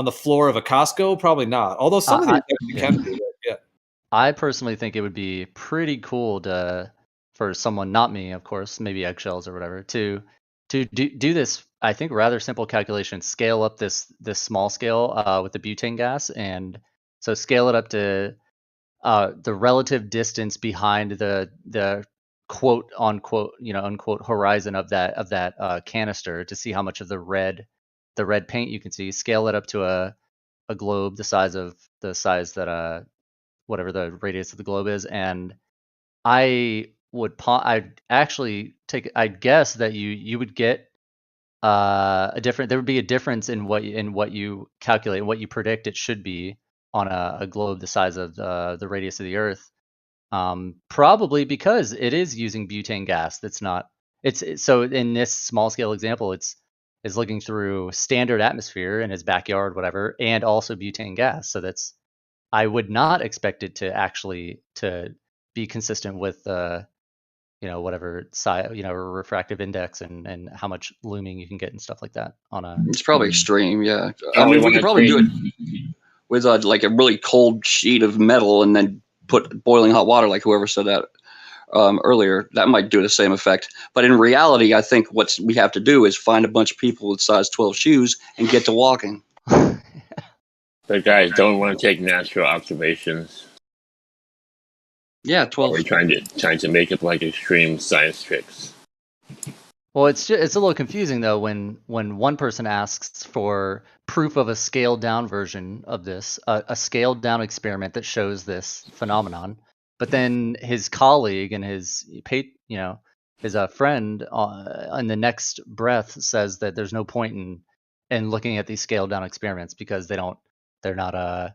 the floor of a Costco? Probably not. Although some of these actually can be. Yeah. I personally think it would be pretty cool for someone, not me, of course, maybe Eggshells or whatever, to do this, I think, rather simple calculation. Scale up this small scale with the butane gas, and so scale it up to the relative distance behind the quote unquote unquote horizon of that canister, to see how much of the red paint you can see. Scale it up to a globe the size that whatever the radius of the globe is, and I'd guess that you would get there would be a difference in what you calculate, what you predict it should be on a globe the size of the radius of the Earth. Probably because it is using butane gas. So in this small scale example, it's looking through standard atmosphere in his backyard, whatever, and also butane gas. So I would not expect it to actually to be consistent with whatever size, refractive index and how much looming you can get and stuff like that on a. It's probably extreme, yeah. I mean, we could probably do it with like a really cold sheet of metal and then put boiling hot water, like whoever said that earlier. That might do the same effect. But in reality, I think what we have to do is find a bunch of people with size 12 shoes and get to walking. The guys don't want to take natural observations. Yeah, 12. We're trying to make it like extreme science tricks. Well, it's a little confusing though when one person asks for proof of a scaled down version of this, a scaled down experiment that shows this phenomenon, but then his colleague and his friend in the next breath says that there's no point in looking at these scaled down experiments because they're not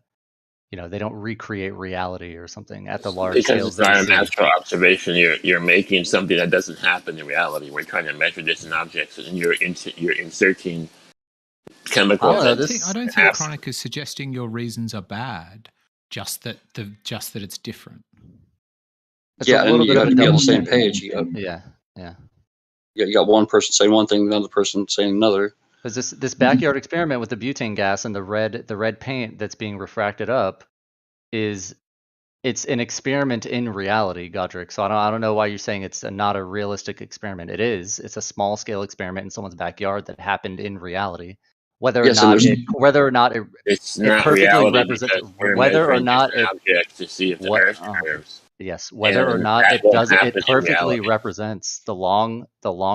you know, they don't recreate reality or something at the large Because scales it's that we not a see. natural observation. You're making something that doesn't happen in reality. We're trying to measure distant objects, and you're inserting chemicals. I don't think Chronic is suggesting your reasons are bad. Just that it's different. It's Yeah, a little and you bit got of to a be on double the same standard. page. Yeah. You got one person saying one thing, another person saying another. Because this backyard experiment with the butane gas and the red paint that's being refracted up it's an experiment in reality, Godric. So I don't know why you're saying it's not a realistic experiment. It is. It's a small scale experiment in someone's backyard that happened in reality. Whether or not it's it not perfectly reality represents because we're whether or measuring not distant it objects to see if the Earth curves. yes, whether or And not that it won't does it happen in perfectly reality. represents the long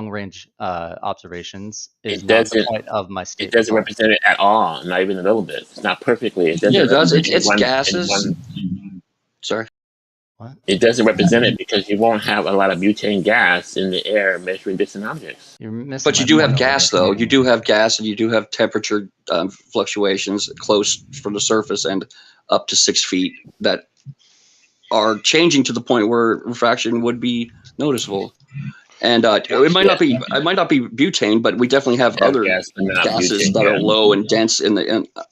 range observations is It not the doesn't. point of my It statement. doesn't represent it at all. Not even a little bit. It's not perfectly. It doesn't. Yeah, it does. represent It's in gases. Sorry. It doesn't represent it because you won't have a lot of butane gas in the air measuring distant objects. You're missing But you do have gas, though. You do have gas, and you do have temperature fluctuations close from the surface and up to 6 feet that are changing to the point where refraction would be noticeable. And it might not be butane, but we definitely have other gas, but not gases butane that are gas. low and dense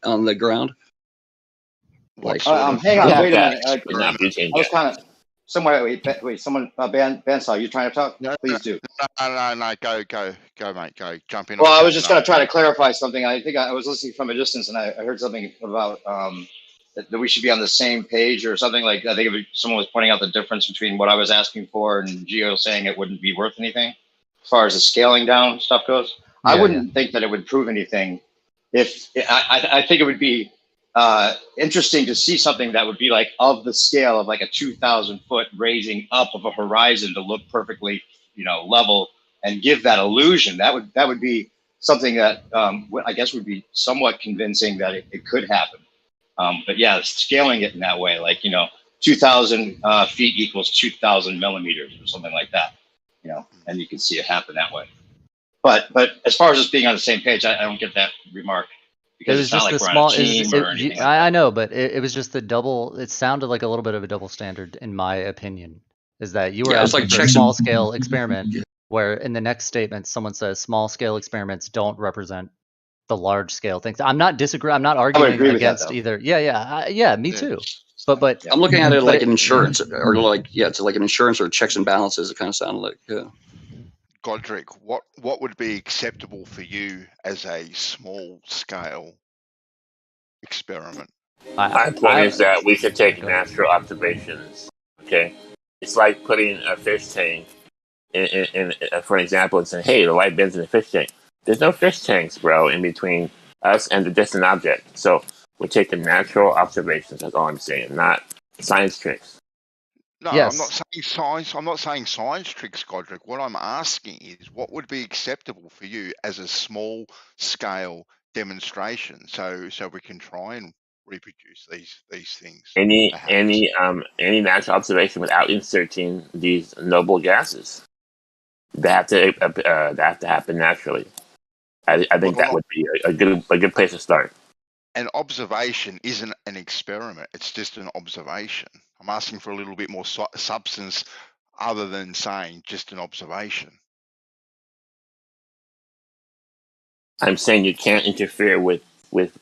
on the ground. What sort of? Hang on, Yeah, wait a minute. gas, but not butane I was gas. kind of somewhere. Wait. Someone, Bandsaw, you trying to talk? Please do. No. Go, mate. Go. Jump in. Well, I was jump just in going to after try you. to clarify something. I think I was listening from a distance, and I heard something about that we should be on the same page or something. Like I think someone was pointing out the difference between what I was asking for and Geo saying it wouldn't be worth anything as far as the scaling down stuff goes. I wouldn't think that it would prove anything. If I think it would be interesting to see something that would be like of the scale of like a 2,000 foot raising up of a horizon to look perfectly, level and give that illusion. That would be something that I guess would be somewhat convincing that it could happen. But yeah, scaling it in that way, like 2,000 feet equals 2,000 millimeters or something like that, and you can see it happen that way. But as far as us being on the same page, I don't get that remark. Because it was it's not just like the we're small. on a team or anything like I know, but it was just the double. It sounded like a little bit of a double standard, in my opinion. Is that you were Yeah, it's asking like for a small scale experiment, where in the next statement someone says small scale experiments don't represent the large scale things. I'm not disagreeing. I'm not arguing agree with that, against though. either. Yeah, me too. But I'm looking at it but like an insurance, or it's like an insurance or checks and balances. It kind of sounded like, yeah. Godric, what would be acceptable for you as a small scale experiment? My point is that we should take natural observations. Okay, it's like putting a fish tank in for an example, and saying, "Hey, the light bends in the fish tank." There's no fish tanks, bro, in between us and the distant object. So we're taking natural observations. That's all I'm saying, not science tricks. No, Yes. I'm not saying science. I'm not saying science tricks, Godric. What I'm asking is, what would be acceptable for you as a small scale demonstration, so we can try and reproduce these things. Any natural observation without inserting these noble gases. They have to happen naturally. I think that would be a good place to start. An observation isn't an experiment. It's just an observation. I'm asking for a little bit more substance other than saying just an observation. I'm saying you can't interfere with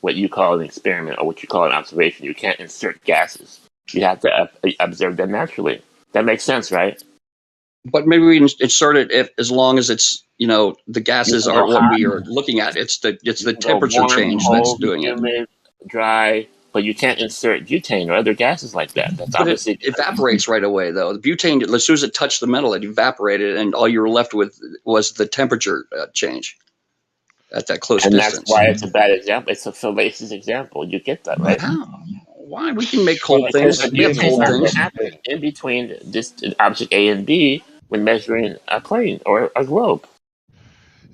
what you call an experiment or what you call an observation. You can't insert gases. You have to observe them naturally. That makes sense, right? But maybe we can insert it as long as it's the gases aren't what we are looking at. It's the temperature warm, change cold, that's doing it. humid, dry, but you can't insert butane or other gases like that. That's But it obviously evaporates right away, though. The butane, as soon as it touched the metal, it evaporated, and all you were left with was the temperature change at that close and distance. that's why it's a bad example. It's a fallacious example. You get that, right? How? Why? We can make cold things. Because We have cold things. happen in between this object A and B when measuring a plane or a globe.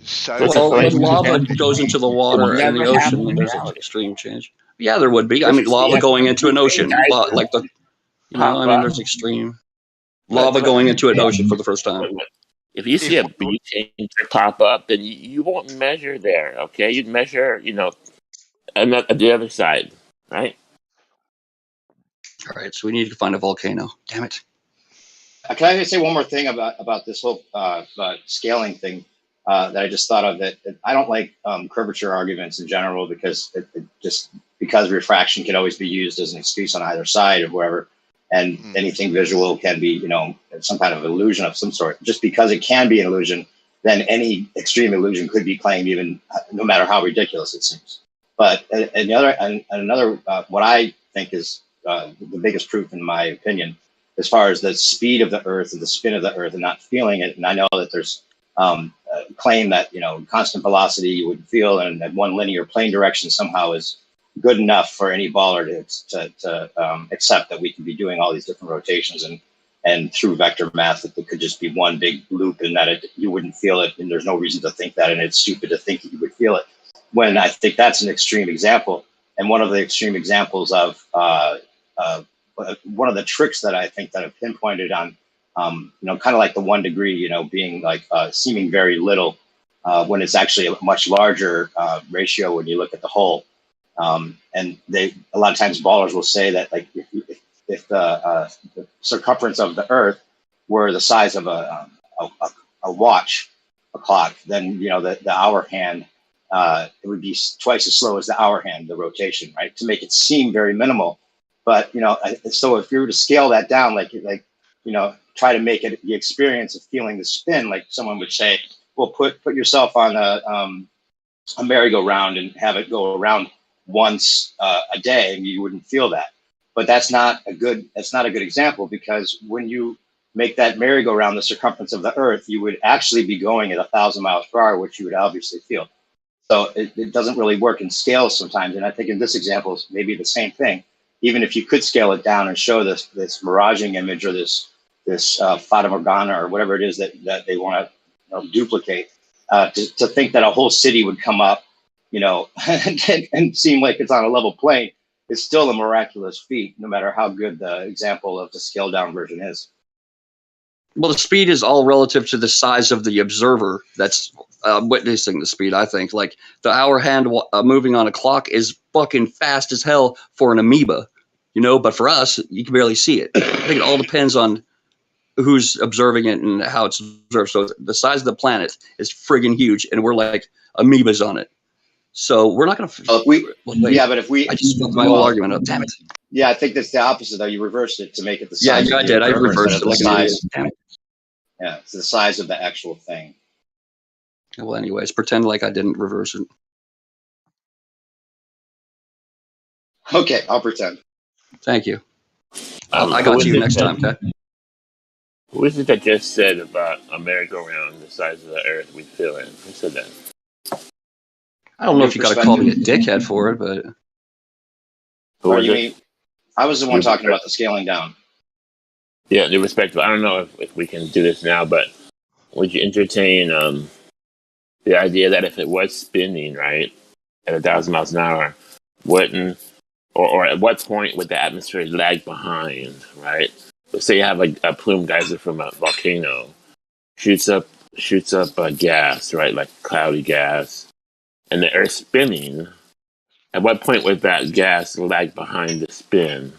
So when lava goes into the water and the ocean, and there's an extreme change. Yeah, there would be. I mean, lava going into an ocean, like there's extreme lava going into an ocean for the first time. If you see a butane pop up, then you won't measure there. Okay, you'd measure, the other side, right? All right, so we need to find a volcano. Damn it. Can I say one more thing about this whole scaling thing that I just thought of? That I don't like curvature arguments in general because because refraction can always be used as an excuse on either side or wherever, and anything visual can be some kind of illusion of some sort. Just because it can be an illusion, then any extreme illusion could be claimed, even no matter how ridiculous it seems. But another what I think is the biggest proof, in my opinion, as far as the speed of the Earth and the spin of the Earth and not feeling it. And I know that there's a claim that, constant velocity you would feel and that one linear plane direction somehow is good enough for any baller to accept that we can be doing all these different rotations and through vector math that there could just be one big loop and that you wouldn't feel it. And there's no reason to think that. And it's stupid to think that you would feel it, when I think that's an extreme example. And one of the extreme examples of one of the tricks that I think that have pinpointed on, kind of like the 1 degree, being like seeming very little when it's actually a much larger ratio when you look at the whole. And a lot of times ballers will say that, like, if the circumference of the Earth were the size of a watch, a clock, then the hour hand it would be twice as slow as the hour hand, the rotation, right? To make it seem very minimal. But so if you were to scale that down, try to make it the experience of feeling the spin, like someone would say, well, put yourself on a merry-go-round and have it go around once a day, and you wouldn't feel that. But that's not a good example, because when you make that merry-go-round the circumference of the Earth, you would actually be going at 1,000 miles per hour, which you would obviously feel. So it doesn't really work in scale sometimes. And I think in this example, it's maybe the same thing. Even if you could scale it down and show this miraging image or this Fata Morgana or whatever it is that they want to duplicate, to think that a whole city would come up, and seem like it's on a level plane, is still a miraculous feat, no matter how good the example of the scaled down version is. Well, the speed is all relative to the size of the observer that's witnessing the speed, I think. Like, the hour hand moving on a clock is fucking fast as hell for an amoeba, but for us, you can barely see it. I think it all depends on who's observing it and how it's observed. So the size of the planet is friggin' huge, and we're like amoebas on it. So we're not going to... Yeah, but if we... I just fucked my whole argument up. Damn it. Yeah, I think that's the opposite, though. You reversed it to make it the size. Yeah, I did. I reversed it. The size. Damn it. Yeah, it's the size of the actual thing. Well, anyways, pretend like I didn't reverse it. Okay, I'll pretend. Thank you. I got you next time, okay? Who is it that just said about a merry-go-round the size of the Earth we'd feel it? Who said that? I don't know if you got to call me a dickhead for it, but... Or you mean, I was the one talking about the scaling down. Yeah, the respectful. I don't know if we can do this now, but would you entertain the idea that if it was spinning, right, at 1,000 miles an hour, wouldn't, or at what point would the atmosphere lag behind, right? Let's say you have a plume geyser from a volcano, shoots up gas, right, like cloudy gas, and the Earth's spinning. At what point would that gas lag behind the spin?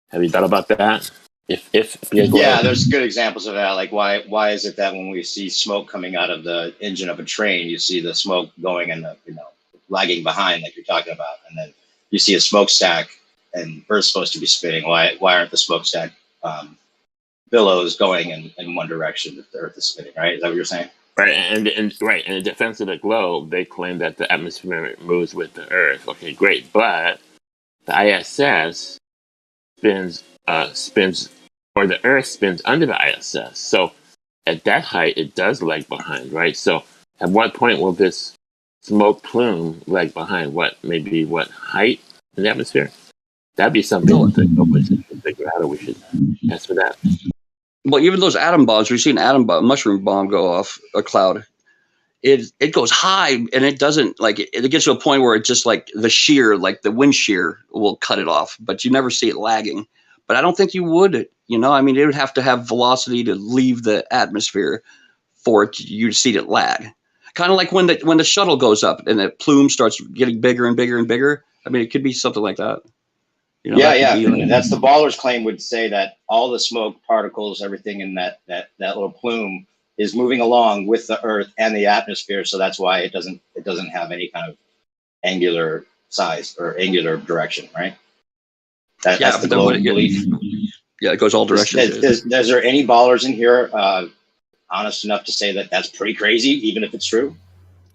Have you thought about that? Yeah, there's good examples of that. Like, why is it that when we see smoke coming out of the engine of a train, you see the smoke going and lagging behind, like you're talking about, and then you see a smokestack and Earth's supposed to be spinning. Why aren't the smokestack billows going in one direction if the Earth is spinning? Right? Is that what you're saying? Right, and in defense of the globe, they claim that the atmosphere moves with the Earth. Okay, great, but the ISS spins, or the Earth spins under the ISS. So at that height, it does lag behind, right? So at what point will this smoke plume lag behind? What height in the atmosphere? That'd be something to figure out. We should ask for that. Well, even those atom bombs, we've seen mushroom bomb go off a cloud. It goes high, and it doesn't, like, it gets to a point where it's just like the shear, like the wind shear will cut it off, but you never see it lagging. But I don't think you would, I mean, it would have to have velocity to leave the atmosphere for you to see it lag. Kind of like when the shuttle goes up and the plume starts getting bigger and bigger and bigger. I mean, it could be something like that. You know, Yeah, that could yeah. be That's the baller's claim would say that all the smoke particles, everything in that little plume is moving along with the Earth and the atmosphere. So that's why it doesn't have any kind of angular size or angular direction, right? That's the global belief. Yeah, it goes all directions. Is there any ballers in here honest enough to say that that's pretty crazy, even if it's true?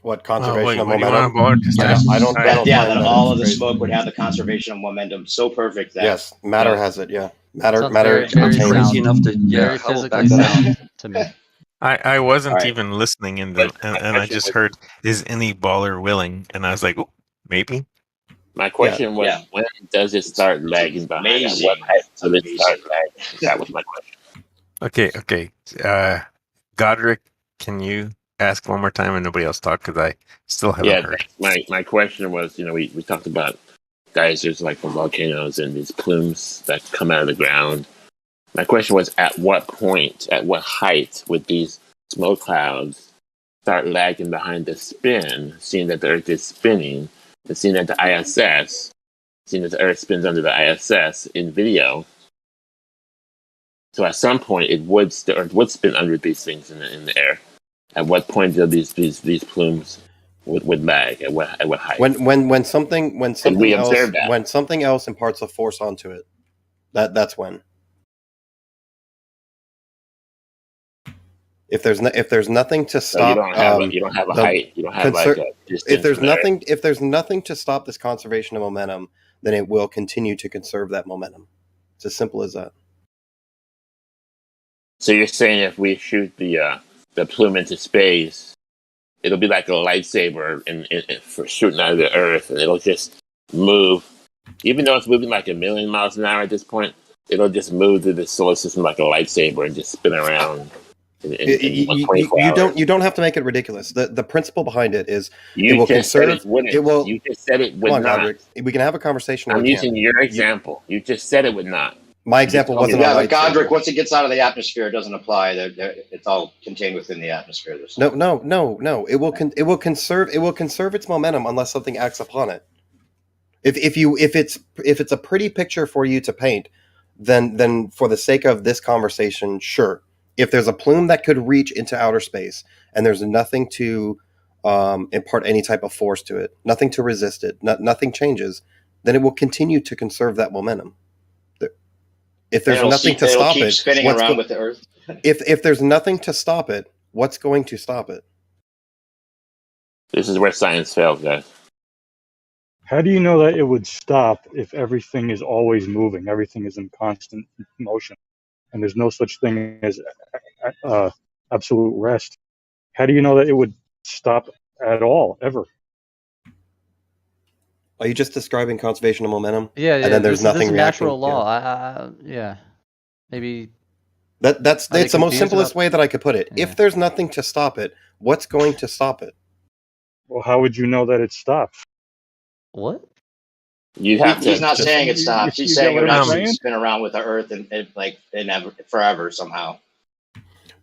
What conservation of what do you momentum? want to I don't That find that all it's of the crazy. smoke would have the conservation of momentum so perfect that Yes, matter has it. Yeah, matter Sounds very, very contains. sound. Very physically sound to me. I wasn't Alright. even listening in the, and I just heard, is any baller willing? And I was like, oh, maybe. My question was, when does it start lagging behind? At what height does it start lagging? That was my question. Okay. Godric, can you ask one more time and nobody else talk? Because I still haven't heard. My question was, we talked about geysers like from volcanoes and these plumes that come out of the ground. My question was, at what point, at what height would these smoke clouds start lagging behind the spin, seeing that the Earth is spinning, and seeing that the ISS, seeing that the Earth spins under the ISS in video. So at some point, the Earth would spin under these things in the air. At what point do these plumes would lag? At what height? When something we observe that? when something else imparts a force onto it, that's when. If there's nothing to stop, you don't have a height. You don't have like a distance. If there's nothing to stop this conservation of momentum, then it will continue to conserve that momentum. It's as simple as that. So you're saying if we shoot the plume into space, it'll be like a lightsaber for shooting out of the Earth, and it'll just move, even though it's moving like 1,000,000 miles an hour at this point. It'll just move through the solar system like a lightsaber and just spin around. You don't have to make it ridiculous. The principle behind it is it will conserve. You just said it would not. Godric, we can have a conversation. I'm using your example. You just said it would not. My example wasn't. Yeah, but Godric, once it gets out of the atmosphere, it doesn't apply. It's all contained within the atmosphere. No. It will conserve its momentum unless something acts upon it. If it's a pretty picture for you to paint, then for the sake of this conversation, sure. If there's a plume that could reach into outer space and there's nothing to impart any type of force to it, nothing to resist it, nothing changes, then it will continue to conserve that momentum. If there's nothing to stop it, spinning around with the Earth. If there's nothing to stop it, what's going to stop it? This is where science fails, guys. How do you know that it would stop if everything is always moving, everything is in constant motion, and there's no such thing as absolute rest? How do you know that it would stop at all, ever? Are you just describing conservation of momentum? Yeah, and then there's nothing this natural reacting? law. Yeah, maybe. It's the most simplest way that I could put it. Yeah. If there's nothing to stop it, what's going to stop it? Well, how would you know that it stops? What? You have He's not saying it stops. He's saying it would actually spin around with the Earth and forever somehow.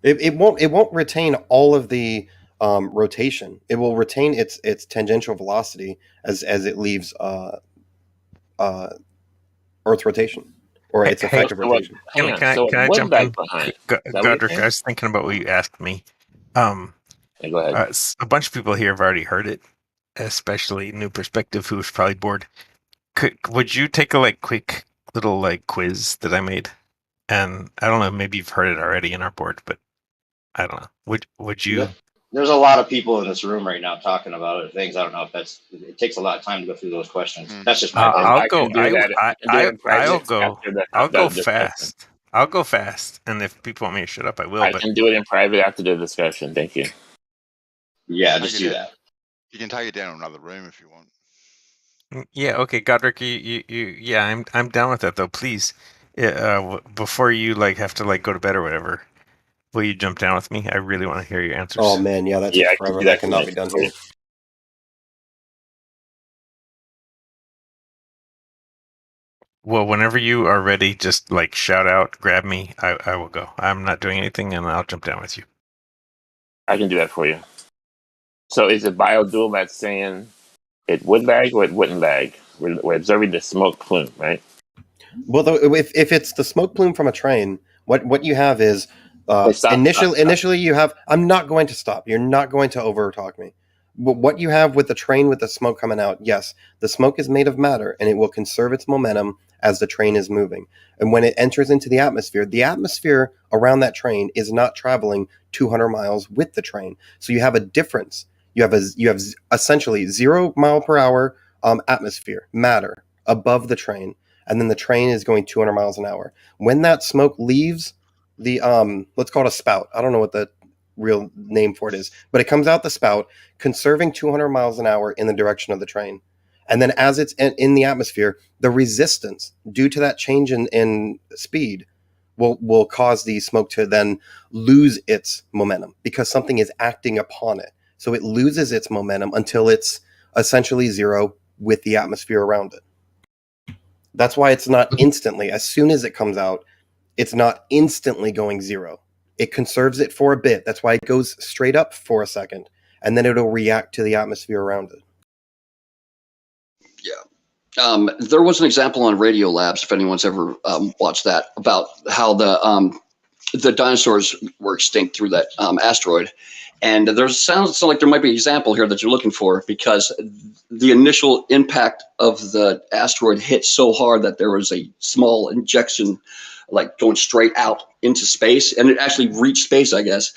It won't retain all of the rotation. It will retain its tangential velocity as it leaves Earth rotation or its effective rotation. Can I jump in? Godric, I was thinking about what you asked me. Go ahead. A bunch of people here have already heard it, especially New Perspective, who's probably bored. Would you take a quick little quiz that I made? And I don't know, maybe you've heard it already in our board, but I don't know. Would you? There's a lot of people in this room right now talking about other things. I don't know if it takes a lot of time to go through those questions. That's just my opinion. I'll go fast. I'll go fast, and if people want me to shut up, I will. I can do it in private after the discussion. Thank you. Yeah, just do that. You can take it down to another room if you want. Yeah, okay, Godric, I'm down with that though. Please, before you have to go to bed or whatever, will you jump down with me? I really want to hear your answers. Oh man, yeah, that's forever. That cannot be done here. Well, whenever you are ready, just shout out, grab me. I will go. I'm not doing anything, and I'll jump down with you. I can do that for you. So is it biodual that's saying it would lag or it wouldn't lag? We're observing the smoke plume, right? Well, if it's the smoke plume from a train, what you have is initially you have. I'm not going to stop. You're not going to overtalk me. What you have with the train with the smoke coming out, yes, the smoke is made of matter and it will conserve its momentum as the train is moving. And when it enters into the atmosphere around that train is not traveling 200 miles with the train. So you have a difference. You have essentially 0 mile per hour atmosphere matter above the train, and then the train is going 200 miles an hour. When that smoke leaves the let's call it a spout. I don't know what the real name for it is, but it comes out the spout, conserving 200 miles an hour in the direction of the train. And then as it's in the atmosphere, the resistance due to that change in speed will cause the smoke to then lose its momentum because something is acting upon it. So it loses its momentum until it's essentially zero with the atmosphere around it. That's why it's not instantly, as soon as it comes out, it's not instantly going zero. It conserves it for a bit. That's why it goes straight up for a second, and then it'll react to the atmosphere around it. Yeah. There was an example on Radio Labs, if anyone's ever watched that, about how the dinosaurs were extinct through that asteroid. And there sounds like there might be an example here that you're looking for, because the initial impact of the asteroid hit so hard that there was a small injection, like going straight out into space, and it actually reached space, I guess,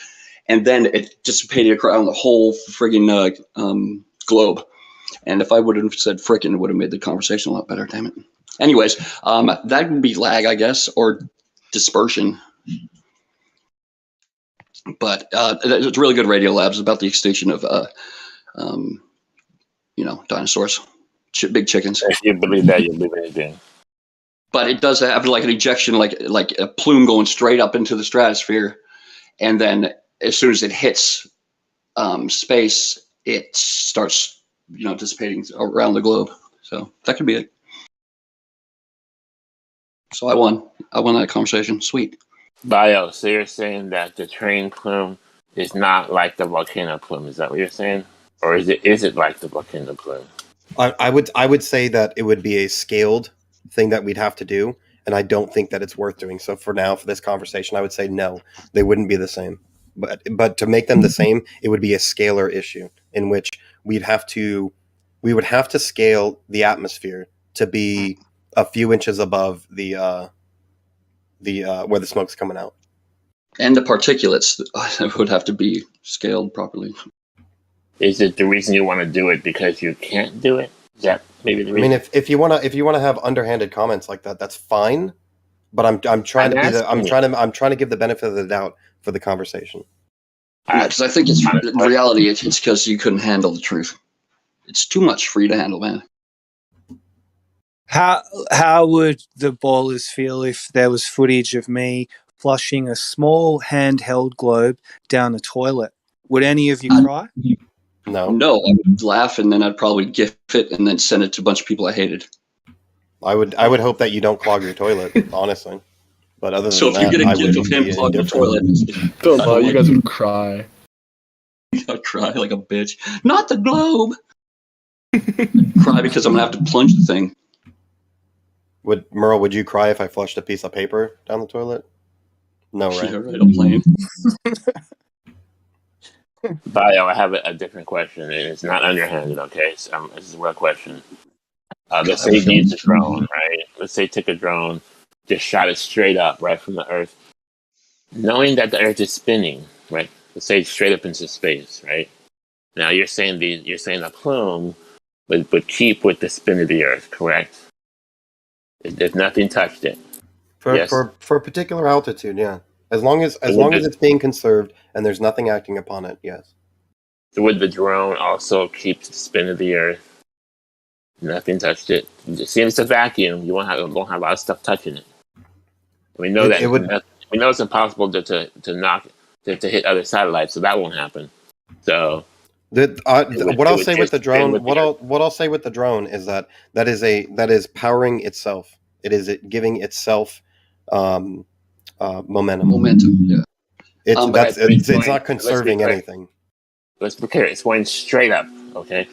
and then it dissipated around the whole friggin' globe. And if I would have said frickin', it would have made the conversation a lot better. Damn it. Anyways, that would be lag, I guess, or dispersion. But it's really good Radio Labs about the extinction of, dinosaurs, big chickens. If you believe that, you believe anything. But it does have like an ejection, like a plume going straight up into the stratosphere, and then as soon as it hits space, it starts, dissipating around the globe. So that could be it. So I won that conversation. Sweet. Bio, so you're saying that the train plume is not like the volcano plume? Is that what you're saying, or is it like the volcano plume? I would say that it would be a scaled thing that we'd have to do, and I don't think that it's worth doing. So for now, for this conversation, I would say no, they wouldn't be the same. But to make them the same, it would be a scalar issue in which we would have to scale the atmosphere to be a few inches above the where the smoke's coming out. And the particulates would have to be scaled properly. Is it the reason you want to do it because you can't do it? Is that maybe the reason? I mean, if you want to have underhanded comments like that, that's fine. But I'm trying to give the benefit of the doubt for the conversation. Yeah, because I think it's in reality, it's because you couldn't handle the truth. It's too much for you to handle, man. How would the ballers feel if there was footage of me flushing a small handheld globe down a toilet? Would any of you cry? No. No, I would laugh, and then I'd probably gif it and then send it to a bunch of people I hated. I would hope that you don't clog your toilet, honestly. But other than So if that, you get a I gif wouldn't of him be clogging the indifferent. toilet, you guys would cry. I'd cry like a bitch. Not the globe. Cry because I'm gonna have to plunge the thing. Merle, would you cry if I flushed a piece of paper down the toilet? No, right? Yeah, right, I'm playing. Bio, I have a different question, and it's not underhanded, okay? So, this is a real question. Let's say you used a drone, right? Let's say you took a drone, just shot it straight up, right, from the Earth. Knowing that the Earth is spinning, right? Let's say straight up into space, right? Now you're saying the plume would keep with the spin of the Earth, correct? If nothing touched it. For Yes. a particular altitude, yeah. As long as it's being conserved and there's nothing acting upon it, yes. So would the drone also keep the spin of the Earth? Nothing touched it. It seems a vacuum. You won't have a lot of stuff touching it. We know we know it's impossible to hit other satellites, so that won't happen. So what I'll say with the drone is that is powering itself. It is giving itself momentum. Yeah. It's not conserving anything. Let's be clear. It's going straight up. Okay.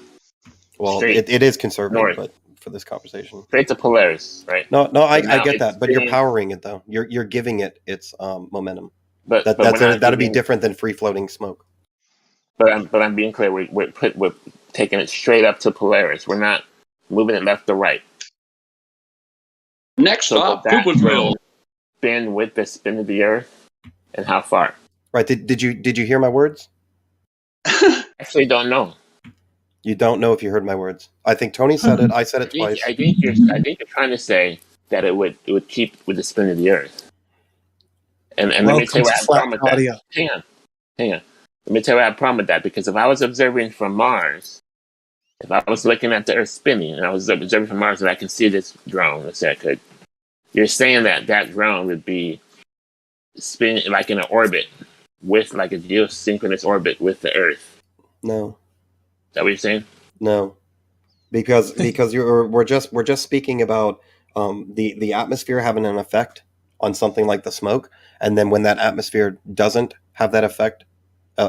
Well, Straight it is conserving, north. but for this conversation. Straight to Polaris, right? No, I now get it's that, but you're spinning- powering it though. You're giving it its momentum. But That'd be different than free floating smoke. But I'm being clear. We're taking it straight up to Polaris. We're not moving it left or right. Next stop, Poopaville. Spin with the spin of the Earth, and how far? Right? Did you hear my words? Actually, don't know. You don't know if you heard my words. I think Tony said it. I said it twice. I think you're trying to say that it would keep with the spin of the Earth. And let me tell you what I have a problem with that. Hang on. Let me tell you what I have a problem with that, because if I was observing from Mars, if I was looking at the Earth spinning and I was observing from Mars and I can see this drone, let's say I could, you're saying that drone would be spinning like in an orbit with like a geosynchronous orbit with the Earth. No. Is that what you're saying? No, because we're just speaking about the atmosphere having an effect on something like the smoke, and then when that atmosphere doesn't have that effect,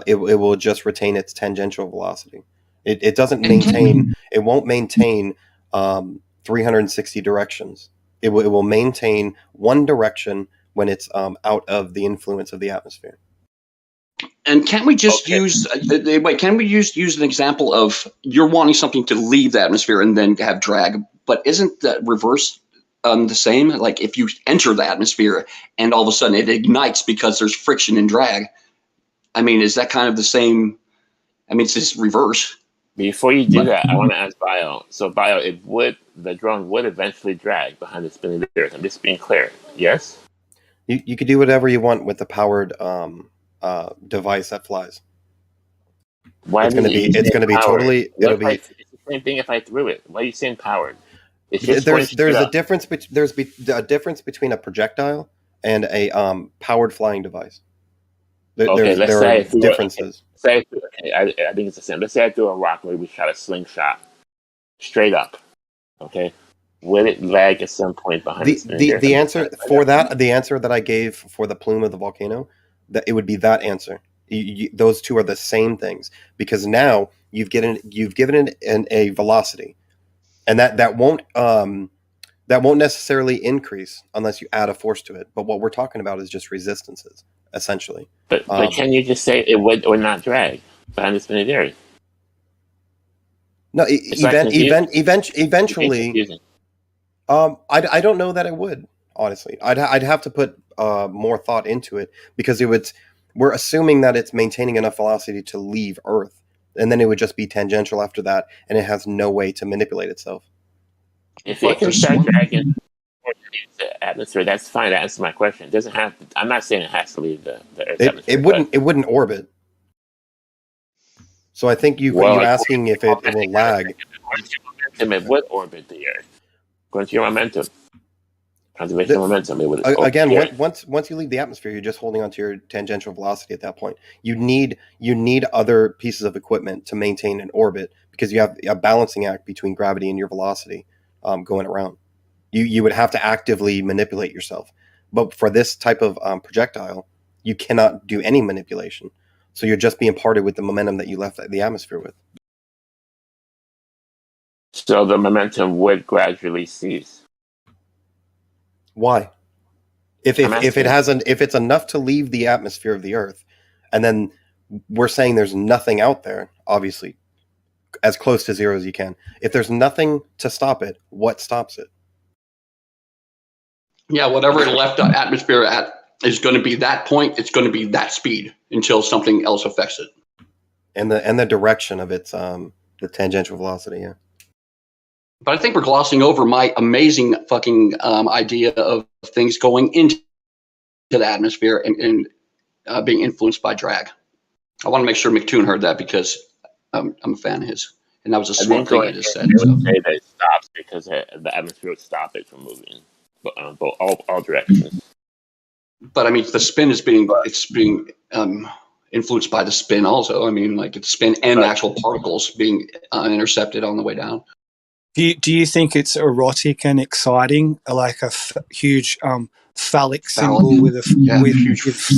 it will just retain its tangential velocity. It doesn't maintain. It won't maintain 360 directions. It will maintain one direction when it's out of the influence of the atmosphere. And can't we just use wait? Can we use an example of you're wanting something to leave the atmosphere and then have drag? But isn't that reverse the same? Like if you enter the atmosphere and all of a sudden it ignites because there's friction and drag. I mean, is that kind of the same? I mean, it's just reverse. Before you do that, I want to ask Bio. So Bio, the drone would eventually drag behind the spinning of the Earth. I'm just being clear. Yes. You could do whatever you want with the powered device that flies. Why it's going to be totally. It'll be. It's the same thing if I threw it. Why are you saying powered? It's just there's a difference. There's a difference between a projectile and a powered flying device. There are differences. I think it's the same. Let's say I threw a rock where we shot a slingshot straight up. Okay, would it lag at some point behind the answer for that? The answer that I gave for the plume of the volcano, that it would be that answer. Those two are the same things, because now you've given it a velocity, and that won't necessarily increase unless you add a force to it. But what we're talking about is just resistances, essentially. But can you just say it would or not drag behind the spinning Earth? No, eventually. I don't know that it would, honestly. I'd have to put more thought into it, because we're assuming that it's maintaining enough velocity to leave Earth, and then it would just be tangential after that, and it has no way to manipulate itself. If it can start dragging the atmosphere, that's fine. That answers my question. It doesn't have to, I'm not saying it has to leave the Earth's atmosphere. It wouldn't orbit. So I think you're asking if it will lag. It would orbit the Earth. According to your momentum. Conservation of momentum. It would again, once you leave the atmosphere, you're just holding onto your tangential velocity at that point. You need other pieces of equipment to maintain an orbit, because you have a balancing act between gravity and your velocity going around. You would have to actively manipulate yourself. But for this type of projectile, you cannot do any manipulation. So you're just being parted with the momentum that you left the atmosphere with. So the momentum would gradually cease. Why? If it's enough to leave the atmosphere of the Earth, and then we're saying there's nothing out there, obviously, as close to zero as you can. If there's nothing to stop it, what stops it? Yeah, whatever it left the atmosphere at is going to be that point. It's going to be that speed until something else affects it. And the direction of its the tangential velocity, yeah. But I think we're glossing over my amazing fucking idea of things going into the atmosphere and being influenced by drag. I want to make sure McToon heard that, because I'm a fan of his. And that was a smart thing I just said. So. Say that it stops because the atmosphere would stop it from moving, but all directions. But I mean, the spin is being influenced by the spin also. I mean, like it's spin and actual particles being intercepted on the way down. Do you think it's erotic and exciting, like a huge phallic symbol with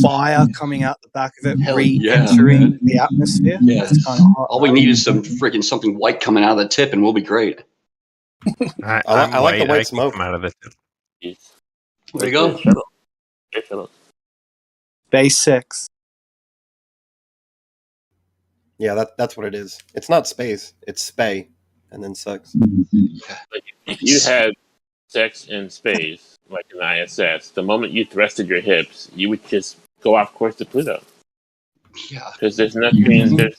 fire coming out the back of it, re-entering the atmosphere? Yeah, it's kind of hot. All we need is something white coming out of the tip, and we'll be great. I like the white smoke. Keep 'em out of it. There you go. Base 6. Yeah, that's what it is. It's not space. It's spay, and then sex. If you had sex in space, like in ISS, the moment you thrusted your hips, you would just go off course to Pluto. Yeah. Because there's nothing to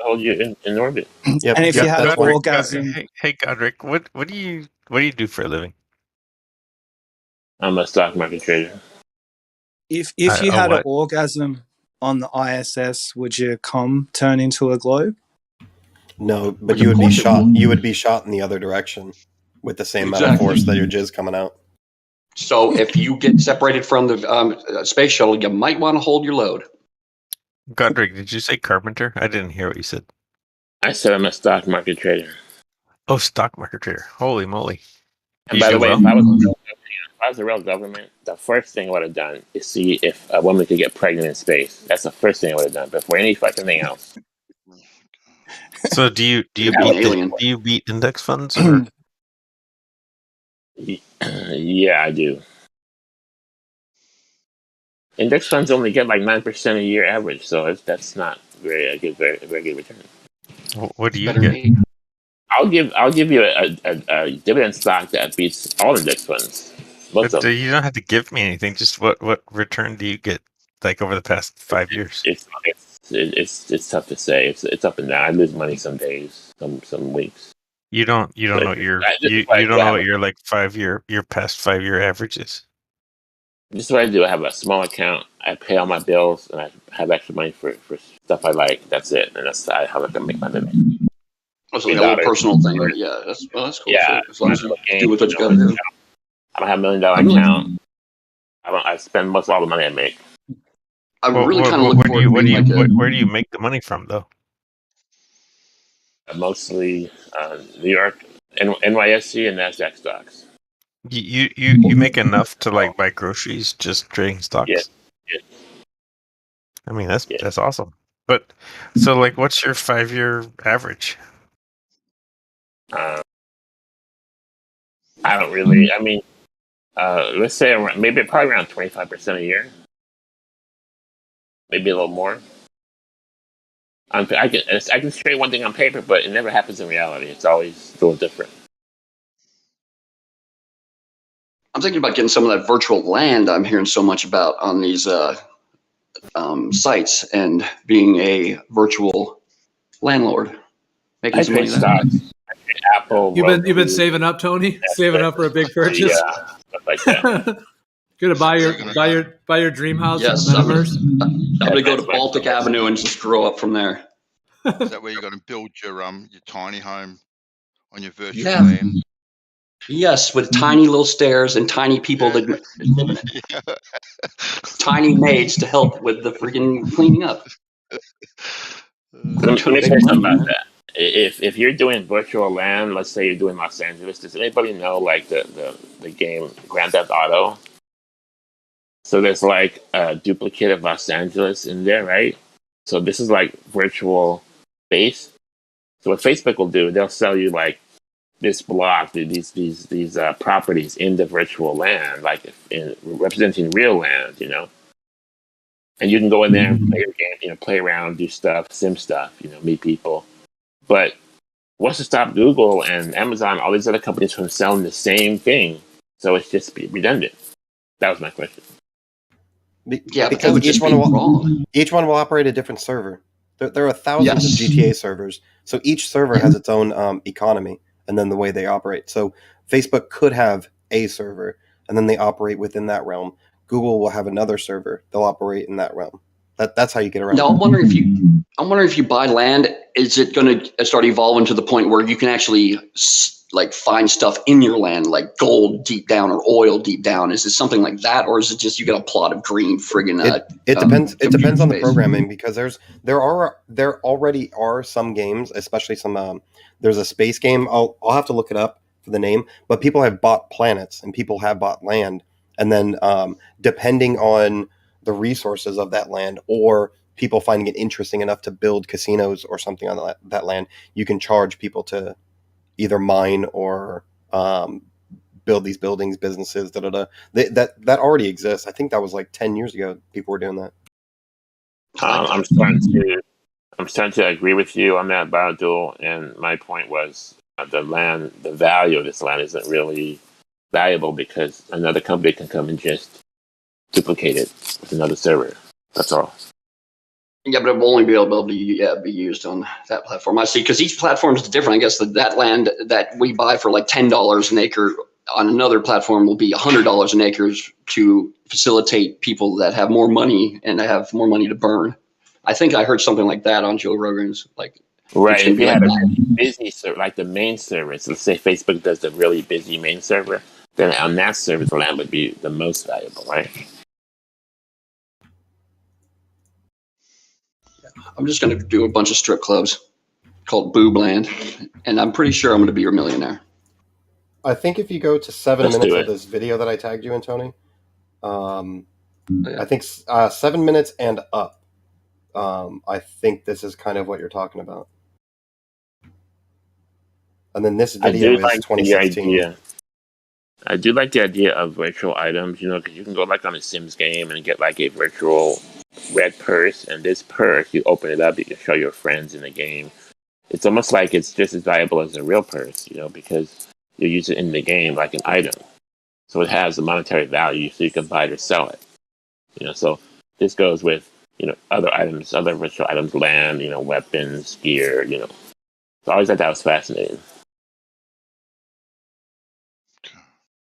hold you in orbit. Yep. And if you had an Godric, orgasm, hey Godric, what do you do for a living? I'm a stock market trader. if you had an orgasm on the ISS, would your cum turn into a globe? No, but you would be shot. You would be shot in the other direction with the same amount of force that your jizz coming out. So if you get separated from the space shuttle, you might want to hold your load. Godric, did you say carpenter? I didn't hear what you said. I said I'm a stock market trader. Oh, stock market trader. Holy moly. And by the way, if I was the real government, the first thing I would have done is see if a woman could get pregnant in space. That's the first thing I would have done before any fucking thing else. So do you beat index funds? Or? Yeah, I do. Index funds only get like 9% a year average, so that's not very good return. What do you get? I'll give you a dividend stock that beats all index funds. But you don't have to give me anything. Just what return do you get, like over the past 5 years? It's tough to say. It's up and down. I lose money some days, some weeks. You don't know what your like your past 5 year average is. This is what I do. I have a small account. I pay all my bills, and I have extra money for stuff I like. That's it, and that's how I can make my living. That's like a little personal thing. Yeah, that's cool. Yeah, as long as you do what you got to do. I don't have $1 million account. I spend most of all the money I make. I really kind of look forward where do you make the money from, though? Mostly New York, NYSE, and NASDAQ stocks. You make enough to like buy groceries just trading stocks? Yeah. I mean, that's awesome. But so like, what's your 5 year average? I don't really. I mean, let's say probably around 25% a year, maybe a little more. I can trade one thing on paper, but it never happens in reality. It's always a little different. I'm thinking about getting some of that virtual land I'm hearing so much about on these sites and being a virtual landlord. Making some money stocks. Apple. You've been saving up, Tony? Saving up for a big purchase? Yeah, stuff like that. Gonna buy your dream house yes, in the metaverse? I'm gonna go to Baltic Avenue and just grow up from there. Is that where you're going to build your tiny home on your virtual land? Yes, with tiny little stairs and tiny people that live in it. Tiny maids to help with the freaking cleaning up. Let me tell you something about that. If you're doing virtual land, let's say you're doing Los Angeles, does anybody know like the game Grand Theft Auto? So there's like a duplicate of Los Angeles in there, right? So this is like virtual space. So what Facebook will do, they'll sell you like this block, these properties in the virtual land, like representing real land, And you can go in there and play your game, play around, do stuff, sim stuff, meet people. But what's to stop Google and Amazon, all these other companies from selling the same thing? So it's just redundant. That was my question. Because each one will operate a different server. There are thousands of GTA servers, so each server has its own economy and then the way they operate. So Facebook could have a server, and then they operate within that realm. Google will have another server; they'll operate in that realm. That's how you get around. Now, I'm wondering if you buy land, is it going to start evolving to the point where you can actually like find stuff in your land, like gold deep down or oil deep down? Is it something like that, or is it just you got a plot of green friggin'? It depends. It depends on the programming, because there already are some games, especially some. There's a space game. I'll have to look it up for the name, but people have bought planets and people have bought land, and then depending on the resources of that land, or people finding it interesting enough to build casinos or something on that land, you can charge people to either mine or build these buildings, businesses, that already exists. I think that was like 10 years ago. People were doing that. I'm starting to agree with you on that, Biodual. And my point was the value of this land isn't really valuable because another company can come and just duplicate it with another server. That's all. Yeah, but it will only be able to be used on that platform. I see, because each platform is different. I guess that land that we buy for like $10 an acre on another platform will be $100 an acre to facilitate people that have more money and have more money to burn. I think I heard something like that on Joe Rogan's. Right. If you had a busy server, like the main server, so let's say Facebook does the really busy main server, then on that server, the land would be the most valuable, right? I'm just going to do a bunch of strip clubs called Boob Land, and I'm pretty sure I'm going to be your millionaire. I think if you go to 7 Let's minutes do of it. this video that I tagged you in, Tony, I think 7 minutes and up, I think this is kind of what you're talking about. And then this video is 2016. I do like the idea of virtual items, because you can go like on a Sims game and get like a virtual red purse, and this purse, you open it up, you can show your friends in the game. It's almost like it's just as valuable as a real purse, because you use it in the game like an item. So it has a monetary value, so you can buy it or sell it. So this goes with, other items, other virtual items, land, weapons, gear, So I always thought that was fascinating.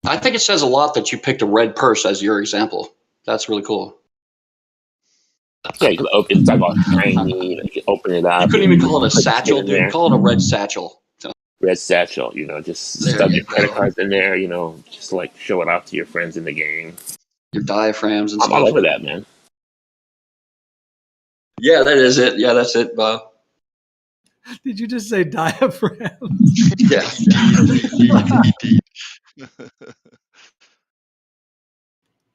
I think it says a lot that you picked a red purse as your example. That's really cool. Yeah, you can open it's like all shiny, you can open it up. You couldn't even call it a put satchel, shit in dude. there. Call it a red satchel. Red satchel, just stuff your credit cards in there, just like show it off to your friends in the game. Your diaphragms and I'm stuff. all over that, man. Yeah, that is it. Yeah, that's it, Bob. Did you just say diaphragm? Yeah.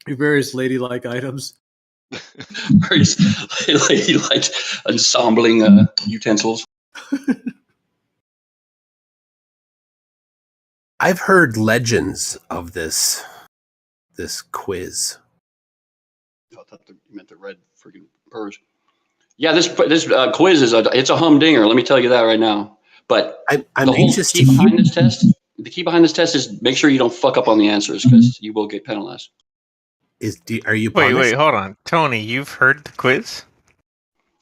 Your various ladylike items. Various ladylike ensembling utensils. I've heard legends of this quiz. I thought you meant the red freaking purse. Yeah, this quiz is it's a humdinger. Let me tell you that right now. But I'm the whole anxious key to hear. behind this test. The key behind this test is make sure you don't fuck up on the answers because you will get penalized. Are you Wait, punished? hold on. Tony, you've heard the quiz?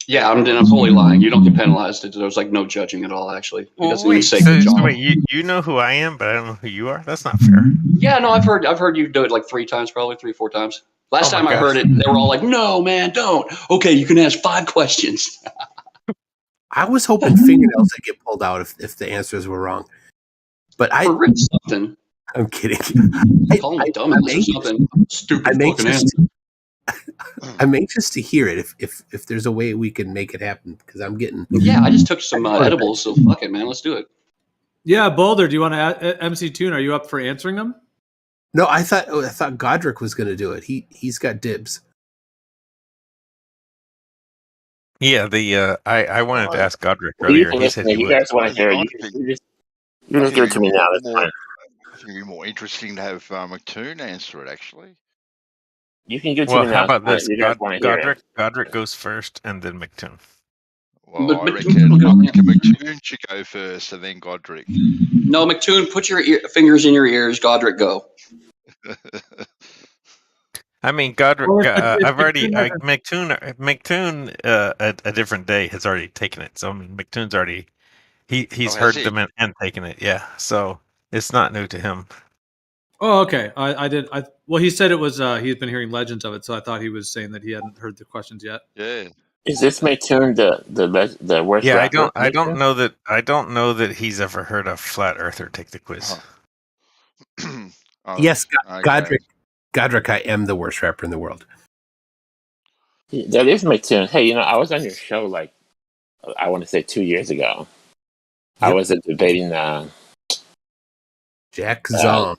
Yeah, I'm totally lying. You don't get penalized. There's like no judging at all, actually. It doesn't even say good job. So wait, you know who I am, but I don't know who you are? That's not fair. Yeah, no, I've heard you do it like 3 times, probably 3-4 times. Last time I heard it, they were all like, "No, man, don't." Okay, you can ask 5 questions. I was hoping fingernails would get pulled out if the answers were wrong. But I read something. I'm kidding. Call me dumbass or something. Stupid fucking answer. I'm anxious to hear it if there's a way we can make it happen because I'm getting. Yeah, I just took some edibles, so fuck it, man. Let's do it. Yeah, Boulder, do you want to MC Tune? Are you up for answering them? No, I thought Godric was going to do it. He's got dibs. Yeah, I wanted to ask Godric earlier. He said he you would. guys want to hear it? You just give it to me now. That's fine. I think it'd be more interesting to have McToon answer it, actually. You can give it to Well, me how now. about this? You guys want to hear it? Godric goes first, and then McToon. Well, I reckon McToon should go first, and then Godric. No, McToon, put your fingers in your ears. Godric, go. I mean, Godric. I've already McToon. A different day has already taken it. So I mean, McToon's already he's heard them and taken it. Yeah, so it's not new to him. Oh, okay. Well, he said it was. He's been hearing legends of it, so I thought he was saying that he hadn't heard the questions yet. Yeah. Is this McToon the worst? Yeah, rapper? I don't know that he's ever heard a flat earther take the quiz. Yes, Godric, I am the worst rapper in the world. That is McToon. Hey, I was on your show like I want to say 2 years ago. Yep. I was debating Jack Zong.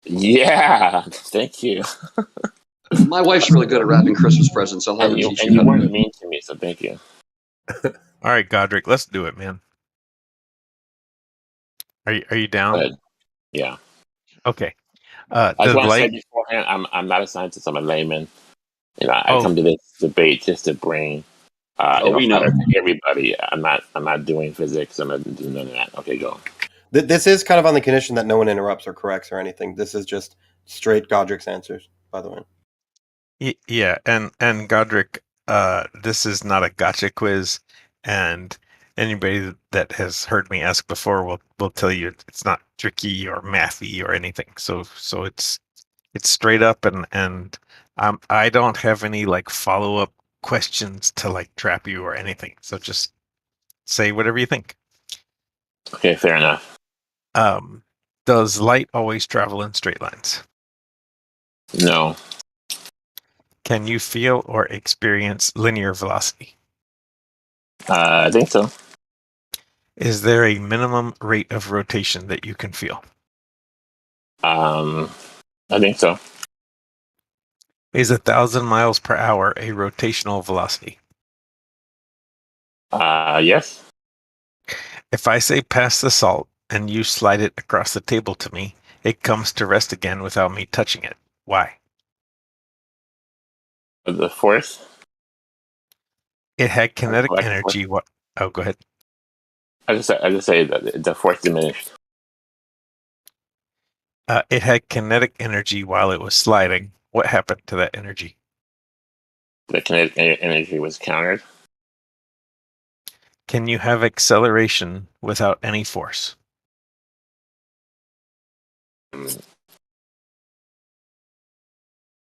Yeah, thank you. My wife's really good at wrapping Christmas presents. I'll have her teach you. And you weren't mean to me, so thank you. All right, Godric, let's do it, man. Are you down? But yeah. Okay. I just The want to say light. beforehand, I'm not a scientist. I'm a layman. You know, I Oh. come to this debate just to bring we know. fodder to everybody. I'm not doing physics. I'm not doing none of that. Okay, go. This is kind of on the condition that no one interrupts or corrects or anything. This is just straight Godric's answers, by the way. Yeah, and Godric, this is not a gotcha quiz, and anybody that has heard me ask before will tell you it's not tricky or mathy or anything. So it's straight up, and I don't have any like follow up questions to like trap you or anything. So just say whatever you think. Okay, fair enough. Does light always travel in straight lines? No. Can you feel or experience linear velocity? I think so. Is there a minimum rate of rotation that you can feel? I think so. Is 1,000 miles per hour a rotational velocity? Yes. If I say pass the salt and you slide it across the table to me, it comes to rest again without me touching it. Why? The force. It had kinetic energy. What? Oh, go ahead. I just say that the force diminished. It had kinetic energy while it was sliding. What happened to that energy? The kinetic energy was countered. Can you have acceleration without any force?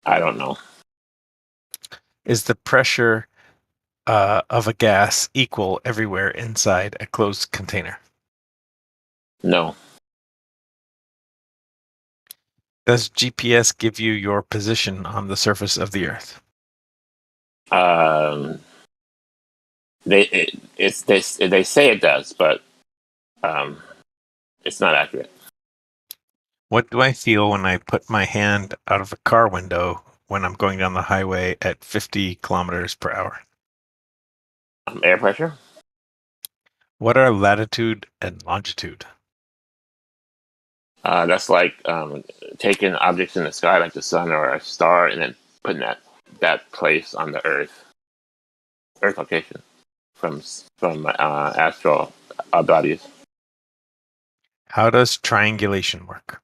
I don't know. Is the pressure of a gas equal everywhere inside a closed container? No. Does GPS give you your position on the surface of the Earth? They say it does, but it's not accurate. What do I feel when I put my hand out of a car window when I'm going down the highway at 50 kilometers per hour? Air pressure. What are latitude and longitude? That's like taking objects in the sky, like the sun or a star, and then putting that place on the Earth location from astral bodies. How does triangulation work?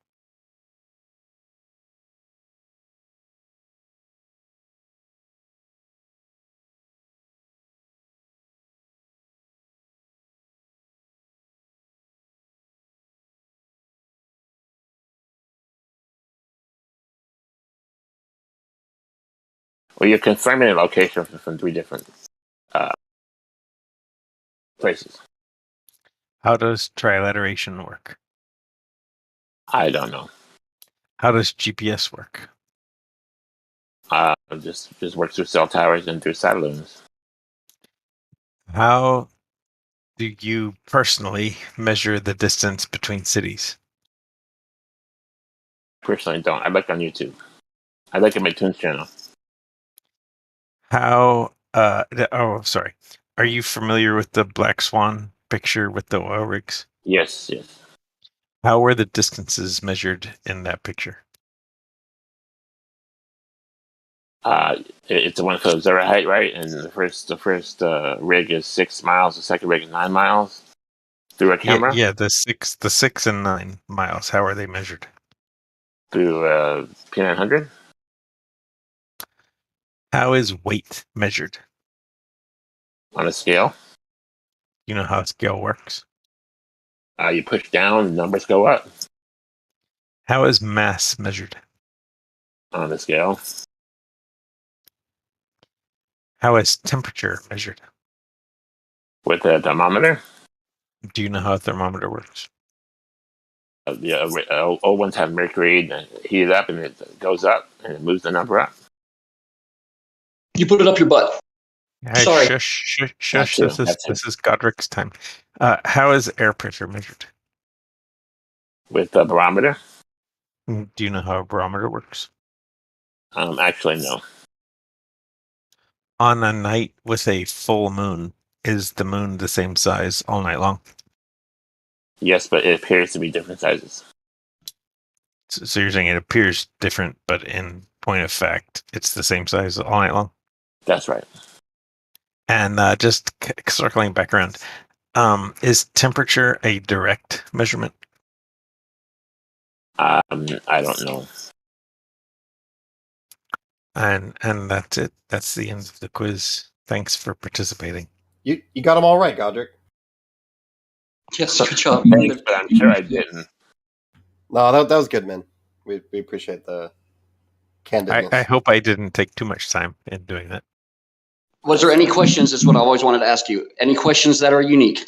Well, you're confirming a location from 3 different places. How does trilateration work? I don't know. How does GPS work? Just works through cell towers and through satellites. How do you personally measure the distance between cities? Personally, don't. I look on YouTube. I look at my Toons channel. How? Sorry. Are you familiar with the Black Swan picture with the oil rigs? Yes. How were the distances measured in that picture? It's the one for observer height, right? And the first rig is 6 miles. The second rig is 9 miles through a camera. Yeah, the 6 and 9 miles. How are they measured? Through P900. How is weight measured? On a scale. You know how a scale works? You push down, numbers go up. How is mass measured? On the scale. How is temperature measured? With a thermometer. Do you know how a thermometer works? Old ones have mercury, and heat it up, and it goes up, and it moves the number up. You put it up your butt. Hey, Sorry. Shush. This is Godric's time. How is air pressure measured? With a barometer. Do you know how a barometer works? Actually, no. On a night with a full moon, is the moon the same size all night long? Yes, but it appears to be different sizes. So you're saying it appears different, but in point of fact, it's the same size all night long? That's right. And just circling back around, is temperature a direct measurement? I don't know. And that's it. That's the end of the quiz. Thanks for participating. You got them all right, Godric. Yes, good job. Thanks, but I'm sure I didn't. No, that was good, man. We appreciate the candidness. I hope I didn't take too much time in doing that. Was there any questions? Is what I always wanted to ask you. Any questions that are unique?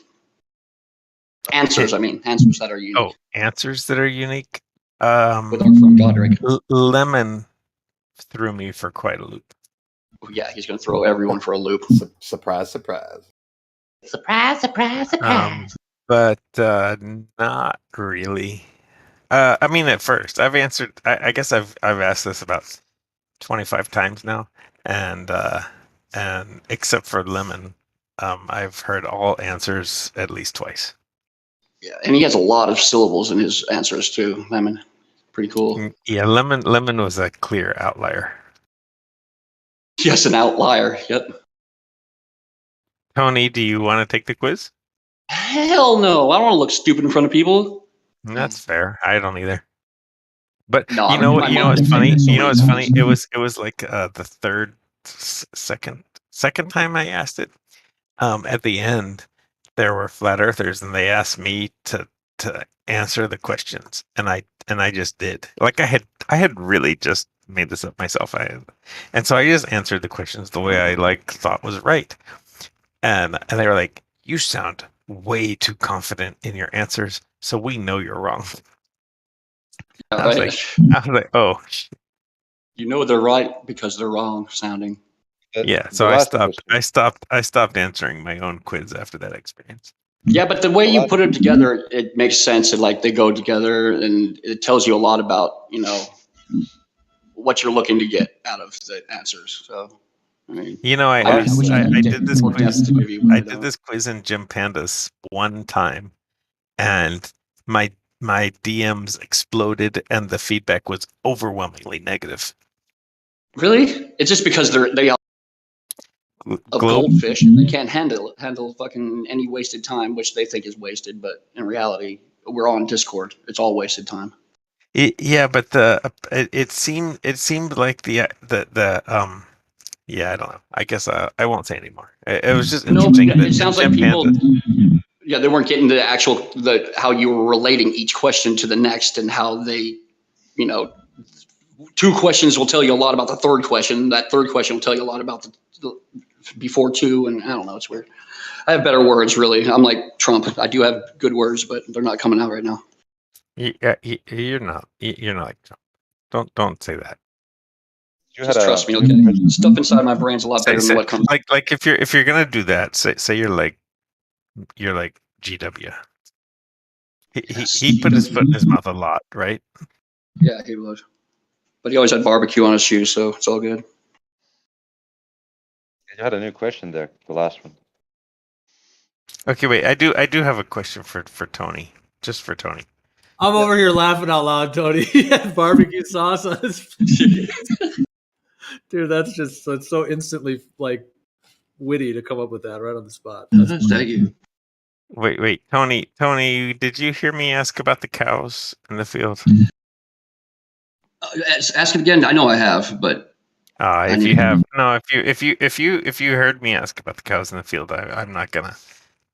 Answers, answers that are unique. Oh, answers that are unique. With our friend Godric. Lemon threw me for quite a loop. Yeah, he's going to throw everyone for a loop. Surprise, surprise. Surprise, surprise, surprise. But not really. I mean, at first, I've answered. I guess I've asked this about 25 times now, and except for Lemon, I've heard all answers at least twice. Yeah, and he has a lot of syllables in his answers too. Lemon, pretty cool. Yeah, Lemon was a clear outlier. Yes, an outlier. Yep. Tony, do you want to take the quiz? Hell no! I don't want to look stupid in front of people. That's fair. I don't either. But No, you know what? my You know mom what's did funny? it so You know many what's funny? times. It was like the second time I asked it. At the end, there were flat earthers, and they asked me to answer the questions, and I just did. Like I had really just made this up myself. And so I just answered the questions the way I thought was right. And they were like, "You sound way too confident in your answers, so we know you're wrong." I was like, "Oh, you know they're right because they're wrong sounding." yeah." So I stopped answering my own quiz after that experience. Yeah, but the way you put it together, it makes sense. They go together, and it tells you a lot about what you're looking to get out of the answers. So, I mean, I did this quiz. I did this quiz in Jim Pandas one time, and my DMs exploded, and the feedback was overwhelmingly negative. Really? It's just because they are of goldfish and they can't handle fucking any wasted time, which they think is wasted. But in reality, we're on Discord. It's all wasted time. Yeah, but it seemed like the yeah, I don't know. I guess I won't say anymore. It was just interesting. It sounds like people. Yeah, they weren't getting the how you were relating each question to the next, and how they, two questions will tell you a lot about the third question. That third question will tell you a lot about the before two, and I don't know. It's weird. I have better words, really. I'm like Trump. I do have good words, but they're not coming out right now. Yeah, you're not. You're not like Trump. Don't say that. Just trust me, okay? Stuff inside my brain's a lot better than what comes. Like if you're gonna do that, say you're like GW. He put his foot in his mouth a lot, right? Yeah, he would. But he always had barbecue on his shoes, so it's all good. You had a new question there, the last one. Okay, wait. I do have a question for Tony, just for Tony. I'm over here laughing out loud, Tony. He had barbecue sauce on his dude. That's so instantly witty to come up with that right on the spot. Thank you. Wait, Tony, did you hear me ask about the cows in the field? Ask it again. I know I have, but if you heard me ask about the cows in the field, I'm not gonna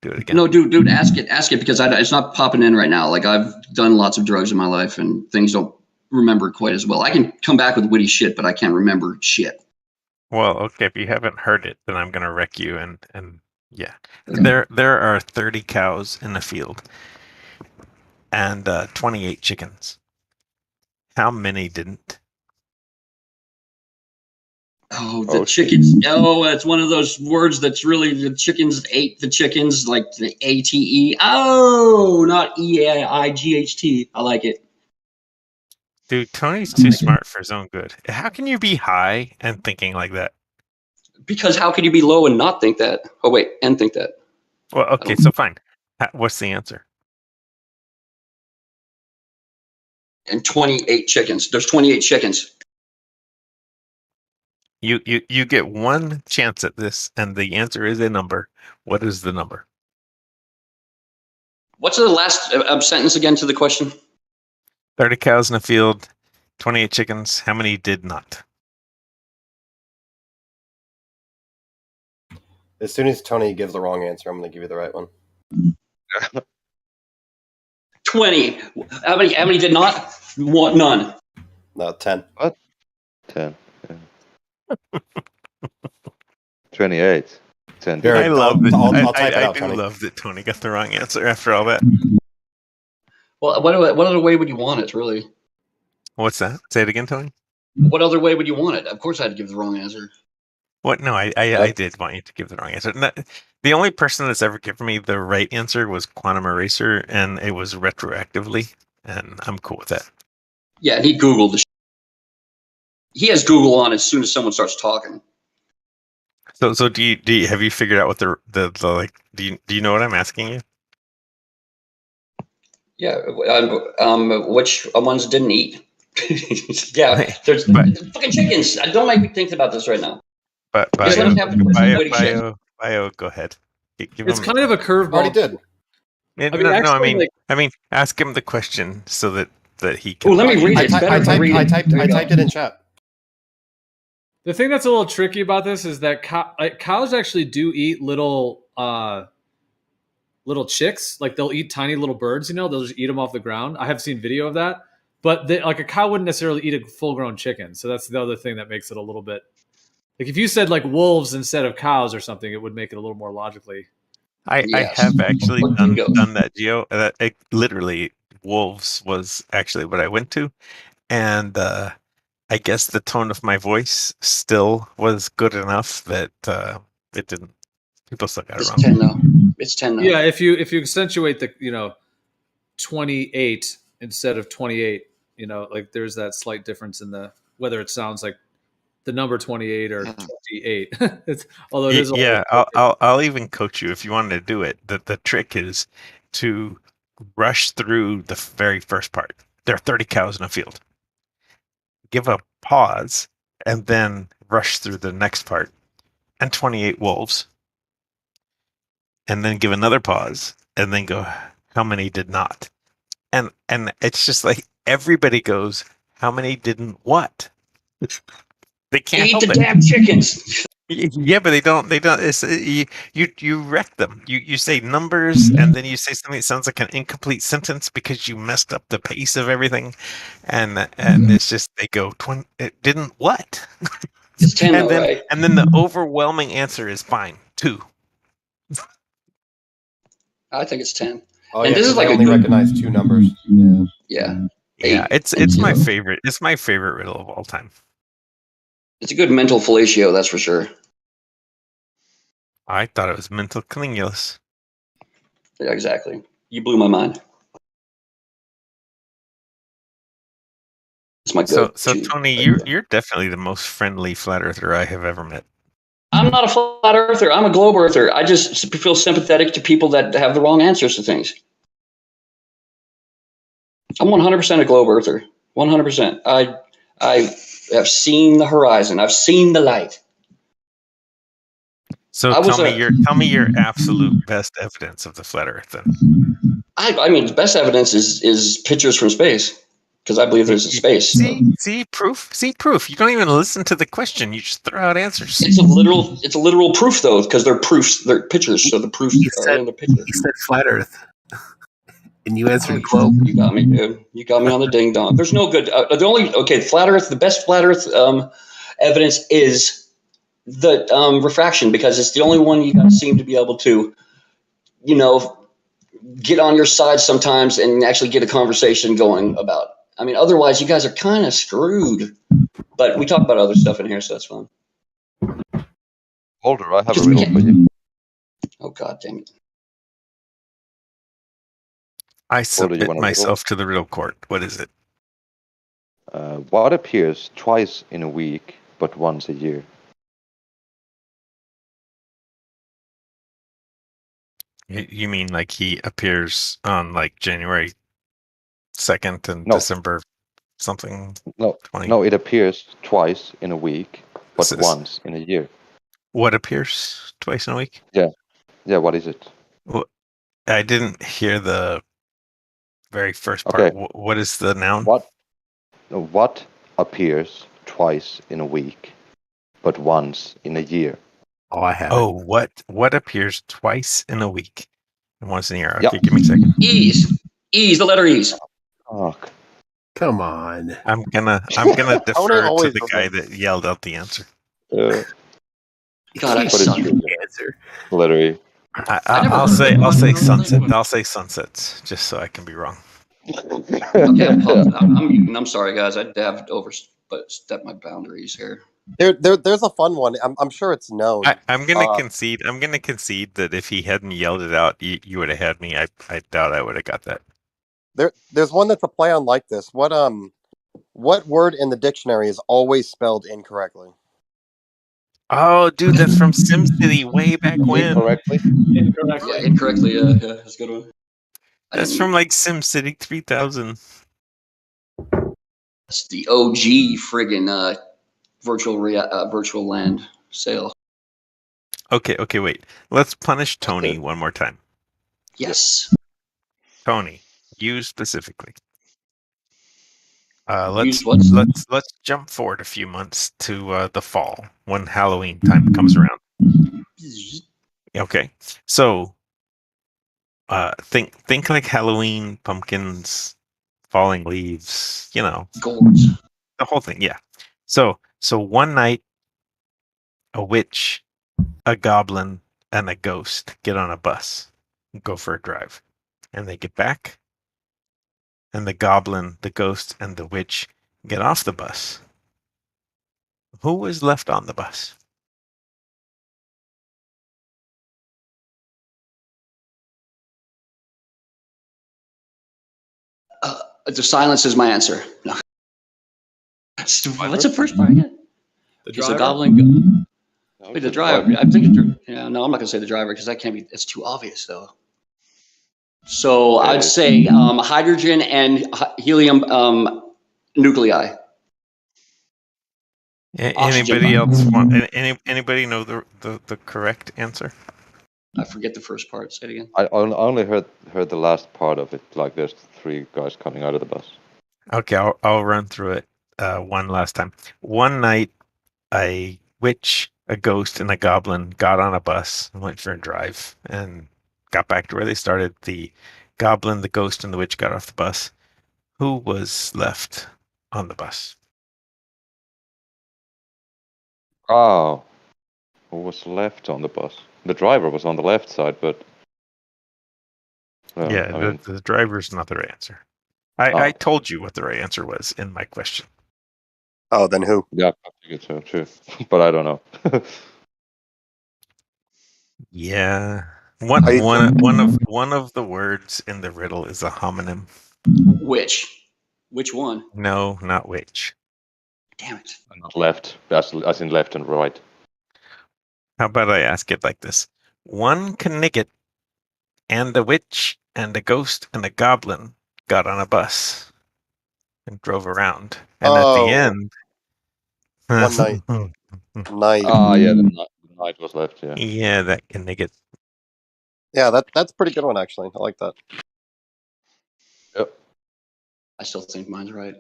do it again. No, dude, ask it because it's not popping in right now. Like I've done lots of drugs in my life, and things don't remember quite as well. I can come back with witty shit, but I can't remember shit. Well, okay, if you haven't heard it, then I'm gonna wreck you and yeah. Okay. There are 30 cows in the field and 28 chickens. How many didn't? Oh, the chickens. Oh, it's one of those words that's really the chickens ate the chickens, like the ATE. Oh, not EAIGHT. I like it. Dude, Tony's too smart for his own good. How can you be high and thinking like that? Because how could you be low and not think that? Oh, wait, and think that. Well, okay, so fine. What's the answer? and 28 chickens. There's 28 chickens. You get one chance at this, and the answer is a number. What is the number? What's the last sentence again to the question? 30 cows in a field, 28 chickens. How many did not? As soon as Tony gives the wrong answer, I'm going to give you the right one. 20. How many did not? None. No, 10. What? 10. Yeah. 28. 10. Here, I love that. I'll type it I out, do Tony. love that Tony got the wrong answer after all that. Well, what other way would you want it, really? What's that? Say it again, Tony. What other way would you want it? Of course, I had to give the wrong answer. What? No, I did want you to give the wrong answer. No, the only person that's ever given me the right answer was Quantum Eraser, and it was retroactively, and I'm cool with that. Yeah, and he Googled the. He has Google on as soon as someone starts talking. So do you have you figured out what the like? Do you know what I'm asking you? Yeah, which ones didn't eat? Yeah, there's fucking chickens. Don't make me think about this right now. But Just let him have the question. bio, go ahead. Give It's him- kind of a curveball. Already did. Yeah, I mean, actually, I mean, ask him the question so that he can. Oh, let me read it. I typed it in chat. The thing that's a little tricky about this is that cows actually do eat little chicks. Like they'll eat tiny little birds. They'll just eat them off the ground. I have seen video of that. But like a cow wouldn't necessarily eat a full-grown chicken. So that's the other thing that makes it a little bit. Like if you said like wolves instead of cows or something, it would make it a little more logically. I have actually done that, Geo. Literally, wolves was actually what I went to, and I guess the tone of my voice still was good enough that it didn't. People still got it wrong. 10 now. It's 10 now. Yeah, if you accentuate the 28 instead of 28, like there's that slight difference in the whether it sounds like the number 28 or 28. Although it is I'll even coach you if you wanted to do it. The trick is to rush through the very first part. There are 30 cows in a field. Give a pause and then rush through the next part. And 28 wolves. And then give another pause and then go, how many did not? And it's just like everybody goes, how many didn't what? They can't Eat help the it. damn chickens. Yeah, but they don't. It's, you wreck them. You say numbers, and then you say something that sounds like an incomplete sentence because you messed up the pace of everything, and it's just they go. It didn't what? It's 10, and though, then right? and then the overwhelming answer is fine 2. I think it's 10. Oh, and yeah, this is like I only recognize 2 numbers. Yeah. Yeah, it's my favorite. It's my favorite riddle of all time. It's a good mental fellatio, that's for sure. I thought it was mental cunnilingus. Yeah, exactly. You blew my mind. It's my So go-to. Tony, you're definitely the most friendly flat earther I have ever met. I'm not a flat earther. I'm a globe earther. I just feel sympathetic to people that have the wrong answers to things. I'm 100% a globe earther. 100%. I have seen the horizon. I've seen the light. So tell me your absolute best evidence of the flat Earth. Then I mean, the best evidence is pictures from space, because I believe there's a space. See proof. You don't even listen to the question. You just throw out answers. It's a literal proof though, because they're proofs. They're pictures, so the proofs are in the picture. He said flat Earth, and you answered globe. You got me, dude. You got me on the ding dong. There's no good. Flat Earth. The best flat Earth evidence is the refraction, because it's the only one you guys seem to be able to, get on your side sometimes and actually get a conversation going about. I mean, otherwise you guys are kind of screwed. But we talk about other stuff in here, so that's fun. Holder, I have a riddle for you. Oh God damn it! I Holder, you submit want a myself to the riddle court. What is it? What appears twice in a week but once a year? You mean like he appears on like January 2nd and December something. No, 20. no, it appears twice in a week, but This is- once in a year. What appears twice in a week? Yeah, yeah. What is it? Well, I didn't hear the very first part. Okay. What is the noun? What appears twice in a week, but once in a year? Oh, I have Oh, what appears twice in a week and once in a year? Yep. Okay, give me a second. Ease, the letter E's. Oh, Come on. I'm gonna defer to always the guy that yelled out the answer. God, I but it's suck. true. Answer. Literally. I'll say sunset. I'll say sunsets, just so I can be wrong. Okay, I'm sorry, guys. I have overstepped my boundaries here. There's a fun one. I'm sure it's known. I'm gonna concede. I'm gonna concede that if he hadn't yelled it out, you would have had me. I doubt I would have got that. There's one that's a play on like this. What word in the dictionary is always spelled incorrectly? Oh, dude, that's from SimCity way back when. Incorrectly. Yeah, incorrectly. Yeah, that's a good one. That's from like SimCity 3000. It's the OG friggin' virtual land sale. Okay, wait. Let's punish Tony one more time. Yes. Tony, you specifically. Use what? Let's jump forward a few months to the fall when Halloween time comes around. Okay, so think like Halloween, pumpkins, falling leaves, Gourds. the whole thing. Yeah. So one night, a witch, a goblin, and a ghost get on a bus, and go for a drive, and they get back. And the goblin, the ghost, and the witch get off the bus. Who was left on the bus? The silence is my answer. No. What's the first part again? It's a goblin. Wait, the driver. I think no, I'm not gonna say the driver because that can't be. It's too obvious though. So I'd say hydrogen and helium nuclei. Anybody else want? Anybody know the correct answer? I forget the first part. Say it again. I only heard the last part of it. Like there's 3 guys coming out of the bus. Okay, I'll run through it one last time. One night, a witch, a ghost, and a goblin got on a bus and went for a drive and got back to where they started. The goblin, the ghost, and the witch got off the bus. Who was left on the bus? Oh, who was left on the bus? The driver was on the left side, but well, Yeah, I mean, the driver's not the right answer. I told you what the right answer was in my question. Oh, then who? Yeah, I figured so too, but I don't know. Yeah, one of the words in the riddle is a homonym. Which one? No, not which. Damn it. Not left, as in left and right. How about I ask it like this? One Knigget and a witch and a ghost and a goblin got on a bus and drove around. And at the end... One night. Night. Ah, yeah, the night was left, yeah. Yeah, that Knigget. Yeah, that's a pretty good one, actually. I like that. Yep. I still think mine's right.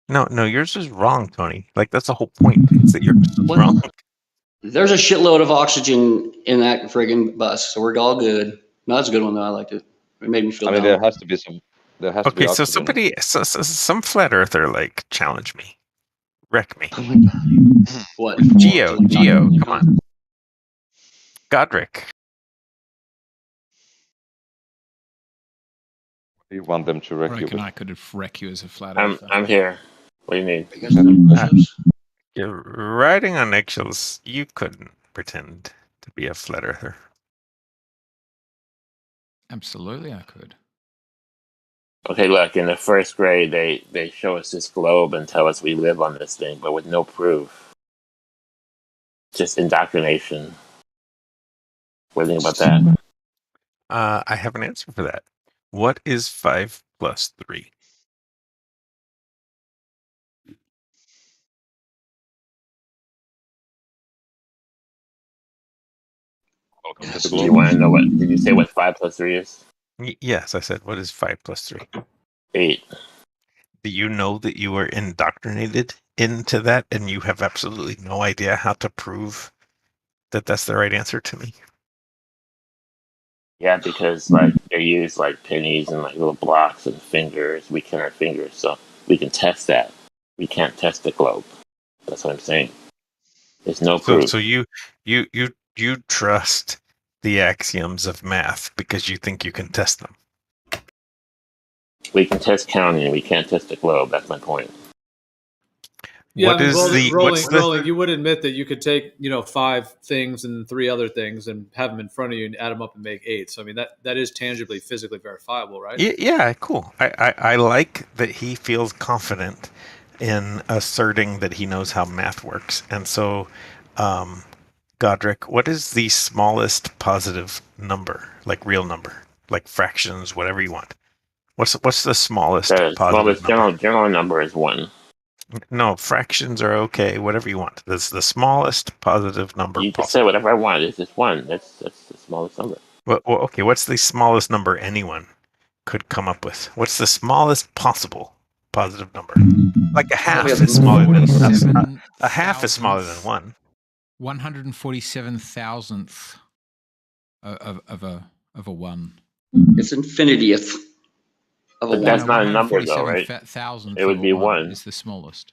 No, yours is wrong, Tony. Like, that's the whole point. It's that yours is wrong. There's a shitload of oxygen in that friggin' bus, so we're all good. No, that's a good one, though. I liked it. It made me feel I mean, down. there has to be some. There has to be Okay, so oxygen. some flat earther, like, challenge me. Wreck me. Oh my God. What? Geo, come on. Godric. You want them to wreck I you reckon with? I could wreck you as a flat I'm earther. I'm here. What do you need? You're riding on eggshells. You couldn't pretend to be a flat earther. Absolutely, I could. Okay, look, in the first grade, they show us this globe and tell us we live on this thing, but with no proof. Just indoctrination. What do you think about that? I have an answer for that. What is 5 plus 3? Do you want to know what? Did you say what 5 plus 3 is? Yes, I said, what is 5 plus 3? 8. Do you know that you were indoctrinated into that and you have absolutely no idea how to prove that that's the right answer to me? Yeah, because like they use like pennies and like little blocks and fingers. We count our fingers, so we can test that. We can't test the globe. That's what I'm saying. There's no proof. So you trust the axioms of math because you think you can test them. We can test counting. We can't test the globe. That's my point. Yeah, What I mean, is rolling, you would admit that you could take 5 things and 3 other things and have them in front of you and add them up and make 8. So I mean that is tangibly, physically verifiable, right? Yeah, cool. I like that he feels confident in asserting that he knows how math works. And so, Godric, what is the smallest positive number, like real number, like fractions, whatever you want? What's the smallest The positive smallest number? general number is 1. No, fractions are okay. Whatever you want. That's the smallest positive number You can possible. say whatever I want. It's just 1. That's the smallest number. Well, okay. What's the smallest number anyone could come up with? What's the smallest possible positive number? Like a half is smaller than a half is smaller than 1. 147,000th of a 1. It's infinitieth of a But that's not a number, though, right? 147,000th It would be 1. is the smallest.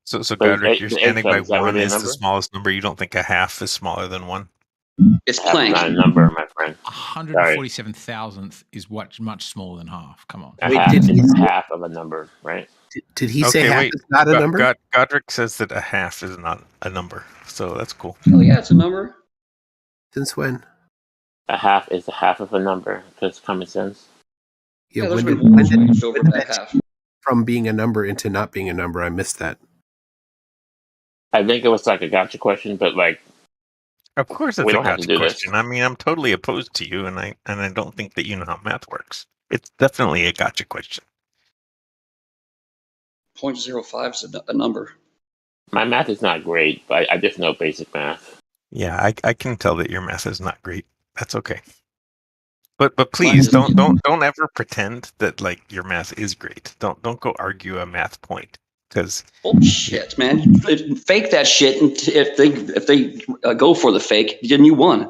So But Godric, you're standing by is that 1 really a is the number? smallest number. You don't think a half is smaller than 1? It's Half is not a number, my friend. 147,000th is much smaller than half. Come on. A half is half of a number, right? Did he say half is not a number? Godric says that a half is not a number, so that's cool. Oh yeah, it's a number. Since when? A half is a half of a number. Because common sense. Yeah, there's when been wars did waged over that that half. from being a number into not being a number? I missed that. I think it was like a gotcha question, but like, Of course, we it's a don't have to gotcha do this. question. I mean, I'm totally opposed to you, and I don't think that you know how math works. It's definitely a gotcha question. 0.05 is a number. My math is not great, but I just know basic math. Yeah, I can tell that your math is not great. That's okay. But please don't ever pretend that like your math is great. Don't go argue a math point because Bullshit, man. Fake that shit, and if they go for the fake, then you won.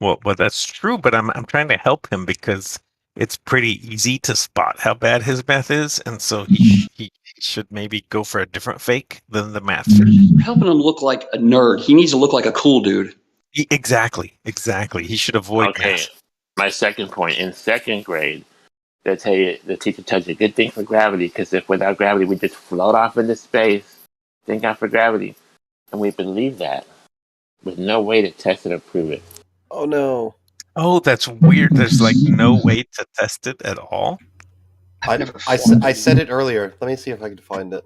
well, that's true. But I'm trying to help him because it's pretty easy to spot how bad his math is, and so he should maybe go for a different fake than the math. You're helping him look like a nerd. He needs to look like a cool dude. Exactly. He should avoid Okay. math. My second point, in second grade, they tell you, the teacher tells you a good thing for gravity, because if without gravity we just float off into space, thank God for gravity. And we believe that with no way to test it or prove it. Oh no. Oh, that's weird. There's like no way to test it at all. I said it earlier. Let me see if I can find it.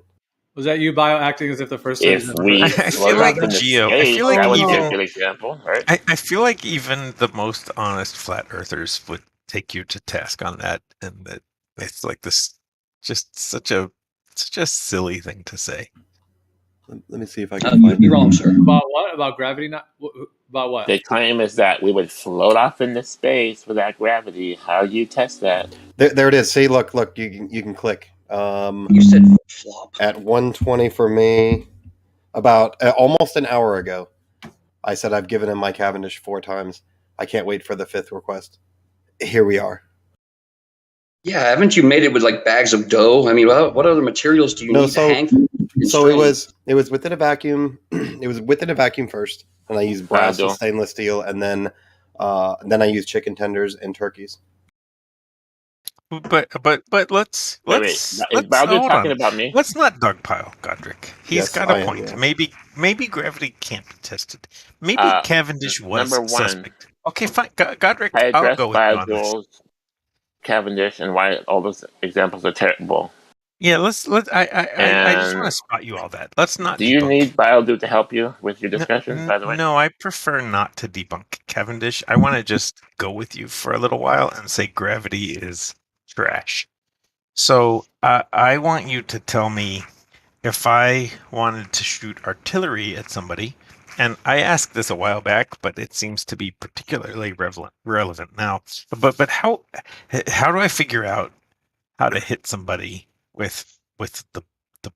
Was that you bioacting as if the first time? If we I feel like Geo. I feel like that would be a even good example, right? I feel like even the most honest flat earthers would take you to task on that, and that it's like this, just such a silly thing to say. Let me see if I can find You're it. wrong, sir. About what? About gravity? Not about what? The claim is that we would float off into space without gravity. How do you test that? There it is. See, look, you can click. You said flop. At 1:20 for me, about almost an hour ago, I said I've given him my Cavendish 4 times. I can't wait for the 5th request. Here we are. Yeah, haven't you made it with like bags of dough? I mean, what other materials do you need to hang? So it was within a vacuum. It was within a vacuum first, and I used brass and stainless steel, and then I used chicken tenders and turkeys. But let's Is Baldur hold talking on. about me? Let's not dogpile Godric. He's Yes, got a I am, point. yeah. Maybe gravity can't be tested. Maybe Cavendish was number one, suspect. Okay, fine. Godric, I I'll addressed go with you on this. biojoules, Cavendish, and why all those examples are terrible. Yeah, I just want to spot you all that. Let's not. Do you debunk. need Baldur to help you with your discussion, by the way? No, I prefer not to debunk Cavendish. I want to just go with you for a little while and say gravity is trash. So I want you to tell me if I wanted to shoot artillery at somebody and I asked this a while back, but it seems to be particularly relevant now. But how do I figure out how to hit somebody with the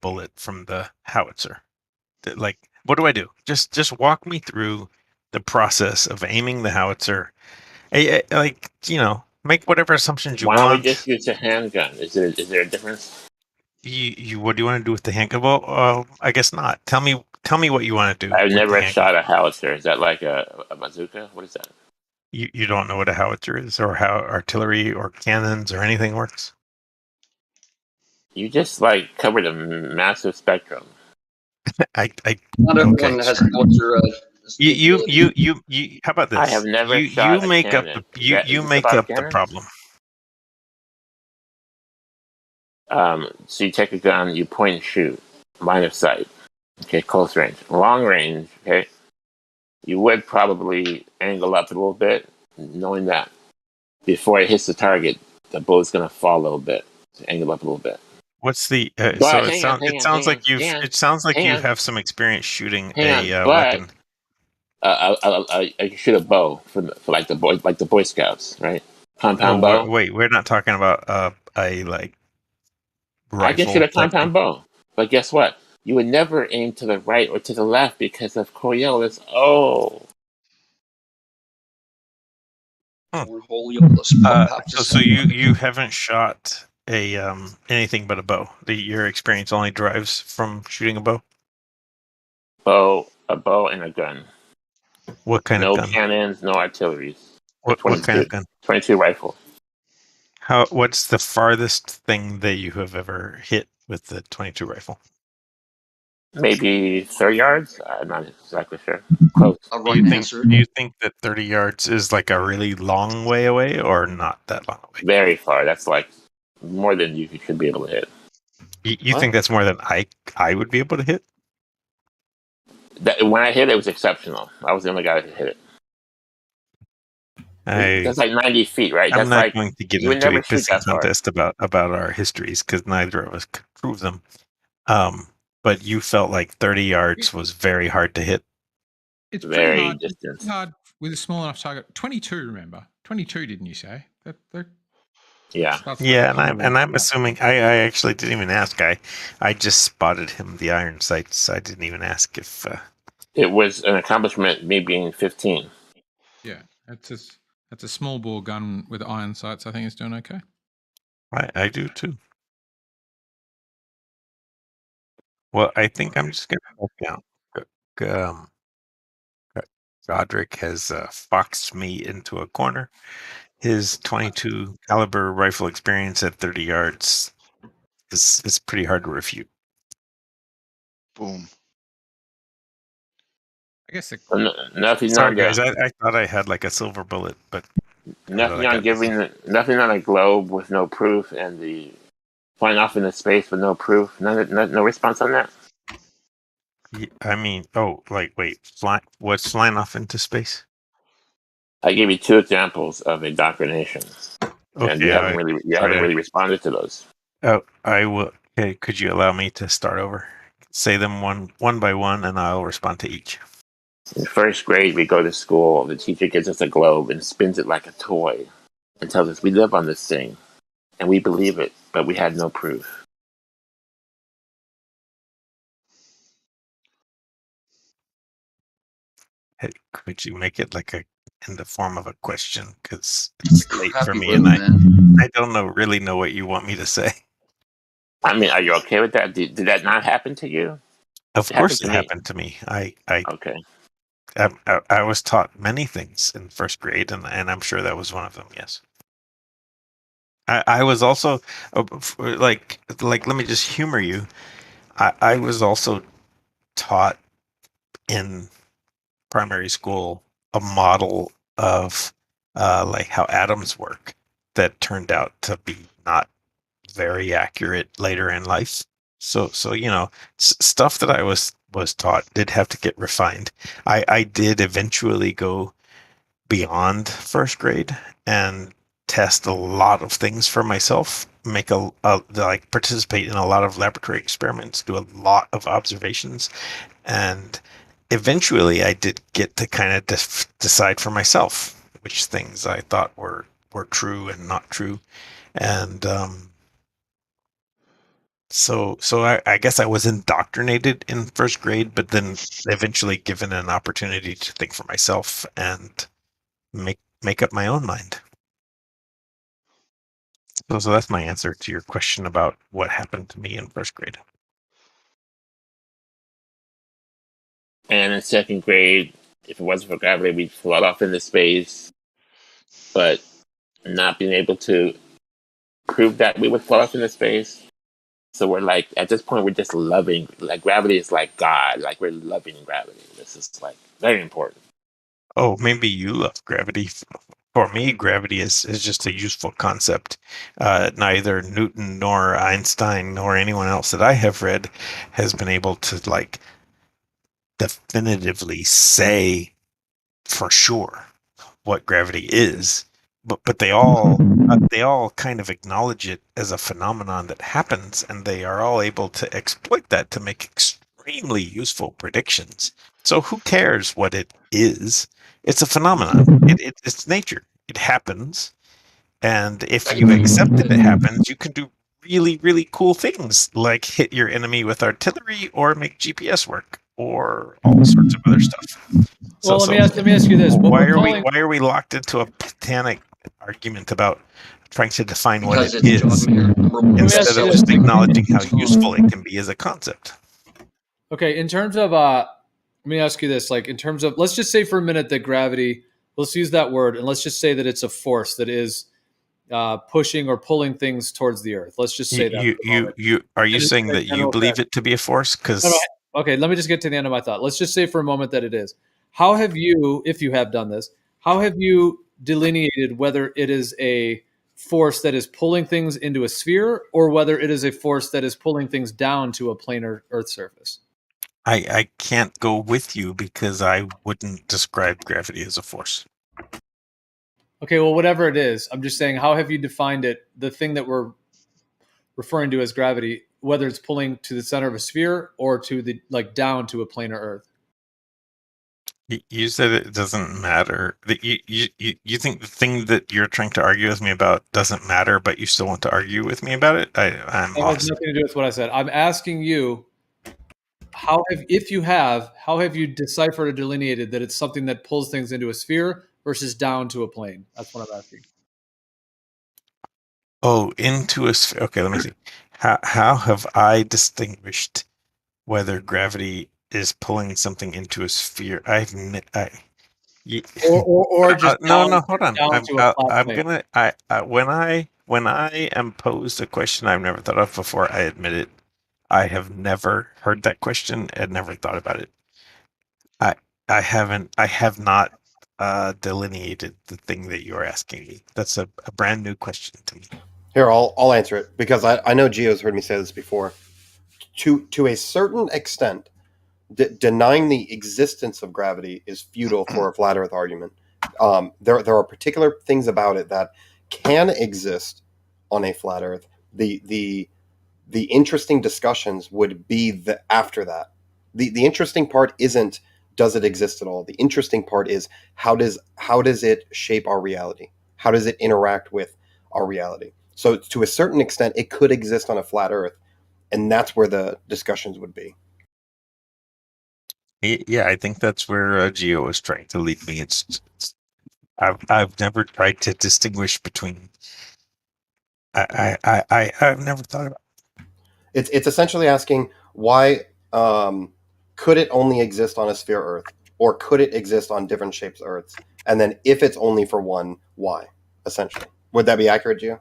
bullet from the howitzer? Like, what do I do? Just walk me through the process of aiming the howitzer. Like, make whatever assumptions you Why don't we want. just use a handgun? Is there a difference? You what do you want to do with the handgun? Well, I guess not. Tell me what you want to do. I've with never the handgun. shot a howitzer. Is that like a bazooka? What is that? You don't know what a howitzer is, or how artillery or cannons or anything works? You just like covered a massive spectrum. Not everyone okay, has sure. howitzer. You. How about this? I have never shot you a make cannon. up Is that- is you this make about up the cannons? problem. So you take a gun, you point and shoot, line of sight. Okay, close range. Long range, okay, you would probably angle up a little bit, knowing that before it hits the target, the bullet's going to fall a little bit. So angle up a little bit. What's the But so hang on, it sounds like you hang on. have some experience shooting Hang a on, but weapon. I can shoot a bow for like the Boy Scouts, right? Compound bow. Wait, we're not talking about a like rifle. I can shoot a type compound bow, but guess what? You would never aim to the right or to the left because of Coriolis. Oh, So you haven't shot a anything but a bow. Your experience only derives from shooting a bow. a bow and a gun. What kind No of gun? cannons, no artilleries. What kind of gun? 22 rifle. What's the farthest thing that you have ever hit with the 22 rifle? Maybe 30 yards. I'm not exactly sure. Close. Do you think that 30 yards is like a really long way away, or not that long away? Very far. That's like more than you should be able to hit. You think that's more than I would be able to hit? When I hit it, it was exceptional. I was the only guy that could hit it. That's like 90 feet, right? I'm That's not like, going to get you would into a never shoot pissing that far. contest about our histories because neither of us could prove them. But you felt like 30 yards was very hard to hit. It's very pretty hard. distant. It's hard with a small enough target. 22, remember? 22, didn't you say? Yeah. Yeah, and I'm assuming I actually didn't even ask. I just spotted him the iron sights. I didn't even ask if it was an accomplishment. Me being 15. Yeah, that's a small bore gun with iron sights. I think it's doing okay. I do too. Well, I think I'm just gonna look down. Godric has foxed me into a corner. His 22 caliber rifle experience at 30 yards is pretty hard to refute. Boom. I guess Sorry, guys. I thought I had like a silver bullet, but nothing on a globe with no proof, and the flying off into space with no proof. No response on that. I mean, wait, what's flying off into space? I gave you 2 examples of indoctrination, and you haven't really responded to those. Oh, I will. Okay, could you allow me to start over? Say them one by one, and I'll respond to each. In 1st grade, we go to school. The teacher gives us a globe and spins it like a toy, and tells us we live on this thing, and we believe it, but we had no proof. Hey, could you make it like in the form of a question? Because it's late for me, and I don't really know what you want me to say. I mean, are you okay with that? Did that not happen to you? Of course, it happened to me. Okay. I was taught many things in 1st grade, and I'm sure that was one of them. Yes. I was also like let me just humor you. I was also taught in primary school a model of like how atoms work that turned out to be not very accurate later in life. So stuff that I was taught did have to get refined. I did eventually go beyond 1st grade and test a lot of things for myself, make participate in a lot of laboratory experiments, do a lot of observations, and eventually I did get to kind of decide for myself which things I thought were true and not true, and so I guess I was indoctrinated in first grade, but then eventually given an opportunity to think for myself and make up my own mind. So that's my answer to your question about what happened to me in first grade. And in second grade, if it wasn't for gravity, we'd float off into space, but not being able to prove that we would float off into space. So we're like, at this point, we're just loving, like gravity is like God, like we're loving gravity. This is like very important. Oh, maybe you love gravity. For me, gravity is just a useful concept. Neither Newton nor Einstein nor anyone else that I have read has been able to like definitively say for sure what gravity is, but they all kind of acknowledge it as a phenomenon that happens, and they are all able to exploit that to make extremely useful predictions. So who cares what it is? It's a phenomenon. It's nature. It happens, and if you accept that it happens, you can do really, really cool things like hit your enemy with artillery or make GPS work or all sorts of other stuff. Well, let me ask you this: why are we locked into a Platonic argument about trying to define what Because it it's is instead of just acknowledging how useful it can be as a concept? Okay, in terms of let me ask you this: like in terms of, let's just say for a minute that gravity, let's use that word, and let's just say that it's a force that is pushing or pulling things towards the Earth. Let's just say that. Are you saying that you believe it to be a force? Because okay, let me just get to the end of my thought. Let's just say for a moment that it is. How have you, if you have done this, how have you delineated whether it is a force that is pulling things into a sphere or whether it is a force that is pulling things down to a planar Earth surface? I can't go with you because I wouldn't describe gravity as a force. Okay, well, whatever it is, I'm just saying, how have you defined it, the thing that we're referring to as gravity, whether it's pulling to the center of a sphere or to the, like, down to a planar Earth? You said it doesn't matter. That you think the thing that you're trying to argue with me about doesn't matter, but you still want to argue with me about it? I'm That has lost. nothing to do with what I said. I'm asking you, how have you deciphered or delineated that it's something that pulls things into a sphere versus down to a plane? That's what I'm asking. Oh, into a sphere. Okay, let me see. How have I distinguished whether gravity is pulling something into a sphere? Or just no. Hold on. down to a flat plane. When I am posed a question I've never thought of before, I admit it. I have never heard that question and never thought about it. I have not delineated the thing that you're asking me. That's a brand new question to me. Here, I'll answer it because I know Gio's heard me say this before. To a certain extent, denying the existence of gravity is futile for a flat Earth argument. There are particular things about it that can exist on a flat Earth. The interesting discussions would be after that. The interesting part isn't does it exist at all. The interesting part is how does it shape our reality? How does it interact with our reality? So to a certain extent, it could exist on a flat Earth, and that's where the discussions would be. Yeah, I think that's where Gio is trying to lead me. I've never tried to distinguish between. I've never thought about. It's essentially asking why could it only exist on a sphere Earth, or could it exist on different shapes Earths? And then if it's only for one, why? Essentially, would that be accurate, Gio?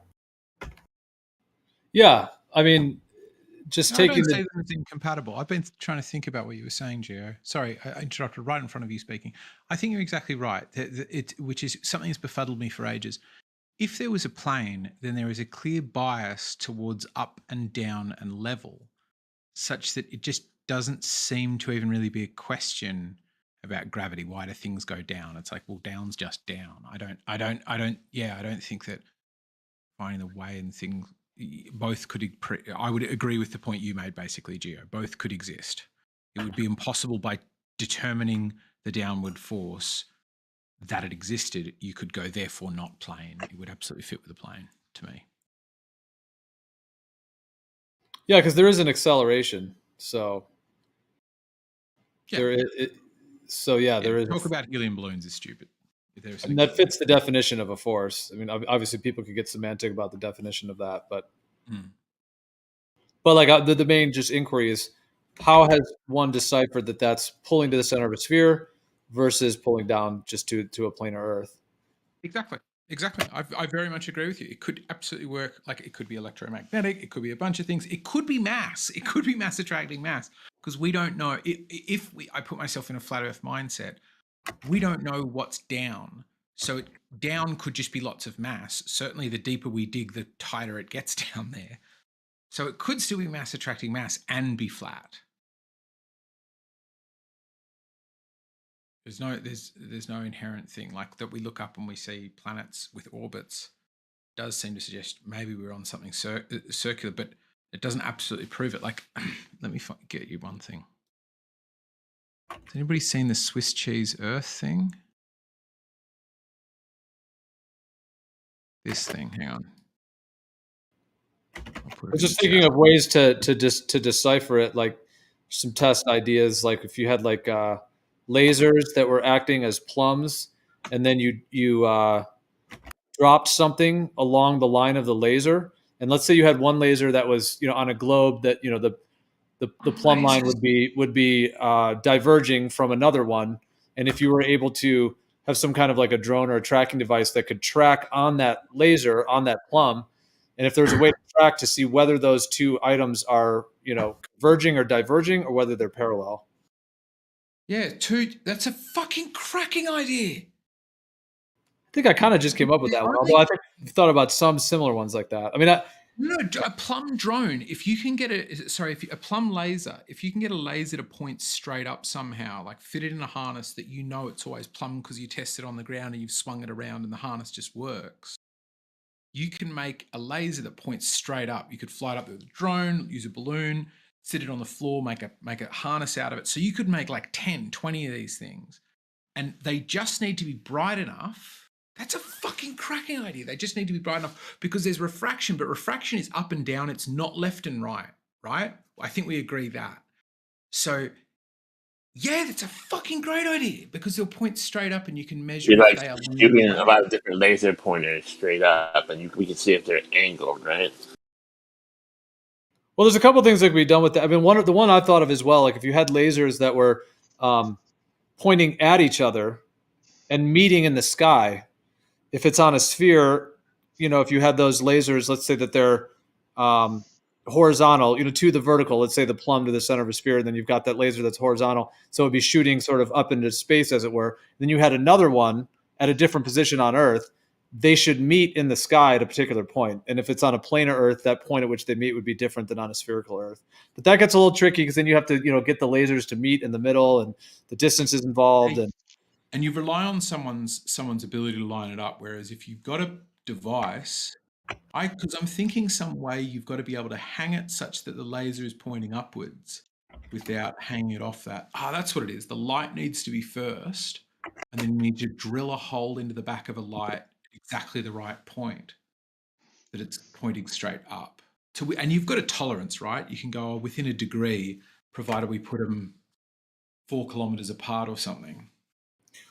Yeah, I mean, just No, taking I don't the. say that it's incompatible. I've been trying to think about what you were saying, Gio. Sorry, I interrupted right in front of you speaking. I think you're exactly right. Which is something that's befuddled me for ages. If there was a plane, then there is a clear bias towards up and down and level, such that it just doesn't seem to even really be a question about gravity. Why do things go down? It's like, well, down's just down. I don't think that finding the way and things both could. I would agree with the point you made, basically, Gio. Both could exist. It would be impossible by determining the downward force that it existed, you could go therefore not plane. It would absolutely fit with the plane to me. Yeah, because there is an acceleration. So Yeah. there is. So yeah, there is. Talk about helium balloons is stupid. And that fits the definition of a force. I mean, obviously, people could get semantic about the definition of that, but but like the main just inquiry is how has one deciphered that that's pulling to the center of a sphere versus pulling down just to a planar Earth? Exactly. I very much agree with you. It could absolutely work. Like it could be electromagnetic. It could be a bunch of things. It could be mass. It could be mass attracting mass because we don't know. I put myself in a flat Earth mindset, we don't know what's down. So down could just be lots of mass. Certainly, the deeper we dig, the tighter it gets down there. So it could still be mass attracting mass and be flat. There's no inherent thing like that. We look up and we see planets with orbits. It does seem to suggest maybe we're on something circular, but it doesn't absolutely prove it. Like, let me get you one thing. Has anybody seen the Swiss cheese Earth thing? This thing, hang on. I was just thinking of ways to decipher it, like some test ideas, like if you had like lasers that were acting as plums, and then you dropped something along the line of the laser, and let's say you had one laser that was on a globe that the plumb line would be diverging from another one, and if you were able to have some kind of like a drone or a tracking device that could track on that laser on that plumb, and if there's a way to track to see whether those two items are converging or diverging or whether they're parallel. Yeah, that's a fucking cracking idea. I think I kind of just came up with that one, although I think I've thought about some similar ones like that. I mean, no, a plumb drone. If you can get a plumb laser, if you can get a laser to point straight up somehow, like fit it in a harness that it's always plumb because you test it on the ground and you've swung it around and the harness just works. You can make a laser that points straight up. You could fly it up with a drone, use a balloon, sit it on the floor, make a harness out of it. So you could make like 10, 20 of these things. And they just need to be bright enough. That's a fucking cracking idea. They just need to be bright enough because there's refraction, but refraction is up and down. It's not left and right, right? I think we agree that. So yeah, that's a fucking great idea because they'll point straight up and you can measure You're if like they are shooting a lot of different laser pointers straight up, and we can see if they're angled, right? Well, there's a couple of things that could be done with that. I mean, the one I thought of as well, like if you had lasers that were pointing at each other and meeting in the sky, if it's on a sphere, if you had those lasers, let's say that they're horizontal, to the vertical, let's say the plumb to the center of a sphere, and then you've got that laser that's horizontal. So it'd be shooting sort of up into space, as it were. Then you had another one at a different position on Earth. They should meet in the sky at a particular point. And if it's on a planar Earth, that point at which they meet would be different than on a spherical Earth. But that gets a little tricky because then you have to, get the lasers to meet in the middle and the distance is involved. And you rely on someone's ability to line it up. Whereas if you've got a device, because I'm thinking some way you've got to be able to hang it such that the laser is pointing upwards without hanging it off that. That's what it is. The light needs to be first, and then you need to drill a hole into the back of a light at exactly the right point that it's pointing straight up. And you've got a tolerance, right? You can go within a degree, provided we put them 4 kilometers apart or something.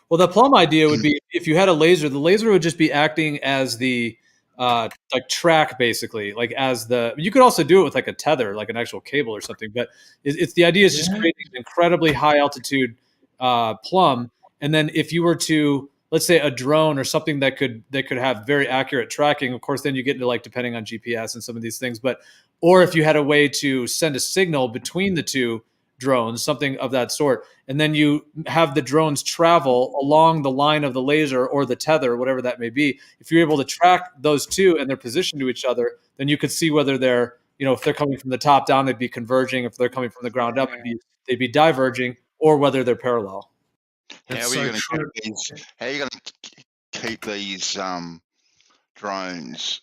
Well, the plumb idea would be if you had a laser, the laser would just be acting as the like track, basically, like as you could also do it with like a tether, like an actual cable or something. But it's the idea is just creating an incredibly high altitude plumb. And then if you were to, let's say, a drone or something that could have very accurate tracking, of course, then you get into like depending on GPS and some of these things. Or if you had a way to send a signal between the two drones, something of that sort, and then you have the drones travel along the line of the laser or the tether, whatever that may be. If you're able to track those two and their position to each other, then you could see whether they're, if they're coming from the top down, they'd be converging. If they're coming from the ground up, they'd be diverging, or whether they're parallel. How are you going to keep these drones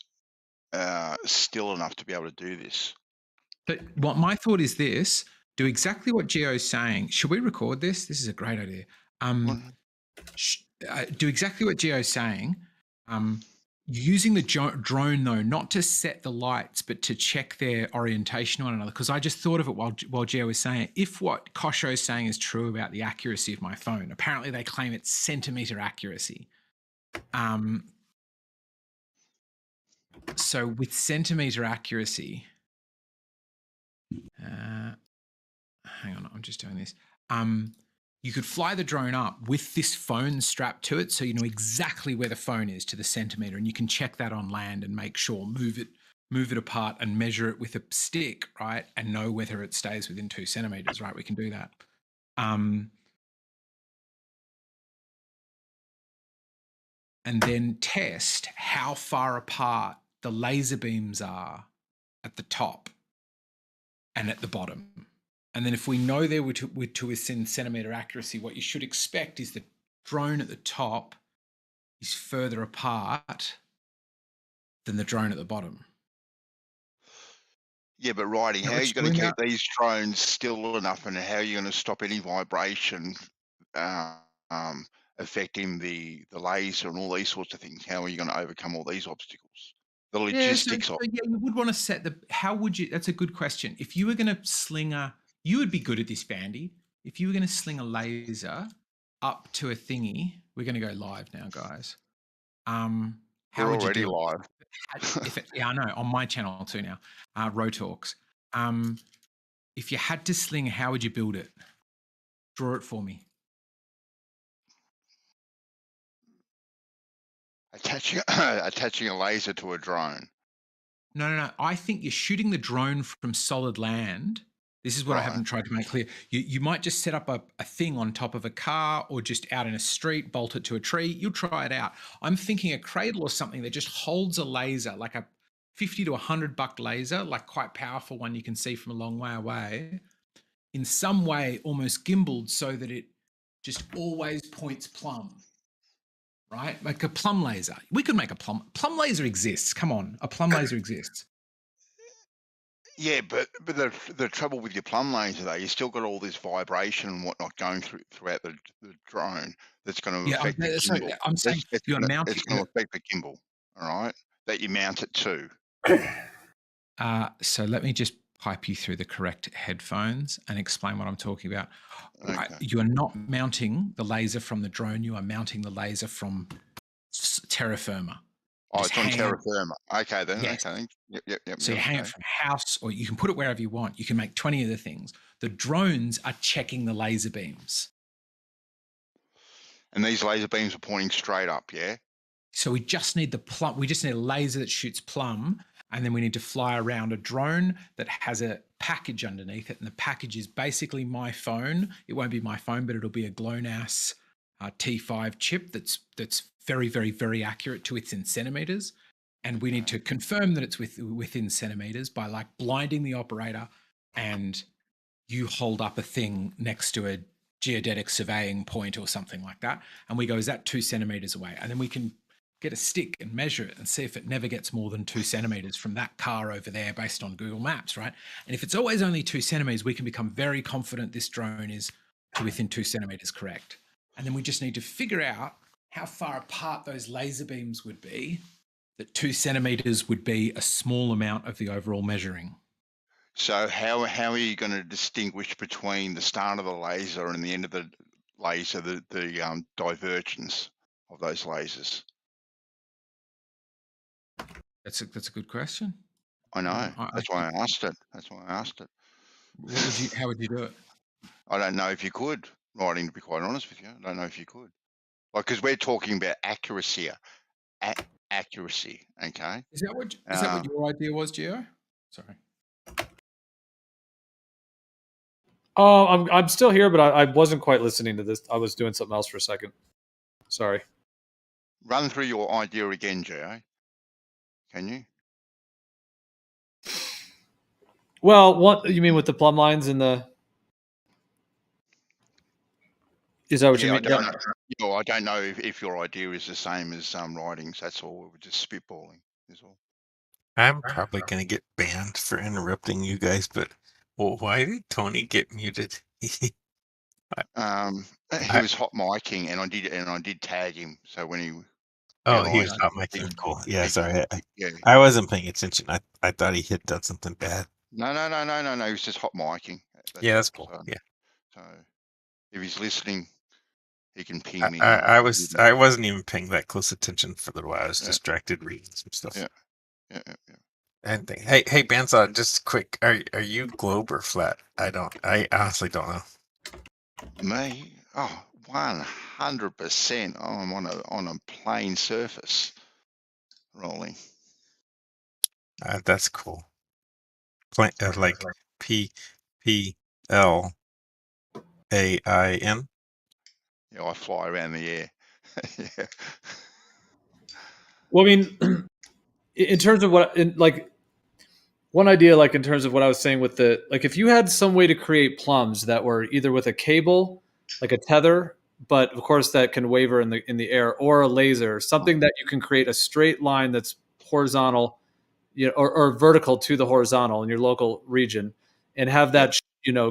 still enough to be able to do this? But what my thought is this: do exactly what Geo's saying. Should we record this? This is a great idea. Do exactly what Geo's saying. Using the drone though, not to set the lights, but to check their orientation on another. Because I just thought of it while Geo was saying it. If what Kosho is saying is true about the accuracy of my phone, apparently they claim it's centimeter accuracy. So with centimeter accuracy, hang on, I'm just doing this. You could fly the drone up with this phone strapped to it, so you know exactly where the phone is to the centimeter, and you can check that on land and make sure, move it apart and measure it with a stick, right, and know whether it stays within 2 centimeters, right? We can do that. And then test how far apart the laser beams are at the top and at the bottom. And then if we know they're to within centimeter accuracy, what you should expect is the drone at the top is further apart than the drone at the bottom. Yeah, but Riding, Now how are let's you going to bring keep these drones still enough, and how are you going to stop any vibration affecting the laser and all these sorts of things? How are you going to overcome all these obstacles? The logistics of Yeah, you would want to set how would you, that's a good question. If you were going to sling you would be good at this, Vandy. If you were going to sling a laser up to a thingy, we're going to go live now, guys. How We're would you already do live. yeah, I know, on my channel too now, Rotalks. If you had to sling, how would you build it? Draw it for me. Attaching a laser to a drone. No. I think you're shooting the drone from solid land. This is what I haven't tried to make clear. You might just set up a thing on top of a car or just out in a street, bolt it to a tree. You'll try it out. I'm thinking a cradle or something that just holds a laser, like a $50 to $100 laser, like quite powerful one you can see from a long way away, in some way almost gimbaled so that it just always points plumb. Right? Like a plumb laser. We could make a plumb laser exists. Come on, a plumb laser exists. Yeah, but the trouble with your plumb laser though, you still got all this vibration and whatnot going throughout the drone that's going to affect the gimbal. I'm saying it's you're going mounting. to affect the gimbal, all right? That you mount it to. So let me just pipe you through the correct headphones and explain what I'm talking about. Okay. You are not mounting the laser from the drone. You are mounting the laser from terra firma. Oh, it's on terra firma. Okay then. Yes. Okay. Yep. So you hang it from house, or you can put it wherever you want. You can make 20 of the things. The drones are checking the laser beams. And these laser beams are pointing straight up, yeah? So we just need the plumb. We just need a laser that shoots plumb, and then we need to fly around a drone that has a package underneath it, and the package is basically my phone. It won't be my phone, but it'll be a GLONASS T5 chip that's very, very, very accurate to its in centimeters. And we need to confirm that it's within centimeters by like blinding the operator, and you hold up a thing next to a geodetic surveying point or something like that. And we go, is that 2 centimeters away? And then we can get a stick and measure it and see if it never gets more than 2 centimeters from that car over there based on Google Maps, right? And if it's always only 2 centimeters, we can become very confident this drone is within 2 centimeters correct. And then we just need to figure out how far apart those laser beams would be, that 2 centimeters would be a small amount of the overall measuring. So how are you going to distinguish between the start of the laser and the end of the laser, the divergence of those lasers? That's a good question. I know. That's why I asked it. How would you do it? I don't know if you could, Writing, to be quite honest with you. I don't know if you could. Like, because we're talking about accuracy here. Accuracy, okay? Is that what your idea was, Gio? Sorry. I'm still here, but I wasn't quite listening to this. I was doing something else for a second. Sorry. Run through your idea again, Gio. Can you? Well, what you mean with the plumb lines and the? Is that what you mean? I don't know if your idea is the same as Writings. That's all. We're just spitballing. Is all. I'm probably going to get banned for interrupting you guys, but Well, why did Tony get muted? He was hot micing, and I did tag him. So when he Oh, he was realised, hot micing. Cool. Yeah, he- sorry. yeah, I wasn't paying attention. I thought he had done something bad. no. He was just hot micing. Yeah, that's all. cool. So, Yeah. so if he's listening, he can ping me. I wasn't even paying that close attention for a little while. I was distracted reading some stuff. Yeah. And hey, Bandsaw, just quick. Are you globe or flat? I honestly don't know. Me? Oh, 100%. I'm on a plane surface rolling. That's cool. Like PLAIN. Yeah, I fly around the air. Yeah. Well, I mean, in terms of one idea, like in terms of what I was saying with if you had some way to create plums that were either with a cable, like a tether, but of course that can waver in the air, or a laser, something that you can create a straight line that's horizontal, or vertical to the horizontal in your local region, and have that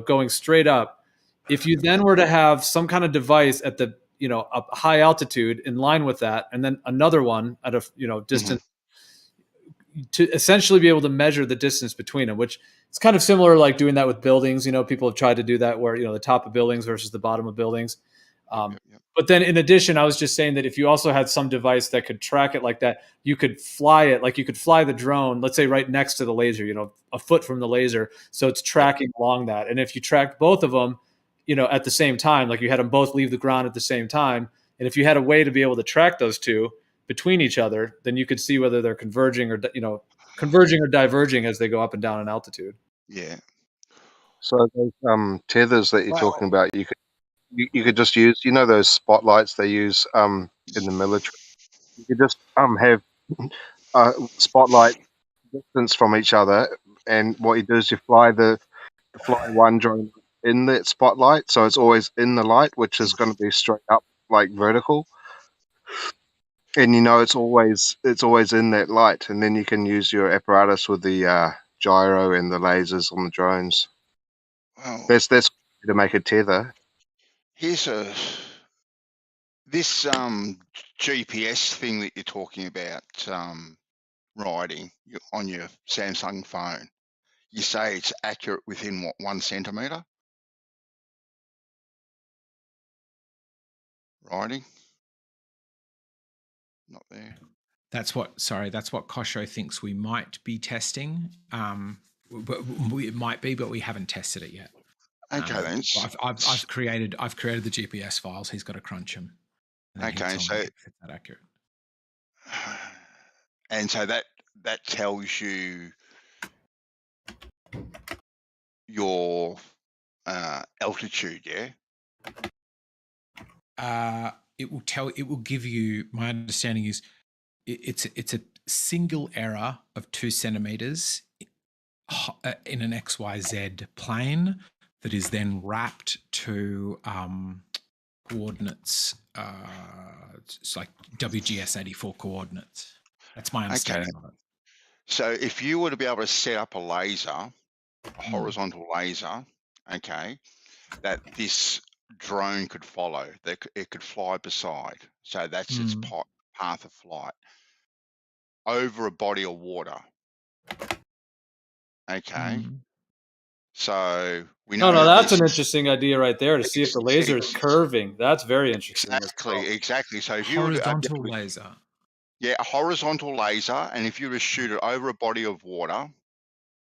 going straight up. If you then were to have some kind of device at the a high altitude in line with that, and then another one at a distance, to essentially be able to measure the distance between them, which is kind of similar, like doing that with buildings. People have tried to do that where, the top of buildings versus the bottom of buildings. But then in addition, I was just saying that if you also had some device that could track it like that, you could fly it, like you could fly the drone, let's say right next to the laser, a foot from the laser. So it's tracking along that. And if you tracked both of them, at the same time, like you had them both leave the ground at the same time. And if you had a way to be able to track those two between each other, then you could see whether they're converging or diverging as they go up and down in altitude. Yeah. So those tethers that you're talking about, you could just use, those spotlights they use in the military. You could just have a spotlight distance from each other, and what you do is you fly one drone in that spotlight, so it's always in the light, which is going to be straight up, like vertical. And it's always in that light, and then you can use your apparatus with the gyro and the lasers on the drones. Wow. That's to make a tether. Here's this GPS thing that you're talking about, riding on your Samsung phone. You say it's accurate within what, 1 centimeter? Riding? Not there. That's what Kosho thinks we might be testing. But it might be, but we haven't tested it yet. Okay, then. I've created the GPS files. He's got to crunch them. Okay, so if it's that accurate. And so that tells you your altitude, yeah? It will give you, my understanding is it's a single error of 2 centimeters in an XYZ plane that is then wrapped to coordinates. It's like WGS 84 coordinates. That's my understanding of it. So if you were to be able to set up a laser, a horizontal laser, okay, that this drone could follow, that it could fly beside. So that's its path of flight over a body of water. Okay. So we know. No, that's an interesting idea right there, to see if the laser is curving. That's very interesting. Exactly. So if horizontal laser. Yeah, a horizontal laser, and if you were to shoot it over a body of water,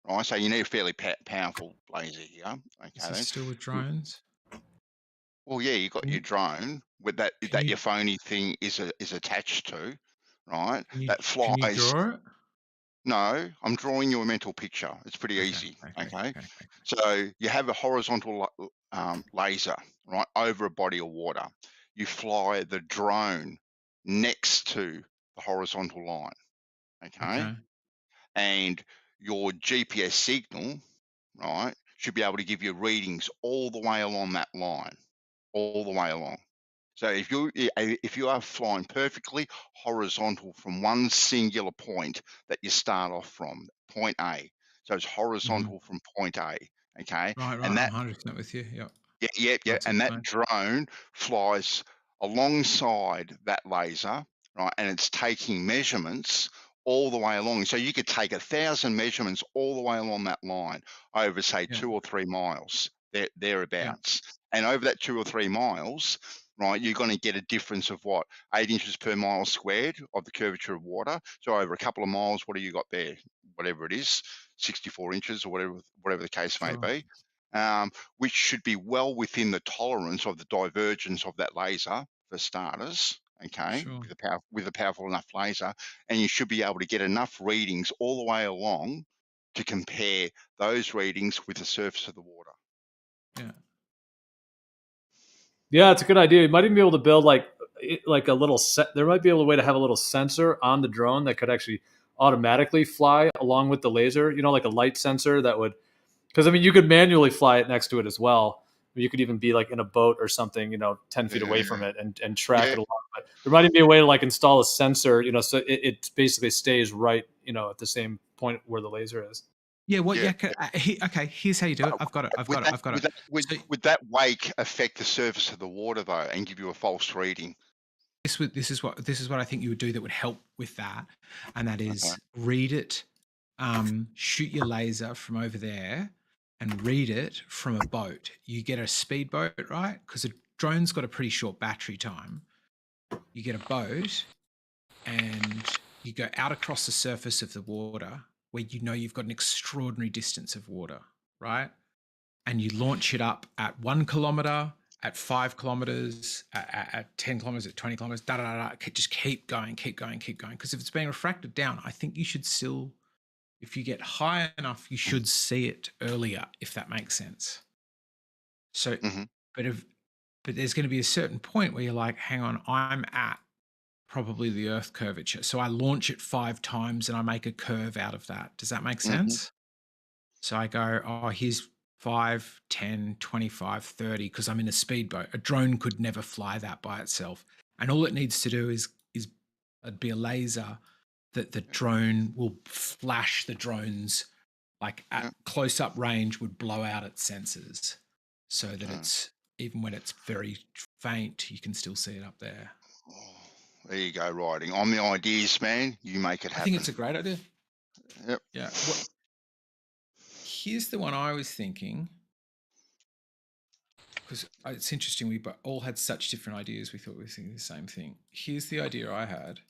right? So you need a fairly powerful laser here. Okay. Is it still with drones? Well, yeah, you got your drone with that your phony thing is attached to, right? That flies. Can you draw it? No, I'm drawing you a mental picture. It's pretty easy. Okay. So you have a horizontal laser, right, over a body of water. You fly the drone next to the horizontal line. Okay. And your GPS signal, right, should be able to give you readings all the way along that line, all the way along. So if you are flying perfectly horizontal from one singular point that you start off from, point A, so it's horizontal from point A, Okay, Right, and that I'm 100% with you. Yep. yeah, That's and that explained. drone flies alongside that laser, right? And it's taking measurements all the way along. So you could take 1,000 measurements all the way along that line over, say, Yeah. 2 or 3 miles, Yeah. thereabouts. And over that 2 or 3 miles, right, you're going to get a difference of what, 8 inches per mile squared of the curvature of water. So over a couple of miles, what do you got there? Whatever it is, 64 inches or whatever the case may Sure. be. Which should be well within the tolerance of the divergence of that laser for starters. Okay, Sure. with a powerful enough laser, and you should be able to get enough readings all the way along to compare those readings with the surface of the water. Yeah. Yeah, it's a good idea. You might even be able to build like a little set. There might be a way to have a little sensor on the drone that could actually automatically fly along with the laser. You know, like a light sensor that would, because I mean, you could manually fly it next to it as well. You could even be like in a boat or something, you know, 10 feet away from it and track it along. But there might even be a way to like install a sensor, you know, so it basically stays right, you know, at the same point where the laser is. Yeah. What? Yeah. Okay. Here's how you do it. I've got it. Would that wake affect the surface of the water though, and give you a false reading? This is what I think you would do that would help with that, and that is read it, shoot your laser from over there, and read it from a boat. You get a speedboat, right? Because a drone's got a pretty short battery time. You get a boat, and you go out across the surface of the water where you know you've got an extraordinary distance of water, right? And you launch it up at 1 kilometer, at 5 kilometers, at 10 kilometers, at 20 kilometers, just keep going. Because if it's being refracted down, I think you should still, if you get high enough, you should see it earlier, if that makes sense. So, but there's going to be a certain point where you're like, hang on, I'm at probably the Earth curvature. So I launch it 5 times and I make a curve out of that. Does that make sense? So I go, oh, here's 5, 10, 25, 30, because I'm in a speedboat. A drone could never fly that by itself. And all it needs to do is it'd be a laser that the drone will flash the drones, like at close up range would blow out its sensors so that it's, even when it's very faint, you can still see it up there. There you go, writing. I'm the ideas man. You make it happen. I think it's a great idea. Yep. Yeah. Here's the one I was thinking, because it's interesting. We all had such different ideas. We thought we were thinking the same thing. Here's the idea I had,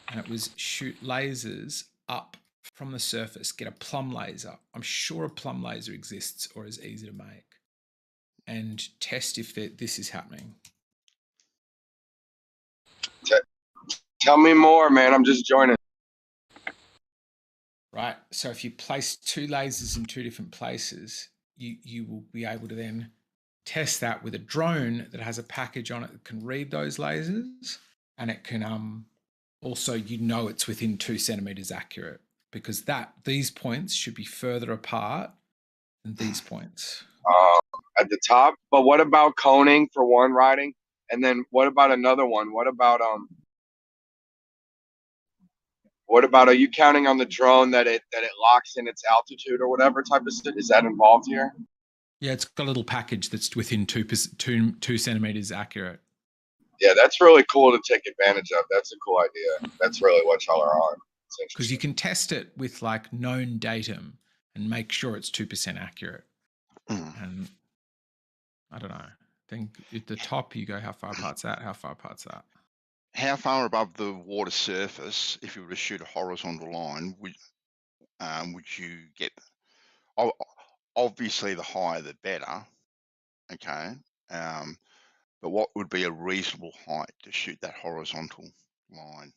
and it was shoot lasers up from the surface, get a plumb laser. I'm sure a plumb laser exists or is easy to make, and test if this is happening. Tell me more, man. I'm just joining. Right. So if you place 2 lasers in 2 different places, you will be able to then test that with a drone that has a package on it that can read those lasers, and it can also, you know, it's within 2 centimeters accurate, because these points should be further apart than these points. At the top. But what about coning for one riding? And then what about another one? What about are you counting on the drone that it locks in its altitude or whatever type of stuff? Is that involved here? Yeah, it's got a little package that's within 2 centimeters accurate. Yeah, that's really cool to take advantage of. That's a cool idea. That's really what y'all are on. Because you can test it with like known datum and make sure it's 2% accurate. And I don't know. I think at the top you go, how far apart's that? How far apart's that? How far above the water surface, if you were to shoot a horizontal line, would you get? Obviously, the higher the better. Okay. But what would be a reasonable height to shoot that horizontal line?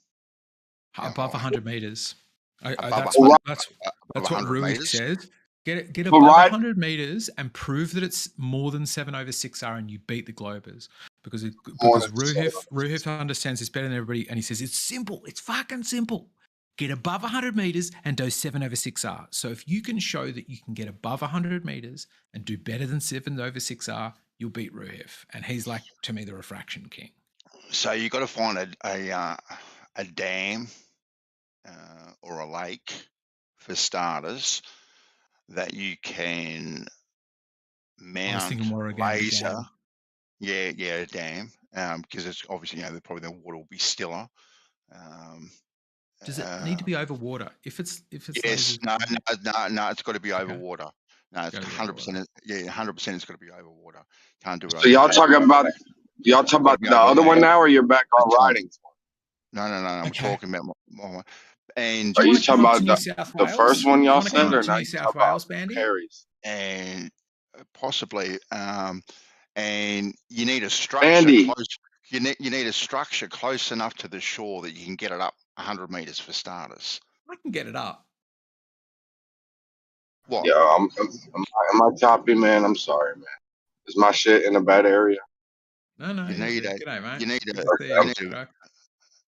Above 100 meters. Above That's 100 what Rui meters? says. Get above 100 meters and prove that it's more than 7/6R, and you beat the Globers. Because Ruhif understands this better than everybody, and he says it's simple. It's fucking simple. Get above 100 meters and do 7/6R. So if you can show that you can get above 100 meters and do better than 7/6R, you'll beat Ruhif. And he's like, to me, the refraction king. So you've got to find a dam or a lake, for starters, that you can mount thinking more again, a laser. dam. Yeah, a dam. Because it's obviously, probably the water will be stiller. Does it need to be over water? If it's Yes, lasers, no, it's got to be over Okay. water. No, it's Gotta be over 100%. Yeah, 100%. It's got to be over water. Can't do it. So over y'all land. talking about be the over other one land. now, or you're back on That's right. riding? No. I'm Okay. talking about my and Are you wanna talking come up about to New South the first Wales? one You y'all wanna come said, up or to now New you South talking about Wales, Bandy? Perry's? and possibly and you need a structure Andy. close. You need a structure close enough to the shore that you can get it up 100 meters for starters. I can get it up. What? Yo, am I choppy, man? I'm sorry, man. Is my shit in a bad area? No, You need a g'day, mate. you need Good a to see you you, need Jack.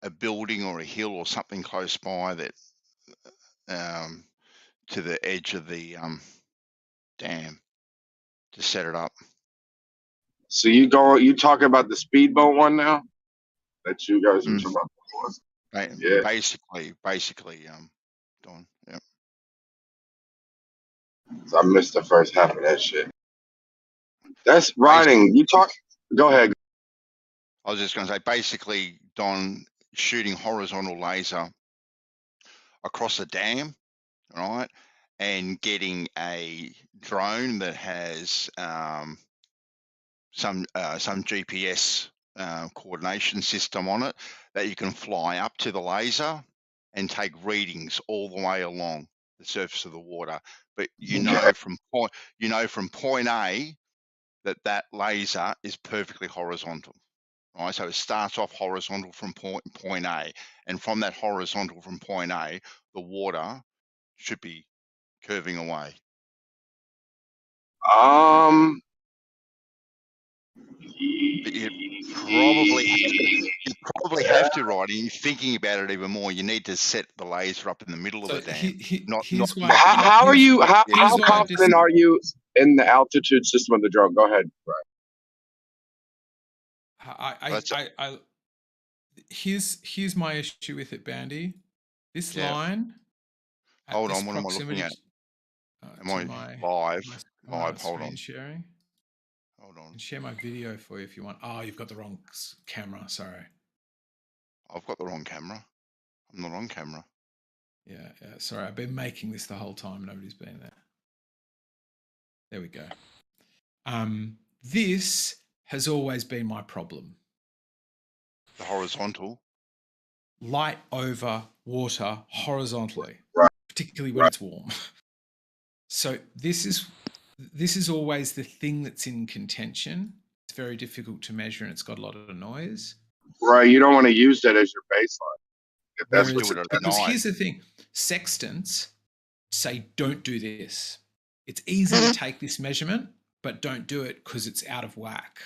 a building or a hill or something close by that to the edge of the dam to set it up. So you talking about the speedboat one now that you guys were talking about before? Yeah. Basically, Don. Yeah. I missed the first half of that shit. That's riding. You talk. Go ahead. I was just going to say, basically, Don, shooting horizontal laser across the dam, right, and getting a drone that has some GPS coordination system on it that you can fly up to the laser and take readings all the way along the surface of the water. But from point A that laser is perfectly horizontal. Right, so it starts off horizontal from point A, and from that horizontal from point A, the water should be curving away. But you probably have to, right? And you're thinking about it even more. You need to set the laser up in the middle of the dam. How are you? How confident are you in the altitude system of the drone? Go ahead, Brian. Here's my issue with it, Bandy. This line. Hold on, what am I looking at? Am I live? Live. Hold on. Sharing. Hold on. I can share my video for you if you want. Oh, you've got the wrong camera. Sorry. I've got the wrong camera. I'm not on camera. Yeah. Sorry, I've been making this the whole time. Nobody's been there. There we go. This has always been my problem. The horizontal. Light over water horizontally, particularly when it's warm. So this is always the thing that's in contention. It's very difficult to measure and it's got a lot of noise. Right, you don't want to use that as your baseline. If that's Because here's the thing, sextants say don't do this. It's easy to take this measurement, but don't do it because it's out of whack.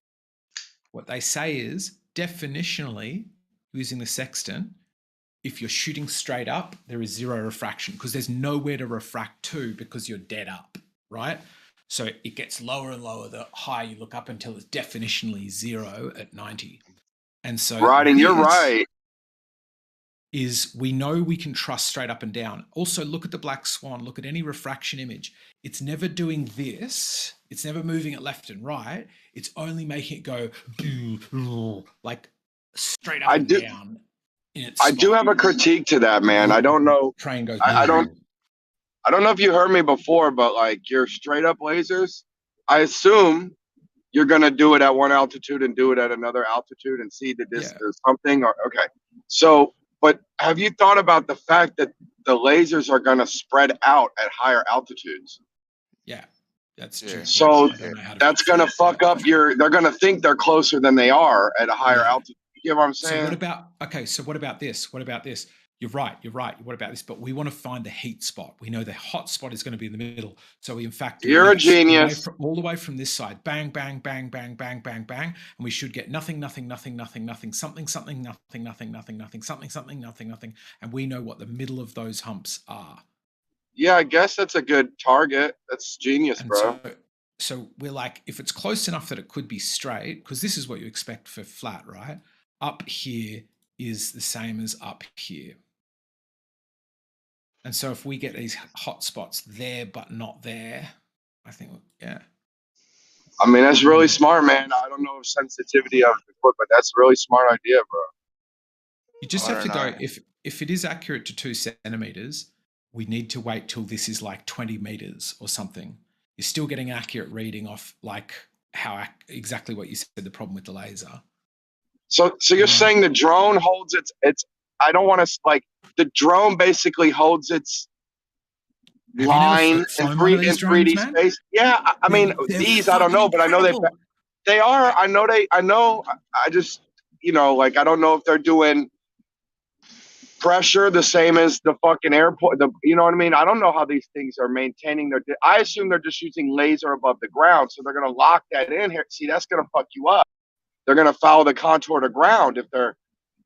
What they say is, definitionally, using the sextant, if you're shooting straight up, there is zero refraction because there's nowhere to refract to because you're dead up, right? So it gets lower and lower the higher you look up until it's definitionally zero at 90. And so and you're right. Is we know we can trust straight up and down. Also, look at the black swan. Look at any refraction image. It's never doing this. It's never moving it left and right. It's only making it go like straight up and down. I do have a critique to that, man. I don't know. Train goes. I don't know if you heard me before, but like your straight up lasers, I assume you're gonna do it at one altitude and do it at another altitude and see the distance or something. Or okay, so. But have you thought about the fact that the lasers are going to spread out at higher altitudes? Yeah, that's true. So that's going to fuck up they're going to think they're closer than they are at a higher altitude. You know what I'm saying? So what about this? You're right. What about this? But we want to find the heat spot. We know the hot spot is going to be in the middle. So we, in fact, you're a genius. All the way from this side, bang, bang, bang, bang, bang, bang, bang, and we should get nothing, something, nothing, nothing, and we know what the middle of those humps are. Yeah, I guess that's a good target. That's genius, bro. So we're like, if it's close enough that it could be straight, because this is what you expect for flat, right? Up here is the same as up here. And so if we get these hot spots there but not there, I think, yeah. I mean, that's really smart, man. I don't know if sensitivity of the equipment. That's a really smart idea, bro. You just I have to don't go, know. if it is accurate to 2 centimeters, we need to wait till this is like 20 meters or something. You're still getting an accurate reading off like exactly what you said, the problem with the laser. So you're saying the drone holds its I don't want to like the drone basically holds its Have line you never in flown one of these drones, 3D man? space. Yeah, I mean They're these I don't know, but I know they are. I know. I just like I don't know if they're doing pressure the same as the fucking airport. You know what I mean? I don't know how these things are maintaining their. I assume they're just using laser above the ground, so they're gonna lock that in here. See, that's gonna fuck you up. They're gonna follow the contour of the ground if they're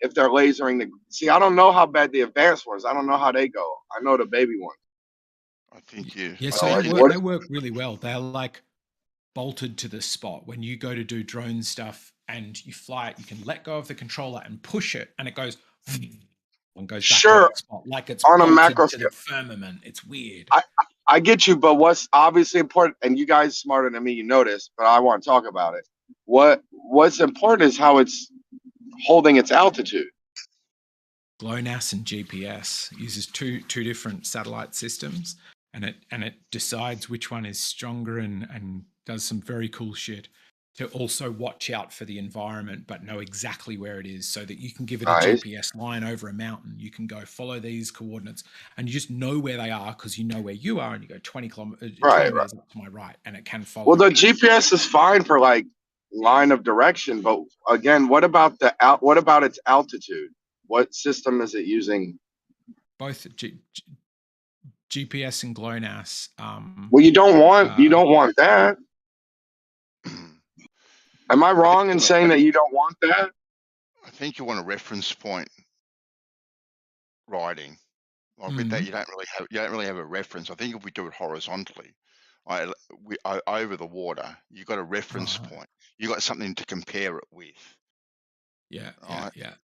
lasering the. See, I don't know how bad the advanced ones. I don't know how they go. I know the baby ones. I think you. Yeah, I so think they work really well. They're like bolted to the spot. When you go to do drone stuff and you fly it, you can let go of the controller and push it, and it goes and goes back to the spot like it's on a bolted macro to the firmament. It's weird. I get you, but what's obviously important, and you guys smarter than me, you know this, but I want to talk about it. What's important is how it's holding its altitude. GLONASS and GPS uses two different satellite systems, and it decides which one is stronger and does some very cool shit to also watch out for the environment but know exactly where it is, so that you can give it a GPS line over a mountain. You can go follow these coordinates and you just know where they are because you know where you are, and you go 20 meters up to my right, and it can follow. Well, the GPS is fine for like line of direction, but again, what about its altitude? What system is it using? Both GPS and GLONASS. Well, you don't want that. Am I wrong in saying that you don't want that? I think you want a reference point riding. Like with that, you don't really have a reference. I think if we do it horizontally, over the water, you got a reference point. You got something to compare it with. Yeah, right? yeah.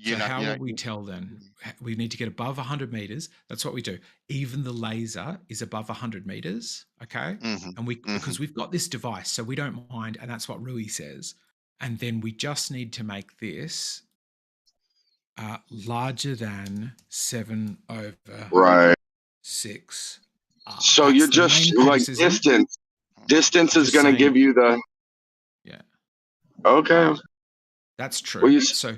So how will we tell then? We need to get above 100 meters. That's what we do. Even the laser is above 100 meters, okay? And because we've got this device, so we don't mind, and that's what Rui says. And then we just need to make this larger than 7/6. So you're just like distance. Distance is going to give you the. Yeah. Okay. That's true. Well, I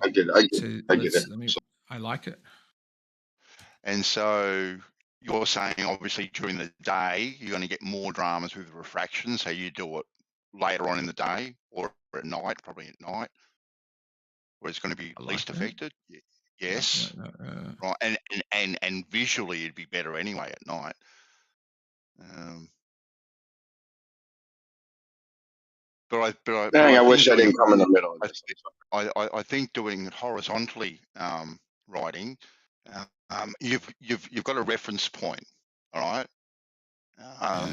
get it. I like it. And so you're saying, obviously, during the day, you're going to get more dramas with refraction. So you do it later on in the day or at night, probably at night, where it's going to be least affected. Yes. Right. And visually, it'd be better anyway at night. I wish I didn't come in the middle. I think doing horizontally riding, you've got a reference point, all right.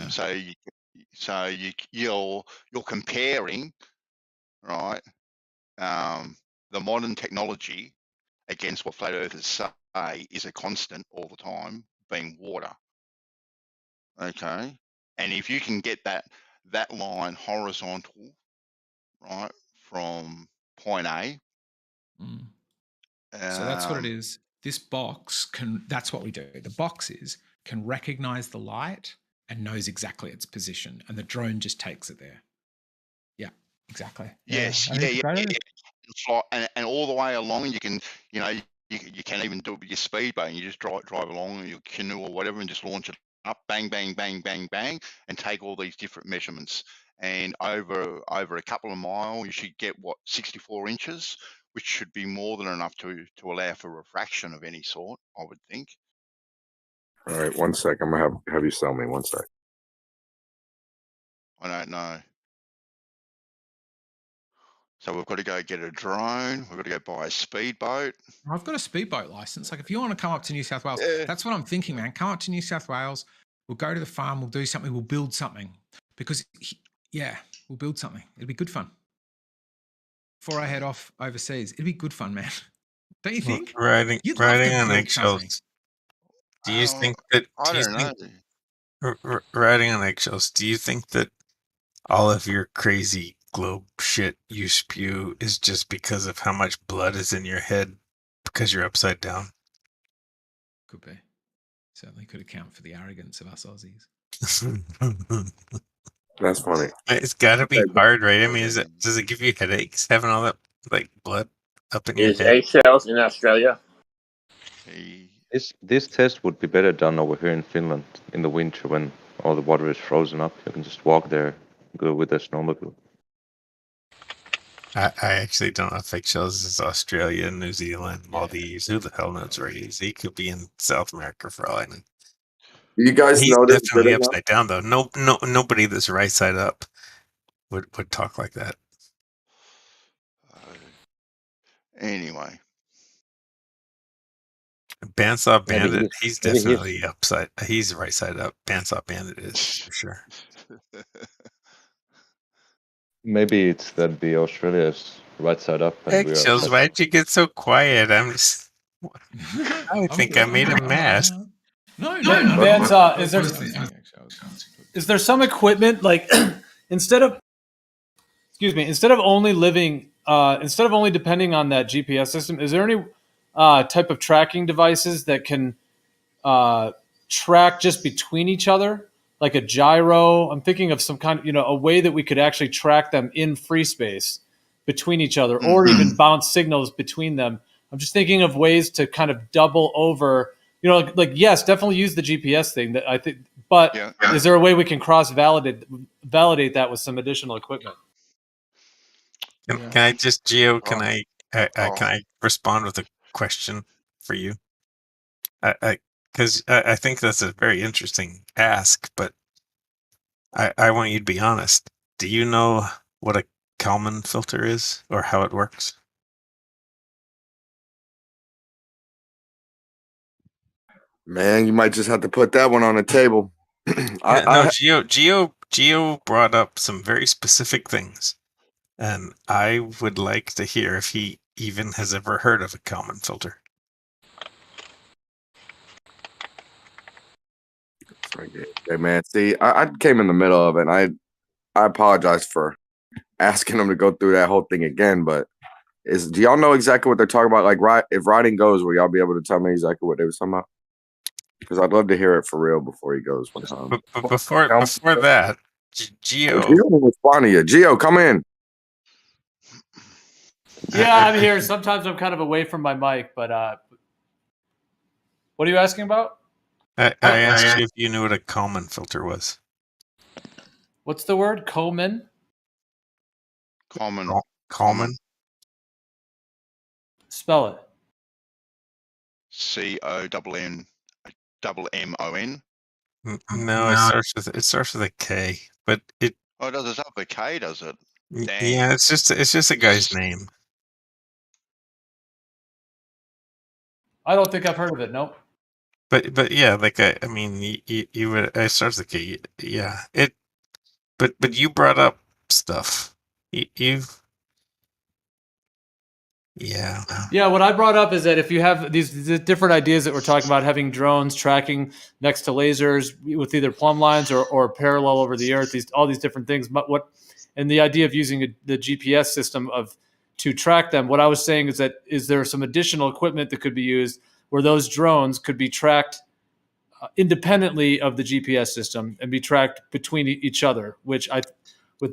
So you're comparing, right, the modern technology against what flat earthers say is a constant all the time, being water. Okay, and if you can get that line horizontal, right, from point A. So that's what it is. This box that's what we do. The box can recognize the light and knows exactly its position, and the drone just takes it there. Yeah, exactly. Yes, and all the way along, you can, you can even do it with your speedboat, and you just drive along in your canoe or whatever, and just launch it up, bang, bang, bang, bang, bang, and take all these different measurements. And over a couple of miles, you should get 64 inches, which should be more than enough to allow for refraction of any sort, I would think. All right, 1 sec. I'm gonna have you sell me 1 sec. I don't know. So we've got to go get a drone. We've got to go buy a speedboat. I've got a speedboat license. Like, if you want to come up to New South Wales, that's what I'm thinking, man. Come up to New South Wales. We'll go to the farm. We'll do something. We'll build something. Because, we'll build something. It'll be good fun. Before I head off overseas, it'll be good fun, man. Don't you think? Riding on eggshells. Do you think that? I don't know. Riding on eggshells. Do you think that all of your crazy globe shit you spew is just because of how much blood is in your head because you're upside down. Could be. Certainly could account for the arrogance of us Aussies. That's funny. It's got to be hard, right? I mean, does it give you headaches having all that like blood up in your Is head? eggshells in Australia? This test would be better done over here in Finland in the winter when all the water is frozen up. You can just walk there, go with a snowmobile. I actually don't know if eggshells is Australia, New Zealand, Maldives. Who the hell knows where he is? He could be in South America for all I know. You guys He's know this definitely good enough? upside down though. Nobody that's right side up would talk like that. Anyway, Bandsaw Maybe Bandit, he's maybe definitely upside. He's right side up. Bandsaw Bandit is for sure. Maybe it's that the Australia is right side up and we're Eggshells, upside why'd you get so quiet? I'm just. I think I made a mess. No, Bandsaw, is there some equipment like instead of only depending on that GPS system, is there any type of tracking devices that can track just between each other, like a gyro? I'm thinking of some kind of, a way that we could actually track them in free space between each other, or even bounce signals between them. I'm just thinking of ways to kind of double over, yes, definitely use the GPS thing that I think, but is there a way we can validate that with some additional equipment? Can I just, Gio? Can I respond with a question for you? Because I think that's a very interesting ask, but I want you to be honest. Do you know what a Kalman filter is or how it works? Man, you might just have to put that one on the table. Gio brought up some very specific things, and I would like to hear if he even has ever heard of a Kalman filter. Hey man, see, I came in the middle of it. And I apologize for asking them to go through that whole thing again, but do y'all know exactly what they're talking about? Like, if writing goes, will y'all be able to tell me exactly what they were talking about? Because I'd love to hear it for real before he goes one time. But before that, Gio. Gio didn't respond to you. Gio, come in. Yeah, I'm here. Sometimes I'm kind of away from my mic, but what are you asking about? I asked you if you knew what a Kalman filter was. What's the word? Kalman? Kalman? Spell it. CONNMON. No, it starts with a K, but it. Oh, does it start with a K? Does it? Dang. Yeah, it's just a guy's name. I don't think I've heard of it. Nope. But yeah, like I mean, you would. It starts with a K. Yeah, it. But you brought up stuff. Yeah. Yeah, what I brought up is that if you have these different ideas that we're talking about, having drones tracking next to lasers with either plumb lines or parallel over the earth, all these different things. But and the idea of using the GPS system to track them, what I was saying is that is there some additional equipment that could be used where those drones could be tracked independently of the GPS system and be tracked between each other, with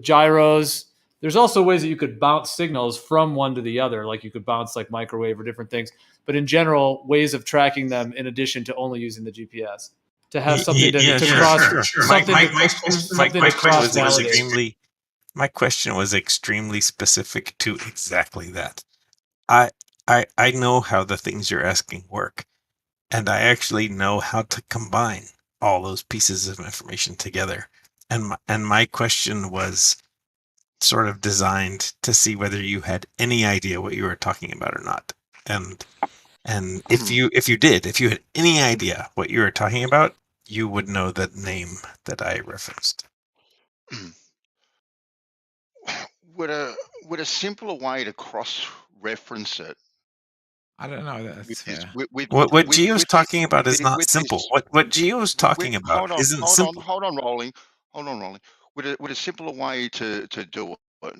gyros. There's also ways that you could bounce signals from one to the other, like you could bounce like microwave or different things. But in general, ways of tracking them in addition to only using the GPS to have something to cross. My question was extremely specific to exactly that. I know how the things you're asking work, and I actually know how to combine all those pieces of information together. And my question was sort of designed to see whether you had any idea what you were talking about or not. And if you had any idea what you were talking about, you would know the name that I referenced. Would a simpler way to cross-reference it? I don't know. That's fair. What Gio's talking about is not simple. What Gio's talking about isn't simple. Hold on, Rolling. would a simpler way to do it,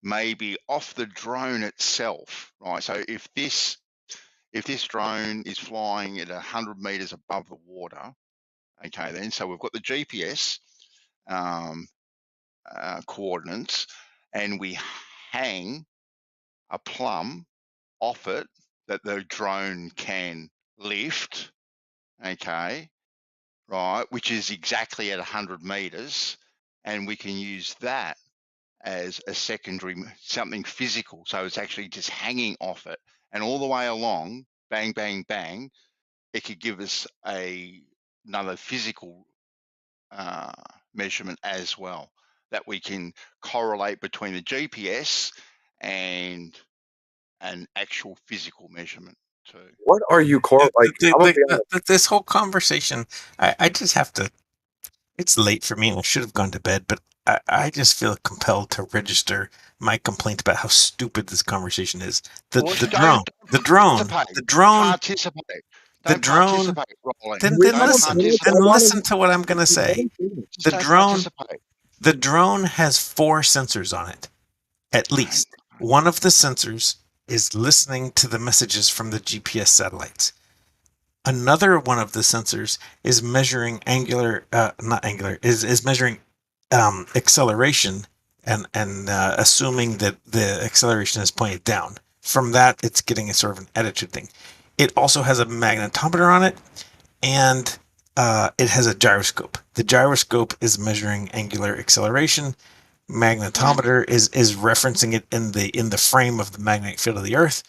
maybe off the drone itself, right? So if this drone is flying at 100 meters above the water, okay, then so we've got the GPS coordinates, and we hang a plumb off it that the drone can lift, okay, right, which is exactly at 100 meters, and we can use that as a secondary, something physical. So it's actually just hanging off it, and all the way along, bang, bang, bang, it could give us another physical measurement as well, that we can correlate between the GPS and an actual physical measurement too. What are you this whole conversation? I just have to. It's late for me, and I should have gone to bed. But I just feel compelled to register my complaint about how stupid this conversation is. The drone. Then listen to what I'm going to say. The drone has 4 sensors on it, at least. One of the sensors is listening to the messages from the GPS satellites. Another one of the sensors is measuring measuring acceleration and assuming that the acceleration is pointed down. From that, it's getting a sort of an attitude thing. It also has a magnetometer on it, and it has a gyroscope. The gyroscope is measuring angular acceleration. Magnetometer is referencing it in the frame of the magnetic field of the Earth.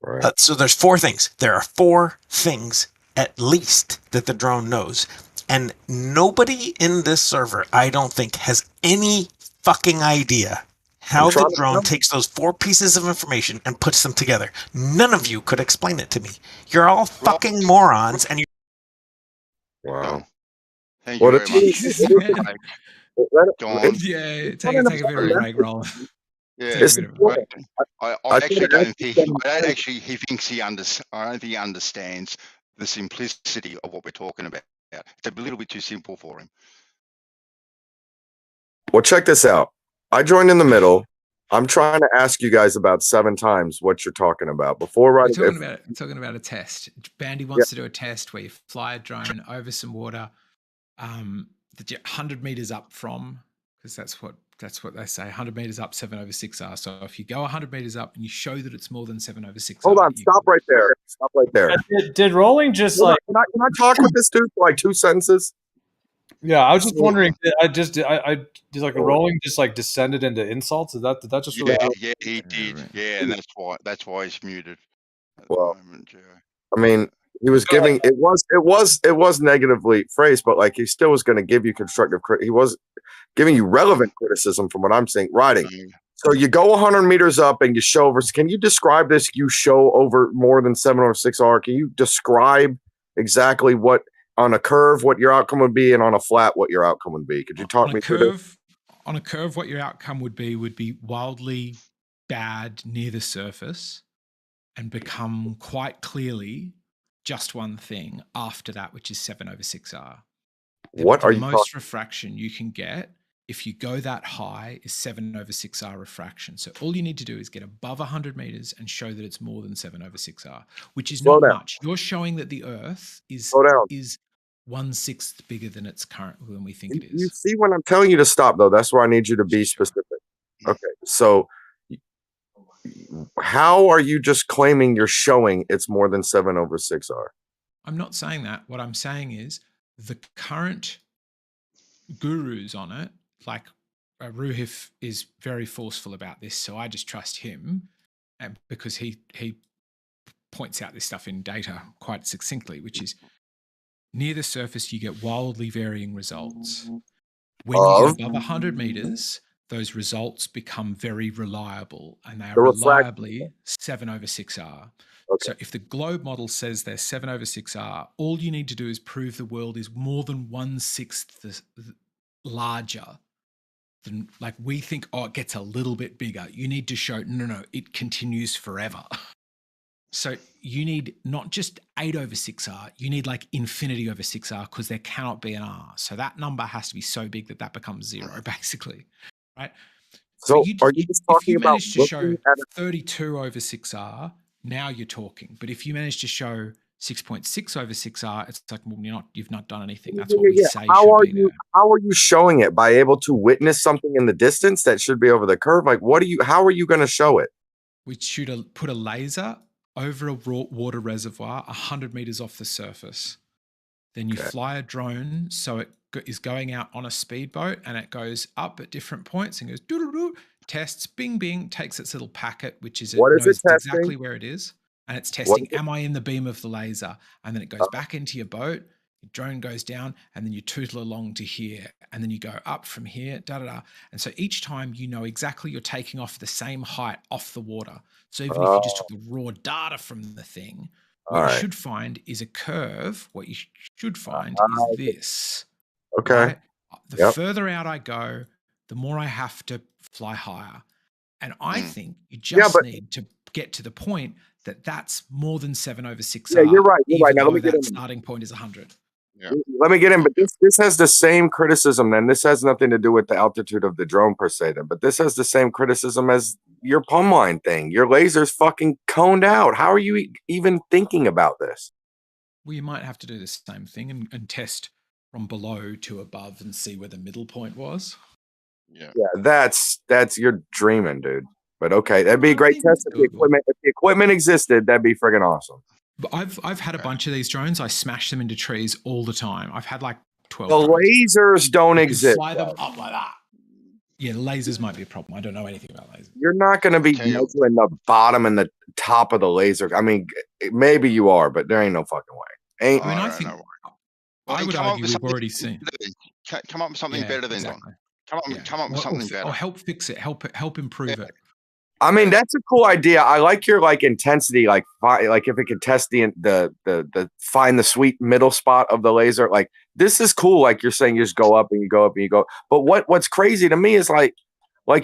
Right. So there's 4 things. There are 4 things at least that the drone knows, and nobody in this server, I don't think, has any fucking idea how the drone takes those 4 pieces of information and puts them together. None of you could explain it to me. You're all fucking morons, and you. Wow. Thank you very much. Yeah, take a bit of a break, Roll. Yeah, I actually don't think he thinks I don't think he understands the simplicity of what we're talking about. It's a little bit too simple for him. Well, check this out. I joined in the middle. I'm trying to ask you guys about 7 times what you're talking about before writing. We're talking about a test. Bandy wants to do a test where you fly a drone over some water that you're 100 meters up from, because that's what they say. 100 meters up, 7/6R. So if you go 100 meters up and you show that it's more than 7/6R. Hold on, stop right there. Stop right there. Did Rolling just Can I talk with this dude for like 2 sentences? Yeah, I was just wondering. I did like Rolling just like descended into insults. Did that just really happen? Yeah, he did. Yeah, and that's why he's muted. Well, I mean, he was giving it was negatively phrased, but like he still was going to give you constructive criticism. He was giving you relevant criticism from what I'm saying. Riding. So you go 100 meters up and you show over. Can you describe this? You show over more than 7/6R. Can you describe exactly what on a curve what your outcome would be, and on a flat what your outcome would be? Could you talk me through this? On a curve, what your outcome would be wildly bad near the surface, and become quite clearly just one thing after that, which is 7/6R. What are you most refraction you can get if you go that high is 7/6R refraction. So all you need to do is get above 100 meters and show that it's more than 7/6R, which is not much. You're showing that the Earth is 1/6 bigger than its current than we think it is. You see when I'm telling you to stop, though, that's where I need you to be specific. Okay, so how are you just claiming you're showing it's more than 7/6R? I'm not saying that. What I'm saying is the current gurus on it, like Ruhif is very forceful about this, so I just trust him, and because he points out this stuff in data quite succinctly, which is near the surface you get wildly varying results. When you get above 100 meters, those results become very reliable, and they are reliably 7/6R. Okay. So if the globe model says they're 7/6R, all you need to do is prove the world is more than 1/6 larger than, like, we think, it gets a little bit bigger. You need to show, no, it continues forever. So you need not just 8/6R, you need like infinity over 6R because there cannot be an R. So that number has to be so big that that becomes 0, basically, right? So But are you just if talking you about manage to show looking at 32/6R, now you're talking. But if you manage to show 6.6/6R, it's like, well, you've not done anything. That's what we say How should are be you there. how are you showing it? By able to witness something in the distance that should be over the curve? Like how are you going to show it? We put a laser over a raw water reservoir 100 meters off the surface. Then you fly a drone so it is going out on a speedboat and it goes up at different points and goes doo-doo-doo, tests, bing, bing, takes its little packet, which is it What is it knows testing? exactly where it is. And it's What testing, is it? am I in the beam of the laser? And then it goes back into your boat, your drone goes down, and then you tootle along to here. And then you go up from here, da-da-da. And so each time you know exactly you're taking off the same height off the water. So even if you just took the raw data from the thing, what you should find is a curve. What you should find is this. Okay. Right? The further out I go, the more I have to fly higher. And I think you just need to get to the point that that's more than 7/6R. Yeah, you're right. You're right. Now let me though get that in. starting point is 100. Let me get in, but this has the same criticism. Then this has nothing to do with the altitude of the drone per se. Then, but this has the same criticism as your plumb line thing. Your laser's fucking coned out. How are you even thinking about this? Well, you might have to do the same thing and test from below to above and see where the middle point was. Yeah, that's you're dreaming, dude. But okay, that'd be a great test if the equipment existed. That'd be friggin' awesome. But I've had a bunch of these drones. I smash them into trees all the time. I've had like 12. The lasers don't You exist. fly them up like that. Yeah, lasers might be a problem. I don't know anything about lasers. You're not going to be measuring the bottom and the top of the laser. I mean, maybe you are, but there ain't no fucking way. Ain't. I mean, I think I would argue we've already seen. Come up with something better than Don. Come up with something better. Or help fix it. Help improve it. I mean, that's a cool idea. I like your intensity, like if it could test the find the sweet middle spot of the laser. Like this is cool. Like you're saying, you just go up and you go up and you go. But what's crazy to me is like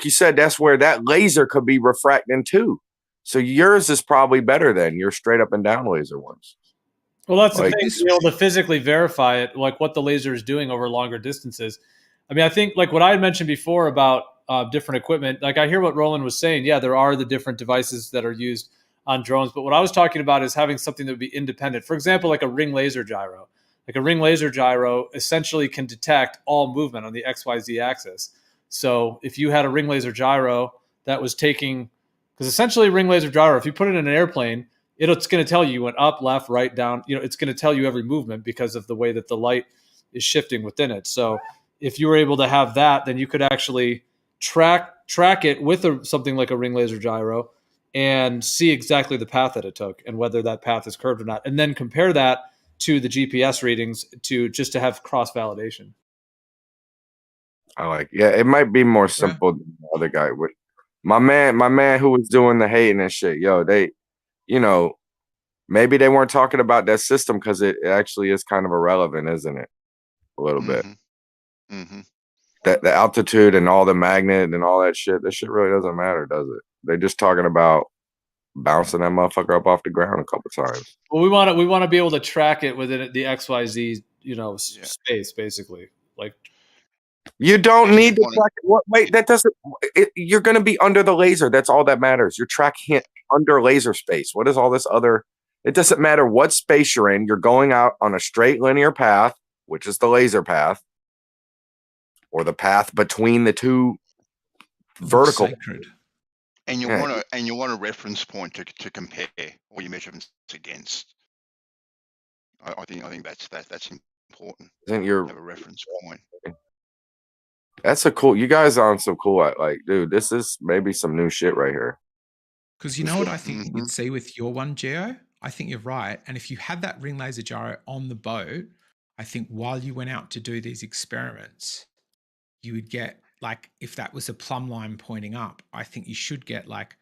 you said, that's where that laser could be refracting too. So yours is probably better than your straight up and down laser ones. Well, that's the thing, to be able to physically verify it, like what the laser is doing over longer distances. I mean, I think like what I had mentioned before about different equipment, like I hear what Roland was saying. Yeah, there are the different devices that are used on drones. But what I was talking about is having something that would be independent. For example, like a ring laser gyro. Like a ring laser gyro essentially can detect all movement on the XYZ axis. So if you had a ring laser gyro that was taking, because essentially ring laser gyro, if you put it in an airplane, it's going to tell you went up, left, right, down. It's going to tell you every movement because of the way that the light is shifting within it. So if you were able to have that, then you could actually track it with something like a ring laser gyro and see exactly the path that it took and whether that path is curved or not, and then compare that to the GPS readings to have cross validation. I like, it might be more simple than the other guy. With my man who was doing the hating and shit, they, maybe they weren't talking about that system because it actually is kind of irrelevant, isn't it? A little bit. Mm-hmm. That the altitude and all the magnet and all that shit really doesn't matter, does it? They're just talking about bouncing that motherfucker up off the ground a couple times. Well, we want to be able to track it within the XYZ, space, basically. Like, you don't need to track it. Wait, that doesn't. You're going to be under the laser. That's all that matters. You're tracking it under laser space. What is all this other? It doesn't matter what space you're in. You're going out on a straight linear path, which is the laser path, or the path between the two vertical. Sacred. And you want a reference point to compare all your measurements against. I think that's important. Isn't your have a reference point? That's you guys are on some cool. Like, dude, this is maybe some new shit right here. Because you know what I think you'd see with your one, Geo? I think you're right. And if you had that ring laser gyro on the boat, I think while you went out to do these experiments, you would get, like, if that was a plumb line pointing up, I think you should get like,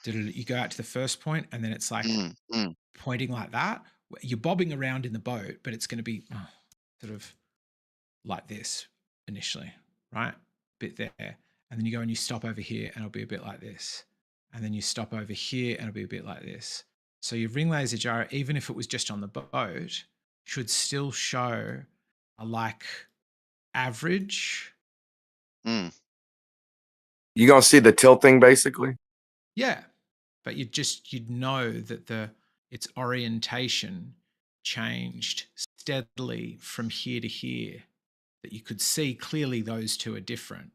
you go out to the first point and then it's like pointing like that. You're bobbing around in the boat, but it's going to be sort of like this initially, right? Bit there. And then you go and you stop over here and it'll be a bit like this. And then you stop over here and it'll be a bit like this. So your ring laser gyro, even if it was just on the boat, should still show a like average. You're gonna see the tilting basically. Yeah, but you'd know that its orientation changed steadily from here to here. That you could see clearly those two are different.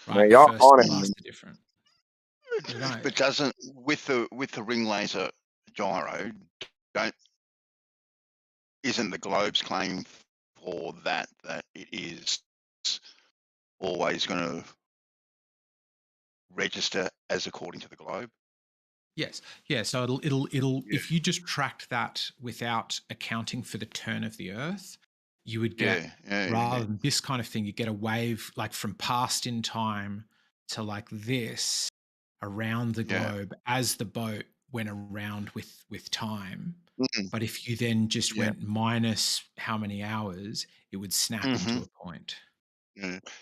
Right, Man, y'all first on and it. last are different. You know, But doesn't with the ring laser gyro, isn't the globe's claim for that it is always going to register as according to the globe? yes, yeah. So it'll if you just tracked that without accounting for the turn of the Earth, you would get rather than this kind of thing, you get a wave like from past in time to like this around the globe as the boat went around with time. But if you then just went minus how many hours, it would snap into a point.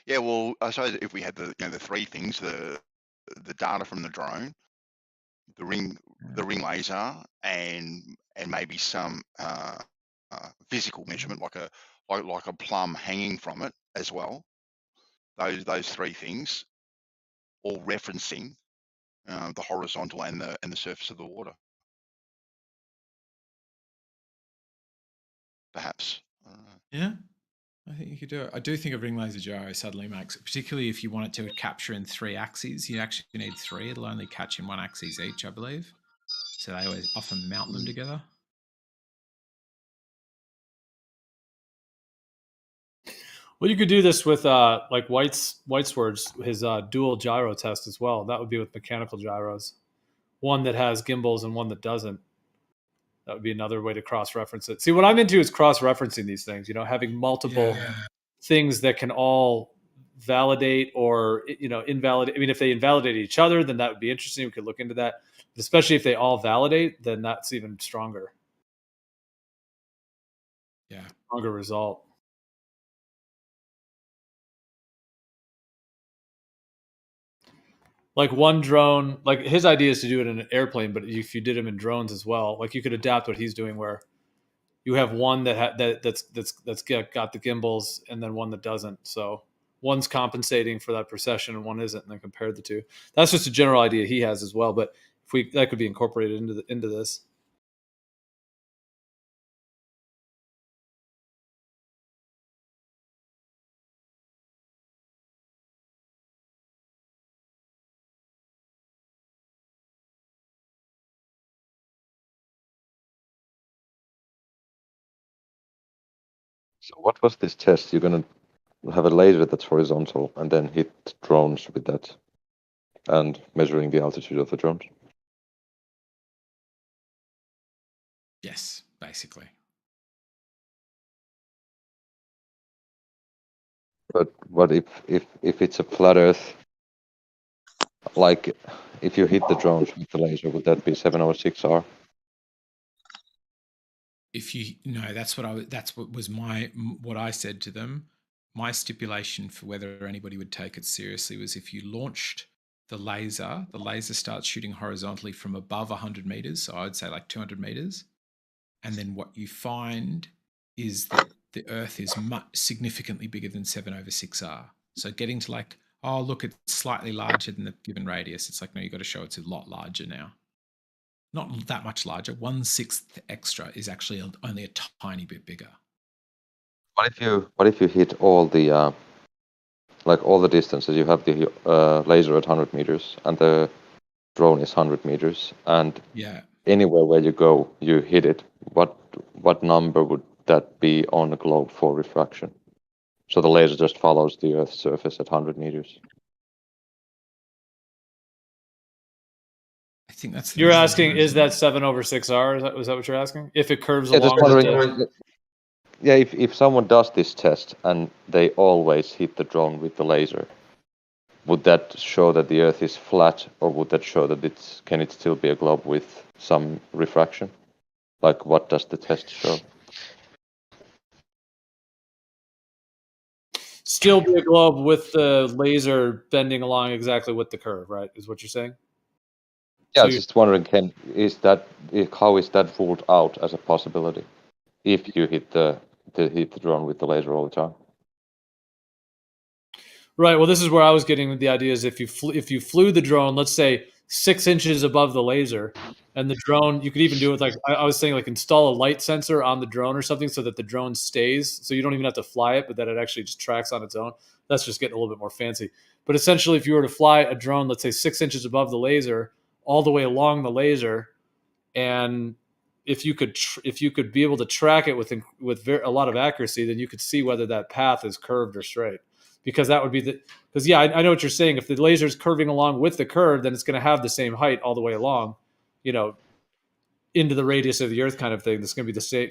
Yeah, well, I suppose if we had the the three things, the data from the drone, the ring laser, and maybe some physical measurement like a plumb hanging from it as well. Those three things, all referencing the horizontal and the surface of the water. Perhaps. Yeah, I think you could do it. I do think a ring laser gyro suddenly makes it, particularly if you want it to capture in 3 axes. You actually need 3. It'll only catch in 1 axis each, I believe. So they always often mount them together. Well, you could do this with like Whitesword's his dual gyro test as well. That would be with mechanical gyros, one that has gimbals and one that doesn't. That would be another way to cross-reference it. See, what I'm into is cross-referencing these things. Having multiple things that can all validate or invalidate. I mean, if they invalidate each other, then that would be interesting. We could look into that. But especially if they all validate, then that's even stronger. Yeah, stronger result. Like one drone, like his idea is to do it in an airplane, but if you did them in drones as well, like you could adapt what he's doing, where you have one that's got the gimbals, and then one that doesn't. So one's compensating for that precession, and one isn't, and then compare the two. That's just a general idea he has as well. But if that could be incorporated into this. So what was this test? You're gonna have a laser that's horizontal and then hit drones with that, and measuring the altitude of the drones. Yes, basically. But what if it's a flat Earth? Like, if you hit the drones with the laser, would that be 706R? If you that's what was what I said to them. My stipulation for whether anybody would take it seriously was if you launched the laser starts shooting horizontally from above 100 meters. So I would say like 200 meters. And then what you find is that the Earth is significantly bigger than 7/6R. So getting to like, oh, look, it's slightly larger than the given radius. It's like, no, you've got to show it's a lot larger now. Not that much larger. 1/6 extra is actually only a tiny bit bigger. What if you hit all the like all the distances? You have the laser at 100 meters and the drone is 100 meters, and anywhere where you go, you hit it. What number would that be on a globe for refraction? So the laser just follows the Earth's surface at 100 meters. I think that's. You're asking, is that 7/6R? Was that what you're asking? If it curves Yeah, along. just wondering. Yeah, if someone does this test and they always hit the drone with the laser, would that show that the Earth is flat, or would that show that can it still be a globe with some refraction? Like, what does the test show? Still be a globe with the laser bending along exactly with the curve, right? Is what you're saying? Yeah, So I was just wondering, how is that ruled out as a possibility if you hit the drone with the laser all the time? right. Well, this is where I was getting with the idea is if you flew the drone, let's say 6 inches above the laser, and the drone, you could even do it like I was saying, like install a light sensor on the drone or something so that the drone stays, so you don't even have to fly it, but that it actually just tracks on its own. That's just getting a little bit more fancy. But essentially, if you were to fly a drone, let's say 6 inches above the laser, all the way along the laser, and if you could be able to track it with a lot of accuracy, then you could see whether that path is curved or straight. Because that would be because I know what you're saying. If the laser is curving along with the curve, then it's going to have the same height all the way along, into the radius of the Earth, kind of thing. That's going to be the same.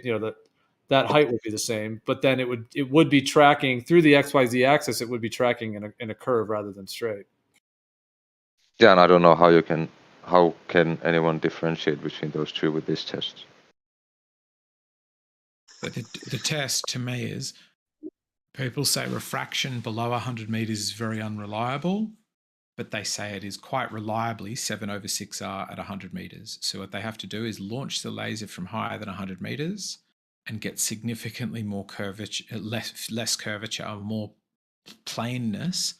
That height would be the same, but then it would be tracking through the XYZ axis. It would be tracking in a curve rather than straight. Yeah, and I don't know how can anyone differentiate between those two with this test. But the test to me is, people say refraction below 100 meters is very unreliable, but they say it is quite reliably 7/6R at 100 meters. So what they have to do is launch the laser from higher than 100 meters and get significantly more curvature, less curvature, more planeness.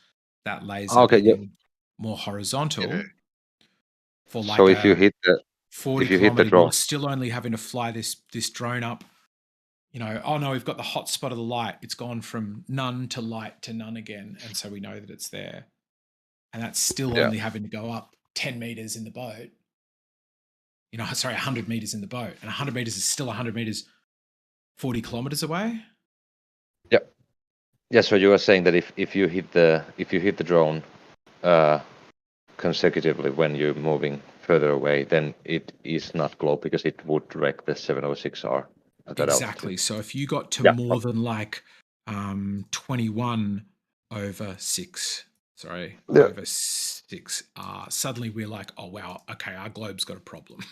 That laser being more horizontal. For like so if you hit 40 if you hit the kilometer, drone, you're still only having to fly this drone up. Oh no, we've got the hot spot of the light. It's gone from none to light to none again. And so we know that it's there. And that's still only having to go up 10 meters in the boat. 100 meters in the boat. And 100 meters is still 100 meters 40 kilometers away. Yep. Yeah, so you were saying that if you hit the drone consecutively when you're moving further away, then it is not glow because it would wreck the 706R. Exactly. So if you got to more than like 21 over 6, over 6, suddenly we're like, oh wow, okay, our globe's got a problem.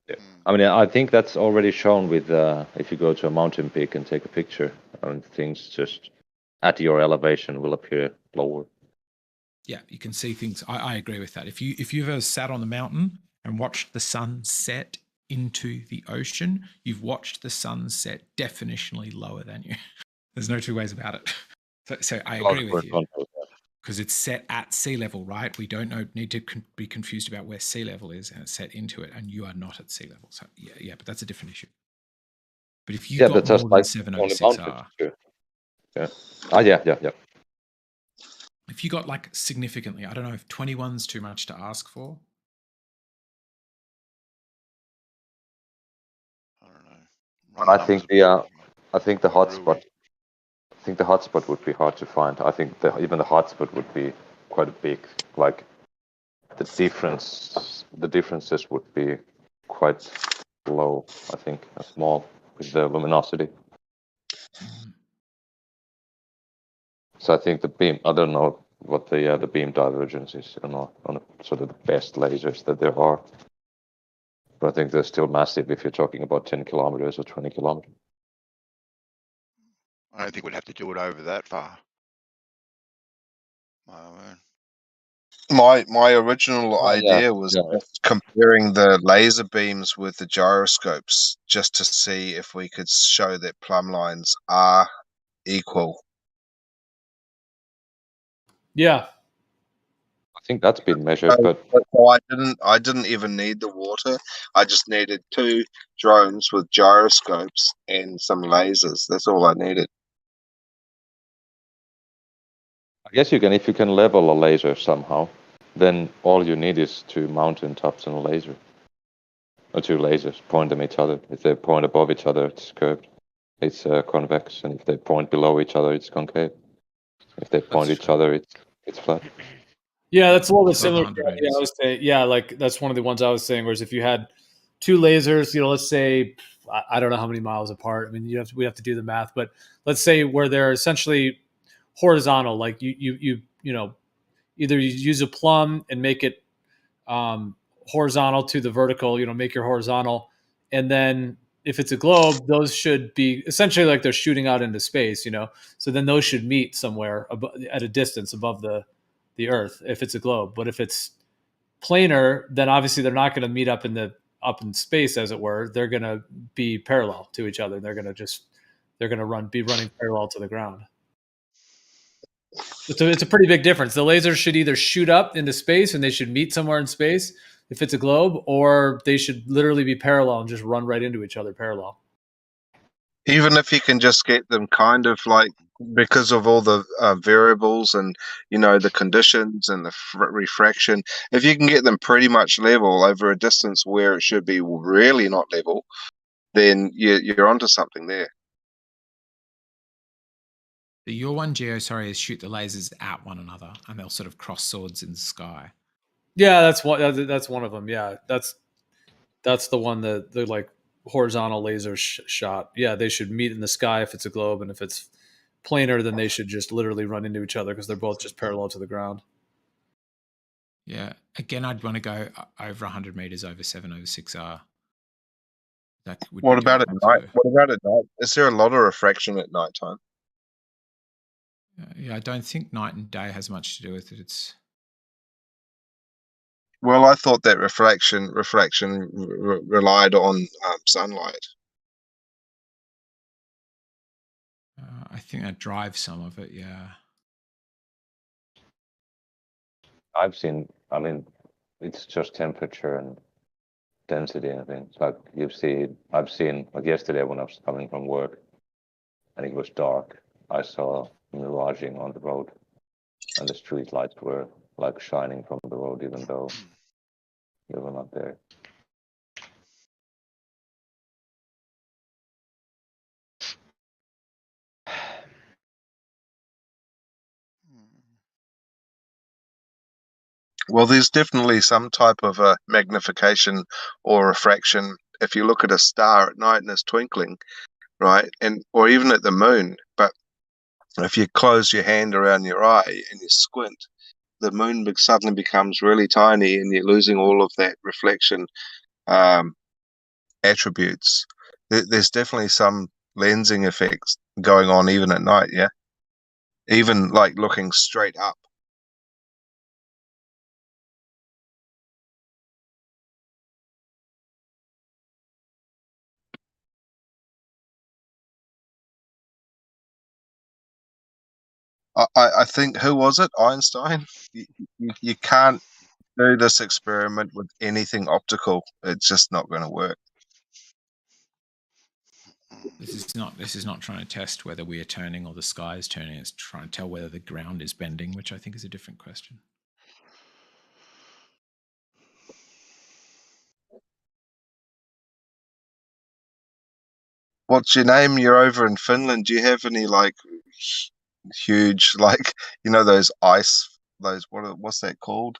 Yeah. I mean, I think that's already shown with if you go to a mountain peak and take a picture, and things just at your elevation will appear lower. Yeah, you can see things. I agree with that. If you've ever sat on the mountain and watched the sun set into the ocean, you've watched the sun set definitionally lower than you. There's no two ways about it. So I agree with you. Because it's set at sea level, right? We don't need to be confused about where sea level is, and it's set into it, and you are not at sea level. So yeah, but that's a different issue. But if you got more than 706R, yeah. Yeah. If you got like significantly, I don't know if 21's too much to ask for. I don't know. I think the hotspot. I think the hotspot would be hard to find. I think even the hotspot would be quite big. Like the differences would be quite low. I think small with the luminosity. So I think the beam. I don't know what the beam divergence is on sort of the best lasers that there are. But I think they're still massive if you're talking about 10 kilometers or 20 kilometers. I don't think we'd have to do it over that far. My original idea was just comparing the laser beams with the gyroscopes, just to see if we could show that plumb lines are equal. Yeah, I think that's been measured, but So I didn't even need the water. I just needed 2 drones with gyroscopes and some lasers. That's all I needed. I guess if you can level a laser somehow, then all you need is 2 mountaintops and a laser. Or 2 lasers, point them at each other. If they point above each other, it's curved. It's convex, and if they point below each other, it's concave. If they point each other, it's flat. Yeah, that's a little bit similar to the idea I was saying. Yeah, like that's one of the ones I was saying. Whereas if you had 2 lasers, let's say I don't know how many miles apart. I mean, we have to do the math, but let's say where they're essentially horizontal, like you either you use a plumb and make it horizontal to the vertical, make your horizontal, and then if it's a globe, those should be essentially like they're shooting out into space, so then those should meet somewhere at a distance above the Earth if it's a globe. But if it's planar, then obviously they're not going to meet up in space, as it were. They're going to be parallel to each other. They're going to be running parallel to the ground. It's a pretty big difference. The lasers should either shoot up into space and they should meet somewhere in space if it's a globe, or they should literally be parallel and just run right into each other parallel. Even if you can just get them kind of like, because of all the variables and, you know, the conditions and the refraction, if you can get them pretty much level over a distance where it should be really not level, then you're onto something there. Your one, Geo, sorry, is shoot the lasers at one another, and they'll sort of cross swords in the sky. Yeah, that's one of them. Yeah, that's the one that the like horizontal laser shot. Yeah, they should meet in the sky if it's a globe, and if it's planar, then they should just literally run into each other because they're both just parallel to the ground. Yeah, again, I'd want to go over 100 meters over 7/6R. What about at night? What about at night? Is there a lot of refraction at night time? Yeah, I don't think night and day has much to do with it. Well, I thought that refraction relied on sunlight. I think that drives some of it. Yeah. I mean, it's just temperature and density. I think it's like I've seen like yesterday when I was coming from work, and it was dark. I saw miraging on the road, and the street lights were like shining from the road, even though they were not there. Well, there's definitely some type of a magnification or refraction. If you look at a star at night and it's twinkling, right, or even at the moon, but if you close your hand around your eye and you squint, the moon suddenly becomes really tiny, and you're losing all of that reflection attributes. There's definitely some lensing effects going on even at night. Yeah, even like looking straight up. I think, who was it? Einstein? You can't do this experiment with anything optical. It's just not going to work. This is not trying to test whether we are turning or the sky is turning. It's trying to tell whether the ground is bending, which I think is a different question. What's your name? You're over in Finland. Do you have any like huge, like, you know, those what's that called?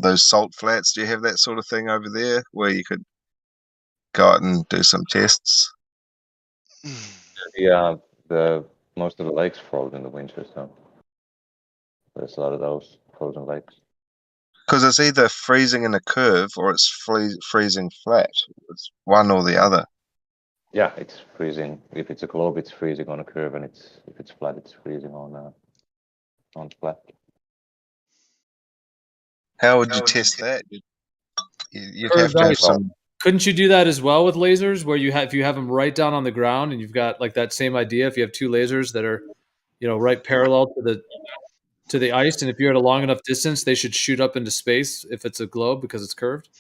Those salt flats. Do you have that sort of thing over there where you could go out and do some tests? Yeah, the most of the lakes froze in the winter, so there's a lot of those frozen lakes. Because it's either freezing in a curve or it's freezing flat. It's one or the other. Yeah, it's freezing. If it's a globe, it's freezing on a curve, and if it's flat, it's freezing on flat. How would you test that? You'd have to have some. Couldn't you do that as well with lasers, where if you have them right down on the ground and you've got like that same idea? If you have two lasers that are, right parallel to the ice, and if you're at a long enough distance, they should shoot up into space if it's a globe because it's curved.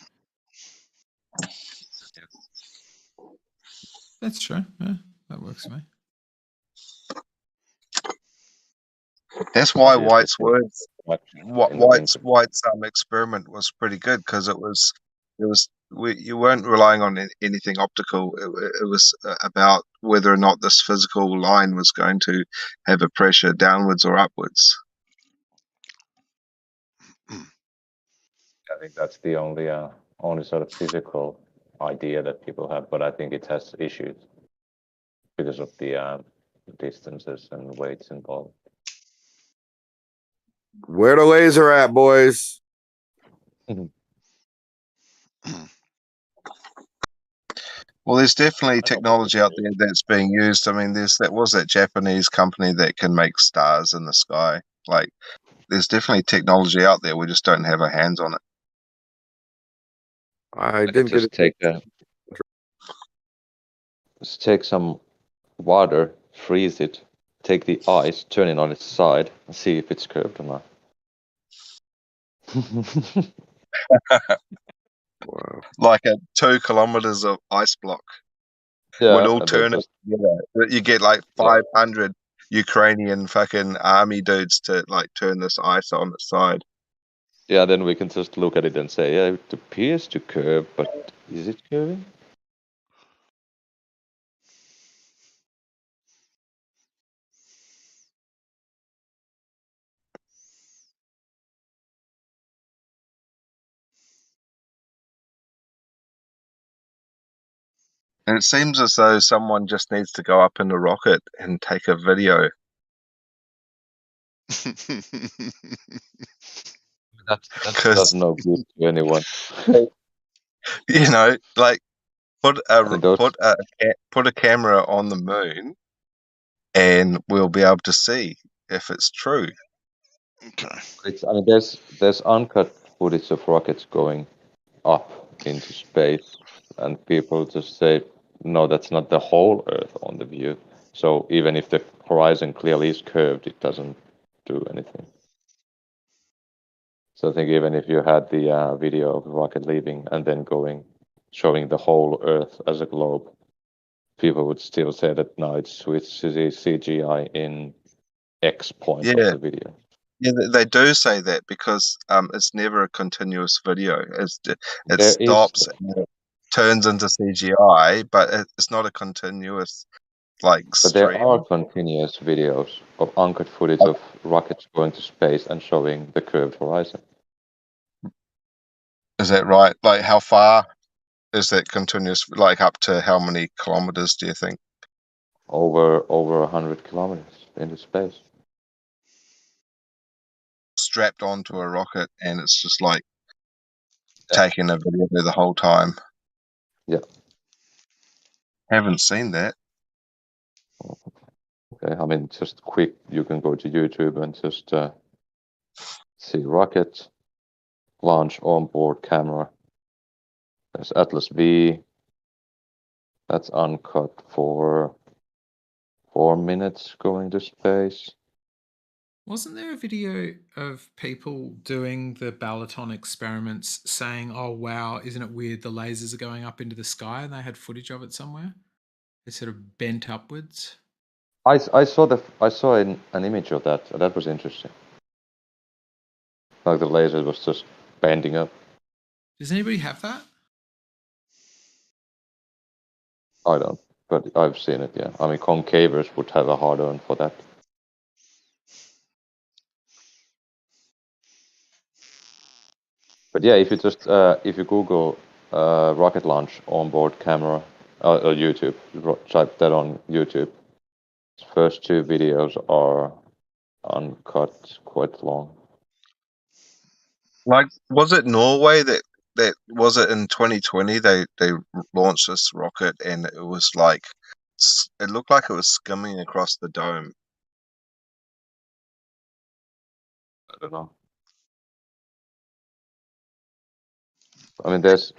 That's true. Yeah, that works for me. That's why White's experiment was pretty good, because you weren't relying on anything optical. It was about whether or not this physical line was going to have a pressure downwards or upwards. I think that's the only sort of physical idea that people have, but I think it has issues because of the distances and weights involved. Where the laser at, boys? Well, there's definitely technology out there that's being used. I mean, that Japanese company that can make stars in the sky. Like, there's definitely technology out there. We just don't have our hands on it. I Like, didn't get it. Just take some water, freeze it, take the ice, turn it on its side, and see if it's curved or not. Like a 2 kilometers of ice block. Yeah, Would all and then turn it just together. You get like 500 Ukrainian fucking army dudes to like turn this ice on its side. yeah, then we can just look at it and say, yeah, it appears to curve, but is it curving? And it seems as though someone just needs to go up in the rocket and take a video. That does no good to anyone. You know, like put I mean, those, a camera on the moon, and we'll be able to see if it's true. Okay. I mean, there's uncut footage of rockets going up into space, and people just say, no, that's not the whole Earth on the view. So even if the horizon clearly is curved, it doesn't do anything. So I think even if you had the video of the rocket leaving and then showing the whole Earth as a globe, people would still say that no, it's CGI in X point of Yeah, the video. yeah, they do say that because it's never a continuous video. It There is, stops and it turns into CGI, but it's not a continuous like but there stream. are continuous videos of uncut footage of rockets going to space and showing the curved horizon. Is that right? Like, how far is that continuous? Like, up to how many kilometers do you think? Over 100 kilometers into space. Strapped onto a rocket, and it's just like taking a video the whole time. Yeah. Haven't seen that. Okay, I mean, just quick, you can go to YouTube and just see rocket launch onboard camera. There's Atlas V. That's uncut for 4 minutes going to space. Wasn't there a video of people doing the Balaton experiments saying, oh, wow, isn't it weird the lasers are going up into the sky? And they had footage of it somewhere. They sort of bent upwards. I saw an image of that. That was interesting. Like the laser was just bending up. Does anybody have that? I don't, but I've seen it, yeah. I mean, concavers would have a hard on for that. But yeah, if you just if you Google rocket launch onboard camera YouTube, type that on YouTube. First 2 videos are uncut, quite long. Like, was it Norway that was it in 2020? They launched this rocket, and it was like it looked like it was skimming across the dome. I don't know. I mean, there's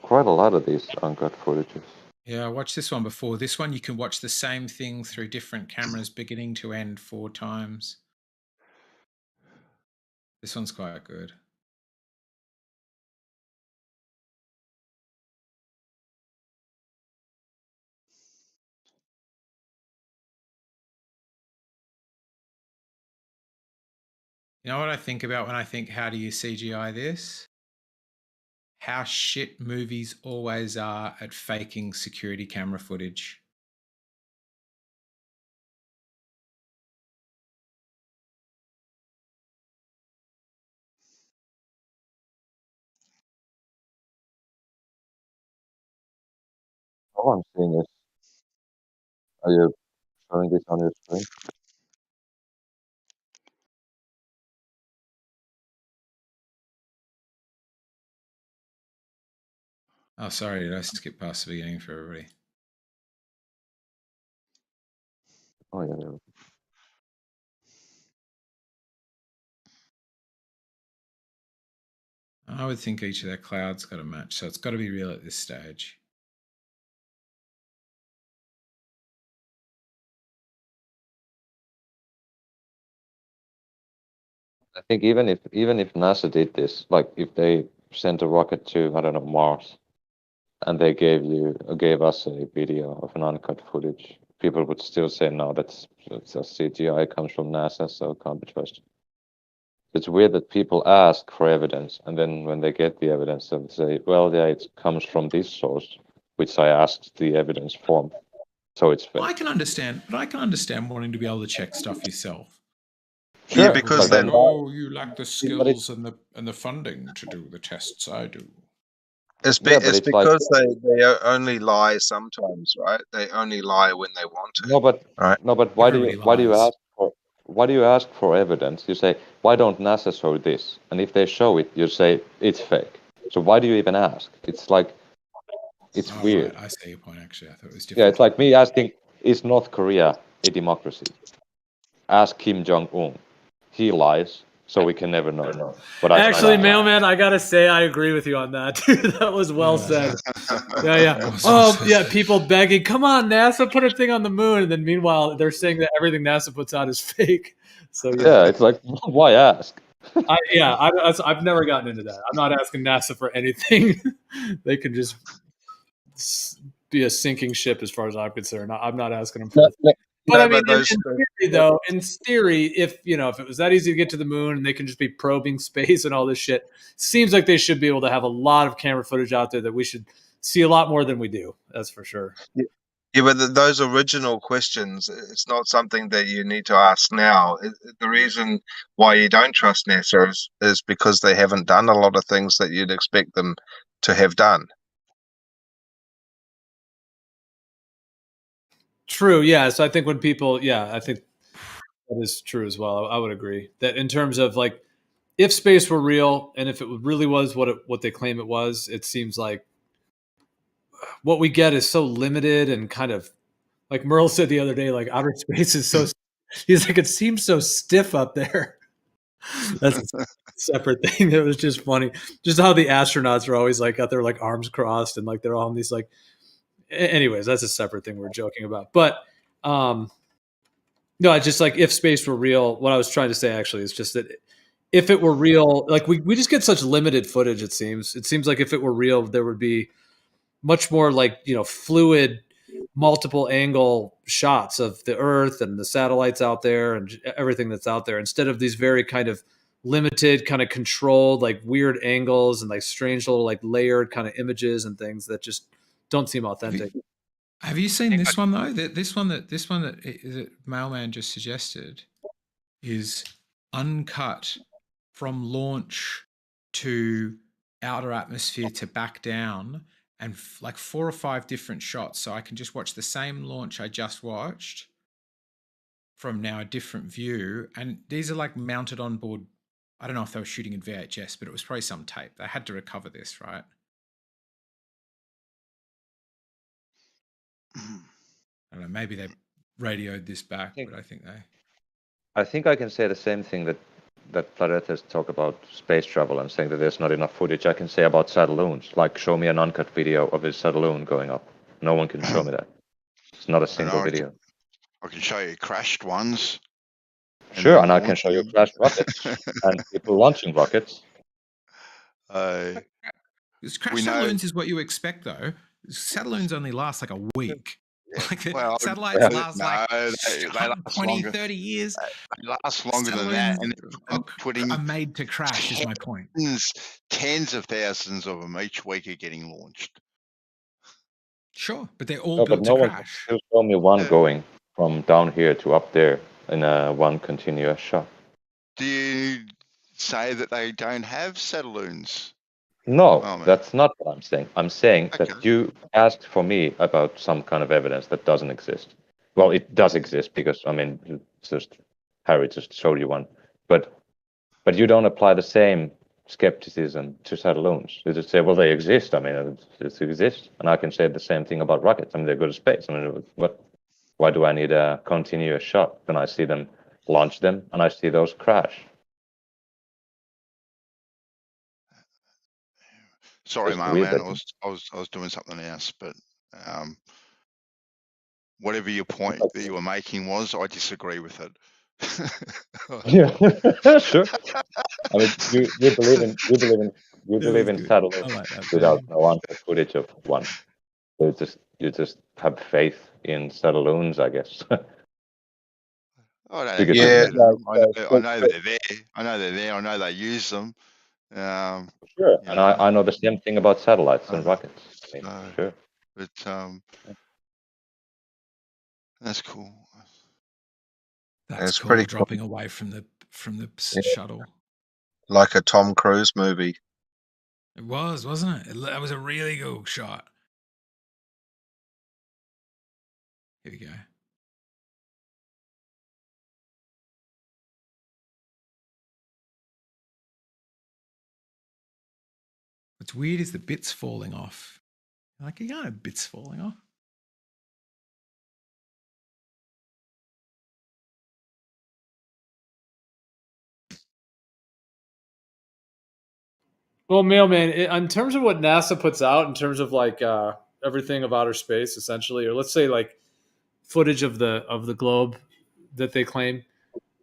quite a lot of these uncut footages. Yeah, I watched this one before. This one, you can watch the same thing through different cameras beginning to end 4 times. This one's quite good. You know what I think about when I think, how do you CGI this? How shit movies always are at faking security camera footage. All I'm seeing is, are you showing this on your screen? Oh, sorry, did I skip past the beginning for everybody? Oh, yeah. I would think each of their clouds got to match, so it's got to be real at this stage. I think even if NASA did this, like if they sent a rocket to, I don't know, Mars, and they gave us a video of an uncut footage, people would still say no, that's a CGI, comes from NASA, so it can't be trusted. It's weird that people ask for evidence, and then when they get the evidence, they say, well, yeah, it comes from this source, which I asked the evidence from, so it's fake. Well, I can understand wanting to be able to check stuff yourself. Sure, Yeah, because Saying, then oh, you lack the skills and the funding to do the tests I do. it's, Yeah, but it's it's like, because they only lie sometimes, right? They only lie when they want to. no, but right? why do you ask for evidence? You say, why don't NASA show this? And if they show it, you say it's fake. So why do you even ask? It's like, it's weird. I see your point. Actually, I thought it was different. Yeah, it's like me asking, is North Korea a democracy? Ask Kim Jong-un. He lies, so we can never know. But Actually, Mailman, I gotta say I agree with you on that. That was well said. Yeah. Oh, yeah. People begging, come on, NASA, put a thing on the moon, and then meanwhile they're saying that everything NASA puts out is fake. So yeah, it's like, why ask? I've never gotten into that. I'm not asking NASA for anything. They can just be a sinking ship, as far as I'm concerned. I'm not asking them for. But I mean, in theory, if it was that easy to get to the moon and they can just be probing space and all this shit, seems like they should be able to have a lot of camera footage out there that we should see a lot more than we do. That's for sure. Yeah, but those original questions, it's not something that you need to ask now. The reason why you don't trust NASA is because they haven't done a lot of things that you'd expect them to have done. True. Yeah. So I think when people, I think that is true as well. I would agree that in terms of like, if space were real and if it really was what they claim it was, it seems like what we get is so limited and kind of like Merle said the other day, like outer space is so, he's like, it seems so stiff up there. That's a separate thing. It was just funny. Just how the astronauts are always like out there, like arms crossed and like they're all in these like, anyways, that's a separate thing we're joking about. But, no, it's just like if space were real, what I was trying to say actually is just that if it were real, like we just get such limited footage, it seems. It seems like if it were real, there would be much more like, fluid, multiple angle shots of the Earth and the satellites out there and everything that's out there, instead of these very kind of limited, kind of controlled, like weird angles and like strange little like layered kind of images and things that just don't seem authentic. Have you seen this one though? This one that Mailman just suggested is uncut from launch to outer atmosphere to back down, and like 4 or 5 different shots. So I can just watch the same launch I just watched from now a different view. And these are like mounted on board. I don't know if they were shooting in VHS, but it was probably some tape. They had to recover this, right? I don't know, maybe they radioed this back, but I think they... I think I can say the same thing that Planetas talk about space travel and saying that there's not enough footage. I can say about satelloons. Like, show me an uncut video of a satelloon going up. No one can show me that. It's not a single video. I can show you crashed ones. Sure, and I can show you crashed rockets and people launching rockets. Crash satelloons is what you expect, though. Satelloons only last like a week. Like satellites last like 20, 30 years. They last longer than that. And are made to crash, is my point. Tens of thousands of them each week are getting launched. Sure, but they're all built to crash. One can still show me one going from down here to up there in one continuous shot. Do you say that they don't have satelloons? No, that's not what I'm saying. I'm saying that you asked for me about some kind of evidence that doesn't exist. Well, it does exist because, I mean, it's just Harry just showed you one. But you don't apply the same skepticism to satelloons. You just say, well, they exist. I mean, it exists. And I can say the same thing about rockets. I mean, they go to space. I mean, why do I need a continuous shot when I see them launch them and I see those crash? Sorry, It's mailman. weird I was doing something else, but whatever your point that you were making was, I disagree with it. Yeah, sure. I mean, you believe in satellites like that, without Dave. no on-set footage of one. So you just have faith in satelloons, I guess. I don't Because have it- faith in them. I know they're there. I know they're there. I know they use them. Sure, You and know, I know the same thing about satellites and rockets. I mean, so, sure. but that's cool. That's It's cool. pretty cool. Dropping away from the Yeah. shuttle. Like a Tom Cruise movie. It was, wasn't it? That was a really cool shot. Here we go. What's weird is the bits falling off. Like, you can't have bits falling off. Well, mailman, in terms of what NASA puts out, in terms of like everything of outer space, essentially, or let's say like footage of the globe that they claim,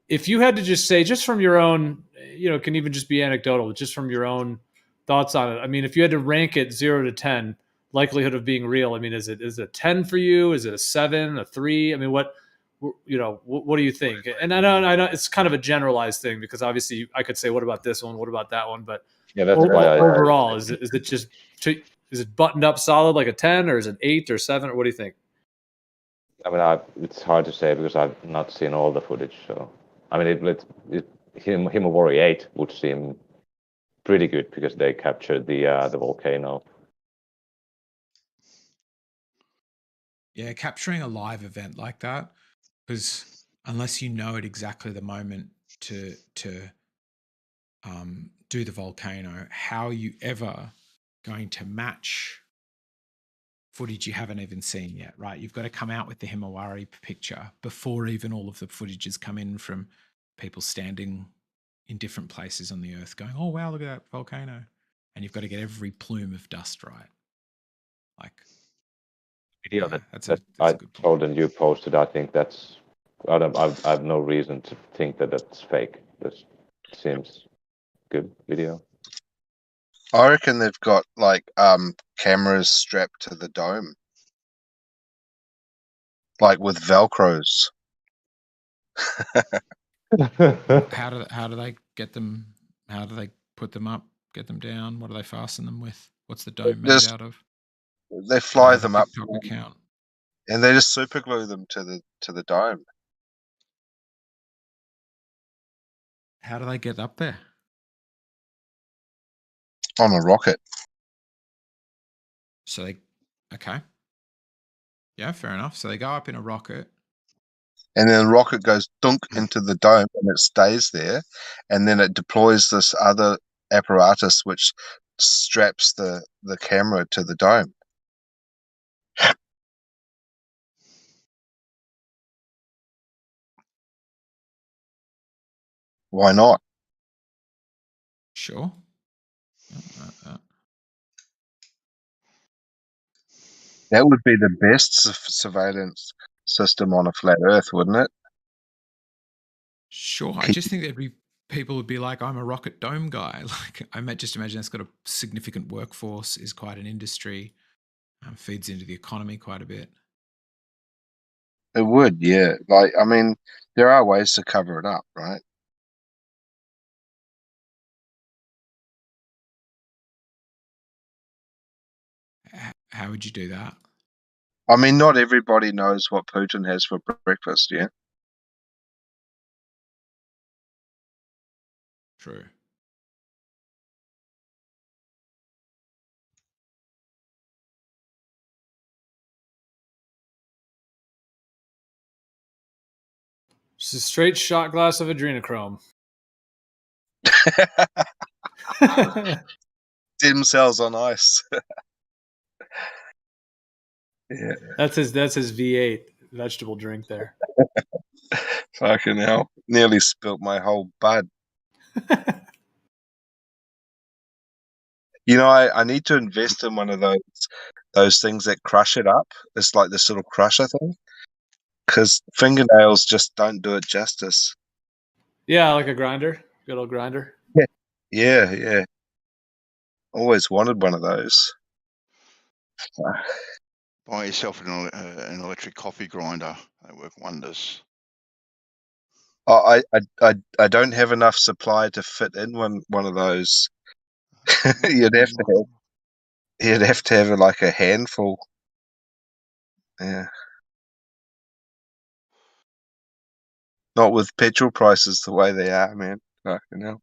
if you had to just say, just from your own, it can even just be anecdotal, just from your own thoughts on it. I mean, if you had to rank it 0 to 10, likelihood of being real, I mean, is it a 10 for you? Is it a 7, a 3? I mean, what do you think? And I know it's kind of a generalized thing, because obviously I could say, what about this one? What about that one? But yeah, that's why overall, is it just, is it buttoned up solid like a 10, or is it 8 or 7? Or what do you think? I mean, it's hard to say because I've not seen all the footage. So, I mean, Himawari 8 would seem pretty good because they captured the volcano. Yeah, capturing a live event like that, because unless you know at exactly the moment to do the volcano, how are you ever going to match footage you haven't even seen yet, right? You've got to come out with the Himawari picture before even all of the footage has come in from people standing in different places on the earth going, oh, wow, look at that volcano. And you've got to get every plume of dust right. Like, Video yeah, that I told and you posted, I think that's, I have no reason to think that that's fake. This seems good video. I reckon they've got like cameras strapped to the dome, like with Velcros. How do they get them? How do they put them up? Get them down? What do they fasten them with? What's the dome made out of? They fly have a them up, TikTok account. and they just super glue them to the dome. How do they get up there? On a rocket. So okay. Yeah, fair enough. So they go up in a rocket. And then the rocket goes dunk into the dome and it stays there. And then it deploys this other apparatus which straps the camera to the dome. Why not? Sure. That would be the best surveillance system on a flat Earth, wouldn't it? Sure. I just think people would be like, I'm a rocket dome guy. Like, just imagine that's got a significant workforce, is quite an industry, feeds into the economy quite a bit. It would, yeah. Like, I mean, there are ways to cover it up, right? How would you do that? I mean, not everybody knows what Putin has for breakfast, yeah? True. Just a straight shot glass of adrenochrome. Stem cells on ice. Yeah. That's his V8 vegetable drink there. Fucking hell. Nearly spilt my whole bud. You know, I need to invest in one of those things that crush it up. It's like this little crusher thing. Because fingernails just don't do it justice. Yeah, like a grinder, good old grinder. Yeah. Always wanted one of those. Buy yourself an electric coffee grinder. They work wonders. I don't have enough supply to fit in one of those. You'd have to have like a handful. Yeah. Not with petrol prices the way they are, man. Fucking hell.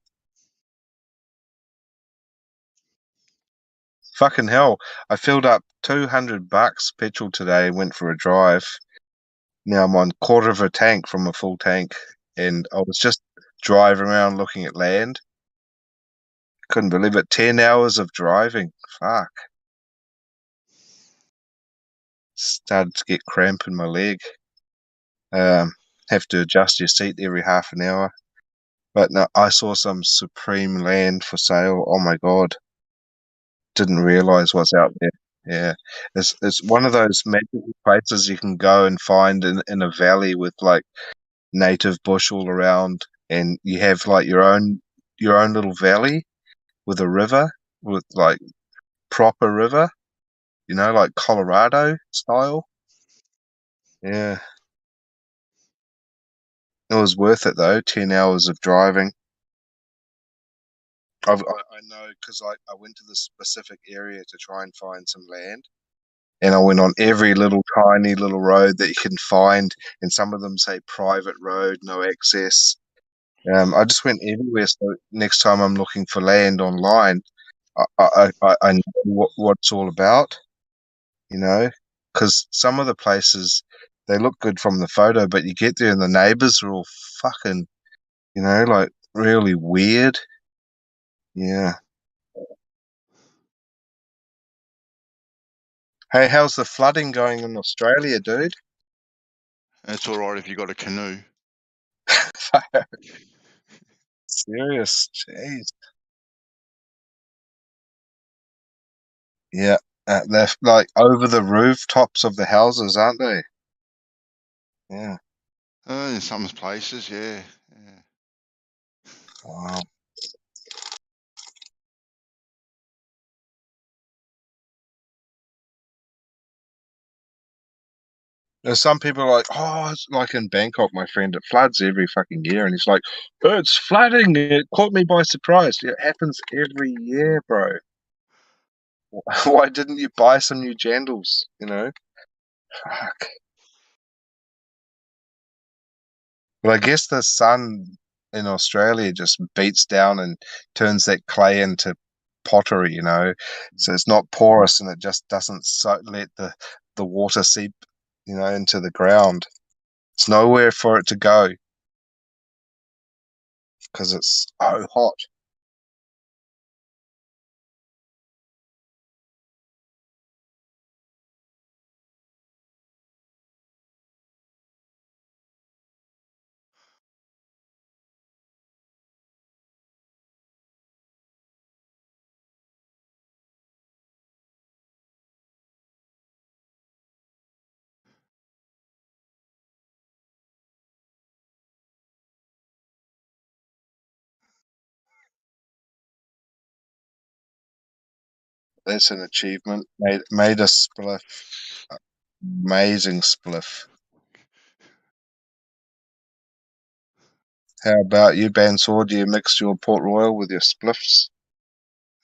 Fucking hell. I filled up $200 petrol today and went for a drive. Now I'm on quarter of a tank from a full tank, and I was just driving around looking at land. Couldn't believe it. 10 hours of driving. Fuck. Started to get cramp in my leg. Have to adjust your seat every half an hour. But no, I saw some supreme land for sale. Oh my god. Didn't realize what's out there. Yeah. It's one of those magical places you can go and find in a valley with like native bush all around, and you have like your own little valley with a river, with like proper river, like Colorado style. Yeah. It was worth it though, 10 hours of driving. I know because I went to this specific area to try and find some land, and I went on every little tiny little road that you can find, and some of them say private road, no access. I just went everywhere, so next time I'm looking for land online, I know what it's all about, because some of the places, they look good from the photo, but you get there and the neighbors are all fucking, like really weird. Yeah. Hey, how's the flooding going in Australia, dude? It's all right if you got a canoe. Serious, jeez. Yeah, they're like over the rooftops of the houses, aren't they? Yeah. In some places, yeah. Wow. There's some people are like, oh, it's like in Bangkok, my friend, it floods every fucking year, and he's like, oh, it's flooding. It caught me by surprise. It happens every year, bro. Why didn't you buy some new jandals? Fuck. But I guess the sun in Australia just beats down and turns that clay into pottery, so it's not porous and it just doesn't let the water seep, into the ground. It's nowhere for it to go because it's so hot. That's an achievement. Made a spliff. Amazing spliff. How about you, Bansor? Do you mix your Port Royal with your spliffs?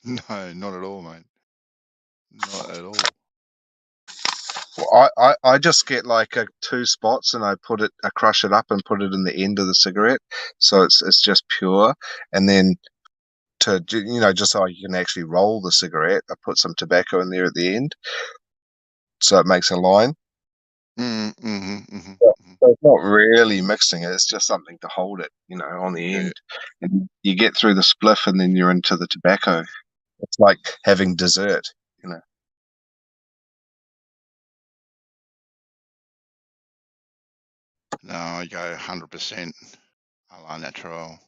No, not at all, mate. Not at all. Well, I just get like two spots and I crush it up and put it in the end of the cigarette, so it's just pure. And then just so you can actually roll the cigarette, I put some tobacco in there at the end, so it makes a line. So it's not really mixing it; it's just something to hold it, on the end. And you get through the spliff, and then you're into the tobacco. It's like having dessert, No, I go 100% a la natural.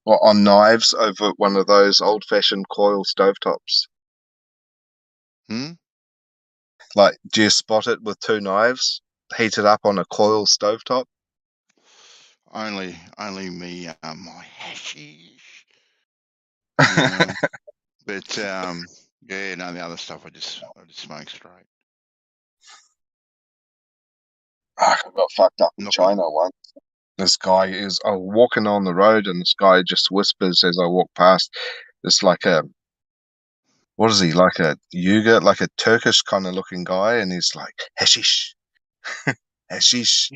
What, on knives over one of those old-fashioned coil stovetops? Hmm? Like, do you spot it with two knives heated up on a coil stovetop? Only me, my hashish. But yeah, no, the other stuff I just smoke straight. I got fucked up in China once. This guy is, I was walking on the road and this guy just whispers as I walk past. It's like a, what is he, like a Uyghur, like a Turkish kind of looking guy, and he's like, hashish, hashish.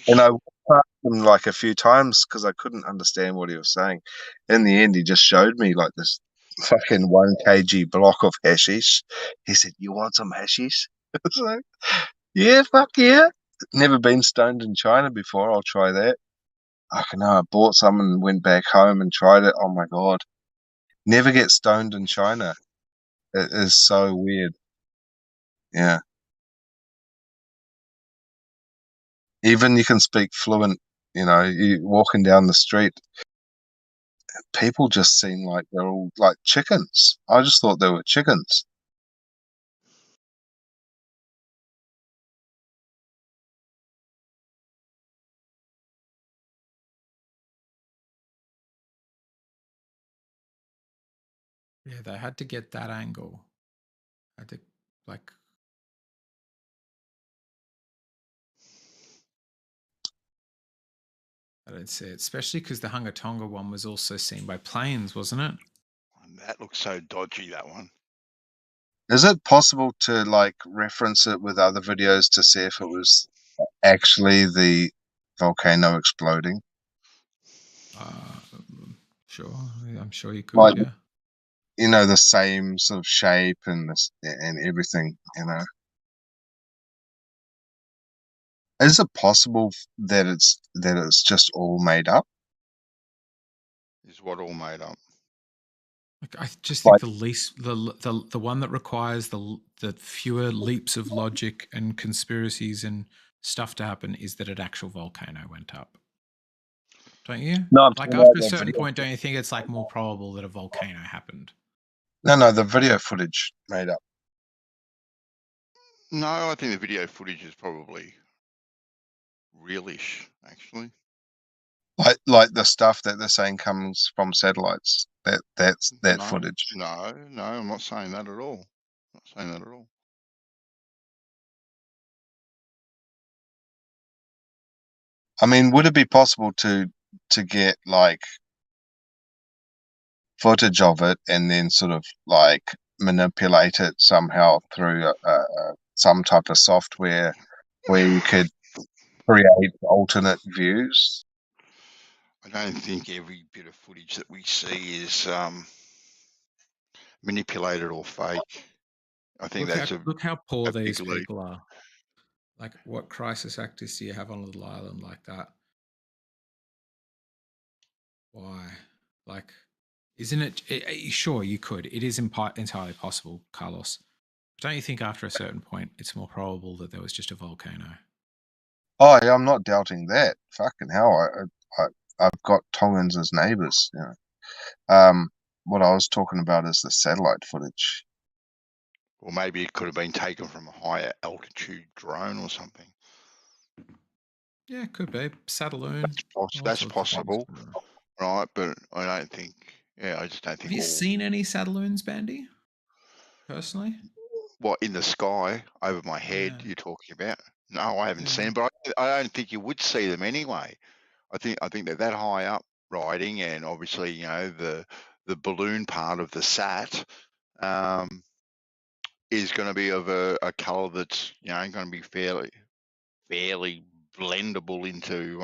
And I walked past him like a few times because I couldn't understand what he was saying. In the end, he just showed me like this fucking 1 kg block of hashish. He said, "You want some hashish?" I was like, "Yeah, fuck yeah." Never been stoned in China before. I'll try that. I know. I bought some and went back home and tried it. Oh my god. Never get stoned in China. It is so weird. Yeah. Even you can speak fluent, you walking down the street, people just seem like they're all like chickens. I just thought they were chickens. Yeah, they had to get that angle. Had to like. I don't see it, especially because the Hunga Tonga one was also seen by planes, wasn't it? That looks so dodgy, that one. Is it possible to like reference it with other videos to see if it was actually the volcano exploding? Sure. I'm sure you could, Like, yeah. the same sort of shape and everything, Is it possible that it's just all made up? Is what all made up? Like, I just think Like, the least, the one that requires the fewer leaps of logic and conspiracies and stuff to happen is that an actual volcano went up. Don't you? No, I'm Like talking after about a the certain video. point, don't you think it's like more probable that a volcano happened? No, the video footage made up. No, I think the video footage is probably realish, actually. Like the stuff that they're saying comes from satellites. That's that footage. No, I'm not saying that at all. Not saying that at all. I mean, would it be possible to get like footage of it and then sort of like manipulate it somehow through some type of software where you could create alternate views? I don't think every bit of footage that we see is manipulated or fake. I think Look how poor a big these leap. people are. Like, what crisis actors do you have on a little island like that? Why? Like, isn't it sure, you could. It is entirely possible, Carlos. But don't you think after a certain point, it's more probable that there was just a volcano? Oh, yeah, I'm not doubting that. Fucking hell, I've got Tongans as neighbors. What I was talking about is the satellite footage. Or maybe it could have been taken from a higher altitude drone or something. Yeah, it could be. Satelloon. That's possible, right? But I don't think. Yeah, I just don't think. Have you seen any Satelloons, Bandy? Personally? What, in the sky over my head? You're talking about? No, I haven't seen. But I don't think you would see them anyway. I think they're that high up riding, and obviously, the balloon part of the sat is going to be of a color that's going to be fairly blendable into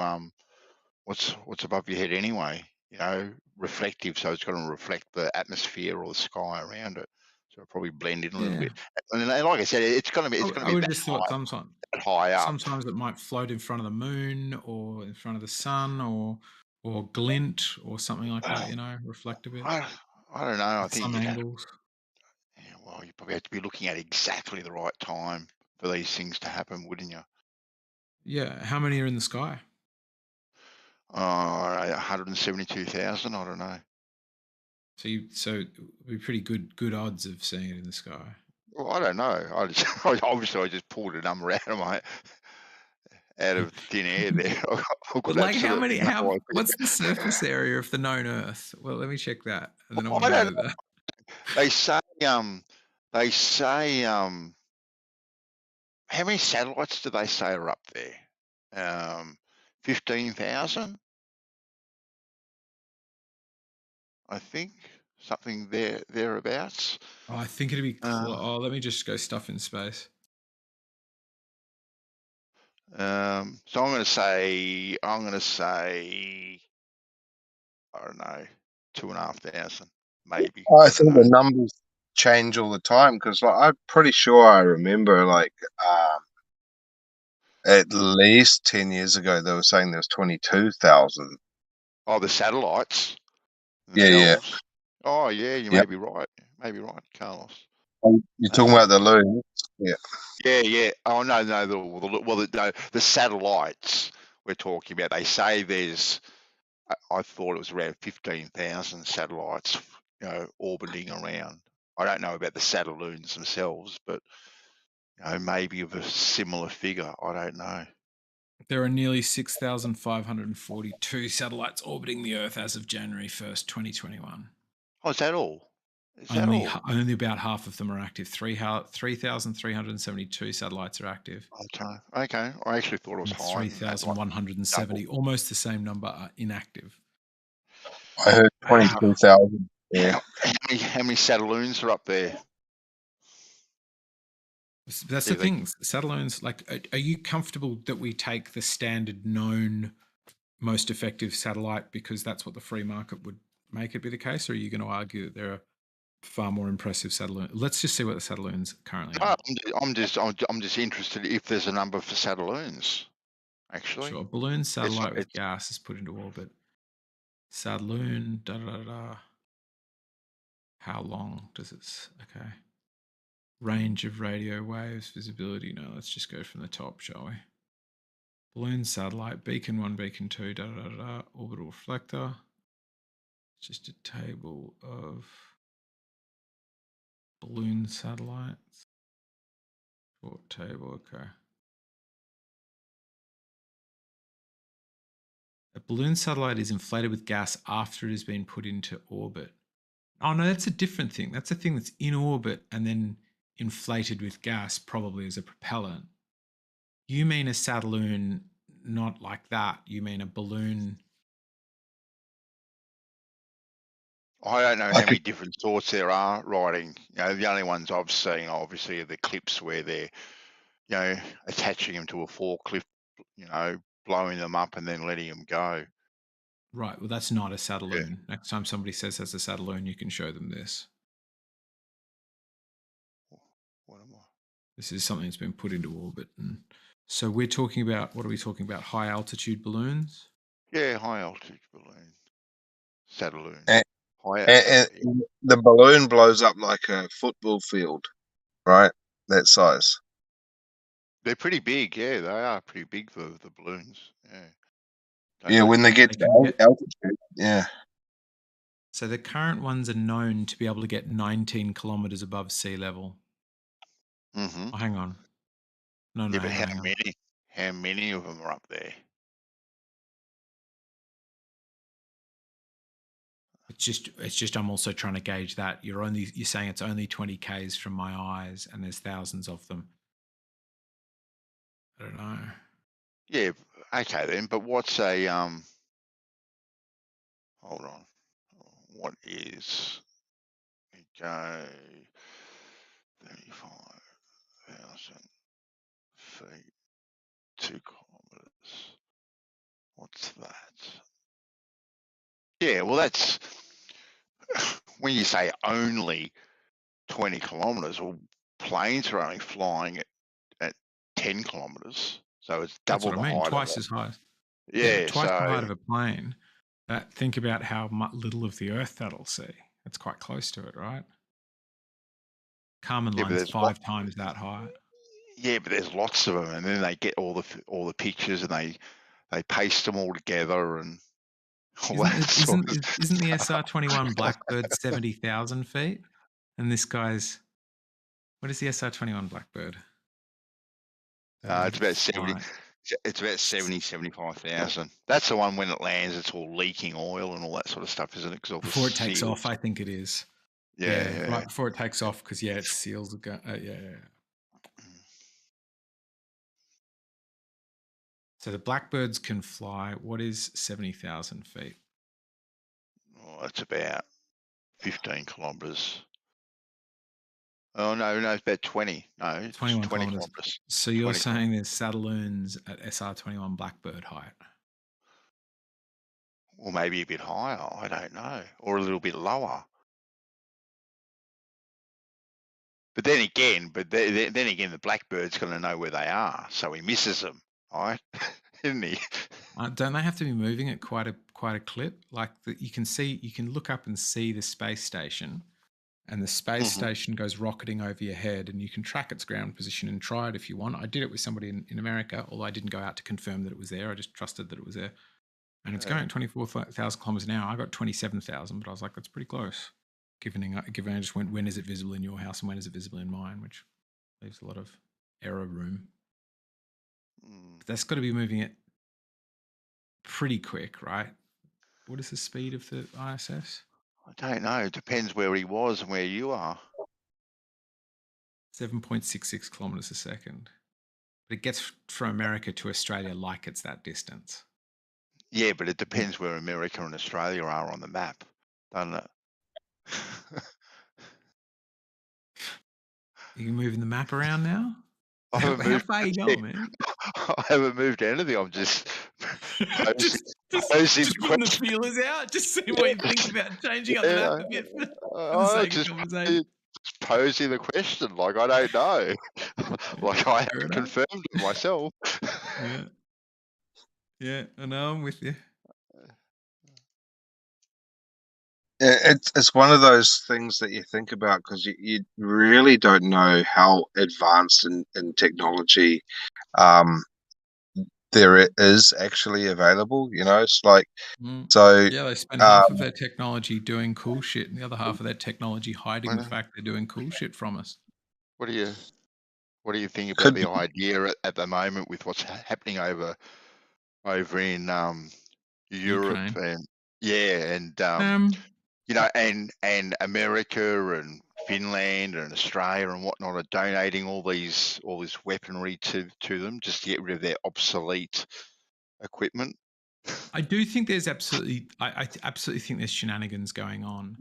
what's above your head anyway. Reflective, so it's going to reflect the atmosphere or the sky around it. So it'll probably blend in a little bit. And like I said, it's going to be I would that just thought high up. Sometimes it might float in front of the moon or in front of the sun or glint or something like that. Reflect a bit. I don't know. I At think some you'd angles. you probably have to be looking at exactly the right time for these things to happen, wouldn't you? Yeah. How many are in the sky? 172,000. I don't know. So it'd be pretty good odds of seeing it in the sky. Well, I don't know. Obviously I just pulled a number out of thin air there. I've But got like, how absolutely many? no idea. What's the surface area of the known Earth? Well, let me check that, and then I want I to don't know know. that. They say how many satellites do they say are up there? 15,000, I think, something thereabouts. Oh, I think it'd be. Oh, let me just go stuff in space. So I'm going to say, I don't know, 2,500, maybe. I think the numbers change all the time because like, I'm pretty sure I remember like at least 10 years ago they were saying there was 22,000. Oh, the satellites Yeah, yeah. themselves. Oh, yeah, you may Yep. be right. Maybe right, Carlos. You're talking about the loons? Yeah. Yeah. Oh no, the satellites we're talking about. They say there's. I thought it was around 15,000 satellites, orbiting around. I don't know about the satelloons themselves, but maybe of a similar figure. I don't know. There are nearly 6,542 satellites orbiting the Earth as of January 1st, 2021. Oh, is that all? Is that all? Only about half of them are active. 3,372 satellites are active. Okay. I actually thought it was higher than that. 3,170, almost the same number, are inactive. I heard 22,000. Yeah. How many satelloons are up there? That's the thing. Satelloons, like, are you comfortable that we take the standard known most effective satellite because that's what the free market would make it be the case? Or are you going to argue that there are far more impressive satelloons? Let's just see what the satelloons currently are. I'm just interested if there's a number for satelloons. Actually, sure. Balloon satellite with gas is put into orbit. Satelloon, How long does it? Okay. Range of radio waves, visibility. No, let's just go from the top, shall we? Balloon satellite, beacon 1, beacon 2, orbital reflector. Just a table of balloon satellites. Short table, okay. A balloon satellite is inflated with gas after it has been put into orbit. Oh no, that's a different thing. That's a thing that's in orbit and then inflated with gas, probably as a propellant. You mean a satelloon not like that. You mean a balloon. I don't know how many different sorts there are riding. The only ones I've seen, obviously, are the clips where they're, attaching them to a forklift, blowing them up and then letting them go. Right. Well, that's not a satelloon. Yeah. Next time somebody says that's a satelloon, you can show them this. What am I? This is something that's been put into orbit. And so we're talking about, what are we talking about? High altitude balloons? Yeah, high altitude balloon. Satelloon. And the balloon blows up like a football field, right? That size. They're pretty big, yeah. They are pretty big for the balloons. Yeah. Yeah, when they get to altitude, yeah. So the current ones are known to be able to get 19 kilometers above sea level. Mm-hmm. Oh, hang on. No, but hang on. How many of them are up there? It's just I'm also trying to gauge that. You're saying it's only 20 Ks from my eyes and there's thousands of them. I don't know. Yeah, okay then, but what's a hold on. What is go 35,000 feet, 2 kilometers. What's that? Yeah, well that's when you say only 20 kilometers, well planes are only flying at 10 kilometers. So it's double the height. Twice as high. Yeah, twice the height of a plane. Think about how little of the Earth that'll see. It's quite close to it, right? Kármán line's 5 times that high. Yeah, but there's lots of them, and then they get all the pictures, and they paste them all together and all that Isn't the SR-21 Blackbird 70,000 feet? And this guy's, what is the SR-21 Blackbird? It's about 70. It's about 75,000. That's the one when it lands, it's all leaking oil and all that sort of stuff, isn't it? Because Before it takes off, I think it is. Yeah. Right before it takes off, because it seals the gun. Yeah. So the Blackbirds can fly. What is 70,000 feet? Oh, it's about 15 kilometres. Oh, no, it's about 20. No, it's 21 20 kilometres. kilometres. So you're saying there's Saddleloons at SR-21 Blackbird height? Or maybe a bit higher, I don't know. Or a little bit lower. But then again, the Blackbird's going to know where they are, so he misses them, right? Isn't he? Don't they have to be moving at quite a clip? Like you can look up and see the space station, and the space station goes rocketing over your head, and you can track its ground position and try it if you want. I did it with somebody in America, although I didn't go out to confirm that it was there. I just trusted that it was there. And it's going at 24,000 kilometers an hour. I got 27,000, but I was like, that's pretty close. Given I just went, when is it visible in your house and when is it visible in mine, which leaves a lot of error room. But that's got to be moving it pretty quick, right? What is the speed of the ISS? I don't know. It depends where he was and where you are. 7.66 kilometers a second. But it gets from America to Australia like it's that distance. Yeah, but it depends where America and Australia are on the map, doesn't it? You moving the map around now? I How haven't moved far are you going, man? I haven't moved anything. I'm just posing Just the putting the question. feelers out, just see what you think about changing up the map a bit for the sake of conversation. Just posing the question. Like, I don't know. Like, I haven't confirmed it myself. Yeah, I know. I'm with you. It's one of those things that you think about because you really don't know how advanced in technology there is actually available. It's like so. Yeah, they spend half of their technology doing cool shit, and the other half of their technology hiding the fact they're doing cool shit from us. What do you think about the idea at the moment with what's happening over in Europe Ukraine. and and America and Finland and Australia and whatnot are donating all this weaponry to them just to get rid of their obsolete equipment? I do think there's absolutely think there's shenanigans going on.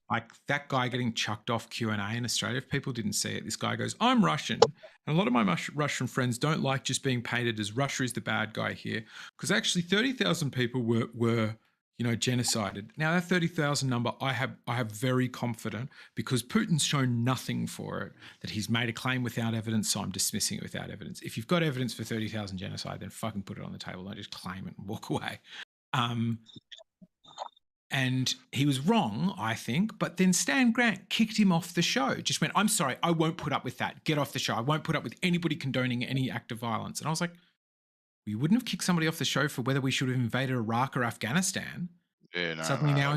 Like that guy getting chucked off Q&A in Australia. If people didn't see it, this guy goes, "I'm Russian, and a lot of my Russian friends don't like just being painted as Russia is the bad guy here, because actually 30,000 people were genocided. Now that 30,000 number, I have very confident, because Putin's shown nothing for it, that he's made a claim without evidence, so I'm dismissing it without evidence. If you've got evidence for 30,000 genocide, then fucking put it on the table. Don't just claim it and walk away." And he was wrong, I think, but then Stan Grant kicked him off the show. Just went, "I'm sorry, I won't put up with that. Get off the show. I won't put up with anybody condoning any act of violence." And I was like, we wouldn't have kicked somebody off the show for whether we should have invaded Iraq or Afghanistan. Suddenly now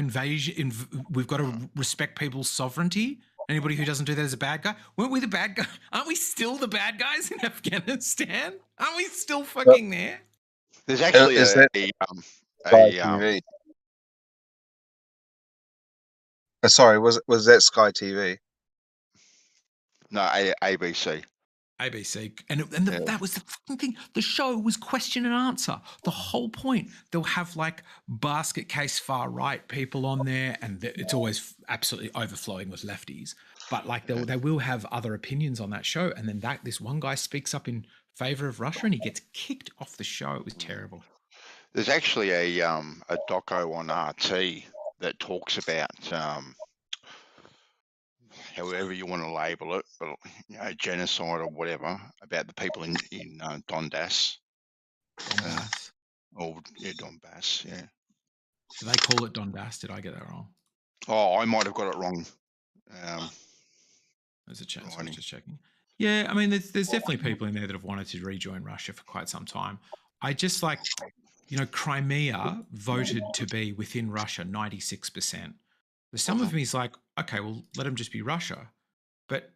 we've got to respect people's sovereignty. Anybody who doesn't do that is a bad guy. Weren't we the bad guy? Aren't we still the bad guys in Afghanistan? Aren't we still fucking there? There's actually Sorry, was that Sky TV? No, ABC. ABC. And that was the fucking thing. The show was question and answer. The whole point. They'll have like basket case far right people on there, and it's always absolutely overflowing with lefties. But like they will have other opinions on that show. And then this one guy speaks up in favor of Russia and he gets kicked off the show. It was terrible. There's actually a doco on RT that talks about however you want to label it, but genocide or whatever, about the people in Donbass. Donbass, yeah. Do they call it Donbass? Did I get that wrong? Oh, I might have got it wrong. There's a chance. I'm just checking. Yeah, I mean, there's definitely people in there that have wanted to rejoin Russia for quite some time. I just like, Crimea voted to be within Russia 96%. Some of me is like, okay, well, let them just be Russia. But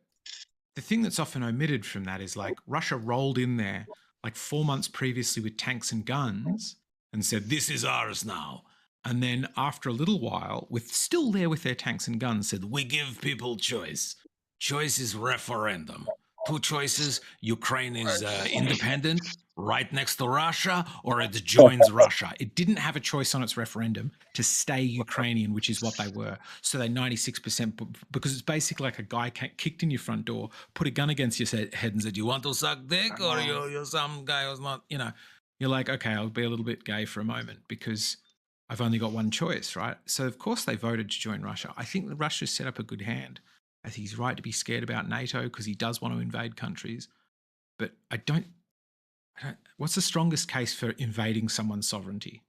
the thing that's often omitted from that is like Russia rolled in there like 4 months previously with tanks and guns and said, this is ours now. And then after a little while, still there with their tanks and guns, said, we give people choice. Choice is referendum. 2 choices. Ukraine is independent, right next to Russia, or it joins Russia. It didn't have a choice on its referendum to stay Ukrainian, which is what they were. So they 96%, because it's basically like a guy kicked in your front door, put a gun against your head and said, you want to suck dick, or you're some guy who's not, You're like, okay, I'll be a little bit gay for a moment because I've only got one choice, right? So of course they voted to join Russia. I think that Russia's set up a good hand. I think he's right to be scared about NATO because he does want to invade countries. But I don't. What's the strongest case for invading someone's sovereignty?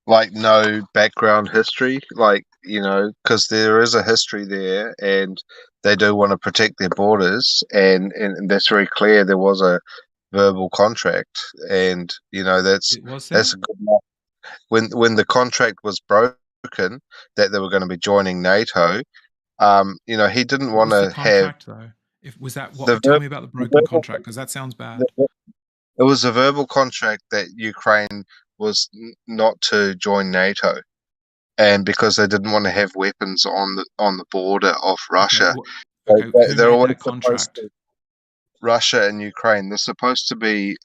Like no background history, like, because there is a history there, and they do want to protect their borders, and that's very clear. There was a verbal contract, and that's a good enough. When the contract was broken, that they were going to be joining NATO, he didn't want to have. Though? Was that what? Tell me about the broken contract, because that sounds bad. It was a verbal contract that Ukraine was not to join NATO, and because they didn't want to have weapons on the border of Russia. Okay, they're who always made that contract? Russia and Ukraine. They're supposed to be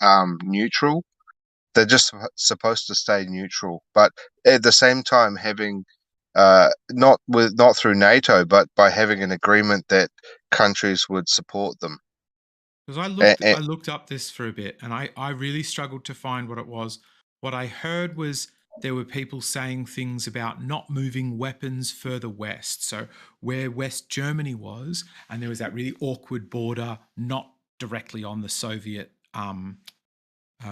neutral. They're just supposed to stay neutral, but at the same time having not through NATO, but by having an agreement that countries would support them. Because I looked up this for a bit, and I really struggled to find what it was. What I heard was there were people saying things about not moving weapons further west. So where West Germany was, and there was that really awkward border, not directly on the Soviet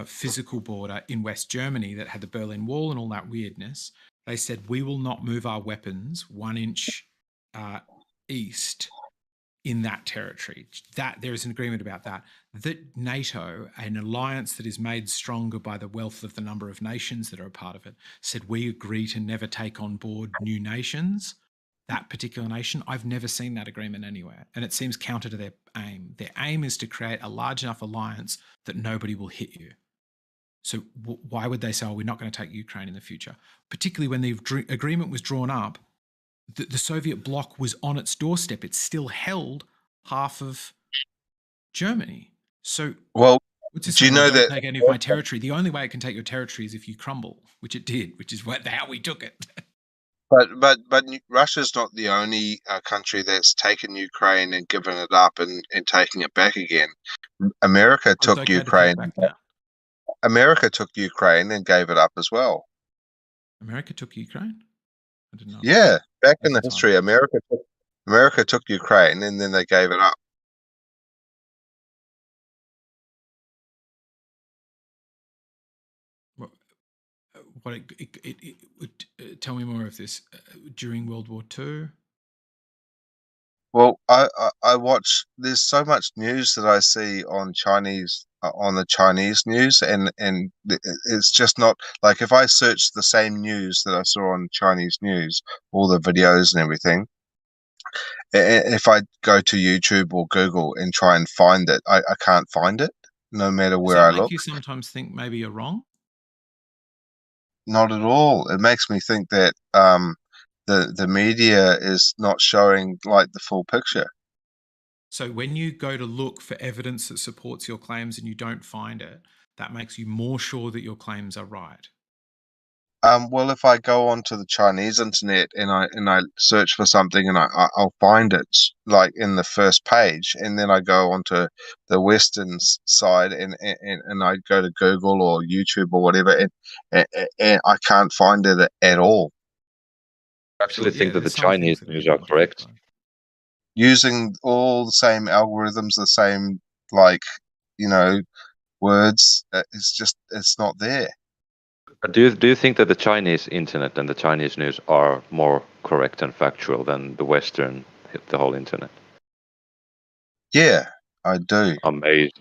physical border in West Germany that had the Berlin Wall and all that weirdness. They said, we will not move our weapons 1 inch east in that territory. That there is an agreement about that. That NATO, an alliance that is made stronger by the wealth of the number of nations that are a part of it, said we agree to never take on board new nations. That particular nation, I've never seen that agreement anywhere, and it seems counter to their aim. Their aim is to create a large enough alliance that nobody will hit you. So why would they say, oh, we're not going to take Ukraine in the future? Particularly when the agreement was drawn up, the Soviet bloc was on its doorstep. It still held half of Germany. So, well, do you know that take any of my territory? The only way it can take your territory is if you crumble, which it did, which is how we took it. But Russia's not the only country that's taken Ukraine and given it up and taking it back again. America took Ukraine. America took Ukraine and gave it up as well. America took Ukraine? I didn't know. Yeah, back in the history, America took Ukraine and then they gave it up. Tell me more of this. During World War II? Well, I watch. There's so much news that I see on the Chinese news, and it's just not like if I search the same news that I saw on Chinese news, all the videos and everything. If I go to YouTube or Google and try and find it, I can't find it, no matter where I look. Does that make you sometimes think maybe you're wrong? Not at all. It makes me think that the media is not showing like the full picture. So when you go to look for evidence that supports your claims and you don't find it, that makes you more sure that your claims are right. Well, if I go onto the Chinese internet and I search for something and I'll find it like in the first page, and then I go onto the Western side and I go to Google or YouTube or whatever, and I can't find it at all. I actually think that the Chinese news are correct. Using all the same algorithms, the same words, it's not there. Do you think that the Chinese internet and the Chinese news are more correct and factual than the Western, the whole internet? Yeah, I do. Amazing.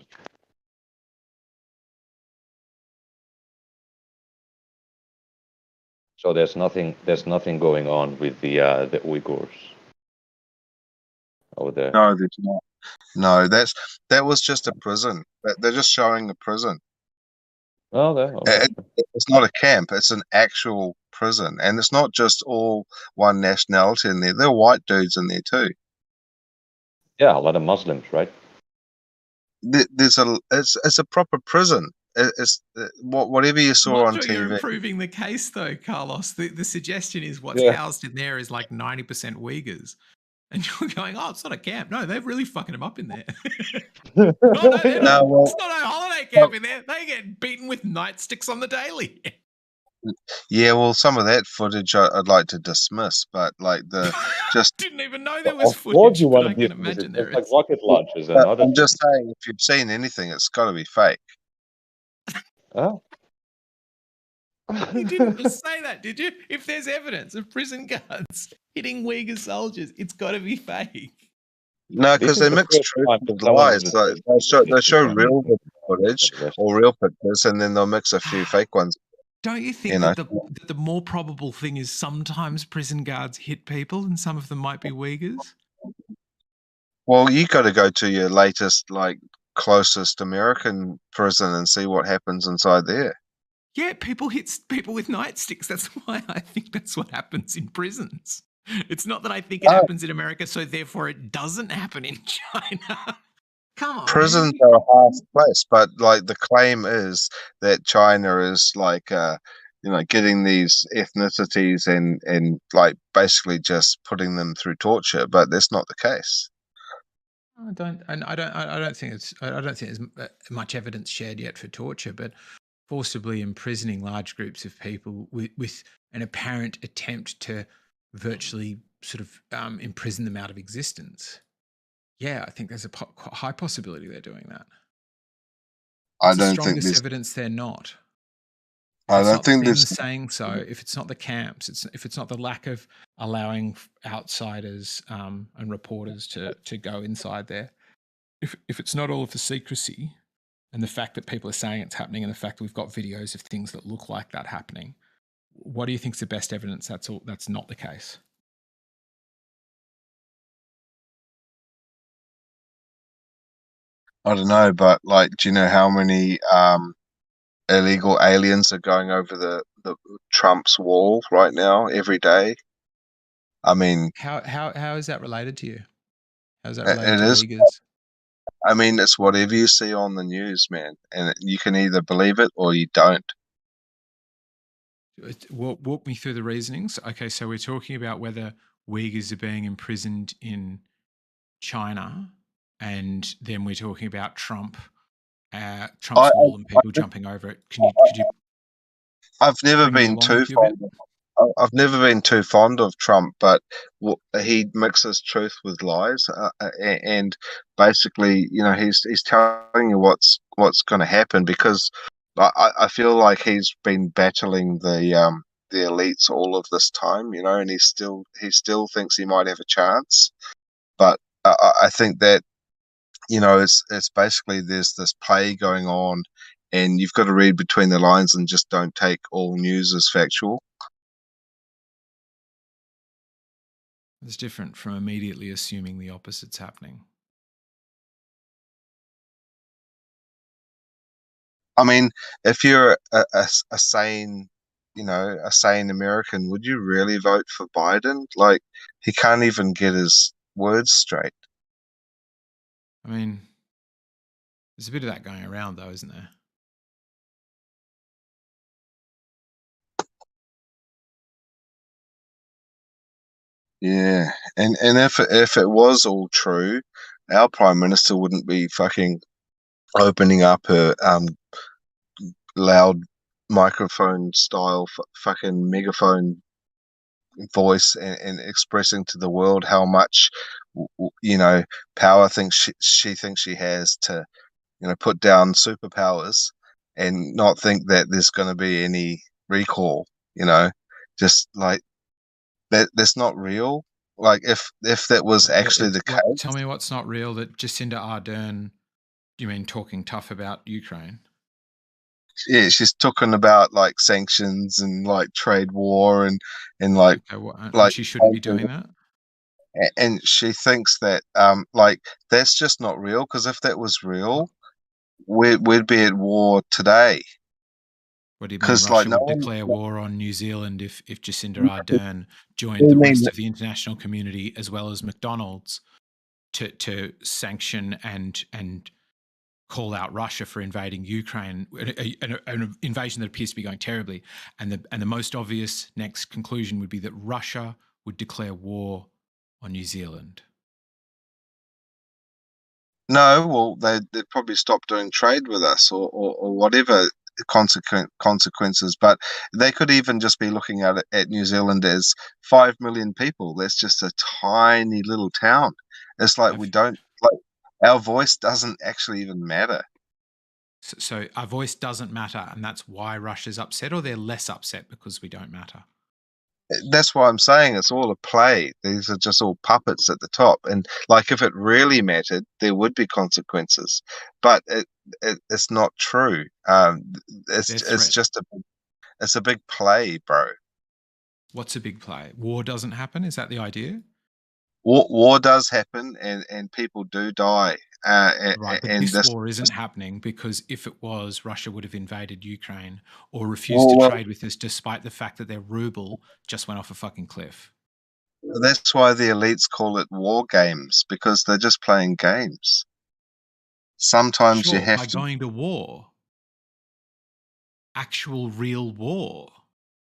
So there's nothing going on with the Uyghurs over there. No, there's not. No, that was just a prison. They're just showing the prison. Oh, there. Okay. It's not a camp. It's an actual prison, and it's not just all one nationality in there. There are white dudes in there too. Yeah, a lot of Muslims, right? It's a proper prison. It's whatever you saw I'm on not sure you're TV. improving the case, though, Carlos. The suggestion is what's Yeah. housed in there is like 90% Uyghurs. And you're going, oh, it's not a camp. No, they're really fucking them up in there. No, they're not. No, well, It's not a holiday camp in there. They get beaten with nightsticks on the daily. yeah, well, some of that footage I'd like to dismiss, but like the just Didn't even know there was Of course footage, you but want I to can dismiss it. imagine there It's like is. rocket launches and But other I'm just things. saying, if you've seen anything, it's got to be fake. Oh. You didn't just say that, did you? If there's evidence of prison guards hitting Uyghur soldiers, it's got to be fake. No, This because is they the mix first truth time with that someone lies. has Like, they show real footage or real pictures, and then they'll mix a few fake ones. Don't you think You know, that the more probable thing is sometimes prison guards hit people and some of them might be Uyghurs? well, you got to go to your latest, like, closest American prison and see what happens inside there. Yeah, people hit people with nightsticks. That's why I think that's what happens in prisons. It's not that I think it happens in America, so therefore it doesn't happen in China. Come on, Prisons man. are a harsh place, but like the claim is that China is like, getting these ethnicities and like basically just putting them through torture, but that's not the case. I don't think there's much evidence shared yet for torture, but forcibly imprisoning large groups of people with an apparent attempt to virtually sort of imprison them out of existence. Yeah, I think there's a high possibility they're doing that. I It's the don't think strongest there's. evidence they're not. I It's don't not think them there's. saying so, if it's not the camps, if it's not the lack of allowing outsiders and reporters to go inside there, if it's not all of the secrecy and the fact that people are saying it's happening and the fact that we've got videos of things that look like that happening, what do you think is the best evidence that's not the case? I don't know, but like, do you know how many illegal aliens are going over the Trump's wall right now every day? I mean, How is that related to you? How is that it related to is. Uyghurs? I mean, it's whatever you see on the news, man, and you can either believe it or you don't. Walk me through the reasonings. Okay, so we're talking about whether Uyghurs are being imprisoned in China, and then we're talking about Trump's wall and people jumping over it. Could you? I've never bring me been along too with you a bit? fond. I've never been too fond of Trump, but he mixes truth with lies, and basically, he's telling you what's going to happen because I feel like he's been battling the elites all of this time, and he still thinks he might have a chance, but I think that it's basically there's this play going on, and you've got to read between the lines and just don't take all news as factual. It's different from immediately assuming the opposite's happening. I mean, if you're a sane, a sane American, would you really vote for Biden? Like, he can't even get his words straight. I mean, there's a bit of that going around, though, isn't there? Yeah, and if it was all true, our prime minister wouldn't be fucking opening up her loud microphone style fucking megaphone voice and expressing to the world how much power she thinks she has to put down superpowers and not think that there's going to be any recall, just like that's not real. Like if that was actually the case. Tell me what's not real that Jacinda Ardern, you mean talking tough about Ukraine? Yeah, she's talking about like sanctions and like trade war and like and she shouldn't be doing that. And she thinks that like that's just not real, because if that was real, we'd be at war today. What do you mean Russia like, would declare war on New Zealand if Jacinda Ardern joined the rest of the international community as well as McDonald's to sanction and call out Russia for invading Ukraine, an invasion that appears to be going terribly, and the most obvious next conclusion would be that Russia would declare war on New Zealand. No, well, they'd probably stop doing trade with us or whatever consequences. But they could even just be looking at New Zealand as 5 million people. That's just a tiny little town. It's like our voice doesn't actually even matter. So our voice doesn't matter, and that's why Russia's upset, or they're less upset because we don't matter? That's why I'm saying it's all a play. These are just all puppets at the top. And like, if it really mattered, there would be consequences. But it's not true. It's just it's a big play, bro. What's a big play? War doesn't happen? Is that the idea? War does happen, and people do die. Right, but this war isn't happening because if it was, Russia would have invaded Ukraine or refused to trade with us, despite the fact that their ruble just went off a fucking cliff. That's why the elites call it war games, because they're just playing games. Sometimes you have by going to war, actual real war.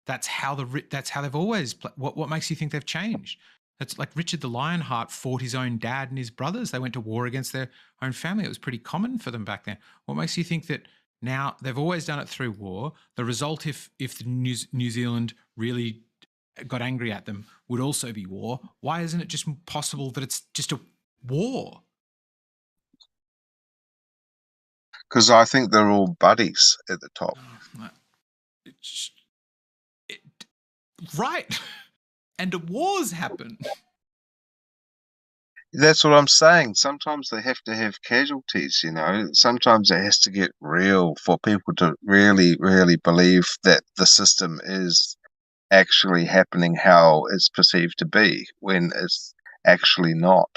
That's how they've always played. What makes you think they've changed? That's like Richard the Lionheart fought his own dad and his brothers. They went to war against their own family. It was pretty common for them back then. What makes you think that now they've always done it through war? The result, if the New Zealand really got angry at them, would also be war. Why isn't it just possible that it's just a war? Because I think they're all buddies at the top. Right. And wars happen. That's what I'm saying. Sometimes they have to have casualties, you know. Sometimes it has to get real for people to really, really believe that the system is actually happening how it's perceived to be, when it's actually not.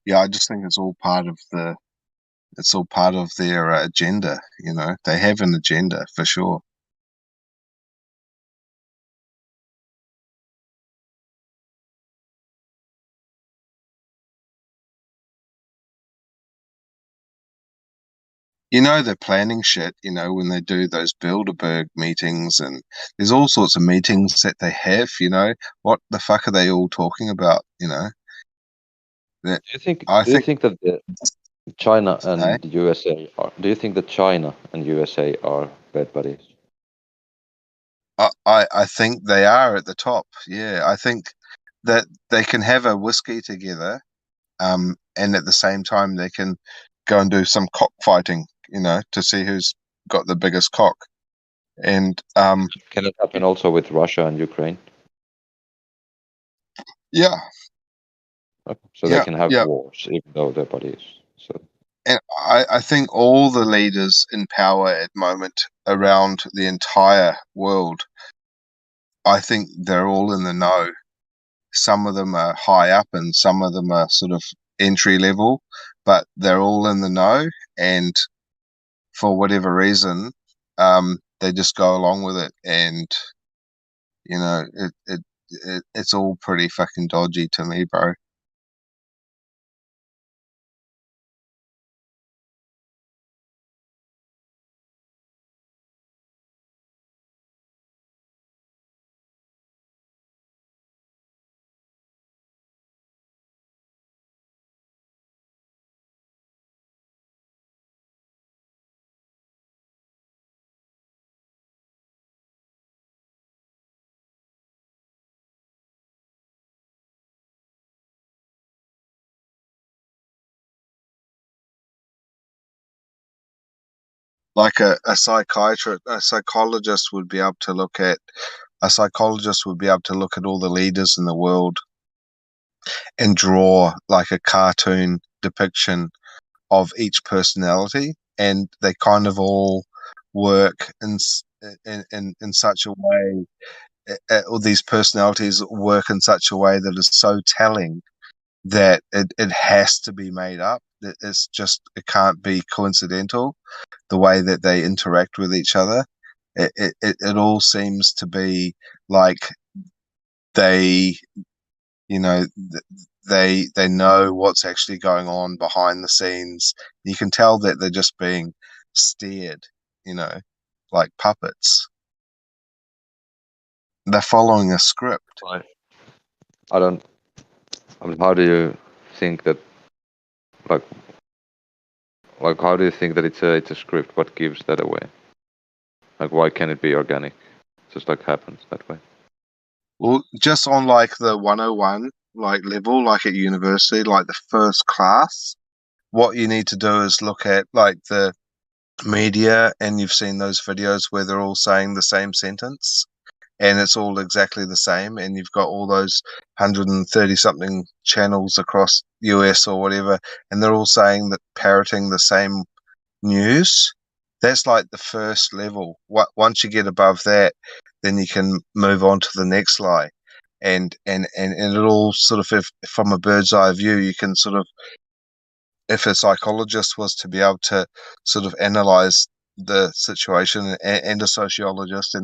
Yeah, I just think it's all part of their agenda. You know, they have an agenda for sure. You know, they're planning shit, you know, when they do those Bilderberg meetings, and there's all sorts of meetings that they have, you know. What the fuck are they all talking about, you know? Do you think that China and USA are? Do you think that China and USA are bad buddies? I think they are at the top. Yeah, I think that they can have a whiskey together, and at the same time they can go and do some cockfighting, you know, to see who's got the biggest cock. And can it happen also with Russia and Ukraine? Yeah. Okay. So they can have wars even though they're buddies. So. And I think all the leaders in power at the moment around the entire world, I think they're all in the know. Some of them are high up and some of them are sort of entry level, but they're all in the know, and for whatever reason, they just go along with it, and you know, it's all pretty fucking dodgy to me, bro. like a psychiatrist, a psychologist would be able to look at all the leaders in the world and draw like a cartoon depiction of each personality, and they kind of all work in such a way. All these personalities work in such a way that is so telling that it has to be made up. It can't be coincidental. The way that they interact with each other, it all seems to be like they, you know, they know what's actually going on behind the scenes. You can tell that they're just being steered, like puppets. They're following a script. I mean, how do you think that, like how do you think that it's a script? What gives that away? Like, why can't it be organic? Just like happens that way. Well, just on like the 101 like level, like at university, like the first class, what you need to do is look at like the media, and you've seen those videos where they're all saying the same sentence and it's all exactly the same, and you've got all those 130 something channels across US or whatever, and they're all saying that, parroting the same news. That's like the first level. Once you get above that, then you can move on to the next lie, and it all sort of, if from a bird's eye view, you can sort of, if a psychologist was to be able to sort of analyze the situation, and a sociologist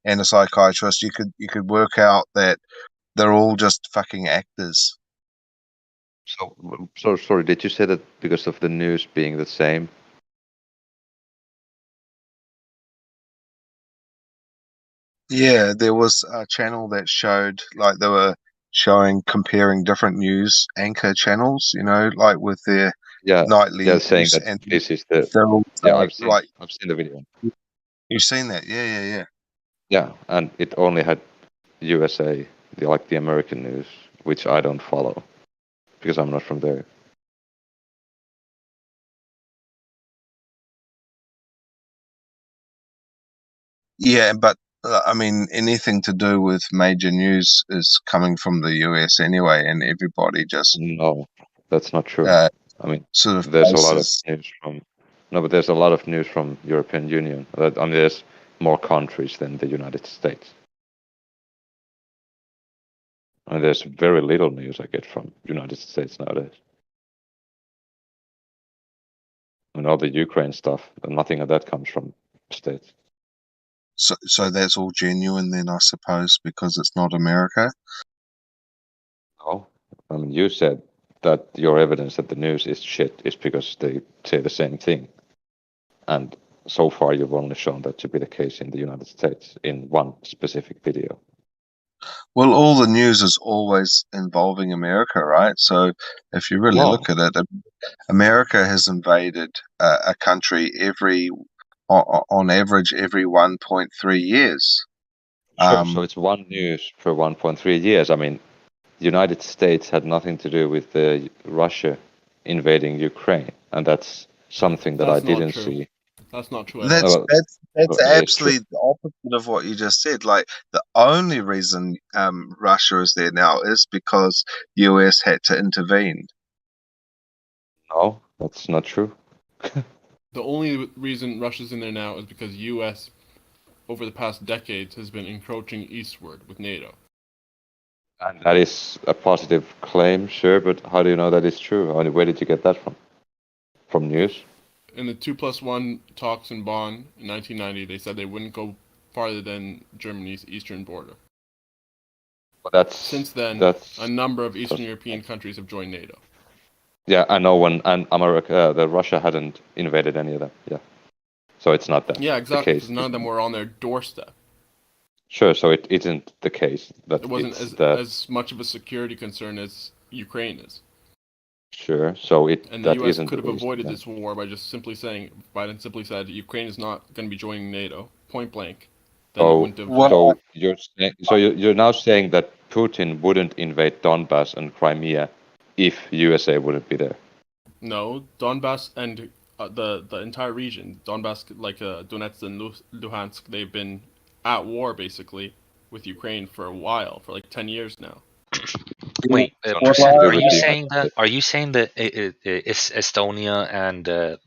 and a psychiatrist, you could work out that they're all just fucking actors. So sorry, did you say that because of the news being the same? Yeah, there was a channel that showed, like, they were showing, comparing different news anchor channels, like with their nightly saying news, that and this is the they're all I've saying, like, seen the video. you've seen that? Yeah. Yeah, and it only had USA, the American news, which I don't follow because I'm not from there. Yeah, but I mean, anything to do with major news is coming from the US anyway, and everybody just No, that's not true. I mean, sort of there's a lot of bases. news from but there's a lot of news from European Union. I mean, there's more countries than the United States. And there's very little news I get from United States nowadays. And all the Ukraine stuff, nothing of that comes from States. So that's all genuine then, I suppose, because it's not America. No, I mean, you said that your evidence that the news is shit is because they say the same thing. And so far, you've only shown that to be the case in the United States in one specific video. Well, all the news is always involving America, right? So if you really look at it, America has invaded a country on average every 1.3 years. Sure, so it's one news for 1.3 years. I mean, the United States had nothing to do with Russia invading Ukraine, and that's something that I didn't see. That's not true. That's Well, absolutely the opposite of what you just said. Like, the only reason Russia is there now is because US had to intervene. No, that's not true. The only reason Russia's in there now is because US, over the past decades, has been encroaching eastward with NATO. And that is a positive claim, sure, but how do you know that is true? I mean, where did you get that from? From news? In the 2+1 talks in Bonn in 1990, they said they wouldn't go farther than Germany's eastern border. Well, Since then, a number of Eastern European countries have joined NATO. Yeah, I know and America, Russia hadn't invaded any of them. Yeah, so it's not that. Yeah, exactly. Because none of them were on their doorstep. Sure, so it isn't the case that it wasn't as much of a security concern as Ukraine is. Sure, so and the U.S. could have avoided this war by just simply saying, Biden simply said, Ukraine is not going to be joining NATO, point blank. So you're now saying that Putin wouldn't invade Donbass and Crimea if USA wouldn't be there? No, Donbass and the entire region, Donbass, like Donetsk and Luhansk, they've been at war basically with Ukraine for a while, for like 10 years now. Wait, So percent, nothing to do are with you the saying that? Are you saying that Estonia and the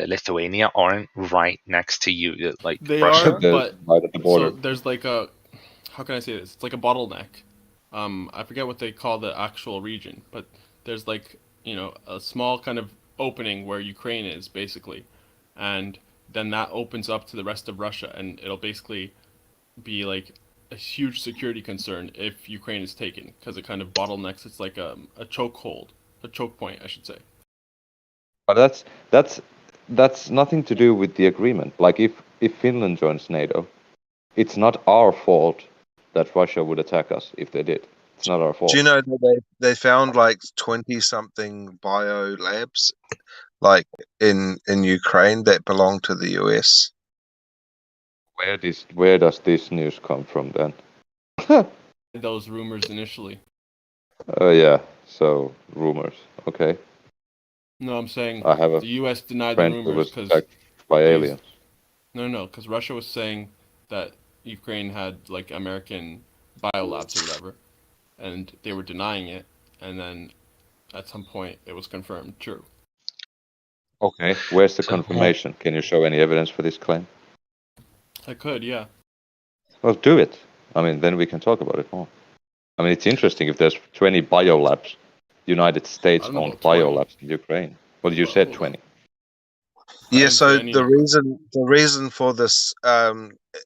Lithuania aren't right next to you, like They Russia? are, but right at the border. so there's like a, how can I say this? It's like a bottleneck. I forget what they call the actual region, but there's like, you know, a small kind of opening where Ukraine is basically, and then that opens up to the rest of Russia, and it'll basically be like a huge security concern if Ukraine is taken, because it kind of bottlenecks. It's like a chokehold, a choke point, I should say. But that's nothing to do with the agreement. Like if Finland joins NATO, it's not our fault that Russia would attack us if they did. It's not our fault. Do you know that they found like 20 something bio labs like in Ukraine that belong to the US? Where does this news come from then? Those rumors initially. Oh yeah, so rumors. Okay. No, I'm saying I have a the U.S. denied the friend who rumors was because attacked by aliens. No, because Russia was saying that Ukraine had like American biolabs or whatever, and they were denying it, and then at some point it was confirmed true. Okay. Where's the confirmation? Can you show any evidence for this claim? I could, yeah. Well, do it. I mean, then we can talk about it more. I mean, it's interesting if there's 20 biolabs, United States-owned biolabs in Ukraine. Well, you said 20. Yeah, so the reason for this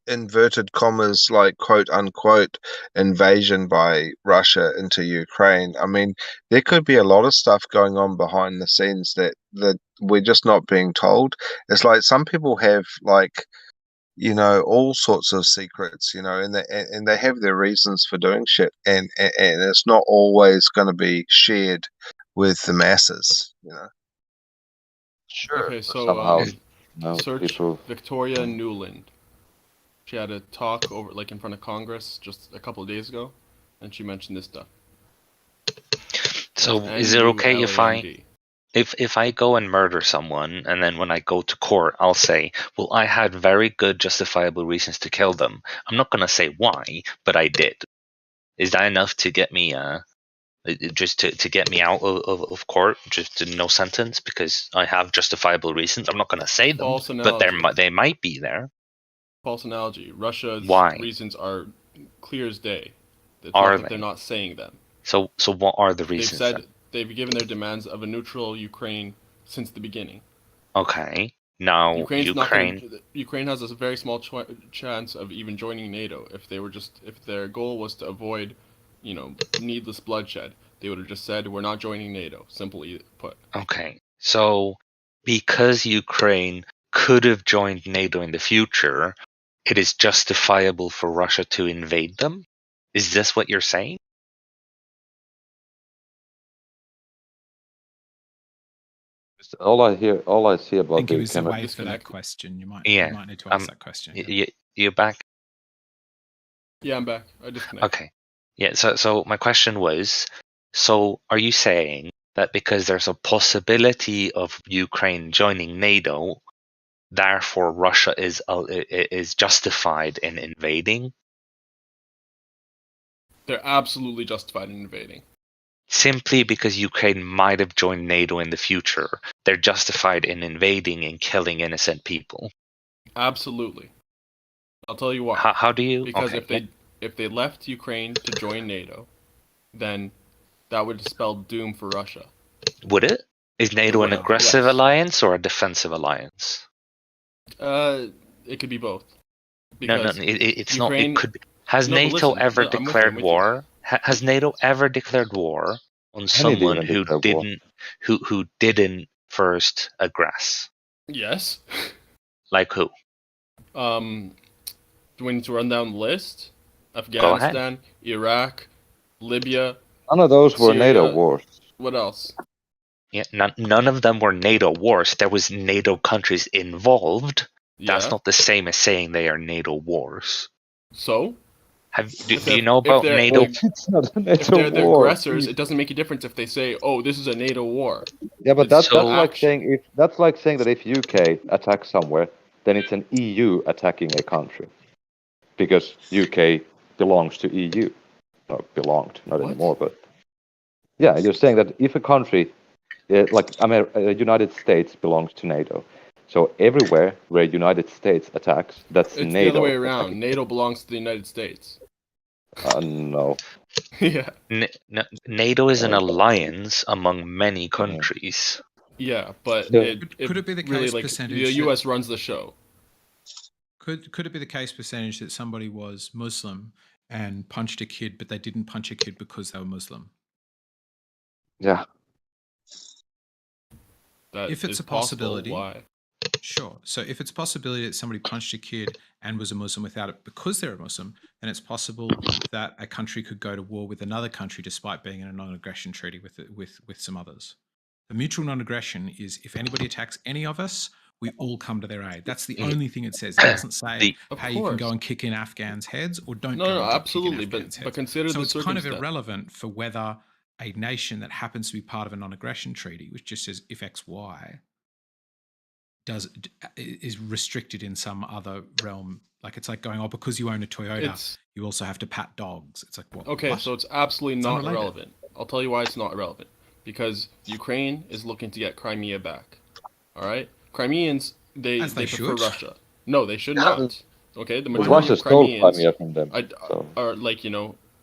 inverted commas, like quote unquote invasion by Russia into Ukraine, I mean, there could be a lot of stuff going on behind the scenes that we're just not being told. It's like some people have like, you know, all sorts of secrets, you know, and they have their reasons for doing shit, and it's not always going to be shared with the masses, you know. Sure. Okay, so No, search people. Victoria Nuland. She had a talk over like in front of Congress just a couple of days ago, and she mentioned this stuff. So is it okay if I go and murder someone, and then when I go to court, I'll say, well, I had very good justifiable reasons to kill them. I'm not going to say why, but I did. Is that enough to get me just to get me out of court, just no sentence because I have justifiable reasons? I'm not going to say them, False but analogy. they might be there. False analogy. Russia's Why? reasons are clear as day. It's Are not that they? they're not saying them. So what are the They've reasons? said then? they've given their demands of a neutral Ukraine since the beginning. Okay. Now Ukraine has a very small chance of even joining NATO if their goal was to avoid, you know, needless bloodshed. They would have just said we're not joining NATO. Simply put. Okay. So because Ukraine could have joined NATO in the future, it is justifiable for Russia to invade them? Is this what you're saying? All I see I about think it the was away for that question. You might need to ask that question. You're back? Yeah, I'm back. I disconnected. Okay. Yeah, so my question was, so are you saying that because there's a possibility of Ukraine joining NATO, therefore Russia is justified in invading? They're absolutely justified in invading. Simply because Ukraine might have joined NATO in the future, they're justified in invading and killing innocent people? Absolutely. I'll tell you why. How do you? Because Okay. if they left Ukraine to join NATO, then that would spell doom for Russia. Would it? Is NATO an aggressive Yes. alliance or a defensive alliance? It could be both. No, Because it's Ukraine, not. It could be. Has No, but NATO listen, ever I'm with you, declared I'm with you. war? Has NATO ever declared war on someone even who declare war. didn't who didn't first aggress? Yes. Like who? Do we need to run down the list? ahead. Afghanistan, Iraq, Libya. None of those were NATO Syria. wars. What else? Yeah, none of them were NATO wars. There was NATO countries involved. That's Yeah. not the same as saying they are NATO wars. So? Do you know about NATO? It's not a NATO If they're the war. aggressors, it doesn't make a difference if they say, "Oh, this is a NATO war." Yeah, but It's that's like action. saying that if UK attacks somewhere, then it's an EU attacking a country, because UK belongs to EU. No, belonged, not anymore, but yeah, you're saying that if a country, like United States belongs to NATO, so everywhere where United States attacks, that's It's NATO. the other way around. NATO belongs to the United States. No. Yeah. NATO is an alliance among many countries. Yeah, but Could it be the really, case like, percentage the that- U.S. runs the show. Could it be the case percentage that somebody was Muslim and punched a kid, but they didn't punch a kid because they were Muslim? Yeah. If it's is a possibility, possible, why? Sure. So if it's a possibility that somebody punched a kid and was a Muslim without it because they're a Muslim, then it's possible that a country could go to war with another country despite being in a non-aggression treaty with some others. The mutual non-aggression is if anybody attacks any of us, we all come to their aid. That's the only thing it says. It doesn't say, hey, you can go and kick in Afghans' heads or don't go and absolutely, kick in Afghans' but heads. consider so the it's kind of circumstance. irrelevant for whether a nation that happens to be part of a non-aggression treaty, which just says if X, Y, is restricted in some other realm. Like it's like going, oh, because you own a Toyota, you also have to pat dogs. It's like, what? Okay, what? so it's absolutely It's not unrelated. irrelevant. I'll tell you why it's not irrelevant. Because Ukraine is looking to get Crimea back. All right, Crimeans they prefer should. Russia. No, they should not. Okay, the Because majority Russia of stole Crimeans Crimea from them. are like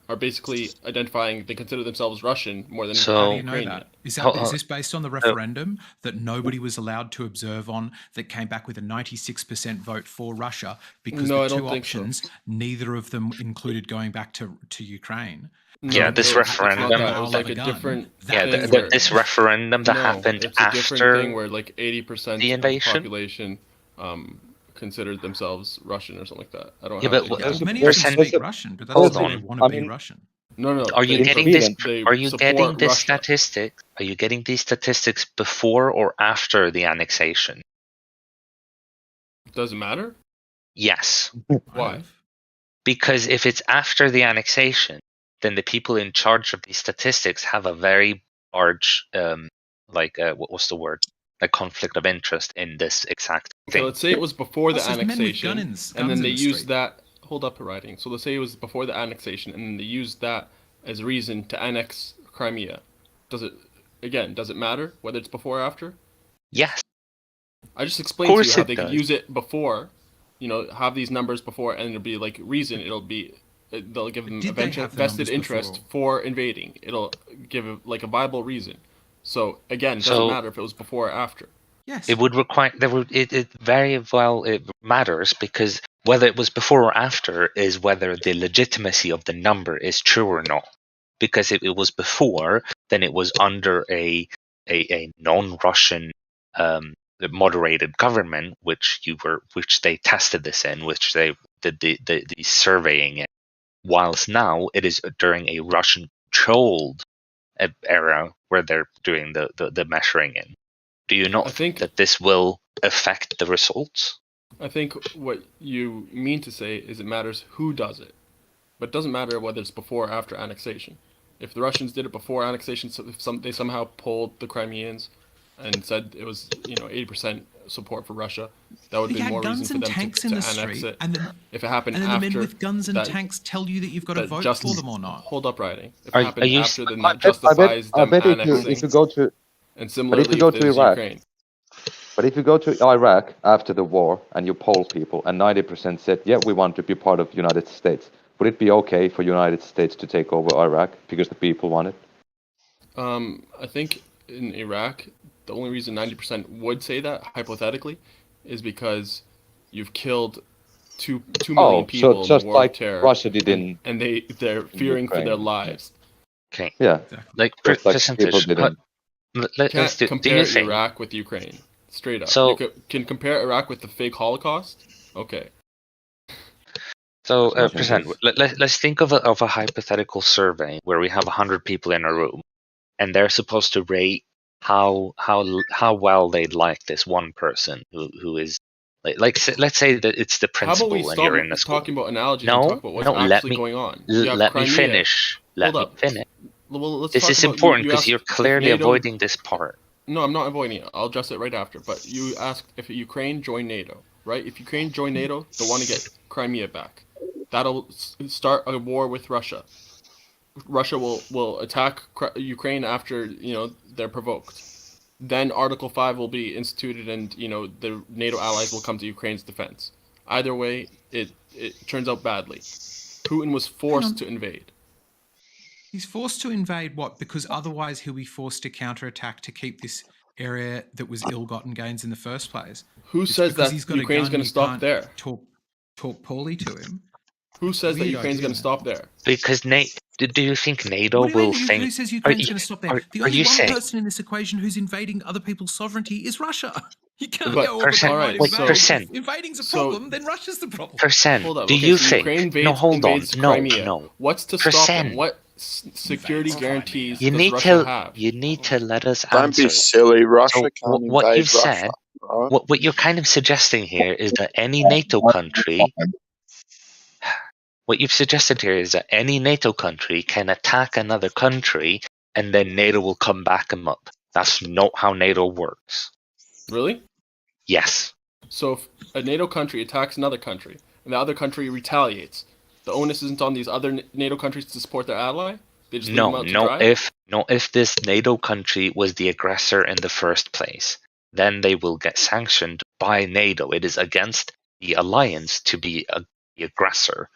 are basically identifying. They consider themselves Russian more than How do you know Ukrainian. that? Is this based on the referendum that nobody was allowed to observe on that came back with a 96% vote for Russia because No, the I don't two think so. options, neither of them included going back to Ukraine? Yeah, this referendum. It was like a different Yeah, thing where- this referendum that No, happened it's a different after thing where like 80% the of the invasion. population considered themselves Russian or something like that. I don't Yeah, have but the exact- Many of them speak Russian, but that doesn't mean they want to be Russian. No. Are you they- getting this? they Are you support getting this Russia. statistic? Are you getting these statistics before or after the annexation? Does it matter? Yes. Why? Because if it's after the annexation, then the people in charge of these statistics have a very large, what was the word? A conflict of interest in this exact Okay, thing. let's say it was before the Also, there's men with annexation, guns and then in they the used street. that. Hold up, writing. So let's say it was before the annexation, and then they used that as a reason to annex Crimea. Does it matter whether it's before or after? Yes. I just explained to course you how it they could does. use it before, have these numbers before, and it'll be like reason. They'll give them Did a they have the vested numbers interest before? for invading. It'll give a viable reason. So again, it doesn't So- matter if it was before or after. Yes. It would require it very well it matters because whether it was before or after is whether the legitimacy of the number is true or not. Because if it was before, then it was under a non-Russian moderated government, which they tested this in, which they did the surveying in. Whilst now it is during a Russian-controlled era where they're doing the measuring in. Do you not think that this will affect the results? I think what you mean to say is it matters who does it, but it doesn't matter whether it's before or after annexation. If the Russians did it before annexation, so if they somehow pulled the Crimeans and said it was 80% support for Russia, that would They be had more reason guns for and them tanks to in the annex street, it. and then If it happened the after, men with guns and that- tanks tell you that you've got to that vote justice- for them or not. Hold up, writing. If Are- it are happened you- after, then I that bet- justifies I them bet annexing. if you go to And similarly, but if you go if to there's Iraq, Ukraine. but if you go to Iraq after the war and you poll people and 90% said, yeah, we want to be part of the United States, would it be okay for United States to take over Iraq because the people want it? I think in Iraq, the only reason 90% would say that, hypothetically, is because you've killed 2 million people in just the war like of terror. Russia did in and they're fearing for their Ukraine. lives. Okay. Yeah. Like Just like percentage. people did in- Let's Can't do compare you think? Iraq with Ukraine. Straight up. So- You can compare Iraq with the fake Holocaust? Okay. So, That's present. Let's think of a hypothetical survey where we have 100 people in a room, and they're supposed to rate how well they'd like this one person who is Let's say that it's the How about we principal and you're stop in a school. talking about analogies and talk about what's actually going on? You have let me Crimea. finish. Let me finish. Well, let's This talk is about, important you because asked you're if clearly NATO avoiding this part. No, I'm not avoiding it. I'll address it right after. But you asked if Ukraine joined NATO, right? If Ukraine joined NATO, they'll want to get Crimea back. That'll start a war with Russia. Russia will attack Ukraine after they're provoked. Then Article 5 will be instituted, and the NATO allies will come to Ukraine's defense. Either way, it turns out badly. Putin was forced to invade. He's forced to invade what? Because otherwise he'll be forced to counterattack to keep this area that was ill-gotten gains in the first place. Who says that Ukraine's going to stop there? Talk poorly to him. Who says that Ukraine's going to stop there? Because do you think NATO will think? Who says Ukraine's going to stop there? The only one saying, person in this equation who's invading other people's sovereignty is Russia. You can't but go over percent. If invading's a problem, then Russia's the problem. Percent. Hold up. Do Okay, you so think? Ukraine No, hold on. Crimea. No. What's to stop them? What security guarantees does Russia have? You need to let us Don't answer. be silly. Russia So can't what invade you've Russia. said, Right? what you're kind of suggesting here is that any NATO country. What you've suggested here is that any NATO country can attack another country and then NATO will come back them up. That's not how NATO works. Really? Yes. So if a NATO country attacks another country and the other country retaliates, the onus isn't on these other NATO countries to support their ally? They just leave them out to dry? If this NATO country was the aggressor in the first place, then they will get sanctioned by NATO. It is against the alliance to be the aggressor.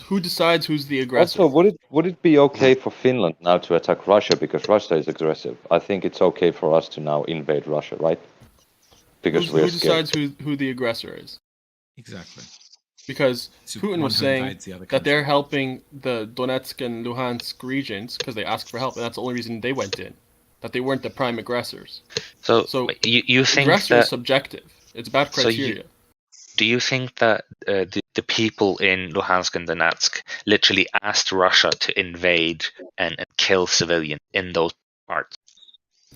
Who decides who's the aggressor? Also, would it be okay for Finland now to attack Russia because Russia is aggressive? I think it's okay for us to now invade Russia, right? Because who decides who the aggressor is? Exactly. Because Putin was saying that they're helping the Donetsk and Luhansk regions because they asked for help, and that's the only reason they went in. That they weren't the prime aggressors. So you think aggressor that is subjective? It's bad criteria. Do you think that the people in Luhansk and Donetsk literally asked Russia to invade and kill civilians in those parts?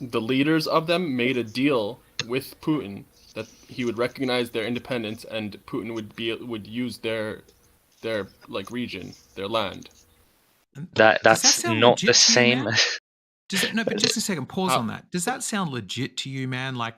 The leaders of them made a deal with Putin that he would recognize their independence and Putin would use their region, their land. That's not the same. But just a second, pause on that. Does that sound legit to you, man? Like